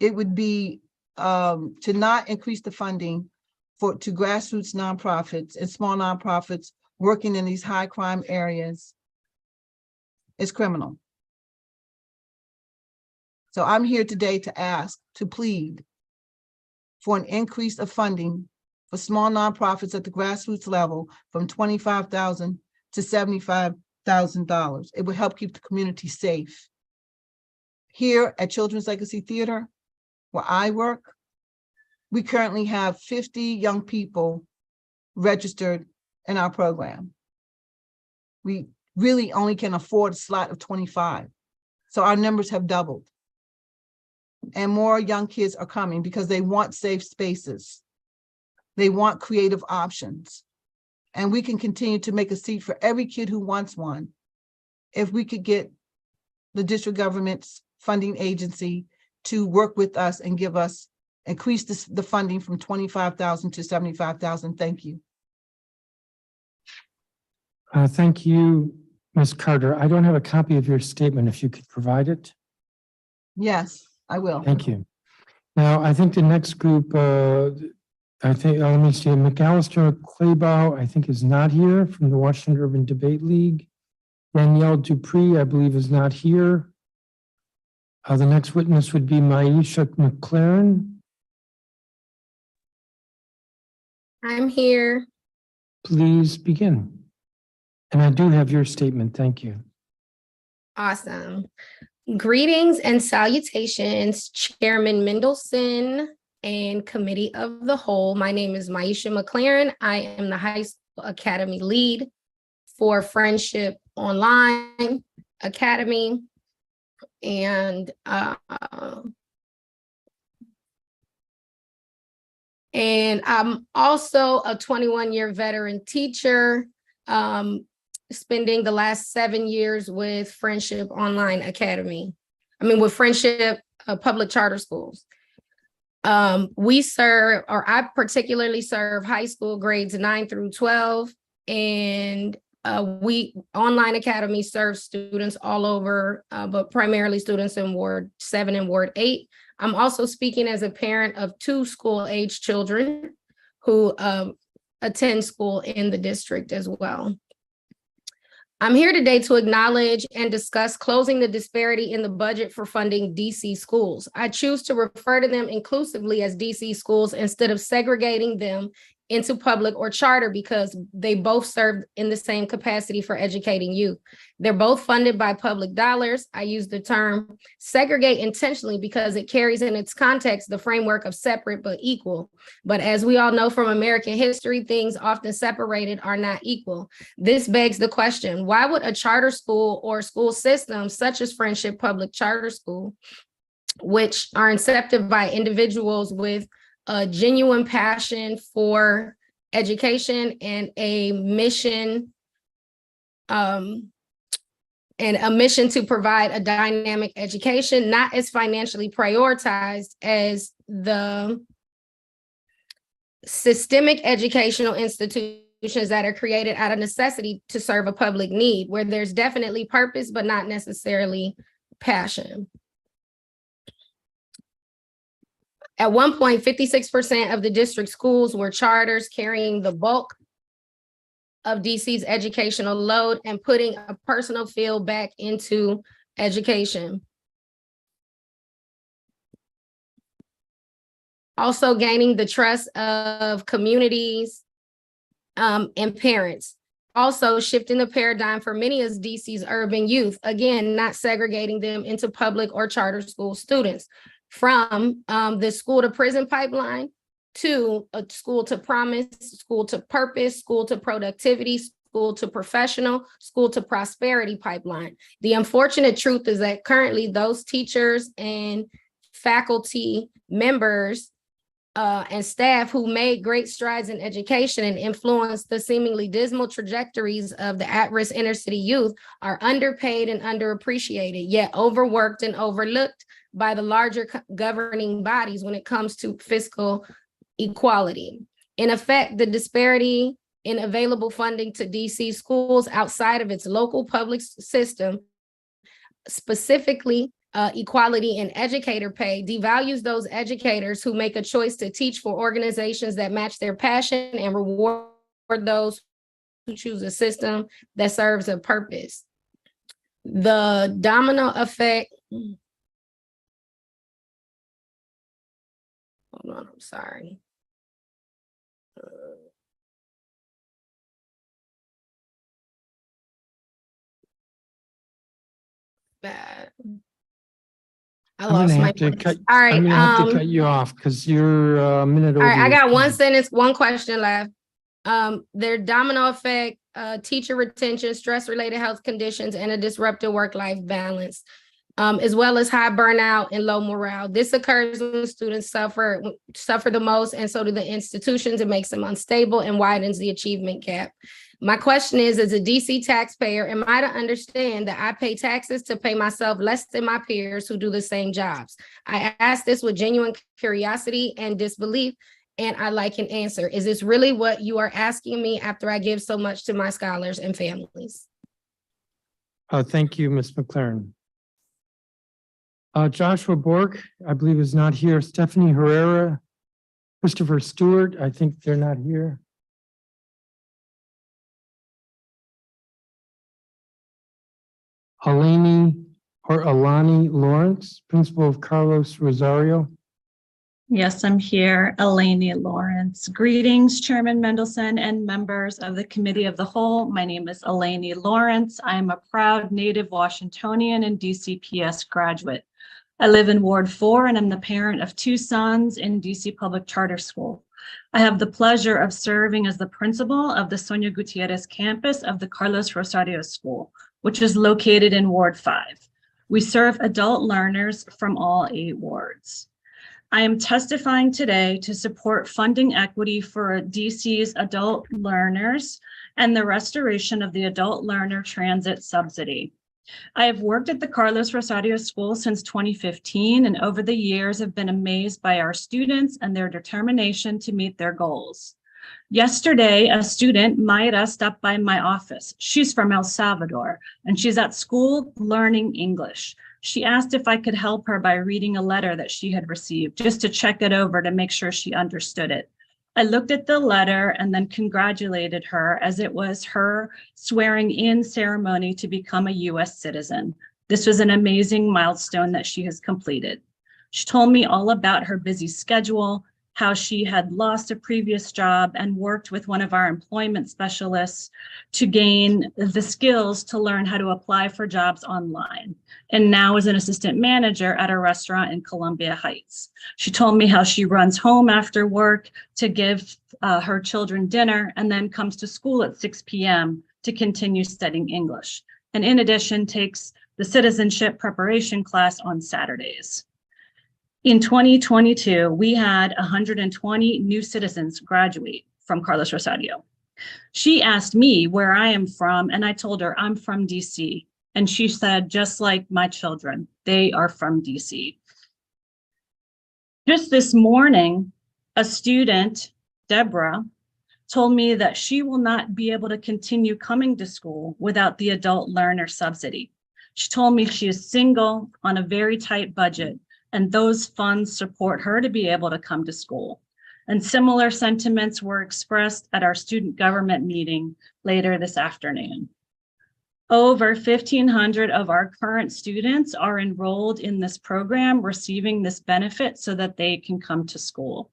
it would be to not increase the funding to grassroots nonprofits and small nonprofits working in these high crime areas is criminal. So I'm here today to plead for an increase of funding for small nonprofits at the grassroots level from $25,000 to $75,000. It would help keep the community safe. Here at Children's Legacy Theater, where I work, we currently have 50 young people registered in our program. We really only can afford a slot of 25. So our numbers have doubled. And more young kids are coming because they want safe spaces. They want creative options. And we can continue to make a seat for every kid who wants one if we could get the district government's funding agency to work with us and give us, increase the funding from 25,000 to 75,000. Thank you. Thank you, Ms. Carter. I don't have a copy of your statement. If you could provide it. Yes, I will. Thank you. Now, I think the next group, let me see, McAllister Claybow, I think is not here from the Washington Urban Debate League. Danielle Dupree, I believe, is not here. The next witness would be Maisha McLaren. I'm here. Please begin. And I do have your statement. Thank you. Awesome. Greetings and salutations, Chairman Mendelson and Committee of the Whole. My name is Maisha McLaren. I am the High School Academy Lead for Friendship Online Academy. And I'm also a 21-year veteran teacher, spending the last 7 years with Friendship Online Academy. With Friendship Public Charter Schools. I particularly serve high school grades 9 through 12, and Online Academy serves students all over, but primarily students in Ward 7 and Ward 8. I'm also speaking as a parent of 2 school-age children who attend school in the district as well. I'm here today to acknowledge and discuss closing the disparity in the budget for funding DC schools. I choose to refer to them inclusively as DC schools instead of segregating them into public or charter because they both serve in the same capacity for educating youth. They're both funded by public dollars. I use the term segregate intentionally because it carries in its context the framework of separate but equal. But as we all know from American history, things often separated are not equal. This begs the question, why would a charter school or school system such as Friendship Public Charter School, which are incepted by individuals with a genuine passion for education and a mission to provide a dynamic education, not as financially prioritized as the systemic educational institutions that are created out of necessity to serve a public need, where there's definitely purpose, but not necessarily passion. At one point, 56% of the district schools were charters, carrying the bulk of DC's educational load and putting a personal feel back into education. Also gaining the trust of communities and parents. Also shifting the paradigm for many of DC's urban youth, again, not segregating them into public or charter school students. From the school to prison pipeline to a school to promise, school to purpose, school to productivity, school to professional, school to prosperity pipeline. The unfortunate truth is that currently those teachers and faculty members and staff who made great strides in education and influenced the seemingly dismal trajectories of the at-risk inner city youth are underpaid and underappreciated, yet overworked and overlooked by the larger governing bodies when it comes to fiscal equality. In effect, the disparity in available funding to DC schools outside of its local public system, specifically equality in educator pay, devalues those educators who make a choice to teach for organizations that match their passion and reward those who choose a system that serves a purpose. The domino effect. Hold on, I'm sorry. Bad. I I'm gonna lost my have to place. cut, All right, I'm gonna have to cut you off because you're a minute all over. right, I your got one time. sentence, one question left. Their domino effect, teacher retention, stress-related health conditions, and a disrupted work-life balance, as well as high burnout and low morale. This occurs when students suffer the most, and so do the institutions. It makes them unstable and widens the achievement gap. My question is, as a DC taxpayer, am I to understand that I pay taxes to pay myself less than my peers who do the same jobs? I ask this with genuine curiosity and disbelief, and I'd like an answer. Is this really what you are asking me after I give so much to my scholars and families? Thank you, Ms. McLaren. Joshua Bork, I believe, is not here. Stephanie Herrera, Christopher Stewart, I think they're not here. Alani Lawrence, principal of Carlos Rosario. Yes, I'm here, Eleni Lawrence. Greetings, Chairman Mendelson and members of the Committee of the Whole. My name is Eleni Lawrence. I'm a proud native Washingtonian and DCPS graduate. I live in Ward 4 and I'm the parent of 2 sons in DC Public Charter School. I have the pleasure of serving as the principal of the Sonia Gutierrez campus of the Carlos Rosario School, which is located in Ward 5. We serve adult learners from all 8 wards. I am testifying today to support funding equity for DC's adult learners and the restoration of the adult learner transit subsidy. I have worked at the Carlos Rosario School since 2015, and over the years have been amazed by our students and their determination to meet their goals. Yesterday, a student, Mayra, stopped by my office. She's from El Salvador, and she's at school learning English. She asked if I could help her by reading a letter that she had received, just to check it over to make sure she understood it. I looked at the letter and then congratulated her, as it was her swearing in ceremony to become a US citizen. This was an amazing milestone that she has completed. She told me all about her busy schedule, how she had lost a previous job and worked with one of our employment specialists to gain the skills to learn how to apply for jobs online, and now is an assistant manager at a restaurant in Columbia Heights. She told me how she runs home after work to give her children dinner and then comes to school at 6 p.m. to continue studying English, and in addition takes the citizenship preparation class on Saturdays. In 2022, we had 120 new citizens graduate from Carlos Rosario. She asked me where I am from, and I told her I'm from DC. And she said, just like my children, they are from DC. Just this morning, a student, Deborah, told me that she will not be able to continue coming to school without the adult learner subsidy. She told me she is single on a very tight budget, and those funds support her to be able to come to school. And similar sentiments were expressed at our student government meeting later this afternoon. Over 1,500 of our current students are enrolled in this program, receiving this benefit so that they can come to school.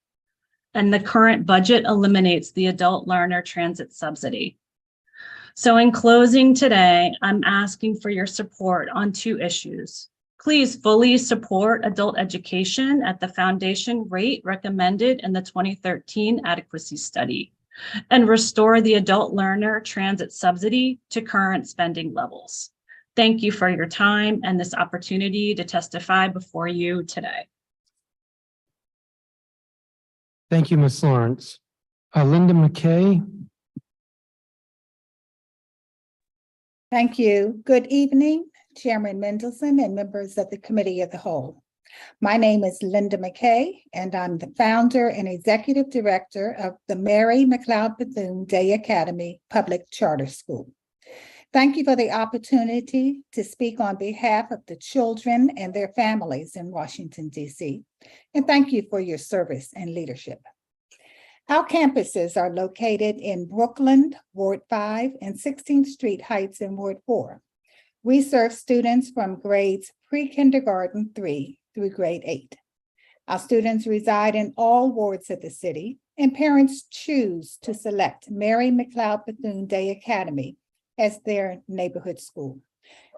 And the current budget eliminates the adult learner transit subsidy. So in closing today, I'm asking for your support on 2 issues. Please fully support adult education at the foundation rate recommended in the 2013 adequacy study, and restore the adult learner transit subsidy to current spending levels. Thank you for your time and this opportunity to testify before you today. Thank you, Ms. Lawrence. Linda McKay. Thank you. Good evening, Chairman Mendelson and members of the Committee of the Whole. My name is Linda McKay, and I'm the founder and executive director of the Mary McLeod Bethune Day Academy Public Charter School. Thank you for the opportunity to speak on behalf of the children and their families in Washington, D.C., and thank you for your service and leadership. Our campuses are located in Brooklyn, Ward 5, and 16th Street Heights in Ward 4. We serve students from grades pre-kindergarten 3 through grade 8. Our students reside in all wards of the city, and parents choose to select Mary McLeod Bethune Day Academy as their neighborhood school.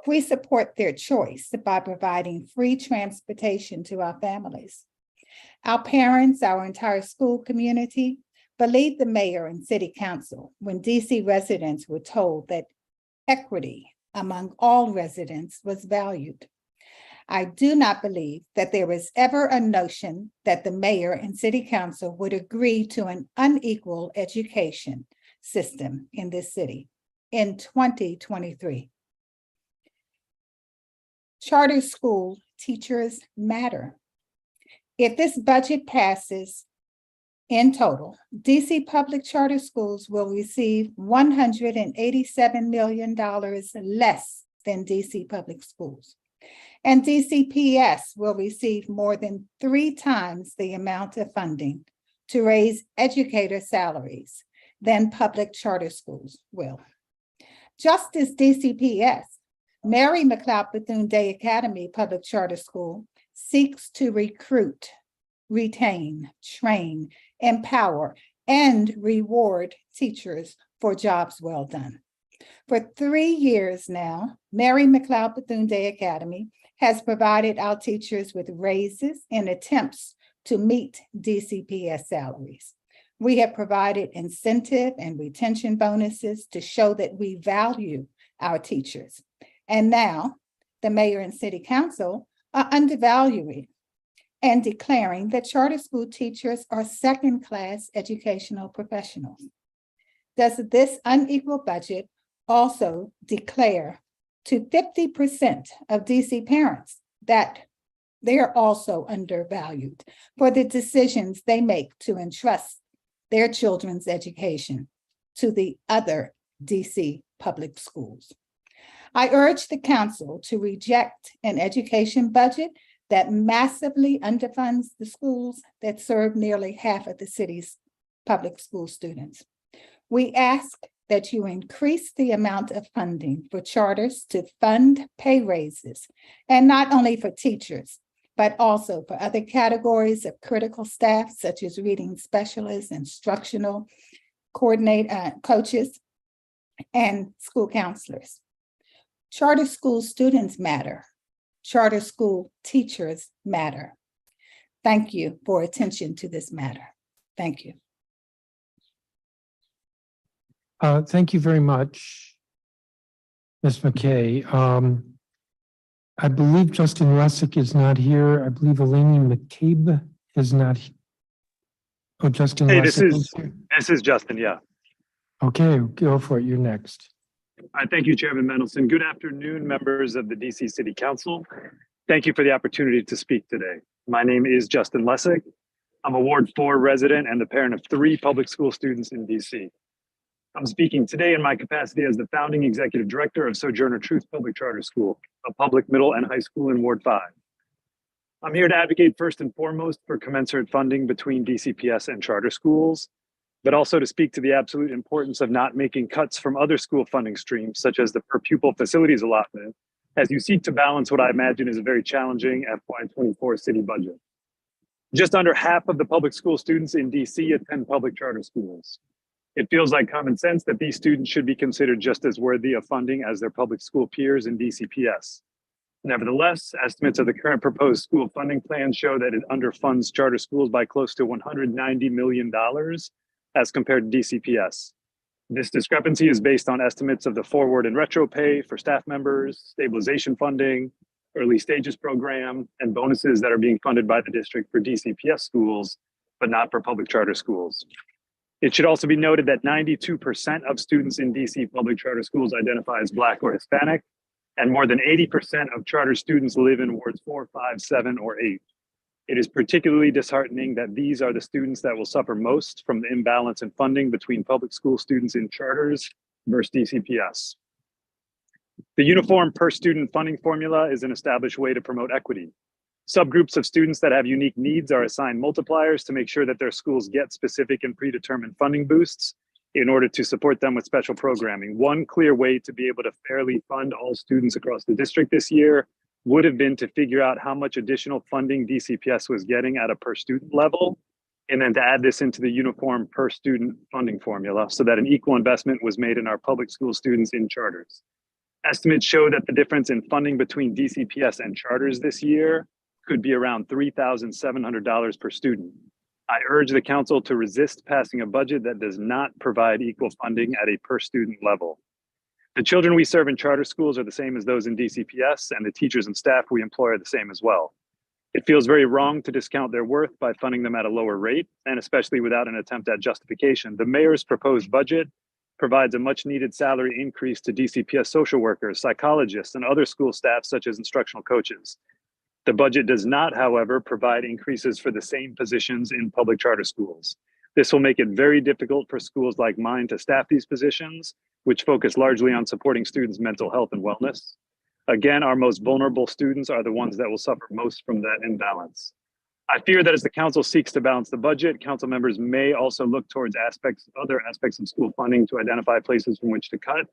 We support their choice by providing free transportation to our families. Our parents, our entire school community, believed the mayor and city council when DC residents were told that equity among all residents was valued. I do not believe that there was ever a notion that the mayor and city council would agree to an unequal education system in this city in 2023. Charter school teachers matter. If this budget passes in total, DC public charter schools will receive $187 million less than DC public schools. And DCPS will receive more than 3 times the amount of funding to raise educator salaries than public charter schools will. Just as DCPS, Mary McLeod Bethune-Day Academy Public Charter School seeks to recruit, retain, train, empower, and reward teachers for jobs well done. For 3 years now, Mary McLeod Bethune-Day Academy has provided our teachers with raises in attempts to meet DCPS salaries. We have provided incentive and retention bonuses to show that we value our teachers. And now the mayor and city council are undervaluing and declaring that charter school teachers are second-class educational professionals. Does this unequal budget also declare to 50% of DC parents that they are also undervalued for the decisions they make to entrust their children's education to the other DC public schools? I urge the council to reject an education budget that massively underfunds the schools that serve nearly half of the city's public school students. We ask that you increase the amount of funding for charters to fund pay raises, and not only for teachers, but also for other categories of critical staff, such as reading specialists, instructional coaches, and school counselors. Charter school students matter. Charter school teachers matter. Thank you for attention to this matter. Thank you. Thank you very much, Ms. McKay. I believe Justin Lessick is not here. I believe Elaine McCabe is not. Oh, Justin Hey, Lessick this is Justin, yeah. Okay, go for it. You're next. Thank you, Chairman Mendelson. Good afternoon, members of the DC City Council. Thank you for the opportunity to speak today. My name is Justin Lessick. I'm a Ward 4 resident and the parent of 3 public school students in DC. I'm speaking today in my capacity as the founding executive director of Sojourner Truth Public Charter School, a public middle and high school in Ward 5. I'm here to advocate first and foremost for commensurate funding between DCPS and charter schools, but also to speak to the absolute importance of not making cuts from other school funding streams, such as the per pupil facilities allotment, as you seek to balance what I imagine is a very challenging FY24 city budget. Just under half of the public school students in DC attend public charter schools. It feels like common sense that these students should be considered just as worthy of funding as their public school peers in DCPS. Nevertheless, estimates of the current proposed school funding plan show that it underfunds charter schools by close to $190 million as compared to DCPS. This discrepancy is based on estimates of the forward and retro pay for staff members, stabilization funding, early stages program, and bonuses that are being funded by the district for DCPS schools, but not for public charter schools. It should also be noted that 92% of students in DC public charter schools identify as Black or Hispanic, and more than 80% of charter students live in wards 4, 5, 7, or 8. It is particularly disheartening that these are the students that will suffer most from the imbalance in funding between public school students in charters versus DCPS. The uniform per student funding formula is an established way to promote equity. Subgroups of students that have unique needs are assigned multipliers to make sure that their schools get specific and predetermined funding boosts in order to support them with special programming. One clear way to be able to fairly fund all students across the district this year would have been to figure out how much additional funding DCPS was getting at a per student level, and then to add this into the uniform per student funding formula so that an equal investment was made in our public school students in charters. Estimates show that the difference in funding between DCPS and charters this year could be around $3,700 per student. I urge the council to resist passing a budget that does not provide equal funding at a per student level. The children we serve in charter schools are the same as those in DCPS, and the teachers and staff we employ are the same as well. It feels very wrong to discount their worth by funding them at a lower rate, and especially without an attempt at justification. The mayor's proposed budget provides a much needed salary increase to DCPS social workers, psychologists, and other school staff such as instructional coaches. The budget does not, however, provide increases for the same positions in public charter schools. This will make it very difficult for schools like mine to staff these positions, which focus largely on supporting students' mental health and wellness. Again, our most vulnerable students are the ones that will suffer most from that imbalance. I fear that as the council seeks to balance the budget, council members may also look towards other aspects of school funding to identify places from which to cut.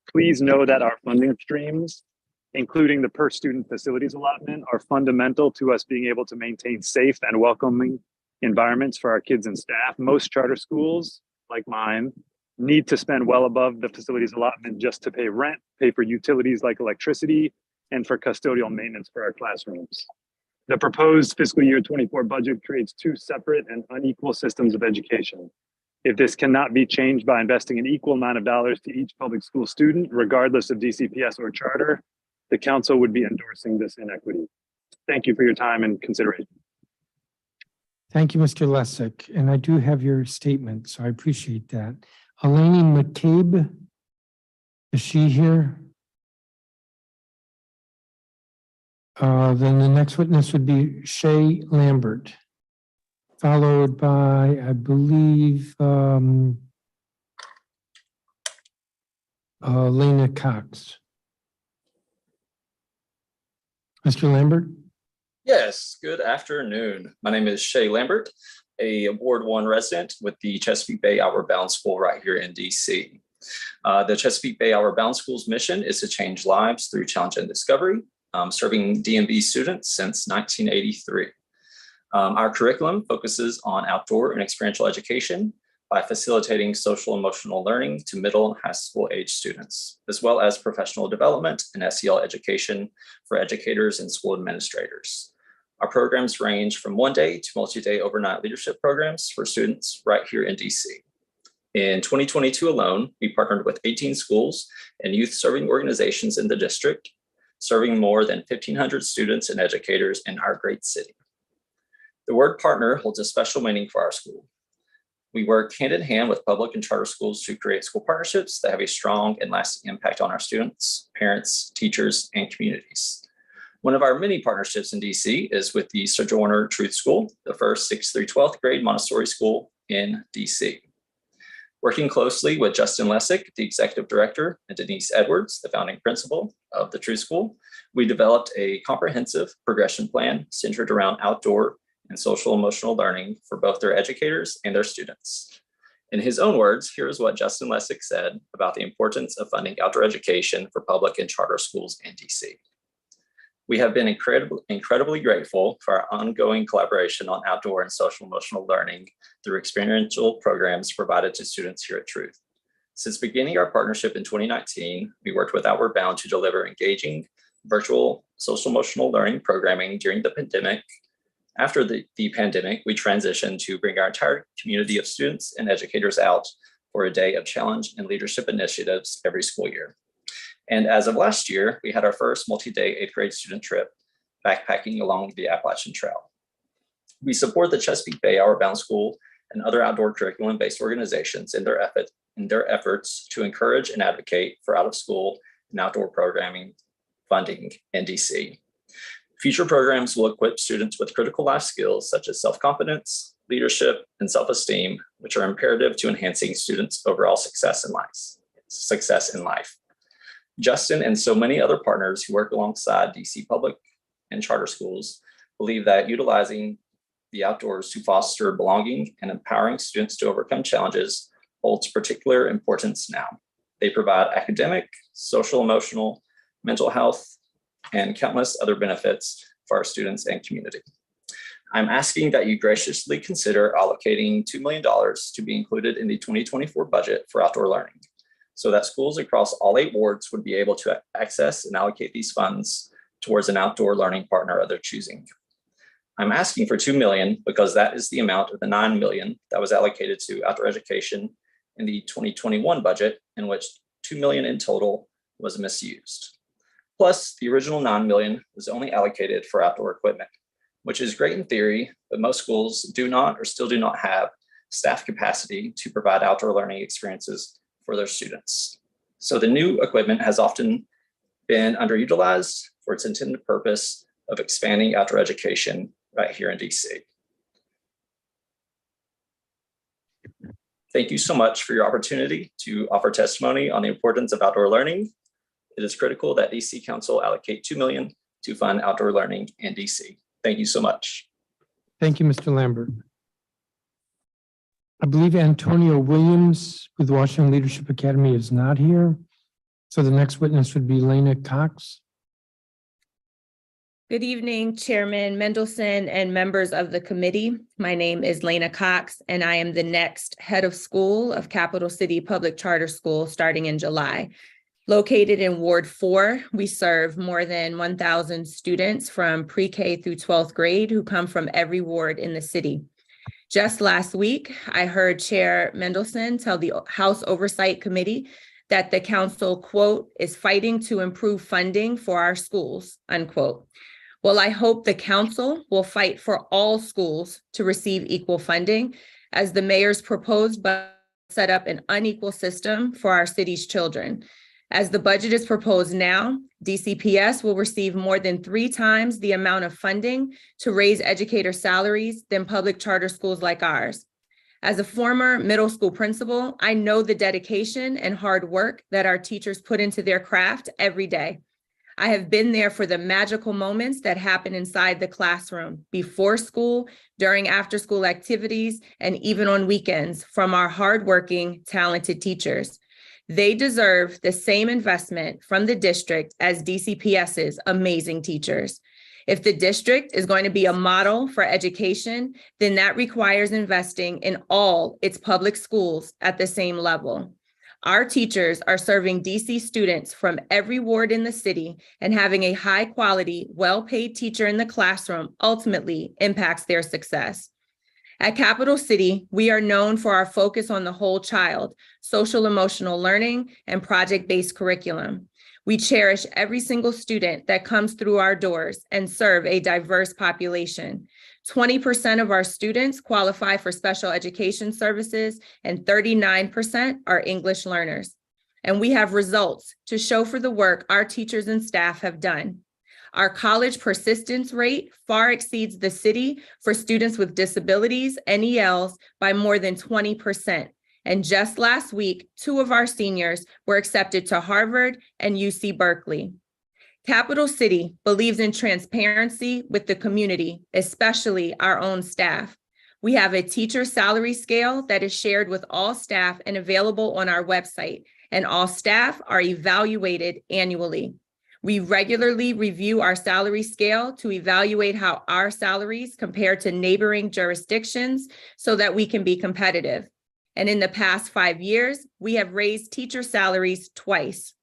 Please know that our funding streams, including the per student facilities allotment, are fundamental to us being able to maintain safe and welcoming environments for our kids and staff. Most charter schools, like mine, need to spend well above the facilities allotment just to pay rent, pay for utilities like electricity, and for custodial maintenance for our classrooms. The proposed fiscal year 24 budget creates two separate and unequal systems of education. If this cannot be changed by investing an equal amount of dollars to each public school student, regardless of DCPS or charter, the council would be endorsing this inequity. Thank you for your time and consideration. Thank you, Mr. Lessig. And I do have your statement, so I appreciate that. Eleni McCabe, is she here? Then the next witness would be Shay Lambert, followed by, I believe, Lena Cox. Mr. Lambert? Yes, good afternoon. My name is Shay Lambert, a Ward 1 resident with the Chesapeake Bay Outward Bound School right here in DC. The Chesapeake Bay Outward Bound School's mission is to change lives through challenge and discovery, serving DMV students since 1983. Our curriculum focuses on outdoor and experiential education by facilitating social emotional learning to middle and high school age students, as well as professional development and SEL education for educators and school administrators. Our programs range from one-day to multi-day overnight leadership programs for students right here in DC. In 2022 alone, we partnered with 18 schools and youth serving organizations in the district, serving more than 1,500 students and educators in our great city. The word partner holds a special meaning for our school. We work hand in hand with public and charter schools to create school partnerships that have a strong and lasting impact on our students, parents, teachers, and communities. One of our many partnerships in DC is with the Sojourner Truth School, the first 6th through 12th grade Montessori school in DC. Working closely with Justin Lessig, the executive director, and Denise Edwards, the founding principal of the Truth School, we developed a comprehensive progression plan centered around outdoor and social emotional learning for both their educators and their students. In his own words, here's what Justin Lessig said about the importance of funding outdoor education for public and charter schools in DC. We have been incredibly grateful for our ongoing collaboration on outdoor and social emotional learning through experiential programs provided to students here at Truth. Since beginning our partnership in 2019, we worked with Outward Bound to deliver engaging virtual social emotional learning programming during the pandemic. After the pandemic, we transitioned to bring our entire community of students and educators out for a day of challenge and leadership initiatives every school year. And as of last year, we had our first multi-day 8th grade student trip backpacking along the Appalachian Trail. We support the Chesapeake Bay Outward Bound School and other outdoor curriculum-based organizations in their efforts to encourage and advocate for out-of-school and outdoor programming funding in DC. Future programs will equip students with critical life skills such as self-confidence, leadership, and self-esteem, which are imperative to enhancing students' overall success in life. Justin and so many other partners who work alongside DC public and charter schools believe that utilizing the outdoors to foster belonging and empowering students to overcome challenges holds particular importance now. They provide academic, social, emotional, mental health, and countless other benefits for our students and community. I'm asking that you graciously consider allocating $2 million to be included in the 2024 budget for outdoor learning. so that schools across all 8 wards would be able to access and allocate these funds towards an outdoor learning partner of their choosing. I'm asking for $2 million because that is the amount of the $9 million that was allocated to outdoor education in the 2021 budget, in which $2 million in total was misused. Plus, the original $9 million was only allocated for outdoor equipment, which is great in theory, but most schools do not or still do not have staff capacity to provide outdoor learning experiences for their students. So the new equipment has often been underutilized for its intended purpose of expanding outdoor education right here in DC. Thank you so much for your opportunity to offer testimony on the importance of outdoor learning. It is critical that DC Council allocate $2 million to fund outdoor learning in DC. Thank you so much. Thank you, Mr. Lambert. I believe Antonio Williams with Washington Leadership Academy is not here. So the next witness would be Lena Cox. Good evening, Chairman Mendelson and members of the committee. My name is Lena Cox, and I am the next head of school of Capital City Public Charter School starting in July. Located in Ward 4, we serve more than 1,000 students from pre-K through 12th grade who come from every ward in the city. Just last week, I heard Chair Mendelson tell the House Oversight Committee that the council, quote, is fighting to improve funding for our schools, unquote. Well, I hope the council will fight for all schools to receive equal funding, as the mayor's proposed budget set up an unequal system for our city's children. As the budget is proposed now, DCPS will receive more than 3 times the amount of funding to raise educator salaries than public charter schools like ours. As a former middle school principal, I know the dedication and hard work that our teachers put into their craft every day. I have been there for the magical moments that happen inside the classroom, before school, during after-school activities, and even on weekends from our hardworking, talented teachers. They deserve the same investment from the district as DCPS's amazing teachers. If the district is going to be a model for education, then that requires investing in all its public schools at the same level. Our teachers are serving DC students from every ward in the city, and having a high quality, well-paid teacher in the classroom ultimately impacts their success. At Capital City, we are known for our focus on the whole child, social emotional learning, and project-based curriculum. We cherish every single student that comes through our doors and serve a diverse population. 20% of our students qualify for special education services, and 39% are English learners. And we have results to show for the work our teachers and staff have done. Our college persistence rate far exceeds the city for students with disabilities, NELs, by more than 20%. And just last week, 2 of our seniors were accepted to Harvard and UC Berkeley. Capital City believes in transparency with the community, especially our own staff. We have a teacher salary scale that is shared with all staff and available on our website, and all staff are evaluated annually. We regularly review our salary scale to evaluate how our salaries compare to neighboring jurisdictions so that we can be competitive. And in the past 5 years, we have raised teacher salaries twice.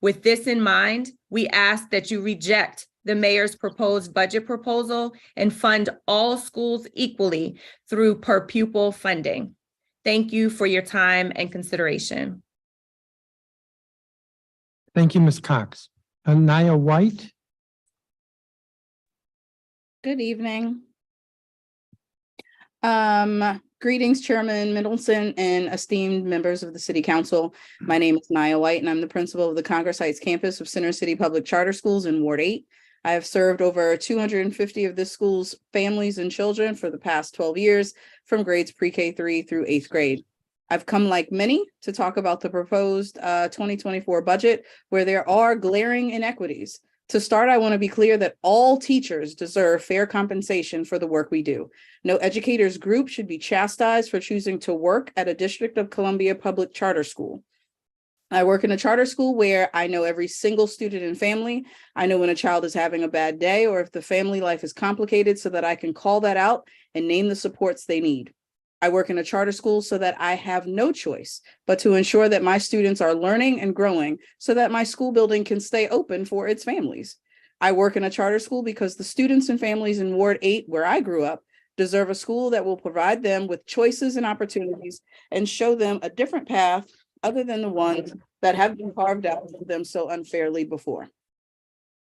With this in mind, we ask that you reject the mayor's proposed budget proposal and fund all schools equally through per pupil funding. Thank you for your time and consideration. Thank you, Ms. Cox. Anaya White. Good evening. Greetings, Chairman Mendelson and esteemed members of the City Council. My name is Naya White, and I'm the principal of the Congress Heights campus of Center City Public Charter Schools in Ward 8. I have served over 250 of this school's families and children for the past 12 years, from grades pre-K 3 through 8th grade. I've come, like many, to talk about the proposed 2024 budget, where there are glaring inequities. To start, I want to be clear that all teachers deserve fair compensation for the work we do. No educators group should be chastised for choosing to work at a District of Columbia public charter school. I work in a charter school where I know every single student and family. I know when a child is having a bad day or if the family life is complicated, so that I can call that out and name the supports they need. I work in a charter school so that I have no choice but to ensure that my students are learning and growing so that my school building can stay open for its families. I work in a charter school because the students and families in Ward 8, where I grew up, deserve a school that will provide them with choices and opportunities and show them a different path other than the ones that have been carved out for them so unfairly before.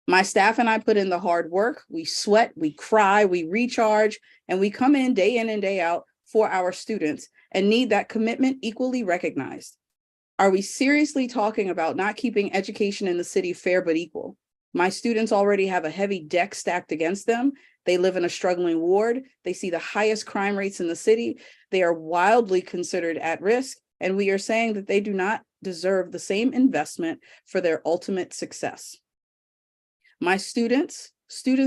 My staff and I put in the hard work. We sweat, we cry, we recharge, and we come in and day out for our students and need that commitment equally recognized. Are we seriously talking about not keeping education in the city fair but equal? My students already have a heavy deck stacked against them. They live in a struggling ward. They see the highest crime rates in the city. They are wildly considered at risk, and we are saying that they do not deserve the same investment for their ultimate success. My students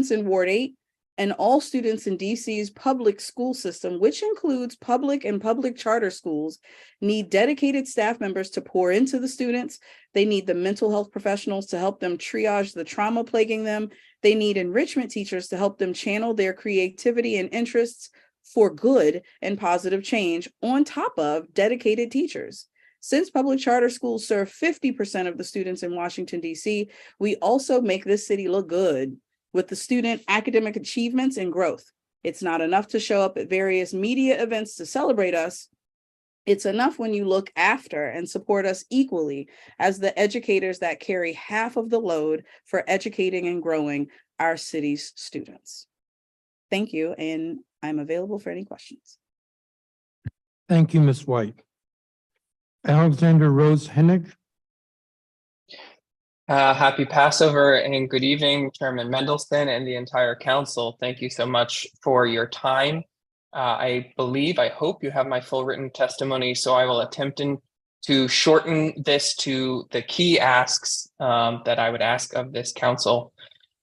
in Ward 8, and all students in DC's public school system, which includes public and public charter schools, need dedicated staff members to pour into the students. They need the mental health professionals to help them triage the trauma plaguing them. They need enrichment teachers to help them channel their creativity and interests for good and positive change, on top of dedicated teachers. Since public charter schools serve 50% of the students in Washington, D.C., we also make this city look good with the student academic achievements and growth. It's not enough to show up at various media events to celebrate us. It's enough when you look after and support us equally as the educators that carry half of the load for educating and growing our city's students. Thank you, and I'm available for any questions. Thank you, Ms. White. Alexander Rose Hennig. Happy Passover and good evening, Chairman Mendelson and the entire council. Thank you so much for your time. I hope you have my full written testimony, so I will attempt to shorten this to the key asks that I would ask of this council.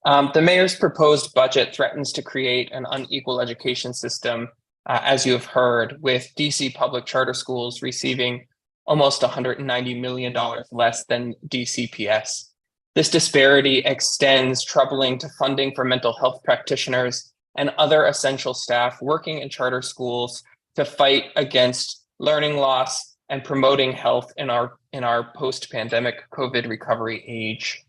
The mayor's proposed budget threatens to create an unequal education system, as you have heard, with DC public charter schools receiving almost $190 million less than DCPS. This disparity extends troubling to funding for mental health practitioners and other essential staff working in charter schools to fight against learning loss and promoting health in our post-pandemic COVID recovery age.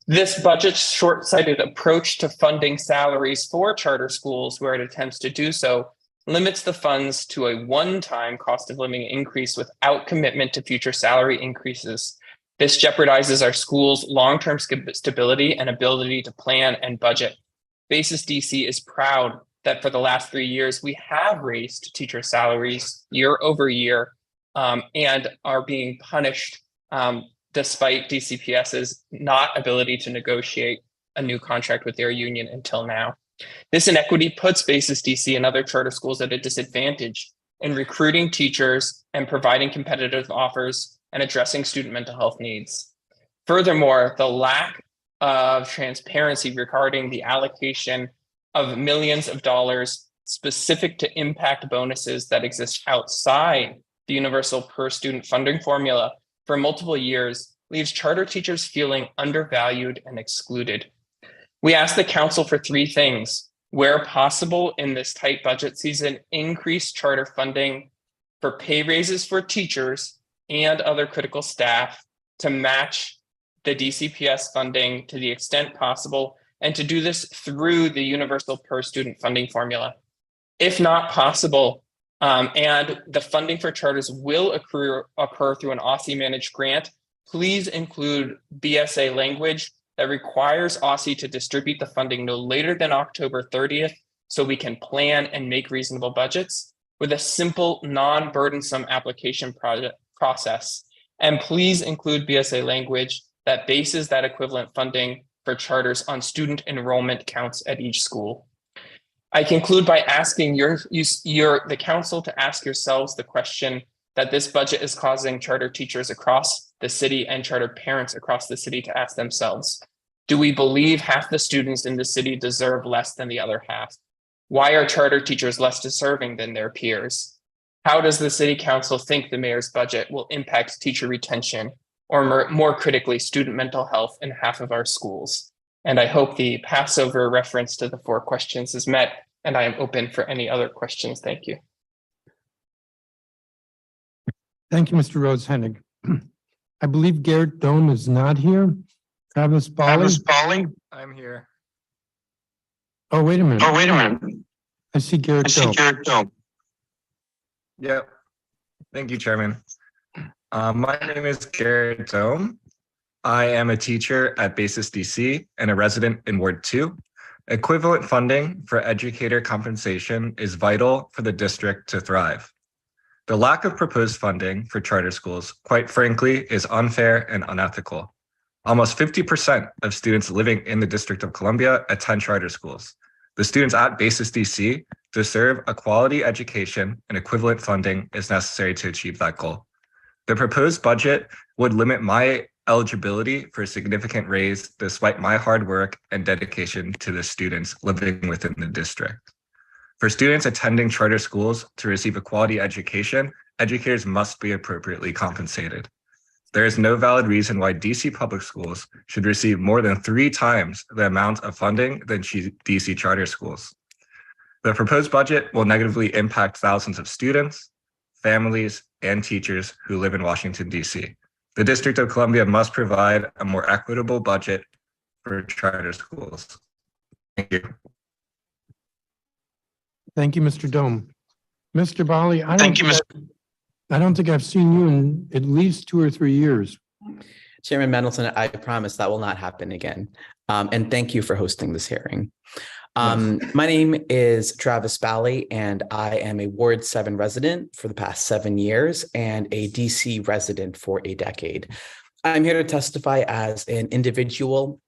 This budget's short-sighted approach to funding salaries for charter schools, where it attempts to do so, limits the funds to a one-time cost of living increase without commitment to future salary increases. This jeopardizes our schools' long-term stability and ability to plan and budget. Basis DC is proud that for the last 3 years, we have raised teacher salaries year over year and are being punished despite DCPS's not ability to negotiate a new contract with their union until now. This inequity puts Basis DC and other charter schools at a disadvantage in recruiting teachers and providing competitive offers and addressing student mental health needs. Furthermore, the lack of transparency regarding the allocation of millions of dollars specific to impact bonuses that exist outside the universal per student funding formula for multiple years leaves charter teachers feeling undervalued and excluded. We ask the council for 3 things. Where possible in this tight budget season, increase charter funding for pay raises for teachers and other critical staff to match the DCPS funding to the extent possible, and to do this through the universal per student funding formula. If not possible, and the funding for charters will occur through an OSSI managed grant, please include BSA language that requires OSSI to distribute the funding no later than October 30th so we can plan and make reasonable budgets with a simple, non-burdensome application process. And please include BSA language that bases that equivalent funding for charters on student enrollment counts at each school. I conclude by asking the council to ask yourselves the question that this budget is causing charter teachers across the city and charter parents across the city to ask themselves. Do we believe half the students in the city deserve less than the other half? Why are charter teachers less deserving than their peers? How does the city council think the mayor's budget will impact teacher retention, or more critically, student mental health in half of our schools? And I hope the Passover reference to the 4 questions is met, and I am open for any other questions. Thank you. Thank you, Mr. Rose Hennig. I believe Garrett Dome is not here. Travis Bali. I'm here. Oh, wait a minute. I see Garrett Dome. Yep. Thank you, Chairman. My name is Garrett Dome. I am a teacher at Basis DC and a resident in Ward 2. Equivalent funding for educator compensation is vital for the district to thrive. The lack of proposed funding for charter schools, quite frankly, is unfair and unethical. Almost 50% of students living in the District of Columbia attend charter schools. The students at Basis DC deserve a quality education, and equivalent funding is necessary to achieve that goal. The proposed budget would limit my eligibility for a significant raise despite my hard work and dedication to the students living within the district. For students attending charter schools to receive a quality education, educators must be appropriately compensated. There is no valid reason why DC public schools should receive more than 3 times the amount of funding than DC charter schools. The proposed budget will negatively impact thousands of students, families, and teachers who live in Washington, DC. The District of Columbia must provide a more equitable budget for charter schools. Thank you. Thank you, Mr. Dome. Mr. Bali, I don't think I've seen you in at least 2 or 3 years. Chairman Mendelson, I promise that will not happen again. And thank you for hosting this hearing. My name is Travis Bally, and I am a Ward 7 resident for the past 7 years and a DC resident for a decade. I'm here to testify as an individual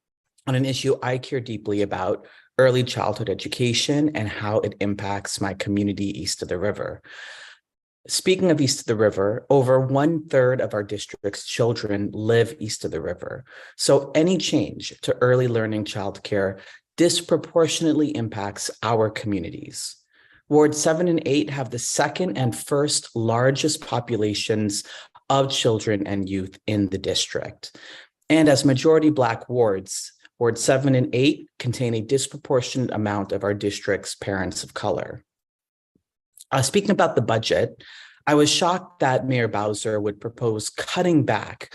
on an issue I care deeply about: early childhood education and how it impacts my community east of the river. Speaking of east of the river, over 1/3 of our district's children live east of the river. So any change to early learning childcare disproportionately impacts our communities. Ward 7 and 8 have the second and first largest populations of children and youth in the district. And as majority Black wards, Ward 7 and 8 contain a disproportionate amount of our district's parents of color. Speaking about the budget, I was shocked that Mayor Bowser would propose cutting back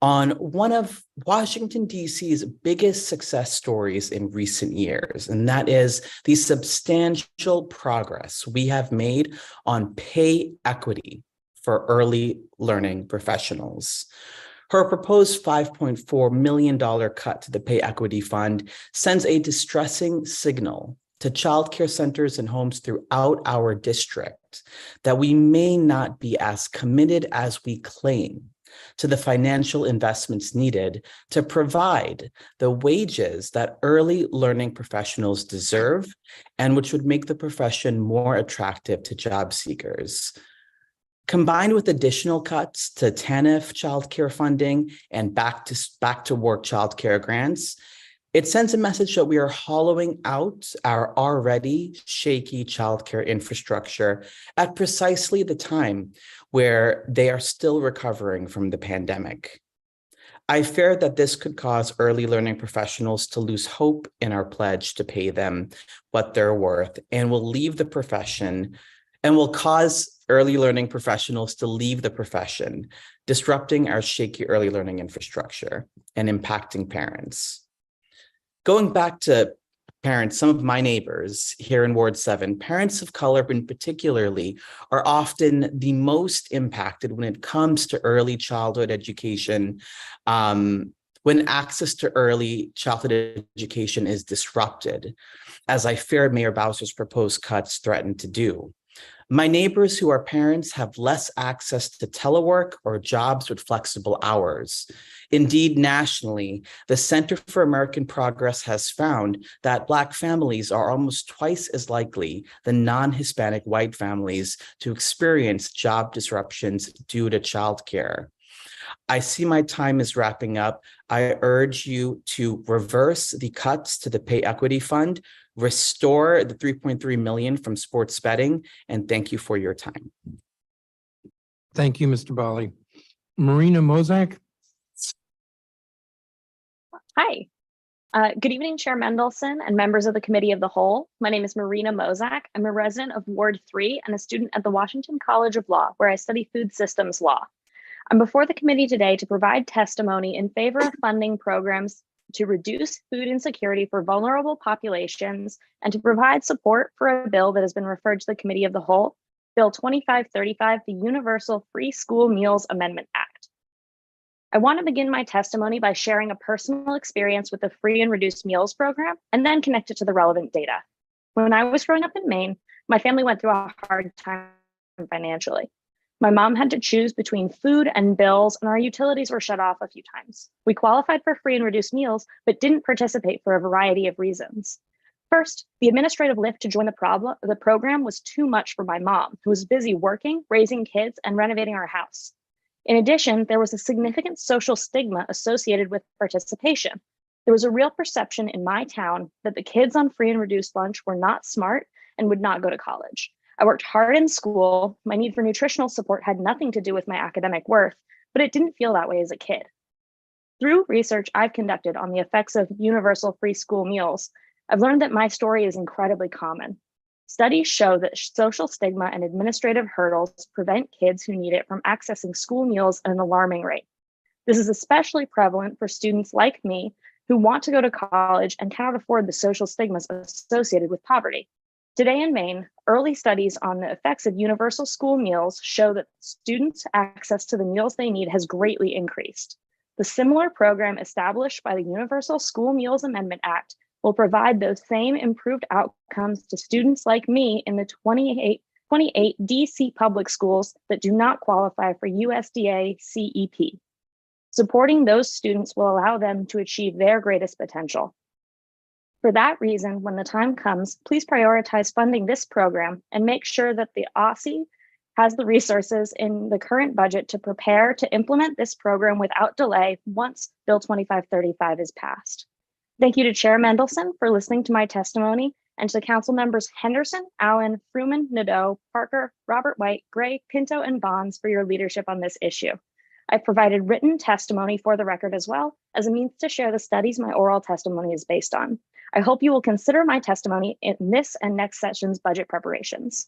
on one of Washington, D.C.'s biggest success stories in recent years, and that is the substantial progress we have made on pay equity for early learning professionals. Her proposed $5.4 million cut to the Pay Equity Fund sends a distressing signal to childcare centers and homes throughout our district that we may not be as committed as we claim to the financial investments needed to provide the wages that early learning professionals deserve and which would make the profession more attractive to job seekers. Combined with additional cuts to TANF childcare funding and back to work childcare grants, it sends a message that we are hollowing out our already shaky childcare infrastructure at precisely the time where they are still recovering from the pandemic. I fear that this could cause early learning professionals to lose hope in our pledge to pay them what they're worth, and will leave the profession and will cause early learning professionals to leave the profession, disrupting our shaky early learning infrastructure and impacting parents. Going back to parents, some of my neighbors here in Ward 7, parents of color in particularly, are often the most impacted when it comes to early childhood education, when access to early childhood education is disrupted, as I fear Mayor Bowser's proposed cuts threaten to do. My neighbors who are parents have less access to telework or jobs with flexible hours. Indeed, nationally, the Center for American Progress has found that Black families are almost twice as likely than non-Hispanic white families to experience job disruptions due to childcare. I see my time is wrapping up. I urge you to reverse the cuts to the Pay Equity Fund, restore the $3.3 million from sports betting, and thank you for your time. Thank you, Mr. Bali. Marina Mozak. Hi, Good evening, Chair Mendelson and members of the Committee of the Whole. My name is Marina Mozak. I'm a resident of Ward 3 and a student at the Washington College of Law, where I study food systems law. I'm before the committee today to provide testimony in favor of funding programs to reduce food insecurity for vulnerable populations and to provide support for a bill that has been referred to the Committee of the Whole, Bill 2535, the Universal Free School Meals Amendment Act. I want to begin my testimony by sharing a personal experience with the Free and Reduced Meals program and then connect it to the relevant data. When I was growing up in Maine, my family went through a hard time financially. My mom had to choose between food and bills, and our utilities were shut off a few times. We qualified for free and reduced meals, but didn't participate for a variety of reasons. First, the administrative lift to join the program was too much for my mom, who was busy working, raising kids, and renovating our house. In addition, there was a significant social stigma associated with participation. There was a real perception in my town that the kids on free and reduced lunch were not smart and would not go to college. I worked hard in school. My need for nutritional support had nothing to do with my academic worth, but it didn't feel that way as a kid. Through research I've conducted on the effects of universal free school meals, I've learned that my story is incredibly common. Studies show that social stigma and administrative hurdles prevent kids who need it from accessing school meals at an alarming rate. This is especially prevalent for students like me who want to go to college and cannot afford the social stigmas associated with poverty. Today in Maine, early studies on the effects of universal school meals show that students' access to the meals they need has greatly increased. The similar program established by the Universal School Meals Amendment Act will provide those same improved outcomes to students like me in the 28 DC public schools that do not qualify for USDA CEP. Supporting those students will allow them to achieve their greatest potential. For that reason, when the time comes, please prioritize funding this program and make sure that the OSSI has the resources in the current budget to prepare to implement this program without delay once Bill 2535 is passed. Thank you to Chair Mendelson for listening to my testimony and to Council members Henderson, Allen, Fruman, Nadeau, Parker, Robert White, Gray, Pinto, and Bonds for your leadership on this issue. I've provided written testimony for the record as well as a means to share the studies my oral testimony is based on. I hope you will consider my testimony in this and next session's budget preparations.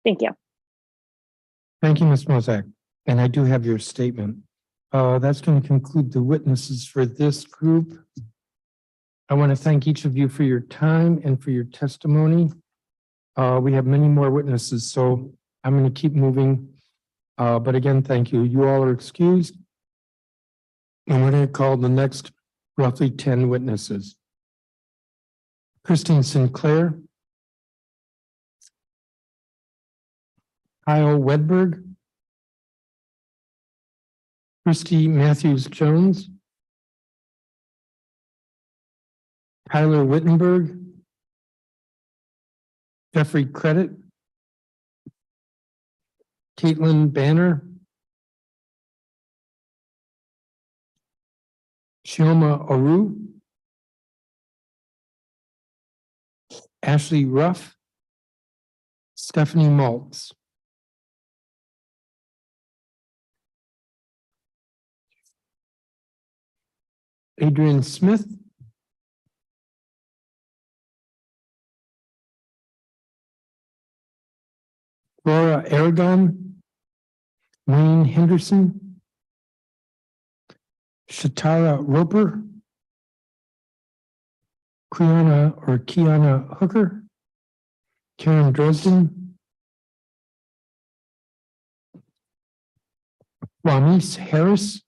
Thank you. Thank you, Ms. Mozak. And I do have your statement. That's going to conclude the witnesses for this group. I want to thank each of you for your time and for your testimony. We have many more witnesses, so I'm going to keep moving. But again, thank you. You all are excused. And we're going to call the next roughly 10 witnesses. Christine Sinclair, Kyle Wedberg, Christy Matthews-Jones, Tyler Wittenberg, Jeffrey Credit, Caitlin Banner, Shioma Aru, Ashley Ruff, Stephanie Maltz. Adrian Smith, Laura Aragon, Wayne Henderson, Shatara Roper, Kiana Hooker, Karen Dresden, Wamis Harris,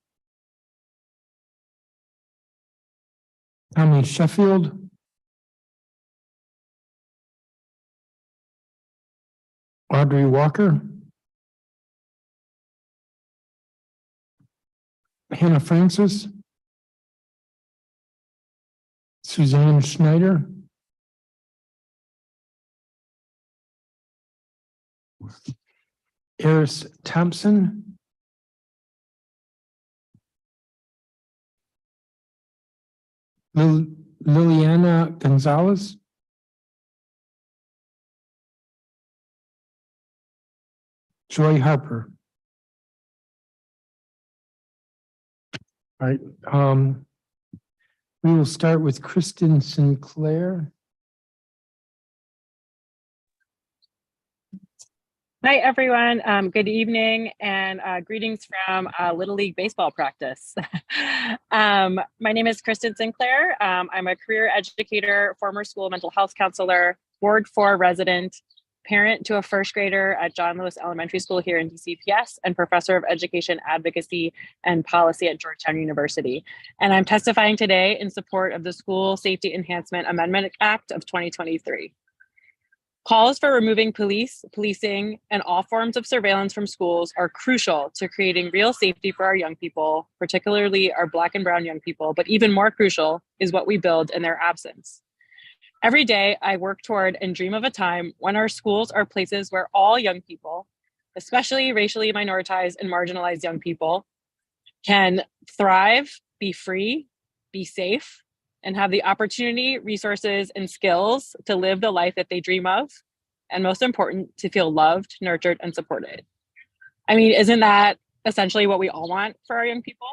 Tommy Sheffield, Audrey Walker, Hannah Francis, Suzanne Schneider, Eris Thompson, Liliana Gonzalez, Joy Harper. All right. We will start with Kristen Sinclair. Hi, everyone. Good evening and greetings from Little League baseball practice. My name is Kristen Sinclair. I'm a career educator, former school mental health counselor, Ward 4 resident, parent to a first grader at John Lewis Elementary School here in DCPS, and professor of education advocacy and policy at Georgetown University. And I'm testifying today in support of the School Safety Enhancement Amendment Act of 2023. Calls for removing policing, and all forms of surveillance from schools are crucial to creating real safety for our young people, particularly our Black and Brown young people, but even more crucial is what we build in their absence. Every day, I work toward and dream of a time when our schools are places where all young people, especially racially minoritized and marginalized young people, can thrive, be free, be safe, and have the opportunity, resources, and skills to live the life that they dream of, and most important, to feel loved, nurtured, and supported. I mean, isn't that essentially what we all want for our young people?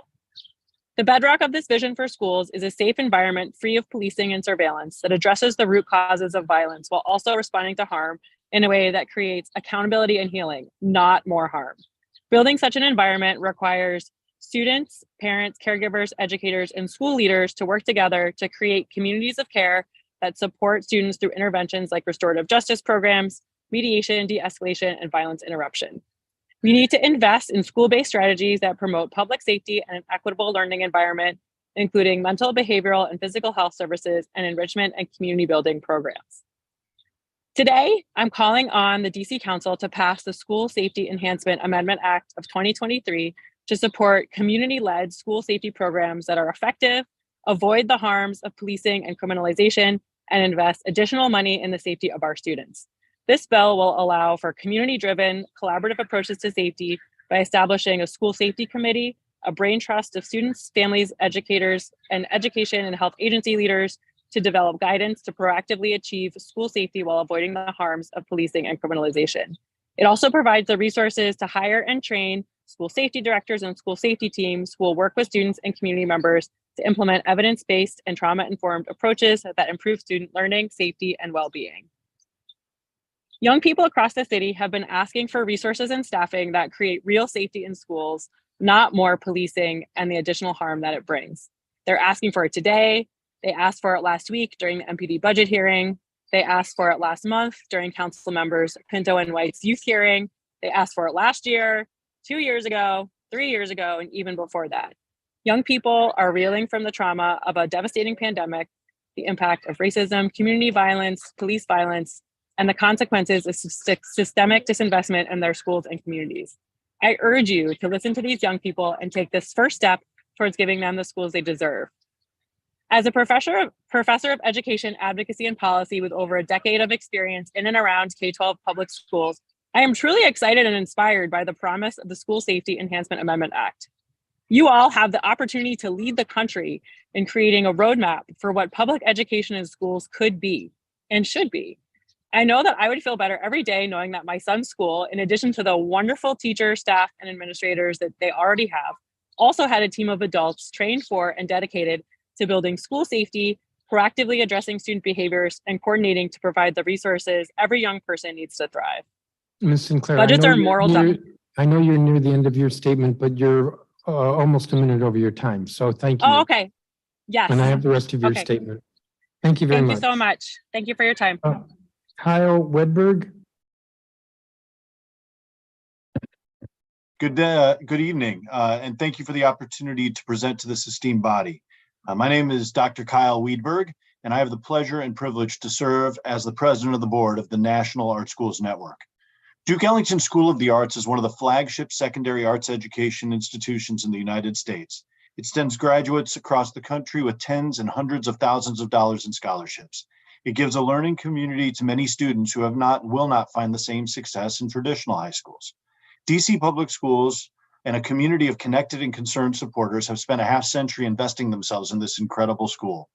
The bedrock of this vision for schools is a safe environment free of policing and surveillance that addresses the root causes of violence while also responding to harm in a way that creates accountability and healing, not more harm. Building such an environment requires students, parents, caregivers, educators, and school leaders to work together to create communities of care that support students through interventions like restorative justice programs, mediation, de-escalation, and violence interruption. We need to invest in school-based strategies that promote public safety and an equitable learning environment, including mental, behavioral, and physical health services and enrichment and community building programs. Today, I'm calling on the DC Council to pass the School Safety Enhancement Amendment Act of 2023 to support community-led school safety programs that are effective, avoid the harms of policing and criminalization, and invest additional money in the safety of our students. This bill will allow for community-driven, collaborative approaches to safety by establishing a school safety committee, a brain trust of students, families, educators, and education and health agency leaders to develop guidance to proactively achieve school safety while avoiding the harms of policing and criminalization. It also provides the resources to hire and train school safety directors and school safety teams who will work with students and community members to implement evidence-based and trauma-informed approaches that improve student learning, safety, and well-being. Young people across the city have been asking for resources and staffing that create real safety in schools, not more policing and the additional harm that it brings. They're asking for it today. They asked for it last week during the MPD budget hearing. They asked for it last month during Council Members Pinto and White's youth hearing. They asked for it last year, 2 years ago, 3 years ago, and even before that. Young people are reeling from the trauma of a devastating pandemic, the impact of racism, community violence, police violence, and the consequences of systemic disinvestment in their schools and communities. I urge you to listen to these young people and take this first step towards giving them the schools they deserve. As a professor of education, advocacy, and policy with over a decade of experience in and around K-12 public schools, I am truly excited and inspired by the promise of the School Safety Enhancement Amendment Act. You all have the opportunity to lead the country in creating a roadmap for what public education in schools could be and should be. I know that I would feel better every day knowing that my son's school, in addition to the wonderful teachers, staff, and administrators that they already have, also had a team of adults trained for and dedicated to building school safety, proactively addressing student behaviors, and coordinating to provide the resources every young person needs to thrive. Ms. Sinclair, Budgets are moral. I know you're near the end of your statement, but you're almost a minute over your time. So thank you. Oh, okay. Yes. And I have the rest of your Okay. statement. Thank you very much. Thank you so much. Thank you for your time. Kyle Wedberg. Good evening, and thank you for the opportunity to present to this esteemed body. My name is Dr. Kyle Wedberg, and I have the pleasure and privilege to serve as the president of the board of the National Art Schools Network. Duke Ellington School of the Arts is one of the flagship secondary arts education institutions in the United States. It sends graduates across the country with tens and hundreds of thousands of dollars in scholarships. It gives a learning community to many students who have not, will not find the same success in traditional high schools. DC Public Schools and a community of connected and concerned supporters have spent a half century investing themselves in this incredible school.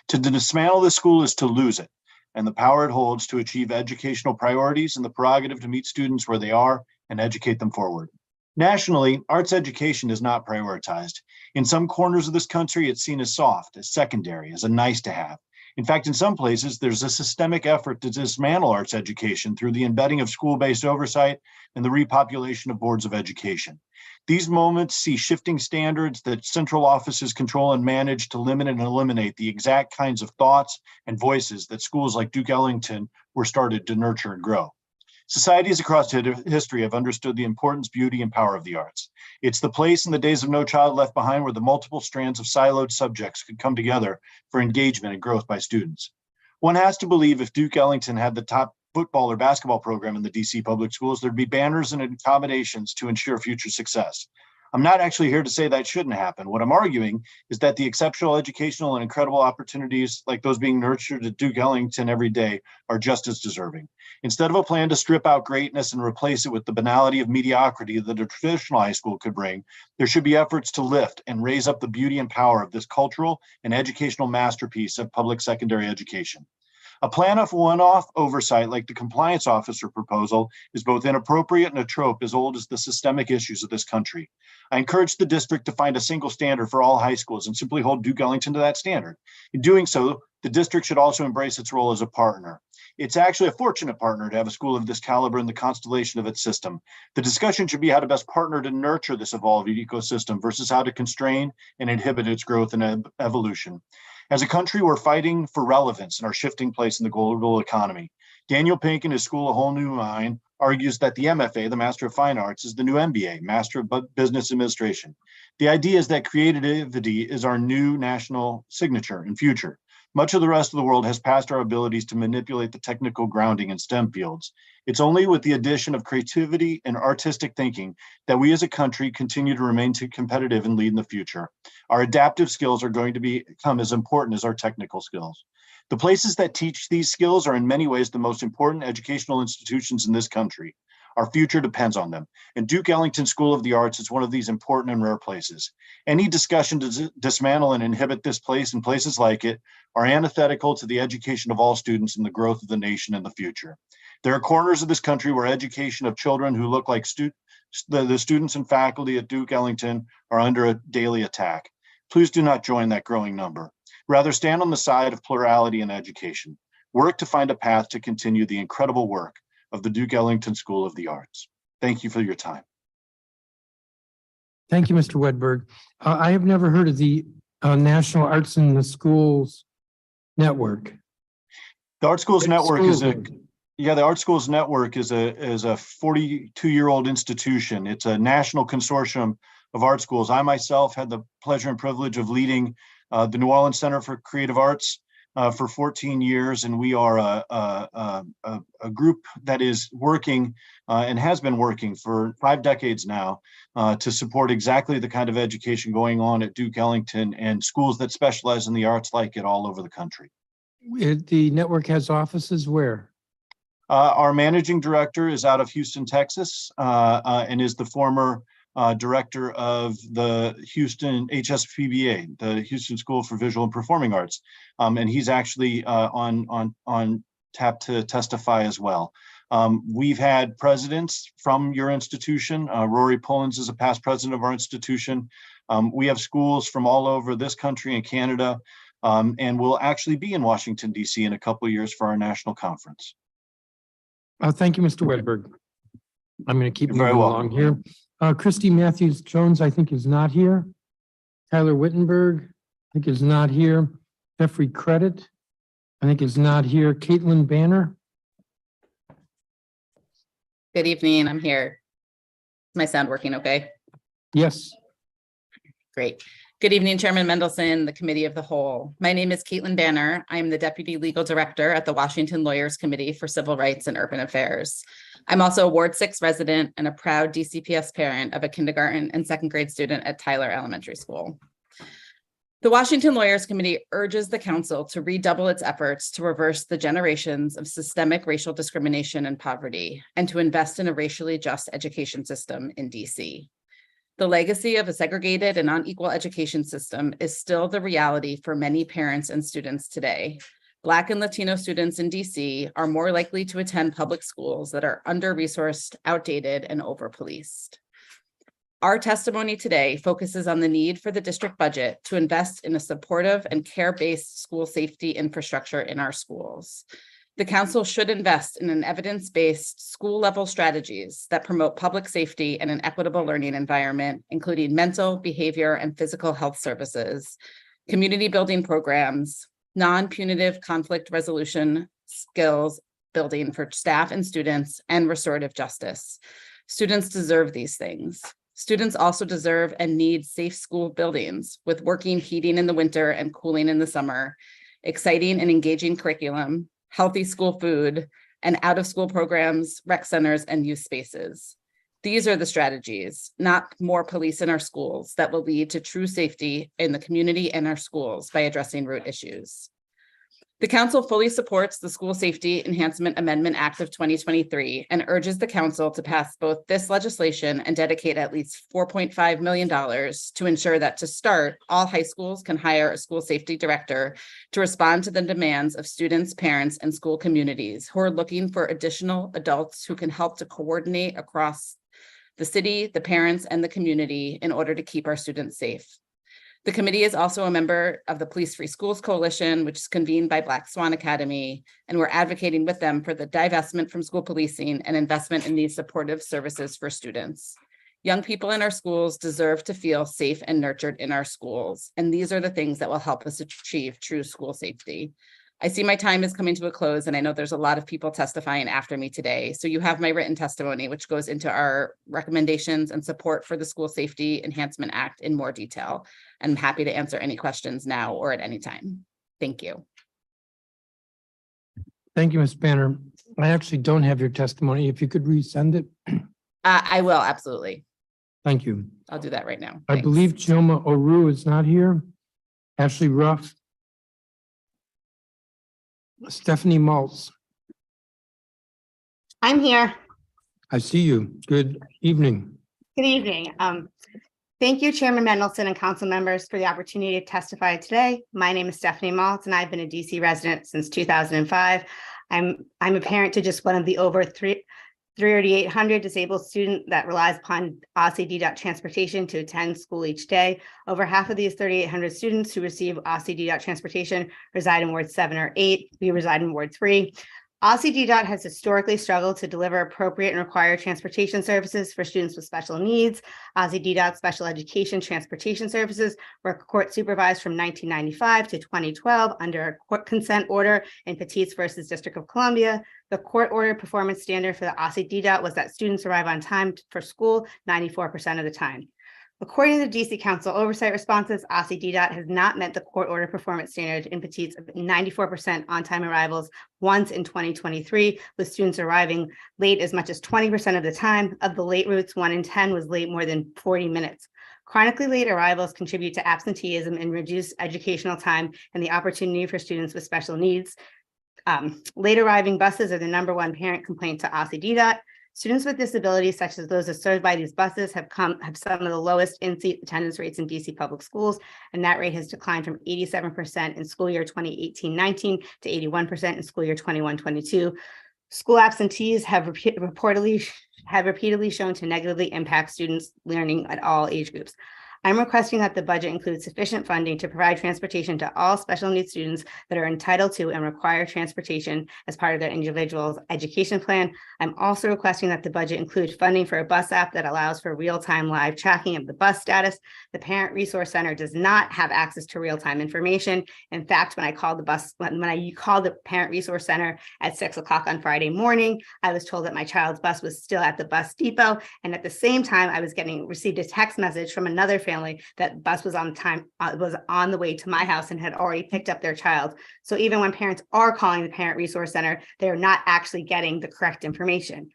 To dismantle this school is to lose it, and the power it holds to achieve educational priorities and the prerogative to meet students where they are and educate them forward. Nationally, arts education is not prioritized. In some corners of this country, it's seen as soft, as secondary, as a nice to have. In fact, in some places, there's a systemic effort to dismantle arts education through the embedding of school-based oversight and the repopulation of boards of education. These moments see shifting standards that central offices control and manage to limit and eliminate the exact kinds of thoughts and voices that schools like Duke Ellington were started to nurture and grow. Societies across history have understood the importance, beauty, and power of the arts. It's the place in the days of No Child Left Behind where the multiple strands of siloed subjects could come together for engagement and growth by students. One has to believe if Duke Ellington had the top football or basketball program in the DC public schools, there'd be banners and accommodations to ensure future success. I'm not actually here to say that shouldn't happen. What I'm arguing is that the exceptional educational and incredible opportunities like those being nurtured at Duke Ellington every day are just as deserving. Instead of a plan to strip out greatness and replace it with the banality of mediocrity that a traditional high school could bring, there should be efforts to lift and raise up the beauty and power of this cultural and educational masterpiece of public secondary education. A plan of one-off oversight like the compliance officer proposal is both inappropriate and a trope as old as the systemic issues of this country. I encourage the district to find a single standard for all high schools and simply hold Duke Ellington to that standard. In doing so, the district should also embrace its role as a partner. It's actually a fortunate partner to have a school of this caliber in the constellation of its system. The discussion should be how to best partner to nurture this evolved ecosystem versus how to constrain and inhibit its growth and evolution. As a country, we're fighting for relevance in our shifting place in the global economy. Daniel Pink in his school, A Whole New Mind, argues that the MFA, the Master of Fine Arts, is the new MBA, Master of Business Administration. The idea is that creativity is our new national signature and future. Much of the rest of the world has passed our abilities to manipulate the technical grounding in STEM fields. It's only with the addition of creativity and artistic thinking that we as a country continue to remain competitive and lead in the future. Our adaptive skills are going to become as important as our technical skills. The places that teach these skills are in many ways the most important educational institutions in this country. Our future depends on them, and Duke Ellington School of the Arts is one of these important and rare places. Any discussion to dismantle and inhibit this place and places like it are antithetical to the education of all students and the growth of the nation in the future. There are corners of this country where education of children who look like the students and faculty at Duke Ellington are under a daily attack. Please do not join that growing number. Rather, stand on the side of plurality in education. Work to find a path to continue the incredible work of the Duke Ellington School of the Arts. Thank you for your time. Thank you, Mr. Wedberg. I have never heard of the National Arts in the Schools Network. The Art Schools Network is the Art Schools Network is a 42-year-old institution. It's a national consortium of art schools. I myself had the pleasure and privilege of leading the New Orleans Center for Creative Arts for 14 years, and we are a group that is working and has been working for 5 decades now to support exactly the kind of education going on at Duke Ellington and schools that specialize in the arts like it all over the country. The network has offices where? Our managing director is out of Houston, Texas, and is the former director of the Houston HSPBA, the Houston School for Visual and Performing Arts. And he's actually on tap to testify as well. We've had presidents from your institution. Rory Pullins is a past president of our institution. We have schools from all over this country and Canada, and we'll actually be in Washington, D.C. in a couple of years for our national conference. Thank you, Mr. Wedberg. I'm going to keep You're very moving welcome. along here. Christy Matthews Jones, I think, is not here. Tyler Wittenberg, I think, is not here. Jeffrey Credit, I think, is not here. Caitlin Banner. Good evening, I'm here. Is my sound working okay? Yes. Great. Good evening, Chairman Mendelson, the Committee of the Whole. My name is Caitlin Banner. I am the Deputy Legal Director at the Washington Lawyers Committee for Civil Rights and Urban Affairs. I'm also a Ward 6 resident and a proud DCPS parent of a kindergarten and second grade student at Tyler Elementary School. The Washington Lawyers Committee urges the Council to redouble its efforts to reverse the generations of systemic racial discrimination and poverty, and to invest in a racially just education system in DC. The legacy of a segregated and unequal education system is still the reality for many parents and students today. Black and Latino students in DC are more likely to attend public schools that are under-resourced, outdated, and over-policed. Our testimony today focuses on the need for the district budget to invest in a supportive and care-based school safety infrastructure in our schools. The council should invest in an evidence-based school-level strategies that promote public safety and an equitable learning environment, including mental, behavior, and physical health services, community building programs, non-punitive conflict resolution skills building for staff and students, and restorative justice. Students deserve these things. Students also deserve and need safe school buildings with working heating in the winter and cooling in the summer, exciting and engaging curriculum, healthy school food, and out-of-school programs, rec centers, and youth spaces. These are the strategies, not more police in our schools, that will lead to true safety in the community and our schools by addressing root issues. The council fully supports the School Safety Enhancement Amendment Act of 2023 and urges the council to pass both this legislation and dedicate at least $4.5 million to ensure that, to start, all high schools can hire a school safety director to respond to the demands of students, parents, and school communities who are looking for additional adults who can help to coordinate across the city, the parents, and the community in order to keep our students safe. The committee is also a member of the Police Free Schools Coalition, which is convened by Black Swan Academy, and we're advocating with them for the divestment from school policing and investment in these supportive services for students. Young people in our schools deserve to feel safe and nurtured in our schools, and these are the things that will help us achieve true school safety. I see my time is coming to a close, and I know there's a lot of people testifying after me today. So you have my written testimony, which goes into our recommendations and support for the School Safety Enhancement Act in more detail. I'm happy to answer any questions now or at any time. Thank you. Thank you, Ms. Banner. I actually don't have your testimony. If you could resend it. I will, absolutely. Thank you. I'll do that right now. I believe Chioma Oru is not here. Ashley Ruff. Stephanie Maltz. I'm here. I see you. Good evening. Good evening. Thank you, Chairman Mendelson and council members, for the opportunity to testify today. My name is Stephanie Maltz, and I've been a DC resident since 2005. I'm a parent to just one of the over 3,800 disabled students that relies upon OSSI transportation to attend school each day. Over half of these 3,800 students who receive OSSI transportation reside in Ward 7 or 8. We reside in Ward 3. OSSI has historically struggled to deliver appropriate and required transportation services for students with special needs. OSSI Special Education Transportation Services were court supervised from 1995 to 2012 under a court consent order in Petites versus District of Columbia. The court order performance standard for the OSSI was that students arrive on time for school 94% of the time. According to the DC Council oversight responses, OSSI has not met the court order performance standard in Petites of 94% on-time arrivals once in 2023, with students arriving late as much as 20% of the time. Of the late routes, 1 in 10 was late more than 40 minutes. Chronically late arrivals contribute to absenteeism and reduce educational time and the opportunity for students with special needs. Late arriving buses are the #1 parent complaint to OSSI. Students with disabilities, such as those served by these buses, have some of the lowest in-seat attendance rates in DC public schools, and that rate has declined from 87% in school year 2018-19 to 81% in school year 21-22. School absentees have repeatedly shown to negatively impact students' learning at all age groups. I'm requesting that the budget include sufficient funding to provide transportation to all special needs students that are entitled to and require transportation as part of their individual education plan. I'm also requesting that the budget include funding for a bus app that allows for real-time live tracking of the bus status. The Parent Resource Center does not have access to real-time information. In fact, when I called the Parent Resource Center at 6 o'clock on Friday morning, I was told that my child's bus was still at the bus depot. And at the same time, I was received a text message from another family that bus was on time, was on the way to my house and had already picked up their child. So even when parents are calling the Parent Resource Center, they're not actually getting the correct information.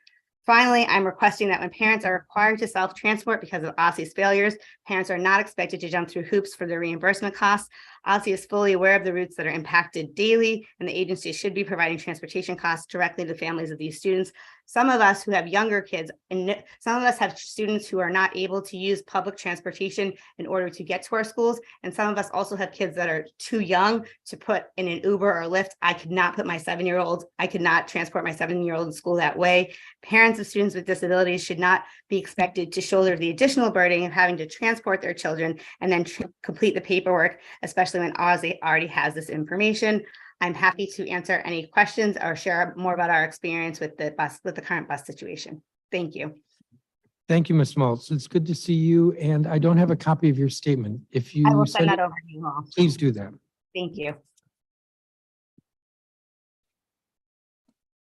Finally, I'm requesting that when parents are required to self-transport because of OSSI's failures, parents are not expected to jump through hoops for their reimbursement costs. OSSI is fully aware of the routes that are impacted daily, and the agency should be providing transportation costs directly to families of these students. some of us who have younger kids, and some of us have students who are not able to use public transportation in order to get to our schools. And some of us also have kids that are too young to put in an Uber or Lyft. I could not put my 7-year-old, I could not transport my 7-year-old to school that way. Parents of students with disabilities should not be expected to shoulder the additional burden of having to transport their children and then complete the paperwork, especially when OSSE already has this information. I'm happy to answer any questions or share more about our experience with the current bus situation. Thank you. Thank you, Ms. Maltz. It's good to see you. And I don't have a copy of your statement. If you I will send send it, that over to you all. please do that. Thank you.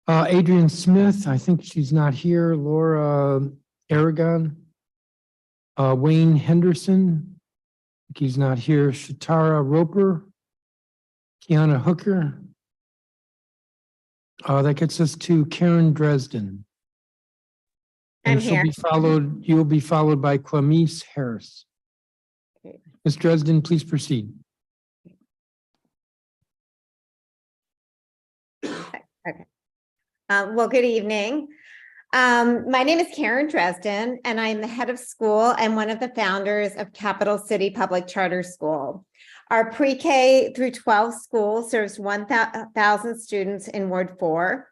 Adrian Smith, I think she's not here. Laura Aragon. Wayne Henderson, I think he's not here. Shatara Roper. Kiana Hooker. That gets us to Karen Dresden. And I'm you'll be followed by Clamise Harris. Ms. Dresden, please proceed. Okay. Well, good evening. My name is Karen Dresden, and I'm the head of school and one of the founders of Capital City Public Charter School. Our pre-K through 12 school serves 1,000 students in Ward 4.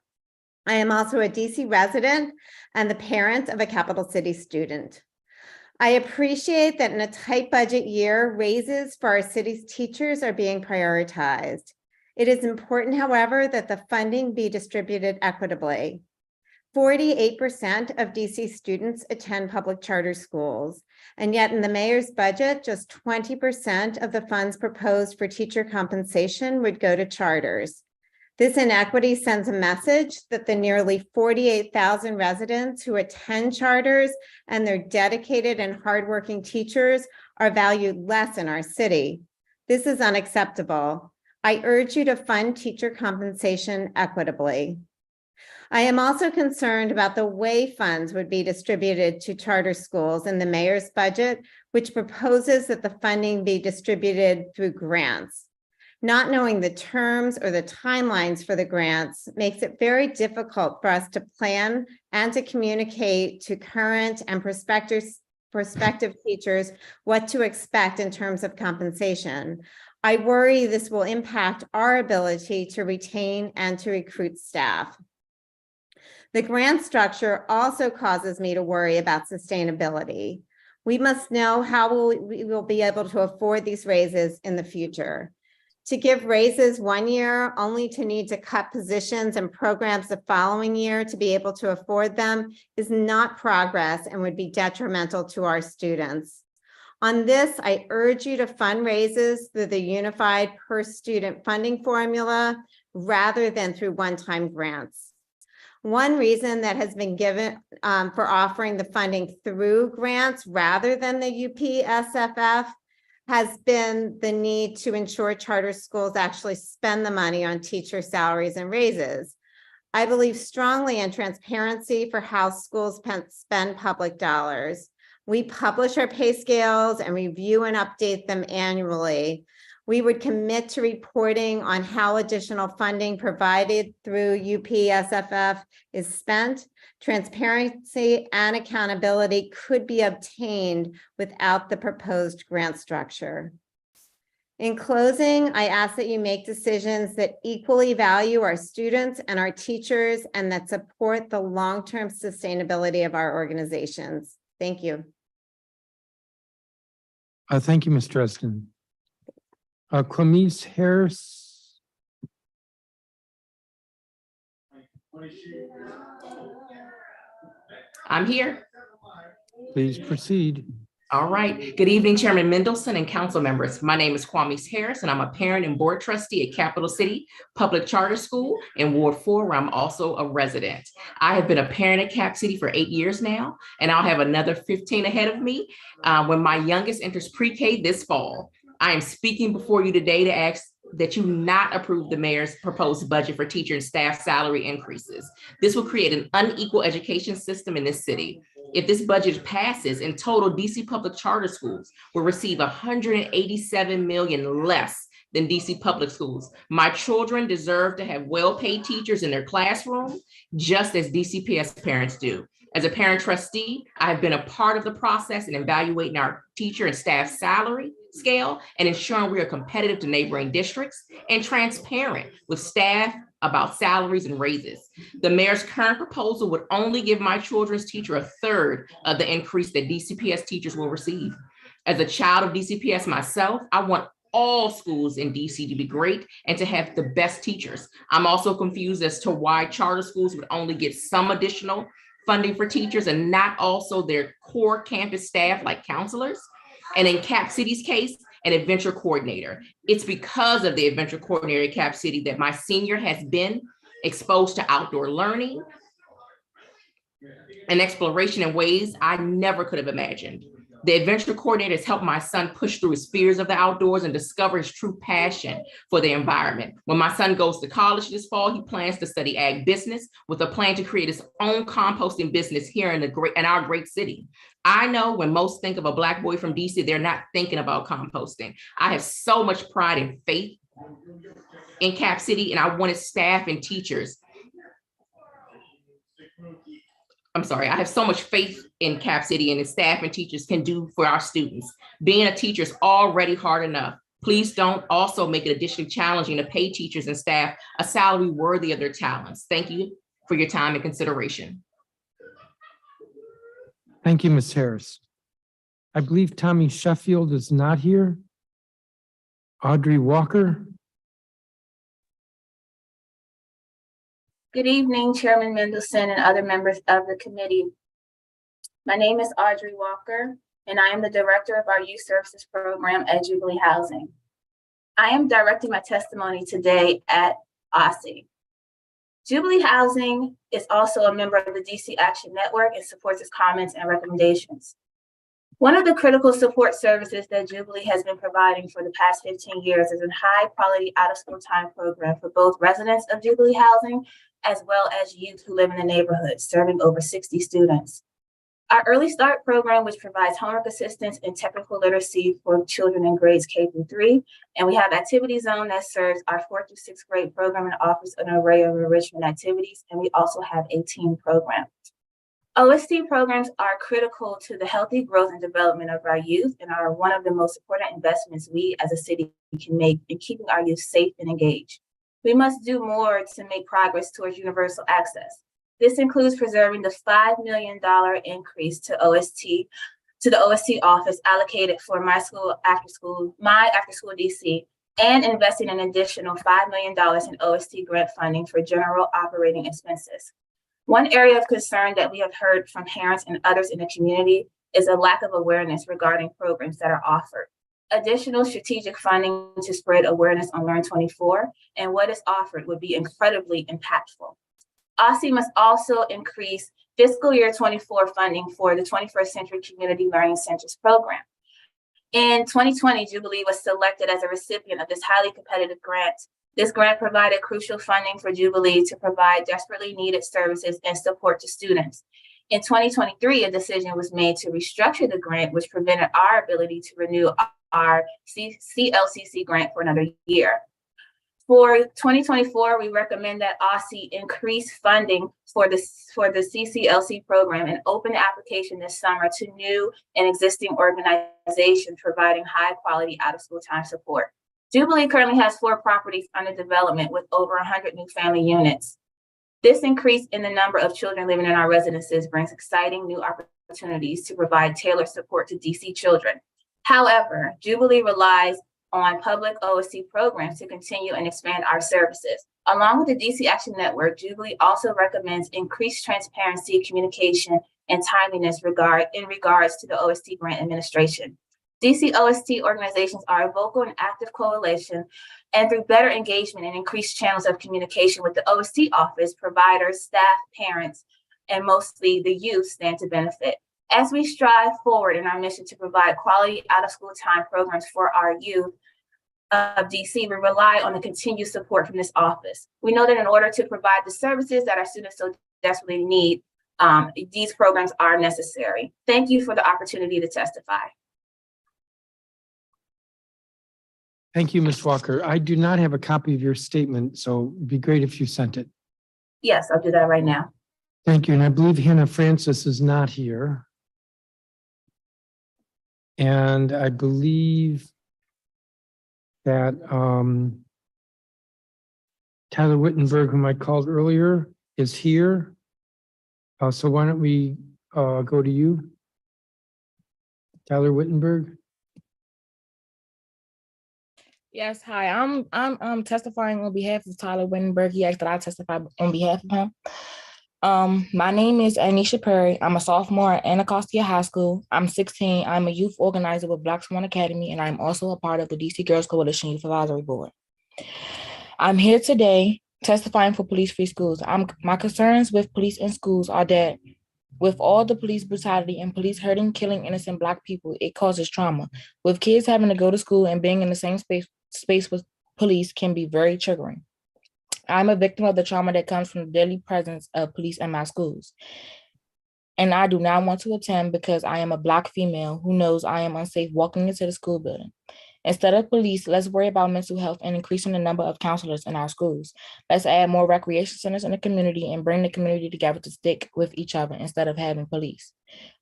I am also a DC resident and the parent of a Capital City student. I appreciate that in a tight budget year, raises for our city's teachers are being prioritized. It is important, however, that the funding be distributed equitably. 48% of DC students attend public charter schools, and yet in the mayor's budget, just 20% of the funds proposed for teacher compensation would go to charters. This inequity sends a message that the nearly 48,000 residents who attend charters and their dedicated and hardworking teachers are valued less in our city. This is unacceptable. I urge you to fund teacher compensation equitably. I am also concerned about the way funds would be distributed to charter schools in the mayor's budget, which proposes that the funding be distributed through grants. Not knowing the terms or the timelines for the grants makes it very difficult for us to plan and to communicate to current and prospective teachers what to expect in terms of compensation. I worry this will impact our ability to retain and to recruit staff. The grant structure also causes me to worry about sustainability. We must know how we will be able to afford these raises in the future. To give raises one year only to need to cut positions and programs the following year to be able to afford them is not progress and would be detrimental to our students. On this, I urge you to fund raises through the unified per student funding formula rather than through one-time grants. One reason that has been given for offering the funding through grants rather than the UPSFF has been the need to ensure charter schools actually spend the money on teacher salaries and raises. I believe strongly in transparency for how schools spend public dollars. We publish our pay scales and review and update them annually. We would commit to reporting on how additional funding provided through UPSFF is spent. Transparency and accountability could be obtained without the proposed grant structure. In closing, I ask that you make decisions that equally value our students and our teachers and that support the long-term sustainability of our organizations. Thank you. Thank you, Ms. Dresden. Clamise Harris. I'm here. Please proceed. All right. Good evening, Chairman Mendelson and council members. My name is Kwame Harris, and I'm a parent and board trustee at Capital City Public Charter School in Ward 4, where I'm also a resident. I have been a parent at Cap City for 8 years now, and I'll have another 15 ahead of me when my youngest enters pre-K this fall. I am speaking before you today to ask that you not approve the mayor's proposed budget for teacher and staff salary increases. This will create an unequal education system in this city. If this budget passes, in total, DC public charter schools will receive $187 million less than DC public schools. My children deserve to have well-paid teachers in their classroom, just as DCPS parents do. As a parent trustee, I have been a part of the process in evaluating our teacher and staff salary scale and ensuring we are competitive to neighboring districts and transparent with staff about salaries and raises. The mayor's current proposal would only give my children's teacher a third of the increase that DCPS teachers will receive. As a child of DCPS myself, I want all schools in DC to be great and to have the best teachers. I'm also confused as to why charter schools would only get some additional funding for teachers and not also their core campus staff like counselors. And in Cap City's case, an adventure coordinator. It's because of the adventure coordinator at Cap City that my senior has been exposed to outdoor learning and exploration in ways I never could have imagined. The adventure coordinator has helped my son push through his fears of the outdoors and discover his true passion for the environment. When my son goes to college this fall, he plans to study ag business with a plan to create his own composting business here in our great city. I know when most think of a Black boy from DC, they're not thinking about composting. I have so much pride and faith in Cap City, and I wanted staff and teachers. I have so much faith in Cap City and the staff and teachers can do for our students. Being a teacher is already hard enough. Please don't also make it additionally challenging to pay teachers and staff a salary worthy of their talents. Thank you for your time and consideration. Thank you, Ms. Harris. I believe Tommy Sheffield is not here. Audrey Walker. Good evening, Chairman Mendelson and other members of the committee. My name is Audrey Walker, and I am the Director of our Youth Services Program at Jubilee Housing. I am directing my testimony today at OSSI. Jubilee Housing is also a member of the DC Action Network and supports its comments and recommendations. One of the critical support services that Jubilee has been providing for the past 15 years is a high-quality out-of-school time program for both residents of Jubilee Housing as well as youth who live in the neighborhood, serving over 60 students. Our Early Start program, which provides homework assistance and technical literacy for children in grades K-3, and we have Activity Zone that serves our 4th through 6th grade program and offers an array of enrichment activities, and we also have a teen program. OST programs are critical to the healthy growth and development of our youth and are one of the most important investments we as a city can make in keeping our youth safe and engaged. We must do more to make progress towards universal access. This includes preserving the $5 million increase to the OST office allocated for my after school DC, and investing an additional $5 million in OST grant funding for general operating expenses. One area of concern that we have heard from parents and others in the community is a lack of awareness regarding programs that are offered. Additional strategic funding to spread awareness on Learn24 and what is offered would be incredibly impactful. OSSI must also increase fiscal year 24 funding for the 21st Century Community Learning Centers program. In 2020, Jubilee was selected as a recipient of this highly competitive grant. This grant provided crucial funding for Jubilee to provide desperately needed services and support to students. In 2023, a decision was made to restructure the grant, which prevented our ability to renew our CLCC grant for another year. For 2024, we recommend that OSSI increase funding for the CCLC program and open the application this summer to new and existing organizations providing high quality out-of-school time support. Jubilee currently has 4 properties under development with over 100 new family units. This increase in the number of children living in our residences brings exciting new opportunities to provide tailored support to DC children. However, Jubilee relies on public OST programs to continue and expand our services. Along with the DC Action Network, Jubilee also recommends increased transparency, communication, and timeliness in regards to the OST grant administration. DC OST organizations are a vocal and active coalition, and through better engagement and increased channels of communication with the OST office, providers, staff, parents, and mostly the youth stand to benefit. As we strive forward in our mission to provide quality out-of-school time programs for our youth of DC, we rely on the continued support from this office. We know that in order to provide the services that our students so desperately need, these programs are necessary. Thank you for the opportunity to testify. Thank you, Ms. Walker. I do not have a copy of your statement, so it'd be great if you sent it. Yes, I'll do that right now. Thank you. And I believe Hannah Francis is not here. And I believe that Tyler Wittenberg, whom I called earlier, is here. So why don't we go to you, Tyler Wittenberg? Yes, hi. I'm testifying on behalf of Tyler Wittenberg. He asked that I testify on behalf of him. My name is Anisha Perry. I'm a sophomore at Anacostia High School. I'm 16. I'm a youth organizer with Black Swan Academy, and I'm also a part of the DC Girls Coalition Youth Advisory Board. I'm here today testifying for police-free schools. My concerns with police in schools are that with all the police brutality and police hurting, killing innocent Black people, it causes trauma. With kids having to go to school and being in the same space with police can be very triggering. I'm a victim of the trauma that comes from the daily presence of police in my schools. And I do not want to attend because I am a Black female who knows I am unsafe walking into the school building. Instead of police, let's worry about mental health and increasing the number of counselors in our schools. Let's add more recreation centers in the community and bring the community together to stick with each other instead of having police.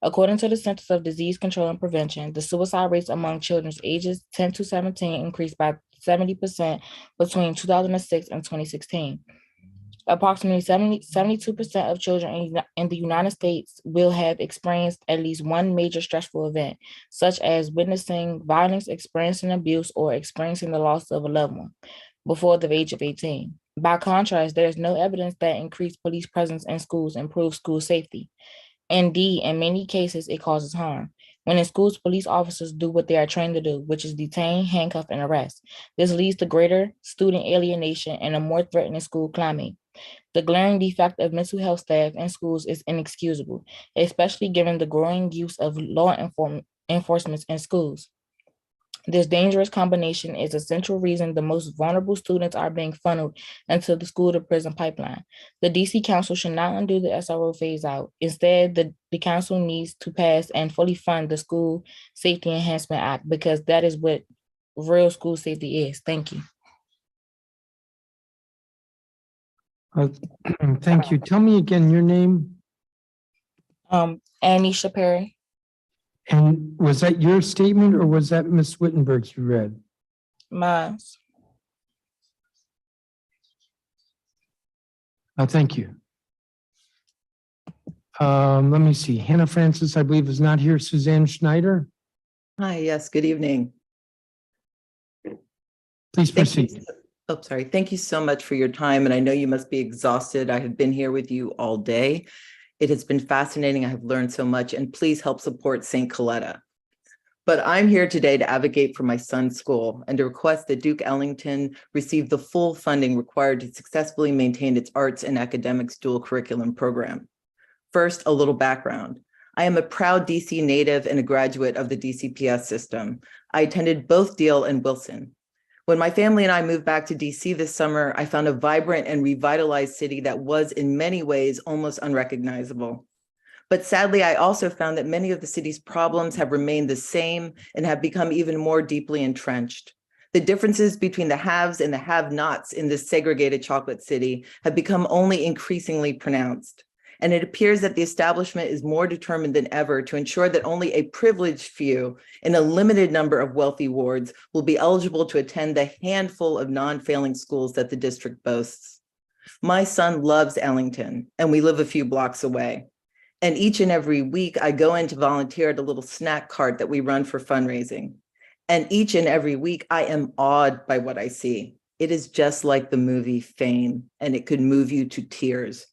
According to the Centers of Disease Control and Prevention, the suicide rates among children ages 10 to 17 increased by 70% between 2006 and 2016. Approximately 72% of children in the United States will have experienced at least one major stressful event, such as witnessing violence, experiencing abuse, or experiencing the loss of a loved one before the age of 18. By contrast, there is no evidence that increased police presence in schools improves school safety. Indeed, in many cases, it causes harm. When in schools, police officers do what they are trained to do, which is detain, handcuff, and arrest. This leads to greater student alienation and a more threatening school climate. The glaring defect of mental health staff in schools is inexcusable, especially given the growing use of law enforcement in schools. This dangerous combination is a central reason the most vulnerable students are being funneled into the school to prison pipeline. The DC Council should not undo the SRO phase out. Instead, the council needs to pass and fully fund the School Safety Enhancement Act because that is what real school safety is. Thank you. Thank you. Tell me again your name. Anisha Perry. And was that your statement or was that Ms. Wittenberg's you read? Mine. Thank you. Let me see. Hannah Francis, I believe, is not here. Suzanne Schneider. Hi, yes, good evening. Please proceed. Oh, sorry. Thank you so much for your time. And I know you must be exhausted. I have been here with you all day. It has been fascinating. I have learned so much, and please help support St. Coletta. But I'm here today to advocate for my son's school and to request that Duke Ellington receive the full funding required to successfully maintain its arts and academics dual curriculum program. First, a little background. I am a proud DC native and a graduate of the DCPS system. I attended both Deal and Wilson. When my family and I moved back to DC this summer, I found a vibrant and revitalized city that was in many ways almost unrecognizable. But sadly, I also found that many of the city's problems have remained the same and have become even more deeply entrenched. The differences between the haves and the have-nots in this segregated chocolate city have become only increasingly pronounced. And it appears that the establishment is more determined than ever to ensure that only a privileged few in a limited number of wealthy wards will be eligible to attend the handful of non-failing schools that the district boasts. My son loves Ellington, and we live a few blocks away. And each and every week, I go in to volunteer at a little snack cart that we run for fundraising. And each and every week, I am awed by what I see. It is just like the movie Fame, and it could move you to tears.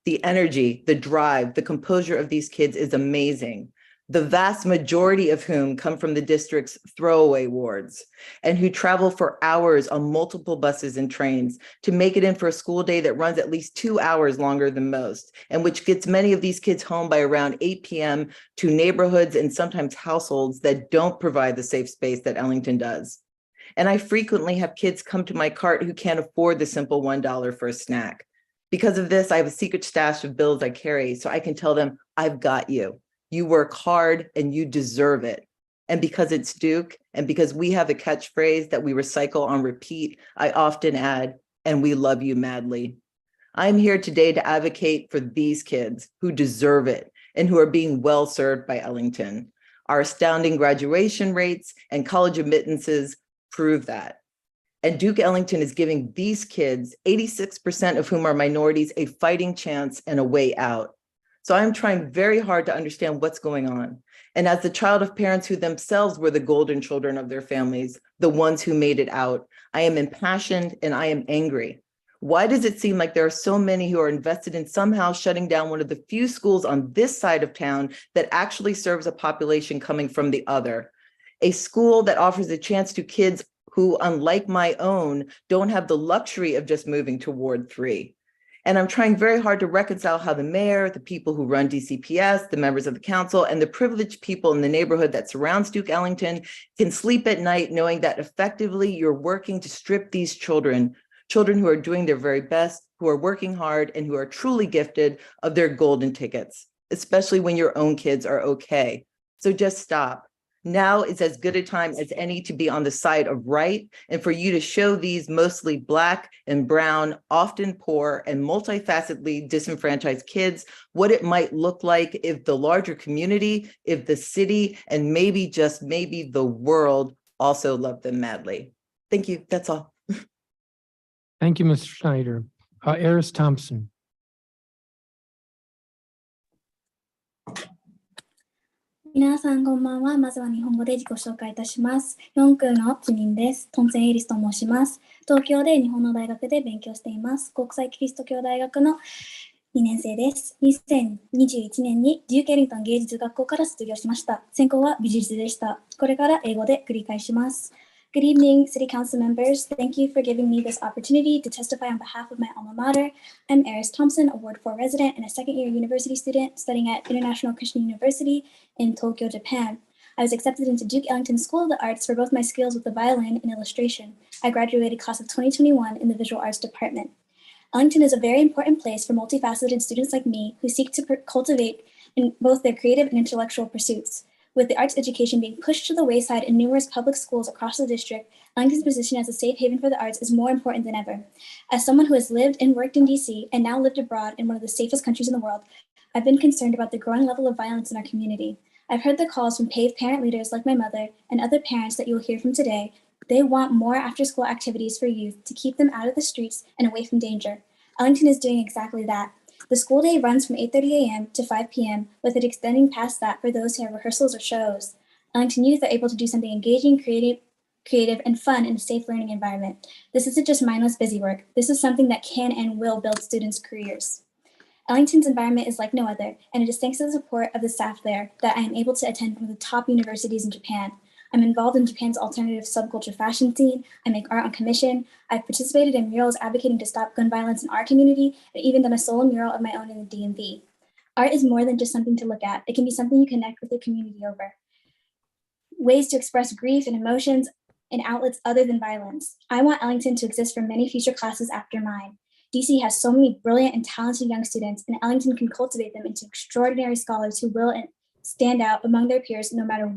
The energy, the drive, the composure of these kids is amazing. The vast majority of whom come from the district's throwaway wards and who travel for hours on multiple buses and trains to make it in for a school day that runs at least 2 hours longer than most, and which gets many of these kids home by around 8 p.m. to neighborhoods and sometimes households that don't provide the safe space that Ellington does. And I frequently have kids come to my cart who can't afford the simple $1 for a snack. Because of this, I have a secret stash of bills I carry so I can tell them, I've got you. You work hard and you deserve it. And because it's Duke, and because we have a catchphrase that we recycle on repeat, I often add, and we love you madly. I'm here today to advocate for these kids who deserve it and who are being well served by Ellington. Our astounding graduation rates and college admittances prove that. And Duke Ellington is giving these kids, 86% of whom are minorities, a fighting chance and a way out. So I'm trying very hard to understand what's going on. And as the child of parents who themselves were the golden children of their families, the ones who made it out, I am impassioned and I am angry. Why does it seem like there are so many who are invested in somehow shutting down one of the few schools on this side of town that actually serves a population coming from the other? A school that offers a chance to kids who, unlike my own, don't have the luxury of just moving to Ward 3. And I'm trying very hard to reconcile how the mayor, the people who run DCPS, the members of the council, and the privileged people in the neighborhood that surrounds Duke Ellington can sleep at night knowing that effectively you're working to strip these children who are doing their very best, who are working hard, and who are truly gifted of their golden tickets, especially when your own kids are okay. So just stop. Now is as good a time as any to be on the side of right and for you to show these mostly Black and brown, often poor and multifacetedly disenfranchised kids what it might look like if the larger community, if the city, and maybe just maybe the world also loved them madly. Thank you. That's all. Thank you, Mr. Schneider. Eris Thompson. 皆さんこんばんは。まずは日本語で自己紹介いたします。4区の主任です。トンセン・エリスと申します。東京で日本の大学で勉強しています。国際キリスト教大学の2年生です。2021年にデューク・エリントン芸術学校から卒業しました。専攻は美術でした。これから英語で繰り返します。Good evening, City Council members. Thank you for giving me this opportunity to testify on behalf of my alma mater. I'm Eris Thompson, a Ward 4 resident and a second-year university student studying at International Christian University in Tokyo, Japan. I was accepted into Duke Ellington School of the Arts for both my skills with the violin and illustration. I graduated class of 2021 in the visual arts department. Ellington is a very important place for multifaceted students like me who seek to cultivate in both their creative and intellectual pursuits. With the arts education being pushed to the wayside in numerous public schools across the district, Ellington's position as a safe haven for the arts is more important than ever. As someone who has lived and worked in DC and now lived abroad in one of the safest countries in the world, I've been concerned about the growing level of violence in our community. I've heard the calls from PAVE parent leaders like my mother and other parents that you'll hear from today. They want more after-school activities for youth to keep them out of the streets and away from danger. Ellington is doing exactly that. The school day runs from 8:30 a.m. to 5 p.m., with it extending past that for those who have rehearsals or shows. Ellington youth are able to do something engaging, creative, and fun in a safe learning environment. This isn't just mindless busy work. This is something that can and will build students' careers. Ellington's environment is like no other, and it is thanks to the support of the staff there that I am able to attend one of the top universities in Japan. I'm involved in Japan's alternative subculture fashion scene. I make art on commission. I've participated in murals advocating to stop gun violence in our community, and even done a solo mural of my own in the DMV. Art is more than just something to look at. It can be something you connect with your community over. Ways to express grief and emotions in outlets other than violence. I want Ellington to exist for many future classes after mine. DC has so many brilliant and talented young students, and Ellington can cultivate them into extraordinary scholars who will stand out among their peers no matter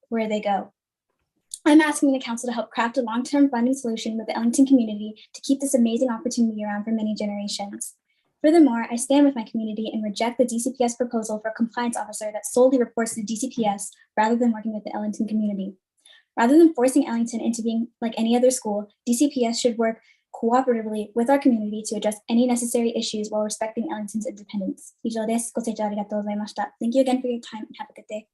where they go. I'm asking the council to help craft a long-term funding solution with the Ellington community to keep this amazing opportunity around for many generations. Furthermore, I stand with my community and reject the DCPS proposal for a compliance officer that solely reports to DCPS rather than working with the Ellington community. Rather than forcing Ellington into being like any other school, DCPS should work cooperatively with our community to address any necessary issues while respecting Ellington's independence. 以上です。ご清聴ありがとうございました。Thank you again for your time and have a good day.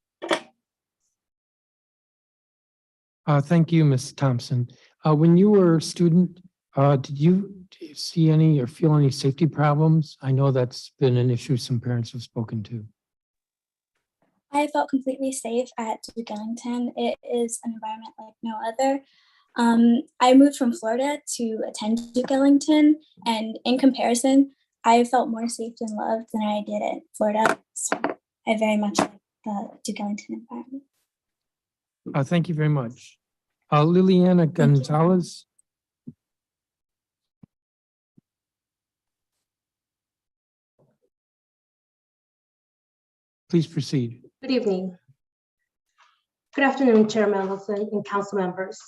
Thank you, Ms. Thompson. When you were a student, did you see any or feel any safety problems? I know that's been an issue some parents have spoken to. I felt completely safe at Duke Ellington. It is an environment like no other. I moved from Florida to attend Duke Ellington, and in comparison, I felt more safe and loved than I did at Florida. So I very much like the Duke Ellington environment. Thank you very much. Liliana Gonzalez. Please proceed. Good evening. Good afternoon, Chair Mendelson and council members.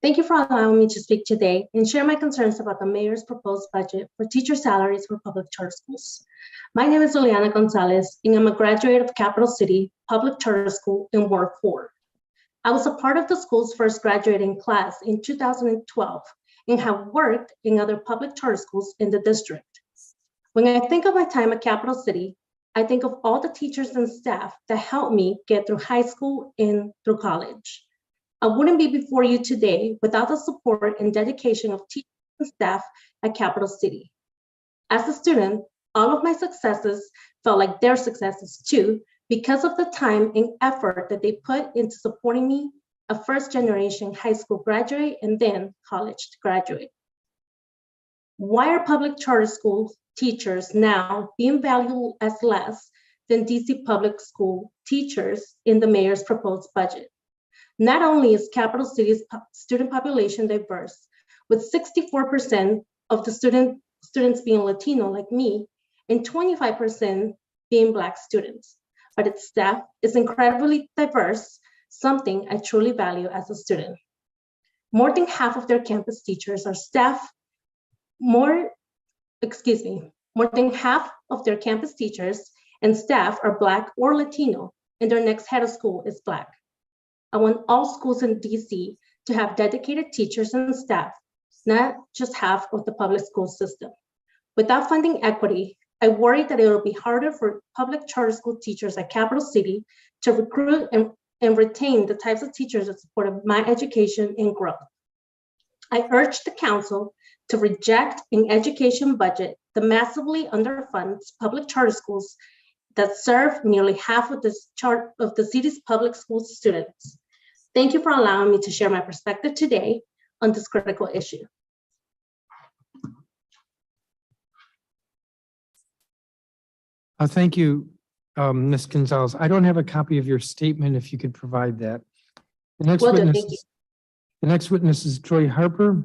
Thank you for allowing me to speak today and share my concerns about the mayor's proposed budget for teacher salaries for public charter schools. My name is Juliana Gonzalez, and I'm a graduate of Capital City Public Charter School in Ward 4. I was a part of the school's first graduating class in 2012 and have worked in other public charter schools in the district. When I think of my time at Capital City, I think of all the teachers and staff that helped me get through high school and through college. I wouldn't be before you today without the support and dedication of teachers and staff at Capital City. As a student, all of my successes felt like their successes too, because of the time and effort that they put into supporting me, a first-generation high school graduate and then college graduate. Why are public charter school teachers now being valued as less than DC public school teachers in the mayor's proposed budget? Not only is Capital City's student population diverse, with 64% of the students being Latino like me, and 25% being Black students, but its staff is incredibly diverse, something I truly value as a student. More than half of their campus teachers are staff. More than half of their campus teachers and staff are Black or Latino, and their next head of school is Black. I want all schools in DC to have dedicated teachers and staff, not just half of the public school system. Without funding equity, I worry that it will be harder for public charter school teachers at Capital City to recruit and retain the types of teachers that support my education and growth. I urge the council to reject an education budget that massively underfunds public charter schools that serve nearly half of the city's public school students. Thank you for allowing me to share my perspective today on this critical issue. Thank you, Ms. Gonzalez. I don't have a copy of your statement, if you could provide that. The next witness is Joy Harper.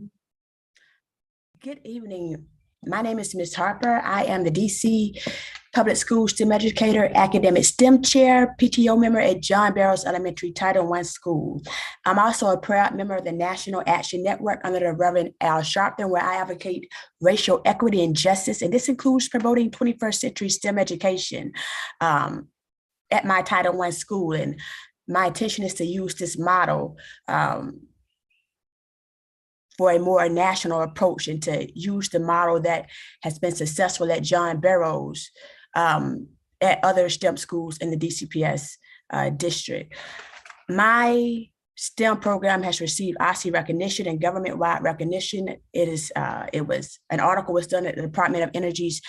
Good evening. My name is Ms. Harper. I am the DC Public School STEM Educator, Academic STEM Chair, PTO member at John Barrows Elementary Title I School. I'm also a proud member of the National Action Network under the Reverend Al Sharpton, where I advocate racial equity and justice, and this includes promoting 21st century STEM education at my Title I school. And my intention is to use this model for a more national approach and to use the model that has been successful at John Barrows at other STEM schools in the DCPS district. My STEM program has received OSCE recognition and government-wide recognition. It was an article was done at the Department of Energy's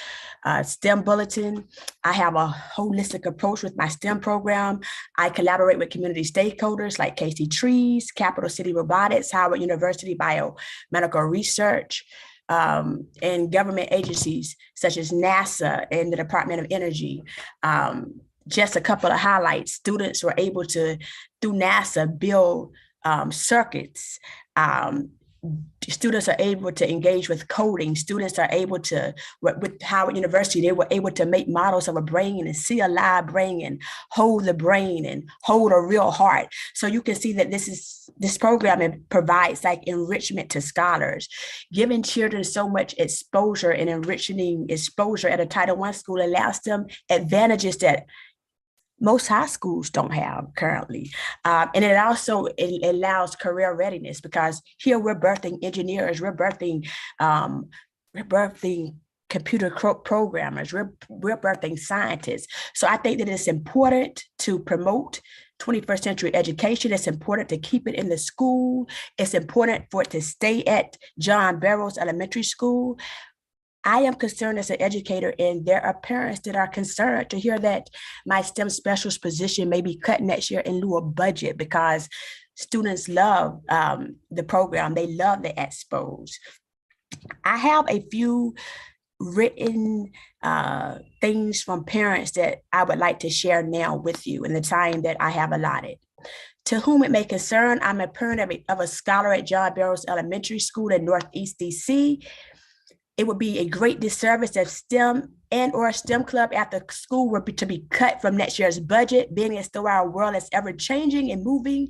STEM bulletin. I have a holistic approach with my STEM program. I collaborate with community stakeholders like Casey Trees, Capital City Robotics, Howard University Biomedical Research, and government agencies such as NASA and the Department of Energy. Just a couple of highlights: students were able to, through NASA, build circuits. Students are able to engage with coding. Students are able to, with Howard University, they were able to make models of a brain and see a live brain and hold the brain and hold a real heart. So you can see that this program provides like enrichment to scholars, giving children so much exposure and enriching exposure at a Title I school allows them advantages that most high schools don't have currently. And it also allows career readiness, because here we're birthing engineers, we're birthing computer programmers, we're birthing scientists. So I think that it's important to promote 21st century education. It's important to keep it in the school. It's important for it to stay at John Barrows Elementary School. I am concerned as an educator, and there are parents that are concerned to hear that my STEM specialist position may be cut next year in lieu of budget, because students love the program. They love the expos. I have a few written things from parents that I would like to share now with you in the time that I have allotted. To whom it may concern, I'm a parent of a scholar at John Barrows Elementary School in Northeast DC. It would be a great disservice if STEM and or STEM club at the school were to be cut from next year's budget, being as though our world is ever changing and moving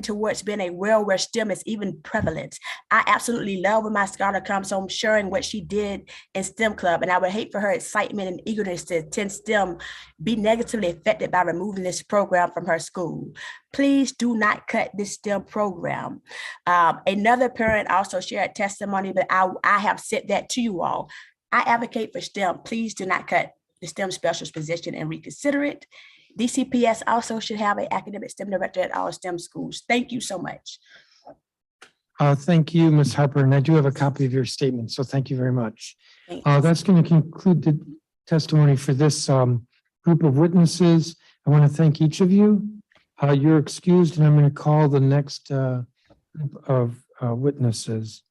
towards being a world where STEM is even prevalent. I absolutely love when my scholar comes home sharing what she did in STEM club, and I would hate for her excitement and eagerness to attend STEM be negatively affected by removing this program from her school. Please do not cut this STEM program. Another parent also shared testimony, but I have said that to you all. I advocate for STEM. Please do not cut the STEM specialist position and reconsider it. DCPS also should have an academic STEM director at all STEM schools. Thank you so much. Thank you, Ms. Harper, and I do have a copy of your statement, so thank you very much. That's going to conclude the testimony for this group of witnesses. I want to thank each of you. You're excused, and I'm going to call the next group of witnesses.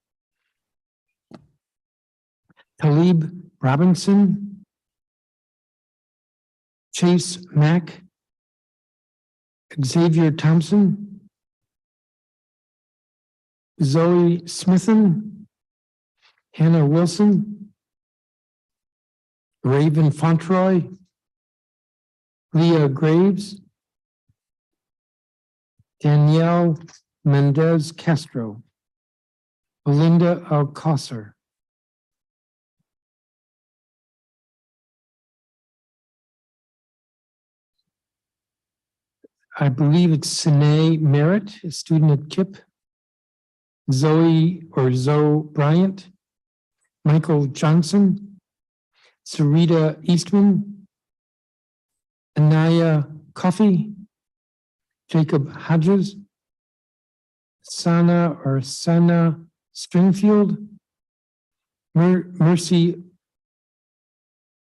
Talib Robinson, Chase Mack, Xavier Thompson, Zoe Smithen, Hannah Wilson, Raven Fontroy, Leah Graves, Danielle Mendez Castro, Belinda Alcosser, I believe it's Sine Merritt, a student at KIPP, Zoe Bryant, Michael Johnson, Sarita Eastman, Anaya Coffey, Jacob Hodges, Sana Stringfield, Mercy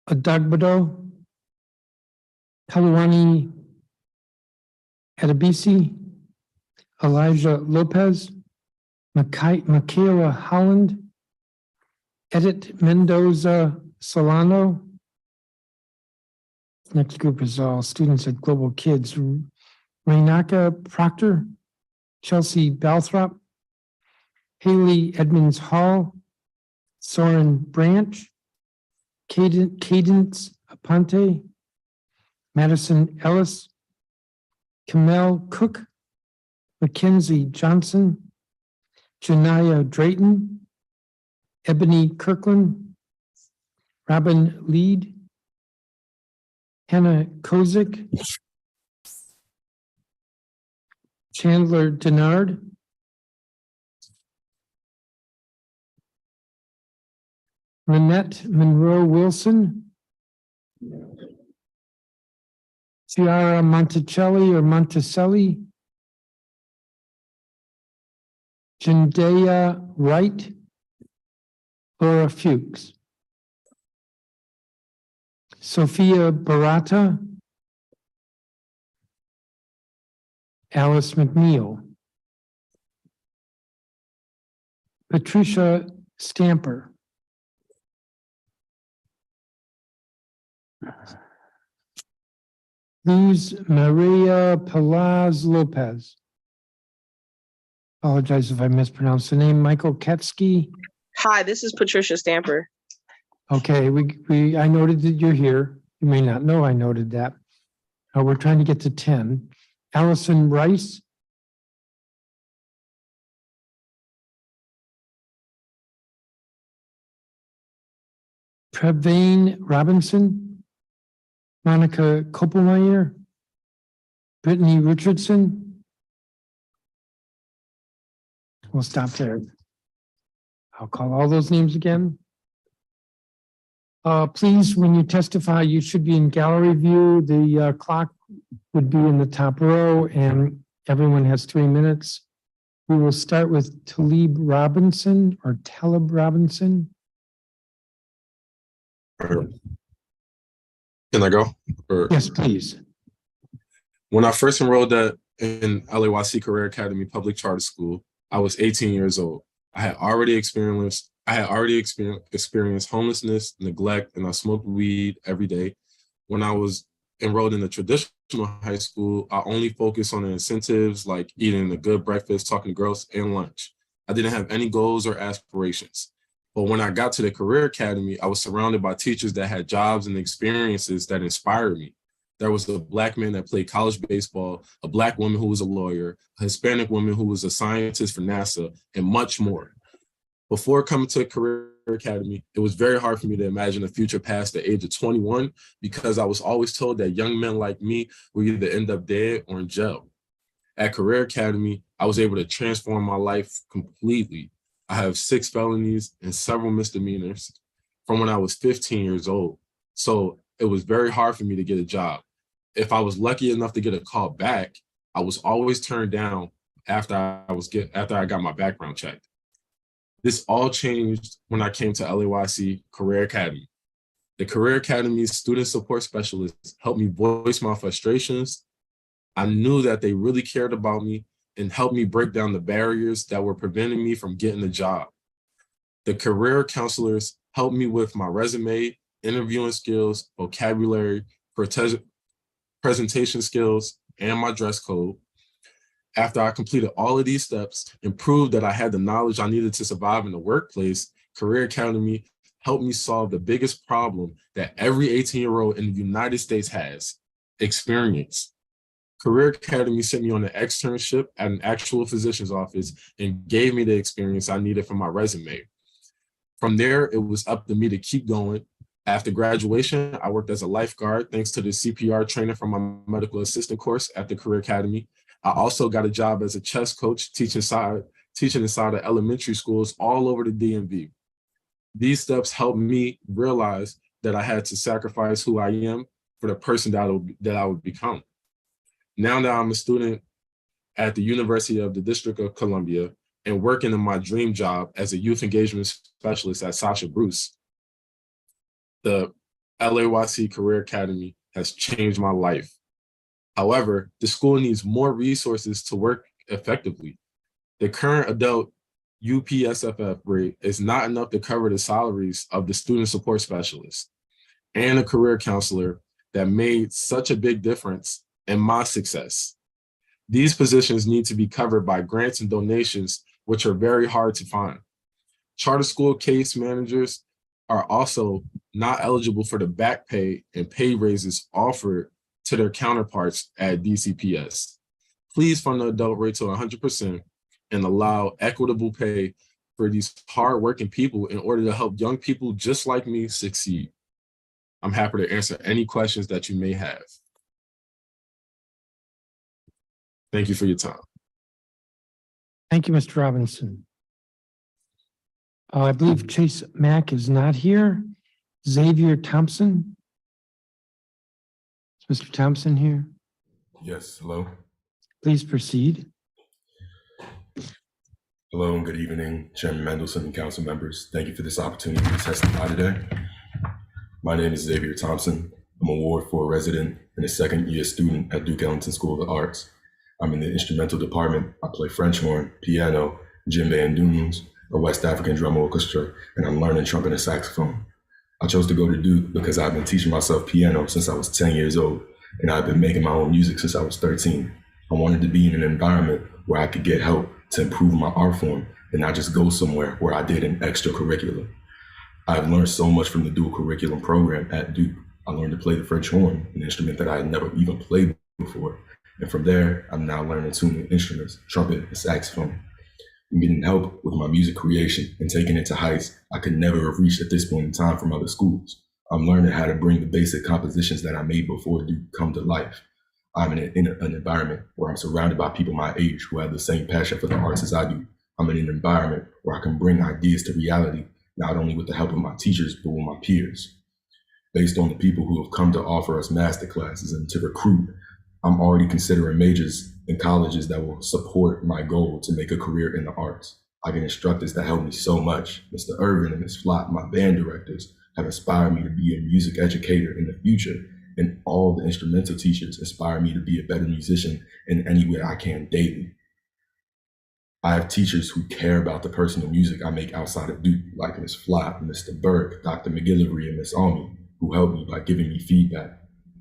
Adagbado, Kaluani Adebisi, Elijah Lopez, Michaela Holland, Edith Mendoza Solano. Next group is all students at Global Kids. Rainaka Proctor, Chelsea Balthrop, Haley Edmonds Hall, Soren Branch, Cadence Aponte, Madison Ellis, Kamel Cook, Mackenzie Johnson, Janaya Drayton, Ebony Kirkland, Robin Lead, Hannah Kozik, Chandler Denard, Lynette Monroe Wilson, Ciara Monticelli or Monticelli, Jendaya Wright, Laura Fuchs, Sophia Barata, Alice McNeil, Patricia Stamper, Luz Maria Pelaz Lopez. Apologize if I mispronounced the name. Michael Ketsky. Hi, this is Patricia Stamper. Okay, I noted that you're here. You may not know I noted that. We're trying to get to 10. Allison Rice. Praveen Robinson. Monica Koppelmeyer. Brittany Richardson. We'll stop there. I'll call all those names again. Please, when you testify, you should be in gallery view. The clock would be in the top row and everyone has 3 minutes. We will start with Talib Robinson or Talib Robinson. Can I go? Yes, please. When I first enrolled in LAYC Career Academy Public Charter School, I was 18 years old. I had already experienced homelessness, neglect, and I smoked weed every day. When I was enrolled in the traditional high school, I only focused on the incentives like eating a good breakfast, talking to girls, and lunch. I didn't have any goals or aspirations. But when I got to the Career Academy, I was surrounded by teachers that had jobs and experiences that inspired me. There was a Black man that played college baseball, a Black woman who was a lawyer, a Hispanic woman who was a scientist for NASA, and much more. Before coming to Career Academy, it was very hard for me to imagine a future past the age of 21 because I was always told that young men like me would either end up dead or in jail. At Career Academy, I was able to transform my life completely. I have 6 felonies and several misdemeanors from when I was 15 years old. So it was very hard for me to get a job. If I was lucky enough to get a call back, I was always turned down after I got my background checked. This all changed when I came to LAYC Career Academy. The Career Academy's student support specialists helped me voice my frustrations. I knew that they really cared about me and helped me break down the barriers that were preventing me from getting a job. The career counselors helped me with my resume, interviewing skills, vocabulary, presentation skills, and my dress code. After I completed all of these steps and proved that I had the knowledge I needed to survive in the workplace, Career Academy helped me solve the biggest problem that every 18-year-old in the United States has: experience. Career Academy sent me on an externship at an actual physician's office and gave me the experience I needed for my resume. From there, it was up to me to keep going. After graduation, I worked as a lifeguard thanks to the CPR training from my medical assistant course at the Career Academy. I also got a job as a chess coach teaching inside of elementary schools all over the DMV. These steps helped me realize that I had to sacrifice who I am for the person that I would become. Now that I'm a student at the University of the District of Columbia and working in my dream job as a youth engagement specialist at Sasha Bruce, the LAYC Career Academy has changed my life. However, the school needs more resources to work effectively. The current adult UPSFF rate is not enough to cover the salaries of the student support specialist and a career counselor that made such a big difference in my success. These positions need to be covered by grants and donations, which are very hard to find. Charter school case managers are also not eligible for the back pay and pay raises offered to their counterparts at DCPS. Please fund the adult rate to 100% and allow equitable pay for these hardworking people in order to help young people just like me succeed. I'm happy to answer any questions that you may have. Thank you for your time. Thank you, Mr. Robinson. I believe Chase Mack is not here. Xavier Thompson. Is Mr. Thompson here? Yes, hello. Please proceed. Hello and good evening, Chairman Mendelson and council members. Thank you for this opportunity to testify today. My name is Xavier Thompson. I'm a Ward 4 resident and a second-year student at Duke Ellington School of the Arts. I'm in the instrumental department. I play French horn, piano, djembe and dunes, a West African drum orchestra, and I'm learning trumpet and saxophone. I chose to go to Duke because I've been teaching myself piano since I was 10 years old, and I've been making my own music since I was 13. I wanted to be in an environment where I could get help to improve my art form and not just go somewhere where I did an extracurricular. I've learned so much from the dual curriculum program at Duke. I learned to play the French horn, an instrument that I had never even played before. And from there, I'm now learning tuning instruments, trumpet and saxophone. I'm getting help with my music creation and taking it to heights I could never have reached at this point in time from other schools. I'm learning how to bring the basic compositions that I made before Duke come to life. I'm in an environment where I'm surrounded by people my age who have the same passion for the arts as I do. I'm in an environment where I can bring ideas to reality, not only with the help of my teachers, but with my peers. Based on the people who have come to offer us master classes and to recruit, I'm already considering majors in colleges that will support my goal to make a career in the arts. I get instructors that help me so much. Mr. Irvin and Ms. Flott, my band directors, have inspired me to be a music educator in the future. And all the instrumental teachers inspire me to be a better musician in any way I can daily. I have teachers who care about the personal music I make outside of Duke, like Ms. Flott, Mr. Burke, Dr. McGillivray, and Ms. Almy, who help me by giving me feedback.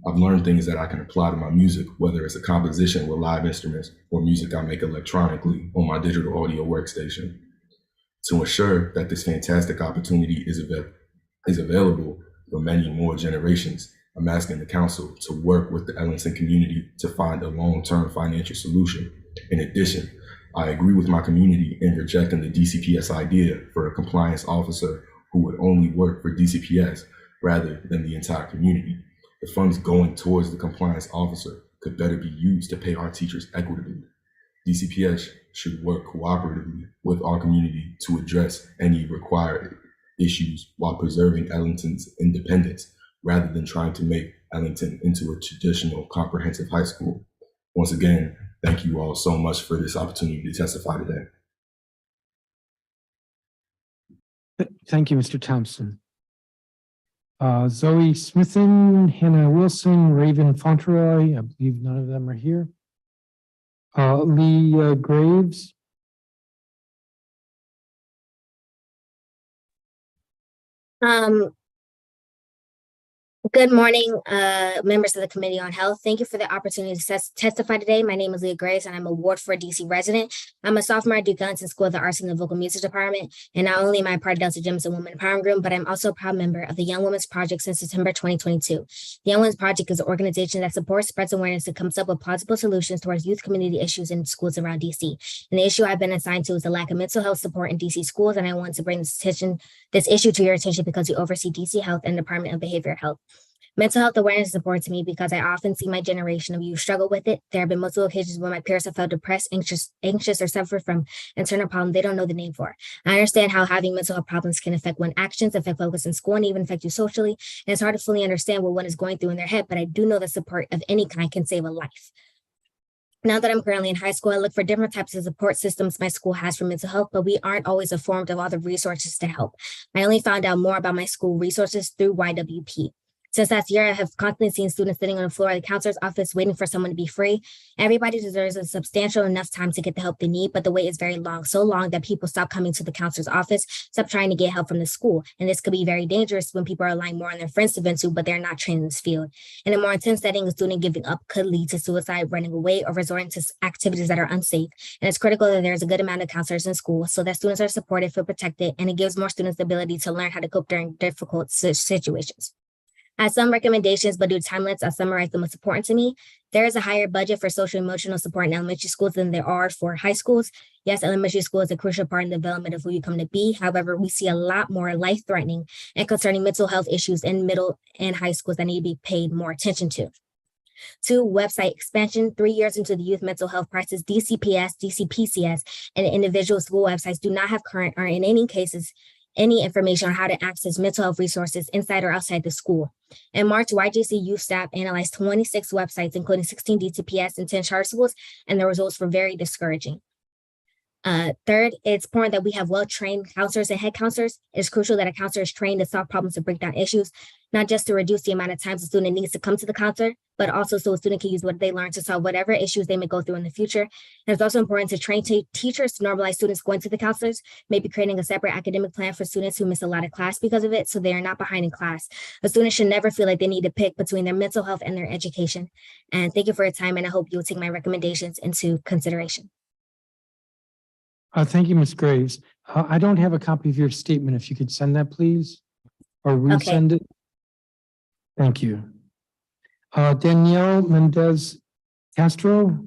I've learned things that I can apply to my music, whether it's a composition with live instruments or music I make electronically on my digital audio workstation. To ensure that this fantastic opportunity is available for many more generations, I'm asking the council to work with the Ellington community to find a long-term financial solution. In addition, I agree with my community in rejecting the DCPS idea for a compliance officer who would only work for DCPS rather than the entire community. The funds going towards the compliance officer could better be used to pay our teachers equitably. DCPS should work cooperatively with our community to address any required issues while preserving Ellington's independence rather than trying to make Ellington into a traditional comprehensive high school. Once again, thank you all so much for this opportunity to testify today. Thank you, Mr. Thompson. Zoe Smithen, Hannah Wilson, Raven Fauntleroy, I believe none of them are here. Lee Graves. Good morning, members of the Committee on Health. Thank you for the opportunity to testify today. My name is Leah Grace, and I'm a Ward 4 DC resident. I'm a sophomore at Duke Ellington School of the Arts and the Vocal Music Department. And not only am I part of Delta Jemison Women Empowerment Group, but I'm also a proud member of the Young Women's Project since September 2022. The Young Women's Project is an organization that supports, spreads awareness, and comes up with plausible solutions towards youth community issues in schools around DC. And the issue I've been assigned to is the lack of mental health support in DC schools, and I want to bring this issue to your attention because we oversee DC Health and Department of Behavioral Health. Mental health awareness is important to me because I often see my generation of youth struggle with it. There have been multiple occasions when my peers have felt depressed, anxious, or suffered from internal problems they don't know the name for. I understand how having mental health problems can affect one's actions, affect focus in school, and even affect you socially. And it's hard to fully understand what one is going through in their head, but I do know that support of any kind can save a life. Now that I'm currently in high school, I look for different types of support systems my school has for mental health, but we aren't always informed of all the resources to help. I only found out more about my school resources through YWP. Since last year, I have constantly seen students sitting on the floor at the counselor's office waiting for someone to be free. Everybody deserves a substantial enough time to get the help they need, but the wait is very long, so long that people stop coming to the counselor's office, stop trying to get help from the school. And this could be very dangerous when people are relying more on their friends to vent to, but they're not trained in this field. In a more intense setting, a student giving up could lead to suicide, running away, or resorting to activities that are unsafe. And it's critical that there's a good amount of counselors in school so that students are supported, feel protected, and it gives more students the ability to learn how to cope during difficult situations. I have some recommendations, but due to time limits, I'll summarize the most important to me. There is a higher budget for social emotional support in elementary schools than there are for high schools. Yes, elementary school is a crucial part in the development of who you come to be. However, we see a lot more life-threatening and concerning mental health issues in middle and high schools that need to be paid more attention to. 2, website expansion. 3 years into the youth mental health crisis, DCPS, DCPCS, and individual school websites do not have current or in any cases any information on how to access mental health resources inside or outside the school. In March, YJC youth staff analyzed 26 websites, including 16 DCPS and 10 charter schools, and the results were very discouraging. Third, it's important that we have well-trained counselors and head counselors. It's crucial that a counselor is trained to solve problems and break down issues, not just to reduce the amount of times a student needs to come to the counselor, but also so a student can use what they learn to solve whatever issues they may go through in the future. And it's also important to train teachers to normalize students going to the counselors, maybe creating a separate academic plan for students who miss a lot of class because of it, so they are not behind in class. A student should never feel like they need to pick between their mental health and their education. And thank you for your time, and I hope you will take my recommendations into consideration. Thank you, Ms. Graves. I don't have a copy of your statement. If you could send that, please, or resend it. Thank you. Danielle Mendez Castro,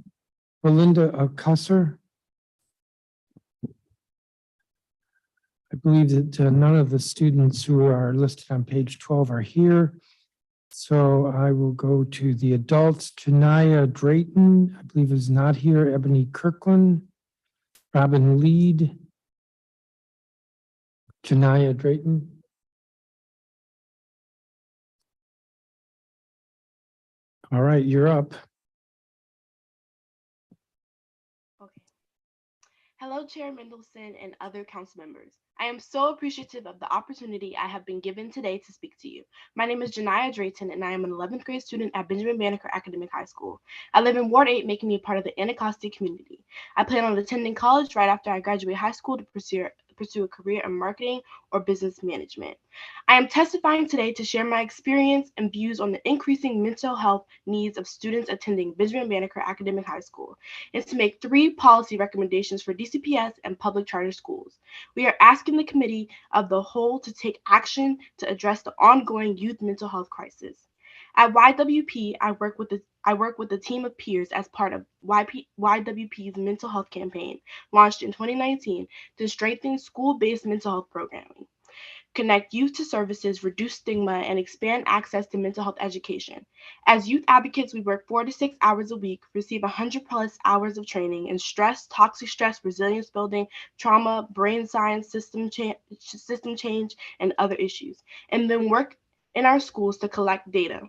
Belinda Cusser. I believe that none of the students who are listed on page 12 are here. So I will go to the adults. Janaya Drayton, I believe, is not here. Ebony Kirkland. Robin Lead, Janaya Drayton. All right, you're up. Okay. Hello, Chair Mendelson and other council members. I am so appreciative of the opportunity I have been given today to speak to you. My name is Janaya Drayton, and I am an 11th grade student at Benjamin Banneker Academic High School. I live in Ward 8, making me part of the Anacostia community. I plan on attending college right after I graduate high school to pursue a career in marketing or business management. I am testifying today to share my experience and views on the increasing mental health needs of students attending Benjamin Banneker Academic High School, and to make 3 policy recommendations for DCPS and public charter schools. We are asking the Committee of the Whole to take action to address the ongoing youth mental health crisis. At YWP, I work with a team of peers as part of YWP's mental health campaign, launched in 2019 to strengthen school-based mental health programming, connect youth to services, reduce stigma, and expand access to mental health education. As youth advocates, we work 4 to 6 hours a week, receive 100+ hours of training in stress, toxic stress, resilience building, trauma, brain science, system change, and other issues, and then work in our schools to collect data.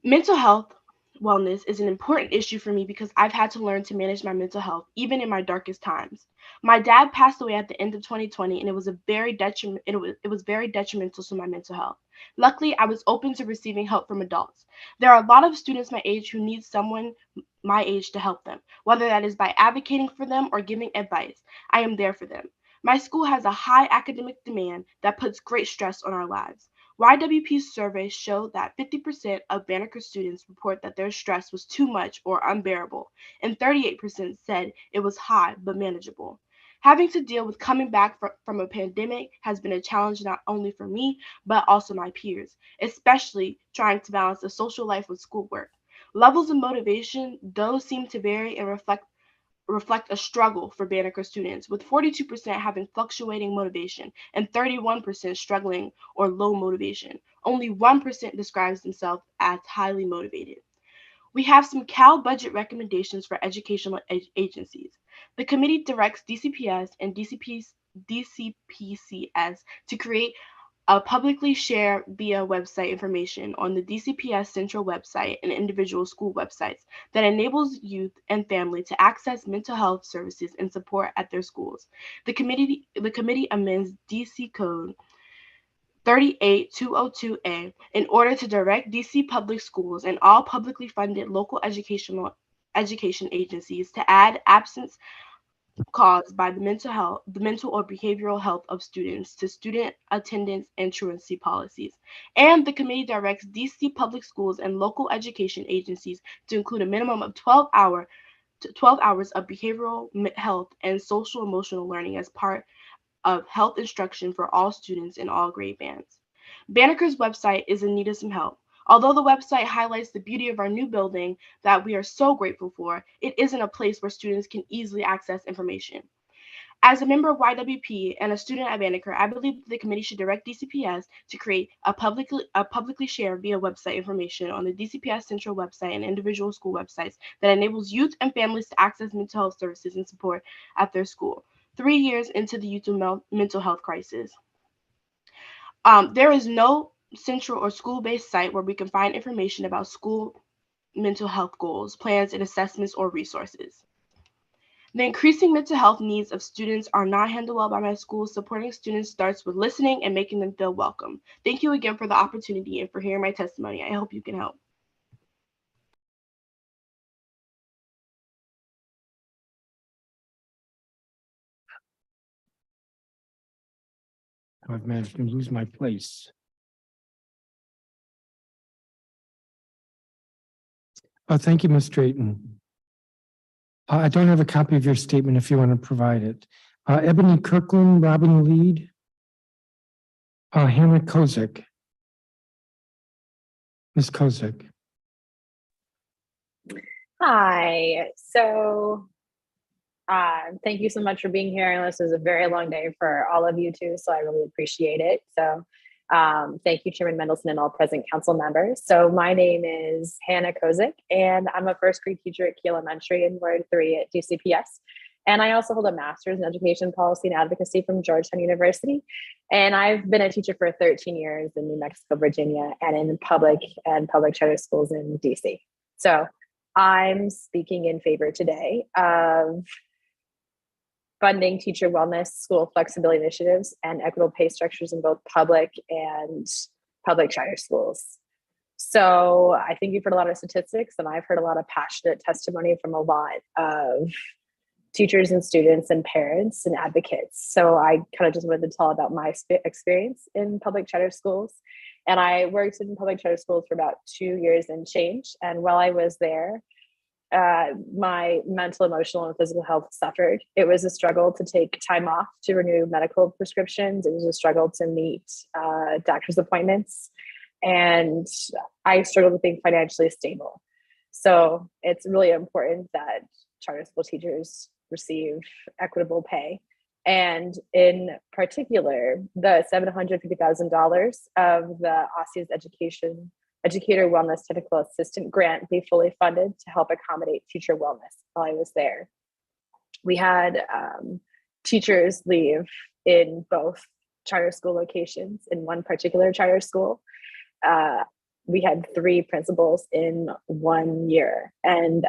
Mental health wellness is an important issue for me because I've had to learn to manage my mental health even in my darkest times. My dad passed away at the end of 2020, and it was very detrimental to my mental health. Luckily, I was open to receiving help from adults. There are a lot of students my age who need someone my age to help them, whether that is by advocating for them or giving advice. I am there for them. My school has a high academic demand that puts great stress on our lives. YWP's surveys show that 50% of Banneker students report that their stress was too much or unbearable, and 38% said it was high but manageable. Having to deal with coming back from a pandemic has been a challenge not only for me, but also my peers, especially trying to balance a social life with schoolwork. Levels of motivation, though, seem to vary and reflect a struggle for Banneker students, with 42% having fluctuating motivation and 31% struggling or low motivation. Only 1% describes themselves as highly motivated. We have some Cal budget recommendations for educational agencies. The committee directs DCPS and DCPCS to create a publicly share via website information on the DCPS central website and individual school websites that enables youth and family to access mental health services and support at their schools. The committee amends DC Code 38202A in order to direct DC public schools and all publicly funded local education agencies to add absence caused by the mental or behavioral health of students to student attendance and truancy policies. And the committee directs DC public schools and local education agencies to include a minimum of 12 hours of behavioral health and social emotional learning as part of health instruction for all students in all grade bands. Banneker's website is in need of some help. Although the website highlights the beauty of our new building that we are so grateful for, it isn't a place where students can easily access information. As a member of YWP and a student at Banneker, I believe the committee should direct DCPS to create a publicly shared via website information on the DCPS central website and individual school websites that enables youth and families to access mental health services and support at their school. 3 years into the youth mental health crisis, there is no central or school-based site where we can find information about school mental health goals, plans, and assessments or resources. The increasing mental health needs of students are not handled well by my school. Supporting students starts with listening and making them feel welcome. Thank you again for the opportunity and for hearing my testimony. I hope you can help. I've managed to lose my place. Thank you, Ms. Drayton. I don't have a copy of your statement if you want to provide it. Ebony Kirkland, Robin Lead, Hannah Kozik. Ms. Kozik. Hi. So thank you so much for being here. And this is a very long day for all of you too, so I really appreciate it. So thank you, Chairman Mendelson and all present council members. So my name is Hannah Kozik, and I'm a first grade teacher at Key Elementary in Ward 3 at DCPS. And I also hold a master's in education policy and advocacy from Georgetown University. And I've been a teacher for 13 years in New Mexico, Virginia, and in public charter schools in DC. So I'm speaking in favor today of funding teacher wellness, school flexibility initiatives, and equitable pay structures in both public and public charter schools. So I think you've heard a lot of statistics, and I've heard a lot of passionate testimony from a lot of teachers and students and parents and advocates. So I kind of just wanted to tell about my experience in public charter schools. And I worked in public charter schools for about 2 years and change. And while I was there, my mental, emotional, and physical health suffered. It was a struggle to take time off to renew medical prescriptions. It was a struggle to meet doctor's appointments. And I struggled with being financially stable. So it's really important that charter school teachers receive equitable pay. And in particular, the $750,000 of the OSSE's Educator Wellness Technical Assistant Grant be fully funded to help accommodate teacher wellness while I was there. We had teachers leave in both charter school locations. In one particular charter school, we had 3 principals in 1 year. And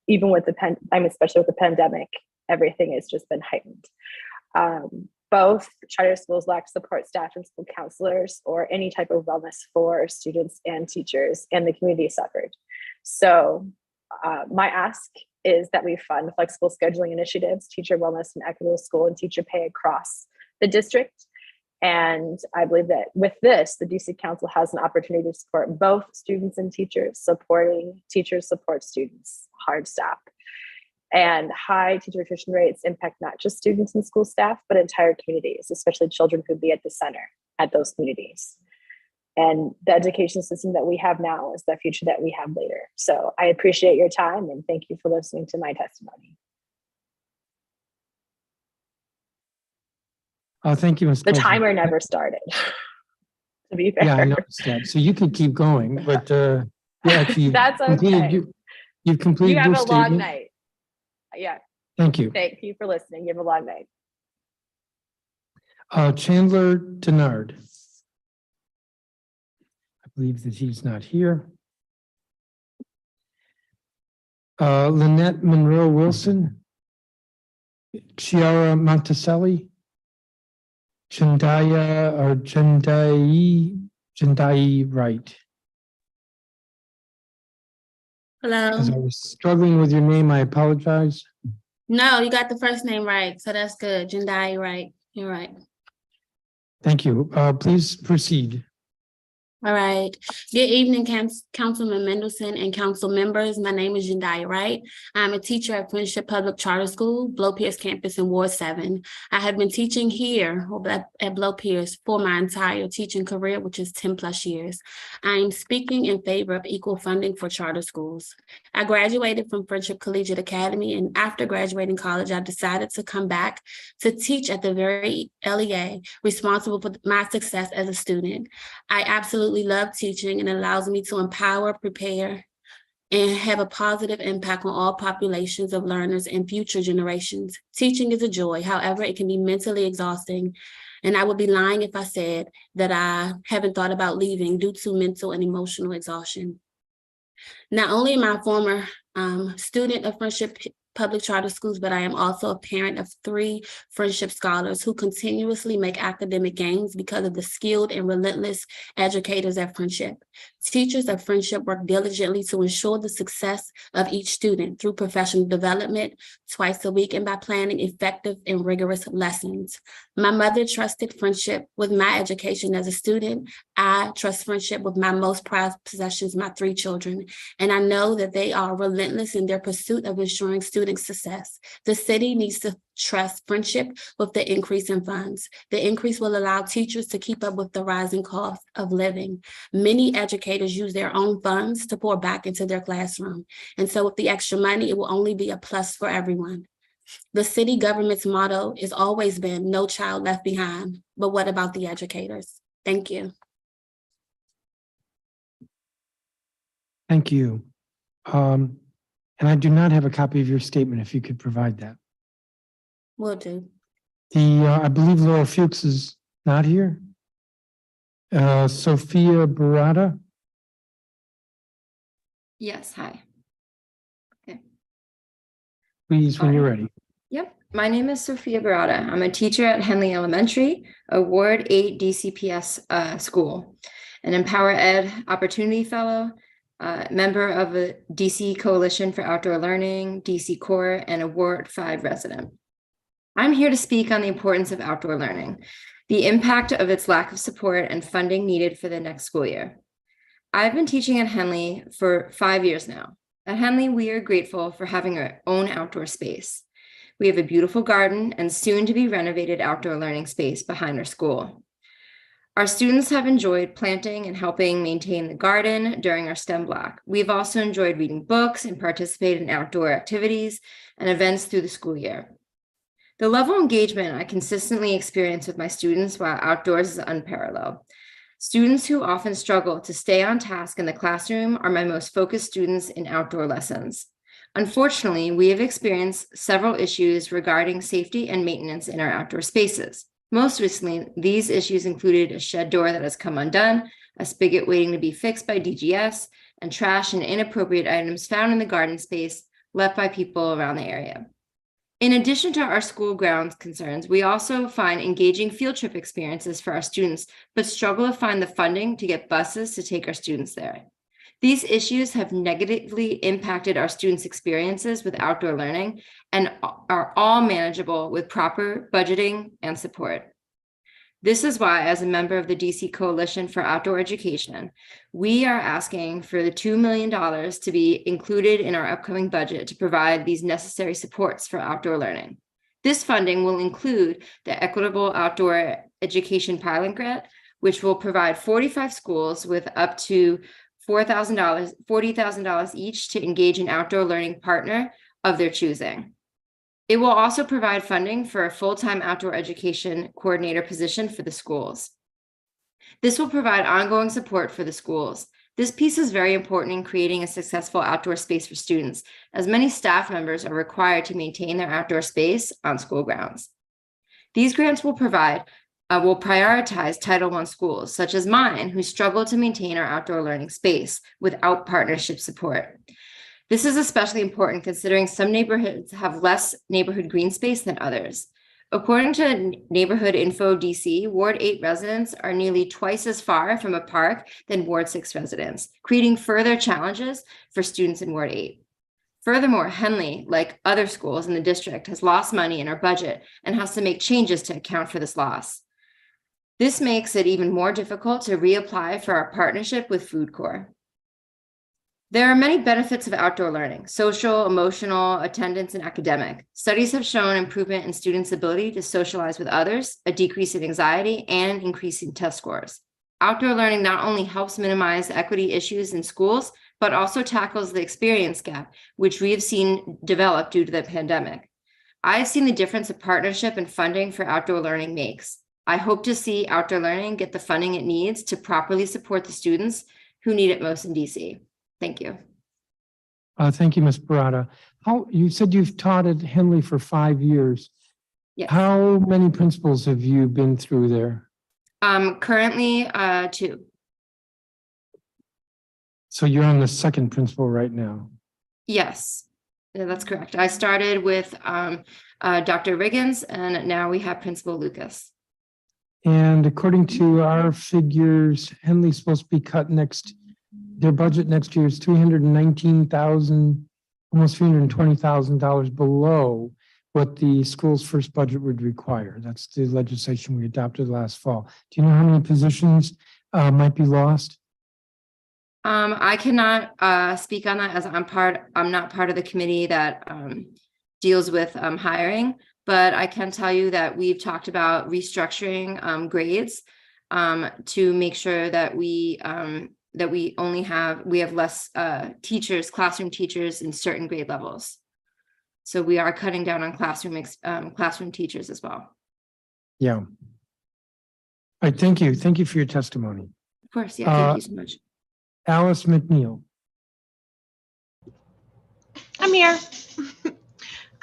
even with especially with the pandemic, everything has just been heightened. Both charter schools lack support staff and school counselors or any type of wellness for students and teachers, and the community suffered. So my ask is that we fund flexible scheduling initiatives, teacher wellness and equitable school and teacher pay across the district. And I believe that with this, the DC Council has an opportunity to support both students and teachers. Supporting teachers support students, hard stop. And high teacher attrition rates impact not just students and school staff, but entire communities, especially children who be at the center at those communities. And the education system that we have now is the future that we have later. So I appreciate your time and thank you for listening to my testimony. Thank you, Ms. The timer never started, to be fair. Yeah, I noticed that. So you could keep going, but actually, that's okay. You've completed You have your a statement. long night. Yeah. Thank you. Thank you for listening. You have a long night. Chandler Denard. I believe that he's not here. Lynette Monroe Wilson. Chiara Monticelli. Jendai Wright. Hello. As I was struggling with your name, I apologize. No, you got the first name right, so that's good. Jendai, right? You're right. Thank you. Please proceed. All right. Good evening, Councilman Mendelson and council members. My name is Jendai Wright. I'm a teacher at Friendship Public Charter School, Blow Pierce campus in Ward 7. I have been teaching here at Blow Pierce for my entire teaching career, which is 10 plus years. I am speaking in favor of equal funding for charter schools. I graduated from Friendship Collegiate Academy, and after graduating college, I decided to come back to teach at the very LEA responsible for my success as a student. I absolutely love teaching, and it allows me to empower, prepare, and have a positive impact on all populations of learners and future generations. Teaching is a joy. However, it can be mentally exhausting, and I would be lying if I said that I haven't thought about leaving due to mental and emotional exhaustion. Not only am I a former student of Friendship Public Charter Schools, but I am also a parent of 3 Friendship Scholars who continuously make academic gains because of the skilled and relentless educators at Friendship. Teachers of Friendship work diligently to ensure the success of each student through professional development twice a week and by planning effective and rigorous lessons. My mother trusted Friendship with my education as a student. I trust Friendship with my most prized possessions, my 3 children, and I know that they are relentless in their pursuit of ensuring student success. The city needs to trust Friendship with the increase in funds. The increase will allow teachers to keep up with the rising cost of living. Many educators use their own funds to pour back into their classroom. And so with the extra money, it will only be a plus for everyone. The city government's motto has always been no child left behind. But what about the educators? Thank you. Thank you. And I do not have a copy of your statement, if you could provide that. Will do. I believe Laura Fuchs is not here. Sophia Barada. Yes, hi. Okay. Please, when you're ready. Yep, my name is Sophia Barada. I'm a teacher at Henley Elementary, a Ward 8 DCPS school, an Empower Ed Opportunity Fellow, member of the DC Coalition for Outdoor Learning, DC Core, and a Ward 5 resident. I'm here to speak on the importance of outdoor learning, the impact of its lack of support and funding needed for the next school year. I've been teaching at Henley for 5 years now. At Henley, we are grateful for having our own outdoor space. We have a beautiful garden and soon to be renovated outdoor learning space behind our school. Our students have enjoyed planting and helping maintain the garden during our STEM block. We've also enjoyed reading books and participated in outdoor activities and events through the school year. The level of engagement I consistently experience with my students while outdoors is unparalleled. Students who often struggle to stay on task in the classroom are my most focused students in outdoor lessons. Unfortunately, we have experienced several issues regarding safety and maintenance in our outdoor spaces. Most recently, these issues included a shed door that has come undone, a spigot waiting to be fixed by DGS, and trash and inappropriate items found in the garden space left by people around the area. In addition to our school grounds concerns, we also find engaging field trip experiences for our students, but struggle to find the funding to get buses to take our students there. These issues have negatively impacted our students' experiences with outdoor learning and are all manageable with proper budgeting and support. This is why, as a member of the DC Coalition for Outdoor Education, we are asking for the $2 million to be included in our upcoming budget to provide these necessary supports for outdoor learning. This funding will include the Equitable Outdoor Education Pilot Grant, which will provide 45 schools with up to $40,000 each to engage an outdoor learning partner of their choosing. It will also provide funding for a full-time outdoor education coordinator position for the schools. This will provide ongoing support for the schools. This piece is very important in creating a successful outdoor space for students, as many staff members are required to maintain their outdoor space on school grounds. These grants will prioritize Title I schools, such as mine, who struggle to maintain our outdoor learning space without partnership support. This is especially important considering some neighborhoods have less neighborhood green space than others. According to Neighborhood Info DC, Ward 8 residents are nearly twice as far from a park than Ward 6 residents, creating further challenges for students in Ward 8. Furthermore, Henley, like other schools in the district, has lost money in our budget and has to make changes to account for this loss. This makes it even more difficult to reapply for our partnership with Food Corps. There are many benefits of outdoor learning: social, emotional, attendance, and academic. Studies have shown improvement in students' ability to socialize with others, a decrease in anxiety, and increase in test scores. Outdoor learning not only helps minimize equity issues in schools, but also tackles the experience gap, which we have seen develop due to the pandemic. I have seen the difference a partnership and funding for outdoor learning makes. I hope to see outdoor learning get the funding it needs to properly support the students who need it most in DC. Thank you. Thank you, Ms. Barada. You said you've taught at Henley for 5 years. Yes. How many principals have you been through there? Currently 2. So you're on the second principal right now. Yes, that's correct. I started with Dr. Riggins, and now we have Principal Lucas. And according to our figures, Henley's supposed to be cut their budget next year is $319,000, almost $320,000 below what the school's first budget would require. That's the legislation we adopted last fall. Do you know how many positions might be lost? I cannot speak on that, as I'm not part of the committee that deals with hiring, but I can tell you that we've talked about restructuring grades to make sure that we have less teachers, classroom teachers in certain grade levels. So we are cutting down on classroom teachers as well. Yeah. All right, thank you. Thank you for your testimony. Of course, yeah, thank you so much. Alice McNeil. I'm here.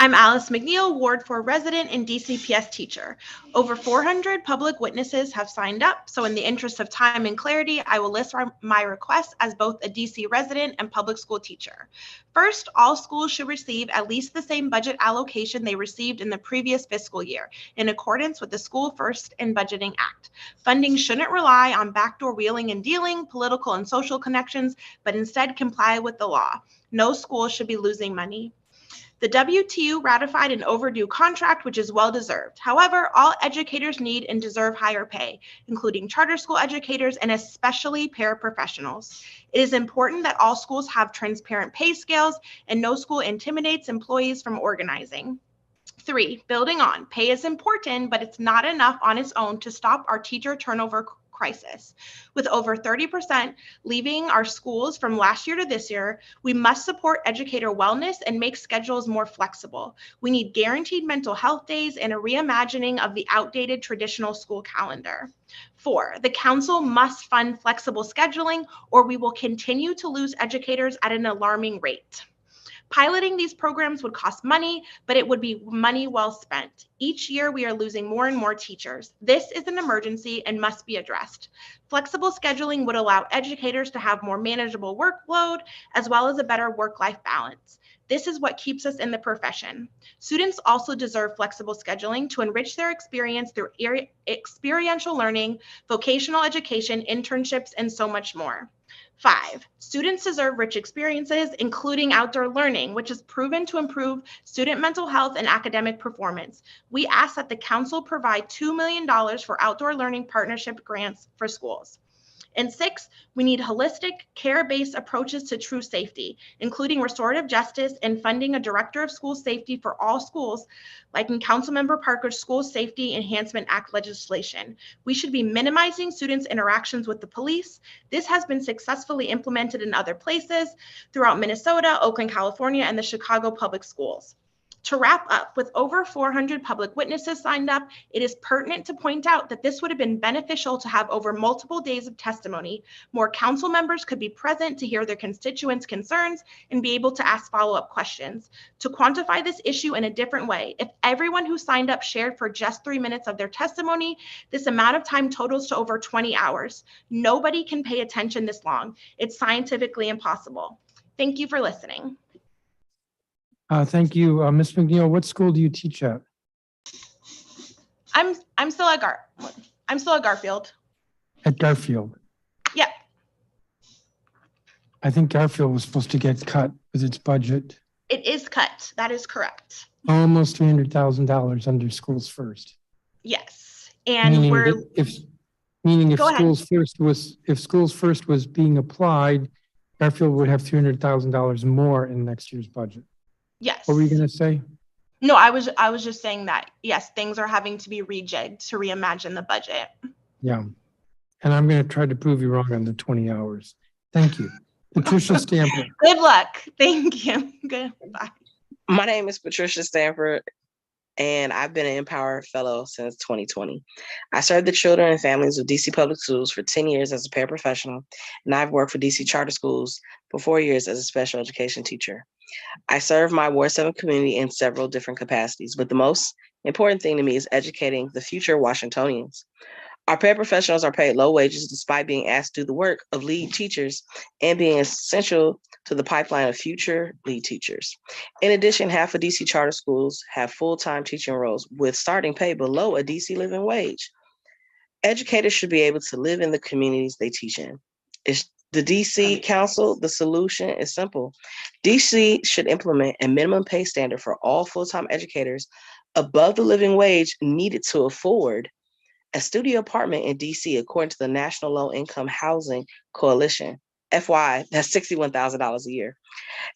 I'm Alice McNeil, Ward 4 resident and DCPS teacher. Over 400 public witnesses have signed up, so in the interest of time and clarity, I will list my requests as both a DC resident and public school teacher. First, all schools should receive at least the same budget allocation they received in the previous fiscal year, in accordance with the School First and Budgeting Act. Funding shouldn't rely on backdoor wheeling and dealing, political and social connections, but instead comply with the law. No school should be losing money. The WTU ratified an overdue contract, which is well-deserved. However, all educators need and deserve higher pay, including charter school educators and especially paraprofessionals. It is important that all schools have transparent pay scales and no school intimidates employees from organizing. 3, building on. Pay is important, but it's not enough on its own to stop our teacher turnover crisis. With over 30% leaving our schools from last year to this year, we must support educator wellness and make schedules more flexible. We need guaranteed mental health days and a reimagining of the outdated traditional school calendar. 4, the council must fund flexible scheduling or we will continue to lose educators at an alarming rate. Piloting these programs would cost money, but it would be money well spent. Each year, we are losing more and more teachers. This is an emergency and must be addressed. Flexible scheduling would allow educators to have more manageable workload, as well as a better work-life balance. This is what keeps us in the profession. Students also deserve flexible scheduling to enrich their experience through experiential learning, vocational education, internships, and so much more. 5, students deserve rich experiences, including outdoor learning, which is proven to improve student mental health and academic performance. We ask that the council provide $2 million for outdoor learning partnership grants for schools. And 6, we need holistic, care-based approaches to true safety, including restorative justice and funding a director of school safety for all schools, like in Councilmember Parker's School Safety Enhancement Act legislation. We should be minimizing students' interactions with the police. This has been successfully implemented in other places throughout Minnesota, Oakland, California, and the Chicago Public Schools. To wrap up, with over 400 public witnesses signed up, it is pertinent to point out that this would have been beneficial to have over multiple days of testimony. More council members could be present to hear their constituents' concerns and be able to ask follow-up questions. To quantify this issue in a different way, if everyone who signed up shared for just 3 minutes of their testimony, this amount of time totals to over 20 hours. Nobody can pay attention this long. It's scientifically impossible. Thank you for listening. Thank you. Ms. McNeil, what school do you teach at? I'm still at Garfield. At Garfield. Yeah. I think Garfield was supposed to get cut with its budget. It is cut. That is correct. Almost $300,000 under Schools First. Yes. And Meaning if Go ahead. Schools First was being applied, Garfield would have $300,000 more in next year's budget. Yes. What were you going to say? No, I was just saying that, yes, things are having to be rejigged to reimagine the budget. Yeah. And I'm going to try to prove you wrong on the 20 hours. Thank you. Patricia Stamper. Good luck. Thank you. Goodbye. My name is Patricia Stanford, and I've been an Empower Fellow since 2020. I served the children and families of DC Public Schools for 10 years as a paraprofessional, and I've worked for DC Charter Schools for 4 years as a special education teacher. I serve my Ward 7 community in several different capacities, but the most important thing to me is educating the future Washingtonians. Our paraprofessionals are paid low wages despite being asked to do the work of lead teachers and being essential to the pipeline of future lead teachers. In addition, half of DC charter schools have full-time teaching roles with starting pay below a DC living wage. Educators should be able to live in the communities they teach in. It's the DC Council, the solution is simple. DC should implement a minimum pay standard for all full-time educators above the living wage needed to afford a studio apartment in DC, according to the National Low Income Housing Coalition. FY, that's $61,000 a year.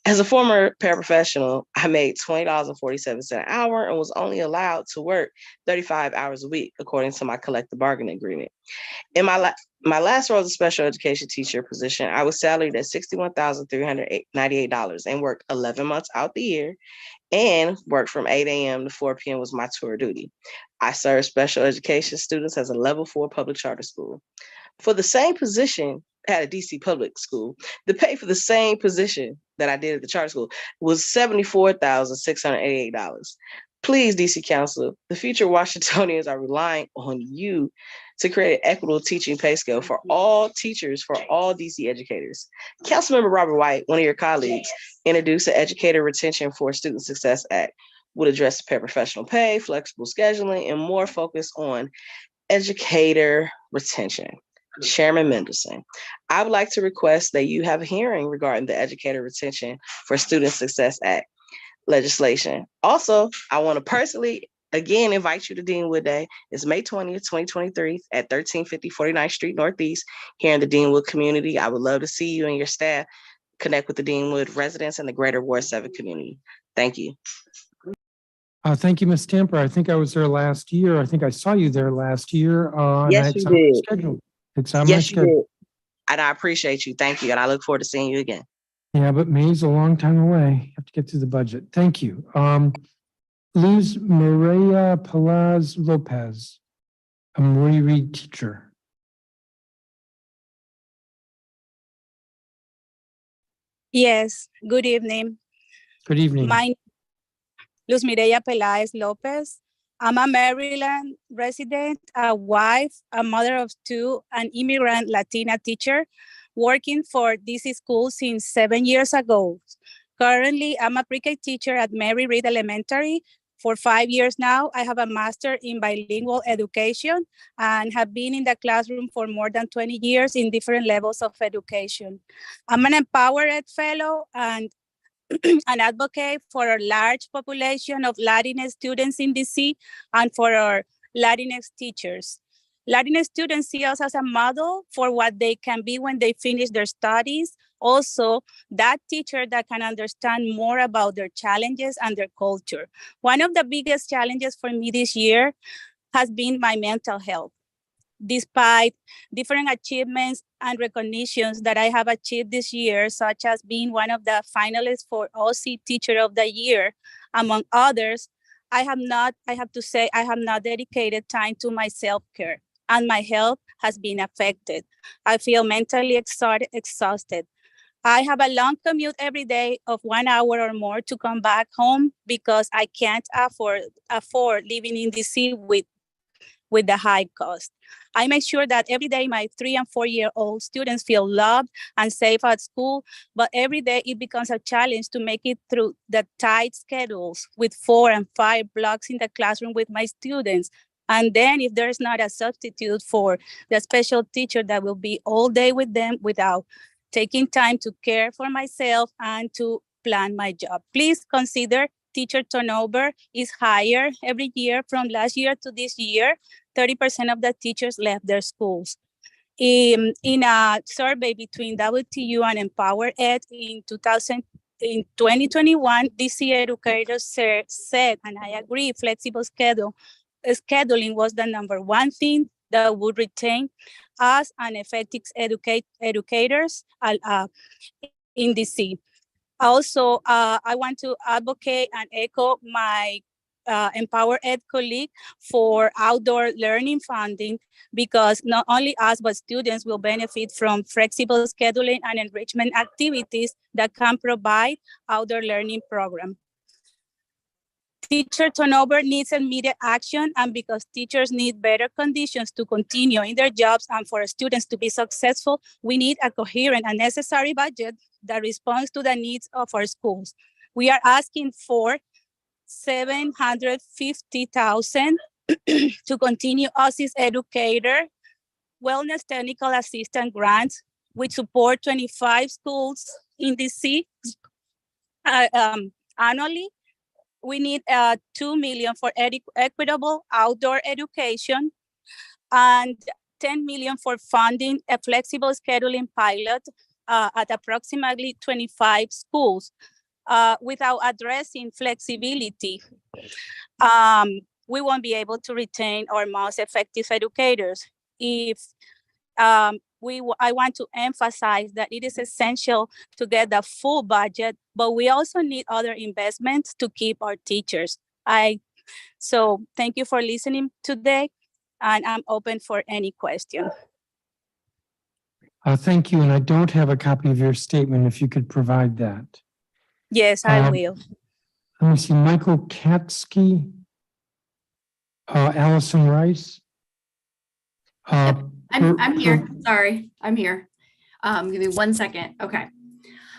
As a former paraprofessional, I made $20.47 an hour and was only allowed to work 35 hours a week, according to my collective bargaining agreement. In my last role as a special education teacher position, I was salaried at $61,398 and worked 11 months out the year and worked from 8 a.m. to 4 p.m. was my tour duty. I served special education students as a level 4 public charter school. For the same position at a DC public school, the pay for the same position that I did at the charter school was $74,688. Please, DC Council, the future Washingtonians are relying on you to create an equitable teaching pay scale for all teachers, for all DC educators. Councilmember Robert White, one of your colleagues, introduced the Educator Retention for Student Success Act, would address paraprofessional pay, flexible scheduling, and more focus on educator retention. Chairman Mendelson, I would like to request that you have a hearing regarding the Educator Retention for Student Success Act legislation. Also, I want to personally, again, invite you to Deanwood Day. It's May 20th, 2023 at 1350 49th Street Northeast here in the Deanwood community. I would love to see you and your staff connect with the Deanwood residents and the greater Ward 7 community. Thank you. Thank you, Ms. Stamper. I think I was there last year. I think I saw you there last year. Yes, you did. Schedule. It's on my schedule. You did. And I appreciate you. Thank you. And I look forward to seeing you again. Yeah, but May's a long time away. Have to get through the budget. Thank you. Luz Maria Palaz Lopez, a Marie Reed teacher. Yes, good evening. Good evening. My Luz Mireya Peláez Lopez. I'm a Maryland resident, a wife, a mother of two, an immigrant Latina teacher, working for DC school since 7 years ago. Currently, I'm a pre-K teacher at Mary Reed Elementary. For 5 years now, I have a master in bilingual education and have been in the classroom for more than 20 years in different levels of education. I'm an Empower Ed Fellow and an advocate for a large population of Latinx students in DC and for our Latinx teachers. Latinx students see us as a model for what they can be when they finish their studies. Also, that teacher that can understand more about their challenges and their culture. One of the biggest challenges for me this year has been my mental health. Despite different achievements and recognitions that I have achieved this year, such as being one of the finalists for OC Teacher of the Year, among others, I have not dedicated time to my self-care, and my health has been affected. I feel mentally exhausted. I have a long commute every day of 1 hour or more to come back home because I can't afford living in DC with the high cost. I make sure that every day my 3 and 4 year old students feel loved and safe at school, but every day it becomes a challenge to make it through the tight schedules with 4 and 5 blocks in the classroom with my students. And then if there's not a substitute for the special teacher that will be all day with them without taking time to care for myself and to plan my job. Please consider teacher turnover is higher every year from last year to this year. 30% of the teachers left their schools. In a survey between WTU and Empower Ed in 2021, DC educators said, and I agree, flexible scheduling was the number one thing that would retain us and effective educators in DC. Also, I want to advocate and echo my Empower Ed colleague for outdoor learning funding, because not only us, but students will benefit from flexible scheduling and enrichment activities that can provide outdoor learning program. Teacher turnover needs immediate action, and because teachers need better conditions to continue in their jobs and for students to be successful, we need a coherent and necessary budget that responds to the needs of our schools. We are asking for $750,000 to continue OSIS educator, wellness technical assistant grants, which support 25 schools in DC annually. We need $2 million for equitable outdoor education and $10 million for funding a flexible scheduling pilot at approximately 25 schools. Without addressing flexibility, we won't be able to retain our most effective educators. I want to emphasize that it is essential to get the full budget, but we also need other investments to keep our teachers. So thank you for listening today, and I'm open for any question. Thank you, and I don't have a copy of your statement, if you could provide that. Yes, I will. Let me see, Michael Katsky, Allison Rice. I'm here. Sorry, I'm here. Give me 1 second. Okay.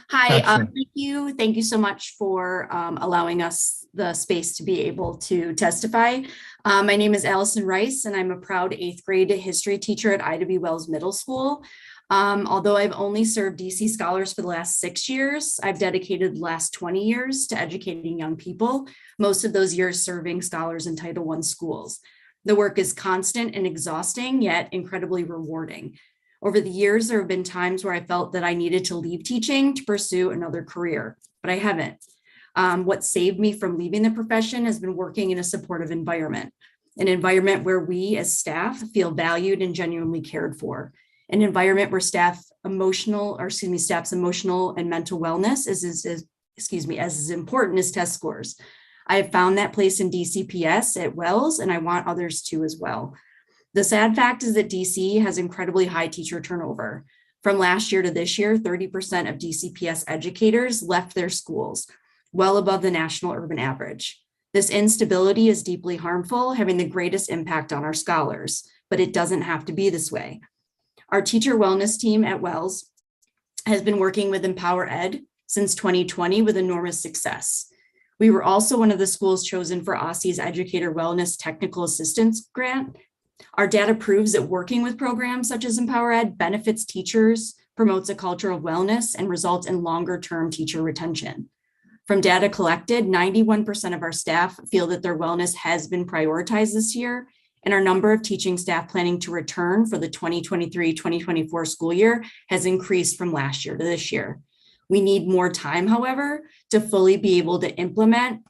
Hi, Excellent. thank you so much for allowing us the space to be able to testify. My name is Allison Rice, and I'm a proud 8th grade history teacher at Ida B. Wells Middle School. Although I've only served DC scholars for the last 6 years, I've dedicated the last 20 years to educating young people, most of those years serving scholars in Title I schools. The work is constant and exhausting, yet incredibly rewarding. Over the years, there have been times where I felt that I needed to leave teaching to pursue another career, but I haven't. What saved me from leaving the profession has been working in a supportive environment, an environment where we as staff feel valued and genuinely cared for, an environment where staff's emotional and mental wellness is as important as test scores. I have found that place in DCPS at Wells, and I want others to as well. The sad fact is that DC has incredibly high teacher turnover. From last year to this year, 30% of DCPS educators left their schools, well above the national urban average. This instability is deeply harmful, having the greatest impact on our scholars, but it doesn't have to be this way. Our teacher wellness team at Wells has been working with Empower Ed since 2020 with enormous success. We were also one of the schools chosen for OSSE's Educator Wellness Technical Assistance Grant. Our data proves that working with programs such as Empower Ed benefits teachers, promotes a culture of wellness, and results in longer-term teacher retention. From data collected, 91% of our staff feel that their wellness has been prioritized this year, and our number of teaching staff planning to return for the 2023-2024 school year has increased from last year to this year. We need more time, however, to fully be able to implement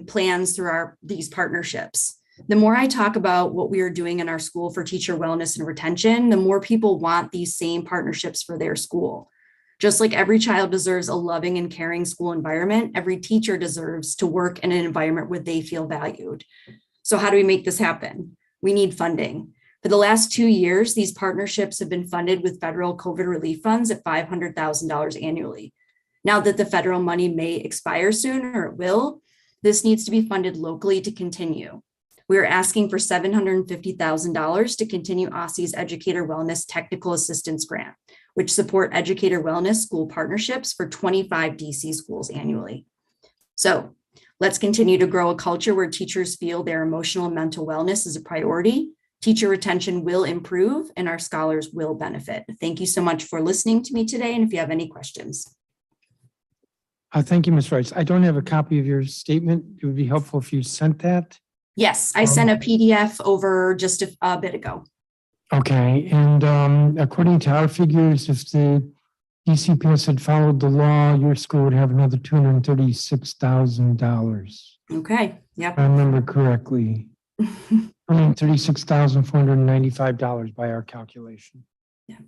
plans through these partnerships. The more I talk about what we are doing in our school for teacher wellness and retention, the more people want these same partnerships for their school. Just like every child deserves a loving and caring school environment, every teacher deserves to work in an environment where they feel valued. So how do we make this happen? We need funding. For the last 2 years, these partnerships have been funded with federal COVID relief funds at $500,000 annually. Now that the federal money may expire soon, or it will, this needs to be funded locally to continue. We are asking for $750,000 to continue OSSE's Educator Wellness Technical Assistance Grant, which support educator wellness school partnerships for 25 DC schools annually. So let's continue to grow a culture where teachers feel their emotional and mental wellness is a priority. Teacher retention will improve and our scholars will benefit. Thank you so much for listening to me today. And if you have any questions. Thank you, Ms. Rice. I don't have a copy of your statement. It would be helpful if you sent that. Yes, I sent a PDF over just a bit ago. Okay, and according to our figures, if the DCPS had followed the law, your school would have another $236,000. Okay, yep. If I remember correctly. $136,495 by our calculation. Yeah.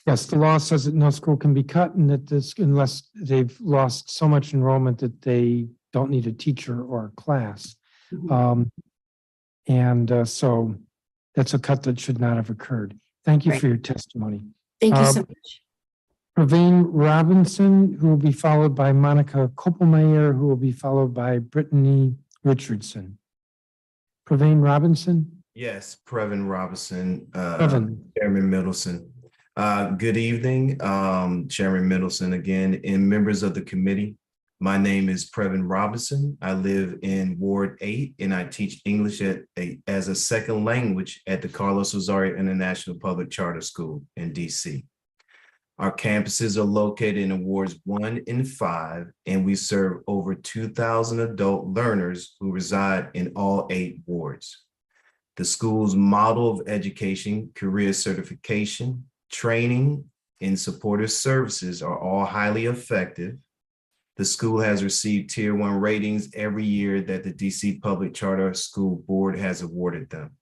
Yes, the law says that no school can be cut and that unless they've lost so much enrollment that they don't need a teacher or a class. Mhm. So that's a cut that should not have occurred. Thank you for your testimony. Thank you so much. Praveen Robinson, who will be followed by Monica Koppelmeyer, who will be followed by Brittany Richardson. Praveen Robinson? Yes, Previn Robinson, Previn. Chairman Middleton. Good evening, Chairman Middleton again, and members of the committee. My name is Previn Robinson. I live in Ward 8 and I teach English as a second language at the Carlos Osorio International Public Charter School in DC. Our campuses are located in wards 1 and 5, and we serve over 2,000 adult learners who reside in all 8 wards. The school's model of education, career certification, training, and supportive services are all highly effective. The school has received Tier 1 ratings every year that the DC Public Charter School Board has awarded them.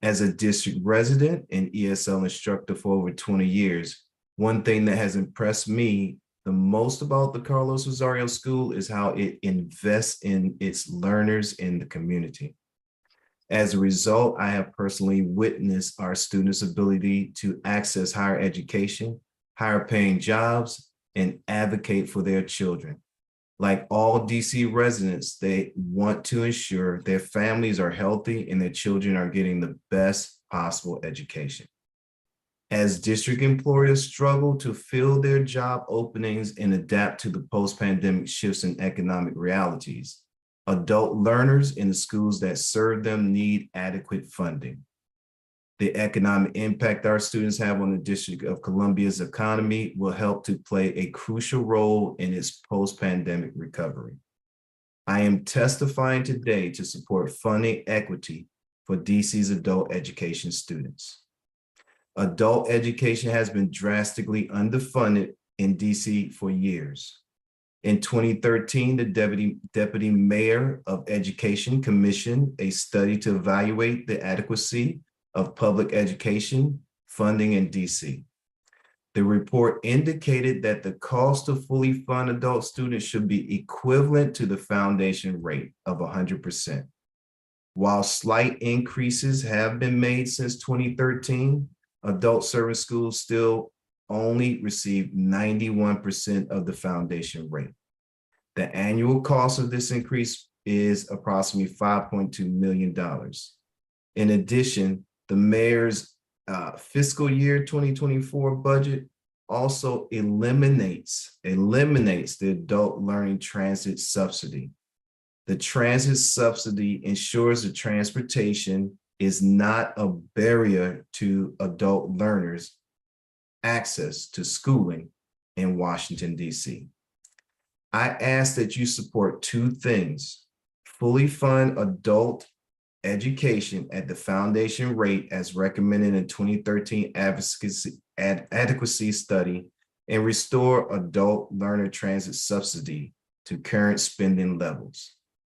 As a district resident and ESL instructor for over 20 years, one thing that has impressed me the most about the Carlos Osorio School is how it invests in its learners in the community. As a result, I have personally witnessed our students' ability to access higher education, higher paying jobs, and advocate for their children. Like all DC residents, they want to ensure their families are healthy and their children are getting the best possible education. As district employers struggle to fill their job openings and adapt to the post-pandemic shifts in economic realities, adult learners in the schools that serve them need adequate funding. The economic impact our students have on the District of Columbia's economy will help to play a crucial role in its post-pandemic recovery. I am testifying today to support funding equity for DC's adult education students. Adult education has been drastically underfunded in DC for years. In 2013, the Deputy Mayor of Education commissioned a study to evaluate the adequacy of public education funding in DC. The report indicated that the cost to fully fund adult students should be equivalent to the foundation rate of 100%. While slight increases have been made since 2013, adult service schools still only receive 91% of the foundation rate. The annual cost of this increase is approximately $5.2 million. In addition, the mayor's fiscal year 2024 budget also eliminates the adult learning transit subsidy. The transit subsidy ensures the transportation is not a barrier to adult learners' access to schooling in Washington, D.C. I ask that you support two things: fully fund adult education at the foundation rate as recommended in 2013 adequacy study, and restore adult learner transit subsidy to current spending levels.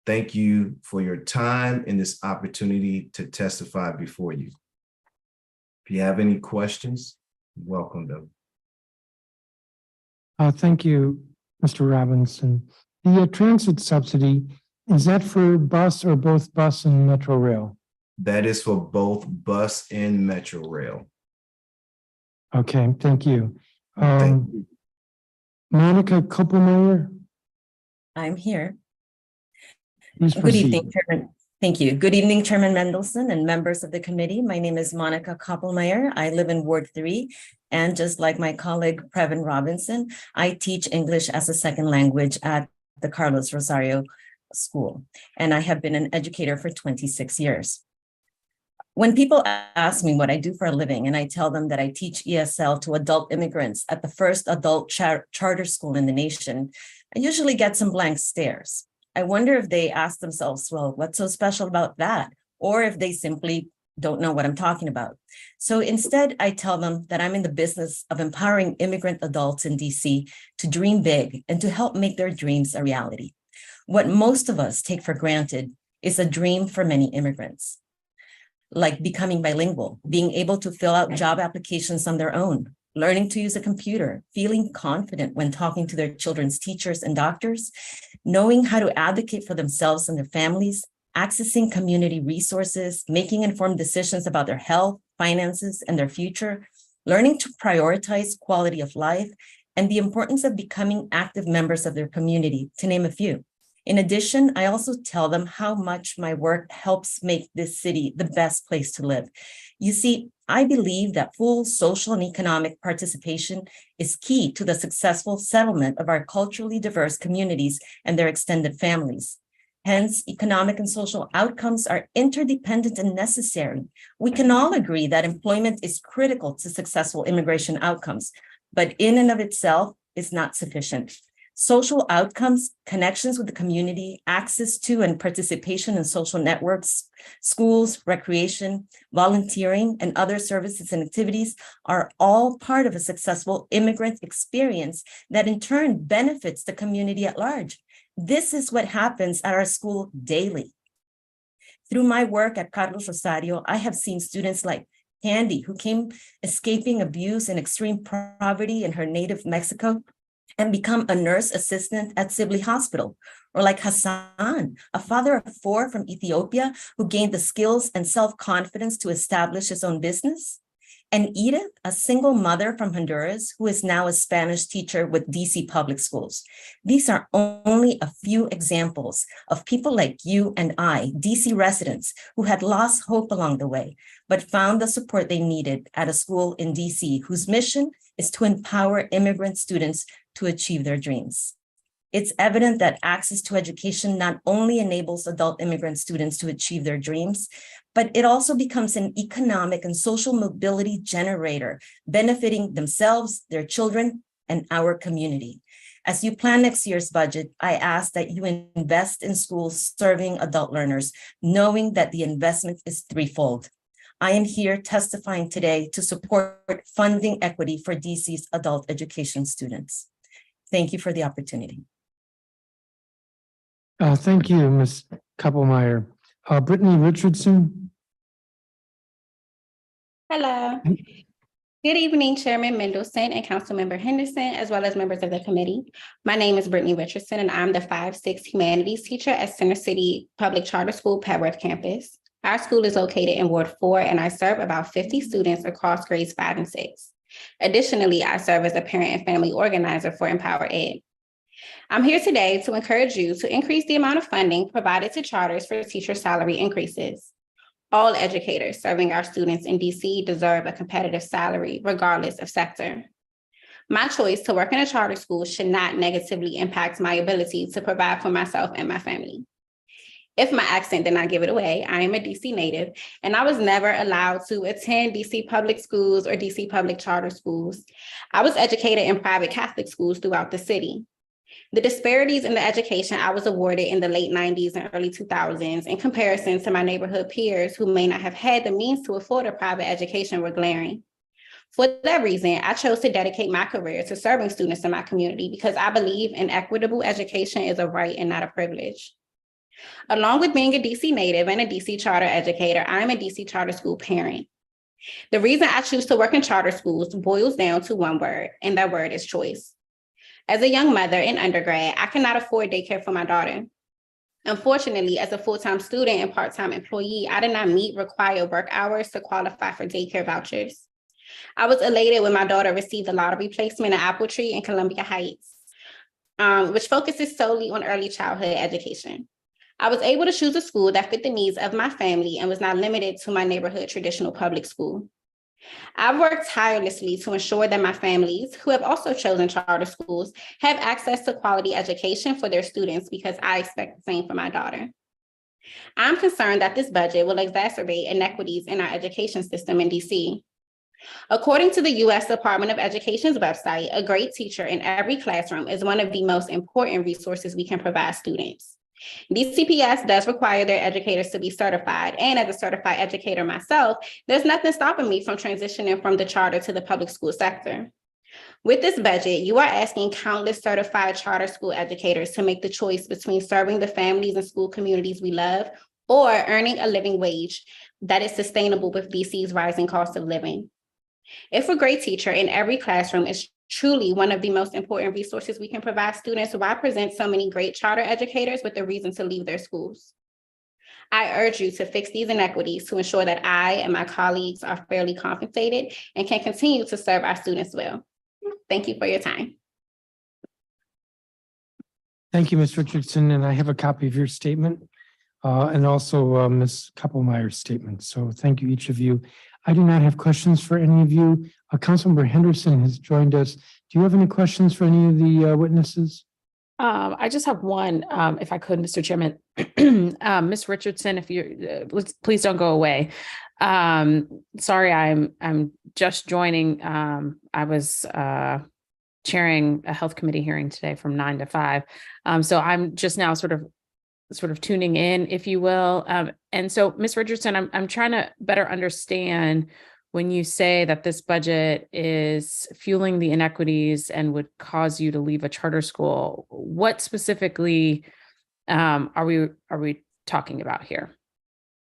Thank you for your time and this opportunity to testify before you. If you have any questions, welcome them. Thank you, Mr. Robinson. The transit subsidy, is that for bus or both bus and Metro Rail? That is for both bus and Metro Rail. Okay, thank you. Thank you. Monica Koppelmeyer, I'm here. please Good proceed. evening, Chairman. Thank you. Good evening, Chairman Mendelson and members of the committee. My name is Monica Koppelmeyer. I live in Ward 3, and just like my colleague Previn Robinson, I teach English as a second language at the Carlos Rosario School, and I have been an educator for 26 years. When people ask me what I do for a living, and I tell them that I teach ESL to adult immigrants at the first adult charter school in the nation, I usually get some blank stares. I wonder if they ask themselves, well, what's so special about that? Or if they simply don't know what I'm talking about. So instead, I tell them that I'm in the business of empowering immigrant adults in DC to dream big and to help make their dreams a reality. What most of us take for granted is a dream for many immigrants, like becoming bilingual, being able to fill out job applications on their own, learning to use a computer, feeling confident when talking to their children's teachers and doctors, knowing how to advocate for themselves and their families, accessing community resources, making informed decisions about their health, finances, and their future, learning to prioritize quality of life, and the importance of becoming active members of their community, to name a few. In addition, I also tell them how much my work helps make this city the best place to live. You see, I believe that full social and economic participation is key to the successful settlement of our culturally diverse communities and their extended families. Hence, economic and social outcomes are interdependent and necessary. We can all agree that employment is critical to successful immigration outcomes, but in and of itself is not sufficient. Social outcomes, connections with the community, access to and participation in social networks, schools, recreation, volunteering, and other services and activities are all part of a successful immigrant experience that in turn benefits the community at large. This is what happens at our school daily. Through my work at Carlos Rosario, I have seen students like Candy, who came escaping abuse and extreme poverty in her native Mexico, and become a nurse assistant at Sibley Hospital, or like Hassan, a father of 4 from Ethiopia who gained the skills and self-confidence to establish his own business. and Edith, a single mother from Honduras who is now a Spanish teacher with DC Public Schools. These are only a few examples of people like you and I, DC residents, who had lost hope along the way, but found the support they needed at a school in DC whose mission is to empower immigrant students to achieve their dreams. It's evident that access to education not only enables adult immigrant students to achieve their dreams, but it also becomes an economic and social mobility generator, benefiting themselves, their children, and our community. As you plan next year's budget, I ask that you invest in schools serving adult learners, knowing that the investment is threefold. I am here testifying today to support funding equity for DC's adult education students. Thank you for the opportunity. Thank you, Ms. Koppelmeyer. Brittany Richardson. Hello. Good evening, Chairman Mendelson and Councilmember Henderson, as well as members of the committee. My name is Brittany Richardson, and I'm the 5-6 humanities teacher at Center City Public Charter School, Petworth campus. Our school is located in Ward 4, and I serve about 50 students across grades 5 and 6. Additionally, I serve as a parent and family organizer for Empower Ed. I'm here today to encourage you to increase the amount of funding provided to charters for teacher salary increases. All educators serving our students in DC deserve a competitive salary, regardless of sector. My choice to work in a charter school should not negatively impact my ability to provide for myself and my family. If my accent did not give it away, I am a DC native, and I was never allowed to attend DC public schools or DC public charter schools. I was educated in private Catholic schools throughout the city. The disparities in the education I was awarded in the late 90s and early 2000s in comparison to my neighborhood peers who may not have had the means to afford a private education were glaring. For that reason, I chose to dedicate my career to serving students in my community because I believe an equitable education is a right and not a privilege. Along with being a DC native and a DC charter educator, I'm a DC charter school parent. The reason I choose to work in charter schools boils down to one word, and that word is choice. As a young mother in undergrad, I cannot afford daycare for my daughter. Unfortunately, as a full-time student and part-time employee, I did not meet required work hours to qualify for daycare vouchers. I was elated when my daughter received a lottery placement at Apple Tree in Columbia Heights, which focuses solely on early childhood education. I was able to choose a school that fit the needs of my family and was not limited to my neighborhood traditional public school. I've worked tirelessly to ensure that my families, who have also chosen charter schools, have access to quality education for their students because I expect the same for my daughter. I'm concerned that this budget will exacerbate inequities in our education system in DC. According to the U.S. Department of Education's website, a great teacher in every classroom is one of the most important resources we can provide students. DCPS does require their educators to be certified, and as a certified educator myself, there's nothing stopping me from transitioning from the charter to the public school sector. With this budget, you are asking countless certified charter school educators to make the choice between serving the families and school communities we love or earning a living wage that is sustainable with DC's rising cost of living. If a great teacher in every classroom is truly one of the most important resources we can provide students, why present so many great charter educators with a reason to leave their schools? I urge you to fix these inequities to ensure that I and my colleagues are fairly compensated and can continue to serve our students well. Thank you for your time. Thank you, Ms. Richardson, and I have a copy of your statement and also Ms. Koppelmeyer's statement. So thank you, each of you. I do not have questions for any of you. Councilmember Henderson has joined us. Do you have any questions for any of the witnesses? I just have one, if I could, Mr. Chairman. Ms. Richardson, if you're, please don't go away. Sorry, I'm just joining. I was chairing a health committee hearing today from 9 to 5. So I'm just now sort of tuning in, if you will. And so, Ms. Richardson, I'm trying to better understand when you say that this budget is fueling the inequities and would cause you to leave a charter school. What specifically are we talking about here?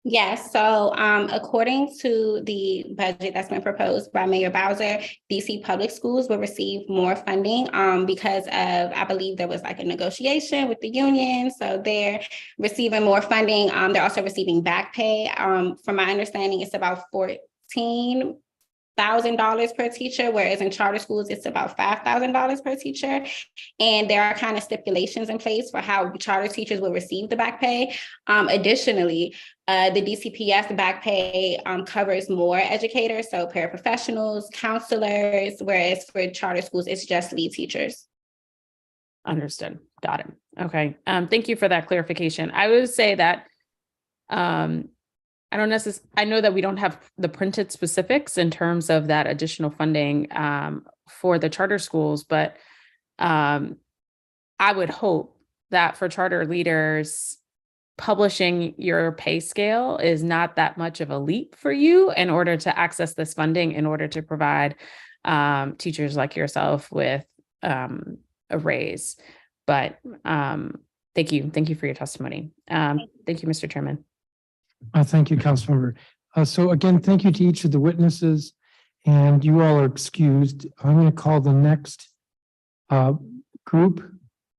Yes, so according to the budget that's been proposed by Mayor Bowser, DC public schools will receive more funding because of, I believe there was like a negotiation with the union. So they're receiving more funding. They're also receiving back pay. From my understanding, it's about $14 $1,000 per teacher, whereas in charter schools, it's about $5,000 per teacher. And there are kind of stipulations in place for how charter teachers will receive the back pay. Additionally, the DCPS back pay covers more educators, so paraprofessionals, counselors, whereas for charter schools, it's just lead teachers. Understood. Got it. Okay. Thank you for that clarification. I would say that I know that we don't have the printed specifics in terms of that additional funding for the charter schools, but I would hope that for charter leaders, publishing your pay scale is not that much of a leap for you in order to access this funding, in order to provide teachers like yourself with a raise. But thank you for your testimony. Thank you, Mr. Chairman. Thank you, Councilmember. So again, thank you to each of the witnesses, and you all are excused. I'm going to call the next group.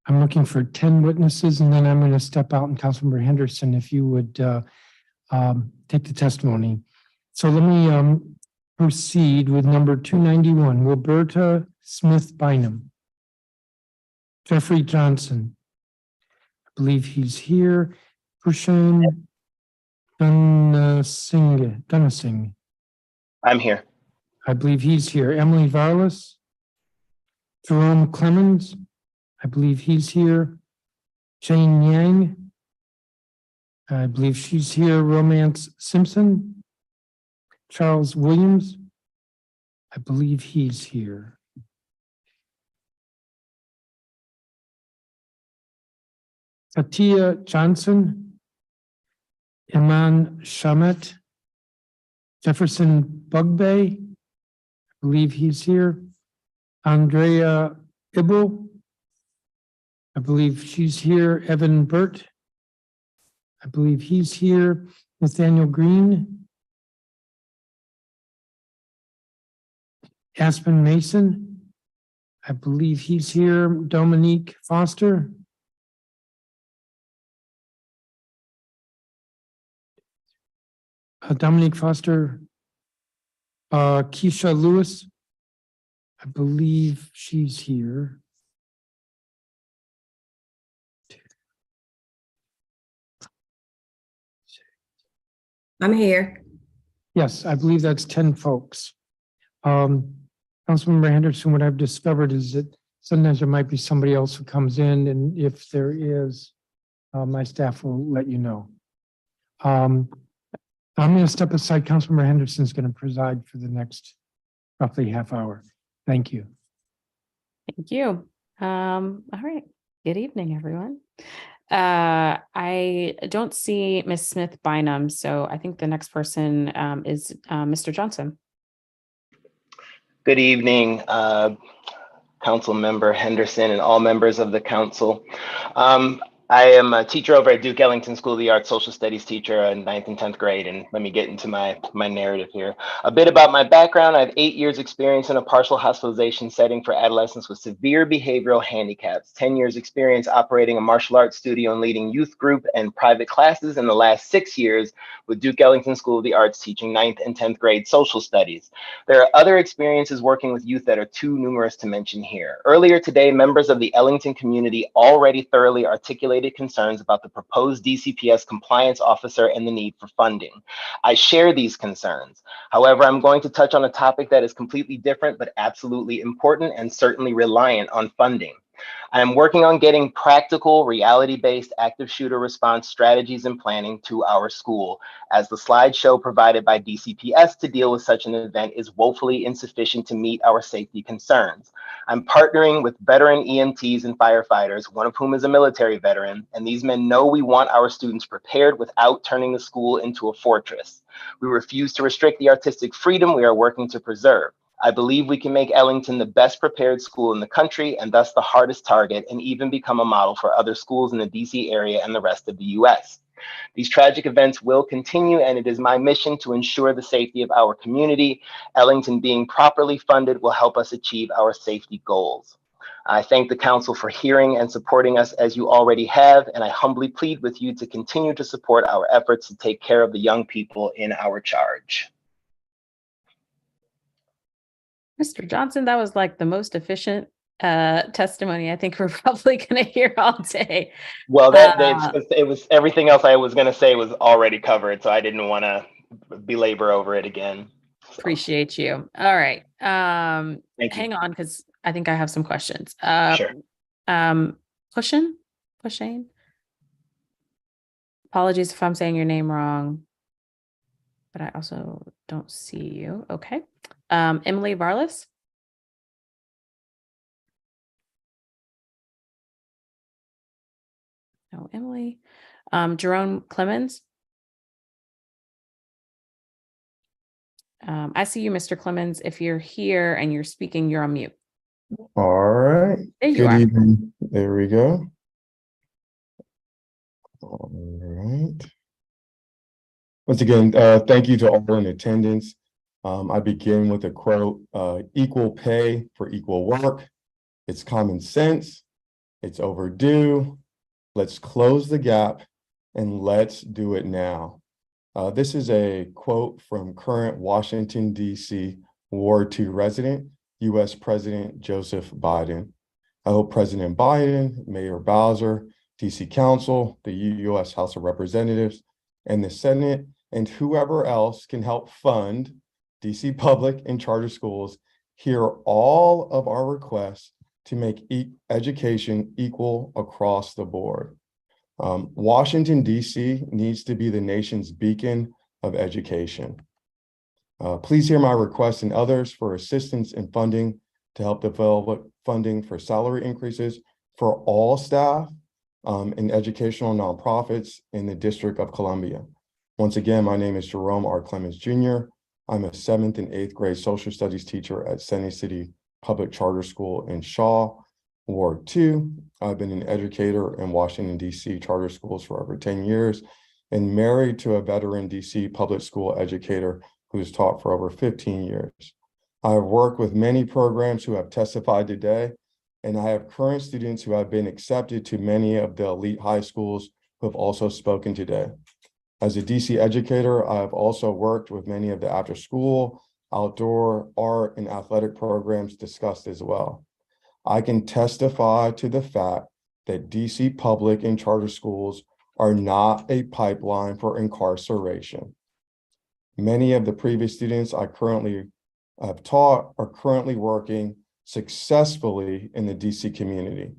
I'm looking for 10 witnesses, and then I'm going to step out, and Councilmember Henderson, if you would take the testimony. So let me proceed with number 291, Roberta Smith Bynum. Jeffrey Johnson, I believe he's here. Prushan Dunasing. I'm here. I believe he's here. Emily Varlas. Jerome Clemens. I believe he's here. Jane Yang. I believe she's here. Romance Simpson. Charles Williams. I believe he's here. Katia Johnson. Iman Shamet. Jefferson Bugbay. I believe he's here. Andrea Ibble. I believe she's here. Evan Burt. I believe he's here. Nathaniel Green. Aspen Mason. I believe he's here. Dominique Foster. Dominique Foster. Keisha Lewis. I believe she's here. I'm here. Yes, I believe that's 10 folks. Councilmember Henderson, what I've discovered is that sometimes there might be somebody else who comes in, and if there is, my staff will let you know. I'm going to step aside. Councilmember Henderson is going to preside for the next roughly half hour. Thank you. Thank you. All right. Good evening, everyone. I don't see Ms. Smith Bynum, so I think the next person is Mr. Johnson. Good evening, Council Member Henderson and all members of the council. I am a teacher over at Duke Ellington School of the Arts, social studies teacher in 9th and 10th grade. And let me get into my narrative here. A bit about my background. I have 8 years experience in a partial hospitalization setting for adolescents with severe behavioral handicaps, 10 years experience operating a martial arts studio and leading youth group and private classes, in the last 6 years with Duke Ellington School of the Arts teaching 9th and 10th grade social studies. There are other experiences working with youth that are too numerous to mention here. Earlier today, members of the Ellington community already thoroughly articulated concerns about the proposed DCPS compliance officer and the need for funding. I share these concerns. However, I'm going to touch on a topic that is completely different, but absolutely important and certainly reliant on funding. I am working on getting practical, reality-based active shooter response strategies and planning to our school, as the slideshow provided by DCPS to deal with such an event is woefully insufficient to meet our safety concerns. I'm partnering with veteran EMTs and firefighters, one of whom is a military veteran, and these men know we want our students prepared without turning the school into a fortress. We refuse to restrict the artistic freedom we are working to preserve. I believe we can make Ellington the best prepared school in the country and thus the hardest target, and even become a model for other schools in the DC area and the rest of the US. These tragic events will continue, and it is my mission to ensure the safety of our community. Ellington being properly funded will help us achieve our safety goals. I thank the council for hearing and supporting us as you already have, and I humbly plead with you to continue to support our efforts to take care of the young people in our charge. Mr. Johnson, that was like the most efficient testimony I think we're probably going to hear all day. Well, it was everything else I was going to say was already covered, so I didn't want to belabor over it again. So. Appreciate you. All right. Thank you. Hang on, because I think I have some questions. Sure. Pushane? Apologies if I'm saying your name wrong, but I also don't see you. Okay. Emily Varlas? No, Emily. Jerome Clemens? I see you, Mr. Clemens. If you're here and you're speaking, you're on mute. All right. There you Good are. evening. There we go. All right. Once again, thank you to all in attendance. I begin with a quote, equal pay for equal work. It's common sense. It's overdue. Let's close the gap and let's do it now. This is a quote from current Washington, D.C. Ward 2 resident, U.S. President Joseph Biden. I hope President Biden, Mayor Bowser, D.C. Council, the U.S. House of Representatives, and the Senate, and whoever else can help fund D.C. public and charter schools hear all of our requests to make education equal across the board. Washington, D.C. needs to be the nation's beacon of education. Please hear my request and others for assistance and funding to help develop funding for salary increases for all staff in educational nonprofits in the District of Columbia. Once again, my name is Jerome R. Clemens Jr. I'm a 7th and 8th grade social studies teacher at Senate City Public Charter School in Shaw, Ward 2. I've been an educator in Washington, D.C. charter schools for over 10 years and married to a veteran D.C. public school educator who has taught for over 15 years. I've worked with many programs who have testified today, and I have current students who have been accepted to many of the elite high schools who have also spoken today. As a DC educator, I have also worked with many of the after-school, outdoor, art, and athletic programs discussed as well. I can testify to the fact that DC public and charter schools are not a pipeline for incarceration. Many of the previous students I currently have taught are currently working successfully in the DC community.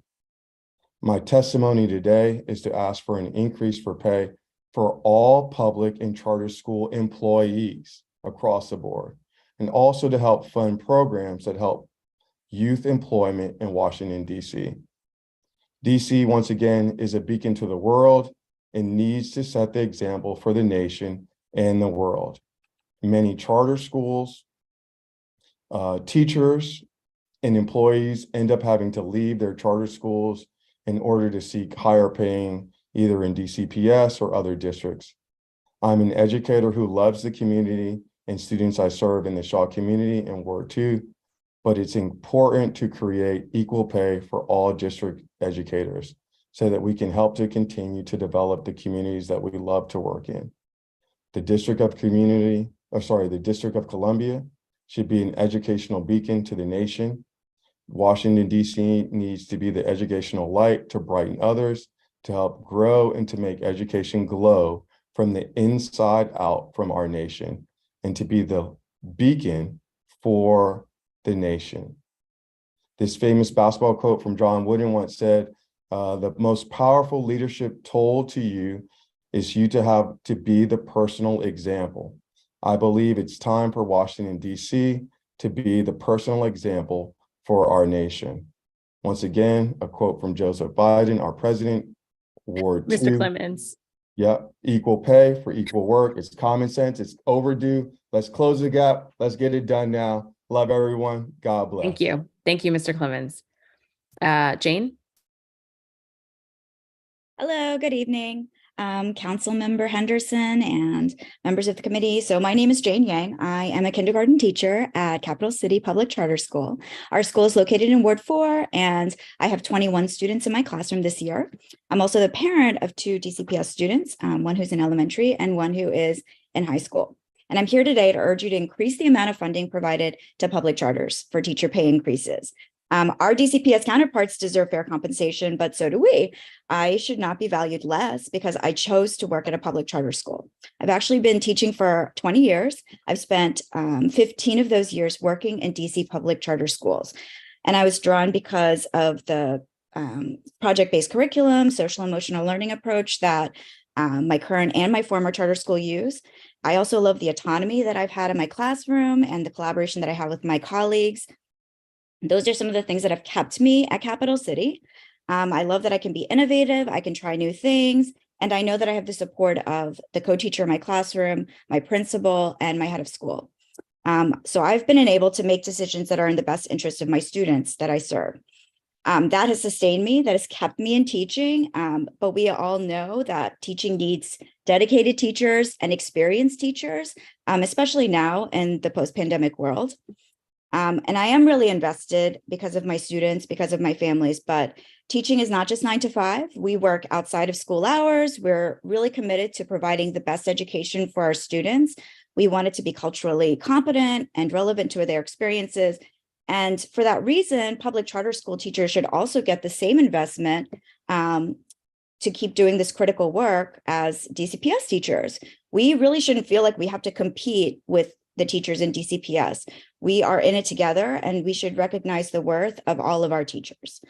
My testimony today is to ask for an increase for pay for all public and charter school employees across the board, and also to help fund programs that help youth employment in Washington, D.C. D.C., once again, is a beacon to the world and needs to set the example for the nation and the world. Many charter schools, teachers, and employees end up having to leave their charter schools in order to seek higher paying, either in DCPS or other districts. I'm an educator who loves the community and students I serve in the Shaw community in Ward 2, but it's important to create equal pay for all district educators so that we can help to continue to develop the communities that we love to work in. The District of Columbia should be an educational beacon to the nation. Washington, D.C. needs to be the educational light to brighten others, to help grow and to make education glow from the inside out from our nation, and to be the beacon for the nation. This famous basketball quote from John Wooden once said, the most powerful leadership told to you is you to have to be the personal example. I believe it's time for Washington, D.C. to be the personal example for our nation. Once again, a quote from Joseph Biden, our president, Ward 2. Mr. Clemens. Yep, equal pay for equal work. It's common sense, it's overdue. Let's close the gap. Let's get it done now. Love everyone. God bless. Thank you. Thank you, Mr. Clemens. Jane? Hello, good evening, Councilmember Henderson and members of the committee. So my name is Jane Yang. I am a kindergarten teacher at Capital City Public Charter School. Our school is located in Ward 4, and I have 21 students in my classroom this year. I'm also the parent of 2 DCPS students, one who's in elementary and one who is in high school. And I'm here today to urge you to increase the amount of funding provided to public charters for teacher pay increases. Our DCPS counterparts deserve fair compensation, but so do we. I should not be valued less because I chose to work at a public charter school. I've actually been teaching for 20 years. I've spent 15 of those years working in DC public charter schools. And I was drawn because of the project-based curriculum, social emotional learning approach that my current and my former charter school use. I also love the autonomy that I've had in my classroom and the collaboration that I have with my colleagues. Those are some of the things that have kept me at Capital City. I love that I can be innovative, I can try new things, and I know that I have the support of the co-teacher in my classroom, my principal, and my head of school. So I've been enabled to make decisions that are in the best interest of my students that I serve. That has sustained me, that has kept me in teaching, but we all know that teaching needs dedicated teachers and experienced teachers, especially now in the post-pandemic world. And I am really invested because of my students, because of my families, but teaching is not just 9 to 5. We work outside of school hours. We're really committed to providing the best education for our students. We want it to be culturally competent and relevant to their experiences. And for that reason, public charter school teachers should also get the same investment to keep doing this critical work as DCPS teachers. We really shouldn't feel like we have to compete with the teachers in DCPS. We are in it together, and we should recognize the worth of all of our teachers.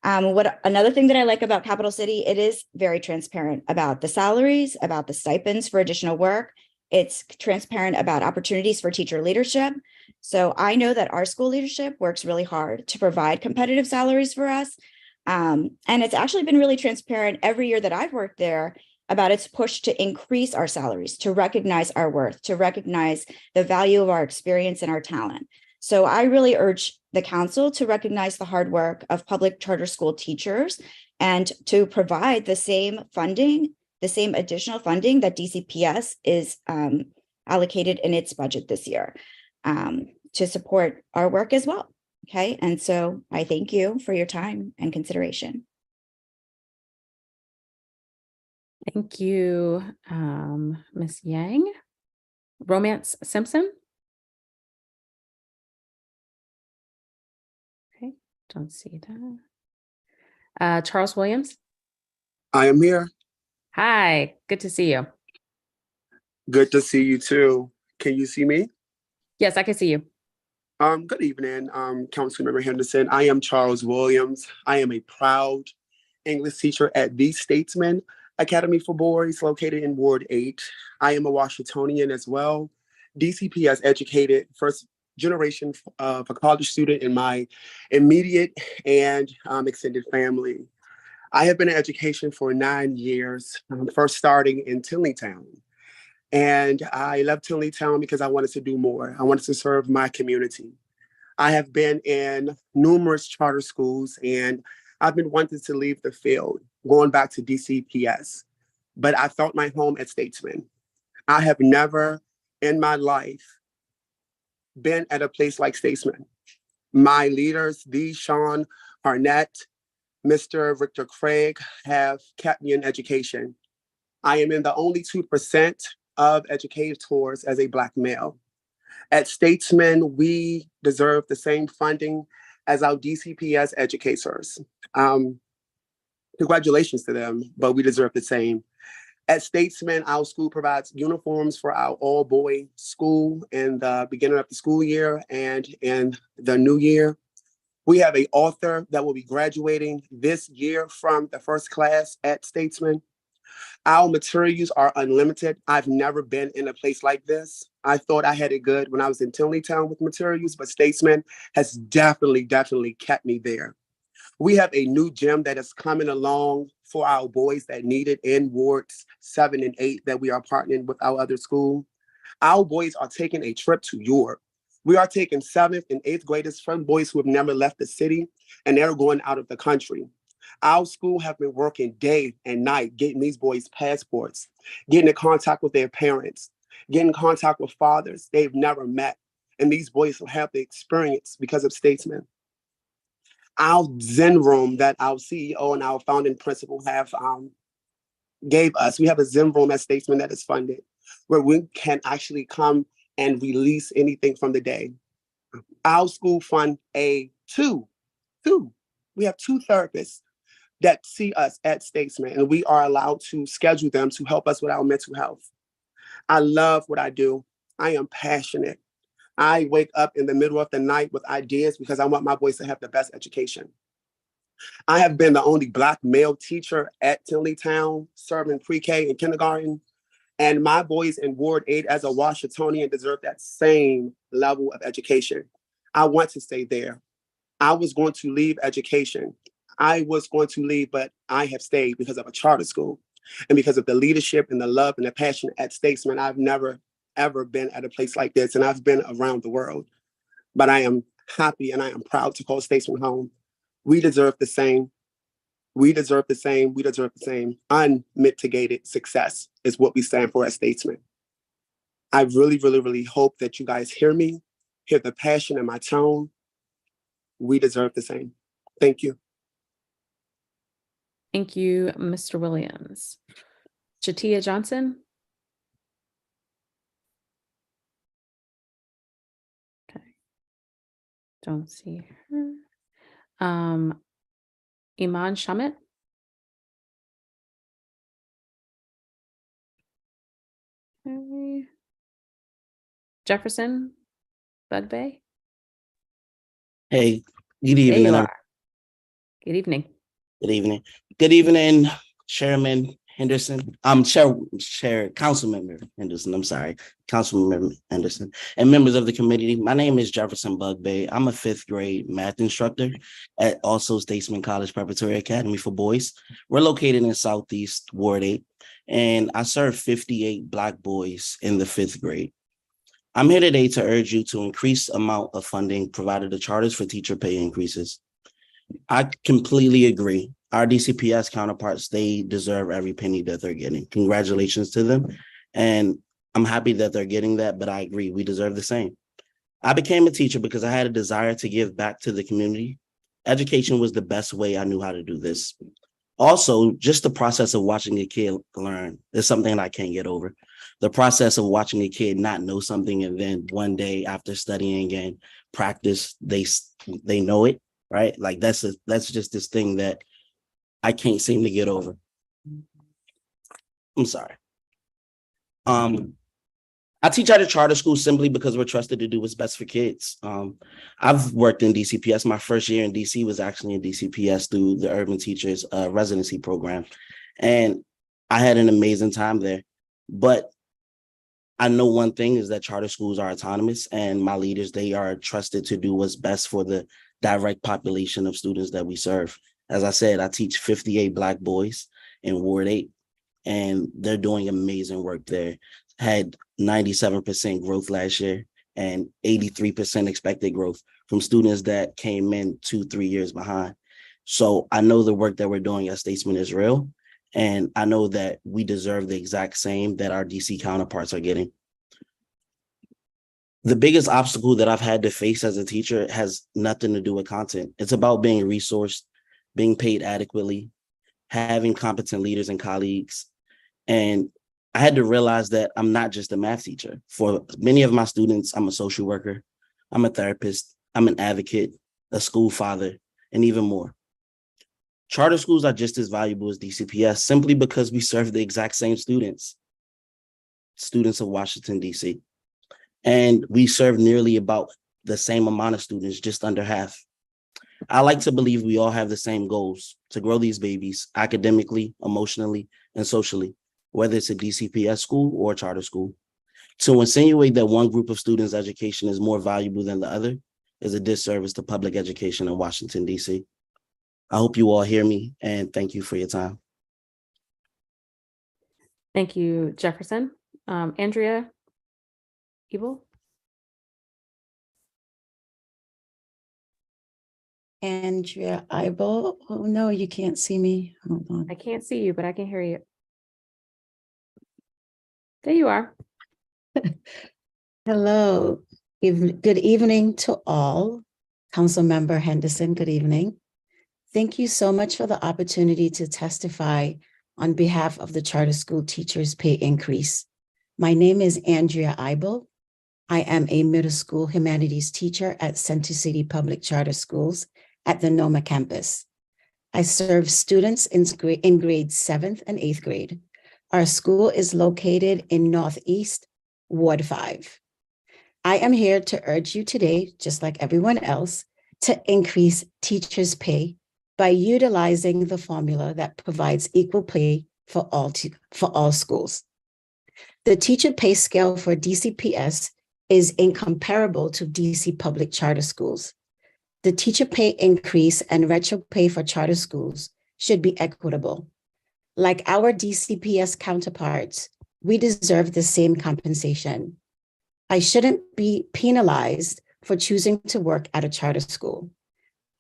Another thing that I like about Capital City, it is very transparent about the salaries, about the stipends for additional work. It's transparent about opportunities for teacher leadership. So I know that our school leadership works really hard to provide competitive salaries for us. And it's actually been really transparent every year that I've worked there about its push to increase our salaries, to recognize our worth, to recognize the value of our experience and our talent. So I really urge the council to recognize the hard work of public charter school teachers and to provide the same funding, the same additional funding that DCPS is allocated in its budget this year to support our work as well. Okay, and so I thank you for your time and consideration. Thank you, Ms. Yang. Romance Simpson? Okay, don't see that. Charles Williams? I am here. Hi, good to see you. Good to see you too. Can you see me? Yes, I can see you. Good evening, Councilmember Henderson. I am Charles Williams. I am a proud English teacher at The Statesman Academy for Boys located in Ward 8. I am a Washingtonian as well. DCPS educated, first generation of a college student in my immediate and extended family. I have been in education for 9 years, first starting in Tinleytown. And I left Tinleytown because I wanted to do more. I wanted to serve my community. I have been in numerous charter schools and I've been wanting to leave the field, going back to DCPS, but I felt my home at Statesman. I have never in my life been at a place like Statesman. My leaders, Sean Arnett, Mr. Victor Craig, have kept me in education. I am in the only 2% of educators as a Black male. At Statesman, we deserve the same funding as our DCPS educators. Congratulations to them, but we deserve the same. At Statesman, our school provides uniforms for our all-boy school in the beginning of the school year and in the new year. We have an author that will be graduating this year from the first class at Statesman. Our materials are unlimited. I've never been in a place like this. I thought I had it good when I was in Tinleytown with materials, but Statesman has definitely kept me there. We have a new gym that is coming along for our boys that need it in wards 7 and 8 that we are partnering with our other school. Our boys are taking a trip to Europe. We are taking 7th and 8th graders from boys who have never left the city, and they're going out of the country. Our school have been working day and night, getting these boys passports, getting in contact with their parents, getting in contact with fathers they've never met. And these boys will have the experience because of Statesman. Our Zen room that our CEO and our founding principal have gave us, we have a Zen room at Statesman that is funded. where we can actually come and release anything from the day. Our school fund two. We have two therapists that see us at Statesman, and we are allowed to schedule them to help us with our mental health. I love what I do. I am passionate. I wake up in the middle of the night with ideas because I want my boys to have the best education. I have been the only Black male teacher at Tinleytown, serving pre-K and kindergarten. And my boys in Ward 8 as a Washingtonian deserve that same level of education. I want to stay there. I was going to leave education. I was going to leave, but I have stayed because of a charter school and because of the leadership and the love and the passion at Statesman. I've never, ever been at a place like this, and I've been around the world. But I am happy and I am proud to call Statesman home. We deserve the same. We deserve the same. We deserve the same. Unmitigated success is what we stand for as Statesmen. I really, really, really hope that you guys hear me, hear the passion in my tone. We deserve the same. Thank you. Thank you, Mr. Williams. Shatia Johnson. Okay. Don't see her. Iman Shamit. Okay. Jefferson Bugbay. Hey, good There evening. you are. Good evening. Good evening. Good evening, Chairman Henderson. Councilmember Henderson. I'm sorry, Councilmember Henderson, and members of the committee. My name is Jefferson Bugbay. I'm a 5th grade math instructor at also Statesman College Preparatory Academy for Boys. We're located in Southeast Ward 8, and I serve 58 Black boys in the 5th grade. I'm here today to urge you to increase amount of funding provided to charters for teacher pay increases. I completely agree. Our DCPS counterparts, they deserve every penny that they're getting. Congratulations to them. And I'm happy that they're getting that, but I agree, we deserve the same. I became a teacher because I had a desire to give back to the community. Education was the best way I knew how to do this. Also, just the process of watching a kid learn is something I can't get over. The process of watching a kid not know something and then one day after studying and practice, they know it, right? Like that's just this thing that I can't seem to get over. I'm sorry. I teach at a charter school simply because we're trusted to do what's best for kids. I've worked in DCPS. My first year in DC was actually in DCPS through the Urban Teachers Residency Program. And I had an amazing time there. But I know one thing is that charter schools are autonomous and my leaders, they are trusted to do what's best for the direct population of students that we serve. As I said, I teach 58 Black boys in Ward 8, and they're doing amazing work there. Had 97% growth last year and 83% expected growth from students that came in 2-3 years behind. So I know the work that we're doing at Statesman is real, and I know that we deserve the exact same that our DC counterparts are getting. The biggest obstacle that I've had to face as a teacher has nothing to do with content. It's about being resourced, being paid adequately, having competent leaders and colleagues. And I had to realize that I'm not just a math teacher. For many of my students, I'm a social worker, I'm a therapist, I'm an advocate, a school father, and even more. Charter schools are just as valuable as DCPS simply because we serve the exact same students of Washington, D.C. And we serve nearly about the same amount of students, just under half. I like to believe we all have the same goals: to grow these babies academically, emotionally, and socially, whether it's a DCPS school or a charter school. To insinuate that one group of students' education is more valuable than the other is a disservice to public education in Washington, D.C. I hope you all hear me, and thank you for your time. Thank you, Jefferson. Andrea Ebel. Andrea Eibel. Oh no, you can't see me. Hold on. I can't see you, but I can hear you. There you are. Hello. Good evening to all. Councilmember Henderson, good evening. Thank you so much for the opportunity to testify on behalf of the charter school teachers' pay increase. My name is Andrea Eibel. I am a middle school humanities teacher at Center City Public Charter Schools at the Noma campus. I serve students in grades 7th and 8th grade. Our school is located in Northeast Ward 5. I am here to urge you today, just like everyone else, to increase teachers' pay by utilizing the formula that provides equal pay for all schools. The teacher pay scale for DCPS is incomparable to DC public charter schools. The teacher pay increase and retro pay for charter schools should be equitable. Like our DCPS counterparts, we deserve the same compensation. I shouldn't be penalized for choosing to work at a charter school.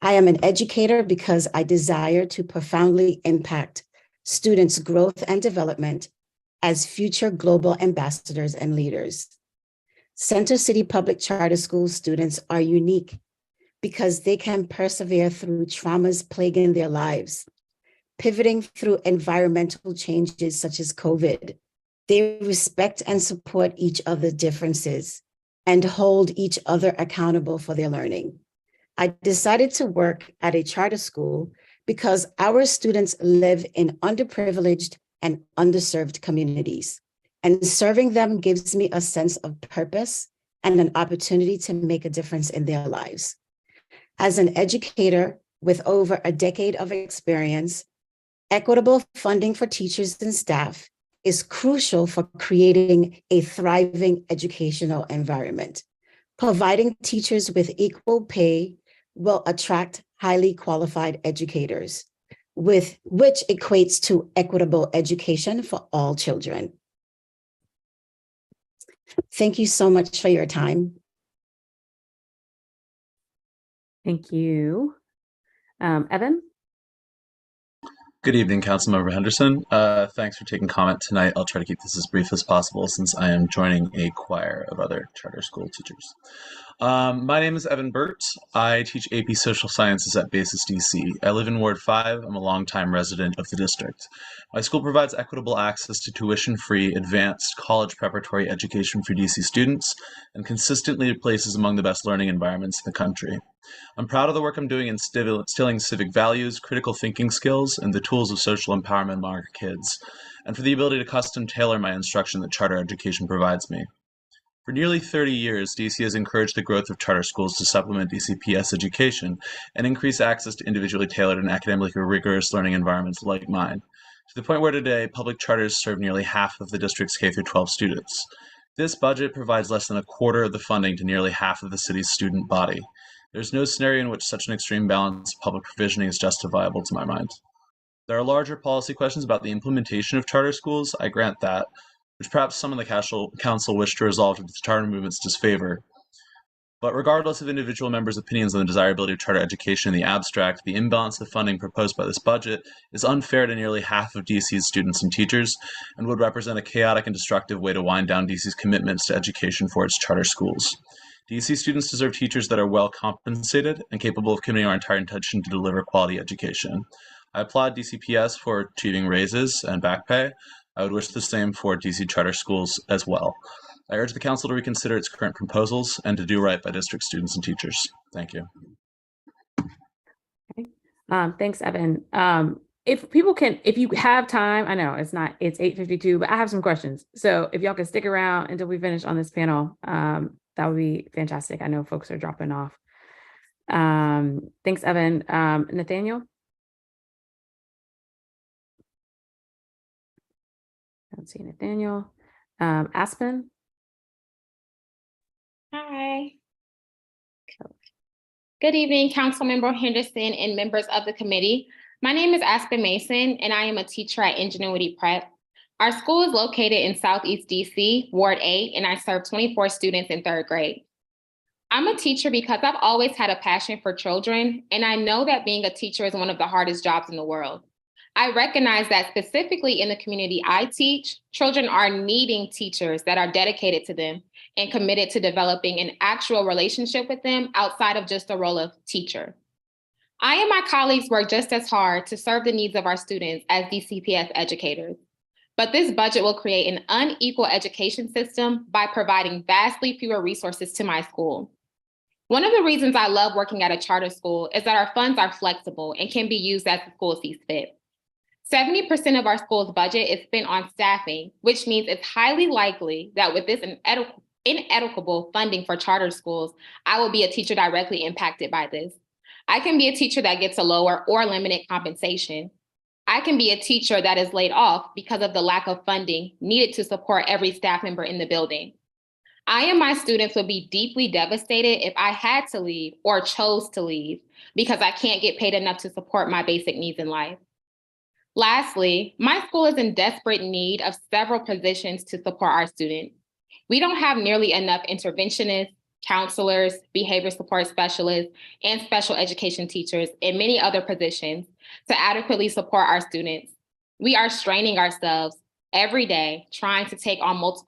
I am an educator because I desire to profoundly impact students' growth and development as future global ambassadors and leaders. Center City Public Charter School students are unique because they can persevere through traumas plaguing their lives, pivoting through environmental changes such as COVID. They respect and support each other's differences and hold each other accountable for their learning. I decided to work at a charter school because our students live in underprivileged and underserved communities, and serving them gives me a sense of purpose and an opportunity to make a difference in their lives. As an educator with over a decade of experience, equitable funding for teachers and staff is crucial for creating a thriving educational environment. Providing teachers with equal pay will attract highly qualified educators, which equates to equitable education for all children. Thank you so much for your time. Thank you. Evan? Good evening, Councilmember Henderson. Thanks for taking comment tonight. I'll try to keep this as brief as possible since I am joining a choir of other charter school teachers. My name is Evan Burt. I teach AP Social Sciences at Basis DC. I live in Ward 5. I'm a longtime resident of the district. My school provides equitable access to tuition-free advanced college preparatory education for DC students and consistently places among the best learning environments in the country. I'm proud of the work I'm doing in instilling civic values, critical thinking skills, and the tools of social empowerment among our kids, and for the ability to custom tailor my instruction that charter education provides me. For nearly 30 years, DC has encouraged the growth of charter schools to supplement DCPS education and increase access to individually tailored and academically rigorous learning environments like mine, to the point where today public charters serve nearly half of the district's K-12 students. This budget provides less than a quarter of the funding to nearly half of the city's student body. There's no scenario in which such an extreme balance of public provisioning is justifiable to my mind. There are larger policy questions about the implementation of charter schools, I grant that, which perhaps some in the council wish to resolve to the charter movement's disfavor. But regardless of individual members' opinions on the desirability of charter education in the abstract, the imbalance of funding proposed by this budget is unfair to nearly half of DC's students and teachers, and would represent a chaotic and destructive way to wind down DC's commitments to education for its charter schools. DC students deserve teachers that are well compensated and capable of committing our entire attention to deliver quality education. I applaud DCPS for achieving raises and back pay. I would wish the same for DC charter schools as well. I urge the council to reconsider its current proposals and to do right by district students and teachers. Thank you. Okay. Thanks, Evan. If you have time, I know it's 8:52, but I have some questions. So if y'all can stick around until we finish on this panel, that would be fantastic. I know folks are dropping off. Thanks, Evan. Nathaniel? I don't see Nathaniel. Aspen? Hi. Good evening, Councilmember Henderson and members of the committee. My name is Aspen Mason, and I am a teacher at Ingenuity Prep. Our school is located in Southeast DC, Ward 8, and I serve 24 students in 3rd grade. I'm a teacher because I've always had a passion for children, and I know that being a teacher is one of the hardest jobs in the world. I recognize that specifically in the community I teach, children are needing teachers that are dedicated to them and committed to developing an actual relationship with them outside of just the role of teacher. I and my colleagues work just as hard to serve the needs of our students as DCPS educators. But this budget will create an unequal education system by providing vastly fewer resources to my school. One of the reasons I love working at a charter school is that our funds are flexible and can be used as the school sees fit. 70% of our school's budget is spent on staffing, which means it's highly likely that with this inequitable funding for charter schools, I will be a teacher directly impacted by this. I can be a teacher that gets a lower or limited compensation. I can be a teacher that is laid off because of the lack of funding needed to support every staff member in the building. I and my students would be deeply devastated if I had to leave or chose to leave because I can't get paid enough to support my basic needs in life. Lastly, my school is in desperate need of several positions to support our students. We don't have nearly enough interventionists, counselors, behavior support specialists, and special education teachers, and many other positions to adequately support our students. We are straining ourselves every day trying to take on multiple